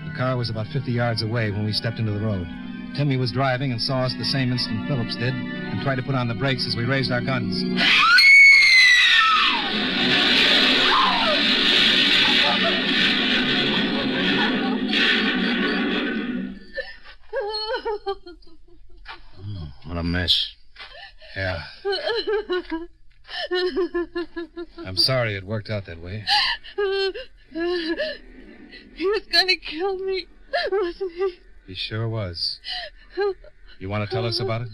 The car was about 50 yards away when we stepped into the road. Timmy was driving and saw us the same instant Phillips did and tried to put on the brakes as we raised our guns.
What a mess.
Yeah. I'm sorry it worked out that way.
He was going to kill me, wasn't he?
He sure was. You want to tell us about it?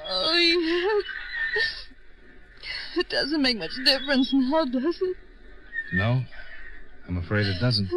Oh, yes. It doesn't make much difference now, does it?
No, I'm afraid it doesn't.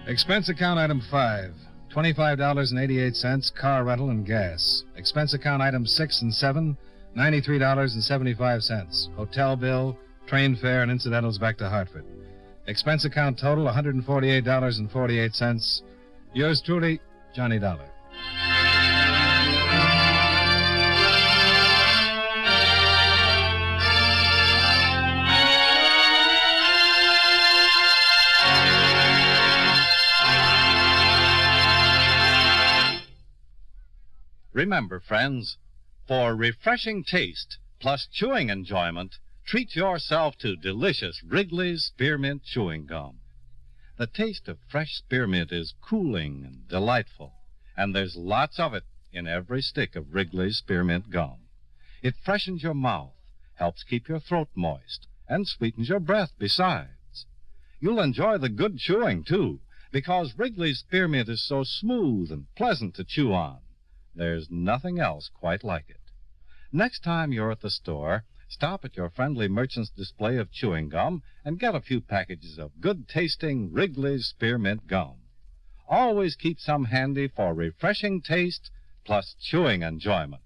Expense account item 5, $25.88, car rental and gas. Expense account items 6 and 7, $93.75. Hotel bill, train fare, and incidentals back to Hartford. Expense account total, $148.48. Yours truly, Johnny Dollar.
Remember, friends, for refreshing taste plus chewing enjoyment, treat yourself to delicious Wrigley's Spearmint Chewing Gum. The taste of fresh spearmint is cooling and delightful, and there's lots of it in every stick of Wrigley's Spearmint Gum. It freshens your mouth, helps keep your throat moist, and sweetens your breath besides. You'll enjoy the good chewing, too, because Wrigley's Spearmint is so smooth and pleasant to chew on. There's nothing else quite like it. Next time you're at the store, stop at your friendly merchant's display of chewing gum and get a few packages of good-tasting Wrigley's Spearmint Gum. Always keep some handy for refreshing taste plus chewing enjoyment.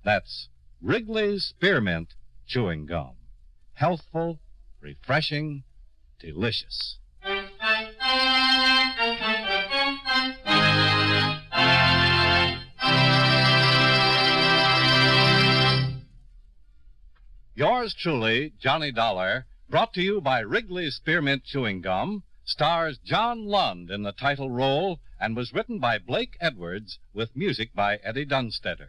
That's Wrigley's Spearmint Chewing Gum. Healthful, refreshing, delicious. Yours truly, Johnny Dollar, brought to you by Wrigley's Spearmint Chewing Gum, stars John Lund in the title role and was written by Blake Edwards with music by Eddie Dunstetter.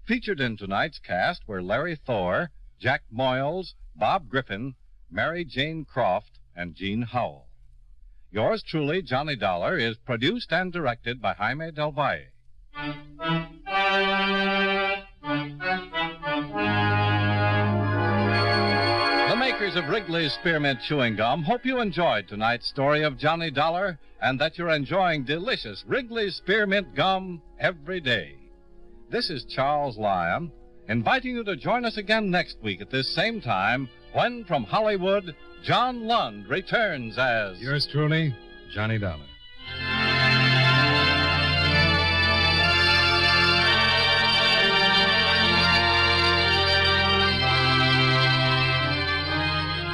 Featured in tonight's cast were Larry Thor, Jack Moyles, Bob Griffin, Mary Jane Croft, and Jean Howell. Yours truly, Johnny Dollar, is produced and directed by Jaime Del Valle. The makers of Wrigley's Spearmint Chewing Gum hope you enjoyed tonight's story of Johnny Dollar and that you're enjoying delicious Wrigley's Spearmint Gum every day. This is Charles Lyon, inviting you to join us again next week at this same time when, from Hollywood, John Lund returns as...
Yours truly, Johnny Dollar.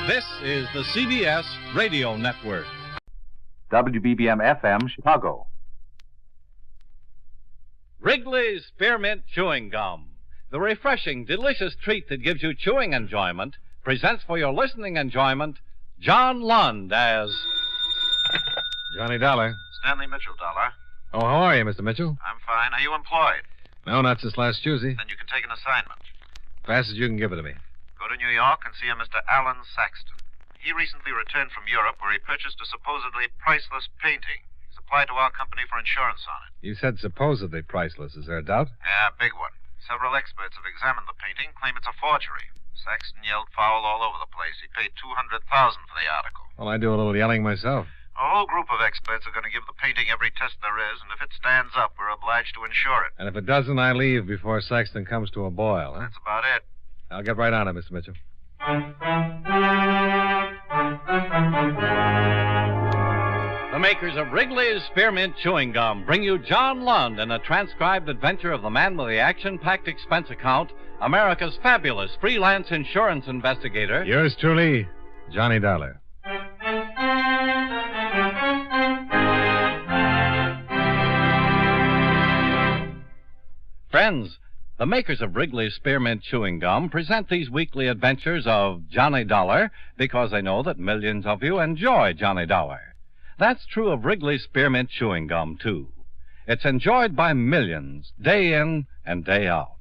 This is the CBS Radio Network.
WBBM FM, Chicago.
Wrigley's Spearmint Chewing Gum, the refreshing, delicious treat that gives you chewing enjoyment, presents for your listening enjoyment John Lund as...
Johnny Dollar.
Stanley Mitchell, Dollar.
Oh, how are you, Mr. Mitchell?
I'm fine. Are you employed?
No, not since last Tuesday.
Then you can take an assignment.
Fast as you can give it to me.
Go to New York and see a Mr. Alan Saxton. He recently returned from Europe where he purchased a supposedly priceless painting. He's applied to our company for insurance on it.
You said supposedly priceless. Is there a doubt?
Yeah, big one. Several experts have examined the painting, claim it's a forgery. Saxton yelled foul all over the place. He paid $200,000 for the article.
Well, I do a little yelling myself.
A whole group of experts are going to give the painting every test there is, and if it stands up, we're obliged to insure it.
And if it doesn't, I leave before Saxton comes to a boil. Huh?
That's about it.
I'll get right on it, Mr. Mitchell.
The makers of Wrigley's Spearmint Chewing Gum bring you John Lund in a transcribed adventure of the man with the action-packed expense account, America's fabulous freelance insurance investigator.
Yours truly, Johnny Dollar.
Friends, the makers of Wrigley's Spearmint Chewing Gum present these weekly adventures of Johnny Dollar because they know that millions of you enjoy Johnny Dollar. That's true of Wrigley's Spearmint Chewing Gum, too. It's enjoyed by millions, day in and day out.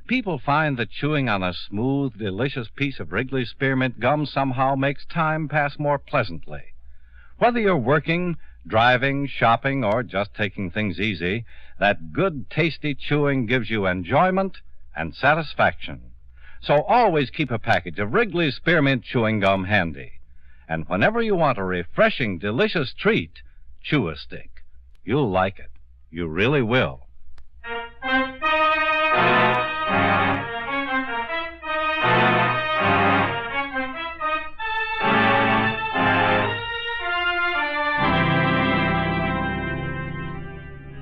People find that chewing on a smooth, delicious piece of Wrigley's Spearmint Gum somehow makes time pass more pleasantly. Whether you're working, driving, shopping, or just taking things easy, that good, tasty chewing gives you enjoyment and satisfaction. So always keep a package of Wrigley's Spearmint Chewing Gum handy. And whenever you want a refreshing, delicious treat, chew a stick. You'll like it. You really will.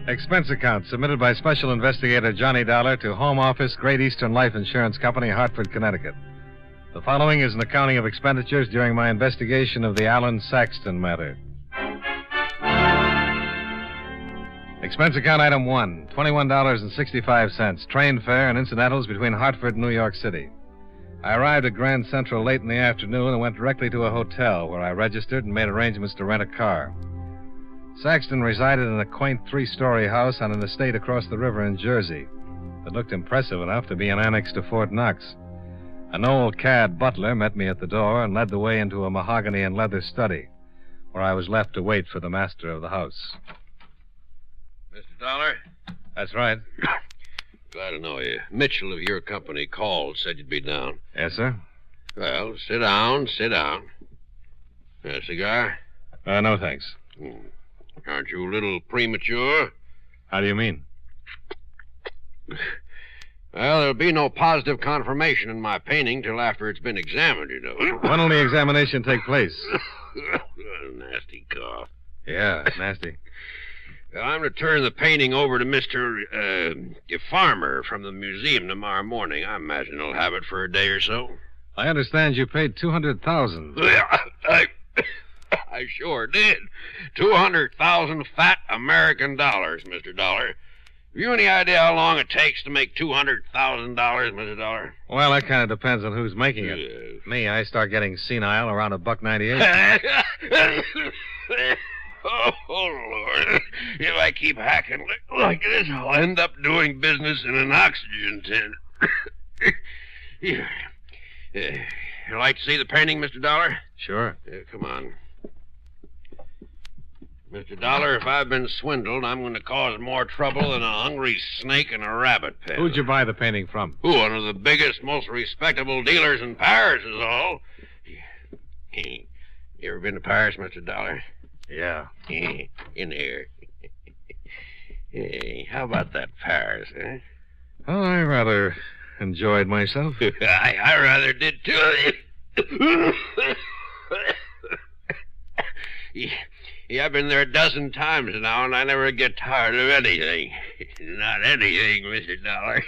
Expense account submitted by Special Investigator Johnny Dollar to Home Office, Great Eastern Life Insurance Company, Hartford, Connecticut. The following is an accounting of expenditures during my investigation of the Alan Saxton matter. Expense account item 1, $21.65, train fare and incidentals between Hartford and New York City. I arrived at Grand Central late in the afternoon and went directly to a hotel where I registered and made arrangements to rent a car. Saxton resided in a quaint three-story house on an estate across the river in Jersey that looked impressive enough to be an annex to Fort Knox. An old cad butler met me at the door and led the way into a mahogany and leather study, where I was left to wait for the master of the house.
Mr. Dollar?
That's right.
Glad to know you. Mitchell of your company called, said you'd be down.
Yes, sir?
Well, sit down, sit down. A cigar?
No, thanks.
Aren't you a little premature?
How do you mean?
Well, there'll be no positive confirmation in my painting till after it's been examined, you know.
When will the examination take place?
Nasty cough.
Yeah, nasty.
I'm to turn the painting over to Mr. Farmer from the museum tomorrow morning. I imagine he'll have it for a day or so.
I understand you paid $200,000.
I sure did. 200,000 fat American dollars, Mr. Dollar. Have you any idea how long it takes to make $200,000, Mr. Dollar?
Well, that kind of depends on who's making it. Me, I start getting senile around $1.98.
Oh, Lord. If I keep hacking like this, I'll end up doing business in an oxygen tent. You like to see the painting, Mr. Dollar?
Sure.
Come on. Mr. Dollar, if I've been swindled, I'm going to cause more trouble than a hungry snake in a rabbit pen.
Who'd you buy the painting from?
One of the biggest, most respectable dealers in Paris is all. You ever been to Paris, Mr. Dollar?
Yeah.
In here. Hey, how about that Paris, eh?
Oh, I rather enjoyed myself.
I rather did, too. Yeah, I've been there a dozen times now, and I never get tired of anything. Not anything, Mr. Dollar.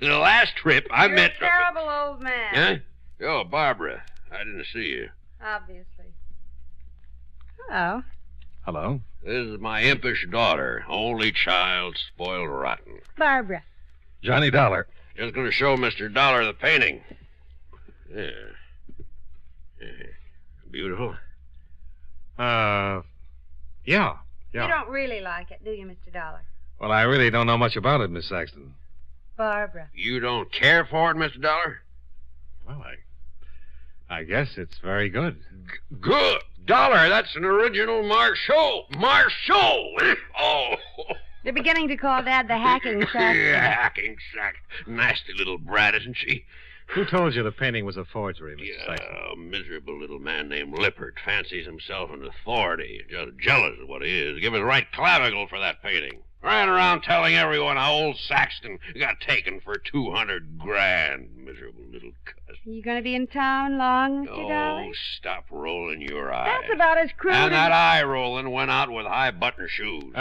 The last trip, I met...
You're a terrible old man.
Huh? Oh, Barbara. I didn't see you.
Obviously. Hello.
Hello.
This is my impish daughter, only child, spoiled rotten.
Barbara.
Johnny Dollar.
Just going to show Mr. Dollar the painting. Yeah. Beautiful.
Yeah.
You don't really like it, do you, Mr. Dollar?
Well, I really don't know much about it, Miss Saxton.
Barbara.
You don't care for it, Mr. Dollar?
Well, I guess it's very good.
Good. Dollar, that's an original Marceau. Marceau! Oh.
They're beginning to call Dad the hacking sack.
Yeah, hacking sack. Nasty little brat, isn't she?
Who told you the painting was a forgery, Mr. Saxton?
A miserable little man named Lippert fancies himself an authority. Just jealous of what he is. Give his right clavicle for that painting. Ran around telling everyone how old Saxton got taken for $200,000. Miserable little cuss.
You going to be in town long, Mr. Dollar?
Oh, stop rolling your eyes.
That's about as crude
And
as...
that eye rolling went out with high button shoes.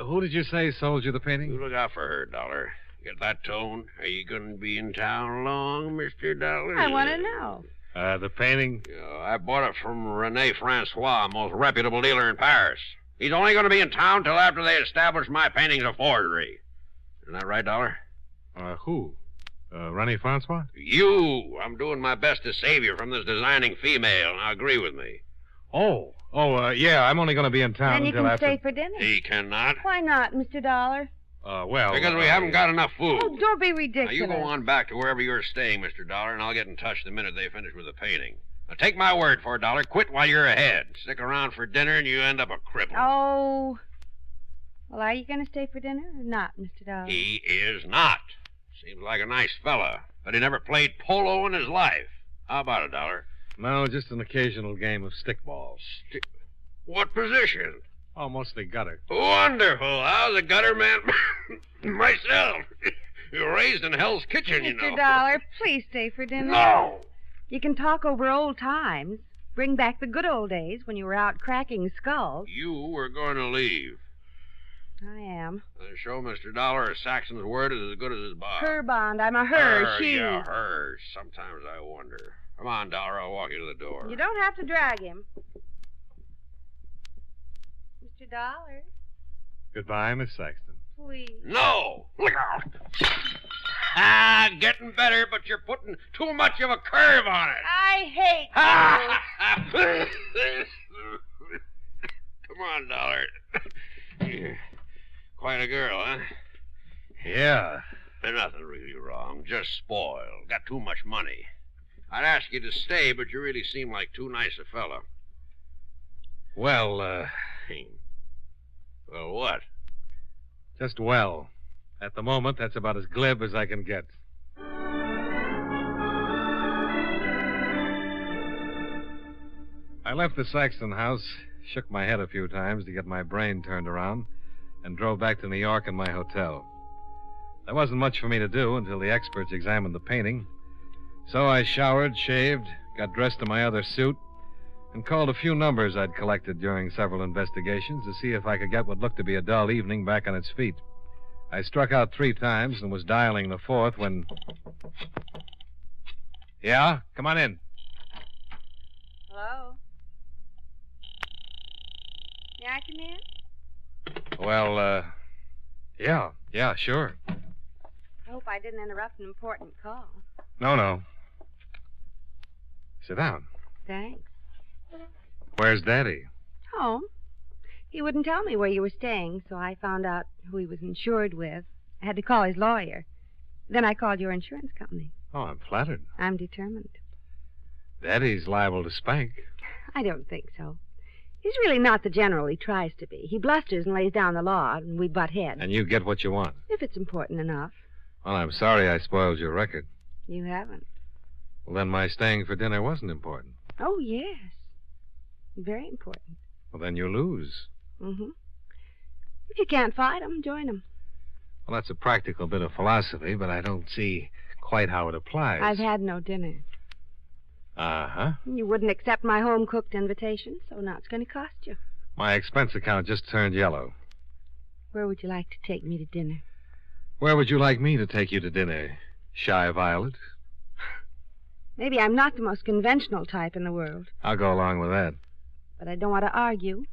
Who did you say sold you the painting?
You look out for her, Dollar. Get that tone? Are you going to be in town long, Mr. Dollar?
I want to know.
The painting?
I bought it from Rene Francois, most reputable dealer in Paris. He's only going to be in town till after they establish my painting's a forgery. Isn't that right, Dollar?
Who? Rene Francois?
You. I'm doing my best to save you from this designing female. Now agree with me.
Yeah, I'm only going to be in town
Then you
until
can
after...
stay for dinner.
He cannot.
Why not, Mr. Dollar?
Because we haven't got enough food.
Oh, don't be
Now,
ridiculous.
you go on back to wherever you're staying, Mr. Dollar, and I'll get in touch the minute they finish with the painting. Now, take my word for it, Dollar. Quit while you're ahead. Stick around for dinner, and you end up a cripple.
Oh. Well, are you going to stay for dinner or not, Mr. Dollar?
He is not. Seems like a nice fella, but he never played polo in his life. How about it, Dollar?
No, just an occasional game of stickballs.
What position?
Oh, mostly gutter.
Wonderful. I was a gutter man myself. You're raised in Hell's Kitchen, you know.
Mr. Dollar, please stay for dinner.
No.
You can talk over old times. Bring back the good old days when you were out cracking skulls.
You were going to leave.
I am.
Show Mr. Dollar Saxon's word is as good as his bond.
Her bond. I'm a her. She.
Yeah, her. Sometimes I wonder. Come on, Dollar. I'll walk you to the door.
You don't have to drag him. Mr. Dollar.
Goodbye, Miss Saxton.
Please.
No! Look out! Getting better, but you're putting too much of a curve on it.
I hate
you. Come on, Dollar. You're quite a girl, huh?
Yeah.
There's nothing really wrong. Just spoiled. Got too much money. I'd ask you to stay, but you really seem like too nice a fella.
Well,
Well, what?
Just well. At the moment, that's about as glib as I can get. I left the Saxton house, shook my head a few times to get my brain turned around, and drove back to New York in my hotel. There wasn't much for me to do until the experts examined the painting. So I showered, shaved, got dressed in my other suit, and called a few numbers I'd collected during several investigations to see if I could get what looked to be a dull evening back on its feet. I struck out 3 times and was dialing the 4th when... Yeah? Come on in.
Hello? May I come in?
Well, yeah, sure.
I hope I didn't interrupt an important call.
No. Sit down.
Thanks.
Where's Daddy?
Home. He wouldn't tell me where you were staying, so I found out who he was insured with. I had to call his lawyer. Then I called your insurance company.
Oh, I'm flattered.
I'm determined.
Daddy's liable to spank.
I don't think so. He's really not the general he tries to be. He blusters and lays down the law, and we butt heads.
And you get what you want.
If it's important enough.
Well, I'm sorry I spoiled your record.
You haven't.
Well, then my staying for dinner wasn't important.
Oh, yes. Very important.
Well, then you lose.
Mm-hmm. If you can't fight 'em, join 'em.
Well, that's a practical bit of philosophy, but I don't see quite how it applies.
I've had no dinner.
Uh-huh.
You wouldn't accept my home-cooked invitation, so now it's going to cost you.
My expense account just turned yellow.
Where would you like to take me to dinner?
Where would you like me to take you to dinner, Shy Violet?
Maybe I'm not the most conventional type in the world.
I'll go along with that.
But I don't want to argue.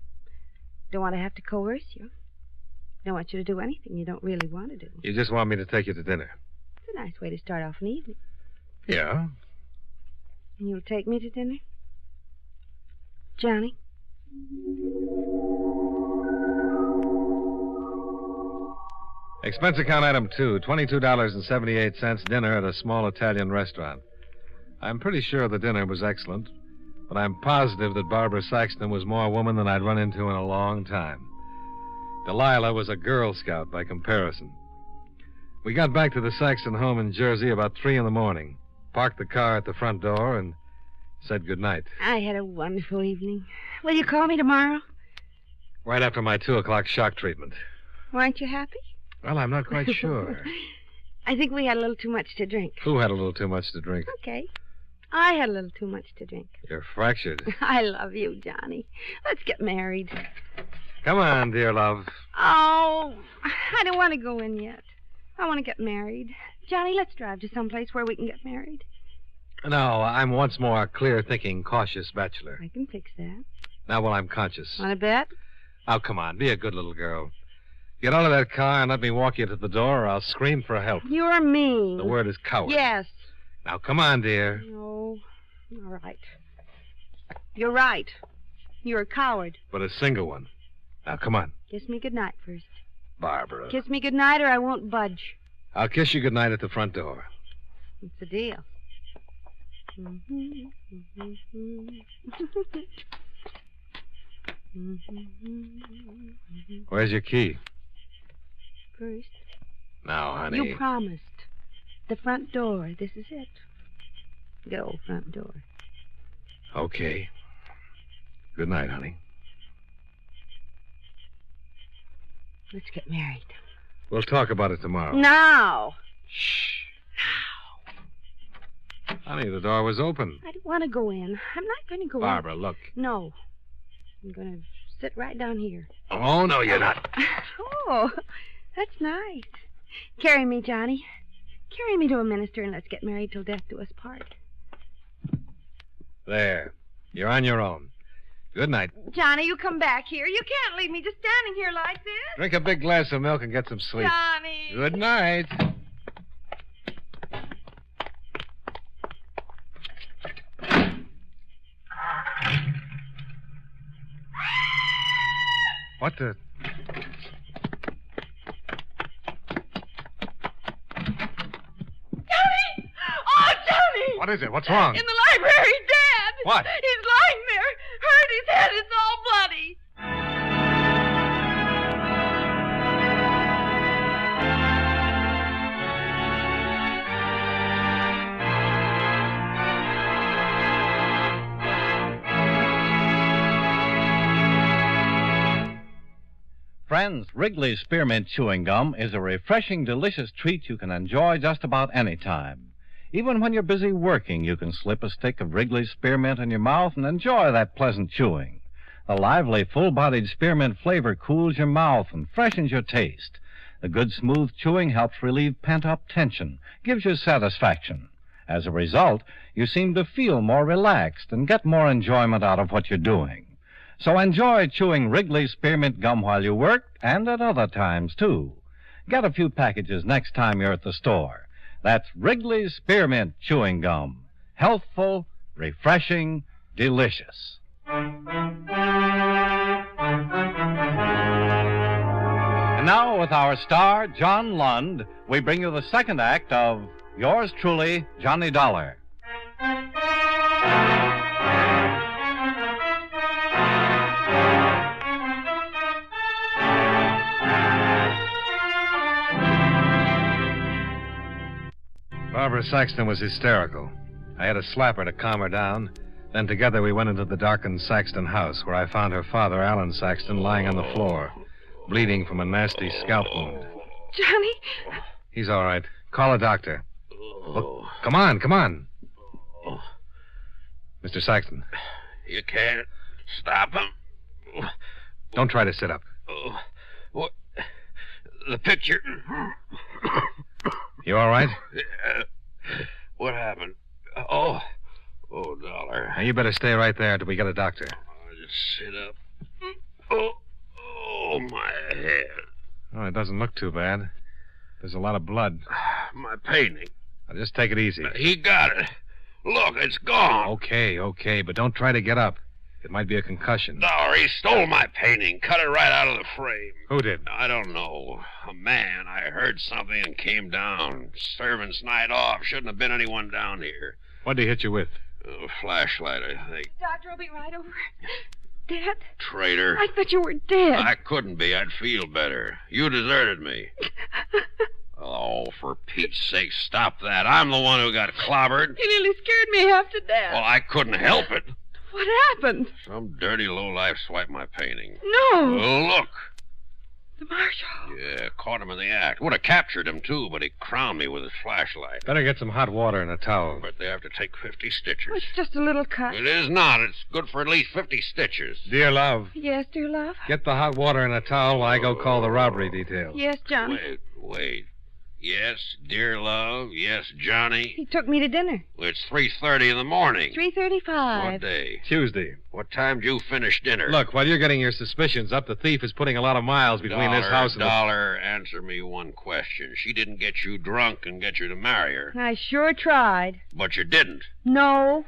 Don't want to have to coerce you. Don't want you to do anything you don't really want to do.
You just want me to take you to dinner?
It's a nice way to start off an evening.
Yeah.
And you'll take me to dinner? Johnny?
Expense account item 2, $22.78 dinner at a small Italian restaurant. I'm pretty sure the dinner was excellent, but I'm positive that Barbara Saxton was more woman than I'd run into in a long time. Delilah was a Girl Scout by comparison. We got back to the Saxton home in Jersey about 3 in the morning, parked the car at the front door, and said goodnight.
I had a wonderful evening. Will you call me tomorrow?
Right after my 2 o'clock shock treatment.
Weren't you happy?
Well, I'm not quite sure.
I think we had a little too much to drink.
Who had a little too much to drink?
Okay. I had a little too much to drink.
You're fractured.
I love you, Johnny. Let's get married.
Come on, dear love.
Oh, I don't want to go in yet. I want to get married. Johnny, let's drive to someplace where we can get married.
No, I'm once more a clear-thinking, cautious bachelor.
I can fix that.
Now, while I'm conscious.
Want to bet?
Oh, come on. Be a good little girl. Get out of that car and let me walk you to the door, or I'll scream for help.
You're mean.
The word is coward.
Yes.
Now, come on, dear.
No. All right. You're right. You're a coward.
But a single one. Now, come on.
Kiss me goodnight first.
Barbara.
Kiss me goodnight or I won't budge.
I'll kiss you goodnight at the front door.
It's a deal.
Where's your key?
First.
Now, honey.
You promised. The front door. This is it. Go, front door.
Okay. Good night, honey.
Let's get married.
We'll talk about it tomorrow.
Now.
Shh. Honey, the door was open.
I don't want to go in. I'm not going to go
Barbara,
in.
look.
No. I'm going to sit right down here.
Oh, no, you're not.
Oh, that's nice. Carry me, Johnny. Carry me to a minister and let's get married till death do us part.
There. You're on your own. Good night.
Johnny, you come back here. You can't leave me just standing here like this.
Drink a big glass of milk and get some sleep.
Johnny.
Good night. What the...
Johnny! Oh, Johnny!
What is it? What's wrong?
In the library, Dad!
What?
He's lying there. Hurt his head. It's all bloody.
Friends, Wrigley's Spearmint Chewing Gum is a refreshing, delicious treat you can enjoy just about any time. Even when you're busy working, you can slip a stick of Wrigley's spearmint in your mouth and enjoy that pleasant chewing. The lively, full-bodied spearmint flavor cools your mouth and freshens your taste. The good, smooth chewing helps relieve pent-up tension, gives you satisfaction. As a result, you seem to feel more relaxed and get more enjoyment out of what you're doing. So enjoy chewing Wrigley's spearmint gum while you work and at other times, too. Get a few packages next time you're at the store. That's Wrigley's Spearmint Chewing Gum. Healthful, refreshing, delicious. And now, with our star, John Lund, we bring you the second act of Yours Truly, Johnny Dollar.
Barbara Saxton was hysterical. I had to slap her to calm her down. Then together we went into the darkened Saxton house, where I found her father, Alan Saxton, lying on the floor, bleeding from a nasty scalp wound.
Johnny?
He's all right. Call a doctor. Look, come on. Mr. Saxton.
You can't stop him.
Don't try to sit up.
What? The picture.
You all right?
What happened? Oh, Dollar.
Now, you better stay right there until we get a doctor.
Just sit up. Oh, my head.
Oh, it doesn't look too bad. There's a lot of blood.
My painting.
Now, just take it easy.
He got it. Look, it's gone.
Okay, but don't try to get up. It might be a concussion.
Dollar, he stole my painting, cut it right out of the frame.
Who did?
I don't know. A man. I heard something and came down. Servant's night off. Shouldn't have been anyone down here.
What'd he hit you with?
A flashlight, I think.
Doctor, I'll be right over. Dad?
Traitor.
I thought you were dead.
I couldn't be. I'd feel better. You deserted me. Oh, for Pete's sake, stop that. I'm the one who got clobbered.
You nearly scared me half to death.
Well, I couldn't help it.
What happened?
Some dirty lowlife swiped my painting.
No.
Oh, look.
The marshal.
Yeah, caught him in the act. Would have captured him, too, but he crowned me with his flashlight.
Better get some hot water and a towel.
But they have to take 50 stitches.
It's just a little cut.
It is not. It's good for at least 50 stitches.
Dear love.
Yes, dear love?
Get the hot water and a towel while I go call the robbery detail.
Yes, Johnny.
Wait. Yes, dear love. Yes, Johnny.
He took me to dinner.
Well, it's 3:30 in the morning.
3:35.
What day?
Tuesday.
What time did you finish dinner?
Look, while you're getting your suspicions up, the thief is putting a lot of miles between this house and
Dollar, answer me one question. She didn't get you drunk and get you to marry her.
I sure tried.
But you didn't.
No.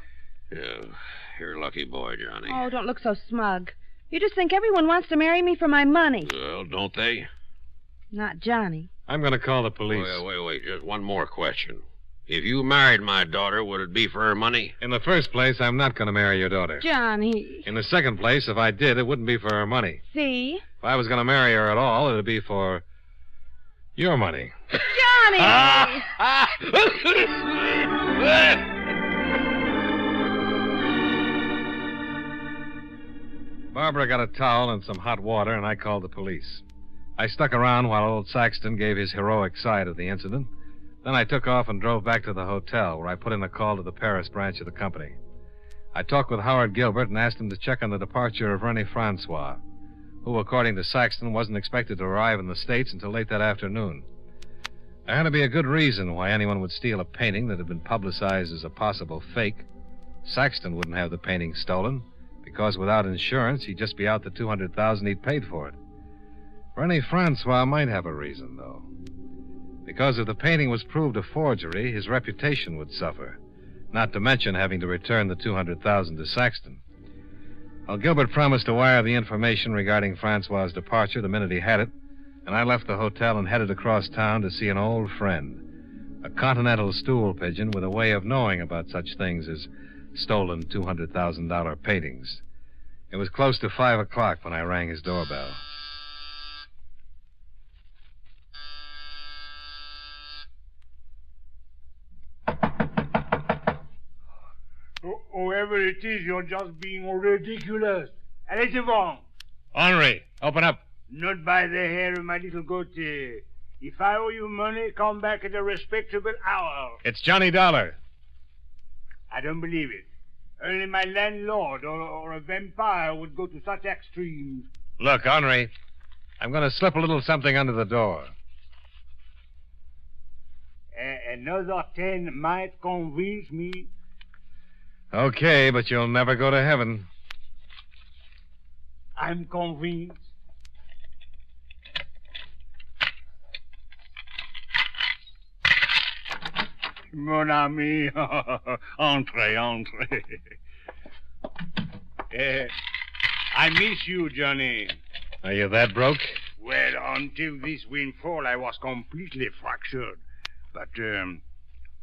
Yeah, you're a lucky boy, Johnny.
Oh, don't look so smug. You just think everyone wants to marry me for my money.
Well, don't they?
Not Johnny.
I'm going to call the police.
Wait. Just one more question. If you married my daughter, would it be for her money?
In the first place, I'm not going to marry your daughter.
Johnny.
In the second place, if I did, it wouldn't be for her money.
See?
If I was going to marry her at all, it would be for your money.
Johnny!
Barbara got a towel and some hot water, and I called the police. I stuck around while old Saxton gave his heroic side of the incident. Then I took off and drove back to the hotel, where I put in a call to the Paris branch of the company. I talked with Howard Gilbert and asked him to check on the departure of Rennie Francois, who, according to Saxton, wasn't expected to arrive in the States until late that afternoon. There had to be a good reason why anyone would steal a painting that had been publicized as a possible fake. Saxton wouldn't have the painting stolen, because without insurance, he'd just be out the $200,000 he'd paid for it. Rennie Francois might have a reason, though. Because if the painting was proved a forgery, his reputation would suffer, not to mention having to return the $200,000 to Saxton. Well, Gilbert promised to wire the information regarding Francois' departure the minute he had it, and I left the hotel and headed across town to see an old friend, a continental stool pigeon with a way of knowing about such things as stolen $200,000 paintings. It was close to 5 o'clock when I rang his doorbell.
Whoever it is, you're just being ridiculous. Allez devant.
Henri, open up.
Not by the hair of my little goatee. If I owe you money, come back at a respectable hour.
It's Johnny Dollar.
I don't believe it. Only my landlord or a vampire would go to such extremes.
Look, Henri, I'm going to slip a little something under the door.
Another 10 might convince me.
Okay, but you'll never go to heaven.
I'm convinced. Mon ami, entrez. I miss you, Johnny.
Are you that broke?
Well, until this windfall, I was completely fractured. But,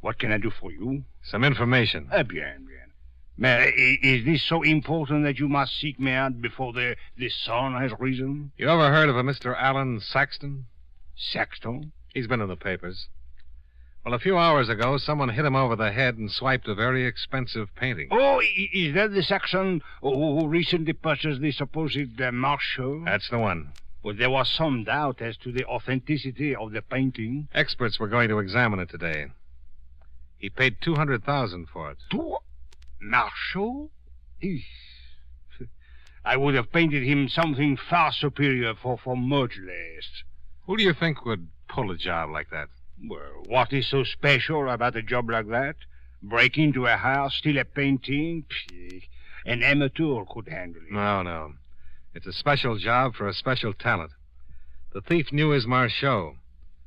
what can I do for you?
Some information.
Bien. Mais, is this so important that you must seek me out before the sun has risen?
You ever heard of a Mr. Alan Saxton?
Saxton?
He's been in the papers. Well, a few hours ago, someone hit him over the head and swiped a very expensive painting.
Oh, is that the Saxon who recently purchased the supposed Marshall?
That's the one.
But there was some doubt as to the authenticity of the painting.
Experts were going to examine it today. He paid $200,000 for it.
Marshall? I would have painted him something far superior for much less.
Who do you think would pull a job like that?
Well, what is so special about a job like that? Break into a house, steal a painting? An amateur could handle it.
No. It's a special job for a special talent. The thief knew his Marchot.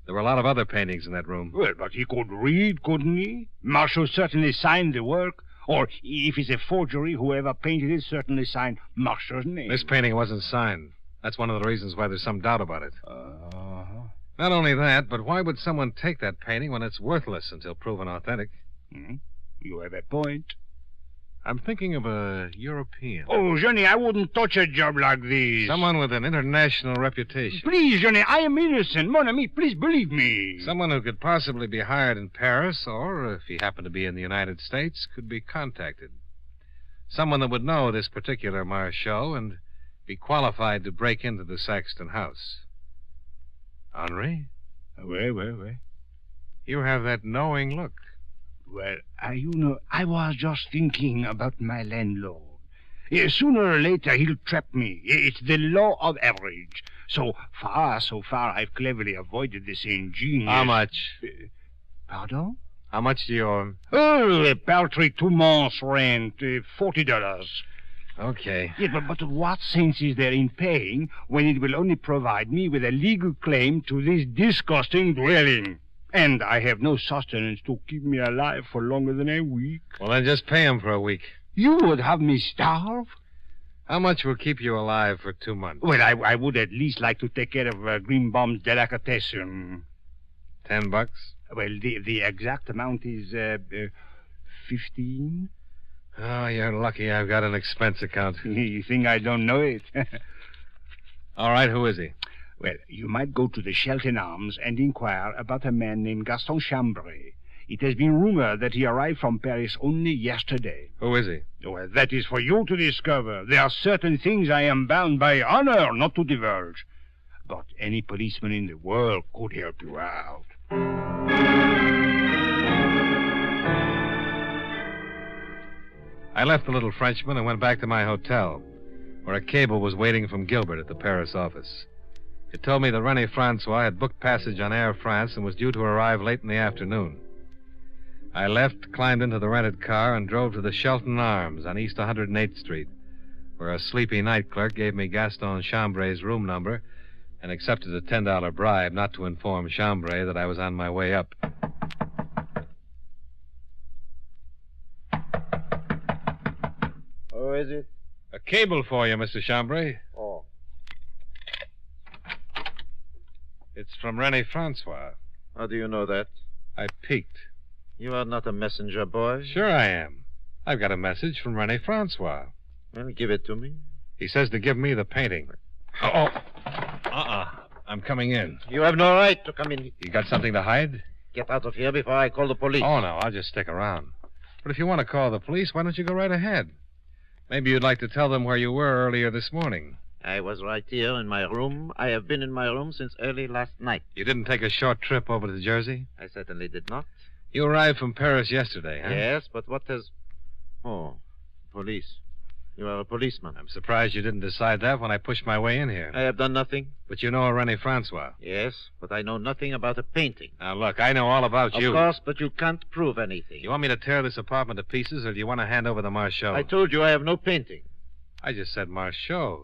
There were a lot of other paintings in that room.
Well, but he could read, couldn't he? Marshall certainly signed the work. Or, if it's a forgery, whoever painted it certainly signed Marshall's name.
This painting wasn't signed. That's one of the reasons why there's some doubt about it. Not only that, but why would someone take that painting when it's worthless until proven authentic?
You have a point.
I'm thinking of a European.
Oh, Johnny, I wouldn't touch a job like this.
Someone with an international reputation.
Please, Johnny, I am innocent. Mon ami, please believe me.
Someone who could possibly be hired in Paris, or, if he happened to be in the United States, could be contacted. Someone that would know this particular Marchot and be qualified to break into the Saxton house. Henri?
Well.
You have that knowing look.
Well, I was just thinking about my landlord. Sooner or later, he'll trap me. It's the law of average. So far, I've cleverly avoided this ingenious...
How much?
Pardon?
How much do you owe him?
Oh, a paltry 2 months' rent, $40.
Okay.
Yeah, but what sense is there in paying when it will only provide me with a legal claim to this disgusting dwelling? And I have no sustenance to keep me alive for longer than a week.
Well, then just pay him for a week.
You would have me starve?
How much will keep you alive for 2 months?
Well, I would at least like to take care of Greenbaum's delicatessen.
$10?
Well, the exact amount is 15.
Oh, you're lucky I've got an expense account.
You think I don't know it?
All right, who is he?
Well, you might go to the Shelton Arms and inquire about a man named Gaston Chambray. It has been rumored that he arrived from Paris only yesterday.
Who is he?
Well, that is for you to discover. There are certain things I am bound by honor not to divulge. But any policeman in the world could help you out.
I left the little Frenchman and went back to my hotel, where a cable was waiting from Gilbert at the Paris office. It told me that René Francois had booked passage on Air France and was due to arrive late in the afternoon. I left, climbed into the rented car, and drove to the Shelton Arms on East 108th Street, where a sleepy night clerk gave me Gaston Chambray's room number and accepted a $10 bribe not to inform Chambray that I was on my way up.
Who is it?
A cable for you, Mr. Chambray.
Oh.
It's from René Francois.
How do you know that?
I peeked.
You are not a messenger boy?
Sure I am. I've got a message from René Francois.
Well, give it to me.
He says to give me the painting. Oh. I'm coming in.
You have no right to come in.
You got something to hide?
Get out of here before I call the police.
Oh, no, I'll just stick around. But if you want to call the police, why don't you go right ahead? Maybe you'd like to tell them where you were earlier this morning.
I was right here in my room. I have been in my room since early last night.
You didn't take a short trip over to Jersey?
I certainly did not.
You arrived from Paris yesterday, huh?
Yes, but what has... Oh, police. You are a policeman.
I'm surprised you didn't decide that when I pushed my way in here.
I have done nothing.
But you know a René Francois.
Yes, but I know nothing about a painting.
Now, look, I know all about you.
Of course, but you can't prove anything.
You want me to tear this apartment to pieces, or do you want to hand over the Marchot?
I told you I have no painting.
I just said Marchot.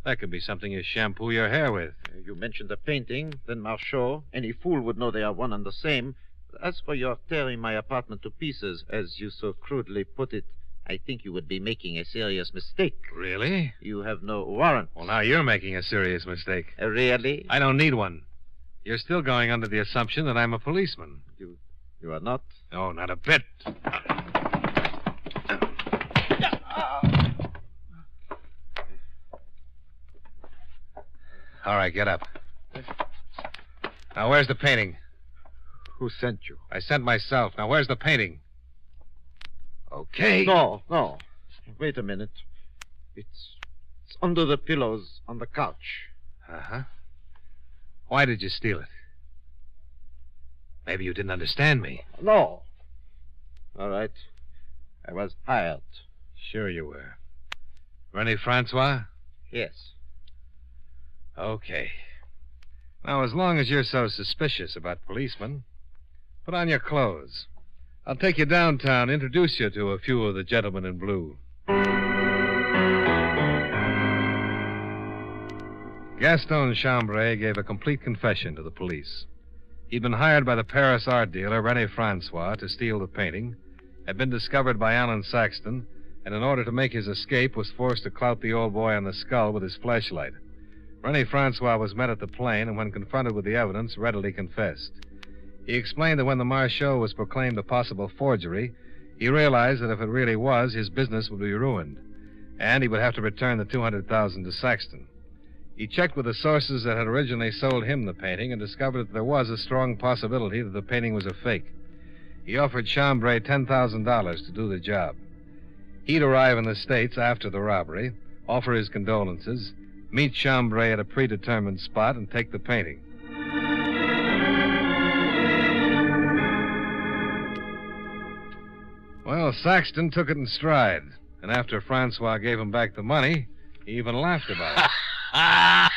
That could be something you shampoo your hair with.
You mentioned a painting, then Marchot. Any fool would know they are one and the same. As for your tearing my apartment to pieces, as you so crudely put it, I think you would be making a serious mistake.
Really?
You have no warrant.
Well, now you're making a serious mistake.
Really?
I don't need one. You're still going under the assumption that I'm a policeman.
You are not?
No, not a bit. All right, get up. Now, where's the painting?
Who sent you?
I sent myself. Now, where's the painting? Okay.
No. Wait a minute. It's under the pillows on the couch.
Uh-huh. Why did you steal it? Maybe you didn't understand me.
No. All right. I was hired.
Sure you were. René Francois?
Yes.
Okay. Now, as long as you're so suspicious about policemen, put on your clothes. I'll take you downtown, introduce you to a few of the gentlemen in blue. Gaston Chambray gave a complete confession to the police. He'd been hired by the Paris art dealer, René Francois, to steal the painting, had been discovered by Alan Saxton, and in order to make his escape was forced to clout the old boy on the skull with his flashlight. René Francois was met at the plane, and when confronted with the evidence, readily confessed. He explained that when the Marchot was proclaimed a possible forgery, he realized that if it really was, his business would be ruined, and he would have to return the $200,000 to Saxton. He checked with the sources that had originally sold him the painting and discovered that there was a strong possibility that the painting was a fake. He offered Chambray $10,000 to do the job. He'd arrive in the States after the robbery, offer his condolences, meet Chambray at a predetermined spot, and take the painting. Well, Saxton took it in stride, and after Francois gave him back the money, he even laughed about it.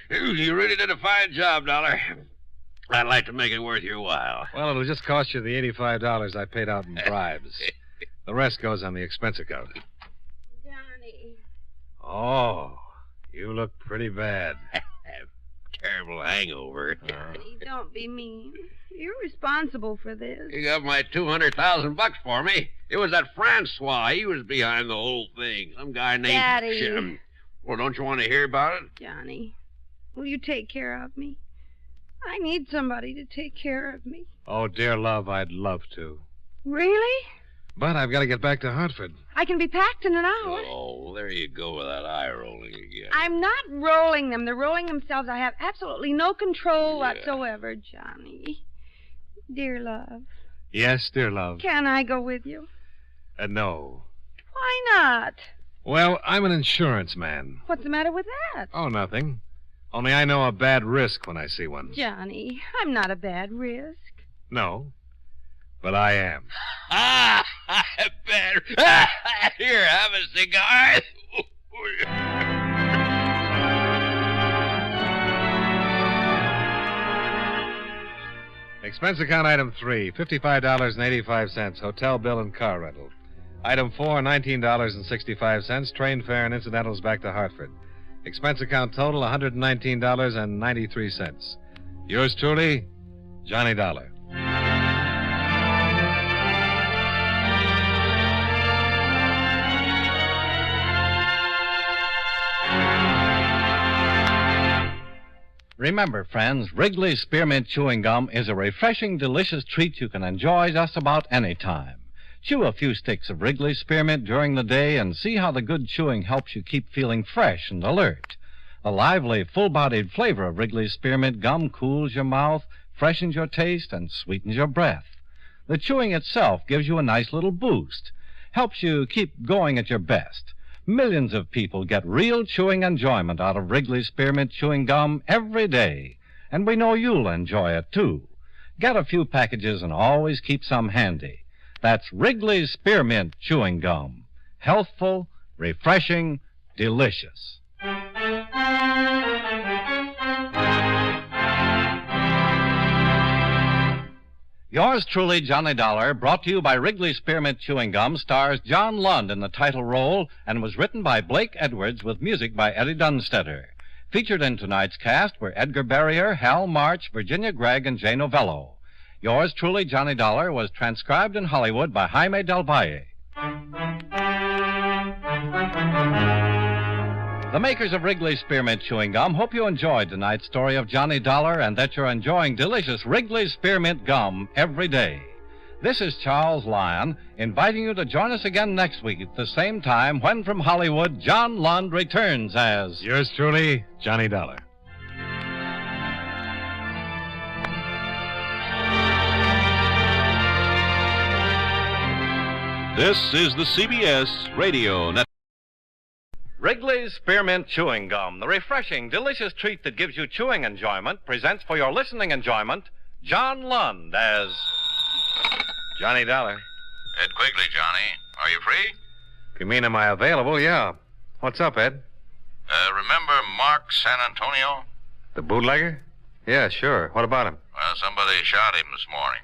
You really did a fine job, Dollar. I'd like to make it worth your while.
Well, it'll just cost you the $85 I paid out in bribes. The rest goes on the expense account.
Johnny.
Oh, you look pretty bad.
Terrible hangover.
Johnny, don't be mean. You're responsible for this.
You got my $200,000 for me. It was that Francois. He was behind the whole thing. Some guy named
Daddy.
Jim. Well, don't you want to hear about it?
Johnny, will you take care of me? I need somebody to take care of me.
Oh, dear love, I'd love to.
Really?
But I've got to get back to Hartford.
I can be packed in an hour.
Oh, there you go with that eye rolling again.
I'm not rolling them. They're rolling themselves. I have absolutely no control whatsoever, Johnny. Dear love.
Yes, dear love.
Can I go with you?
No.
Why not?
Well, I'm an insurance man.
What's the matter with that?
Oh, nothing. Only I know a bad risk when I see one.
Johnny, I'm not a bad risk.
No, but I am.
Bad. Here, have a cigar.
Expense account item 3, $55.85, hotel bill and car rental. Item 4, $19.65, train fare and incidentals back to Hartford. Expense account total, $119.93. Yours truly, Johnny Dollar.
Remember, friends, Wrigley's Spearmint Chewing Gum is a refreshing, delicious treat you can enjoy just about any time. Chew a few sticks of Wrigley's Spearmint during the day and see how the good chewing helps you keep feeling fresh and alert. The lively, full-bodied flavor of Wrigley's Spearmint Gum cools your mouth, freshens your taste, and sweetens your breath. The chewing itself gives you a nice little boost. helps you keep going at your best. Millions of people get real chewing enjoyment out of Wrigley's Spearmint Chewing Gum every day, and we know you'll enjoy it, too. Get a few packages and always keep some handy. That's Wrigley's Spearmint Chewing Gum. Healthful, refreshing, delicious. Yours truly, Johnny Dollar, brought to you by Wrigley's Spearmint Chewing Gum, stars John Lund in the title role and was written by Blake Edwards with music by Eddie Dunstetter. Featured in tonight's cast were Edgar Barrier, Hal March, Virginia Gregg, and Jay Novello. Yours truly, Johnny Dollar, was transcribed in Hollywood by Jaime Del Valle. The makers of Wrigley's Spearmint Chewing Gum hope you enjoyed tonight's story of Johnny Dollar and that you're enjoying delicious Wrigley's Spearmint Gum every day. This is Charles Lyon, inviting you to join us again next week at the same time when from Hollywood, John Lund returns as...
Yours truly, Johnny Dollar.
This is the CBS Radio Network.
Wrigley's Spearmint Chewing Gum, the refreshing, delicious treat that gives you chewing enjoyment, presents for your listening enjoyment John Lund as
Johnny Dollar.
Ed Quigley, Johnny. Are you free?
If you mean am I available, yeah. What's up, Ed?
Remember Mark San Antonio?
The bootlegger? Yeah, sure. What about him?
Well, somebody shot him this morning.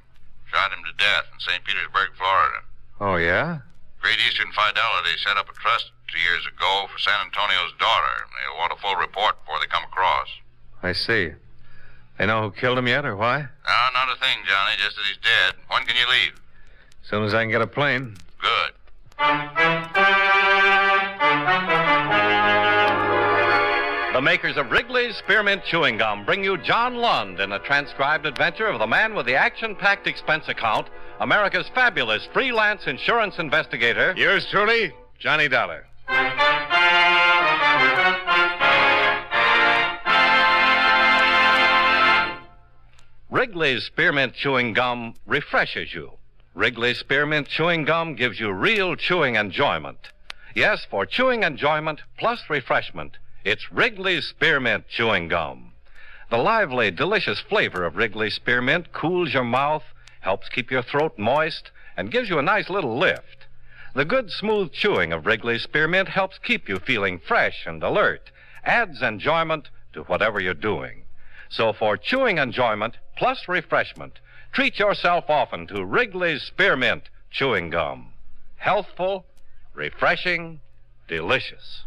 Shot him to death in St. Petersburg, Florida.
Oh, yeah?
Great Eastern Fidelity set up a trust 2 years ago for San Antonio's daughter. They'll want a full report before they come across.
I see. They know who killed him yet or why?
No, not a thing, Johnny, just that he's dead. When can you leave?
As soon as I can get a plane.
Good.
The makers of Wrigley's Spearmint Chewing Gum bring you John Lund in a transcribed adventure of the man with the action-packed expense account, America's fabulous freelance insurance investigator.
Yours truly, Johnny Dollar.
Wrigley's Spearmint Chewing Gum refreshes you. Wrigley's Spearmint Chewing Gum gives you real chewing enjoyment. Yes, for chewing enjoyment plus refreshment, it's Wrigley's Spearmint Chewing Gum. The lively, delicious flavor of Wrigley's Spearmint cools your mouth, helps keep your throat moist, and gives you a nice little lift. The good, smooth chewing of Wrigley's Spearmint helps keep you feeling fresh and alert, adds enjoyment to whatever you're doing. So for chewing enjoyment plus refreshment, treat yourself often to Wrigley's Spearmint Chewing Gum. Healthful, refreshing, delicious.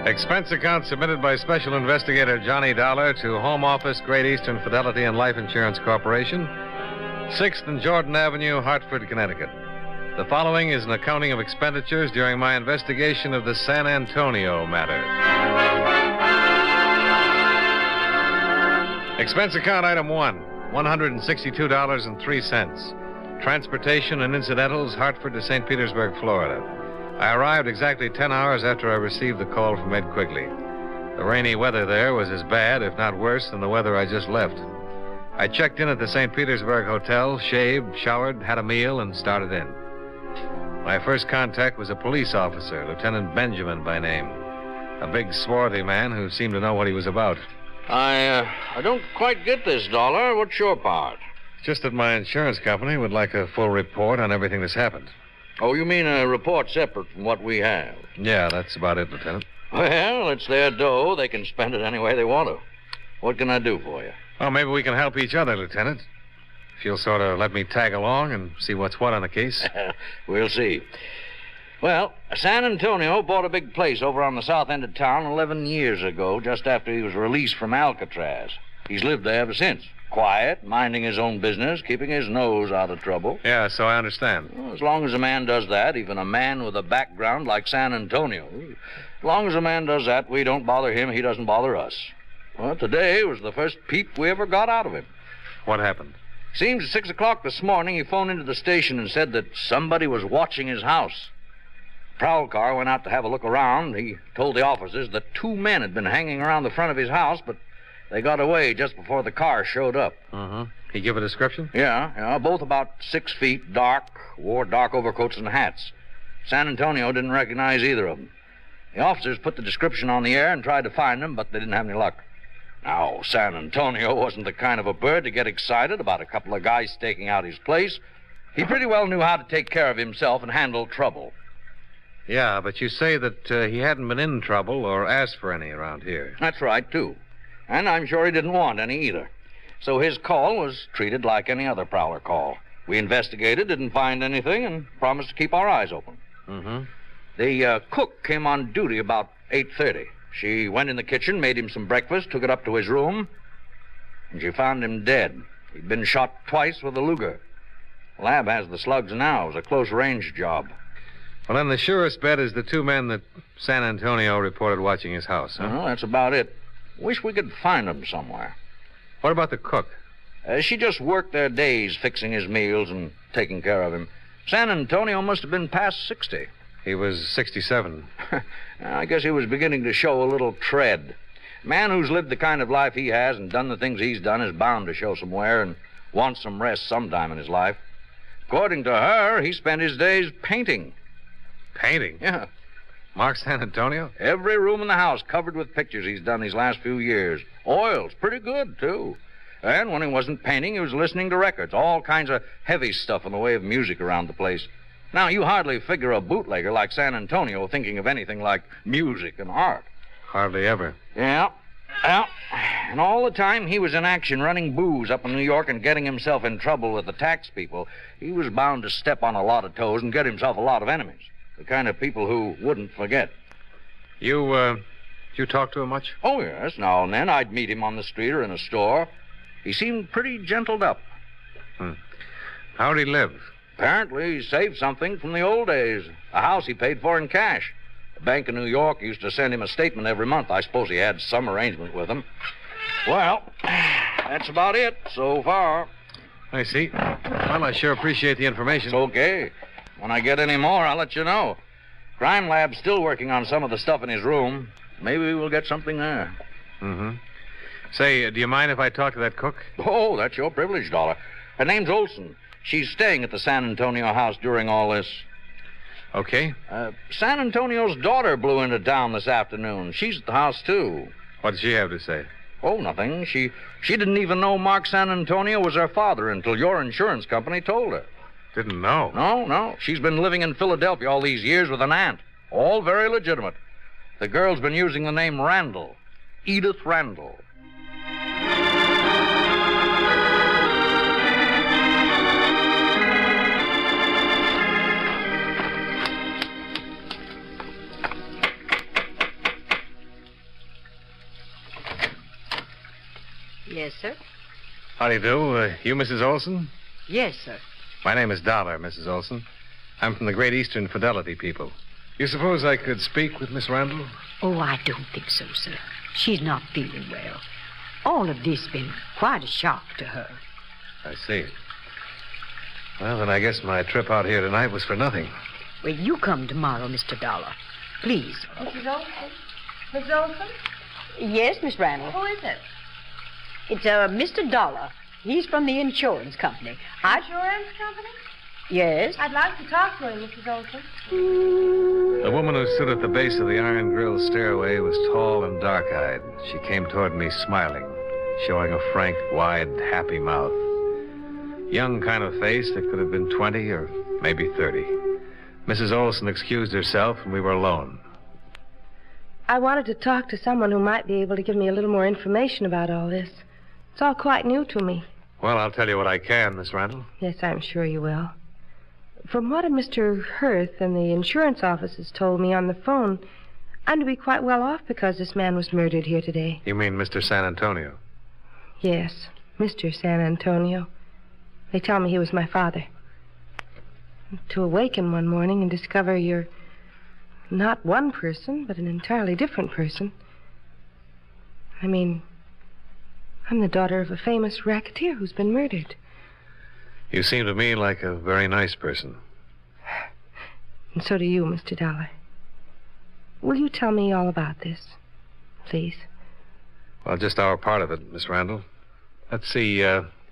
Expense account submitted by Special Investigator Johnny Dollar to Home Office, Great Eastern Fidelity and Life Insurance Corporation, 6th and Jordan Avenue, Hartford, Connecticut. The following is an accounting of expenditures during my investigation of the San Antonio matter. Expense account item 1, $162.03. Transportation and incidentals, Hartford to St. Petersburg, Florida. I arrived exactly 10 hours after I received the call from Ed Quigley. The rainy weather there was as bad, if not worse, than the weather I just left. I checked in at the St. Petersburg Hotel, shaved, showered, had a meal, and started in. My first contact was a police officer, Lieutenant Benjamin by name. A big, swarthy man who seemed to know what he was about.
I don't quite get this, Dollar. What's your part?
Just that my insurance company would like a full report on everything that's happened.
Oh, you mean a report separate from what we have?
Yeah, that's about it, Lieutenant.
Well, it's their dough. They can spend it any way they want to. What can I do for you?
Well, maybe we can help each other, Lieutenant. If you'll sort of let me tag along and see what's what on the case.
We'll see. Well, San Antonio bought a big place over on the south end of town 11 years ago, just after he was released from Alcatraz. He's lived there ever since. Quiet, minding his own business, keeping his nose out of trouble.
Yeah, so I understand.
Well, as long as a man does that, even a man with a background like San Antonio, as long as a man does that, we don't bother him, he doesn't bother us. Well, today was the first peep we ever got out of him.
What happened?
Seems at 6 o'clock this morning he phoned into the station and said that somebody was watching his house.
Prowl car went out to have a look around. He told the officers that 2 men had been hanging around the front of his house, but they got away just before the car showed up.
Uh-huh. He give a description?
Yeah, both about 6 feet, dark, wore dark overcoats and hats. San Antonio didn't recognize either of them. The officers put the description on the air and tried to find them, but they didn't have any luck. Now, San Antonio wasn't the kind of a bird to get excited about a couple of guys staking out his place. He pretty well knew how to take care of himself and handle trouble.
Yeah, but you say that he hadn't been in trouble or asked for any around here.
That's right, too. And I'm sure he didn't want any either. So his call was treated like any other prowler call. We investigated, didn't find anything, and promised to keep our eyes open.
Mm-hmm.
The cook came on duty about 8:30. She went in the kitchen, made him some breakfast, took it up to his room, and she found him dead. He'd been shot twice with a Luger. The lab has the slugs now. It was a close-range job.
Well, then the surest bet is the 2 men that San Antonio reported watching his house, huh?
Well, that's about it. Wish we could find them somewhere.
What about the cook?
She just worked their days fixing his meals and taking care of him. San Antonio must have been past 60.
He was 67.
I guess he was beginning to show a little tread. A man who's lived the kind of life he has and done the things he's done is bound to show some wear and wants some rest sometime in his life. According to her, he spent his days painting.
Painting?
Yeah.
Mark San Antonio?
Every room in the house covered with pictures he's done these last few years. Oils, pretty good, too. And when he wasn't painting, he was listening to records, all kinds of heavy stuff in the way of music around the place. Now, you hardly figure a bootlegger like San Antonio thinking of anything like music and art.
Hardly ever.
Yeah. And all the time he was in action running booze up in New York and getting himself in trouble with the tax people, he was bound to step on a lot of toes and get himself a lot of enemies. The kind of people who wouldn't forget.
You talk to him much?
Oh, yes. Now and then I'd meet him on the street or in a store. He seemed pretty gentled up.
How'd he live?
Apparently he saved something from the old days. A house he paid for in cash. The Bank of New York used to send him a statement every month. I suppose he had some arrangement with them. Well, that's about it so far.
I see. Well, I sure appreciate the information.
It's okay. When I get any more, I'll let you know. Crime Lab's still working on some of the stuff in his room. Maybe we'll get something there.
Mm-hmm. Say, do you mind if I talk to that cook?
Oh, that's your privilege, Dollar. Her name's Olson. She's staying at the San Antonio house during all this.
Okay.
San Antonio's daughter blew into town this afternoon. She's at the house, too.
What did she have to say?
Oh, nothing. She didn't even know Mark San Antonio was her father until your insurance company told her.
Didn't know?
No. She's been living in Philadelphia all these years with an aunt. All very legitimate. The girl's been using the name Randall. Edith Randall.
Yes, sir.
How do you do? You Mrs. Olson?
Yes, sir.
My name is Dollar, Mrs. Olson. I'm from the Great Eastern Fidelity people. You suppose I could speak with Miss Randall?
Oh, I don't think so, sir. She's not feeling well. All of this been quite a shock to her.
I see. Well, then I guess my trip out here tonight was for nothing.
Well, you come tomorrow, Mr. Dollar. Please.
Mrs. Olson? Miss Olson?
Yes, Miss Randall.
Who is it?
It's Mr. Dollar. He's from the insurance company.
Insurance company?
Yes.
I'd like to talk to him, Mrs. Olson.
The woman who stood at the base of the iron grille stairway was tall and dark-eyed. She came toward me smiling, showing a frank, wide, happy mouth. Young kind of face that could have been 20 or maybe 30. Mrs. Olson excused herself, and we were alone.
I wanted to talk to someone who might be able to give me a little more information about all this. It's all quite new to me.
Well, I'll tell you what I can, Miss Randall.
Yes, I'm sure you will. From what Mr. Hurth and the insurance offices told me on the phone, I'm to be quite well off because this man was murdered here today.
You mean Mr. San Antonio?
Yes, Mr. San Antonio. They tell me he was my father. To awaken one morning and discover you're not one person, but an entirely different person. I mean, I'm the daughter of a famous racketeer who's been murdered.
You seem to me like a very nice person.
And so do you, Mr. Dollar. Will you tell me all about this, please?
Well, just our part of it, Miss Randall. Let's see,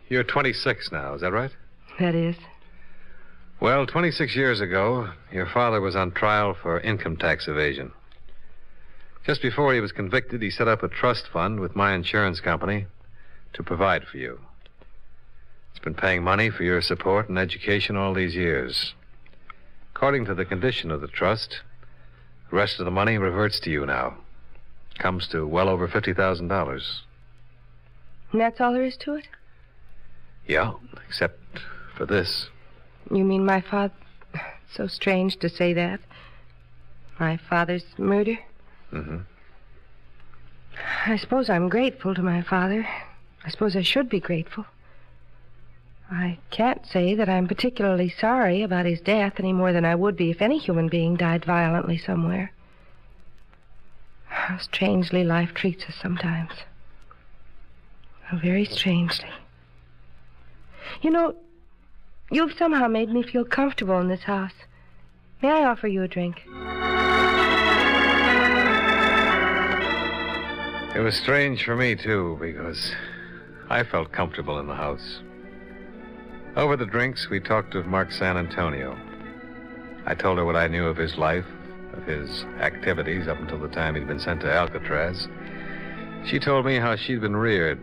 you're 26 now, is that right?
That is.
Well, 26 years ago, your father was on trial for income tax evasion. Just before he was convicted, he set up a trust fund with my insurance company to provide for you. It's been paying money for your support and education all these years. According to the condition of the trust, the rest of the money reverts to you now. Comes to well over $50,000.
And that's all there is to it?
Yeah, except for this.
You mean my father... So strange to say that. My father's murder?
Mm-hmm.
I suppose I'm grateful to my father. I suppose I should be grateful. I can't say that I'm particularly sorry about his death any more than I would be if any human being died violently somewhere. How strangely life treats us sometimes. How very strangely. You know, you've somehow made me feel comfortable in this house. May I offer you a drink?
It was strange for me, too, because I felt comfortable in the house. Over the drinks, we talked of Mark San Antonio. I told her what I knew of his life, of his activities up until the time he'd been sent to Alcatraz. She told me how she'd been reared,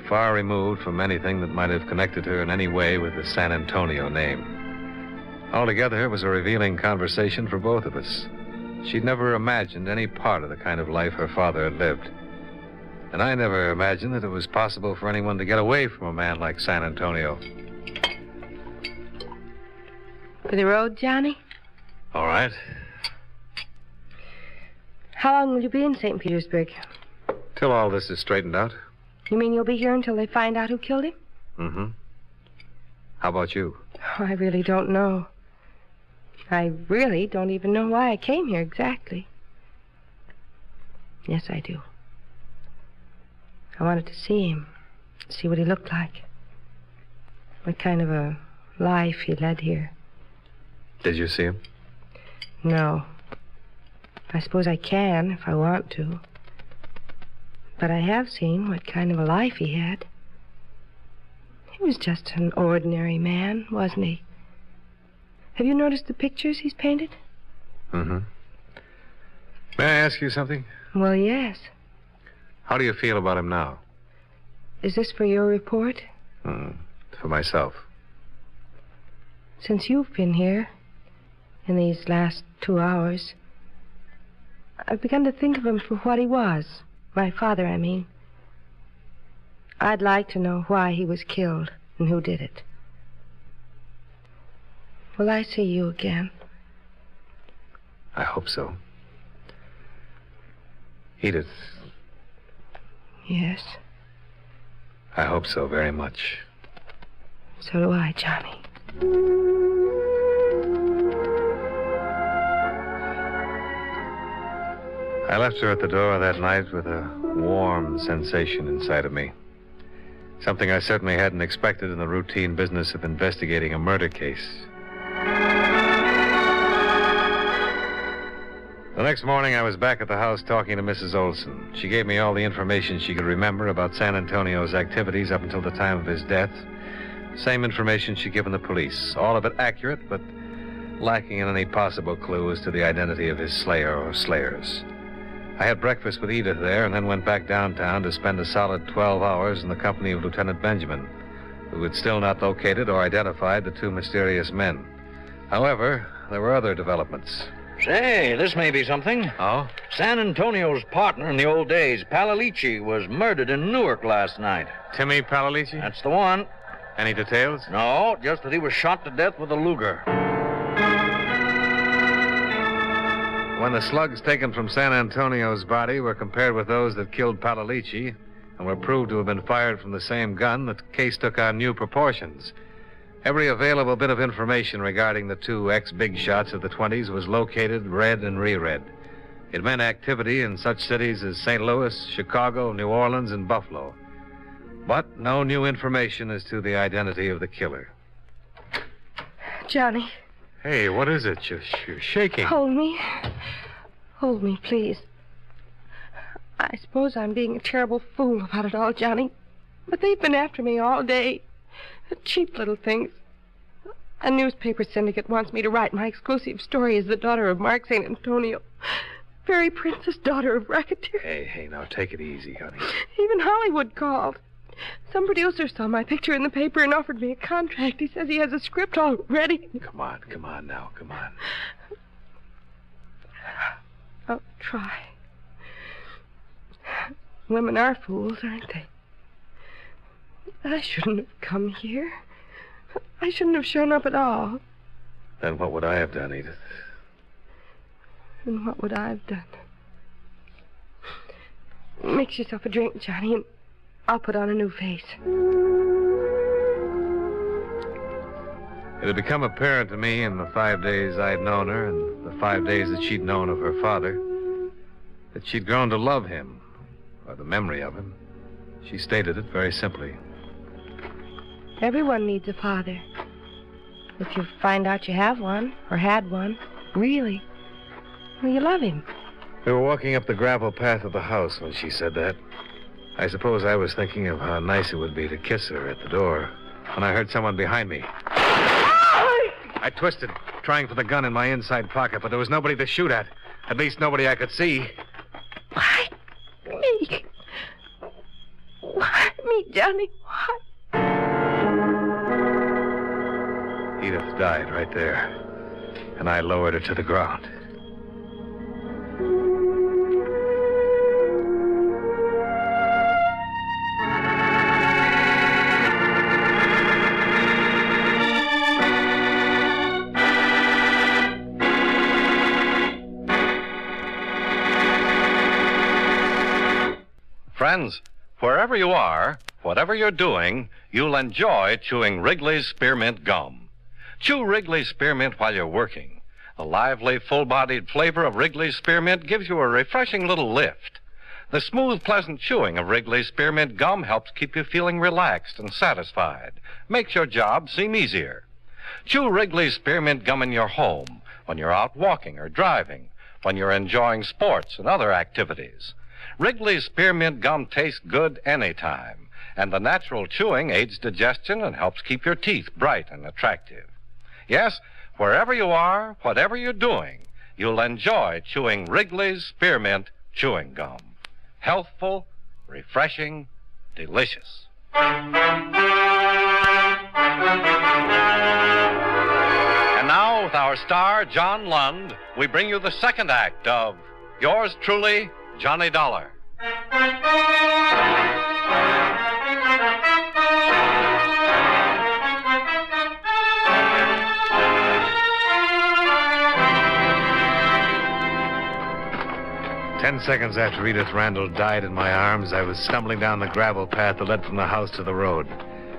far removed from anything that might have connected her in any way with the San Antonio name. Altogether, it was a revealing conversation for both of us. She'd never imagined any part of the kind of life her father had lived. And I never imagined that it was possible for anyone to get away from a man like San Antonio.
For the road, Johnny?
All right.
How long will you be in St. Petersburg?
Till all this is straightened out.
You mean you'll be here until they find out who killed him?
Mm-hmm. How about you?
Oh, I really don't know. I really don't even know why I came here exactly. Yes, I do. I wanted to see him, see what he looked like, what kind of a life he led here.
Did you see him?
No. I suppose I can if I want to. But I have seen what kind of a life he had. He was just an ordinary man, wasn't he? Have you noticed the pictures he's painted?
Mm-hmm. May I ask you something?
Well, yes.
How do you feel about him now?
Is this for your report?
For myself.
Since you've been here, in these last 2 hours, I've begun to think of him for what he was. My father, I mean. I'd like to know why he was killed and who did it. Will I see you again?
I hope so. Edith.
Yes.
I hope so very much.
So do I, Johnny.
I left her at the door that night with a warm sensation inside of me. Something I certainly hadn't expected in the routine business of investigating a murder case. The next morning, I was back at the house talking to Mrs. Olson. She gave me all the information she could remember about San Antonio's activities up until the time of his death. Same information she'd given the police. All of it accurate, but lacking in any possible clue as to the identity of his slayer or slayers. I had breakfast with Edith there and then went back downtown to spend a solid 12 hours in the company of Lieutenant Benjamin, who had still not located or identified the two mysterious men. However, there were other developments.
Say, this may be something.
Oh?
San Antonio's partner in the old days, Palalici, was murdered in Newark last night.
Timmy Palalici?
That's the one.
Any details?
No, just that he was shot to death with a Luger.
When the slugs taken from San Antonio's body were compared with those that killed Palalici and were proved to have been fired from the same gun, the case took on new proportions. Every available bit of information regarding the two ex-big shots of the 20s was located, read, and reread. It meant activity in such cities as St. Louis, Chicago, New Orleans, and Buffalo. But no new information as to the identity of the killer.
Johnny,
Hey, what is it? You're shaking.
Hold me. Hold me, please. I suppose I'm being a terrible fool about it all, Johnny. But they've been after me all day. Cheap little things. A newspaper syndicate wants me to write my exclusive story as the daughter of Mark St. Antonio. Fairy princess, daughter of racketeer.
Hey, now take it easy, honey.
Even Hollywood called. Some producer saw my picture in the paper and offered me a contract. He says he has a script all ready.
Come on now.
I'll try. Women are fools, aren't they? I shouldn't have come here. I shouldn't have shown up at all.
Then what would I have done, Edith?
And what would I have done? Mix yourself a drink, Johnny, and I'll put on a new face.
It had become apparent to me in the 5 days I'd known her and the 5 days that she'd known of her father that she'd grown to love him, or the memory of him. She stated it very simply.
Everyone needs a father. If you find out you have one, or had one, really, well, you love him.
We were walking up the gravel path of the house when she said that. I suppose I was thinking of how nice it would be to kiss her at the door when I heard someone behind me. I twisted, trying for the gun in my inside pocket, but there was nobody to shoot at. At least nobody I could see.
Why me? Why me, Johnny? Why?
Edith died right there, and I lowered her to the ground.
Friends, wherever you are, whatever you're doing, you'll enjoy chewing Wrigley's Spearmint Gum. Chew Wrigley's Spearmint while you're working. The lively, full-bodied flavor of Wrigley's Spearmint gives you a refreshing little lift. The smooth, pleasant chewing of Wrigley's Spearmint Gum helps keep you feeling relaxed and satisfied. Makes your job seem easier. Chew Wrigley's Spearmint Gum in your home, when you're out walking or driving, when you're enjoying sports and other activities. Wrigley's Spearmint Gum tastes good anytime, and the natural chewing aids digestion and helps keep your teeth bright and attractive. Yes, wherever you are, whatever you're doing, you'll enjoy chewing Wrigley's Spearmint Chewing Gum. Healthful, refreshing, delicious. And now, with our star, John Lund, we bring you the second act of Yours Truly, Johnny Dollar.
10 seconds after Edith Randall died in my arms, I was stumbling down the gravel path that led from the house to the road.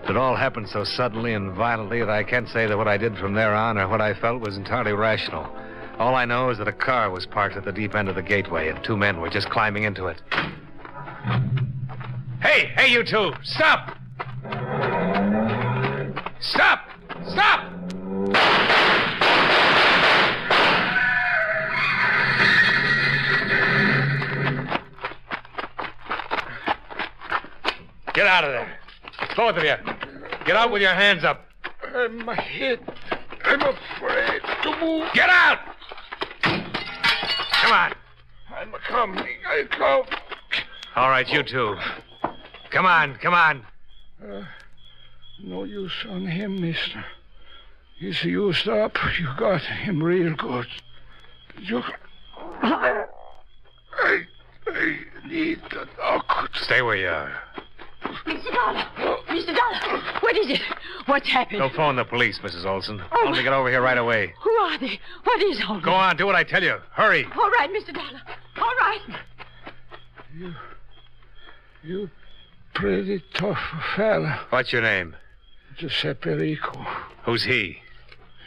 It all happened so suddenly and violently that I can't say that what I did from there on or what I felt was entirely rational. All I know is that a car was parked at the deep end of the gateway and 2 men were just climbing into it. Hey, you two! Stop! Stop! Stop! Get out of there. Both of you. Get out with your hands up.
I'm hit. I'm afraid to move.
Get out! Come on.
I'm coming. I come.
All right, you two. Come on.
No use on him, mister. He's used up. You got him real good. I need the doctor.
Stay where you are.
Mr. Dollar! Mr. Dollar! What is it? What's happened?
Don't phone the police, Mrs. Olson. Tell them to get over here right away.
Who are they? What is all this?
Go on, do what I tell you. Hurry.
All right, Mr. Dollar. All right.
You pretty tough fella.
What's your name?
Giuseppe Rico.
Who's he?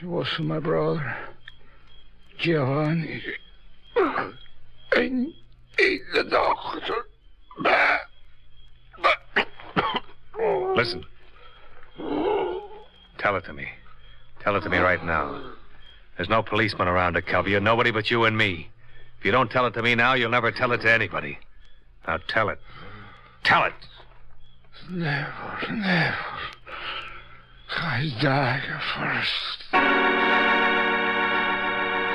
He was my brother. Giovanni. I need the doctor.
Listen. Tell it to me. Tell it to me right now. There's no policeman around to cover you, nobody but you and me. If you don't tell it to me now, you'll never tell it to anybody. Now tell it. Tell it.
Never. I die first.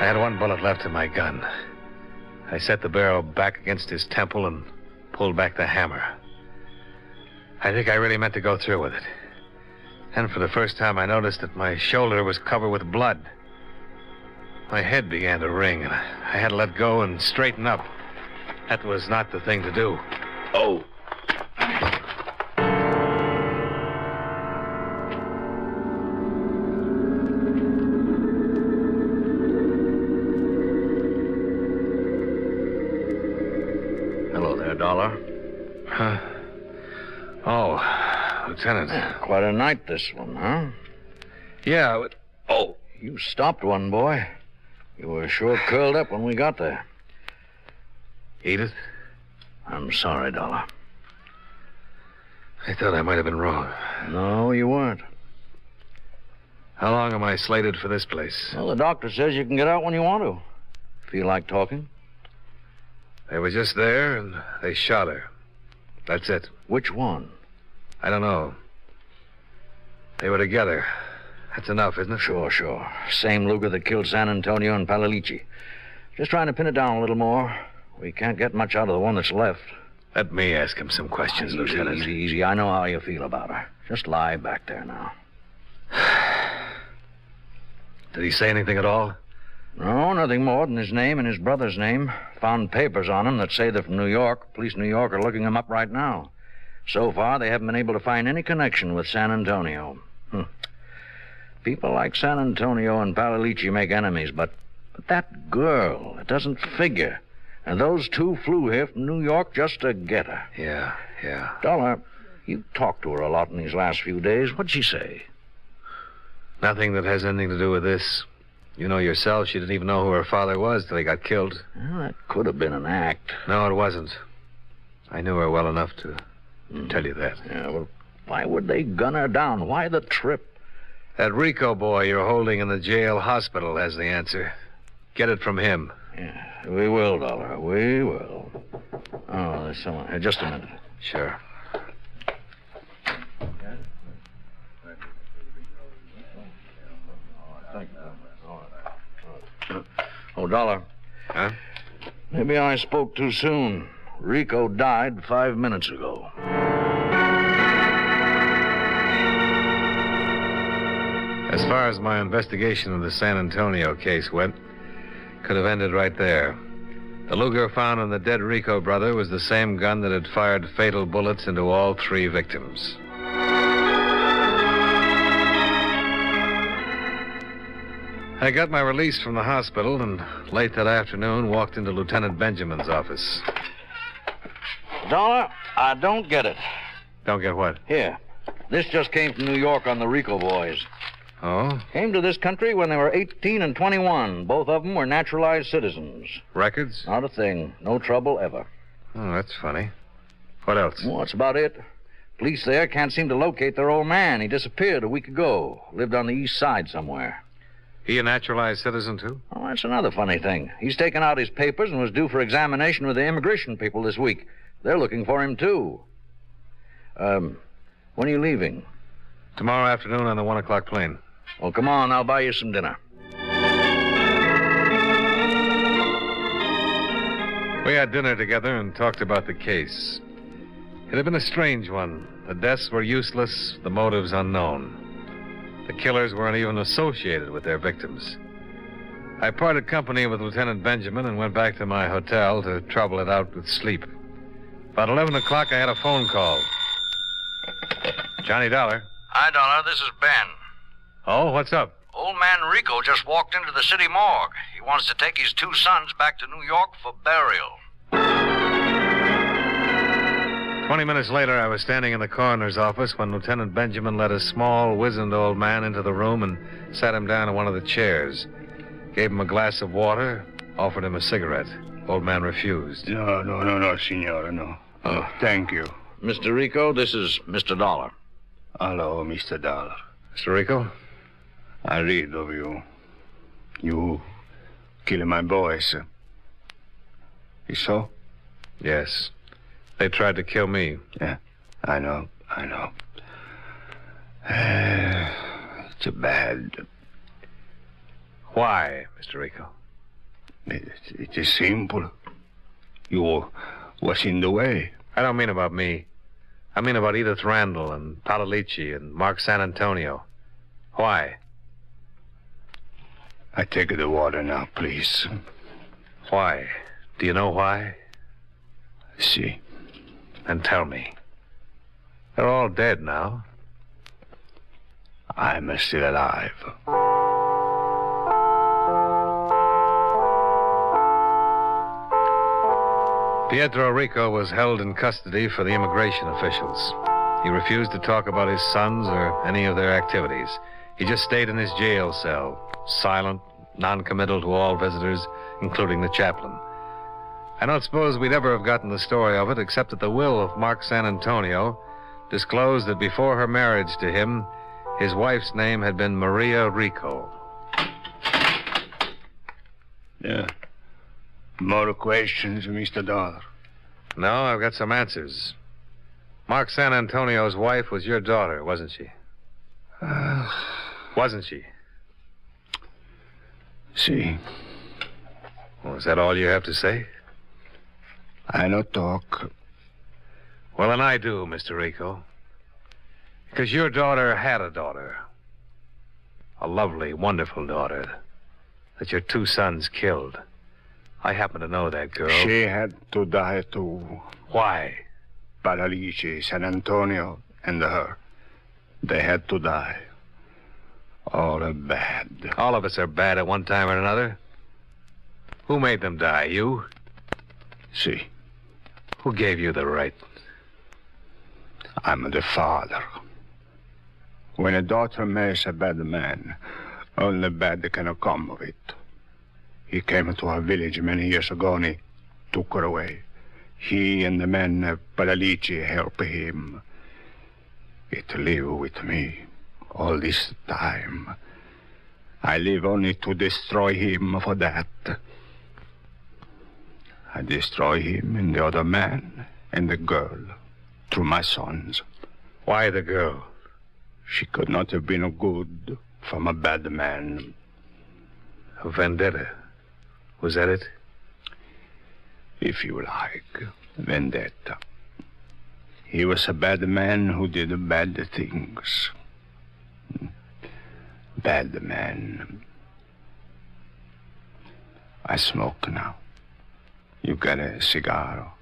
I had one bullet left in my gun. I set the barrel back against his temple and pulled back the hammer. I think I really meant to go through with it. And for the first time, I noticed that my shoulder was covered with blood. My head began to ring, and I had to let go and straighten up. That was not the thing to do. Oh.
Hello there, Dollar.
Huh? Oh, Lieutenant.
Quite a night, this one, huh?
Yeah.
Oh, you stopped one, boy. You were sure curled up when we got there.
Edith?
I'm sorry, Dollar.
I thought I might have been wrong.
No, you weren't.
How long am I slated for this place?
Well, the doctor says you can get out when you want to. Feel like talking?
They were just there, and they shot her. That's it.
Which one?
I don't know. They were together. That's enough, isn't it?
Sure. Same Luger that killed San Antonio and Palalici. Just trying to pin it down a little more. We can't get much out of the one that's left.
Let me ask him some questions, Lieutenant.
Easy. I know how you feel about her. Just lie back there now.
Did he say anything at all?
No, nothing more than his name and his brother's name. Found papers on him that say they're from New York. Police in New York are looking him up right now. So far, they haven't been able to find any connection with San Antonio. People like San Antonio and Palalici make enemies, but that girl, it doesn't figure. And those two flew here from New York just to get her.
Yeah.
Dollar, you talked to her a lot in these last few days. What'd she say?
Nothing that has anything to do with this. You know yourself, she didn't even know who her father was till he got killed.
Well, that could have been an act.
No, it wasn't. I knew her well enough to tell you that.
Yeah, well, why would they gun her down? Why the trip?
That Rico boy you're holding in the jail hospital has the answer. Get it from him.
Yeah, we will, Dollar. We will. Oh, there's someone here. Just a minute.
Sure.
Oh, Dollar.
Huh?
Maybe I spoke too soon. Rico died 5 minutes ago.
As far as my investigation of the San Antonio case went, could have ended right there. The Luger found on the dead Rico brother was the same gun that had fired fatal bullets into all 3 victims. I got my release from the hospital and late that afternoon walked into Lieutenant Benjamin's office.
Dollar, I don't get it.
Don't get what?
Here. This just came from New York on the Rico boys.
Oh?
Came to this country when they were 18 and 21. Both of them were naturalized citizens.
Records?
Not a thing. No trouble ever.
Oh, that's funny. What else?
Well, that's about it. Police there can't seem to locate their old man. He disappeared a week ago. Lived on the east side somewhere.
He a naturalized citizen, too?
Oh, that's another funny thing. He's taken out his papers and was due for examination with the immigration people this week. They're looking for him, too. When are you leaving?
Tomorrow afternoon on the 1 o'clock plane.
Well, come on. I'll buy you some dinner.
We had dinner together and talked about the case. It had been a strange one. The deaths were useless, the motives unknown. The killers weren't even associated with their victims. I parted company with Lieutenant Benjamin and went back to my hotel to trouble it out with sleep. About 11 o'clock, I had a phone call. Johnny Dollar.
Hi, Dollar. This is Ben.
Oh, what's up?
Old man Rico just walked into the city morgue. He wants to take his 2 sons back to New York for burial.
20 minutes later, I was standing in the coroner's office when Lieutenant Benjamin led a small, wizened old man into the room and sat him down in one of the chairs. Gave him a glass of water, offered him a cigarette. Old man refused.
No, senor, no. Oh, thank you.
Mr. Rico, this is Mr. Dollar.
Hello, Mr. Dollar.
Mr. Rico?
I read of you.
You kill my boys. Is so?
Yes. They tried to kill me.
Yeah, I know. It's bad.
Why, Mr. Rico?
It is simple. You was in the way.
I don't mean about me. I mean about Edith Randall and Palalici and Mark San Antonio. Why?
I take the water now, please.
Why? Do you know why?
See.
Then tell me. They're all dead now.
I'm still alive.
Pietro Rico was held in custody for the immigration officials. He refused to talk about his sons or any of their activities. He just stayed in his jail cell, silent, non-committal to all visitors, including the chaplain. I don't suppose we'd ever have gotten the story of it, except that the will of Mark San Antonio disclosed that before her marriage to him, his wife's name had been Maria Rico.
Yeah. More questions, Mr. Dollar?
No, I've got some answers. Mark San Antonio's wife was your daughter, wasn't she? Wasn't she?
See.
Well, is that all you have to say?
I no talk.
Well, then I do, Mr. Rico. Because your daughter had a daughter. A lovely, wonderful daughter that your two sons killed. I happen to know that girl.
She had to die, too.
Why?
Palalici, San Antonio, and her. They had to die. All are bad.
All of us are bad at one time or another. Who made them die? You?
See.
Who gave you the right?
I'm the father. When a daughter marries a bad man, only bad can come of it. He came to our village many years ago and he took her away. He and the men Palalici helped him. It live with me all this time. I live only to destroy him for that. I destroy him and the other man and the girl through my sons.
Why the girl?
She could not have been good from a bad man.
A vendetta. Was that it?
If you like, vendetta. He was a bad man who did bad things. Bad man. I smoke now. You got a cigar?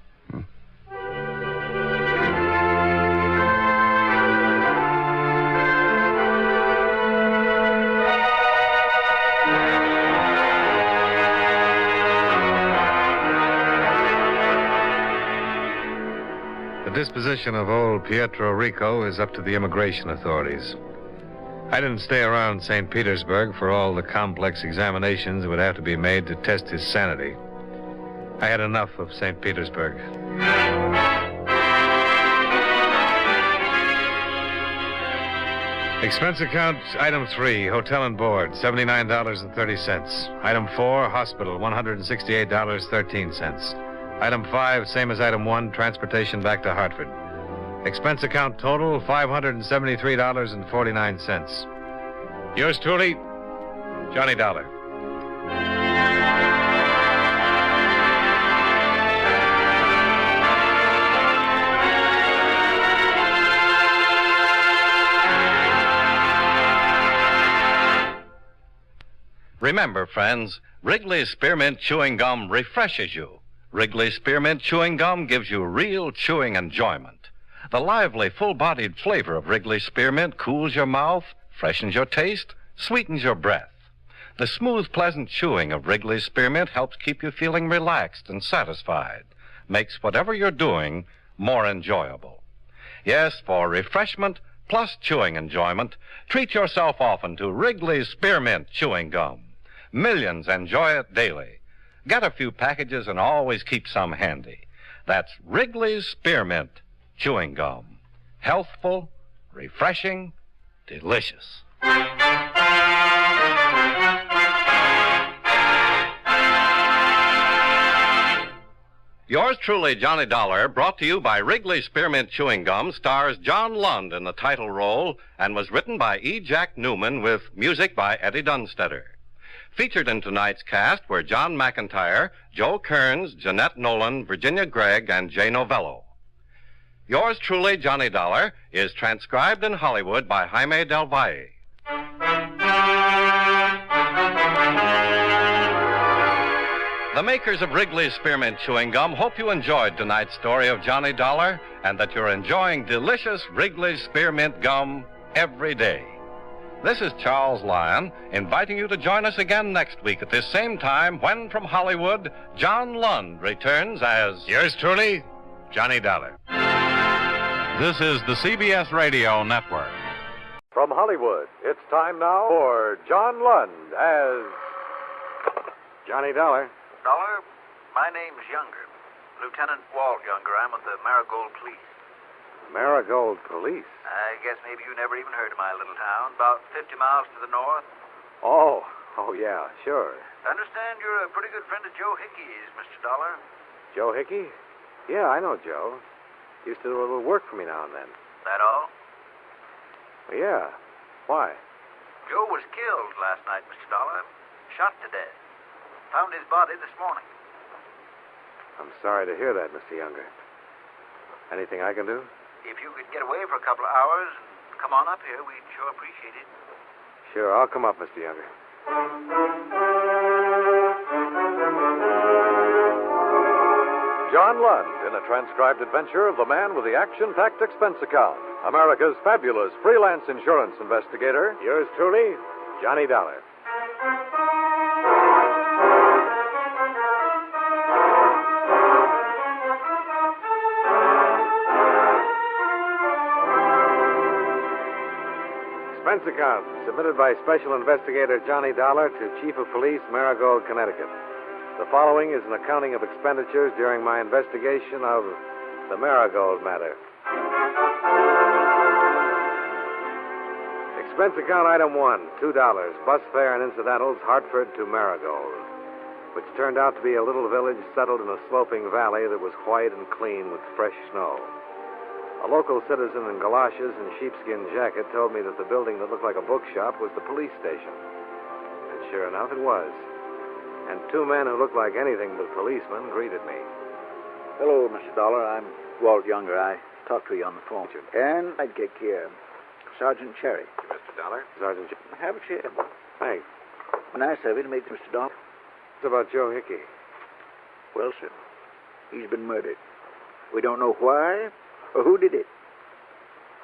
The disposition of old Pietro Rico is up to the immigration authorities. I didn't stay around St. Petersburg for all the complex examinations that would have to be made to test his sanity. I had enough of St. Petersburg. Expense account, item 3, hotel and board, $79.30. Item 4, hospital, $168.13. Item 5, same as item 1, transportation back to Hartford. Expense account total, $573.49. Yours truly, Johnny Dollar.
Remember, friends, Wrigley's Spearmint Chewing Gum refreshes you. Wrigley's Spearmint Chewing Gum gives you real chewing enjoyment. The lively, full-bodied flavor of Wrigley's Spearmint cools your mouth, freshens your taste, sweetens your breath. The smooth, pleasant chewing of Wrigley's Spearmint helps keep you feeling relaxed and satisfied, makes whatever you're doing more enjoyable. Yes, for refreshment plus chewing enjoyment, treat yourself often to Wrigley's Spearmint Chewing Gum. Millions enjoy it daily. Get a few packages and always keep some handy. That's Wrigley's Spearmint Chewing Gum. Healthful, refreshing, delicious. Yours truly, Johnny Dollar, brought to you by Wrigley Spearmint Chewing Gum, stars John Lund in the title role and was written by E. Jack Newman with music by Eddie Dunstetter. Featured in tonight's cast were John McIntyre, Joe Kearns, Jeanette Nolan, Virginia Gregg, and Jay Novello. Yours truly, Johnny Dollar, is transcribed in Hollywood by Jaime Del Valle. The makers of Wrigley's Spearmint Chewing Gum hope you enjoyed tonight's story of Johnny Dollar and that you're enjoying delicious Wrigley's Spearmint Gum every day. This is Charles Lyon, inviting you to join us again next week at this same time when, from Hollywood, John Lund returns as...
Yours truly, Johnny Dollar. This is the CBS Radio Network.
From Hollywood, it's time now for John Lund as... Johnny Dollar.
Dollar, my name's Younger. Lieutenant Walt Younger. I'm with the Marigold Police.
Marigold Police?
I guess maybe you never even heard of my little town. About 50 miles to the north.
Oh, yeah, sure.
I understand you're a pretty good friend of Joe Hickey's, Mr. Dollar.
Joe Hickey? Yeah, I know Joe. Used to do a little work for me now and then.
That all?
Well, yeah. Why?
Joe was killed last night, Mr. Dollar. Shot to death. Found his body this morning.
I'm sorry to hear that, Mr. Younger. Anything I can do?
If you could get away for a couple of hours and come on up here, we'd sure appreciate it.
Sure, I'll come up, Mr. Younger. John Lund in a transcribed adventure of the man with the action-packed expense account. America's fabulous freelance insurance investigator. Yours truly, Johnny Dollar. Expense account submitted by Special Investigator Johnny Dollar to Chief of Police, Marigold, Connecticut. The following is an accounting of expenditures during my investigation of the Marigold matter. Expense account item 1, $2, bus fare and incidentals, Hartford to Marigold, which turned out to be a little village settled in a sloping valley that was white and clean with fresh snow. A local citizen in galoshes and sheepskin jacket told me that the building that looked like a bookshop was the police station. And sure enough, it was. And two men who looked like anything but policemen greeted me.
Hello, Mr. Dollar. I'm Walt Younger. I talked to you on the phone. And I'd get here. Sergeant Cherry.
Mr. Dollar? Sergeant Cherry.
Have a chair.
Thanks.
Nice of you to meet Mr. Dollar.
It's about Joe Hickey.
Well, sir, he's been murdered. We don't know why or who did it.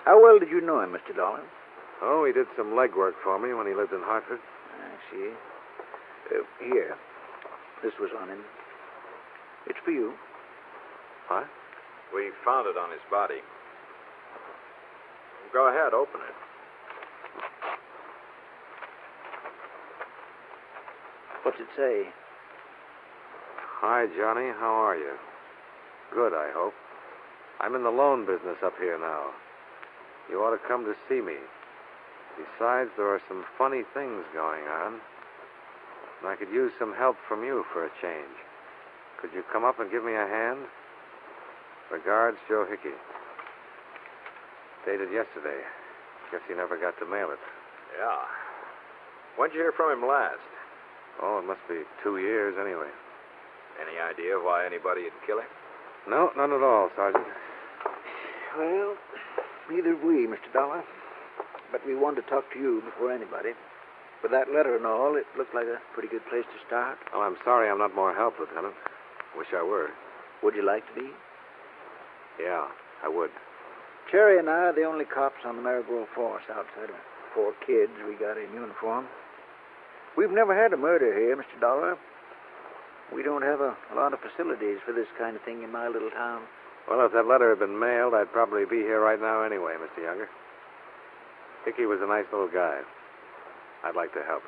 How well did you know him, Mr. Dollar?
Oh, he did some legwork for me when he lived in Hartford.
I see. Here. This was on him. It's for you.
What?
We found it on his body. Go ahead, open it. What's it say?
Hi, Johnny. How are you? Good, I hope. I'm in the loan business up here now. You ought to come to see me. Besides, there are some funny things going on. And I could use some help from you for a change. Could you come up and give me a hand? Regards, Joe Hickey. Dated yesterday. Guess he never got to mail it.
Yeah. When'd you hear from him last?
Oh, it must be 2 years anyway.
Any idea why anybody would kill him?
No, none at all, Sergeant.
Well, neither have we, Mr. Dollar. But we wanted to talk to you before anybody. With that letter and all, it looked like a pretty good place to start.
Oh, I'm sorry I'm not more help, Lieutenant. Wish I were.
Would you like to be?
Yeah, I would.
Cherry and I are the only cops on the Marigold force outside of 4 kids we got in uniform. We've never had a murder here, Mr. Dollar. We don't have a lot of facilities for this kind of thing in my little town.
Well, if that letter had been mailed, I'd probably be here right now anyway, Mr. Younger. Hickey was a nice little guy. I'd like to help.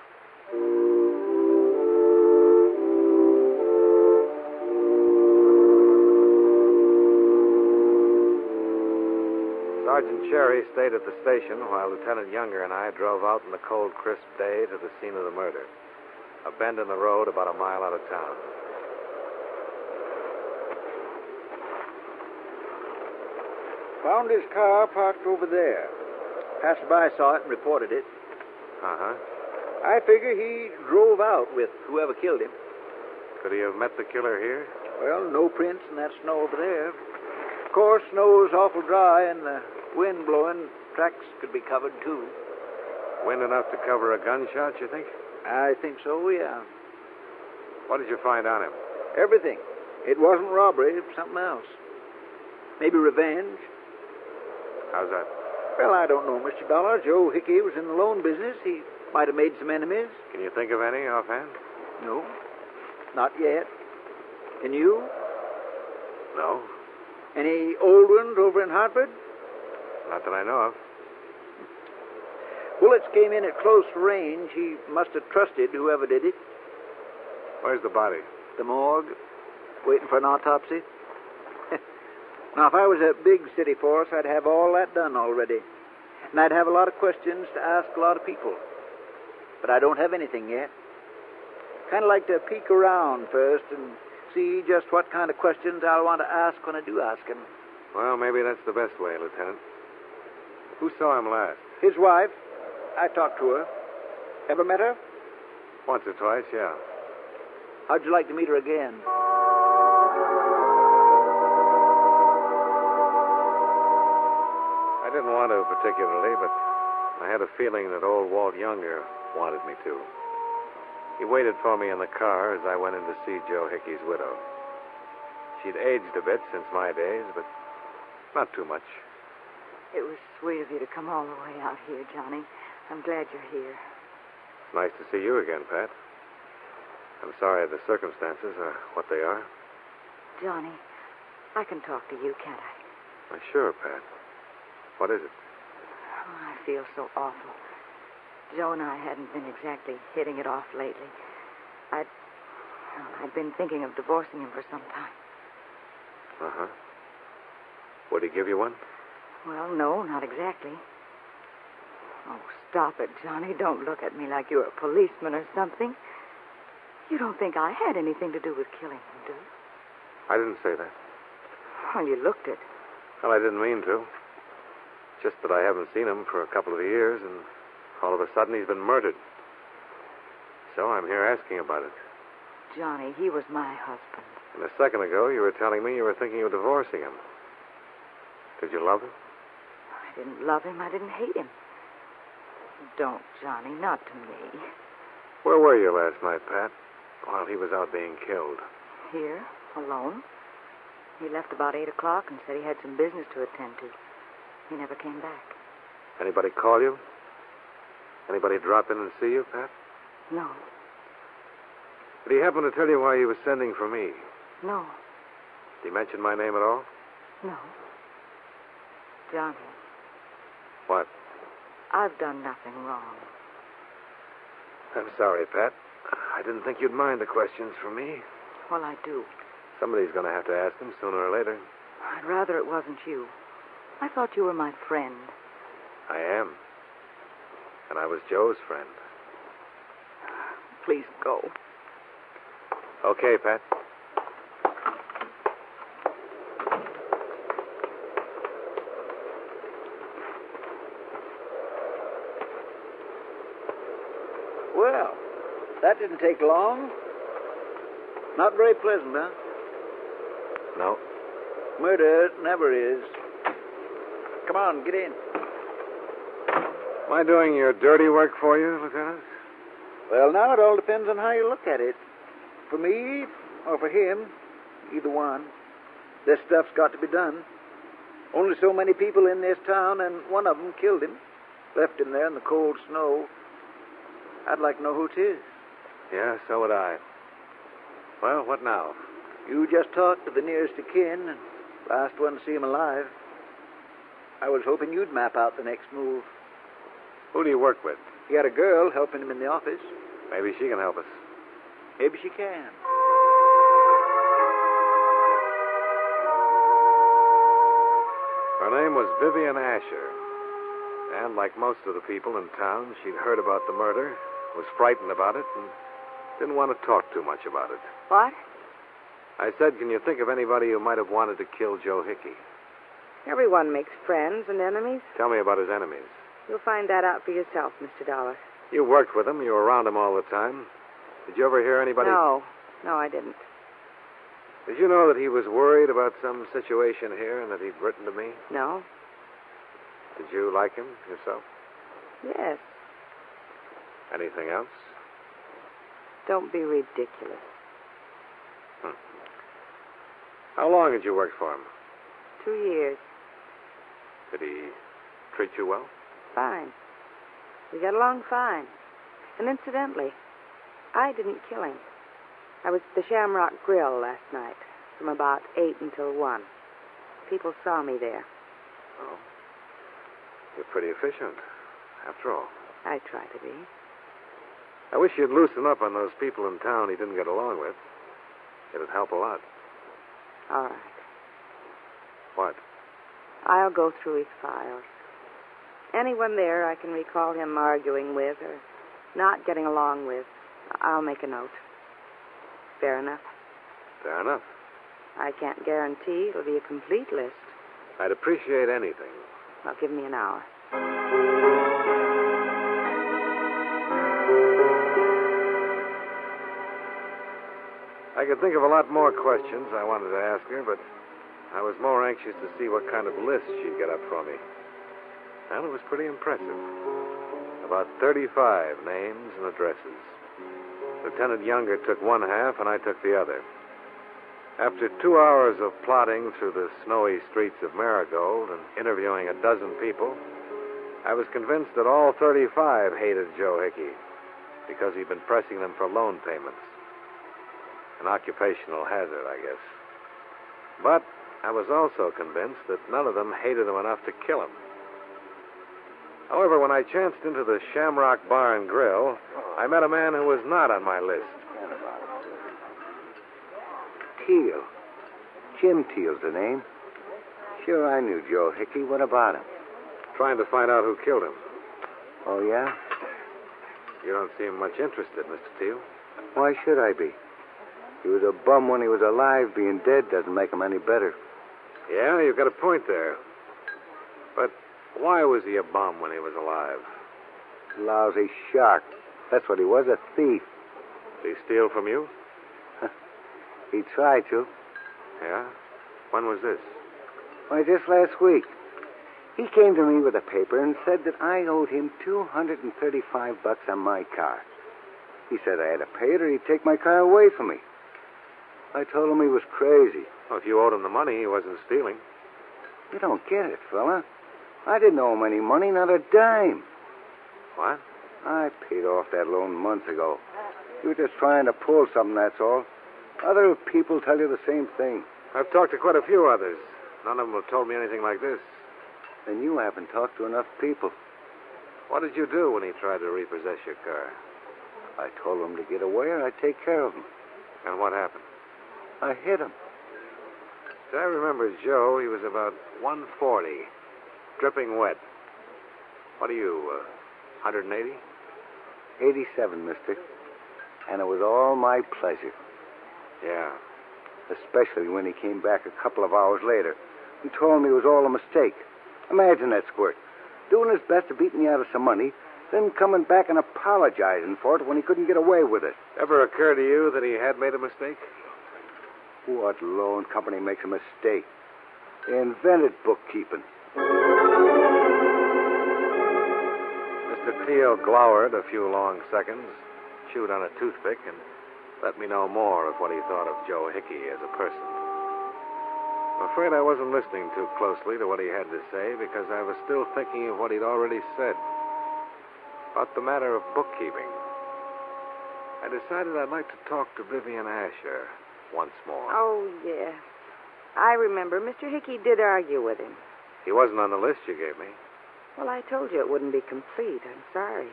Sergeant Cherry stayed at the station while Lieutenant Younger and I drove out in the cold, crisp day to the scene of the murder. A bend in the road about a mile out of town.
Found his car parked over there. Passerby saw it and reported it.
Uh-huh.
I figure he drove out with whoever killed him.
Could he have met the killer here?
Well, no prints in that snow over there. Of course, snow's awful dry, and the wind blowing, tracks could be covered, too.
Wind enough to cover a gunshot, you think?
I think so, yeah.
What did you find on him?
Everything. It wasn't robbery, it was something else. Maybe revenge.
How's that?
Well, I don't know, Mr. Dollar. Joe Hickey was in the loan business. He might have made some enemies.
Can you think of any offhand?
No, not yet. Can you?
No.
Any old ones over in Hartford?
Not that I know of.
Bullets came in at close range. He must have trusted whoever did it.
Where's the body?
The morgue, waiting for an autopsy. Now, if I was a big city force, I'd have all that done already. And I'd have a lot of questions to ask a lot of people. But I don't have anything yet. Kind of like to peek around first and see just what kind of questions I'll want to ask when I do ask them.
Well, maybe that's the best way, Lieutenant. Who saw him last?
His wife. I talked to her. Ever met her?
Once or twice, yeah.
How'd you like to meet her again?
I didn't want to particularly, but I had a feeling that old Walt Younger wanted me to. He waited for me in the car as I went in to see Joe Hickey's widow. She'd aged a bit since my days, but not too much.
It was sweet of you to come all the way out here, Johnny. I'm glad you're here.
Nice to see you again, Pat. I'm sorry the circumstances are what they are.
Johnny, I can talk to you, can't I?
Why, sure, Pat. What is it?
Oh, I feel so awful. Joe and I hadn't been exactly hitting it off lately. I'd been thinking of divorcing him for some time.
Uh-huh. Would he give you one?
Well, no, not exactly. Oh, stop it, Johnny. Don't look at me like you're a policeman or something. You don't think I had anything to do with killing him, do you?
I didn't say that.
Well, you looked it.
Well, I didn't mean to. Just that I haven't seen him for a couple of years, and all of a sudden he's been murdered. So I'm here asking about it.
Johnny, he was my husband.
And a second ago, you were telling me you were thinking of divorcing him. Did you love him?
I didn't love him. I didn't hate him. Don't, Johnny, not to me.
Where were you last night, Pat, while he was out being killed?
Here, alone. He left about 8 o'clock and said he had some business to attend to. He never came back.
Anybody call you? Anybody drop in and see you, Pat?
No.
Did he happen to tell you why he was sending for me?
No.
Did he mention my name at all?
No. Johnny.
What?
I've done nothing wrong.
I'm sorry, Pat. I didn't think you'd mind the questions from me.
Well, I do.
Somebody's going to have to ask them sooner or later.
I'd rather it wasn't you. I thought you were my friend.
I am. And I was Joe's friend.
Please go.
Okay, Pat.
Well, that didn't take long. Not very pleasant, huh?
No.
Murder never is. Come on, get in.
Am I doing your dirty work for you, Lieutenant?
Well, now it all depends on how you look at it. For me, or for him, either one. This stuff's got to be done. Only so many people in this town, and one of them killed him. Left him there in the cold snow. I'd like to know who it is.
Yeah, so would I. Well, what now?
You just talked to the nearest of kin, and last one to see him alive. I was hoping you'd map out the next move.
Who do you work with?
He had a girl helping him in the office.
Maybe she can help us.
Maybe she can.
Her name was Vivian Asher. And like most of the people in town, she'd heard about the murder, was frightened about it, and didn't want to talk too much about it.
What?
I said, can you think of anybody who might have wanted to kill Joe Hickey?
Everyone makes friends and enemies.
Tell me about his enemies.
You'll find that out for yourself, Mr. Dollar.
You worked with him. You were around him all the time. Did you ever hear anybody...
No, I didn't.
Did you know that he was worried about some situation here and that he'd written to me?
No.
Did you like him yourself?
Yes.
Anything else?
Don't be ridiculous.
How long had you worked for him?
2 years.
Did he treat you well?
Fine. We got along fine. And incidentally, I didn't kill him. I was at the Shamrock Grill last night, from about 8 until 1. People saw me there.
Oh. You're pretty efficient, after all.
I try to be.
I wish you'd loosen up on those people in town he didn't get along with. It'd help a lot.
All right.
What?
I'll go through his files. Anyone there I can recall him arguing with or not getting along with, I'll make a note. Fair enough?
Fair enough.
I can't guarantee it'll be a complete list.
I'd appreciate anything.
Well, give me an hour.
I could think of a lot more questions I wanted to ask her, but I was more anxious to see what kind of list she'd get up for me. And it was pretty impressive. About 35 names and addresses. Lieutenant Younger took one half, and I took the other. After 2 hours of plodding through the snowy streets of Marigold and interviewing a dozen people, I was convinced that all 35 hated Joe Hickey because he'd been pressing them for loan payments. An occupational hazard, I guess. But I was also convinced that none of them hated him enough to kill him. However, when I chanced into the Shamrock Bar and Grill, I met a man who was not on my list.
Teal. Jim Teal's the name. Sure, I knew Joe Hickey. What about him?
Trying to find out who killed him.
Oh, yeah?
You don't seem much interested, Mr. Teal.
Why should I be? He was a bum when he was alive. Being dead doesn't make him any better.
Yeah, you've got a point there. But why was he a bum when he was alive?
Lousy shark. That's what he was, a thief.
Did he steal from you?
He tried to.
Yeah? When was this?
Why, just last week. He came to me with a paper and said that I owed him $235 on my car. He said I had to pay it or he'd take my car away from me. I told him he was crazy.
Well, if you owed him the money, he wasn't stealing.
You don't get it, fella. I didn't owe him any money, not a dime.
What?
I paid off that loan months ago. He was just trying to pull something, that's all. Other people tell you the same thing.
I've talked to quite a few others. None of them have told me anything like this.
Then you haven't talked to enough people.
What did you do when he tried to repossess your car?
I told him to get away or I'd take care of him.
And what happened?
I hit him.
As I remember Joe, he was about 140, dripping wet. What are you, 180?
87, mister. And it was all my pleasure.
Yeah.
Especially when he came back a couple of hours later and told me it was all a mistake. Imagine that squirt. Doing his best to beat me out of some money, then coming back and apologizing for it when he couldn't get away with it.
Ever occurred to you that he had made a mistake?
What loan company makes a mistake? They invented bookkeeping.
Mr. Teal glowered a few long seconds, chewed on a toothpick, and let me know more of what he thought of Joe Hickey as a person. I'm afraid I wasn't listening too closely to what he had to say because I was still thinking of what he'd already said about the matter of bookkeeping. I decided I'd like to talk to Vivian Asher once more.
Oh, yeah. I remember. Mr. Hickey did argue with him.
He wasn't on the list you gave me.
Well, I told you it wouldn't be complete. I'm sorry.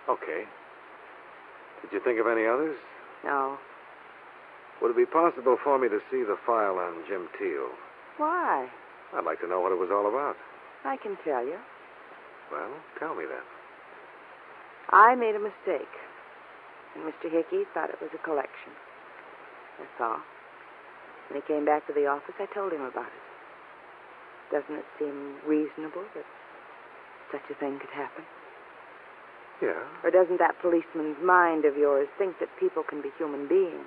Okay. Did you think of any others?
No.
Would it be possible for me to see the file on Jim Teal?
Why?
I'd like to know what it was all about.
I can tell you.
Well, tell me then.
I made a mistake, and Mr. Hickey thought it was a collection. That's all. When he came back to the office, I told him about it. Doesn't it seem reasonable that such a thing could happen?
Yeah.
Or doesn't that policeman's mind of yours think that people can be human beings?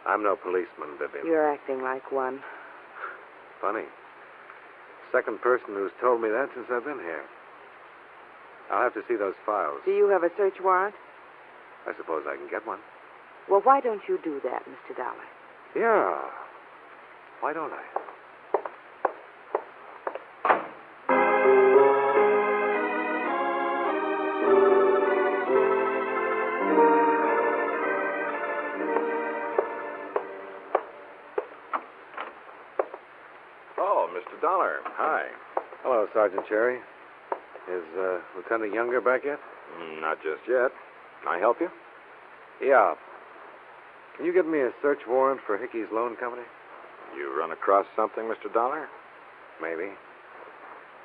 I'm no policeman, Vivian.
You're acting like one.
Funny. Second person who's told me that since I've been here. I'll have to see those files.
Do you have a search warrant?
I suppose I can get one.
Well, why don't you do that, Mr. Dollar?
Yeah. Why don't I?
Oh, Mr. Dollar. Hi.
Hello, Sergeant Cherry. Is Lieutenant Younger back yet?
Not just yet. Can I help you?
Yeah. Can you get me a search warrant for Hickey's Loan Company?
You run across something, Mr. Dollar?
Maybe.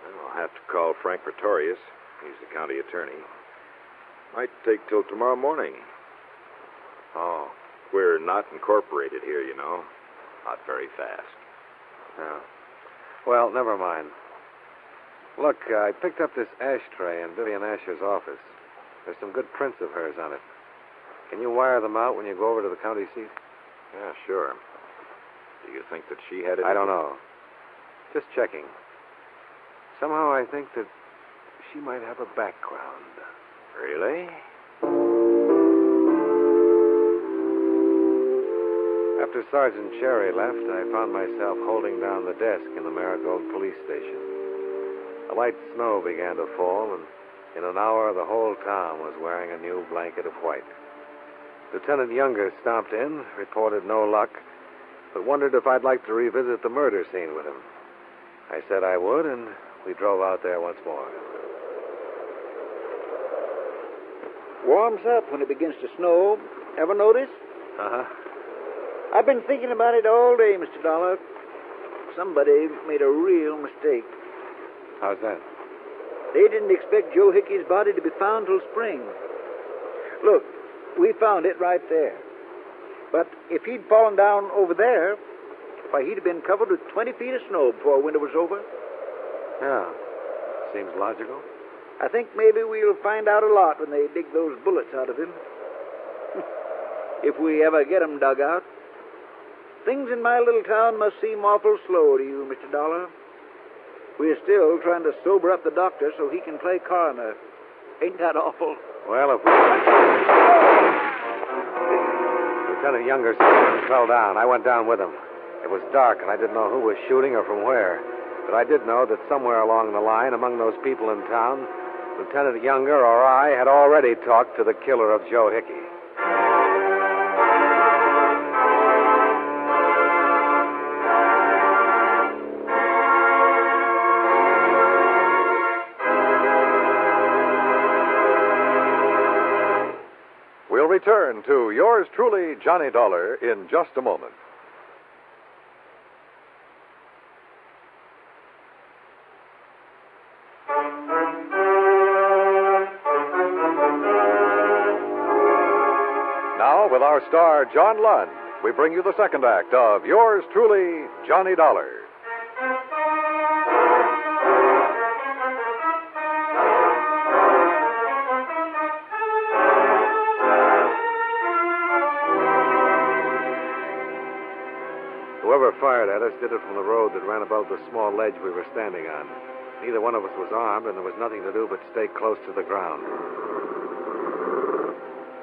Well, I'll have to call Frank Pretorius. He's the county attorney. Might take till tomorrow morning.
Oh.
We're not incorporated here, you know. Not very fast.
Yeah. Well, never mind. Look, I picked up this ashtray in Vivian Asher's office. There's some good prints of hers on it. Can you wire them out when you go over to the county seat?
Yeah, sure. Do you think that she had it?
I don't know. Just checking. Somehow I think that she might have a background.
Really?
After Sergeant Cherry left, I found myself holding down the desk in the Marigold police station. A light snow began to fall, and in an hour the whole town was wearing a new blanket of white. Lieutenant Younger stopped in, reported no luck, but wondered if I'd like to revisit the murder scene with him. I said I would, and we drove out there once more.
Warms up when it begins to snow. Ever notice?
Uh-huh.
I've been thinking about it all day, Mr. Dollar. Somebody made a real mistake.
How's that?
They didn't expect Joe Hickey's body to be found till spring. Look, we found it right there. But if he'd fallen down over there, why, he'd have been covered with 20 feet of snow before winter was over.
Yeah. Seems logical.
I think maybe we'll find out a lot when they dig those bullets out of him. If we ever get 'em dug out. Things in my little town must seem awful slow to you, Mr. Dollar. We're still trying to sober up the doctor so he can play coroner. Ain't that awful?
Well, if we... Lieutenant Younger fell down. I went down with him. It was dark, and I didn't know who was shooting or from where. But I did know that somewhere along the line, among those people in town, Lieutenant Younger or I had already talked to the killer of Joe Hickey.
We'll return to yours truly, Johnny Dollar, in just a moment. Now, with our star, John Lund, we bring you the second act of yours truly, Johnny Dollar.
Whoever fired at us did it from the road that ran above the small ledge we were standing on. Neither one of us was armed, and there was nothing to do but stay close to the ground.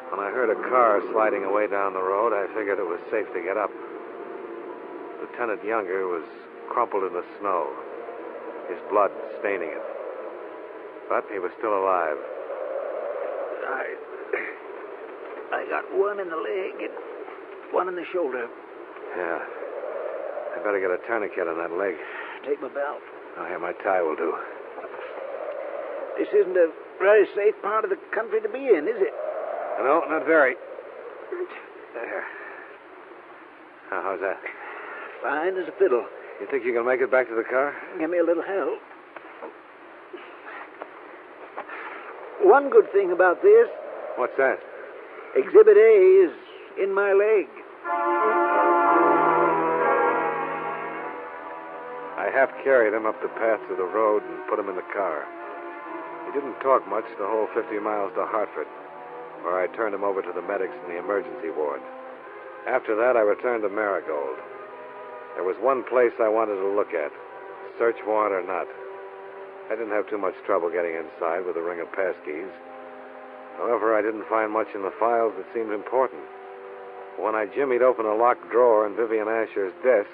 When I heard a car sliding away down the road, I figured it was safe to get up. Lieutenant Younger was crumpled in the snow, his blood staining it. But he was still alive.
I got one in the leg and one in the shoulder.
Yeah. I better get a tourniquet on that leg.
Take my belt.
Oh, yeah, my tie will do.
This isn't a very safe part of the country to be in, is it?
No, not very. There. How's that?
Fine as a fiddle.
You think you can make it back to the car?
Give me a little help. One good thing about this.
What's that?
Exhibit A is in my leg.
I half carried him up the path to the road and put him in the car. He didn't talk much the whole 50 miles to Hartford, where I turned him over to the medics in the emergency ward. After that, I returned to Marigold. There was one place I wanted to look at, search warrant or not. I didn't have too much trouble getting inside with a ring of passkeys. However, I didn't find much in the files that seemed important. When I jimmied open a locked drawer in Vivian Asher's desk,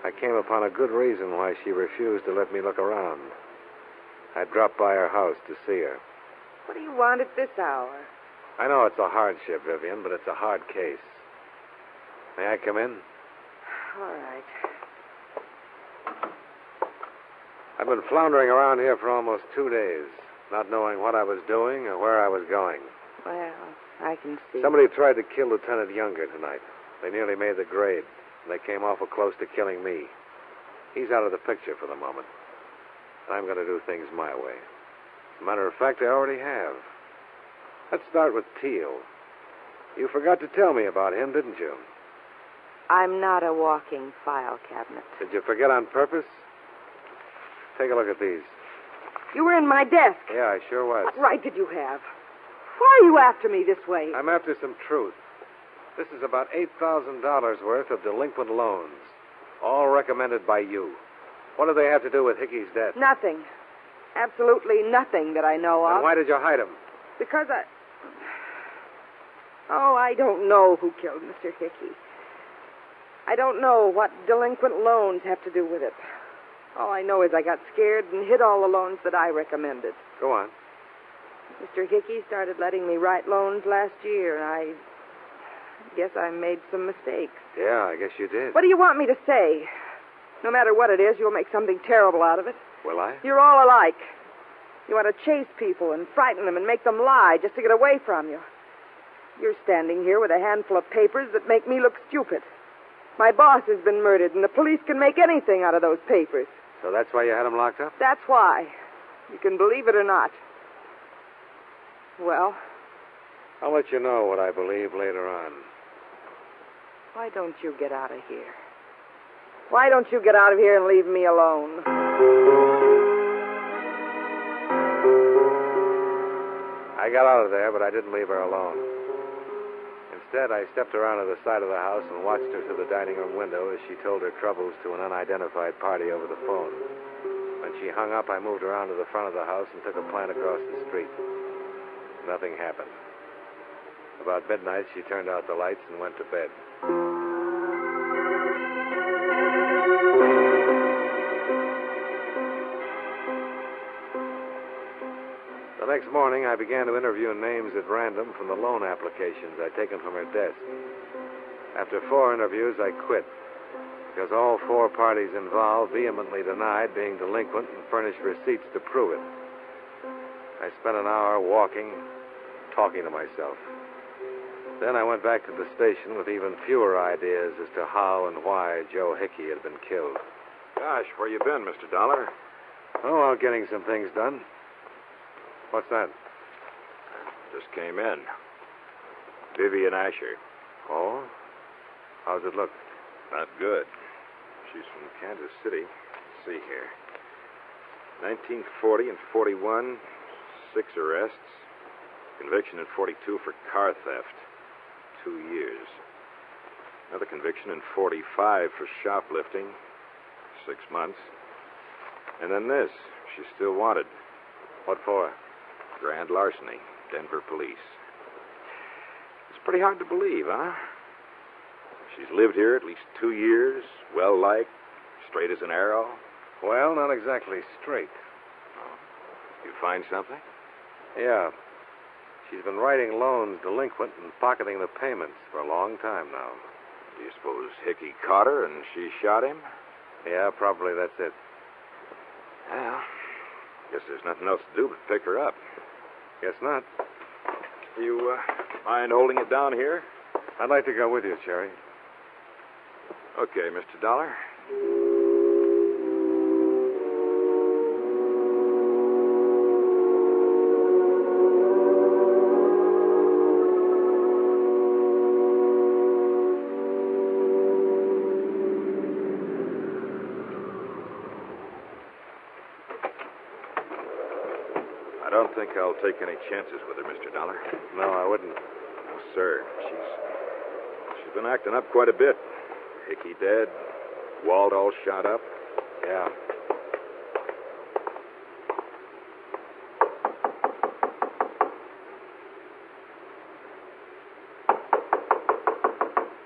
I came upon a good reason why she refused to let me look around. I dropped by her house to see her.
What do you want at this hour?
I know it's a hardship, Vivian, but it's a hard case. May I come in?
All right.
I've been floundering around here for almost 2 days, not knowing what I was doing or where I was going.
Well, I can see.
Somebody tried to kill Lieutenant Younger tonight. They nearly made the grade, and they came awful close to killing me. He's out of the picture for the moment. I'm going to do things my way. As a matter of fact, I already have. Let's start with Teal. You forgot to tell me about him, didn't you?
I'm not a walking file cabinet.
Did you forget on purpose? Take a look at these.
You were in my desk.
Yeah, I sure was.
What right did you have? Why are you after me this way?
I'm after some truth. This is about $8,000 worth of delinquent loans, all recommended by you. What do they have to do with Hickey's death?
Nothing. Absolutely nothing that I know of.
Then why did you hide him?
Because I don't know who killed Mr. Hickey. I don't know what delinquent loans have to do with it. All I know is I got scared and hid all the loans that I recommended.
Go on.
Mr. Hickey started letting me write loans last year, and I guess I made some mistakes.
Yeah, I guess you did.
What do you want me to say? No matter what it is, you'll make something terrible out of it.
Will I?
You're all alike. You want to chase people and frighten them and make them lie just to get away from you. You're standing here with a handful of papers that make me look stupid. My boss has been murdered, and the police can make anything out of those papers.
So that's why you had him locked up?
That's why. You can believe it or not. Well?
I'll let you know what I believe later on.
Why don't you get out of here? Why don't you get out of here and leave me alone?
I got out of there, but I didn't leave her alone. Instead, I stepped around to the side of the house and watched her through the dining room window as she told her troubles to an unidentified party over the phone. When she hung up, I moved around to the front of the house and took a plant across the street. Nothing happened. About midnight, she turned out the lights and went to bed. The next morning, I began to interview names at random from the loan applications I'd taken from her desk. After 4 interviews, I quit, because all 4 parties involved vehemently denied being delinquent and furnished receipts to prove it. I spent an hour walking, talking to myself. Then I went back to the station with even fewer ideas as to how and why Joe Hickey had been killed.
Gosh, where you been, Mr. Dollar?
Oh, well, getting some things done. What's that?
Just came in. Vivian Asher.
Oh? How's it look?
Not good. She's from Kansas City. Let's see here. 1940 and 41, 6 arrests. Conviction in 42 for car theft. 2 years. Another conviction in 45 for shoplifting. 6 months. And then this. She's still wanted.
What for?
Grand larceny. Denver police. It's pretty hard to believe, huh? She's lived here at least 2 years. Well-liked. Straight as an arrow.
Well, not exactly straight.
You find something?
Yeah. She's been writing loans delinquent and pocketing the payments for a long time now.
Do you suppose Hickey caught her and she shot him?
Yeah, probably that's it.
Well, guess there's nothing else to do but pick her up.
Guess not.
You, mind holding it down here?
I'd like to go with you, Cherry.
Okay, Mr. Dollar. think I'll take any chances with her, Mr. Dollar.
No, I wouldn't.
No, sir. She's been acting up quite a bit. Hickey dead, Walt all shot up.
Yeah.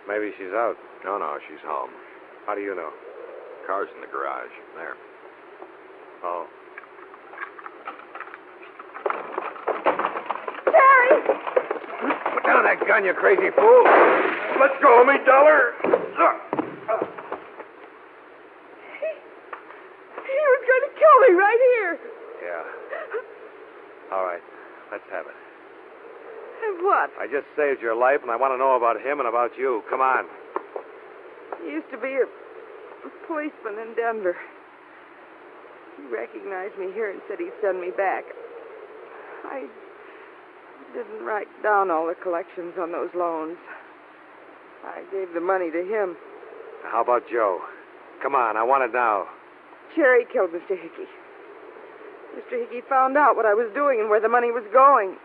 Maybe she's out.
No, she's home.
How do you know?
Car's in the garage. There.
Oh.
Terry!
Put down that gun, you crazy fool. Let's go, me Dollar.
He was going to kill me right here.
Yeah. All right. Let's have it.
And what?
I just saved your life, and I want to know about him and about you. Come on.
He used to be a policeman in Denver. He recognized me here and said he'd send me back. I didn't write down all the collections on those loans. I gave the money to him.
How about Joe? Come on, I want it now.
Cherry killed Mr. Hickey. Mr. Hickey found out what I was doing and where the money was going.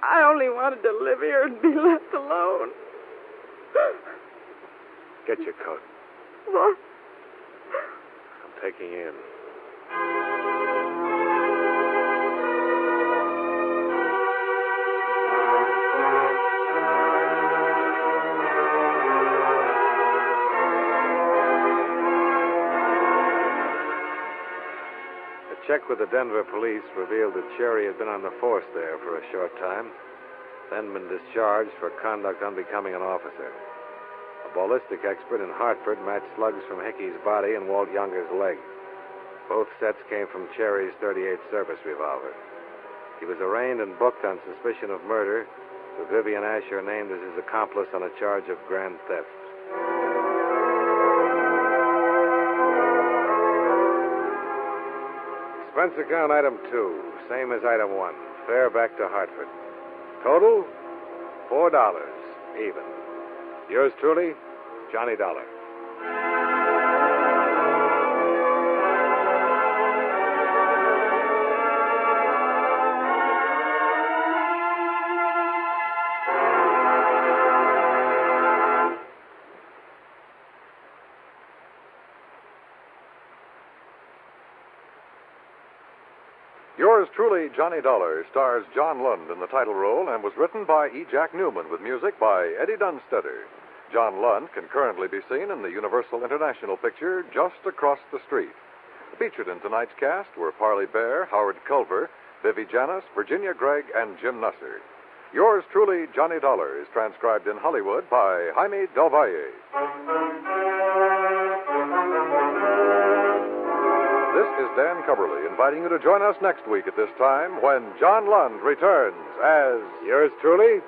I only wanted to live here and be left alone.
Get your coat.
What?
I'm taking you in. A check with the Denver police revealed that Cherry had been on the force there for a short time, then been discharged for conduct unbecoming an officer. A ballistic expert in Hartford matched slugs from Hickey's body and Walt Younger's leg. Both sets came from Cherry's .38 service revolver. He was arraigned and booked on suspicion of murder, with Vivian Asher named as his accomplice on a charge of grand theft. Expense account item 2, same as item 1. Fare back to Hartford. Total, $4, even. Yours truly, Johnny Dollar.
Yours truly, Johnny Dollar, stars John Lund in the title role and was written by E. Jack Newman with music by Eddie Dunstetter. John Lund can currently be seen in the Universal International picture Just Across the Street. Featured in tonight's cast were Parley Bear, Howard Culver, Vivi Janis, Virginia Gregg, and Jim Nusser. Yours truly, Johnny Dollar, is transcribed in Hollywood by Jaime Del Valle. This is Dan Cubberly inviting you to join us next week at this time when John Lund returns as...
Yours truly,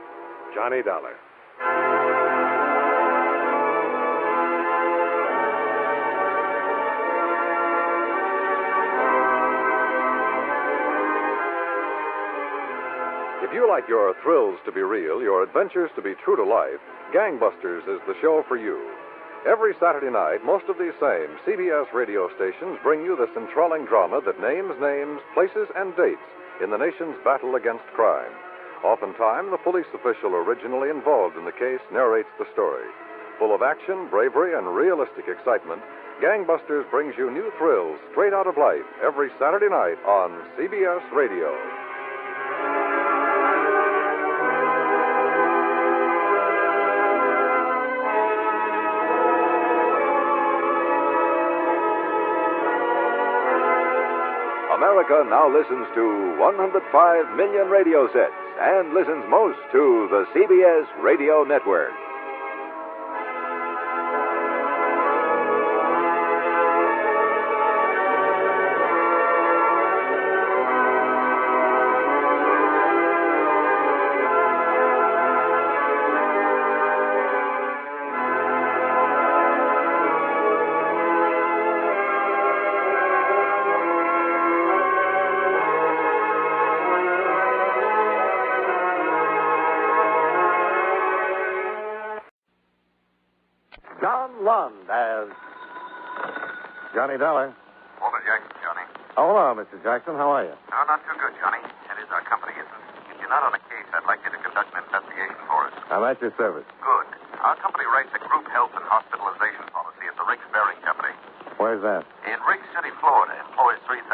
Johnny Dollar.
If you like your thrills to be real, your adventures to be true to life, Gangbusters is the show for you. Every Saturday night, most of these same CBS radio stations bring you this enthralling drama that names names, places, and dates in the nation's battle against crime. Oftentimes, the police official originally involved in the case narrates the story. Full of action, bravery, and realistic excitement, Gangbusters brings you new thrills straight out of life every Saturday night on CBS Radio.
America now listens to 105 million radio sets and listens most to the CBS Radio Network.
John Lund as Johnny Dollar.
Hold it, Jack, Johnny.
Oh, hello, Mr. Jackson. How are you?
Oh, not too good, Johnny. It is our company, isn't it? If you're not on a case, I'd like you to conduct an investigation for us.
I'm at your service.
Good. Our company writes a group health and hospitalization policy at the Riggs Bearing Company.
Where's that?
In Riggs City, Florida, employs 3,000.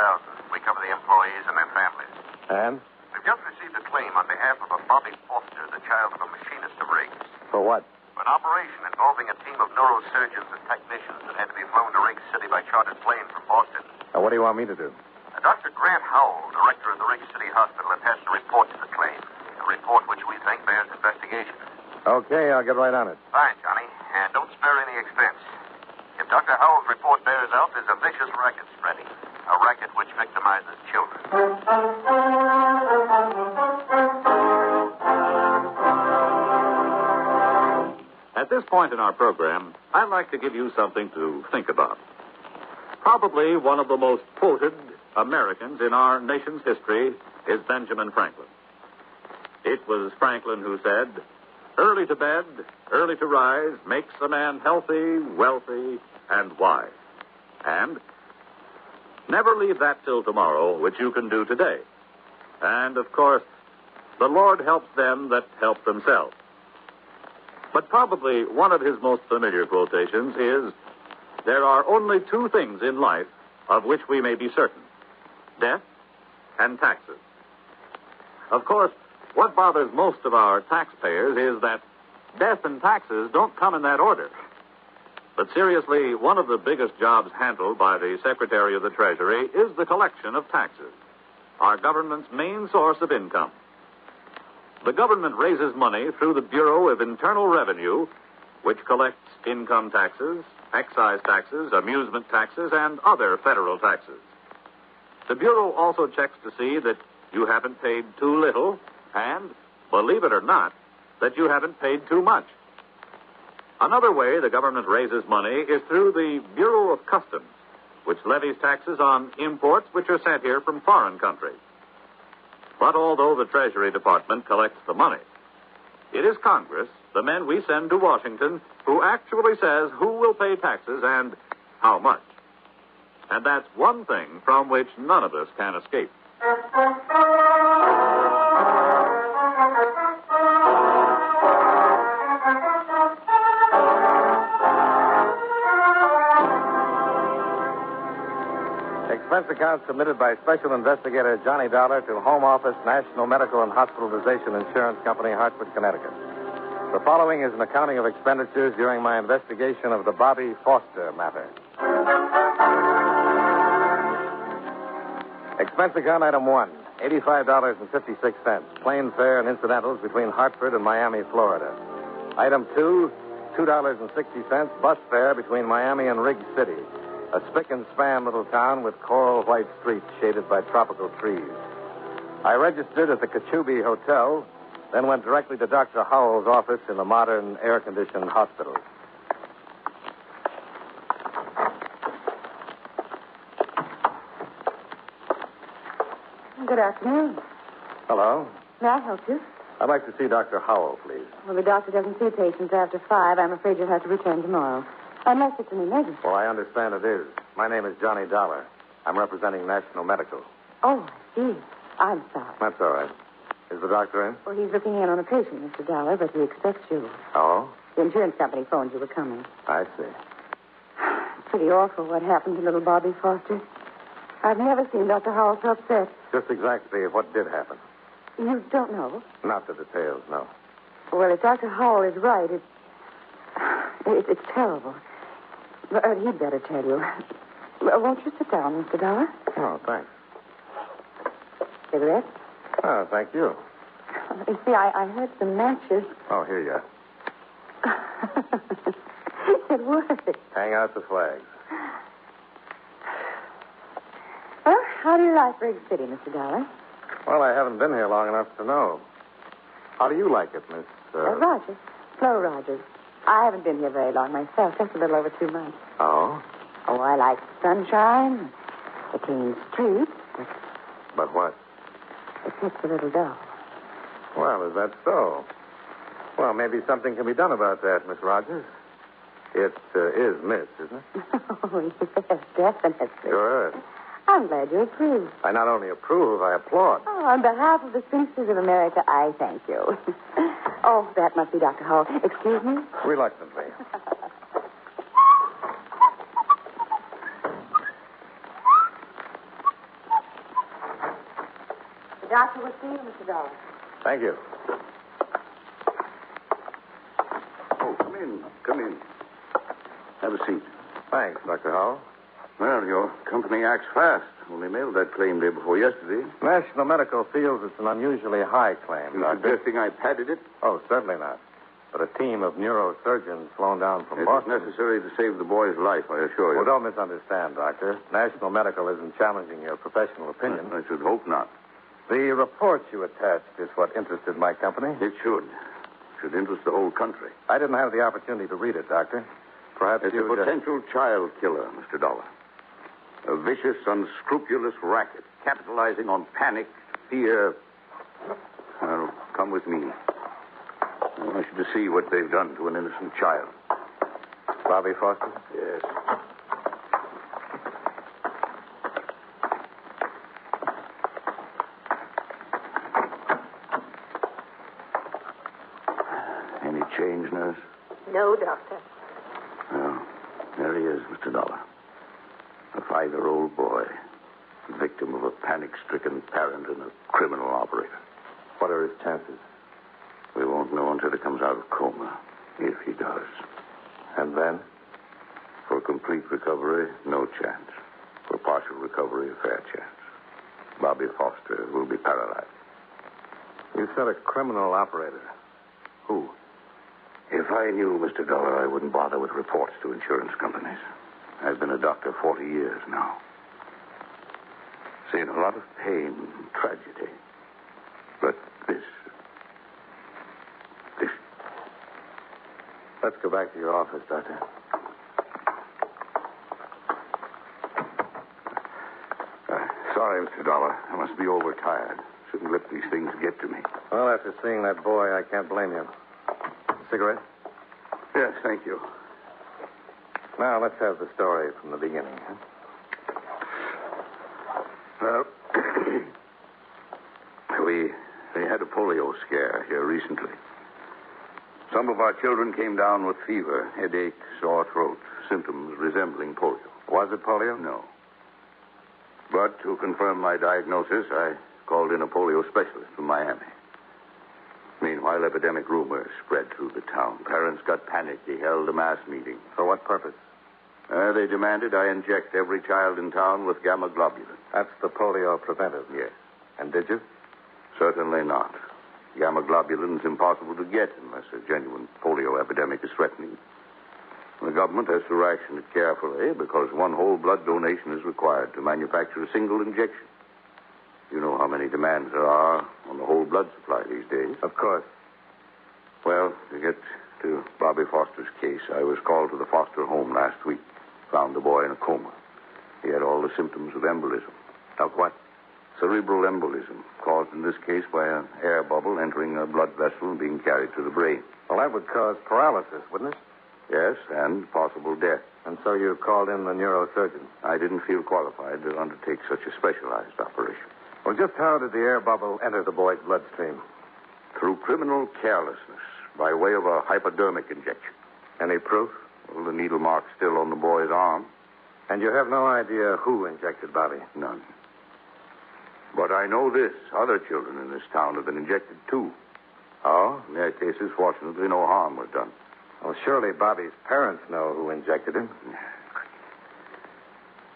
We cover the employees and their families.
And?
We've just received a claim on behalf of a Bobby Foster, the child of a machinist of Riggs.
For what?
For an operation involving a team of neurosurgeons and technicians that had to be flown to Riggs City by chartered plane from Boston.
What do you want me to do?
Dr. Grant Howell, director of the Riggs City Hospital, attached a report to the claim. A report which we think bears investigation.
Okay, I'll get right on it.
Fine, Johnny. And don't spare any expense. If Dr. Howell's report bears out, there's a vicious racket spreading. A racket which victimizes children.
At this point in our program, I'd like to give you something to think about. Probably one of the most quoted Americans in our nation's history is Benjamin Franklin. It was Franklin who said, "Early to bed, early to rise makes a man healthy, wealthy, and wise." And never leave that till tomorrow, which you can do today. And, of course, the Lord helps them that help themselves. But probably one of his most familiar quotations is, "There are only two things in life of which we may be certain: death and taxes." Of course, what bothers most of our taxpayers is that death and taxes don't come in that order. But seriously, one of the biggest jobs handled by the Secretary of the Treasury is the collection of taxes, our government's main source of income. The government raises money through the Bureau of Internal Revenue, which collects income taxes, excise taxes, amusement taxes, and other federal taxes. The Bureau also checks to see that you haven't paid too little and, believe it or not, that you haven't paid too much. Another way the government raises money is through the Bureau of Customs, which levies taxes on imports which are sent here from foreign countries. But although the Treasury Department collects the money, it is Congress, the men we send to Washington, who actually says who will pay taxes and how much. And that's one thing from which none of us can escape.
Expense account submitted by Special Investigator Johnny Dollar to Home Office, National Medical and Hospitalization Insurance Company, Hartford, Connecticut. The following is an accounting of expenditures during my investigation of the Bobby Foster matter. Expense account item 1, $85.56, plane fare and incidentals between Hartford and Miami, Florida. Item 2, $2.60, bus fare between Miami and Riggs City, a spick and span little town with coral white streets shaded by tropical trees. I registered at the Cachubi Hotel, then went directly to Dr. Howell's office in the modern air-conditioned hospital.
Good afternoon.
Hello.
May I help you?
I'd like to see Dr. Howell, please.
Well, the doctor doesn't see patients after 5. I'm afraid you'll have to return tomorrow. Unless it's an emergency.
Well, I understand it is. My name is Johnny Dollar. I'm representing National Medical.
Oh, I see. I'm sorry.
That's all right. Is the doctor in?
Well, he's looking in on a patient, Mr. Dollar, but he expects you.
Oh?
The insurance company phoned you were coming.
I see.
It's pretty awful what happened to little Bobby Foster. I've never seen Dr. Howell so upset.
Just exactly what did happen.
You don't know?
Not the details, no.
Well, if Dr. Howell is right, it's terrible. But he'd better tell you. Won't you sit down, Mr. Dollar?
Oh, thanks.
Cigarette?
Oh, thank you.
You see, I heard some matches.
Oh, here you are.
It worked.
Hang out the flags.
Well, how do you like Riggs City, Mr. Dollar?
Well, I haven't been here long enough to know. How do you like it, Miss...
Rogers. Flo Rogers. I haven't been here very long myself, just a little over 2 months.
Oh?
Oh, I like the sunshine, the clean streets.
But what?
It gets a little dull.
Well, is that so? Well, maybe something can be done about that, Miss Rogers. It is Miss, isn't it?
Oh, yes, definitely.
Sure.
I'm glad you approve.
I not only approve, I applaud.
Oh, on behalf of the spinsters of America, I thank you. Oh, that must be Dr. Hall. Excuse me?
Reluctantly.
The doctor will see you, Mr. Dollar.
Thank you.
Oh, come in. Come in. Have a seat.
Thanks, Dr. Hall.
Well, your company acts fast. Only mailed that claim day before yesterday.
National Medical feels it's an unusually high claim,
You
Doctor.
suggesting I padded it?
Oh, certainly not. But a team of neurosurgeons flown down from
It
Boston.
was necessary to save the boy's life, I assure you.
Well, don't misunderstand, Doctor. National Medical isn't challenging your professional opinion.
I should hope not.
The report you attached is what interested my company.
It should. Should interest the whole country.
I didn't have the opportunity to read it, Doctor. Perhaps
It's
you...
a potential child killer, Mr. Dollar. A vicious, unscrupulous racket, capitalizing on panic, fear. Well, come with me. I want you to see what they've done to an innocent child.
Bobby Foster?
Yes. Any change, nurse?
No, Doctor.
Well, there he is, Mr. Dollar. A 5-year-old boy, victim of a panic-stricken parent and a criminal operator.
What are his chances?
We won't know until he comes out of coma, if he does.
And then?
For complete recovery, no chance. For partial recovery, a fair chance. Bobby Foster will be paralyzed.
You said a criminal operator. Who?
If I knew, Mr. Dollar, I wouldn't bother with reports to insurance companies. I've been a doctor 40 years now. Seen a lot of pain and tragedy. But this...
Let's go back to your office, Doctor.
Sorry, Mr. Dollar. I must be overtired. Shouldn't let these things get to me.
Well, after seeing that boy, I can't blame you. Cigarette?
Yes, thank you.
Now, let's have the story from the beginning, huh?
Well, we had a polio scare here recently. Some of our children came down with fever, headache, sore throat, symptoms resembling polio.
Was it polio?
No. But to confirm my diagnosis, I called in a polio specialist from Miami. Meanwhile, epidemic rumors spread through the town. Parents got panicked. He held a mass meeting.
For what purpose?
They demanded I inject every child in town with gamma globulin.
That's the polio preventive.
Yes.
And did you?
Certainly not. Gamma globulin is impossible to get unless a genuine polio epidemic is threatening. The government has to ration it carefully because one whole blood donation is required to manufacture a single injection. You know how many demands there are on the whole blood supply these days.
Of course.
Well, to get to Bobby Foster's case, I was called to the Foster home last week. Found the boy in a coma. He had all the symptoms of embolism.
Of what?
Cerebral embolism, caused in this case by an air bubble entering a blood vessel and being carried to the brain.
Well, that would cause paralysis, wouldn't it?
Yes, and possible death.
And so you called in the neurosurgeon?
I didn't feel qualified to undertake such a specialized operation.
Well, just how did the air bubble enter the boy's bloodstream?
Through criminal carelessness, by way of a hypodermic injection.
Any proof?
Well, the needle mark's still on the boy's arm.
And you have no idea who injected Bobby?
None. But I know this. Other children in this town have been injected, too.
Oh?
In their cases, fortunately, no harm was done.
Well, surely Bobby's parents know who injected him.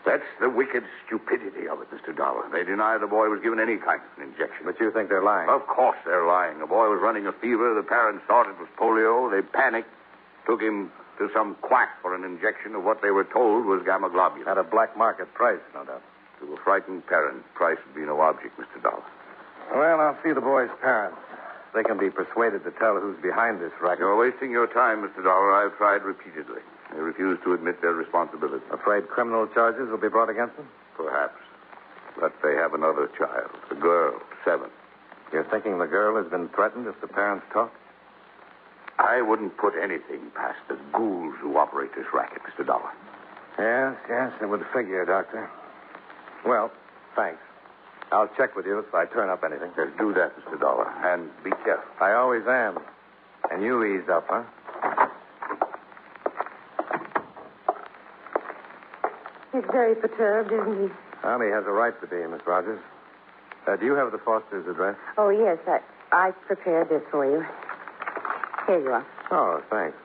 That's the wicked stupidity of it, Mr. Dollar. They deny the boy was given any kind of an injection.
But you think they're lying?
Of course they're lying. The boy was running a fever. The parents thought it was polio. They panicked, took him to some quack for an injection of what they were told was gamma globulin.
At a black market price, no doubt.
To a frightened parent, price would be no object, Mr. Dollar.
Well, I'll see the boy's parents. They can be persuaded to tell who's behind this racket.
You're wasting your time, Mr. Dollar. I've tried repeatedly. They refuse to admit their responsibility.
Afraid criminal charges will be brought against them?
Perhaps. But they have another child, a girl, 7.
You're thinking the girl has been threatened if the parents talk?
I wouldn't put anything past the ghouls who operate this racket, Mr. Dollar.
Yes, it would figure, Doctor.
Well, thanks. I'll check with you if I turn up anything.
Yes, do that, Mr. Dollar. And be careful.
I always am. And you ease up, huh?
He's very perturbed, isn't he?
Well, he has a right to be, Miss Rogers. Do you have the Foster's address?
Oh, yes. I prepared this for you. Here you are.
Oh, thanks.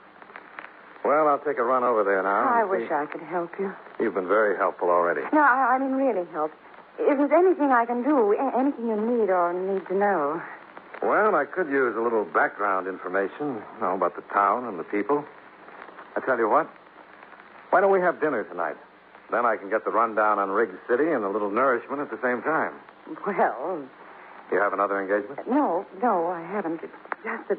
Well, I'll take a run over there now.
I wish I could help you.
You've been very helpful already.
No, I mean really help. If there's anything I can do, anything you need or need to know.
Well, I could use a little background information, about the town and the people. I tell you what, why don't we have dinner tonight? Then I can get the rundown on Riggs City and a little nourishment at the same time.
Well...
You have another engagement?
No, I haven't. It's just that...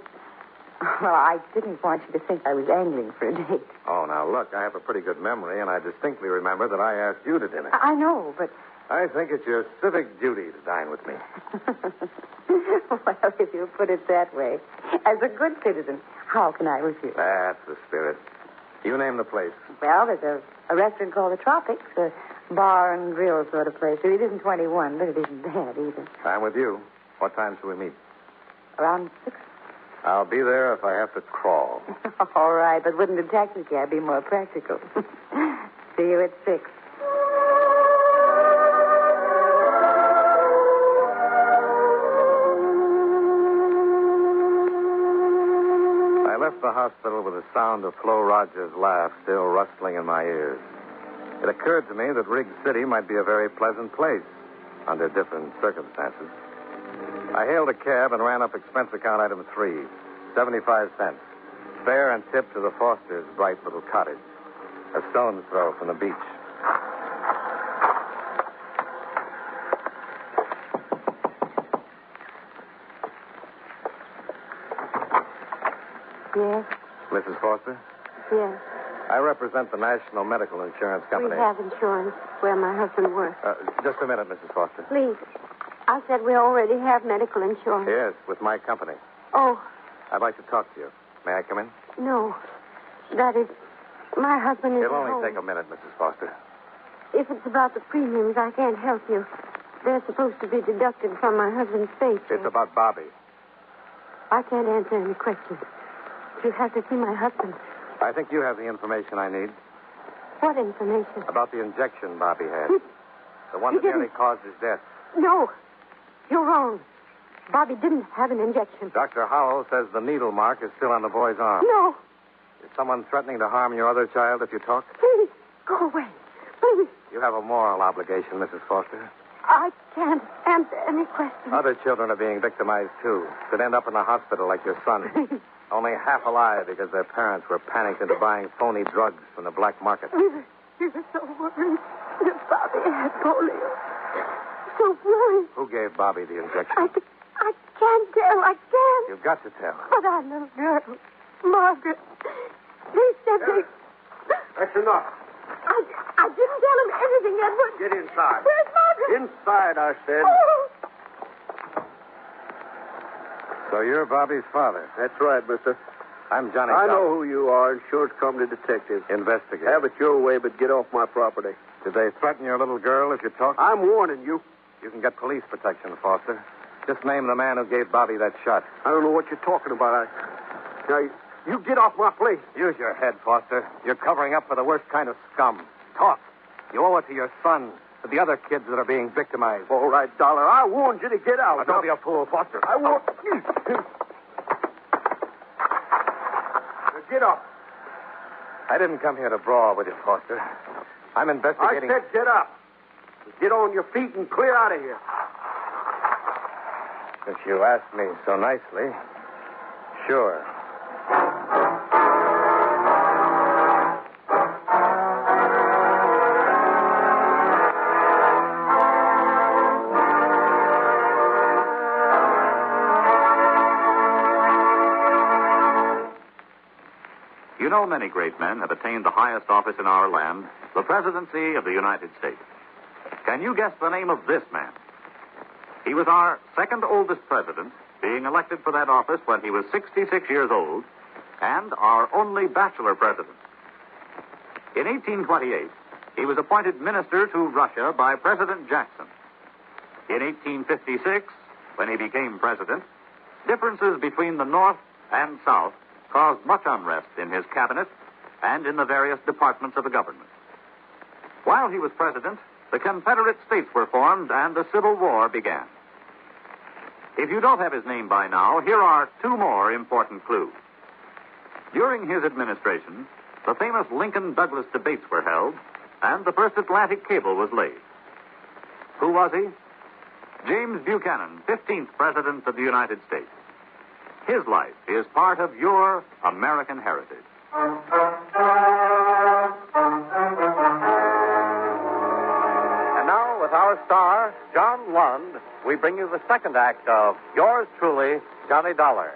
Well, I didn't want you to think I was angling for a date.
Oh, now, look, I have a pretty good memory, and I distinctly remember that I asked you to dinner.
I know, but...
I think it's your civic duty to dine with me.
Well, if you put it that way, as a good citizen, how can I refuse?
That's the spirit. You name the place.
Well, there's a restaurant called the Tropics, a bar and grill sort of place. It isn't 21, but it isn't bad either.
I'm with you. What time shall we meet?
Around 6.
I'll be there if I have to crawl.
All right, but wouldn't a taxi cab be more practical? See you at 6.
I left the hospital with the sound of Flo Rogers' laugh still rustling in my ears. It occurred to me that Riggs City might be a very pleasant place under different circumstances. I hailed a cab and ran up expense account item 3, 75 cents. Fare and tip to the Foster's bright little cottage, a stone's throw from the beach.
Yes?
Mrs. Foster?
Yes.
I represent the National Medical Insurance Company.
We have insurance where my husband works.
Just a minute, Mrs. Foster.
Please. I said we already have medical insurance.
Yes, with my company.
Oh,
I'd like to talk to you. May I come in?
no. That is, my husband is
It'll
at
only
home.
take a minute, Mrs. Foster.
If it's about the premiums, I can't help you. They're supposed to be deducted from my husband's paycheck.
It's about Bobby.
I can't answer any questions. You have to see my husband.
I think you have the information I need
What information?
about the injection Bobby had. The one
he
that nearly
didn't-
caused his death.
No. You're wrong. Bobby didn't have an injection.
Dr. Howell says the needle mark is still on the boy's arm.
No.
Is someone threatening to harm your other child if you talk?
Please, go away. Please.
You have a moral obligation, Mrs. Foster.
I can't answer any questions.
Other children are being victimized, too. Could end up in the hospital like your son. Only half alive because their parents were panicked into buying phony drugs from the black market.
We were so worried that Bobby had polio. So worried.
Who gave Bobby the injection?
I can't tell. I can't.
You've got to tell.
But our little girl, Margaret, they said they...
That's enough.
I didn't tell him anything, Edward.
Get inside.
Where's Margaret?
Inside, I said.
Oh.
So you're Bobby's father.
That's right, mister.
I'm Johnny
I
Dodd.
know who you are, insurance company detective.
Investigator.
Have it your way, but get off my property.
Did they threaten your little girl if you talk?
I'm warning you.
You can get police protection, Foster. Just name the man who gave Bobby that shot.
I don't know what you're talking about. Now, you get off my place.
Use your head, Foster. You're covering up for the worst kind of scum. Talk. You owe it to your son, to the other kids that are being victimized.
All right, Dollar. I warned you to get out.
Now, don't be a fool, Foster.
I warned you. Get up.
I didn't come here to brawl with you, Foster. I'm investigating...
I said get up. Get on your feet and clear out of here.
If you ask me so nicely, sure.
You know, many great men have attained the highest office in our land, the presidency of the United States. Can you guess the name of this man? He was our second oldest president, being elected for that office when he was 66 years old, and our only bachelor president. In 1828, he was appointed minister to Russia by President Jackson. In 1856, when he became president, differences between the North and South caused much unrest in his cabinet and in the various departments of the government. While he was president, the Confederate States were formed and the Civil War began. If you don't have his name by now, here are two more important clues. During his administration, the famous Lincoln-Douglas debates were held, and the first Atlantic cable was laid. Who was he? James Buchanan, 15th President of the United States. His life is part of your American heritage.
And now, with our star, John Lund, we bring you the second act of Yours Truly, Johnny Dollar.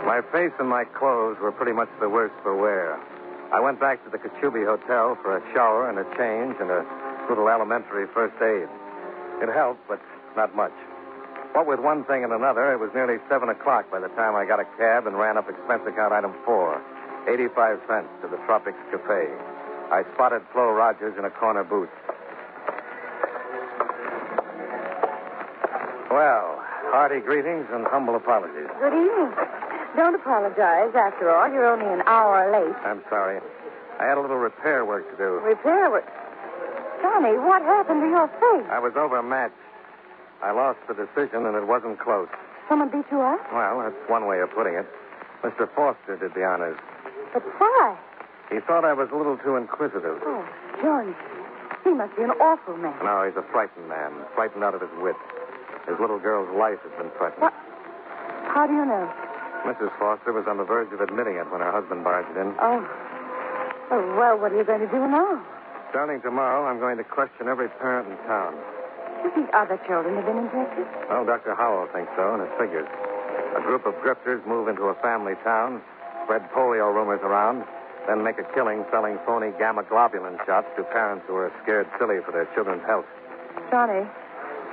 My face and my clothes were pretty much the worse for wear. I went back to the Kachubi Hotel for a shower and a change and a little elementary first aid. It helped, but not much. What with one thing and another, it was nearly 7 o'clock by the time I got a cab and ran up expense account item 4, 85 cents to the Tropics Cafe. I spotted Flo Rogers in a corner booth. Well, hearty greetings and humble apologies.
Good evening. Don't apologize. After all, you're only an hour late.
I'm sorry. I had a little repair work to do.
Repair work? Johnny, what happened to your face?
I was overmatched. I lost the decision, and it wasn't close.
Someone beat you up?
Well, that's one way of putting it. Mr. Foster did the honors.
But why?
He thought I was a little too inquisitive.
Oh, Johnny, he must be an awful man.
No, he's a frightened man, frightened out of his wit. His little girl's life has been threatened.
What? How do you know?
Mrs. Foster was on the verge of admitting it when her husband barged in.
Oh. Oh, well, what are you going to do now?
Starting tomorrow, I'm going to question every parent in town.
Do you think other children have been infected?
Well, Dr. Howell thinks so, and it figures. A group of grifters move into a family town, spread polio rumors around, then make a killing selling phony gamma globulin shots to parents who are scared silly for their children's health.
Johnny.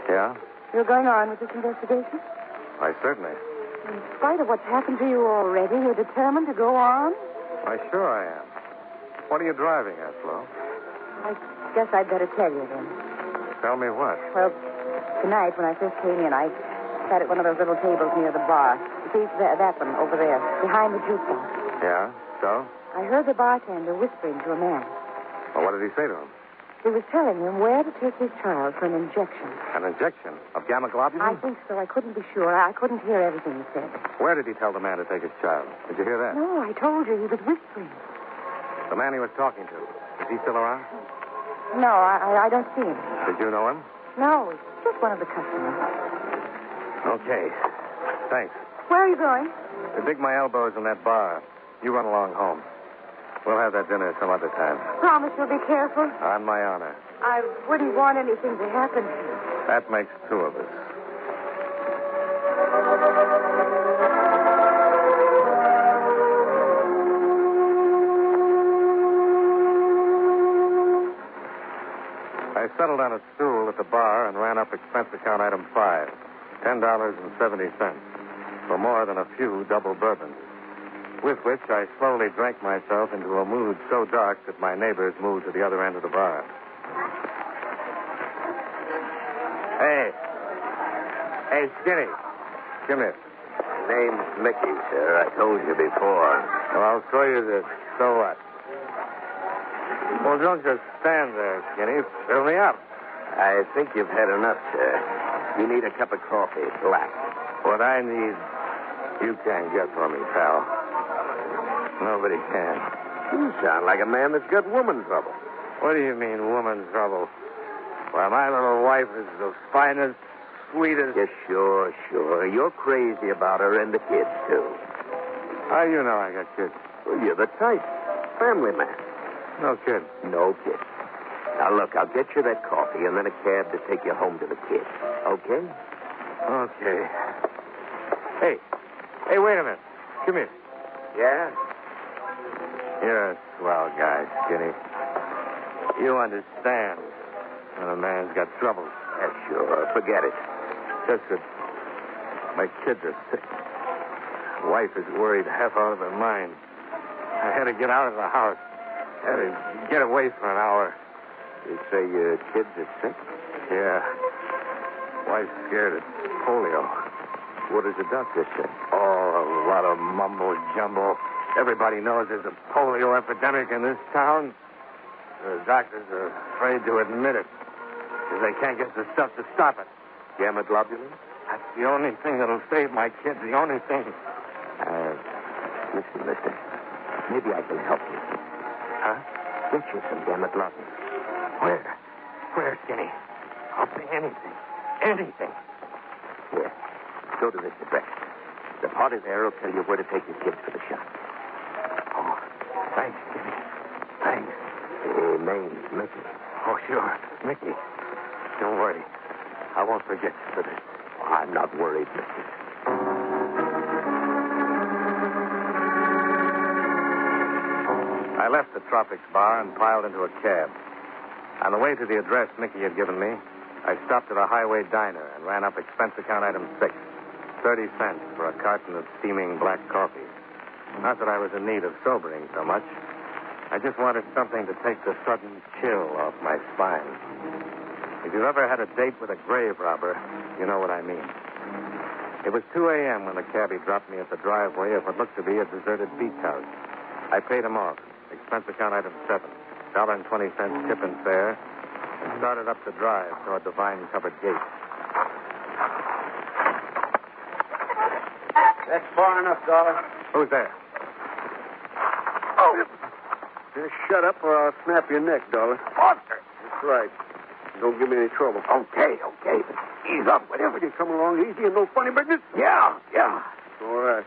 Yeah?
You're going on with this investigation?
Why, certainly.
In spite of what's happened to you already, you're determined to go on?
Why, sure I am. What are you driving at, Flo?
I guess I'd better tell you then.
Tell me what?
Well, tonight when I first came in, I sat at one of those little tables near the bar. You see, that one over there, behind the jukebox.
Yeah? So?
I heard the bartender whispering to a man.
Well, what did he say to him?
He was telling him where to take his child for an injection.
An injection? Of gamma globulin?
I think so. I couldn't be sure. I couldn't hear everything he said.
Where did he tell the man to take his child? Did you hear that?
No, I told you he was whispering.
The man he was talking to, is he still around?
No, I don't see him.
Did you know him?
No, it's just one of the customers.
Okay. Thanks.
Where are you going?
To dig my elbows in that bar. You run along home. We'll have that dinner some other time.
Promise you'll be careful?
On my honor.
I wouldn't want anything to happen.
That makes two of us. I settled on a stool at the bar and ran up expense account item 5, $10.70, for more than a few double bourbons, with which I slowly drank myself into a mood so dark that my neighbors moved to the other end of the bar. Hey, Skinny. Come here.
Name's Mickey, sir. I told you before.
Well, I'll show you this. So what? Well, don't just stand there, Skinny. Fill me up.
I think you've had enough, sir. You need a cup of coffee, black.
What I need, you can't get for me, pal. Nobody can.
You sound like a man that's got woman trouble.
What do you mean, woman trouble? Why, my little wife is the finest, sweetest...
Yes, sure. You're crazy about her and the kids, too.
How do you know I got kids?
Well, you're the type. Family man.
No kid.
No kid. Now, look, I'll get you that coffee and then a cab to take you home to the kids. Okay?
Okay. Hey, wait a minute. Come here.
Yeah?
You're a swell guy, Skinny. You understand when a man's got trouble.
Yeah, sure. Forget it.
Just that my kids are sick. Wife is worried half out of her mind. I had to get out of the house. Had to get away for an hour.
You say your kids are sick?
Yeah. Wife's scared of polio.
What does the doctor say?
Oh, a lot of mumbo-jumbo. Everybody knows there's a polio epidemic in this town. The doctors are afraid to admit it. Because they can't get the stuff to stop it.
Gamma globulin?
That's the only thing that'll save my kids. The only thing.
Listen, mister. Maybe I can help you.
Huh?
Get you some gamma globulin.
Where? Where, Skinny? I'll pay anything. Anything.
Here. Go to this address. The party there will tell you where to take your kids for the shot.
Oh, thanks, Skinny. Thanks.
Name's Mickey.
Oh, sure. Mickey. Don't worry. I won't forget you for this.
I'm not worried, mister.
I left the Tropics bar and piled into a cab. On the way to the address Mickey had given me, I stopped at a highway diner and ran up expense account item 6, 30 cents for a carton of steaming black coffee. Not that I was in need of sobering so much. I just wanted something to take the sudden chill off my spine. If you've ever had a date with a grave robber, you know what I mean. It was 2 a.m. when the cabbie dropped me at the driveway of what looked to be a deserted beach house. I paid him off, expense account item 7, $1.20 tip and fare, and started up the drive toward the vine-covered gate.
That's far enough, Dollar.
Who's there?
Oh! Just shut up or I'll snap your neck, Dollar.
Foster!
That's right. Don't give me any trouble.
Okay. But ease up.
Whatever, you come along easy and no funny business.
Yeah.
All right.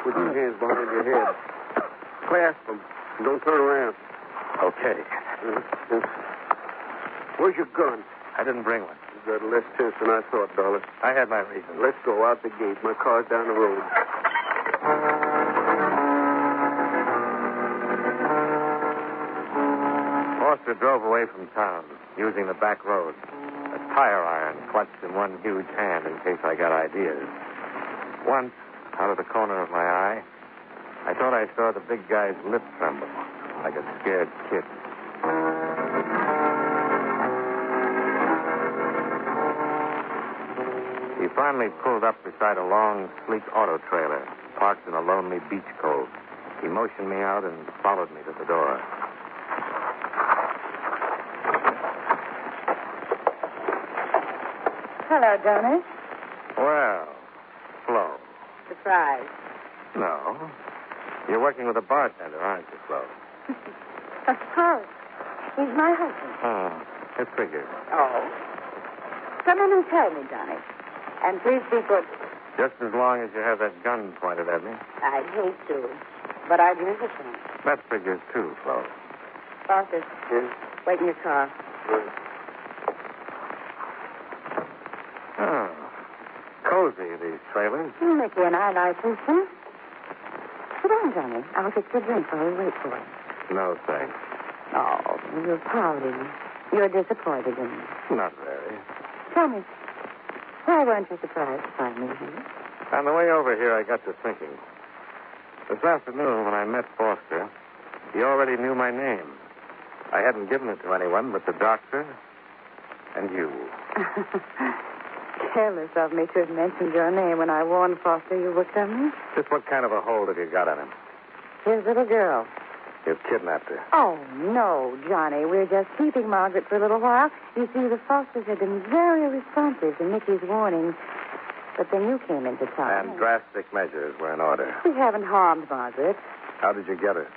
Put your hands behind your head. Clasp them. And don't turn around.
Okay.
Where's your gun?
I didn't bring one.
You got less sense than I thought, Dollar.
I had my reasons.
Let's go out the gate. My car's down the road.
Foster drove away from town, using the back road. A tire iron clutched in one huge hand in case I got ideas. Once, out of the corner of my eye, I thought I saw the big guy's lip tremble, like a scared kid. He finally pulled up beside a long, sleek auto trailer, parked in a lonely beach cove. He motioned me out and followed me to the door.
Hello, Jonas.
Well, Flo.
Surprise.
No. You're working with a bartender, aren't you, Flo?
Of course. He's my husband.
Oh, it figures.
Oh. Someone will tell me, Johnny. And please be good.
Just as long as you have that gun pointed at me.
I'd hate to, but I'd listen.
That figures, too, Flo.
Foster, wait in your car.
Oh. Cozy, these trailers.
Mickey and I like this, huh? Sit down, Johnny. I'll fix your drink while we wait for it.
No, thanks.
Oh, you're pouting. You're disappointed in me.
Not very.
Tell me, why weren't you surprised to find me here?
On the way over here, I got to thinking. This afternoon, when I met Foster, he already knew my name. I hadn't given it to anyone but the doctor and you.
Careless of me to have mentioned your name when I warned Foster you were coming.
Just what kind of a hold have you got on him?
His little girl.
You've kidnapped her.
Oh, no, Johnny. We're just keeping Margaret for a little while. You see, the Fosters have been very responsive to Mickey's warnings. But then you came into town.
And drastic measures were in order.
We haven't harmed Margaret.
How did you get her?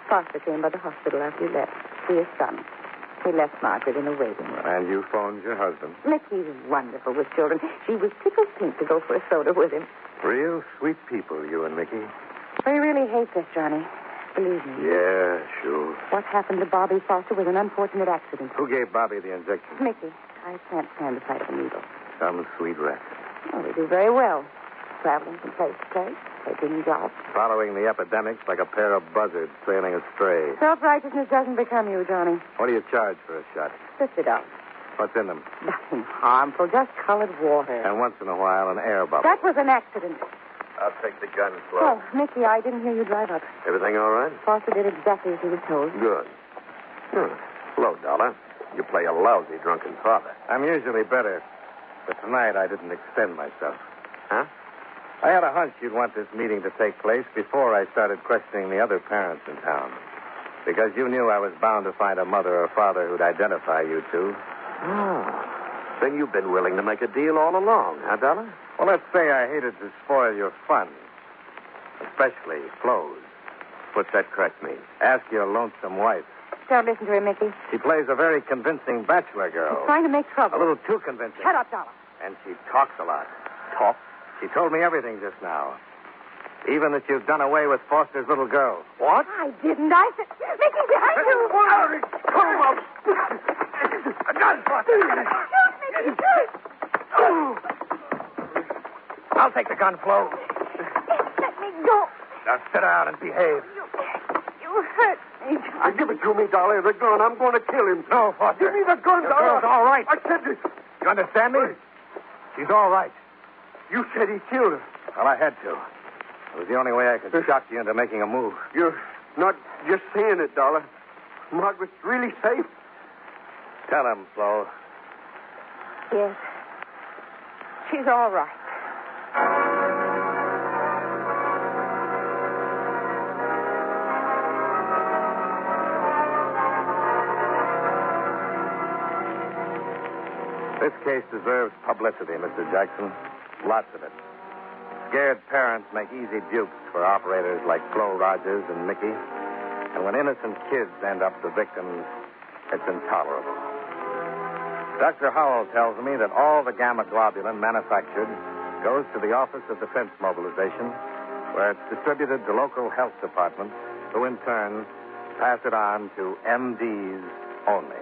Foster came by the hospital after you left. See his son. He left Margaret in the waiting room.
And you phoned your husband?
Mickey's wonderful with children. She was tickled pink to go for a soda with him.
Real sweet people, you and Mickey.
We really hate this, Johnny. Believe me.
Yeah, sure.
What happened to Bobby Foster was an unfortunate accident.
Who gave Bobby the injection?
Mickey. I can't stand the sight of a needle.
Some sweet rat.
Oh, we do very well. Traveling from place to place. taking jobs.
Following the epidemics like a pair of buzzards trailing a stray.
Self-righteousness doesn't become you, Johnny.
What do you charge for a shot?
$50.
What's in them?
Nothing harmful, just colored water.
And once in a while, an air bubble.
That was an accident.
I'll take the gun, Floyd.
Oh, Mickey, I didn't hear you drive up.
Everything all right?
Foster did exactly as he was told.
Good. Slow, Dollar. You play a lousy drunken father.
I'm usually better, but tonight I didn't extend myself.
Huh?
I had a hunch you'd want this meeting to take place before I started questioning the other parents in town. Because you knew I was bound to find a mother or father who'd identify you two.
Ah. Then you've been willing to make a deal all along, huh, Dollar?
Well, let's say I hated to spoil your fun. Especially Flo's.
What's that crack mean?
Ask your lonesome wife.
Don't listen to him, Mickey.
She plays a very convincing bachelor girl.
He's trying to make trouble.
A little too convincing.
Shut up, Dollar.
And she talks a lot. Talk? She told me everything just now. Even that you've done away with Foster's little girl.
What?
I didn't. I said, Mickey, behind you.
Hurry, come up. A gun, Foster.
Shoot, Mickey, shoot.
I'll take the gun, Flo.
Let me go.
Now sit down and behave.
You hurt me, Johnny.
Give it to me, Dollar. The gun. I'm going to kill him.
No, Foster.
Give me the gun,
The
Dollar.
girl's all right.
I said this.
You understand me? She's all right.
You said he killed her.
Well, I had to. It was the only way I could shock you into making a move.
You're not just saying it, Dollar. Margaret's really safe.
Tell him, Flo.
Yes. She's all right.
This case deserves publicity, Mr. Jackson. Lots of it. Scared parents make easy dupes for operators like Flo Rogers and Mickey. And when innocent kids end up the victims, it's intolerable. Dr. Howell tells me that all the gamma globulin manufactured goes to the Office of Defense Mobilization, where it's distributed to local health departments, who in turn pass it on to MDs only.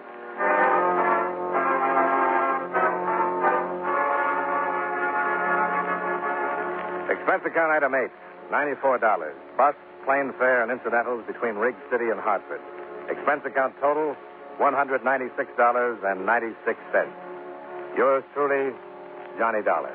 Expense account item 8, $94. Bus, plane fare, and incidentals between Riggs City and Hartford. Expense account total, $196.96. Yours truly, Johnny Dollar.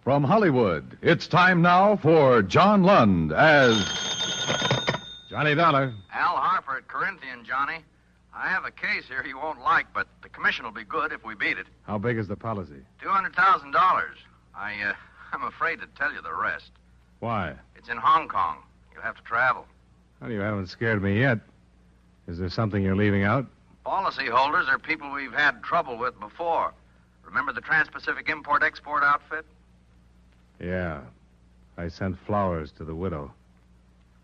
From Hollywood, it's time now for John Lund as Johnny Dollar.
Al Harford, Corinthian, Johnny. I have a case here you won't like, but the commission will be good if we beat it.
How big is the policy?
$200,000. I'm afraid to tell you the rest.
Why?
It's in Hong Kong. You'll have to travel.
Well, you haven't scared me yet. Is there something you're leaving out?
Policyholders are people we've had trouble with before. Remember the Trans-Pacific Import-Export outfit?
Yeah. I sent flowers to the widow.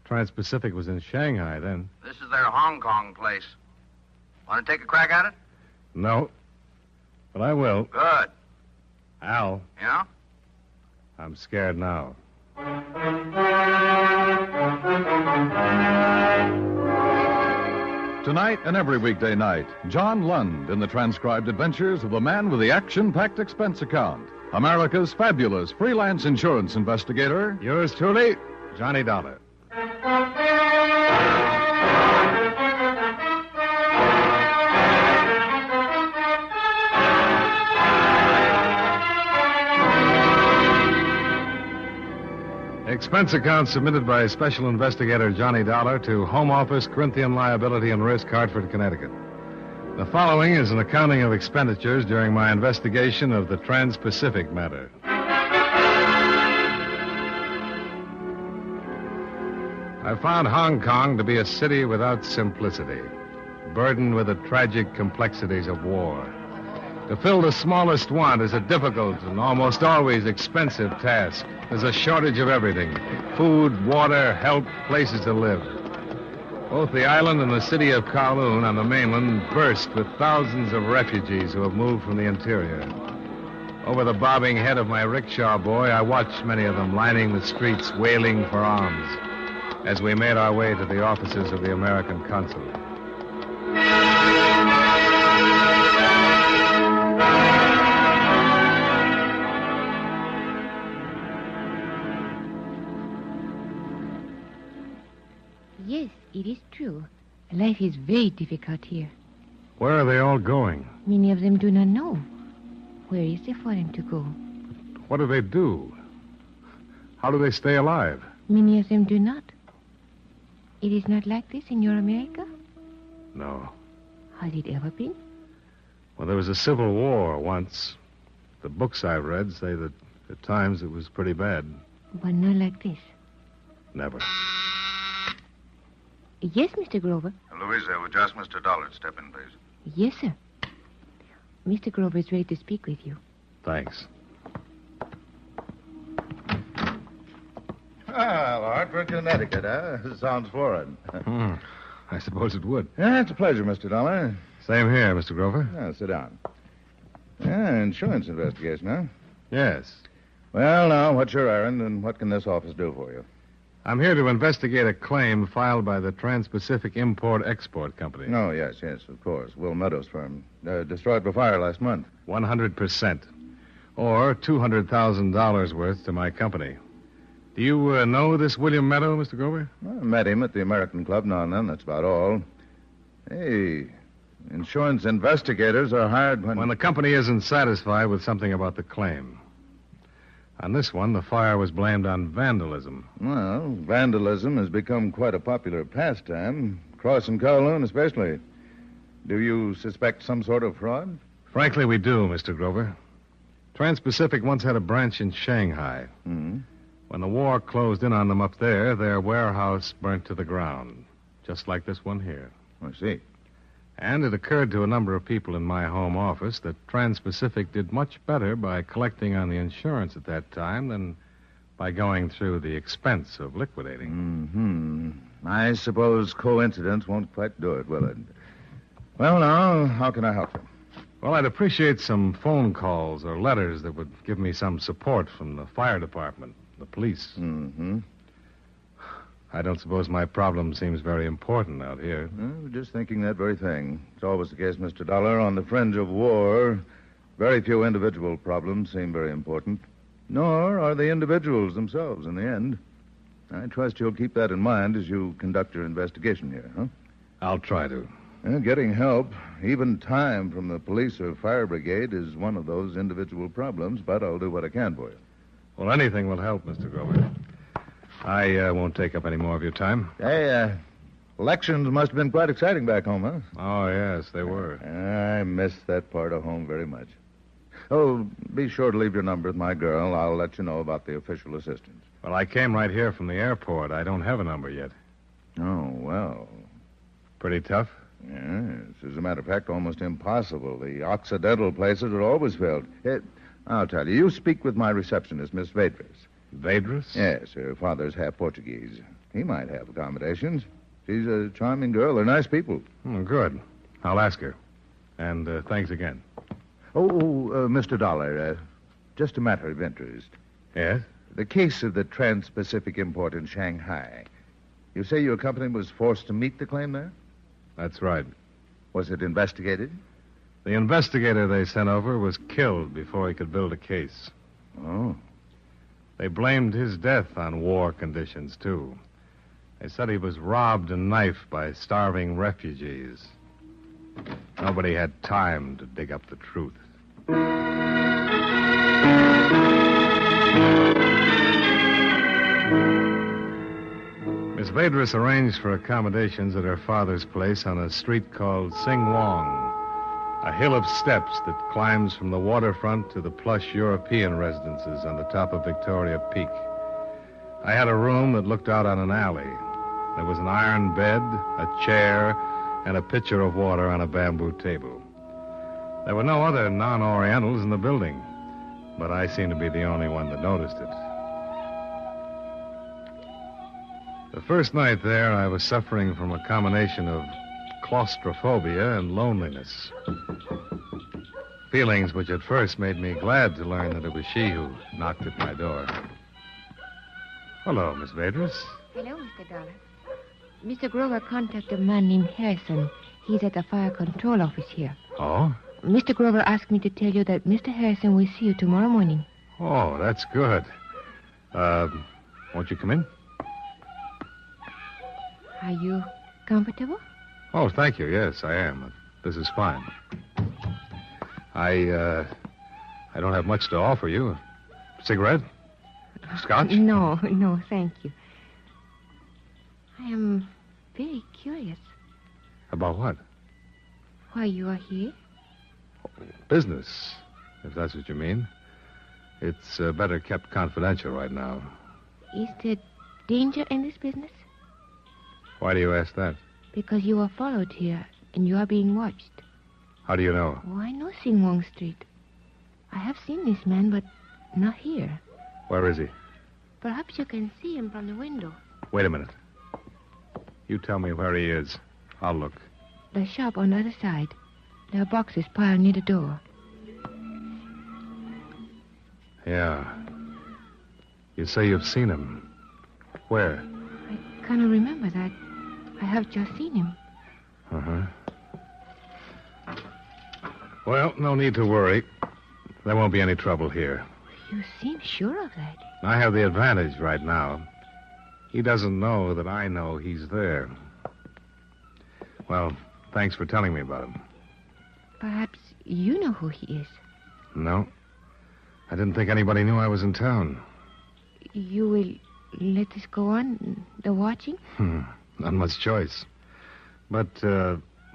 Trans-Pacific was in Shanghai then.
This is their Hong Kong place. Want to take a crack at it?
No. But I will.
Good.
Al.
Yeah?
I'm scared now.
Tonight and every weekday night, John Lund in the transcribed adventures of the man with the action-packed expense account. America's fabulous freelance insurance investigator.
Yours truly, Johnny Dollar. Expense account submitted by Special Investigator Johnny Dollar to Home Office, Corinthian Liability and Risk, Hartford, Connecticut. The following is an accounting of expenditures during my investigation of the Trans-Pacific matter. I found Hong Kong to be a city without simplicity, burdened with the tragic complexities of war. To fill the smallest want is a difficult and almost always expensive task. There's a shortage of everything: food, water, help, places to live. Both the island and the city of Kowloon on the mainland burst with thousands of refugees who have moved from the interior. Over the bobbing head of my rickshaw boy, I watched many of them lining the streets, wailing for alms, as we made our way to the offices of the American consulate.
Yes, it is true. Life is very difficult here.
Where are they all going?
Many of them do not know. Where is there for them to go?
What do they do? How do they stay alive?
Many of them do not. It is not like this in your America?
No.
Has it ever been?
Well, there was a civil war once. The books I've read say that at times it was pretty bad.
But not like this.
Never.
Yes, Mr. Grover.
Louisa, would you ask Mr. Dollard to step in, please?
Yes, sir. Mr. Grover is ready to speak with you.
Thanks.
Hartford, Connecticut, huh? Sounds foreign.
I suppose it would.
Yeah, it's a pleasure, Mr. Dollar.
Same here, Mr. Grover.
Yeah, sit down. Yeah, insurance investigation, huh?
Yes.
Well, now, what's your errand, and what can this office do for you?
I'm here to investigate a claim filed by the Trans-Pacific Import-Export Company.
Oh, yes, of course. Will Meadows' firm. Destroyed by fire last month.
100%. Or $200,000 worth to my company. Do you know this William Meadow, Mr. Grover?
I met him at the American Club now and then. That's about all. Hey, insurance investigators are hired when
the company isn't satisfied with something about the claim. On this one, the fire was blamed on vandalism.
Well, vandalism has become quite a popular pastime, Cross and Kowloon especially. Do you suspect some sort of fraud?
Frankly, we do, Mr. Grover. Trans-Pacific once had a branch in Shanghai.
Mm-hmm.
When the war closed in on them up there, their warehouse burnt to the ground, just like this one here.
I see.
And it occurred to a number of people in my home office that Trans-Pacific did much better by collecting on the insurance at that time than by going through the expense of liquidating.
Mm-hmm. I suppose coincidence won't quite do it, will it? Well, now, how can I help you?
Well, I'd appreciate some phone calls or letters that would give me some support from the fire department, the police.
Mm-hmm.
I don't suppose my problem seems very important out here.
We're just thinking that very thing. It's always the case, Mr. Dollar. On the fringe of war, very few individual problems seem very important. Nor are the individuals themselves in the end. I trust you'll keep that in mind as you conduct your investigation here, huh?
I'll try to.
Getting help, even time from the police or fire brigade, is one of those individual problems, but I'll do what I can for you.
Well, anything will help, Mr. Grover. I won't take up any more of your time.
Hey, elections must have been quite exciting back home, huh?
Oh, yes, they were.
I miss that part of home very much. Oh, be sure to leave your number with my girl. I'll let you know about the official assistance.
Well, I came right here from the airport. I don't have a number yet.
Oh, well.
Pretty tough?
Yes. As a matter of fact, almost impossible. The Occidental places are always filled. I'll tell you. You speak with my receptionist, Miss Vedras.
Vedras?
Yes, her father's half Portuguese. He might have accommodations. She's a charming girl. They're nice people.
Good. I'll ask her. And thanks again.
Mr. Dollar, just a matter of interest.
Yes?
The case of the Trans-Pacific import in Shanghai. You say your company was forced to meet the claim there?
That's right.
Was it investigated?
The investigator they sent over was killed before he could build a case.
Oh.
They blamed his death on war conditions, too. They said he was robbed and knifed by starving refugees. Nobody had time to dig up the truth. Miss Vedras arranged for accommodations at her father's place on a street called Sing Wong, a hill of steps that climbs from the waterfront to the plush European residences on the top of Victoria Peak. I had a room that looked out on an alley. There was an iron bed, a chair, and a pitcher of water on a bamboo table. There were no other non-Orientals in the building, but I seemed to be the only one that noticed it. The first night there, I was suffering from a combination of claustrophobia and loneliness. Feelings which at first made me glad to learn that it was she who knocked at my door. Hello, Miss Vadris.
Hello, Mr. Dollar. Mr. Grover contacted a man named Harrison. He's at the fire control office here.
Oh?
Mr. Grover asked me to tell you that Mr. Harrison will see you tomorrow morning.
Oh, that's good. Won't you come in?
Are you comfortable?
Oh, thank you. Yes, I am. This is fine. I don't have much to offer you. Cigarette? Scotch?
No, thank you. I am very curious.
About what?
Why you are here?
Business, if that's what you mean. It's better kept confidential right now.
Is there danger in this business?
Why do you ask that?
Because you are followed here and you are being watched.
How do you know?
Oh, I know Singwong Street. I have seen this man, but not here.
Where is he?
Perhaps you can see him from the window.
Wait a minute. You tell me where he is. I'll look.
The shop on the other side. There are boxes piled near the door.
Yeah. You say you've seen him. Where?
I cannot remember that. I have just seen him.
Uh-huh. Well, no need to worry. There won't be any trouble here.
You seem sure of that.
I have the advantage right now. He doesn't know that I know he's there. Well, thanks for telling me about him.
Perhaps you know who he is.
No. I didn't think anybody knew I was in town.
You will let this go on, the watching?
Not much choice. But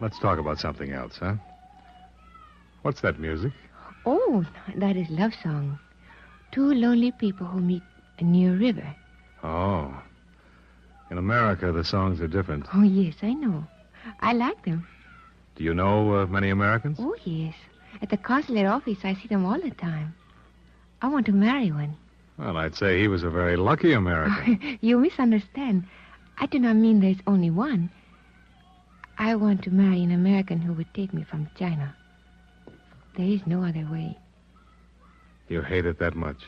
let's talk about something else, huh? What's that music?
Oh, that is love song. Two lonely people who meet near a river.
Oh. In America, the songs are different.
Oh, yes, I know. I like them.
Do you know many Americans?
Oh, yes. At the consulate office, I see them all the time. I want to marry one.
Well, I'd say he was a very lucky American.
You misunderstand. I do not mean there's only one. I want to marry an American who would take me from China. There is no other way.
You hate it that much?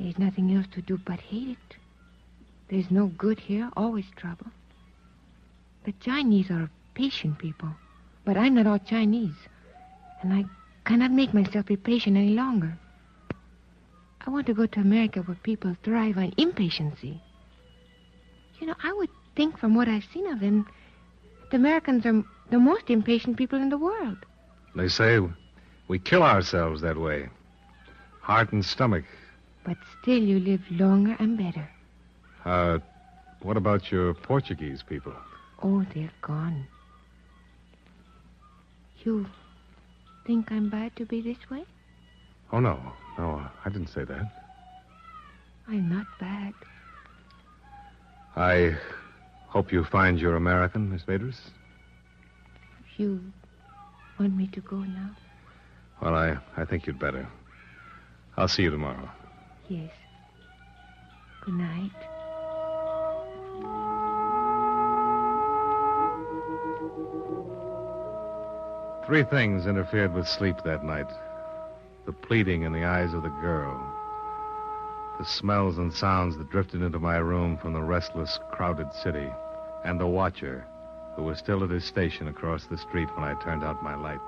There's nothing else to do but hate it. There's no good here, always trouble. The Chinese are patient people, but I'm not all Chinese, and I cannot make myself be patient any longer. I want to go to America where people thrive on impatience. You know, I would think from what I've seen of them, the Americans are the most impatient people in the world.
They say we kill ourselves that way. Heart and stomach.
But still you live longer and better.
What about your Portuguese people?
Oh, they're gone. You think I'm bad to be this way?
Oh, no. No, I didn't say that.
I'm not bad.
I hope you find your American, Miss Vadris.
You want me to go now?
Well, I think you'd better. I'll see you tomorrow.
Yes. Good night.
Three things interfered with sleep that night. The pleading in the eyes of the girl. The smells and sounds that drifted into my room from the restless, crowded city. And the watcher, who was still at his station across the street when I turned out my light.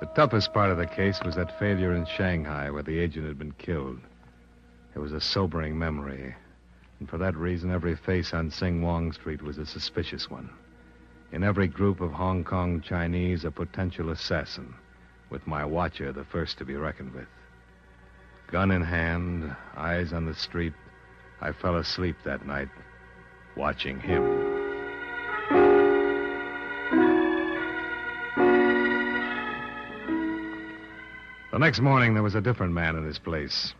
The toughest part of the case was that failure in Shanghai where the agent had been killed. It was a sobering memory. And for that reason, every face on Singwong Street was a suspicious one. In every group of Hong Kong Chinese, a potential assassin, with my watcher the first to be reckoned with. Gun in hand, eyes on the street, I fell asleep that night, watching him. The next morning, there was a different man in his place.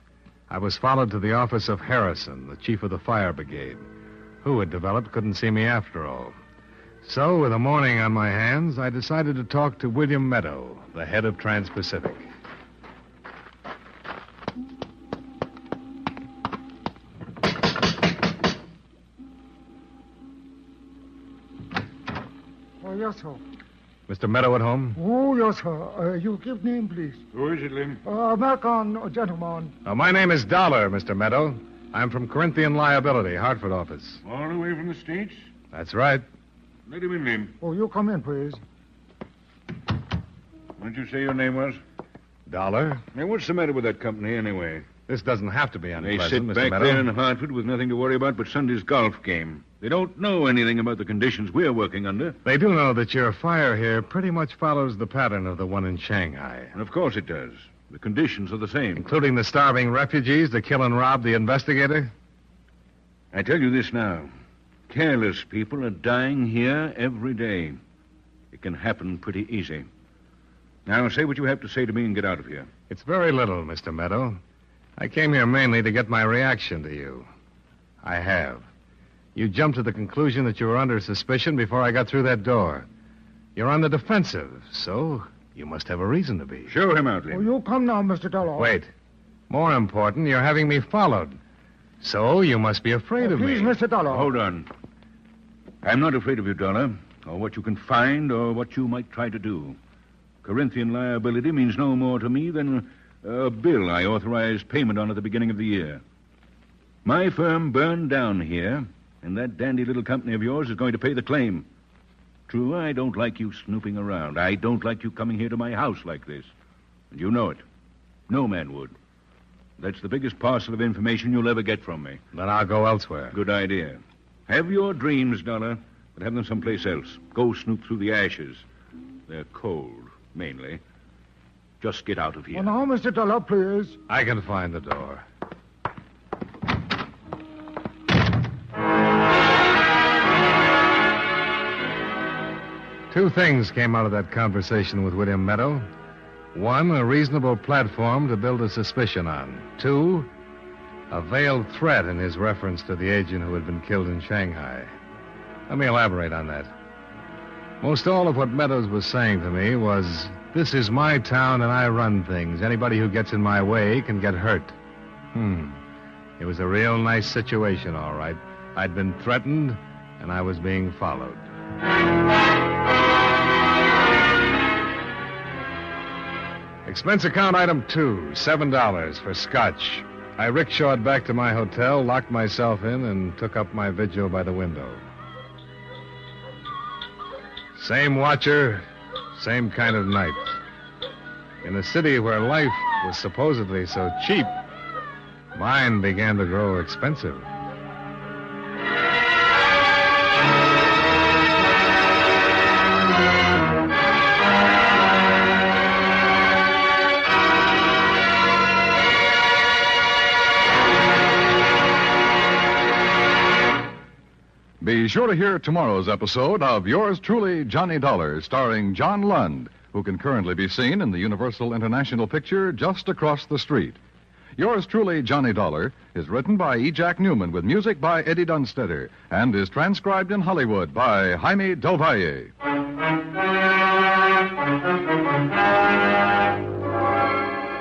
I was followed to the office of Harrison, the chief of the fire brigade, who, it developed, couldn't see me after all. So, with the morning on my hands, I decided to talk to William Meadow, the head of Trans-Pacific.
Yes, sir.
Mr. Meadow at home?
Oh, yes, sir. You give name, please.
Who is it, Lim?
American gentleman.
My name is Dollar, Mr. Meadow. I'm from Corinthian Liability, Hartford office.
All the way from the States?
That's right.
Let him in, Lim.
Oh, you come in, please.
What did you say your name was?
Dollar.
Hey, what's the matter with that company, anyway?
This doesn't have to be unpleasant,
They sit
Mr.
back
Meadow.
there in Hartford with nothing to worry about but Sunday's golf game. They don't know anything about the conditions we're working under.
They do know that your fire here pretty much follows the pattern of the one in Shanghai.
And of course it does. The conditions are the same.
Including the starving refugees to kill and rob the investigator?
I tell you this now. Careless people are dying here every day. It can happen pretty easy. Now, say what you have to say to me and get out of here.
It's very little, Mr. Meadow. I came here mainly to get my reaction to you. I have. You jumped to the conclusion that you were under suspicion before I got through that door. You're on the defensive, so you must have a reason to be.
Show him out, Lim.
Oh, you come now, Mr. Dollar.
Wait. More important, you're having me followed. So you must be afraid of
please,
me.
Mr. Dollar.
Hold on. I'm not afraid of you, Dollar, or what you can find or what you might try to do. Corinthian liability means no more to me than a bill I authorized payment on at the beginning of the year. My firm burned down here, and that dandy little company of yours is going to pay the claim. True, I don't like you snooping around. I don't like you coming here to my house like this. And you know it. No man would. That's the biggest parcel of information you'll ever get from me.
Then I'll go elsewhere.
Good idea. Have your dreams, Dollar, but have them someplace else. Go snoop through the ashes. They're cold, mainly. Just get out of here.
Oh, now, Mr. Dollar, please.
I can find the door. Two things came out of that conversation with William Meadow. One, a reasonable platform to build a suspicion on. Two, a veiled threat in his reference to the agent who had been killed in Shanghai. Let me elaborate on that. Most all of what Meadows was saying to me was, this is my town and I run things. Anybody who gets in my way can get hurt. It was a real nice situation, all right. I'd been threatened and I was being followed. Expense account item 2, $7 for scotch. I rickshawed back to my hotel, locked myself in, and took up my vigil by the window. Same watcher, same kind of night. In a city where life was supposedly so cheap, mine began to grow expensive.
Be sure to hear tomorrow's episode of Yours Truly, Johnny Dollar, starring John Lund, who can currently be seen in the Universal International picture Just Across the Street. Yours Truly, Johnny Dollar is written by E. Jack Newman with music by Eddie Dunstetter and is transcribed in Hollywood by Jaime Del Valle.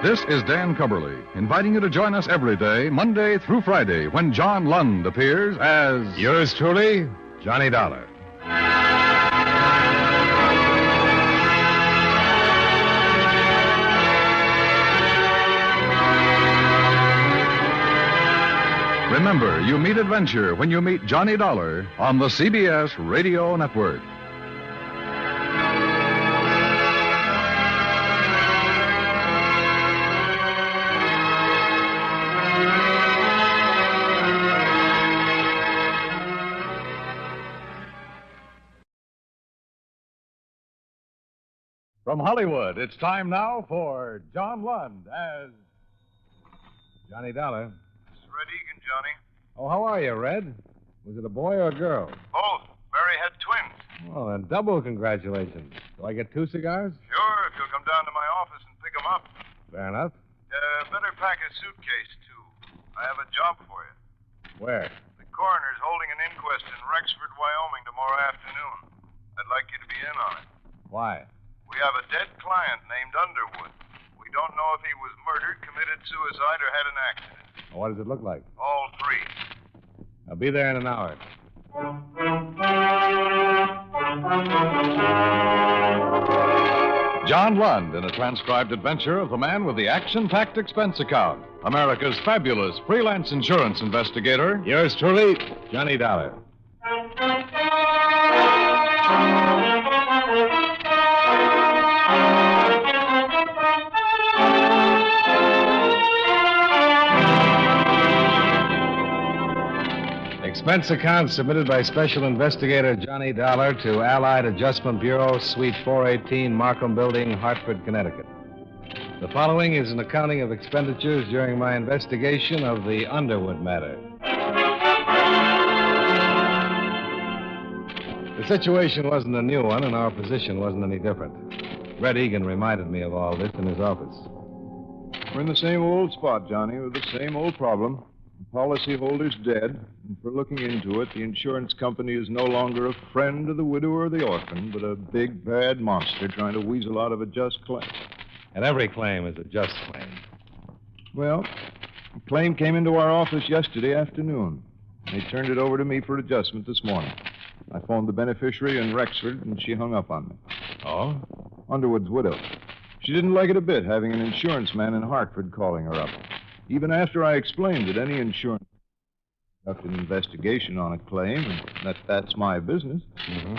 This is Dan Cumberly, inviting you to join us every day, Monday through Friday, when John Lund appears as...
Yours truly, Johnny Dollar.
Remember, you meet adventure when you meet Johnny Dollar on the CBS Radio Network.
From Hollywood, it's time now for John Lund as Johnny Dollar.
This is Red Egan, Johnny.
Oh, how are you, Red? Was it a boy or a girl?
Both. Barry had twins.
Well, then double congratulations. Do I get 2 cigars?
Sure, if you'll come down to my office and pick them up.
Fair enough.
Better pack a suitcase, too. I have a job for you.
Where?
The coroner's holding an inquest in Rexford, Wyoming tomorrow afternoon. I'd like you to be in on it.
Why?
We have a dead client named Underwood. We don't know if he was murdered, committed suicide, or had an accident.
Well, what does it look like?
All three.
I'll be there in an hour.
John Lund in a transcribed adventure of the man with the action-packed expense account, America's fabulous freelance insurance investigator.
Yours truly, Johnny Dollar. Expense account submitted by Special Investigator Johnny Dollar to Allied Adjustment Bureau, Suite 418, Markham Building, Hartford, Connecticut. The following is an accounting of expenditures during my investigation of the Underwood matter. The situation wasn't a new one, and our position wasn't any different. Red Egan reminded me of all this in his office.
We're in the same old spot, Johnny, with the same old problem. The policyholder's dead, and for looking into it, the insurance company is no longer a friend of the widow or the orphan, but a big, bad monster trying to weasel out of a just claim.
And every claim is a just claim.
Well, a claim came into our office yesterday afternoon. They turned it over to me for adjustment this morning. I phoned the beneficiary in Rexford, and she hung up on me.
Oh?
Underwood's widow. She didn't like it a bit, having an insurance man in Hartford calling her up. Even after I explained that any insurance conduct an investigation on a claim, and that's my business.
Mm-hmm.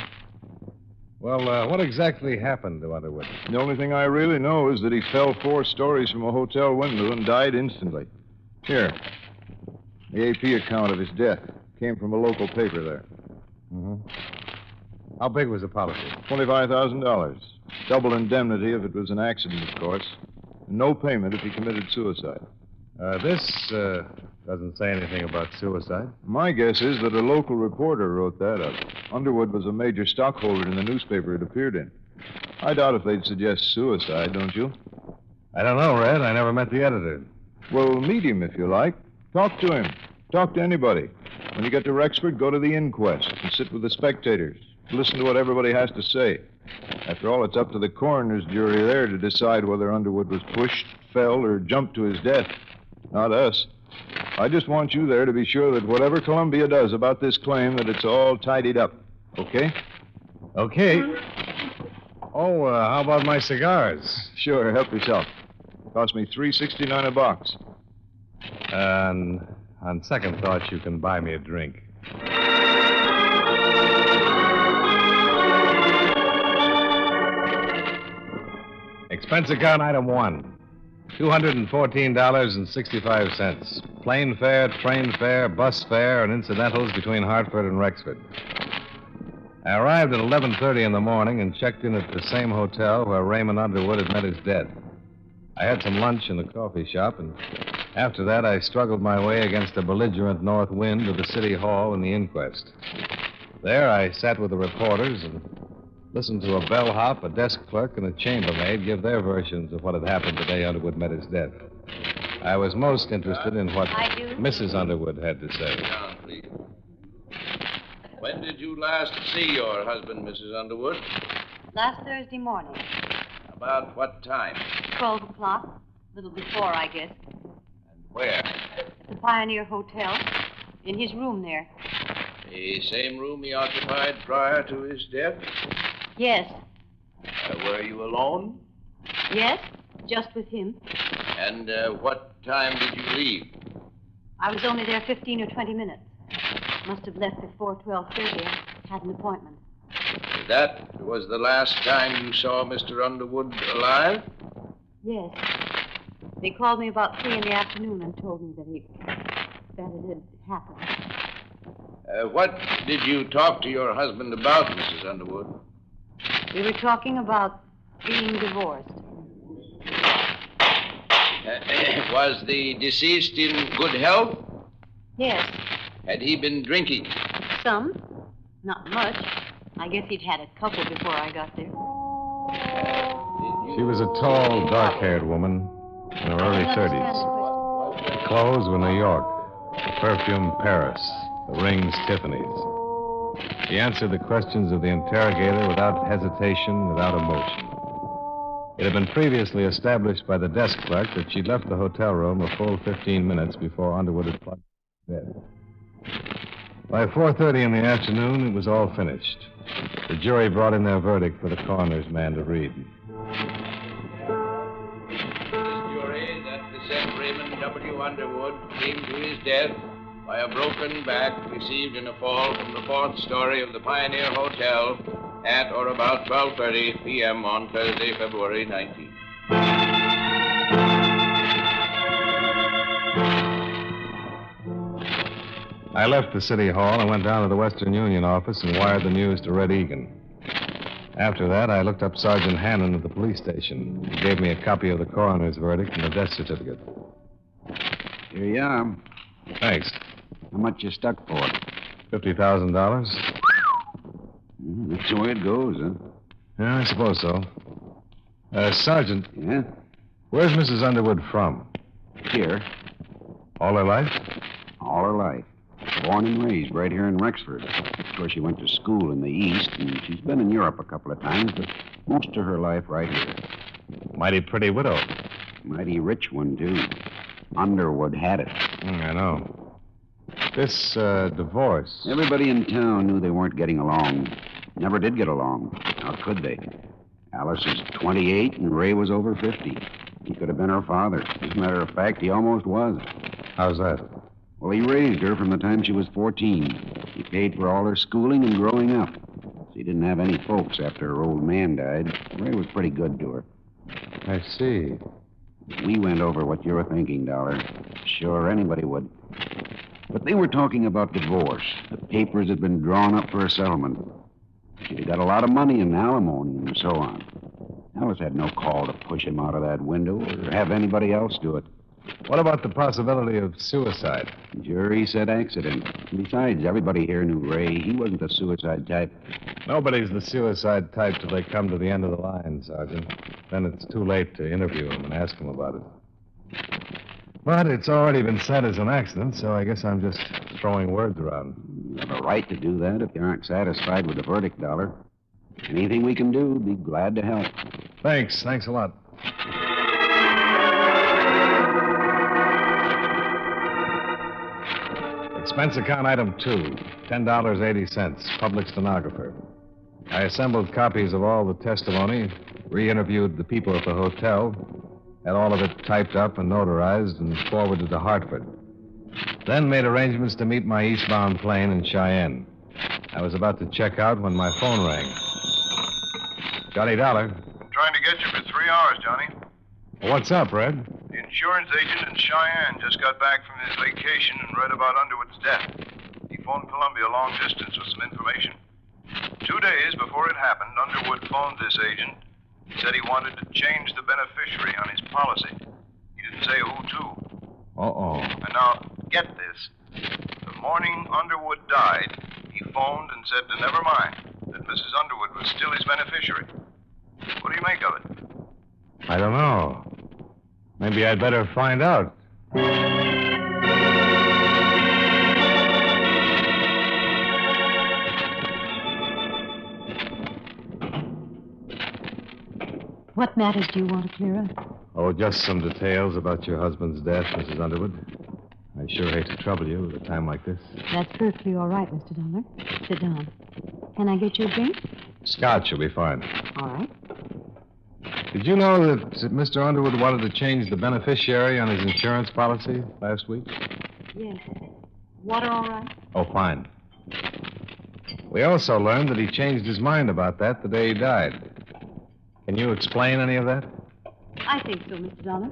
Well, what exactly happened to Underwood?
The only thing I really know is that he fell 4 stories from a hotel window and died instantly. Here, the AP account of his death came from a local paper there.
Mm-hmm. How big was the policy?
$25,000. Double indemnity if it was an accident, of course. And no payment if he committed suicide.
This doesn't say anything about suicide.
My guess is that a local reporter wrote that up. Underwood was a major stockholder in the newspaper it appeared in. I doubt if they'd suggest suicide, don't you?
I don't know, Red. I never met the editor.
Well, meet him if you like. Talk to him. Talk to anybody. When you get to Rexford, go to the inquest and sit with the spectators. Listen to what everybody has to say. After all, it's up to the coroner's jury there to decide whether Underwood was pushed, fell, or jumped to his death. Not us. I just want you there to be sure that whatever Columbia does about this claim, that it's all tidied up. Okay?
Okay. Oh, how about my cigars?
Sure, help yourself. Cost me $3.69 a box.
On second thought, you can buy me a drink. Expense account item 1. $214.65. Plane fare, train fare, bus fare, and incidentals between Hartford and Rexford. I arrived at 11:30 in the morning and checked in at the same hotel where Raymond Underwood had met his death. I had some lunch in the coffee shop, and after that I struggled my way against a belligerent north wind to the city hall and the inquest. There I sat with the reporters and listened to a bellhop, a desk clerk, and a chambermaid give their versions of what had happened the day Underwood met his death. I was most interested in what Mrs. Underwood had to say.
Down, please. When did you last see your husband, Mrs. Underwood?
Last Thursday morning.
About what time?
12 o'clock. A little before, I guess.
Where?
At the Pioneer Hotel. In his room there.
The same room he occupied prior to his death?
Yes.
Were you alone?
Yes, just with him.
And what time did you leave?
I was only there 15 or 20 minutes. Must have left before 12:30. I had an appointment.
That was the last time you saw Mr. Underwood alive?
Yes. They called me about 3 in the afternoon and told me that it had happened.
What did you talk to your husband about, Mrs. Underwood?
We were talking about being divorced.
Was the deceased in good health?
Yes.
Had he been drinking?
Some. Not much. I guess he'd had a couple before I got there.
She was a tall, dark-haired woman in her early 30s. Her clothes were New York, the perfume Paris, the rings Tiffany's. She answered the questions of the interrogator without hesitation, without emotion. It had been previously established by the desk clerk that she'd left the hotel room a full 15 minutes before Underwood had plunged to bed.
By 4:30 in the afternoon, it was all finished. The jury brought in their verdict for the coroner's man to read.
This jury that the said Raymond W. Underwood came to his death by a broken back received in a fall from the 4th story of the Pioneer Hotel at or about 12:30 p.m. on Thursday, February 19th.
I left the city hall and went down to the Western Union office and wired the news to Red Egan. After that, I looked up Sergeant Hannon at the police station. He gave me a copy of the coroner's verdict and the death certificate.
Here you are.
Thanks.
How much you stuck for?
$50,000.
That's the way it goes, huh?
Yeah, I suppose so. Sergeant.
Yeah?
Where's Mrs. Underwood from?
Here.
All her life?
All her life. Born and raised right here in Rexford. Of course, she went to school in the East, and she's been in Europe a couple of times, but most of her life right here.
Mighty pretty widow.
Mighty rich one, too. Underwood had it.
I know. This divorce.
Everybody in town knew they weren't getting along. Never did get along. How could they? Alice is 28 and Ray was over 50. He could have been her father. As a matter of fact, he almost was.
How's that?
Well, he raised her from the time she was 14. He paid for all her schooling and growing up. She didn't have any folks after her old man died. Ray was pretty good to her.
I see.
We went over what you're thinking, Dollar. Sure, anybody would. But they were talking about divorce. The papers had been drawn up for a settlement. She'd got a lot of money in alimony and so on. Alice had no call to push him out of that window or have anybody else do it.
What about the possibility of suicide?
The jury said accident. Besides, everybody here knew Ray. He wasn't the suicide type.
Nobody's the suicide type till they come to the end of the line, Sergeant. Then it's too late to interview him and ask him about it. But it's already been said as an accident, so I guess I'm just throwing words around.
You have a right to do that if you aren't satisfied with the verdict, Dollar. Anything we can do, be glad to help.
Thanks. Thanks a lot. Expense account item 2, $10.80, public stenographer. I assembled copies of all the testimony, re-interviewed the people at the hotel, had all of it typed up and notarized and forwarded to Hartford. Then made arrangements to meet my eastbound plane in Cheyenne. I was about to check out when my phone rang. Johnny Dollar.
Trying to get you for 3 hours, Johnny.
What's up, Red?
The insurance agent in Cheyenne just got back from his vacation and read about Underwood's death. He phoned Columbia long distance with some information. 2 days before it happened, Underwood phoned this agent. He said he wanted to change the beneficiary on his policy. He didn't say who to.
Uh-oh.
And now, get this. The morning Underwood died, he phoned and said to never mind, that Mrs. Underwood was still his beneficiary. What do you make of it?
I don't know. Maybe I'd better find out.
What matters do you want to clear up?
Oh, just some details about your husband's death, Mrs. Underwood. I sure hate to trouble you at a time like this.
That's perfectly all right, Mr. Dollar. Sit down. Can I get you a drink?
Scotch will be fine.
All right.
Did you know that Mr. Underwood wanted to change the beneficiary on his insurance policy last week?
Yes. Water all right?
Oh, fine. We also learned that he changed his mind about that the day he died. Can you explain any of that?
I think so, Mr. Dollar.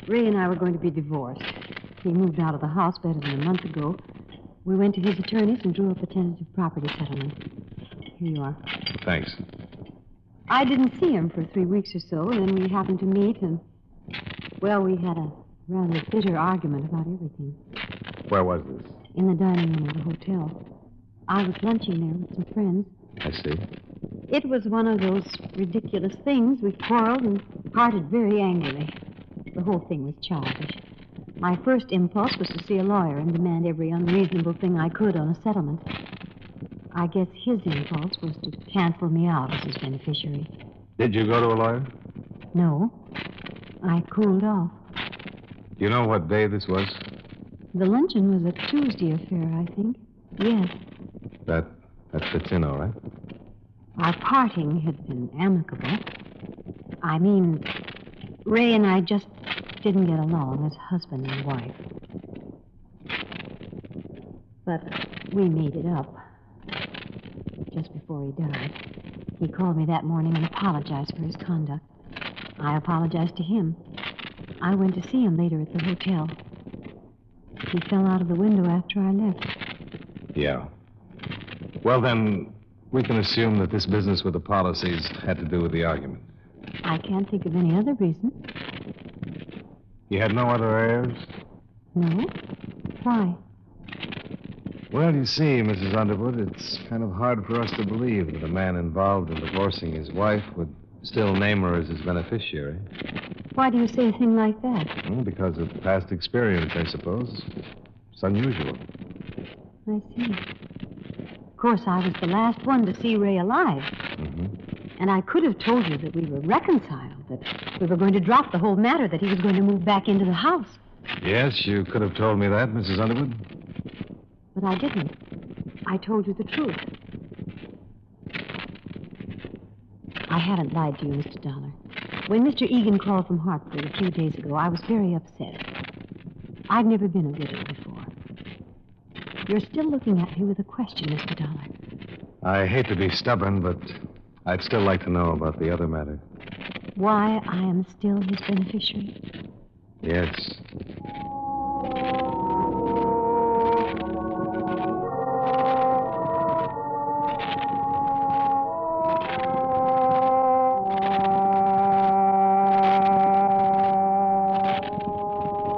Ray and I were going to be divorced. He moved out of the house better than a month ago. We went to his attorneys and drew up a tentative property settlement. Here you are.
Thanks.
I didn't see him for 3 weeks or so, and then we happened to meet, and, well, we had a rather bitter argument about everything.
Where was this?
In the dining room of the hotel. I was lunching there with some friends.
I see.
It was one of those ridiculous things. We quarreled and parted very angrily. The whole thing was childish. My first impulse was to see a lawyer and demand every unreasonable thing I could on a settlement. I guess his impulse was to cancel me out as his beneficiary.
Did you go to a lawyer?
No. I cooled off.
Do you know what day this was?
The luncheon was a Tuesday affair, I think. Yes.
That fits in all right.
Our parting had been amicable. I mean, Ray and I just didn't get along as husband and wife. But we made it up just before he died. He called me that morning and apologized for his conduct. I apologized to him. I went to see him later at the hotel. He fell out of the window after I left.
Yeah. Well, then, we can assume that this business with the policies had to do with the argument.
I can't think of any other reason.
You had no other heirs?
No? Why?
Well, you see, Mrs. Underwood, it's kind of hard for us to believe that a man involved in divorcing his wife would still name her as his beneficiary.
Why do you say a thing like that?
Well, because of past experience, I suppose. It's unusual.
I see. Of course, I was the last one to see Ray alive.
Mm-hmm.
And I could have told you that we were reconciled, that we were going to drop the whole matter, that he was going to move back into the house.
Yes, you could have told me that, Mrs. Underwood.
But I didn't. I told you the truth. I haven't lied to you, Mr. Dollar. When Mr. Egan called from Hartford a few days ago, I was very upset. I've never been a widow before. You're still looking at me with a question, Mr. Dollar.
I hate to be stubborn, but I'd still like to know about the other matter.
Why I am still his beneficiary?
Yes.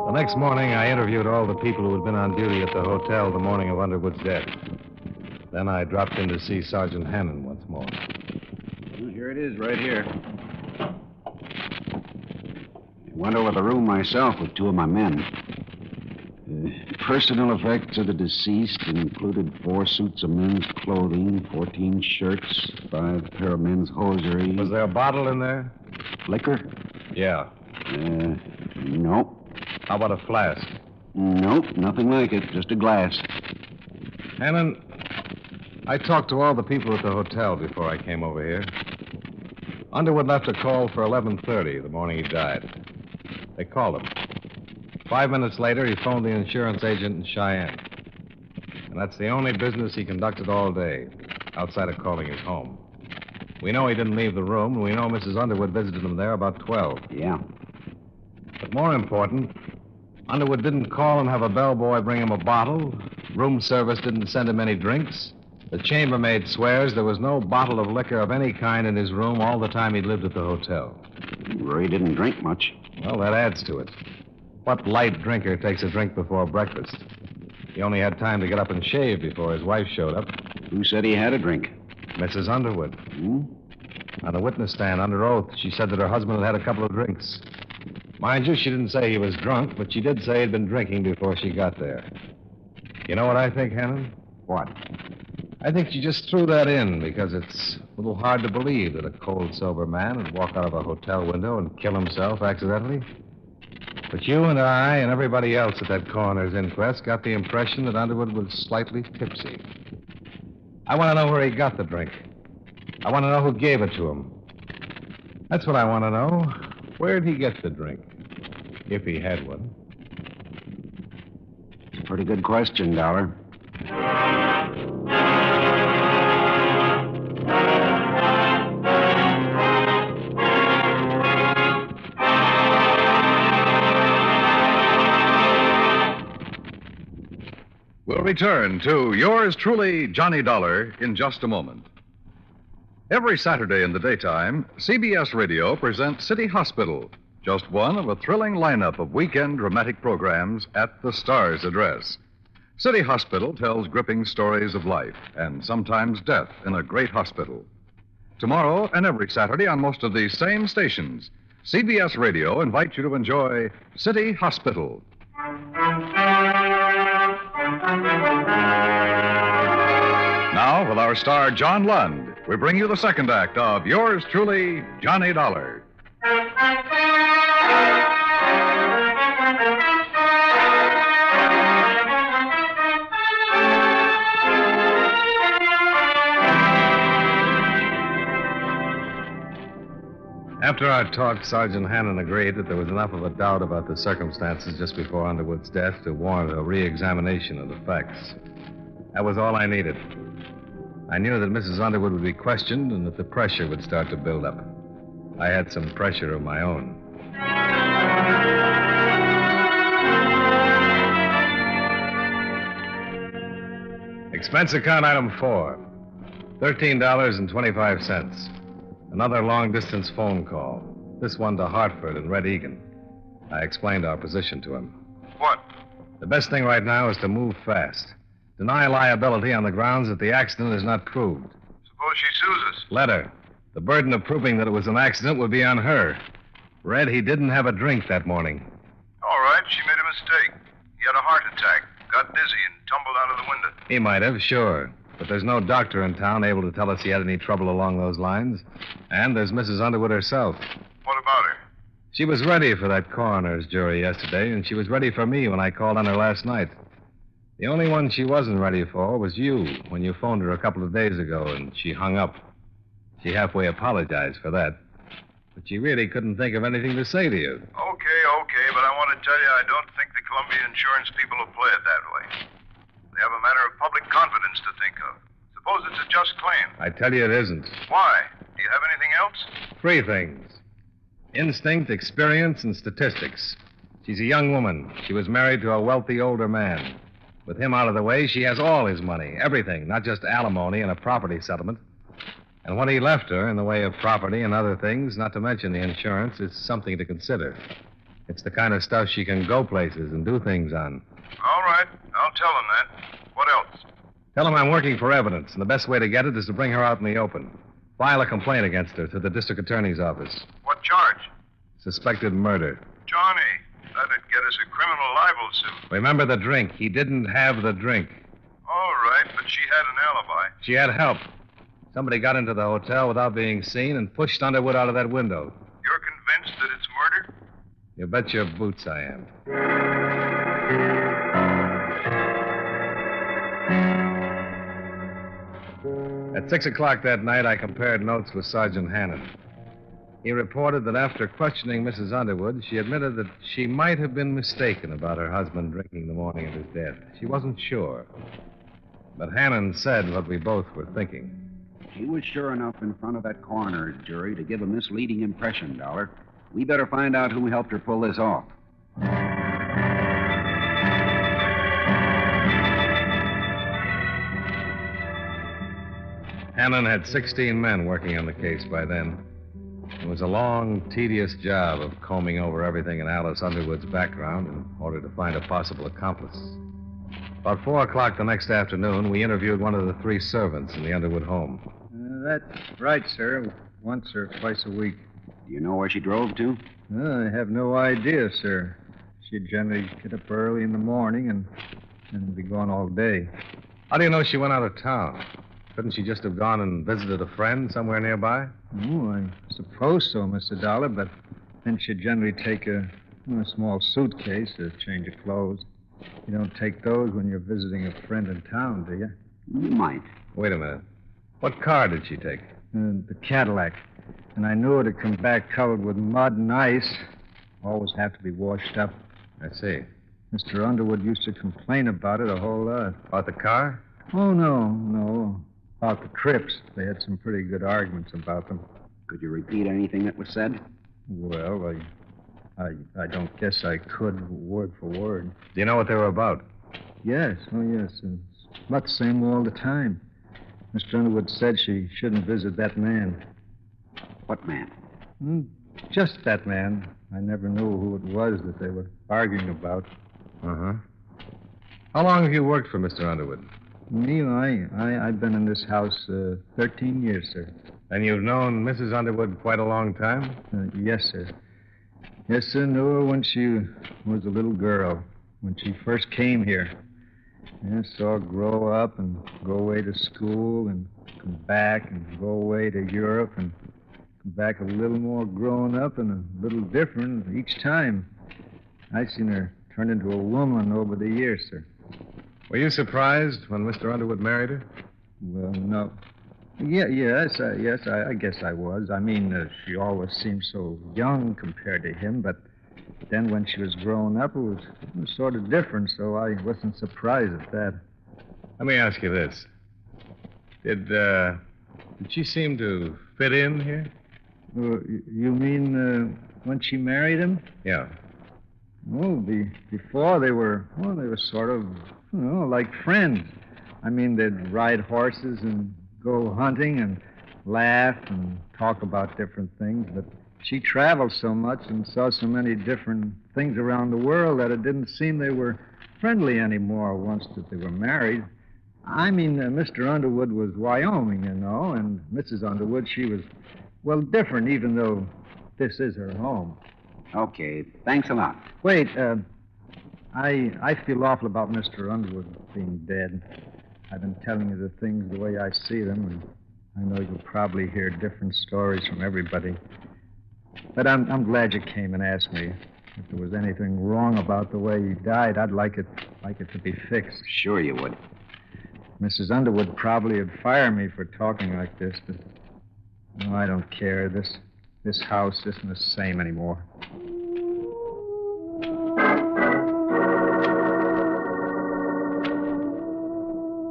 The next morning, I interviewed all the people who had been on duty at the hotel the morning of Underwood's death. Then I dropped in to see Sergeant Hannon once more.
Well, here it is, right here. I went over the room myself with two of my men. Personal effects of the deceased included 4 suits of men's clothing, 14 shirts, 5 pair of men's hosiery.
Was there a bottle in there?
Liquor?
Yeah.
Nope.
How about a flask?
Nope, nothing like it. Just a glass.
Hannon, I talked to all the people at the hotel before I came over here. Underwood left a call for 11:30 the morning he died. They called him. 5 minutes later, he phoned the insurance agent in Cheyenne. And that's the only business he conducted all day, outside of calling his home. We know he didn't leave the room, and we know Mrs. Underwood visited him there about 12.
Yeah.
But more important, Underwood didn't call and have a bellboy bring him a bottle. Room service didn't send him any drinks. The chambermaid swears there was no bottle of liquor of any kind in his room all the time he lived at the hotel.
Ray didn't drink much.
Well, that adds to it. What light drinker takes a drink before breakfast? He only had time to get up and shave before his wife showed up.
Who said he had a drink?
Mrs. Underwood.
Hmm?
On the witness stand, under oath, she said that her husband had had a couple of drinks. Mind you, she didn't say he was drunk, but she did say he'd been drinking before she got there. You know what I think, Hannon?
What?
I think she just threw that in because it's a little hard to believe that a cold, sober man would walk out of a hotel window and kill himself accidentally. But you and I and everybody else at that coroner's inquest got the impression that Underwood was slightly tipsy. I want to know where he got the drink. I want to know who gave it to him. That's what I want to know. Where'd he get the drink? If he had one.
It's a pretty good question, Dollar.
We'll return to yours truly, Johnny Dollar, in just a moment. Every Saturday in the daytime, CBS Radio presents City Hospital, just one of a thrilling lineup of weekend dramatic programs at the Star's address. City Hospital tells gripping stories of life and sometimes death in a great hospital. Tomorrow and every Saturday on most of these same stations, CBS Radio invites you to enjoy City Hospital. Now, with our star John Lund, we bring you the second act of yours truly, Johnny Dollar.
After our talk, Sergeant Hannon agreed that there was enough of a doubt about the circumstances just before Underwood's death to warrant a re-examination of the facts. That was all I needed. I knew that Mrs. Underwood would be questioned and that the pressure would start to build up. I had some pressure of my own. Expense account item 4, $13.25. Another long-distance phone call. This one to Hartford and Red Egan. I explained our position to him.
What?
The best thing right now is to move fast. Deny liability on the grounds that the accident is not proved.
Suppose she sues us.
Let her. The burden of proving that it was an accident would be on her. Red, he didn't have a drink that morning.
All right, she made a mistake. He had a heart attack, got dizzy, and tumbled out of the window.
He might have, sure. But there's no doctor in town able to tell us he had any trouble along those lines. And there's Mrs. Underwood herself.
What about her?
She was ready for that coroner's jury yesterday, and she was ready for me when I called on her last night. The only one she wasn't ready for was you, when you phoned her a couple of days ago, and she hung up. She halfway apologized for that. But she really couldn't think of anything to say to you.
Okay, but I want to tell you I don't think the Columbia Insurance people will play it that way. They have a matter of public confidence to think of. Suppose it's a just claim.
I tell you it isn't.
Why? Do you have anything else?
3 things. Instinct, experience, and statistics. She's a young woman. She was married to a wealthy older man. With him out of the way, she has all his money, everything, not just alimony and a property settlement. And what he left her in the way of property and other things, not to mention the insurance, is something to consider. It's the kind of stuff she can go places and do things on.
All right, I'll tell them that. What else?
Tell him I'm working for evidence, and the best way to get it is to bring her out in the open. File a complaint against her to the district attorney's office.
What charge?
Suspected murder.
Johnny, that'd get us a criminal libel suit.
Remember the drink. He didn't have the drink.
All right, but she had an alibi.
She had help. Somebody got into the hotel without being seen and pushed Underwood out of that window.
You're convinced that it's murder?
You bet your boots I am. At 6 o'clock that night, I compared notes with Sergeant Hannon. He reported that after questioning Mrs. Underwood, she admitted that she might have been mistaken about her husband drinking the morning of his death. She wasn't sure. But Hannon said what we both were thinking.
She was sure enough in front of that coroner's jury to give a misleading impression, Dollar. We better find out who helped her pull this off.
Hannon had 16 men working on the case by then. It was a long, tedious job of combing over everything in Alice Underwood's background in order to find a possible accomplice. About 4 o'clock the next afternoon, we interviewed one of the 3 servants in the Underwood home.
That's right, sir. Once or twice a week.
Do you know where she drove to?
I have no idea, sir. She'd generally get up early in the morning and be gone all day.
How do you know she went out of town? Couldn't she just have gone and visited a friend somewhere nearby?
Oh, I suppose so, Mr. Dollar, but then she'd generally take a small suitcase, a change of clothes. You don't take those when you're visiting a friend in town, do you?
You might.
Wait a minute. What car did she take?
The Cadillac. And I knew it'd come back covered with mud and ice. Always have to be washed up.
I see.
Mr. Underwood used to complain about it a whole lot.
About the car?
Oh, no. About the trips. They had some pretty good arguments about them.
Could you repeat anything that was said?
Well, I don't guess I could, word for word.
Do you know what they were about?
Yes. It's about the same all the time. Mr. Underwood said she shouldn't visit that man.
What man?
Just that man. I never knew who it was that they were arguing about.
Uh-huh. How long have you worked for Mr. Underwood?
Me, I've been in this house 13 years, sir.
And you've known Mrs. Underwood quite a long time?
Yes, sir. Yes, sir, knew her when she was a little girl, when she first came here. I saw her grow up and go away to school and come back and go away to Europe and come back a little more grown up and a little different each time. I've seen her turn into a woman over the years, sir.
Were you surprised when Mr. Underwood married her?
Well, no. Yes, I guess I was. I mean, she always seemed so young compared to him, but then when she was grown up, it was sort of different, so I wasn't surprised at that.
Let me ask you this. Did she seem to fit in here?
You mean when she married him?
Yeah.
Well, before they were sort of, like friends. I mean, they'd ride horses and go hunting and laugh and talk about different things, but she traveled so much and saw so many different things around the world that it didn't seem they were friendly anymore once that they were married. I mean, Mr. Underwood was Wyoming, and Mrs. Underwood, she was, well, different, even though this is her home.
Okay, thanks a lot.
Wait, I feel awful about Mr. Underwood being dead. I've been telling you the things the way I see them, and I know you'll probably hear different stories from everybody. But I'm glad you came and asked me. If there was anything wrong about the way he died, I'd like it to be fixed.
Sure you would.
Mrs. Underwood probably would fire me for talking like this, but no, I don't care. This house isn't the same anymore.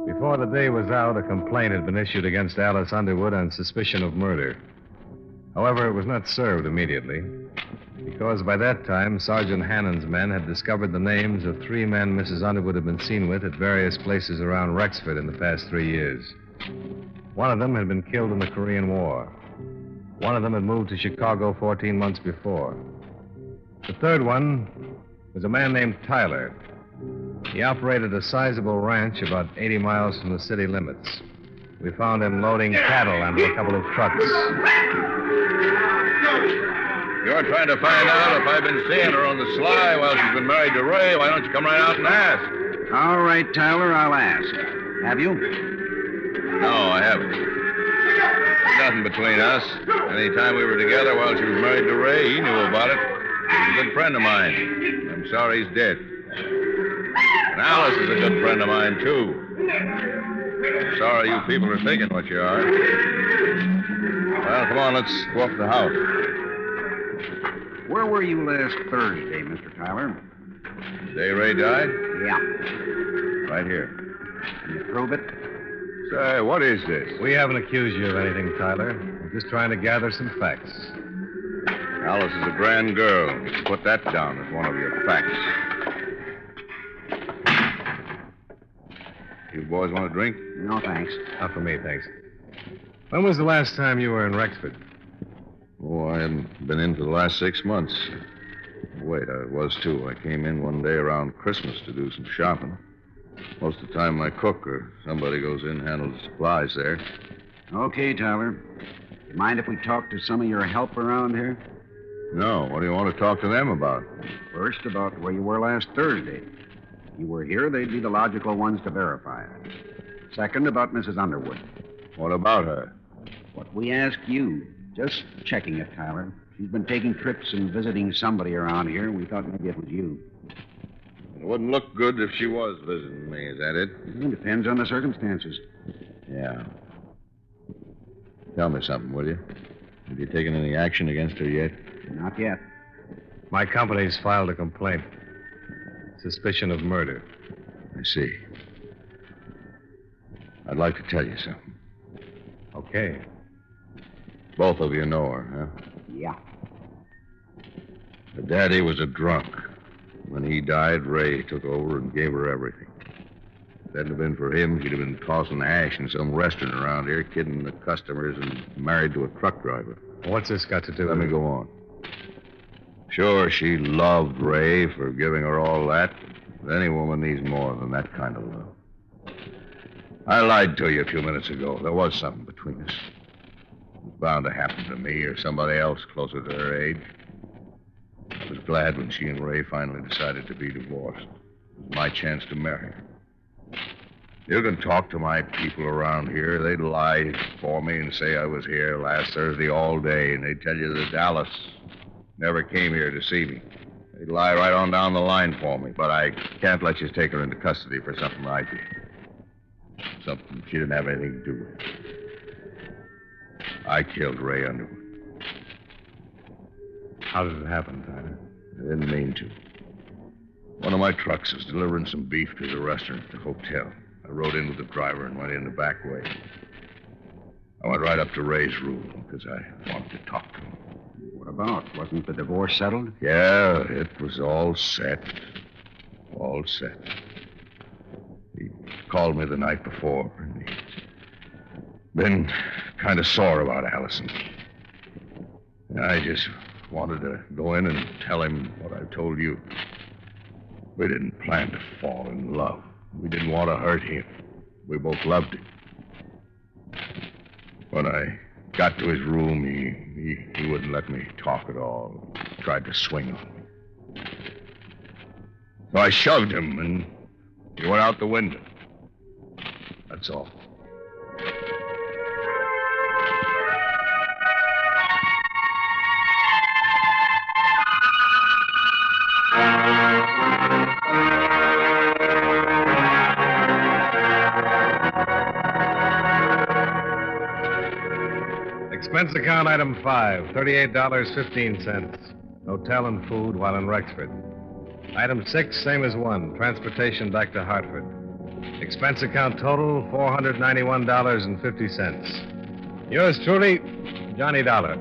Before the day was out, a complaint had been issued against Alice Underwood on suspicion of murder. However, it was not served immediately, because by that time, Sergeant Hannon's men had discovered the names of 3 men Mrs. Underwood had been seen with at various places around Rexford in the past 3 years. One of them had been killed in the Korean War. One of them had moved to Chicago 14 months before. The third one was a man named Tyler. He operated a sizable ranch about 80 miles from the city limits. We found him loading cattle onto a couple of trucks.
You're trying to find out if I've been seeing her on the sly while she's been married to Ray. Why don't you come right out and ask?
All right, Tyler, I'll ask. Have you?
No, I haven't. There's nothing between us. Any time we were together while she was married to Ray, he knew about it. He's a good friend of mine. I'm sorry he's dead. And Alice is a good friend of mine, too. I'm sorry you people are thinking what you are. Well, come on, let's go up to the house.
Where were you last Thursday, Mr. Tyler?
The day Ray died?
Yeah.
Right here.
Can you prove it?
Say, what is this?
We haven't accused you of anything, Tyler. We're just trying to gather some facts.
Alice is a grand girl. You can put that down as one of your facts. You boys want a drink?
No, thanks.
Not for me, thanks. When was the last time you were in Rexford?
Oh, I haven't been in for the last 6 months. Wait, I was, too. I came in one day around Christmas to do some shopping. Most of the time, my cook or somebody goes in and handles the supplies there.
Okay, Tyler. Mind if we talk to some of your help around here?
No, what do you want to talk to them about?
First, about where you were last Thursday. If you were here, they'd be the logical ones to verify it. Second, about Mrs. Underwood.
What about her?
What we ask you. Just checking it, Tyler. She's been taking trips and visiting somebody around here. We thought maybe it was you.
It wouldn't look good if she was visiting me, is that it?
It depends on the circumstances.
Yeah. Tell me something, will you? Have you taken any action against her yet?
Not yet.
My company's filed a complaint. Suspicion of murder.
I see. I'd like to tell you something.
Okay.
Both of you know her, huh?
Yeah.
Her daddy was a drunk. When he died, Ray took over and gave her everything. If it hadn't been for him, she'd have been tossing ash in some restaurant around here, kidding the customers, and married to a truck driver.
What's this got to do with
Let me go on. Sure, she loved Ray for giving her all that, but any woman needs more than that kind of love. I lied to you a few minutes ago. There was something between us. It was bound to happen to me or somebody else closer to her age. I was glad when she and Ray finally decided to be divorced. It was my chance to marry her. You can talk to my people around here. They'd lie for me and say I was here last Thursday all day, and they'd tell you that Alice never came here to see me. They'd lie right on down the line for me, but I can't let you take her into custody for something I did. Something she didn't have anything to do with.
I killed Ray Underwood.
How did it happen, Tyler?
I didn't mean to. One of my trucks was delivering some beef to the restaurant at the hotel. I rode in with the driver and went in the back way. I went right up to Ray's room because I wanted to talk to him.
What about? Wasn't the divorce settled?
Yeah, it was all set. All set. He called me the night before, and he'd been kind of sore about Allison. I just wanted to go in and tell him what I told you. We didn't plan to fall in love. We didn't want to hurt him. We both loved him. When I got to his room, he wouldn't let me talk at all. He tried to swing on me. So I shoved him, and he went out the window. That's all.
Expense account item 5, $38.15. Hotel and food while in Rexford. Item 6, same as 1, transportation back to Hartford. Expense account total, $491.50. Yours truly, Johnny Dollar.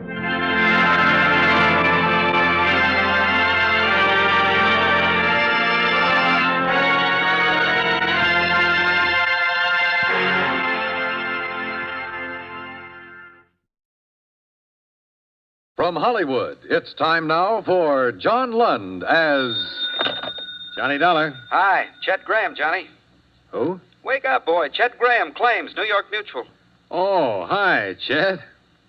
From Hollywood, it's time now for John Lund as
Johnny Dollar.
Hi, Chet Graham, Johnny.
Who?
Wake up, boy. Chet Graham, claims, New York Mutual.
Oh, hi, Chet.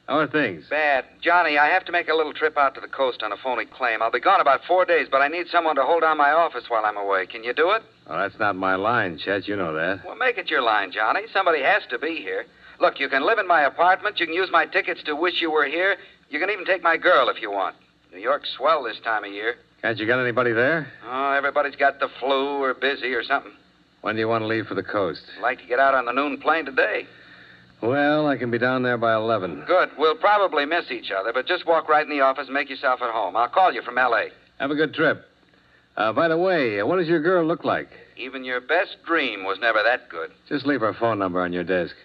How are things?
Bad. Johnny, I have to make a little trip out to the coast on a phony claim. I'll be gone about 4 days, but I need someone to hold down my office while I'm away. Can you do it?
Oh, that's not my line, Chet. You know that.
Well, make it your line, Johnny. Somebody has to be here. Look, you can live in my apartment. You can use my tickets to Wish You Were Here. You can even take my girl if you want. New York's swell this time of year.
Can't you get anybody there?
Oh, everybody's got the flu or busy or something.
When do you want to leave for the coast?
I'd like to get out on the noon plane today.
Well, I can be down there by 11.
Good. We'll probably miss each other, but just walk right in the office and make yourself at home. I'll call you from L.A.
Have a good trip. By the way, what does your girl look like?
Even your best dream was never that good.
Just leave her phone number on your desk.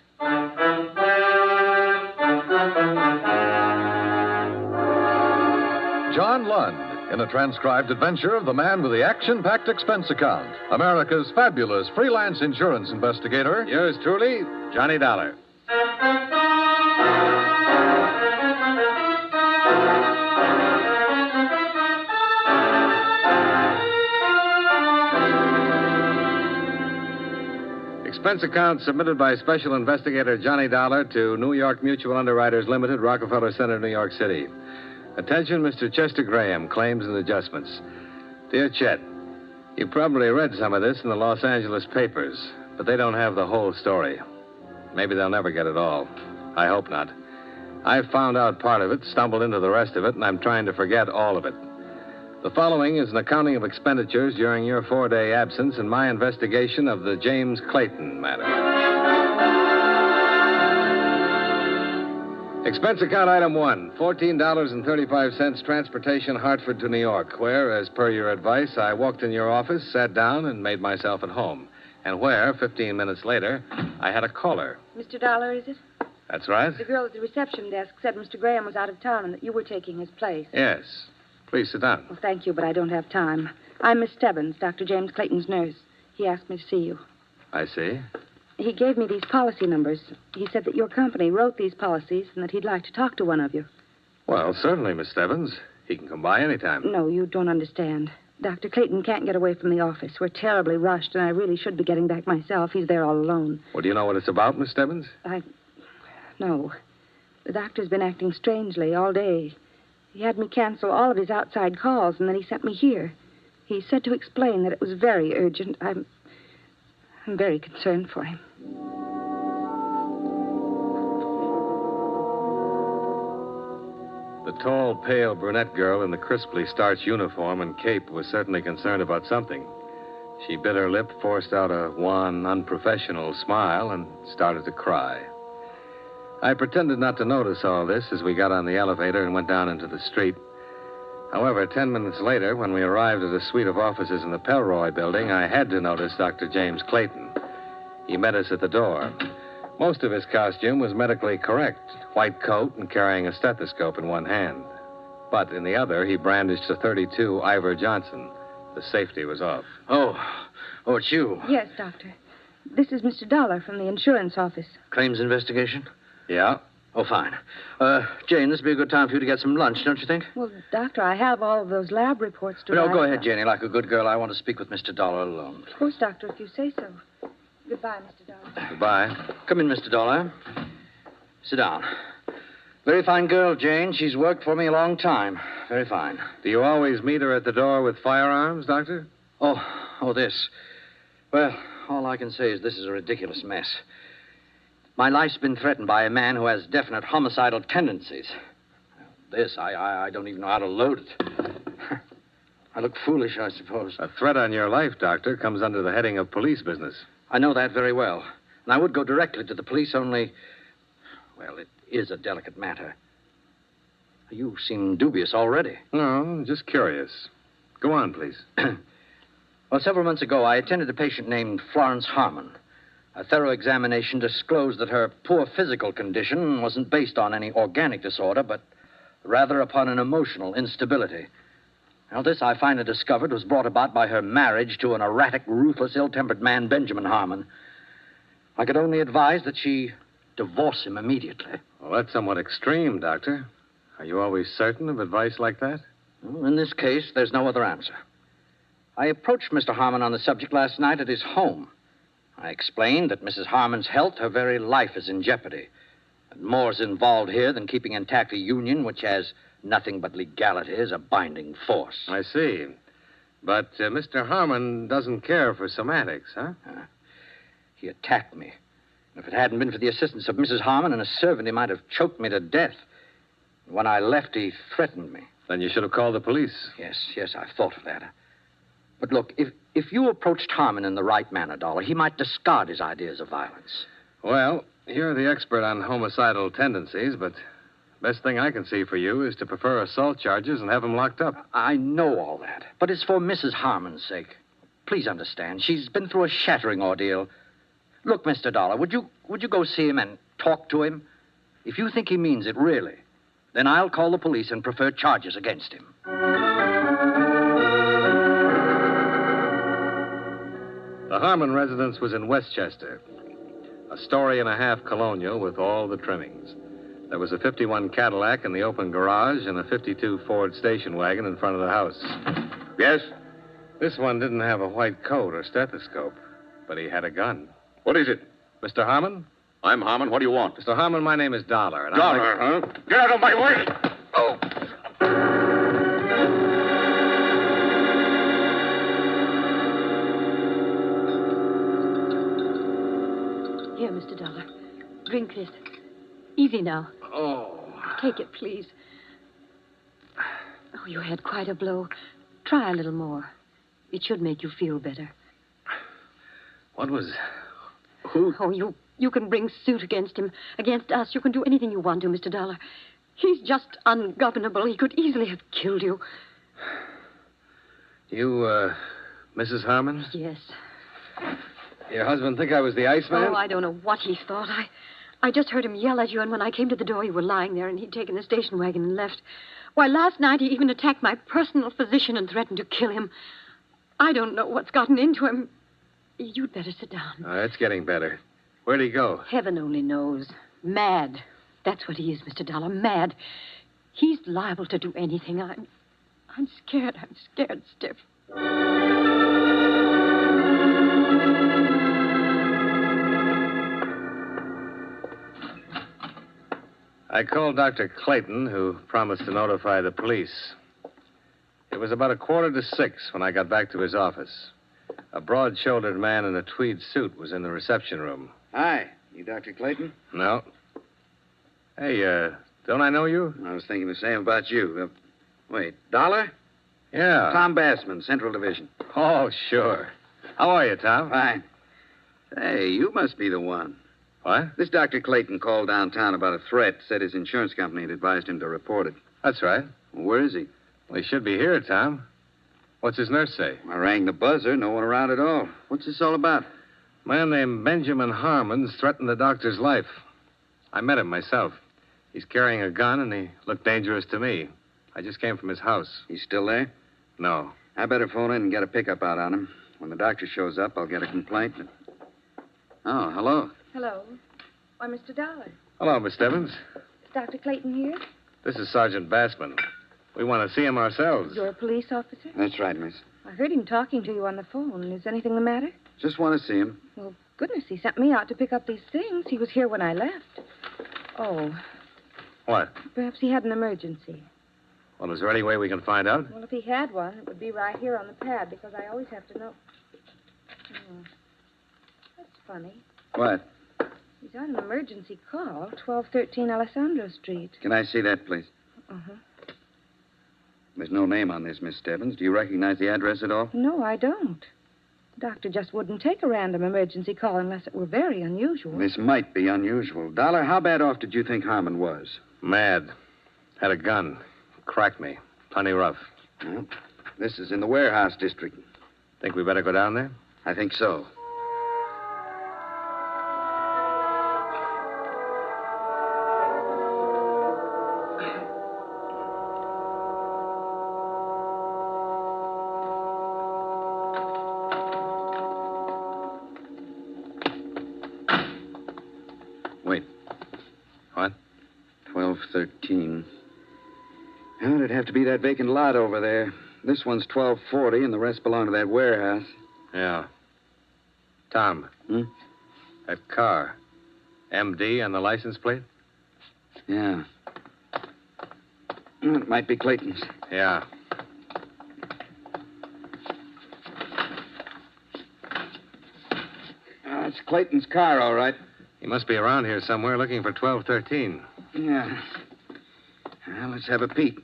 John Lund in a transcribed adventure of the man with the action-packed expense account, America's fabulous freelance insurance investigator.
Yours truly, Johnny Dollar. Expense account submitted by Special Investigator Johnny Dollar to New York Mutual Underwriters Limited, Rockefeller Center, New York City. Attention, Mr. Chester Graham, claims and adjustments. Dear Chet, you probably read some of this in the Los Angeles papers, but they don't have the whole story. Maybe they'll never get it all. I hope not. I found out part of it, stumbled into the rest of it, and I'm trying to forget all of it. The following is an accounting of expenditures during your 4-day absence in my investigation of the James Clayton matter. Expense account item 1, $14.35 transportation Hartford to New York, where, as per your advice, I walked in your office, sat down, and made myself at home. And where, 15 minutes later, I had a caller.
Mr. Dollar, is it?
That's right.
The girl at the reception desk said Mr. Graham was out of town and that you were taking his place.
Yes. Please sit down.
Well, thank you, but I don't have time. I'm Miss Stebbins, Dr. James Clayton's nurse. He asked me to see you.
I see.
He gave me these policy numbers. He said that your company wrote these policies and that he'd like to talk to one of you.
Well, certainly, Miss Stebbins. He can come by anytime.
No, you don't understand. Dr. Clayton can't get away from the office. We're terribly rushed, and I really should be getting back myself. He's there all alone.
Well, do you know what it's about, Miss Stebbins?
No. The doctor's been acting strangely all day. He had me cancel all of his outside calls, and then he sent me here. He said to explain that it was very urgent. I'm very concerned for him.
The tall, pale brunette girl in the crisply starched uniform and cape was certainly concerned about something. She bit her lip, forced out a wan, unprofessional smile, and started to cry.
I pretended not to notice all this as we got on the elevator and went down into the street. However, 10 minutes later, when we arrived at a suite of offices in the Pelroy building, I had to notice Dr. James Clayton. He met us at the door. Most of his costume was medically correct. White coat and carrying a stethoscope in one hand. But in the other, he brandished a .32 Ivor Johnson. The safety was off.
Oh, it's you.
Yes, Doctor. This is Mr. Dollar from the insurance office.
Claims investigation?
Yeah.
Oh, fine. Jane, this would be a good time for you to get some lunch, don't you think?
Well, Doctor, I have all of those lab reports to
No,
write
go ahead,
about.
Janie. Like a good girl, I want to speak with Mr. Dollar alone.
Of course, Doctor, if you say so. Goodbye, Mr. Dollar.
Goodbye.
Come in, Mr. Dollar. Sit down. Very fine girl, Jane. She's worked for me a long time. Very fine.
Do you always meet her at the door with firearms, Doctor?
Oh, this. Well, all I can say is this is a ridiculous mess. My life's been threatened by a man who has definite homicidal tendencies. This, I don't even know how to load it. I look foolish, I suppose.
A threat on your life, Doctor, comes under the heading of police business.
I know that very well. And I would go directly to the police, only... Well, it is a delicate matter. You seem dubious already.
No, just curious. Go on, please.
Well, several months ago, I attended a patient named Florence Harmon. A thorough examination disclosed that her poor physical condition wasn't based on any organic disorder, but rather upon an emotional instability. Now, this, I finally discovered, was brought about by her marriage to an erratic, ruthless, ill-tempered man, Benjamin Harmon. I could only advise that she divorce him immediately.
Well, that's somewhat extreme, Doctor. Are you always certain of advice like that?
Well, in this case, there's no other answer. I approached Mr. Harmon on the subject last night at his home. I explained that Mrs. Harmon's health, her very life, is in jeopardy. And more's involved here than keeping intact a union which has nothing but legality as a binding force.
I see. But Mr. Harmon doesn't care for somatics, huh?
He attacked me. If it hadn't been for the assistance of Mrs. Harmon and a servant, he might have choked me to death. When I left, he threatened me.
Then you should have called the police.
Yes, I've thought of that. But look, if you approached Harmon in the right manner, Dollar, he might discard his ideas of violence.
Well, you're the expert on homicidal tendencies, but best thing I can see for you is to prefer assault charges and have him locked up.
I know all that, but it's for Mrs. Harmon's sake. Please understand, she's been through a shattering ordeal. Look, Mr. Dollar, would you go see him and talk to him? If you think he means it, really, then I'll call the police and prefer charges against him.
The Harmon residence was in Westchester. A story and a half colonial with all the trimmings. There was a 51 Cadillac in the open garage and a 52 Ford station wagon in front of the house.
Yes?
This one didn't have a white coat or stethoscope, but he had a gun.
What is it?
Mr. Harmon?
I'm Harmon. What do you want?
Mr. Harmon, my name is Dollar. And
Dollar, huh? Get out of my way! Oh!
Here, Mr. Dollar. Drink this. Easy now.
Oh.
Take it, please. Oh, you had quite a blow. Try a little more. It should make you feel better.
What was...
Oh, you can bring suit against him, against us. You can do anything you want to, Mr. Dollar. He's just ungovernable. He could easily have killed you.
You, Mrs. Harmon?
Yes.
Your husband think I was the Iceman?
Oh, I don't know what he thought. I just heard him yell at you, and when I came to the door, you were lying there, and he'd taken the station wagon and left. Why, last night he even attacked my personal physician and threatened to kill him. I don't know what's gotten into him. You'd better sit down.
Oh, it's getting better. Where'd he go?
Heaven only knows. Mad. That's what he is, Mr. Dollar. Mad. He's liable to do anything. I'm scared. I'm scared stiff.
I called Dr. Clayton, who promised to notify the police. It was about 5:45 when I got back to his office. A broad-shouldered man in a tweed suit was in the reception room.
Hi. You Dr. Clayton?
No. Hey, don't I know you?
I was thinking the same about you. Wait, Dollar?
Yeah.
Tom Bassman, Central Division.
Oh, sure. How are you, Tom?
Fine. Hey, you must be the one. What? This Dr. Clayton called downtown about a threat. Said his insurance company had advised him to report it.
That's right.
Well, where is he?
Well, he should be here, Tom. What's his nurse say?
I rang the buzzer. No one around at all. What's this all about?
A man named Benjamin Harmon's threatened the doctor's life. I met him myself. He's carrying a gun, and he looked dangerous to me. I just came from his house.
He's still there?
No.
I better phone in and get a pickup out on him. When the doctor shows up, I'll get a complaint. Oh, hello.
Hello. Why, Mr. Dollar.
Hello, Miss Stebbins.
Is Dr. Clayton here?
This is Sergeant Bassman. We want to see him ourselves.
You're a police officer?
That's right, miss.
I heard him talking to you on the phone. Is anything the matter?
Just want to see him.
Well, goodness, he sent me out to pick up these things. He was here when I left. Oh,
What?
perhaps he had an emergency.
Well, is there any way we can find out?
Well, if he had one, it would be right here on the pad, because I always have to know. Oh, that's funny.
What?
He's on an emergency call, 1213 Alessandro Street.
Can I see that, please?
Uh-huh.
There's no name on this, Miss Stebbins. Do you recognize the address at all?
No, I don't. The doctor just wouldn't take a random emergency call unless it were very unusual.
This might be unusual. Dollar, how bad off did you think Harmon was?
Mad. Had a gun. Cracked me. Plenty rough.
Well, this is in the warehouse district.
Think we better go down there?
I think so. Wait.
What?
1213. Well, it'd have to be that vacant lot over there. This one's 1240, and the rest belong to that warehouse.
Yeah. Tom. That car. MD on the license plate?
Yeah. It might be Clayton's.
Yeah.
It's Clayton's car, all right.
He must be around here somewhere looking for 1213.
Yeah. Well, let's have a peek.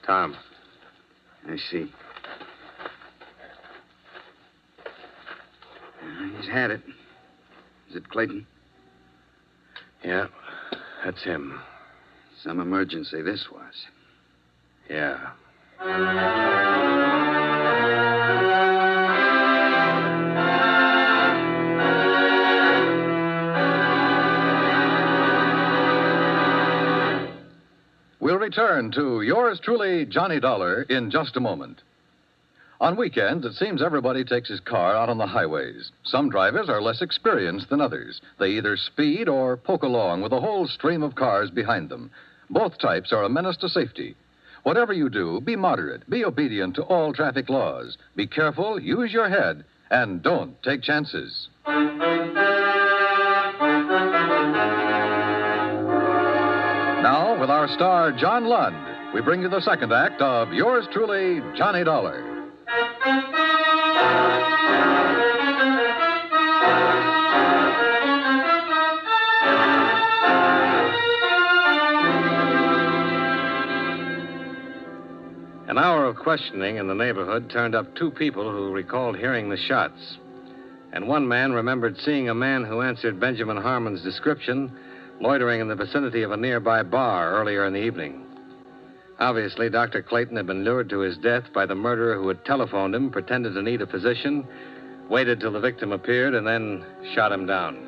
Tom.
I see. He's had it. Is it Clayton?
Yeah, that's him.
Some emergency this was.
Yeah.
We'll return to yours truly, Johnny Dollar, in just a moment. On weekends, it seems everybody takes his car out on the highways. Some drivers are less experienced than others. They either speed or poke along with a whole stream of cars behind them. Both types are a menace to safety. Whatever you do, be moderate, be obedient to all traffic laws. Be careful, use your head, and don't take chances. Now, with our star, John Lund, we bring you the second act of yours truly, Johnny Dollar.
An hour of questioning in the neighborhood turned up two people who recalled hearing the shots. And one man remembered seeing a man who answered Benjamin Harmon's description loitering in the vicinity of a nearby bar earlier in the evening. Obviously, Dr. Clayton had been lured to his death by the murderer who had telephoned him, pretended to need a physician, waited till the victim appeared, and then shot him down.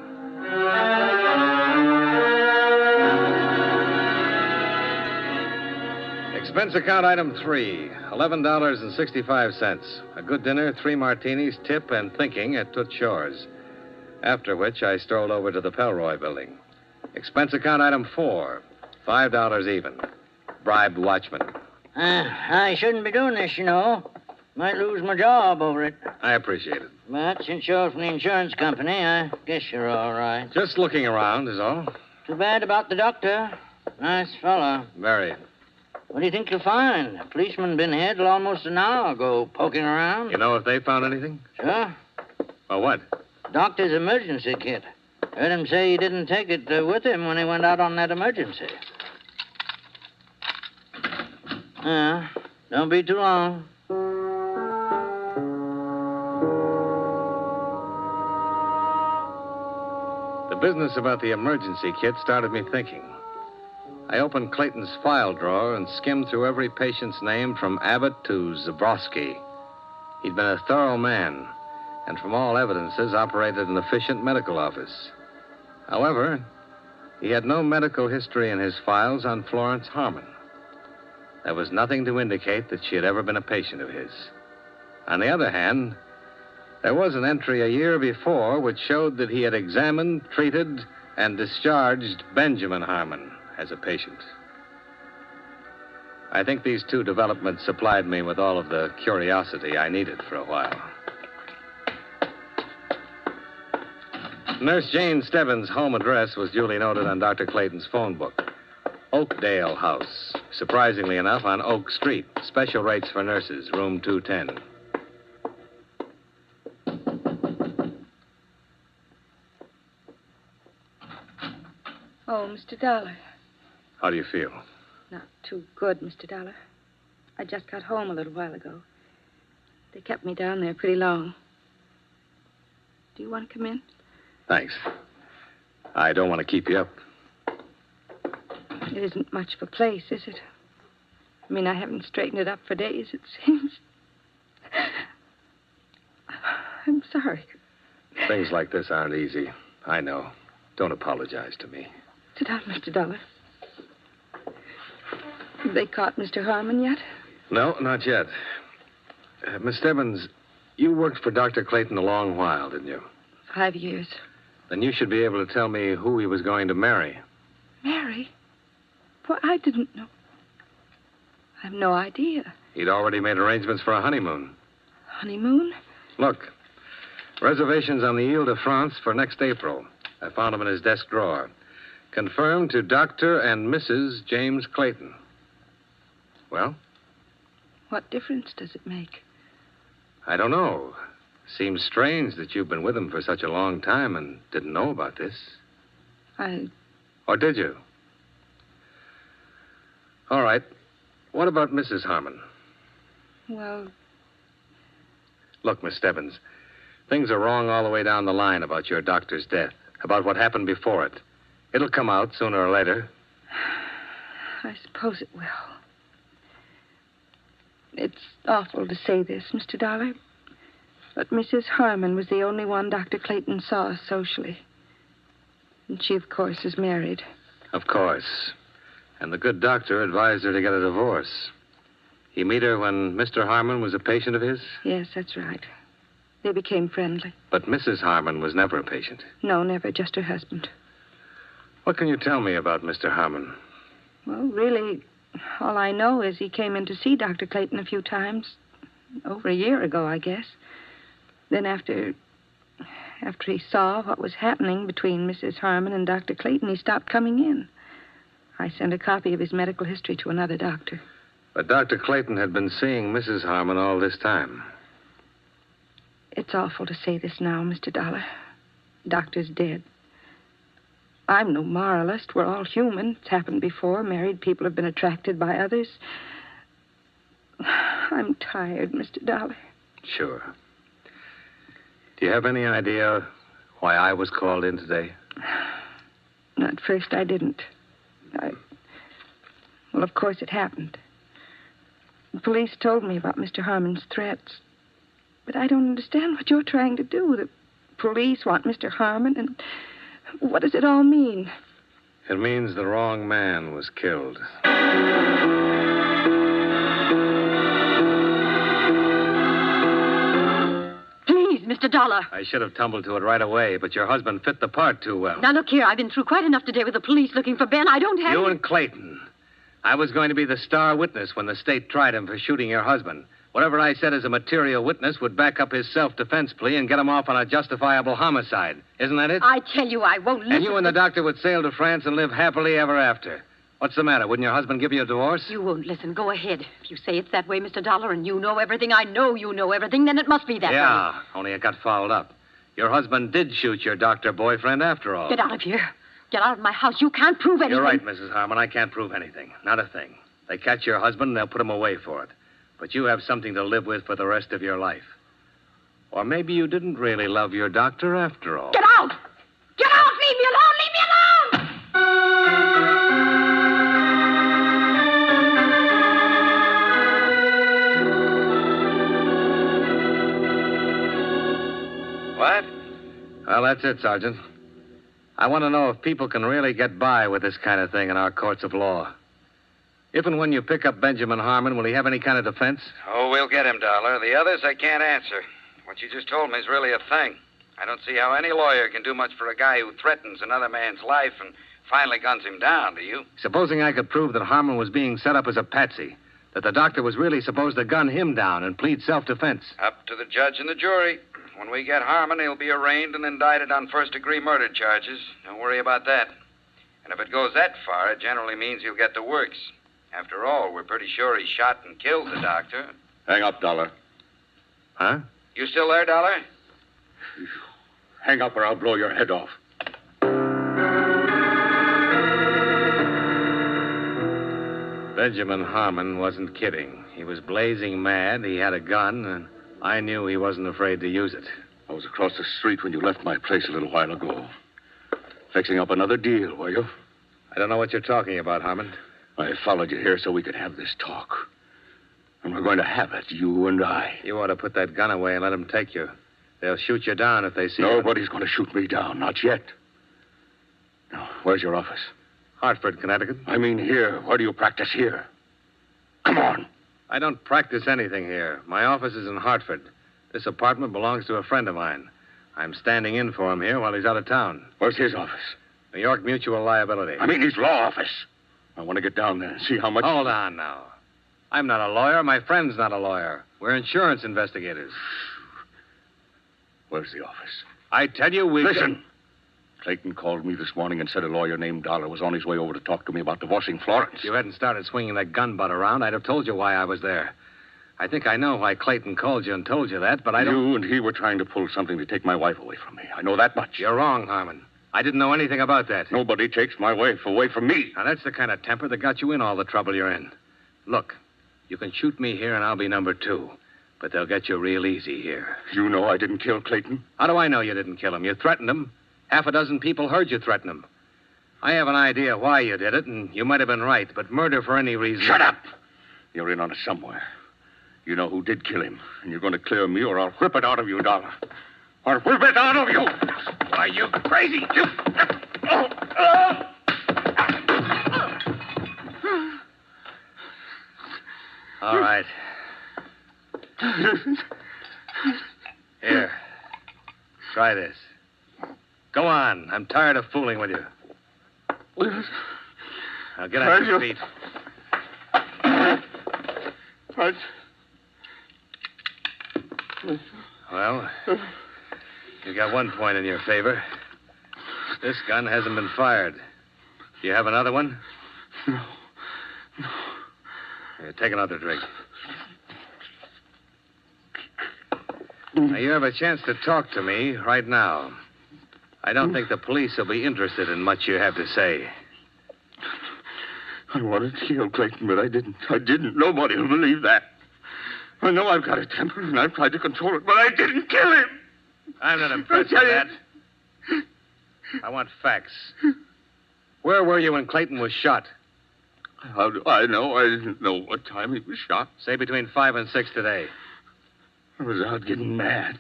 Expense account item 3, $11.65. A good dinner, 3 martinis, tip, and thinking at Toots Shores. After which, I strolled over to the Pelroy building. Expense account item 4, $5 even. Bribed watchman.
I shouldn't be doing this, you know. Might lose my job over it.
I appreciate it.
But since you're from the insurance company, I guess you're all right.
Just looking around is all.
Too bad about the doctor. Nice fellow.
Very.
What do you think you'll find? A policeman been here till almost an hour ago, poking around.
You know if they found anything?
Sure.
Well, what?
Doctor's emergency kit. Heard him say he didn't take it with him when he went out on that emergency. Don't be too long.
business about the emergency kit started me thinking. I opened Clayton's file drawer and skimmed through every patient's name from Abbott to Zabrowski. He'd been a thorough man, and from all evidences operated an efficient medical office. However, he had no medical history in his files on Florence Harmon. There was nothing to indicate that she had ever been a patient of his. On the other hand, there was an entry a year before which showed that he had examined, treated, and discharged Benjamin Harmon as a patient. I think these two developments supplied me with all of the curiosity I needed for a while. Nurse Jane Stebbins' home address was duly noted on Dr. Clayton's phone book. Oakdale House. Surprisingly enough, on Oak Street. Special rates for nurses, room 210.
Oh, Mr. Dollar.
How do you feel?
Not too good, Mr. Dollar. I just got home a little while ago. They kept me down there pretty long. Do you want to come in?
Thanks. I don't want to keep you up.
It isn't much of a place, is it? I mean, I haven't straightened it up for days, it seems. I'm sorry.
Things like this aren't easy. I know. Don't apologize to me.
Sit down, Mr. Dollar. Have they caught Mr. Harmon yet?
No, not yet. Miss Stebbins, you worked for Dr. Clayton a long while, didn't you?
5 years.
Then you should be able to tell me who he was going to marry.
Marry? Well, I didn't know. I have no idea.
He'd already made arrangements for a honeymoon.
Honeymoon?
Look, reservations on the Ile de France for next April. I found them in his desk drawer. Confirmed to Dr. and Mrs. James Clayton. Well?
What difference does it make?
I don't know. Seems strange that you've been with him for such a long time and didn't know about this. Or did you? All right. What about Mrs. Harmon?
Well...
Look, Miss Stebbins, things are wrong all the way down the line about your doctor's death, about what happened before it. It'll come out sooner or later.
I suppose it will. It's awful to say this, Mr. Dollar, but Mrs. Harmon was the only one Dr. Clayton saw socially. And she, of course, is married.
Of course. And the good doctor advised her to get a divorce. He meet her when Mr. Harmon was a patient of his?
Yes, that's right. They became friendly.
But Mrs. Harmon was never a patient.
No, never, just her husband.
What can you tell me about Mr. Harmon?
Well, really, all I know is he came in to see Dr. Clayton a few times. Over a year ago, I guess. Then after he saw what was happening between Mrs. Harmon and Dr. Clayton, he stopped coming in. I sent a copy of his medical history to another doctor.
But Dr. Clayton had been seeing Mrs. Harmon all this time.
It's awful to say this now, Mr. Dollar. The doctor's dead. I'm no moralist. We're all human. It's happened before. Married people have been attracted by others. I'm tired, Mr. Dollar.
Sure. Do you have any idea why I was called in today?
At first, I didn't. Well, of course, it happened. The police told me about Mr. Harmon's threats. But I don't understand what you're trying to do. The police want Mr. Harmon, and what does it all mean?
It means the wrong man was killed.
Please, Mr. Dollar.
I should have tumbled to it right away, but your husband fit the part too well.
Now, look here. I've been through quite enough today with the police looking for Ben. I don't have...
You and Clayton. I was going to be the star witness when the state tried him for shooting your husband. Whatever I said as a material witness would back up his self-defense plea and get him off on a justifiable homicide. Isn't that it?
I tell you, I won't listen.
And you and the doctor would sail to France and live happily ever after. What's the matter? Wouldn't your husband give you a divorce?
You won't listen. Go ahead. If you say it's that way, Mr. Dollar, and you know everything, I know you know everything, then it must be that way.
Yeah, only it got fouled up. Your husband did shoot your doctor boyfriend after all.
Get out of here. Get out of my house. You can't prove anything.
You're right, Mrs. Harmon. I can't prove anything. Not a thing. They catch your husband and they'll put him away for it. But you have something to live with for the rest of your life. Or maybe you didn't really love your doctor after all.
Get out! Get out! Leave me alone!
What?
Well, that's it, Sergeant. I want to know if people can really get by with this kind of thing in our courts of law. If and when you pick up Benjamin Harmon, will he have any kind of defense?
Oh, we'll get him, Dollar. The others I can't answer. What you just told me is really a thing. I don't see how any lawyer can do much for a guy who threatens another man's life and finally guns him down, do you?
Supposing I could prove that Harmon was being set up as a patsy, that the doctor was really supposed to gun him down and plead self-defense.
Up to the judge and the jury. When we get Harmon, he'll be arraigned and indicted on first-degree murder charges. Don't worry about that. And if it goes that far, it generally means he'll get the works. After all, we're pretty sure he shot and killed the doctor.
Hang up, Dollar.
Huh?
You still there, Dollar?
Hang up or I'll blow your head off.
Benjamin Harmon wasn't kidding. He was blazing mad. He had a gun, and I knew he wasn't afraid to use it.
I was across the street when you left my place a little while ago. Fixing up another deal, were you?
I don't know what you're talking about, Harmon.
I followed you here so we could have this talk. And we're going to have it, you and I.
You ought to put that gun away and let them take you. They'll shoot you down if they see you.
Nobody's going to shoot me down, not yet. Now, where's your office?
Hartford, Connecticut.
I mean here. Where do you practice here? Come on.
I don't practice anything here. My office is in Hartford. This apartment belongs to a friend of mine. I'm standing in for him here while he's out of town.
Where's his office?
New York Mutual Liability.
I mean his law office. I want to get down there and see how much...
Hold on now. I'm not a lawyer. My friend's not a lawyer. We're insurance investigators.
Where's the office?
I tell you, we...
Listen. Clayton called me this morning and said a lawyer named Dollar was on his way over to talk to me about divorcing Florence.
If you hadn't started swinging that gun butt around, I'd have told you why I was there. I think I know why Clayton called you and told you that, but I don't...
You and he were trying to pull something to take my wife away from me. I know that much.
You're wrong, Harmon. I didn't know anything about that.
Nobody takes my wife away from me.
Now, that's the kind of temper that got you in all the trouble you're in. Look, you can shoot me here and I'll be number 2. But they'll get you real easy here.
You know I didn't kill Clayton?
How do I know you didn't kill him? You threatened him. Half a dozen people heard you threaten him. I have an idea why you did it, and you might have been right, but murder for any reason...
Shut up! You're in on it somewhere. You know who did kill him, and you're going to clear me or I'll whip it out of you, Dollar. I'll whip it out of you! Why, you crazy... You...
All right. Here. Try this. Go on. I'm tired of fooling with you. Now get on your feet. Well, you got one point in your favor. This gun hasn't been fired. Do you have another one?
No.
Here, take another drink. Now, you have a chance to talk to me right now. I don't think the police will be interested in much you have to say.
I wanted to kill Clayton, but I didn't. Nobody will believe that. I know I've got a temper, and I've tried to control it, but I didn't kill him.
I'm not impressed with that. I want facts. Where were you when Clayton was shot?
How do I know? I didn't know what time he was shot.
Say between 5 and 6 today.
I was out getting mad.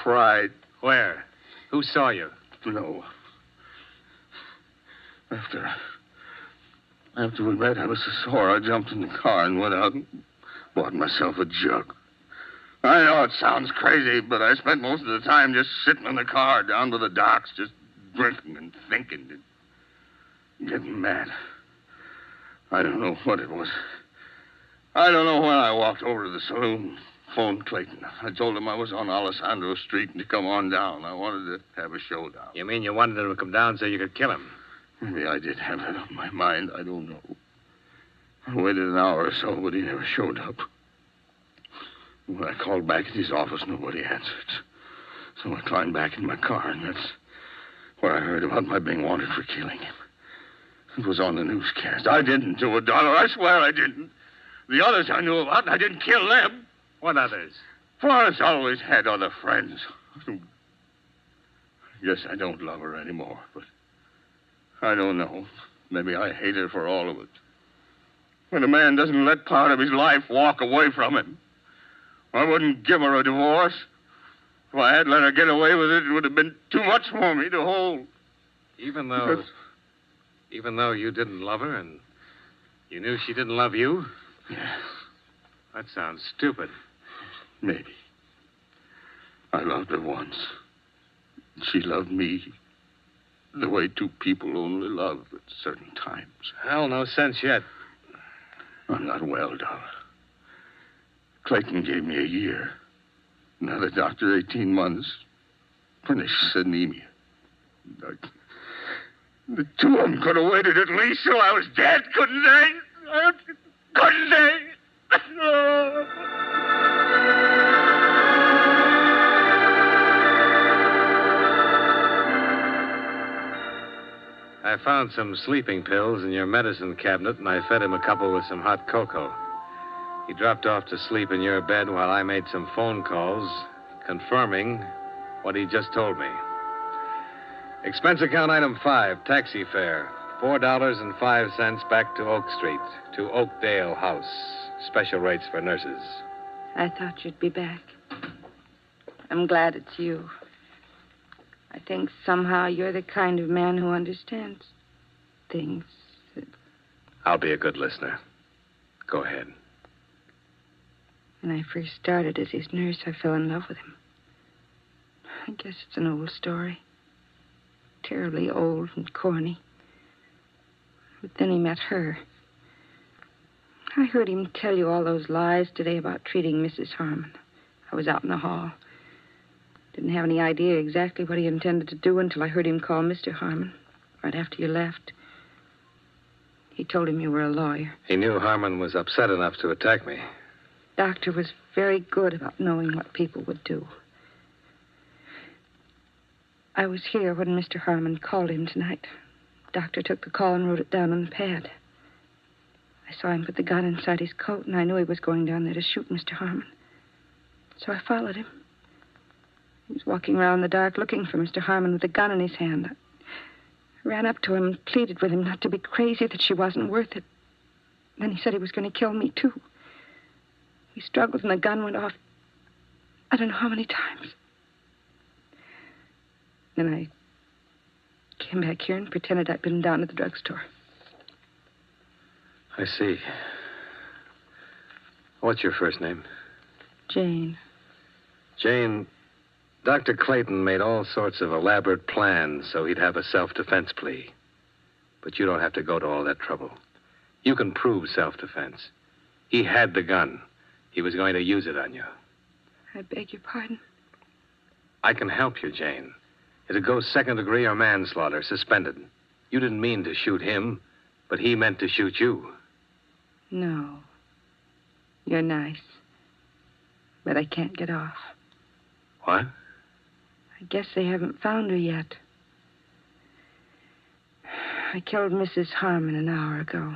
Fried.
Where? Who saw you?
No. After we met, I was so sore, I jumped in the car and went out and bought myself a jug. I know it sounds crazy, but I spent most of the time just sitting in the car down by the docks, just drinking and thinking and getting mad. I don't know what it was. I don't know when I walked over to the saloon, phoned Clayton. I told him I was on Alessandro Street and to come on down. I wanted to have a showdown.
You mean you wanted him to come down so you could kill him?
Maybe I did have that on my mind. I don't know. I waited an hour or so, but he never showed up. When I called back at his office, nobody answered. So I climbed back in my car, and that's where I heard about my being wanted for killing him. It was on the newscast. I didn't do it, Dollar. I swear I didn't. The others I knew about, and I didn't kill them.
What others?
Florence always had other friends. I guess I don't love her anymore, but I don't know. Maybe I hate her for all of it. When a man doesn't let part of his life walk away from him, I wouldn't give her a divorce. If I had let her get away with it, it would have been too much for me to hold.
Even though you didn't love her and you knew she didn't love you?
Yes.
That sounds stupid.
Maybe. I loved her once. She loved me the way two people only love at certain times.
Hell, no sense yet.
I'm not well, Dollar. Clayton gave me a year. Another doctor, 18 months. Finished anemia. The two of them could have waited at least till I was dead, couldn't they? Couldn't they?
I found some sleeping pills in your medicine cabinet, and I fed him a couple with some hot cocoa. He dropped off to sleep in your bed while I made some phone calls, confirming what he just told me. Expense account item 5, taxi fare, $4.05 back to Oak Street, to Oakdale House. Special rates for nurses.
I thought you'd be back. I'm glad it's you. I think somehow you're the kind of man who understands things.
I'll be a good listener. Go ahead.
When I first started as his nurse, I fell in love with him. I guess it's an old story. Terribly old and corny. But then he met her. I heard him tell you all those lies today about treating Mrs. Harmon. I was out in the hall. Didn't have any idea exactly what he intended to do until I heard him call Mr. Harmon right after you left. He told him you were a lawyer.
He knew Harmon was upset enough to attack me.
Doctor was very good about knowing what people would do. I was here when Mr. Harmon called him tonight. Doctor took the call and wrote it down on the pad. I saw him put the gun inside his coat, and I knew he was going down there to shoot Mr. Harmon. So I followed him. He was walking around in the dark looking for Mr. Harmon with a gun in his hand. I ran up to him and pleaded with him not to be crazy, that she wasn't worth it. Then he said he was going to kill me, too. He struggled and the gun went off I don't know how many times. Then I came back here and pretended I'd been down at the drugstore.
I see. What's your first name?
Jane.
Jane, Dr. Clayton made all sorts of elaborate plans so he'd have a self-defense plea. But you don't have to go to all that trouble. You can prove self-defense. He had the gun. He was going to use it on you.
I beg your pardon?
I can help you, Jane. It'd go second degree or manslaughter, suspended. You didn't mean to shoot him, but he meant to shoot you.
No. You're nice. But I can't get off.
What?
I guess they haven't found her yet. I killed Mrs. Harmon an hour ago.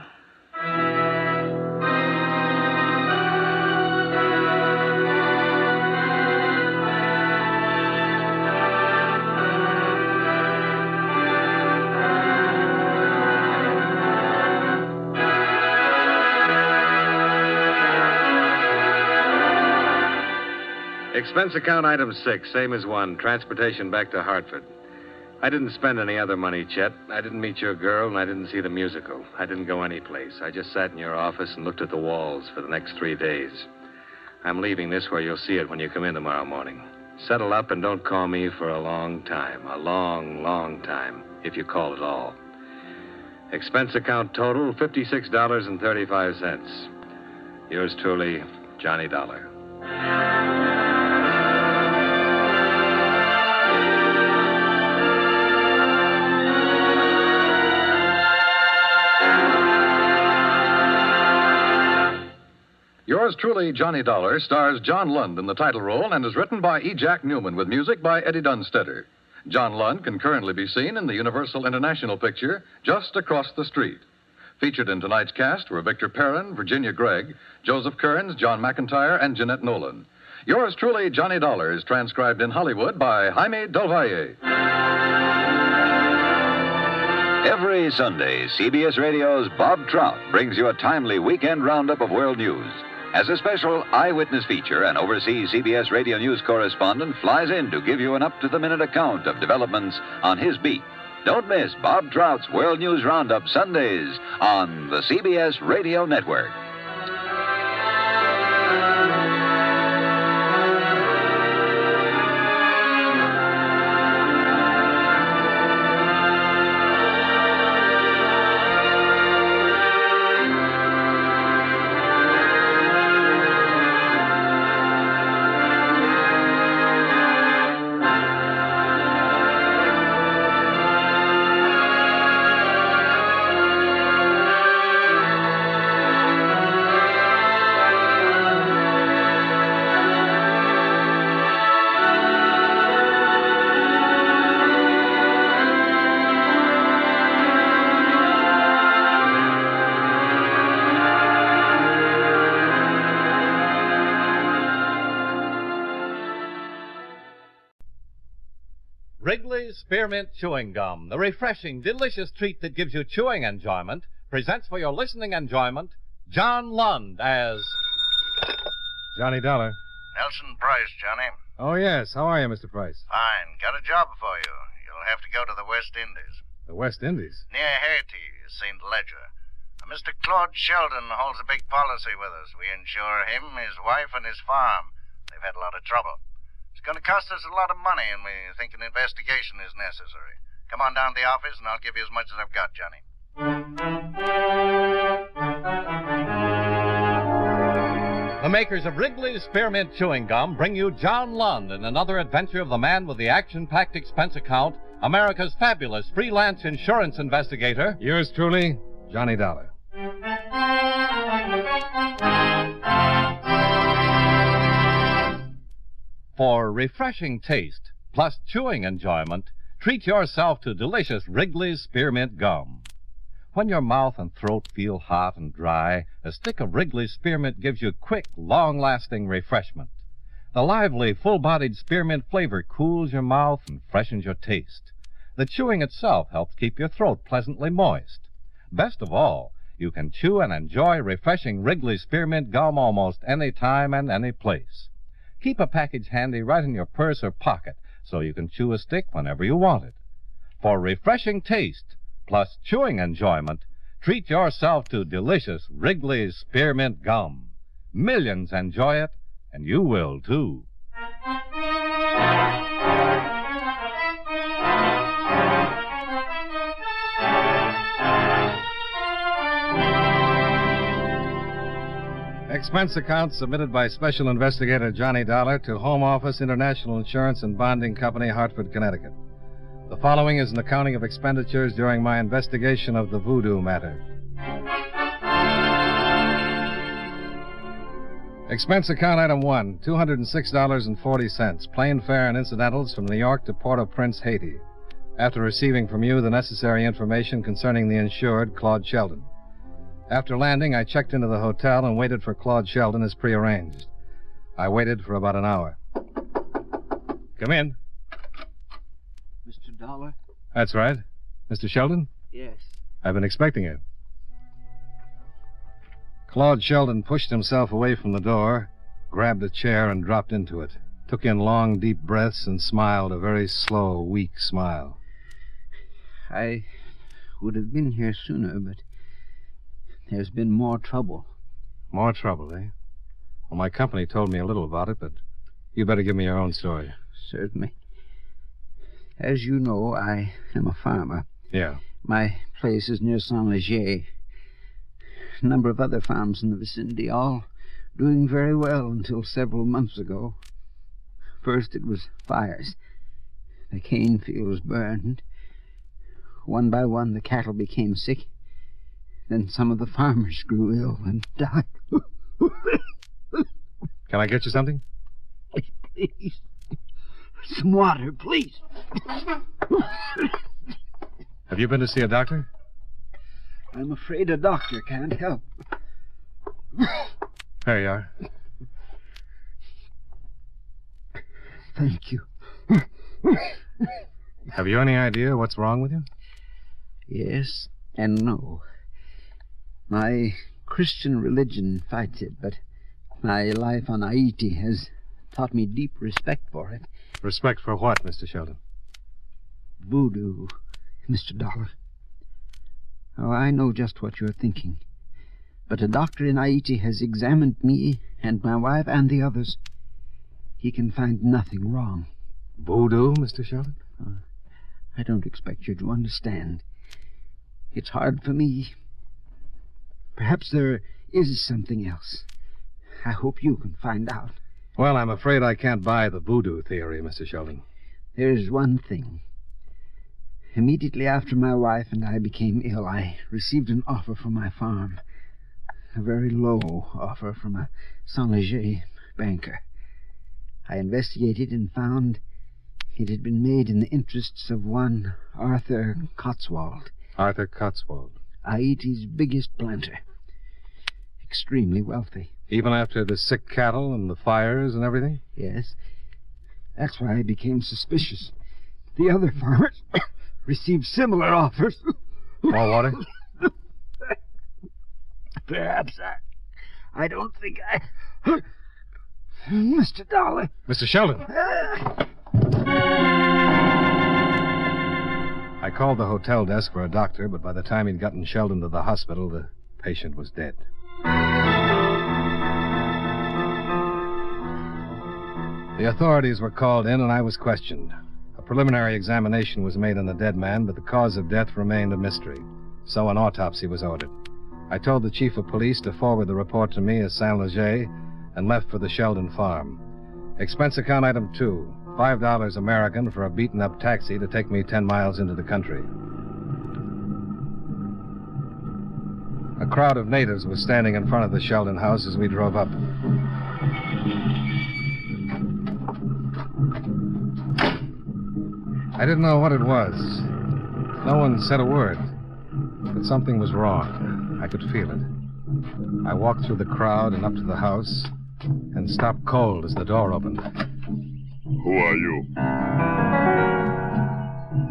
Expense account item 6, same as 1, transportation back to Hartford. I didn't spend any other money, Chet. I didn't meet your girl, and I didn't see the musical. I didn't go anyplace. I just sat in your office and looked at the walls for the next 3 days. I'm leaving this where you'll see it when you come in tomorrow morning. Settle up and don't call me for a long time. A long, long time, if you call at all. Expense account total, $56.35. Yours truly, Johnny Dollar.
Yours truly, Johnny Dollar, stars John Lund in the title role and is written by E. Jack Newman with music by Eddie Dunstetter. John Lund can currently be seen in the Universal International picture Just Across the Street. Featured in tonight's cast were Victor Perrin, Virginia Gregg, Joseph Kearns, John McIntyre, and Jeanette Nolan. Yours truly, Johnny Dollar, is transcribed in Hollywood by Jaime Del Valle.
Every Sunday, CBS Radio's Bob Trout brings you a timely weekend roundup of world news.
As a special eyewitness feature, an overseas CBS radio news correspondent flies in to give you an up-to-the-minute account of developments on his beat. Don't miss Bob Trout's World News Roundup Sundays on the CBS Radio Network.
Wrigley's Spearmint Chewing Gum, the refreshing, delicious treat that gives you chewing enjoyment, presents for your listening enjoyment John Lund as
Johnny Dollar.
Nelson Price, Johnny.
Oh, yes. How are you, Mr. Price?
Fine. Got a job for you. You'll have to go to the West Indies.
The West Indies?
Near Haiti, St. Ledger. Mr. Claude Sheldon holds a big policy with us. We insure him, his wife, and his farm. They've had a lot of trouble. It's going to cost us a lot of money, and we think an investigation is necessary. Come on down to the office, and I'll give you as much as I've got, Johnny.
The makers of Wrigley's Spearmint Chewing Gum bring you John Lund in another adventure of the man with the action-packed expense account, America's fabulous freelance insurance investigator.
Yours truly, Johnny Dollar.
For refreshing taste, plus chewing enjoyment, treat yourself to delicious Wrigley's Spearmint Gum. When your mouth and throat feel hot and dry, a stick of Wrigley's Spearmint gives you quick, long-lasting refreshment. The lively, full-bodied spearmint flavor cools your mouth and freshens your taste. The chewing itself helps keep your throat pleasantly moist. Best of all, you can chew and enjoy refreshing Wrigley's Spearmint Gum almost any time and any place. Keep a package handy right in your purse or pocket so you can chew a stick whenever you want it. For refreshing taste, plus chewing enjoyment, treat yourself to delicious Wrigley's Spearmint Gum. Millions enjoy it, and you will, too.
Expense account submitted by Special Investigator Johnny Dollar to Home Office International Insurance and Bonding Company, Hartford, Connecticut. The following is an accounting of expenditures during my investigation of the voodoo matter. Expense account item 1, $206.40, plane fare and incidentals from New York to Port-au-Prince, Haiti, after receiving from you the necessary information concerning the insured, Claude Sheldon. After landing, I checked into the hotel and waited for Claude Sheldon as prearranged. I waited for about an hour. Come in.
Mr. Dollar?
That's right. Mr. Sheldon?
Yes.
I've been expecting you. Claude Sheldon pushed himself away from the door, grabbed a chair, and dropped into it. Took in long, deep breaths and smiled, a very slow, weak smile.
I would have been here sooner, but there's been more trouble.
More trouble, eh? Well, my company told me a little about it, but you better give me your own story.
Certainly. As you know, I am a farmer.
Yeah.
My place is near Saint-Léger. A number of other farms in the vicinity, all doing very well until several months ago. First it was fires. The cane fields burned. One by one, the cattle became sick. Then some of the farmers grew ill and died.
Can I get you something?
Please. Some water, please.
Have you been to see a doctor?
I'm afraid a doctor can't help.
There you are.
Thank you.
Have you any idea what's wrong with you?
Yes and no. My Christian religion fights it, but My life on Haiti has taught me deep respect for it.
Respect for what, Mr. Sheldon?
Voodoo, Mr. Dollar. Oh, I know just what you're thinking. But a doctor in Haiti has examined me and my wife and the others. He can find nothing wrong.
Voodoo, Mr. Sheldon?
I don't expect you to understand. It's hard for me. Perhaps there is something else. I hope you can find out.
Well, I'm afraid I can't buy the voodoo theory, Mr. Sheldon.
There's one thing. Immediately after my wife and I became ill, I received an offer from my farm. A very low offer from a Saint-Léger banker. I investigated and found it had been made in the interests of one Arthur Cotswold.
Arthur Cotswold?
Haiti's biggest planter. Extremely wealthy.
Even after the sick cattle and the fires and everything?
Yes. That's why I became suspicious. The other farmers received similar offers.
More water?
Perhaps I don't think I... Mr. Dollar.
Mr. Sheldon. I called the hotel desk for a doctor, but by the time he'd gotten Sheldon to the hospital, the patient was dead. The authorities were called in, and I was questioned. A preliminary examination was made on the dead man, but the cause of death remained a mystery. So an autopsy was ordered. I told the chief of police to forward the report to me as Saint-Léger and left for the Sheldon farm. Expense account item 2, $5 American for a beaten-up taxi to take me 10 miles into the country. A crowd of natives was standing in front of the Sheldon house as we drove up. I didn't know what it was. No one said a word. But something was wrong. I could feel it. I walked through the crowd and up to the house and stopped cold as the door opened.
Who are you?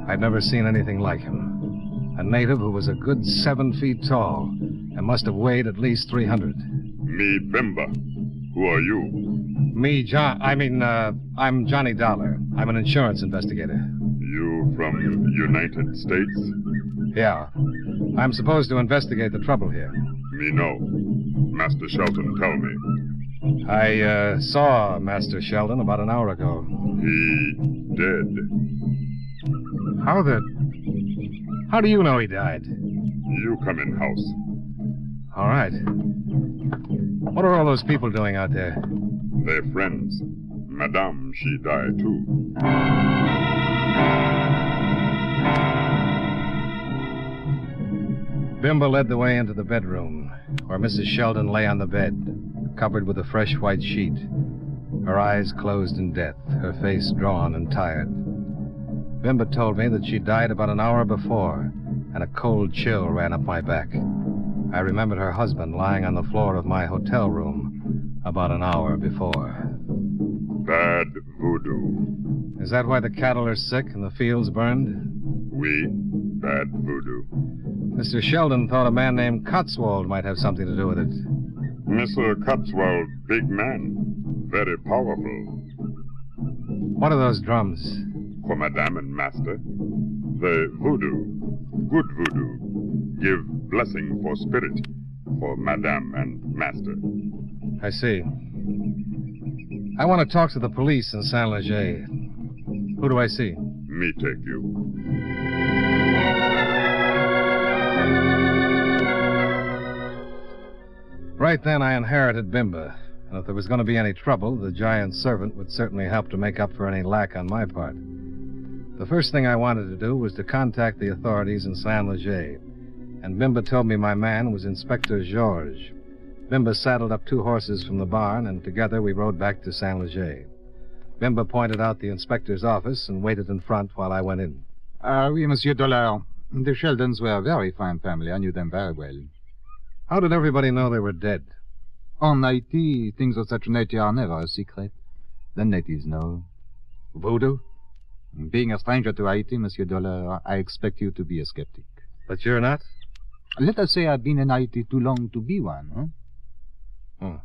I'd never seen anything like him. A native who was a good 7 feet tall and must have weighed at least 300.
Me, Bimba. Who are you?
Me, I'm Johnny Dollar. I'm an insurance investigator.
You from United States?
Yeah. I'm supposed to investigate the trouble here.
Me know. Master Sheldon, tell me.
I saw Master Sheldon about an hour ago.
He dead.
How do you know he died?
You come in house.
All right. What are all those people doing out there?
They're friends. Madame, she died too.
Bimba led the way into the bedroom, where Mrs. Sheldon lay on the bed, covered with a fresh white sheet, her eyes closed in death, her face drawn and tired. Bimba told me that she died about an hour before, and a cold chill ran up my back. I remembered her husband lying on the floor of my hotel room about an hour before.
Bad voodoo.
Is that why the cattle are sick and the fields burned?
Oui, bad voodoo.
Mr. Sheldon thought a man named Cotswold might have something to do with it.
Mr. Cotswold, big man. Very powerful.
What are those drums?
For Madame and Master. The voodoo, good voodoo, give blessing for spirit for Madame and Master.
I see. I want to talk to the police in Saint-Léger. Who do I see?
Me take you.
Right then, I inherited Bimba. And if there was going to be any trouble, the giant servant would certainly help to make up for any lack on my part. The first thing I wanted to do was to contact the authorities in Saint-Léger. And Bimba told me my man was Inspector Georges. Bimba saddled up 2 horses from the barn, and together we rode back to Saint-Léger. Bimba pointed out the inspector's office and waited in front while I went in.
Oui, Monsieur Dollar. The Sheldons were a very fine family. I knew them very well.
How did everybody know they were dead?
On Haiti, things of such nature are never a secret. The natives know.
Voodoo?
Being a stranger to Haiti, Monsieur Dollar, I expect you to be a skeptic.
But you're not?
Let us say I've been in Haiti too long to be one, huh?
Hmm.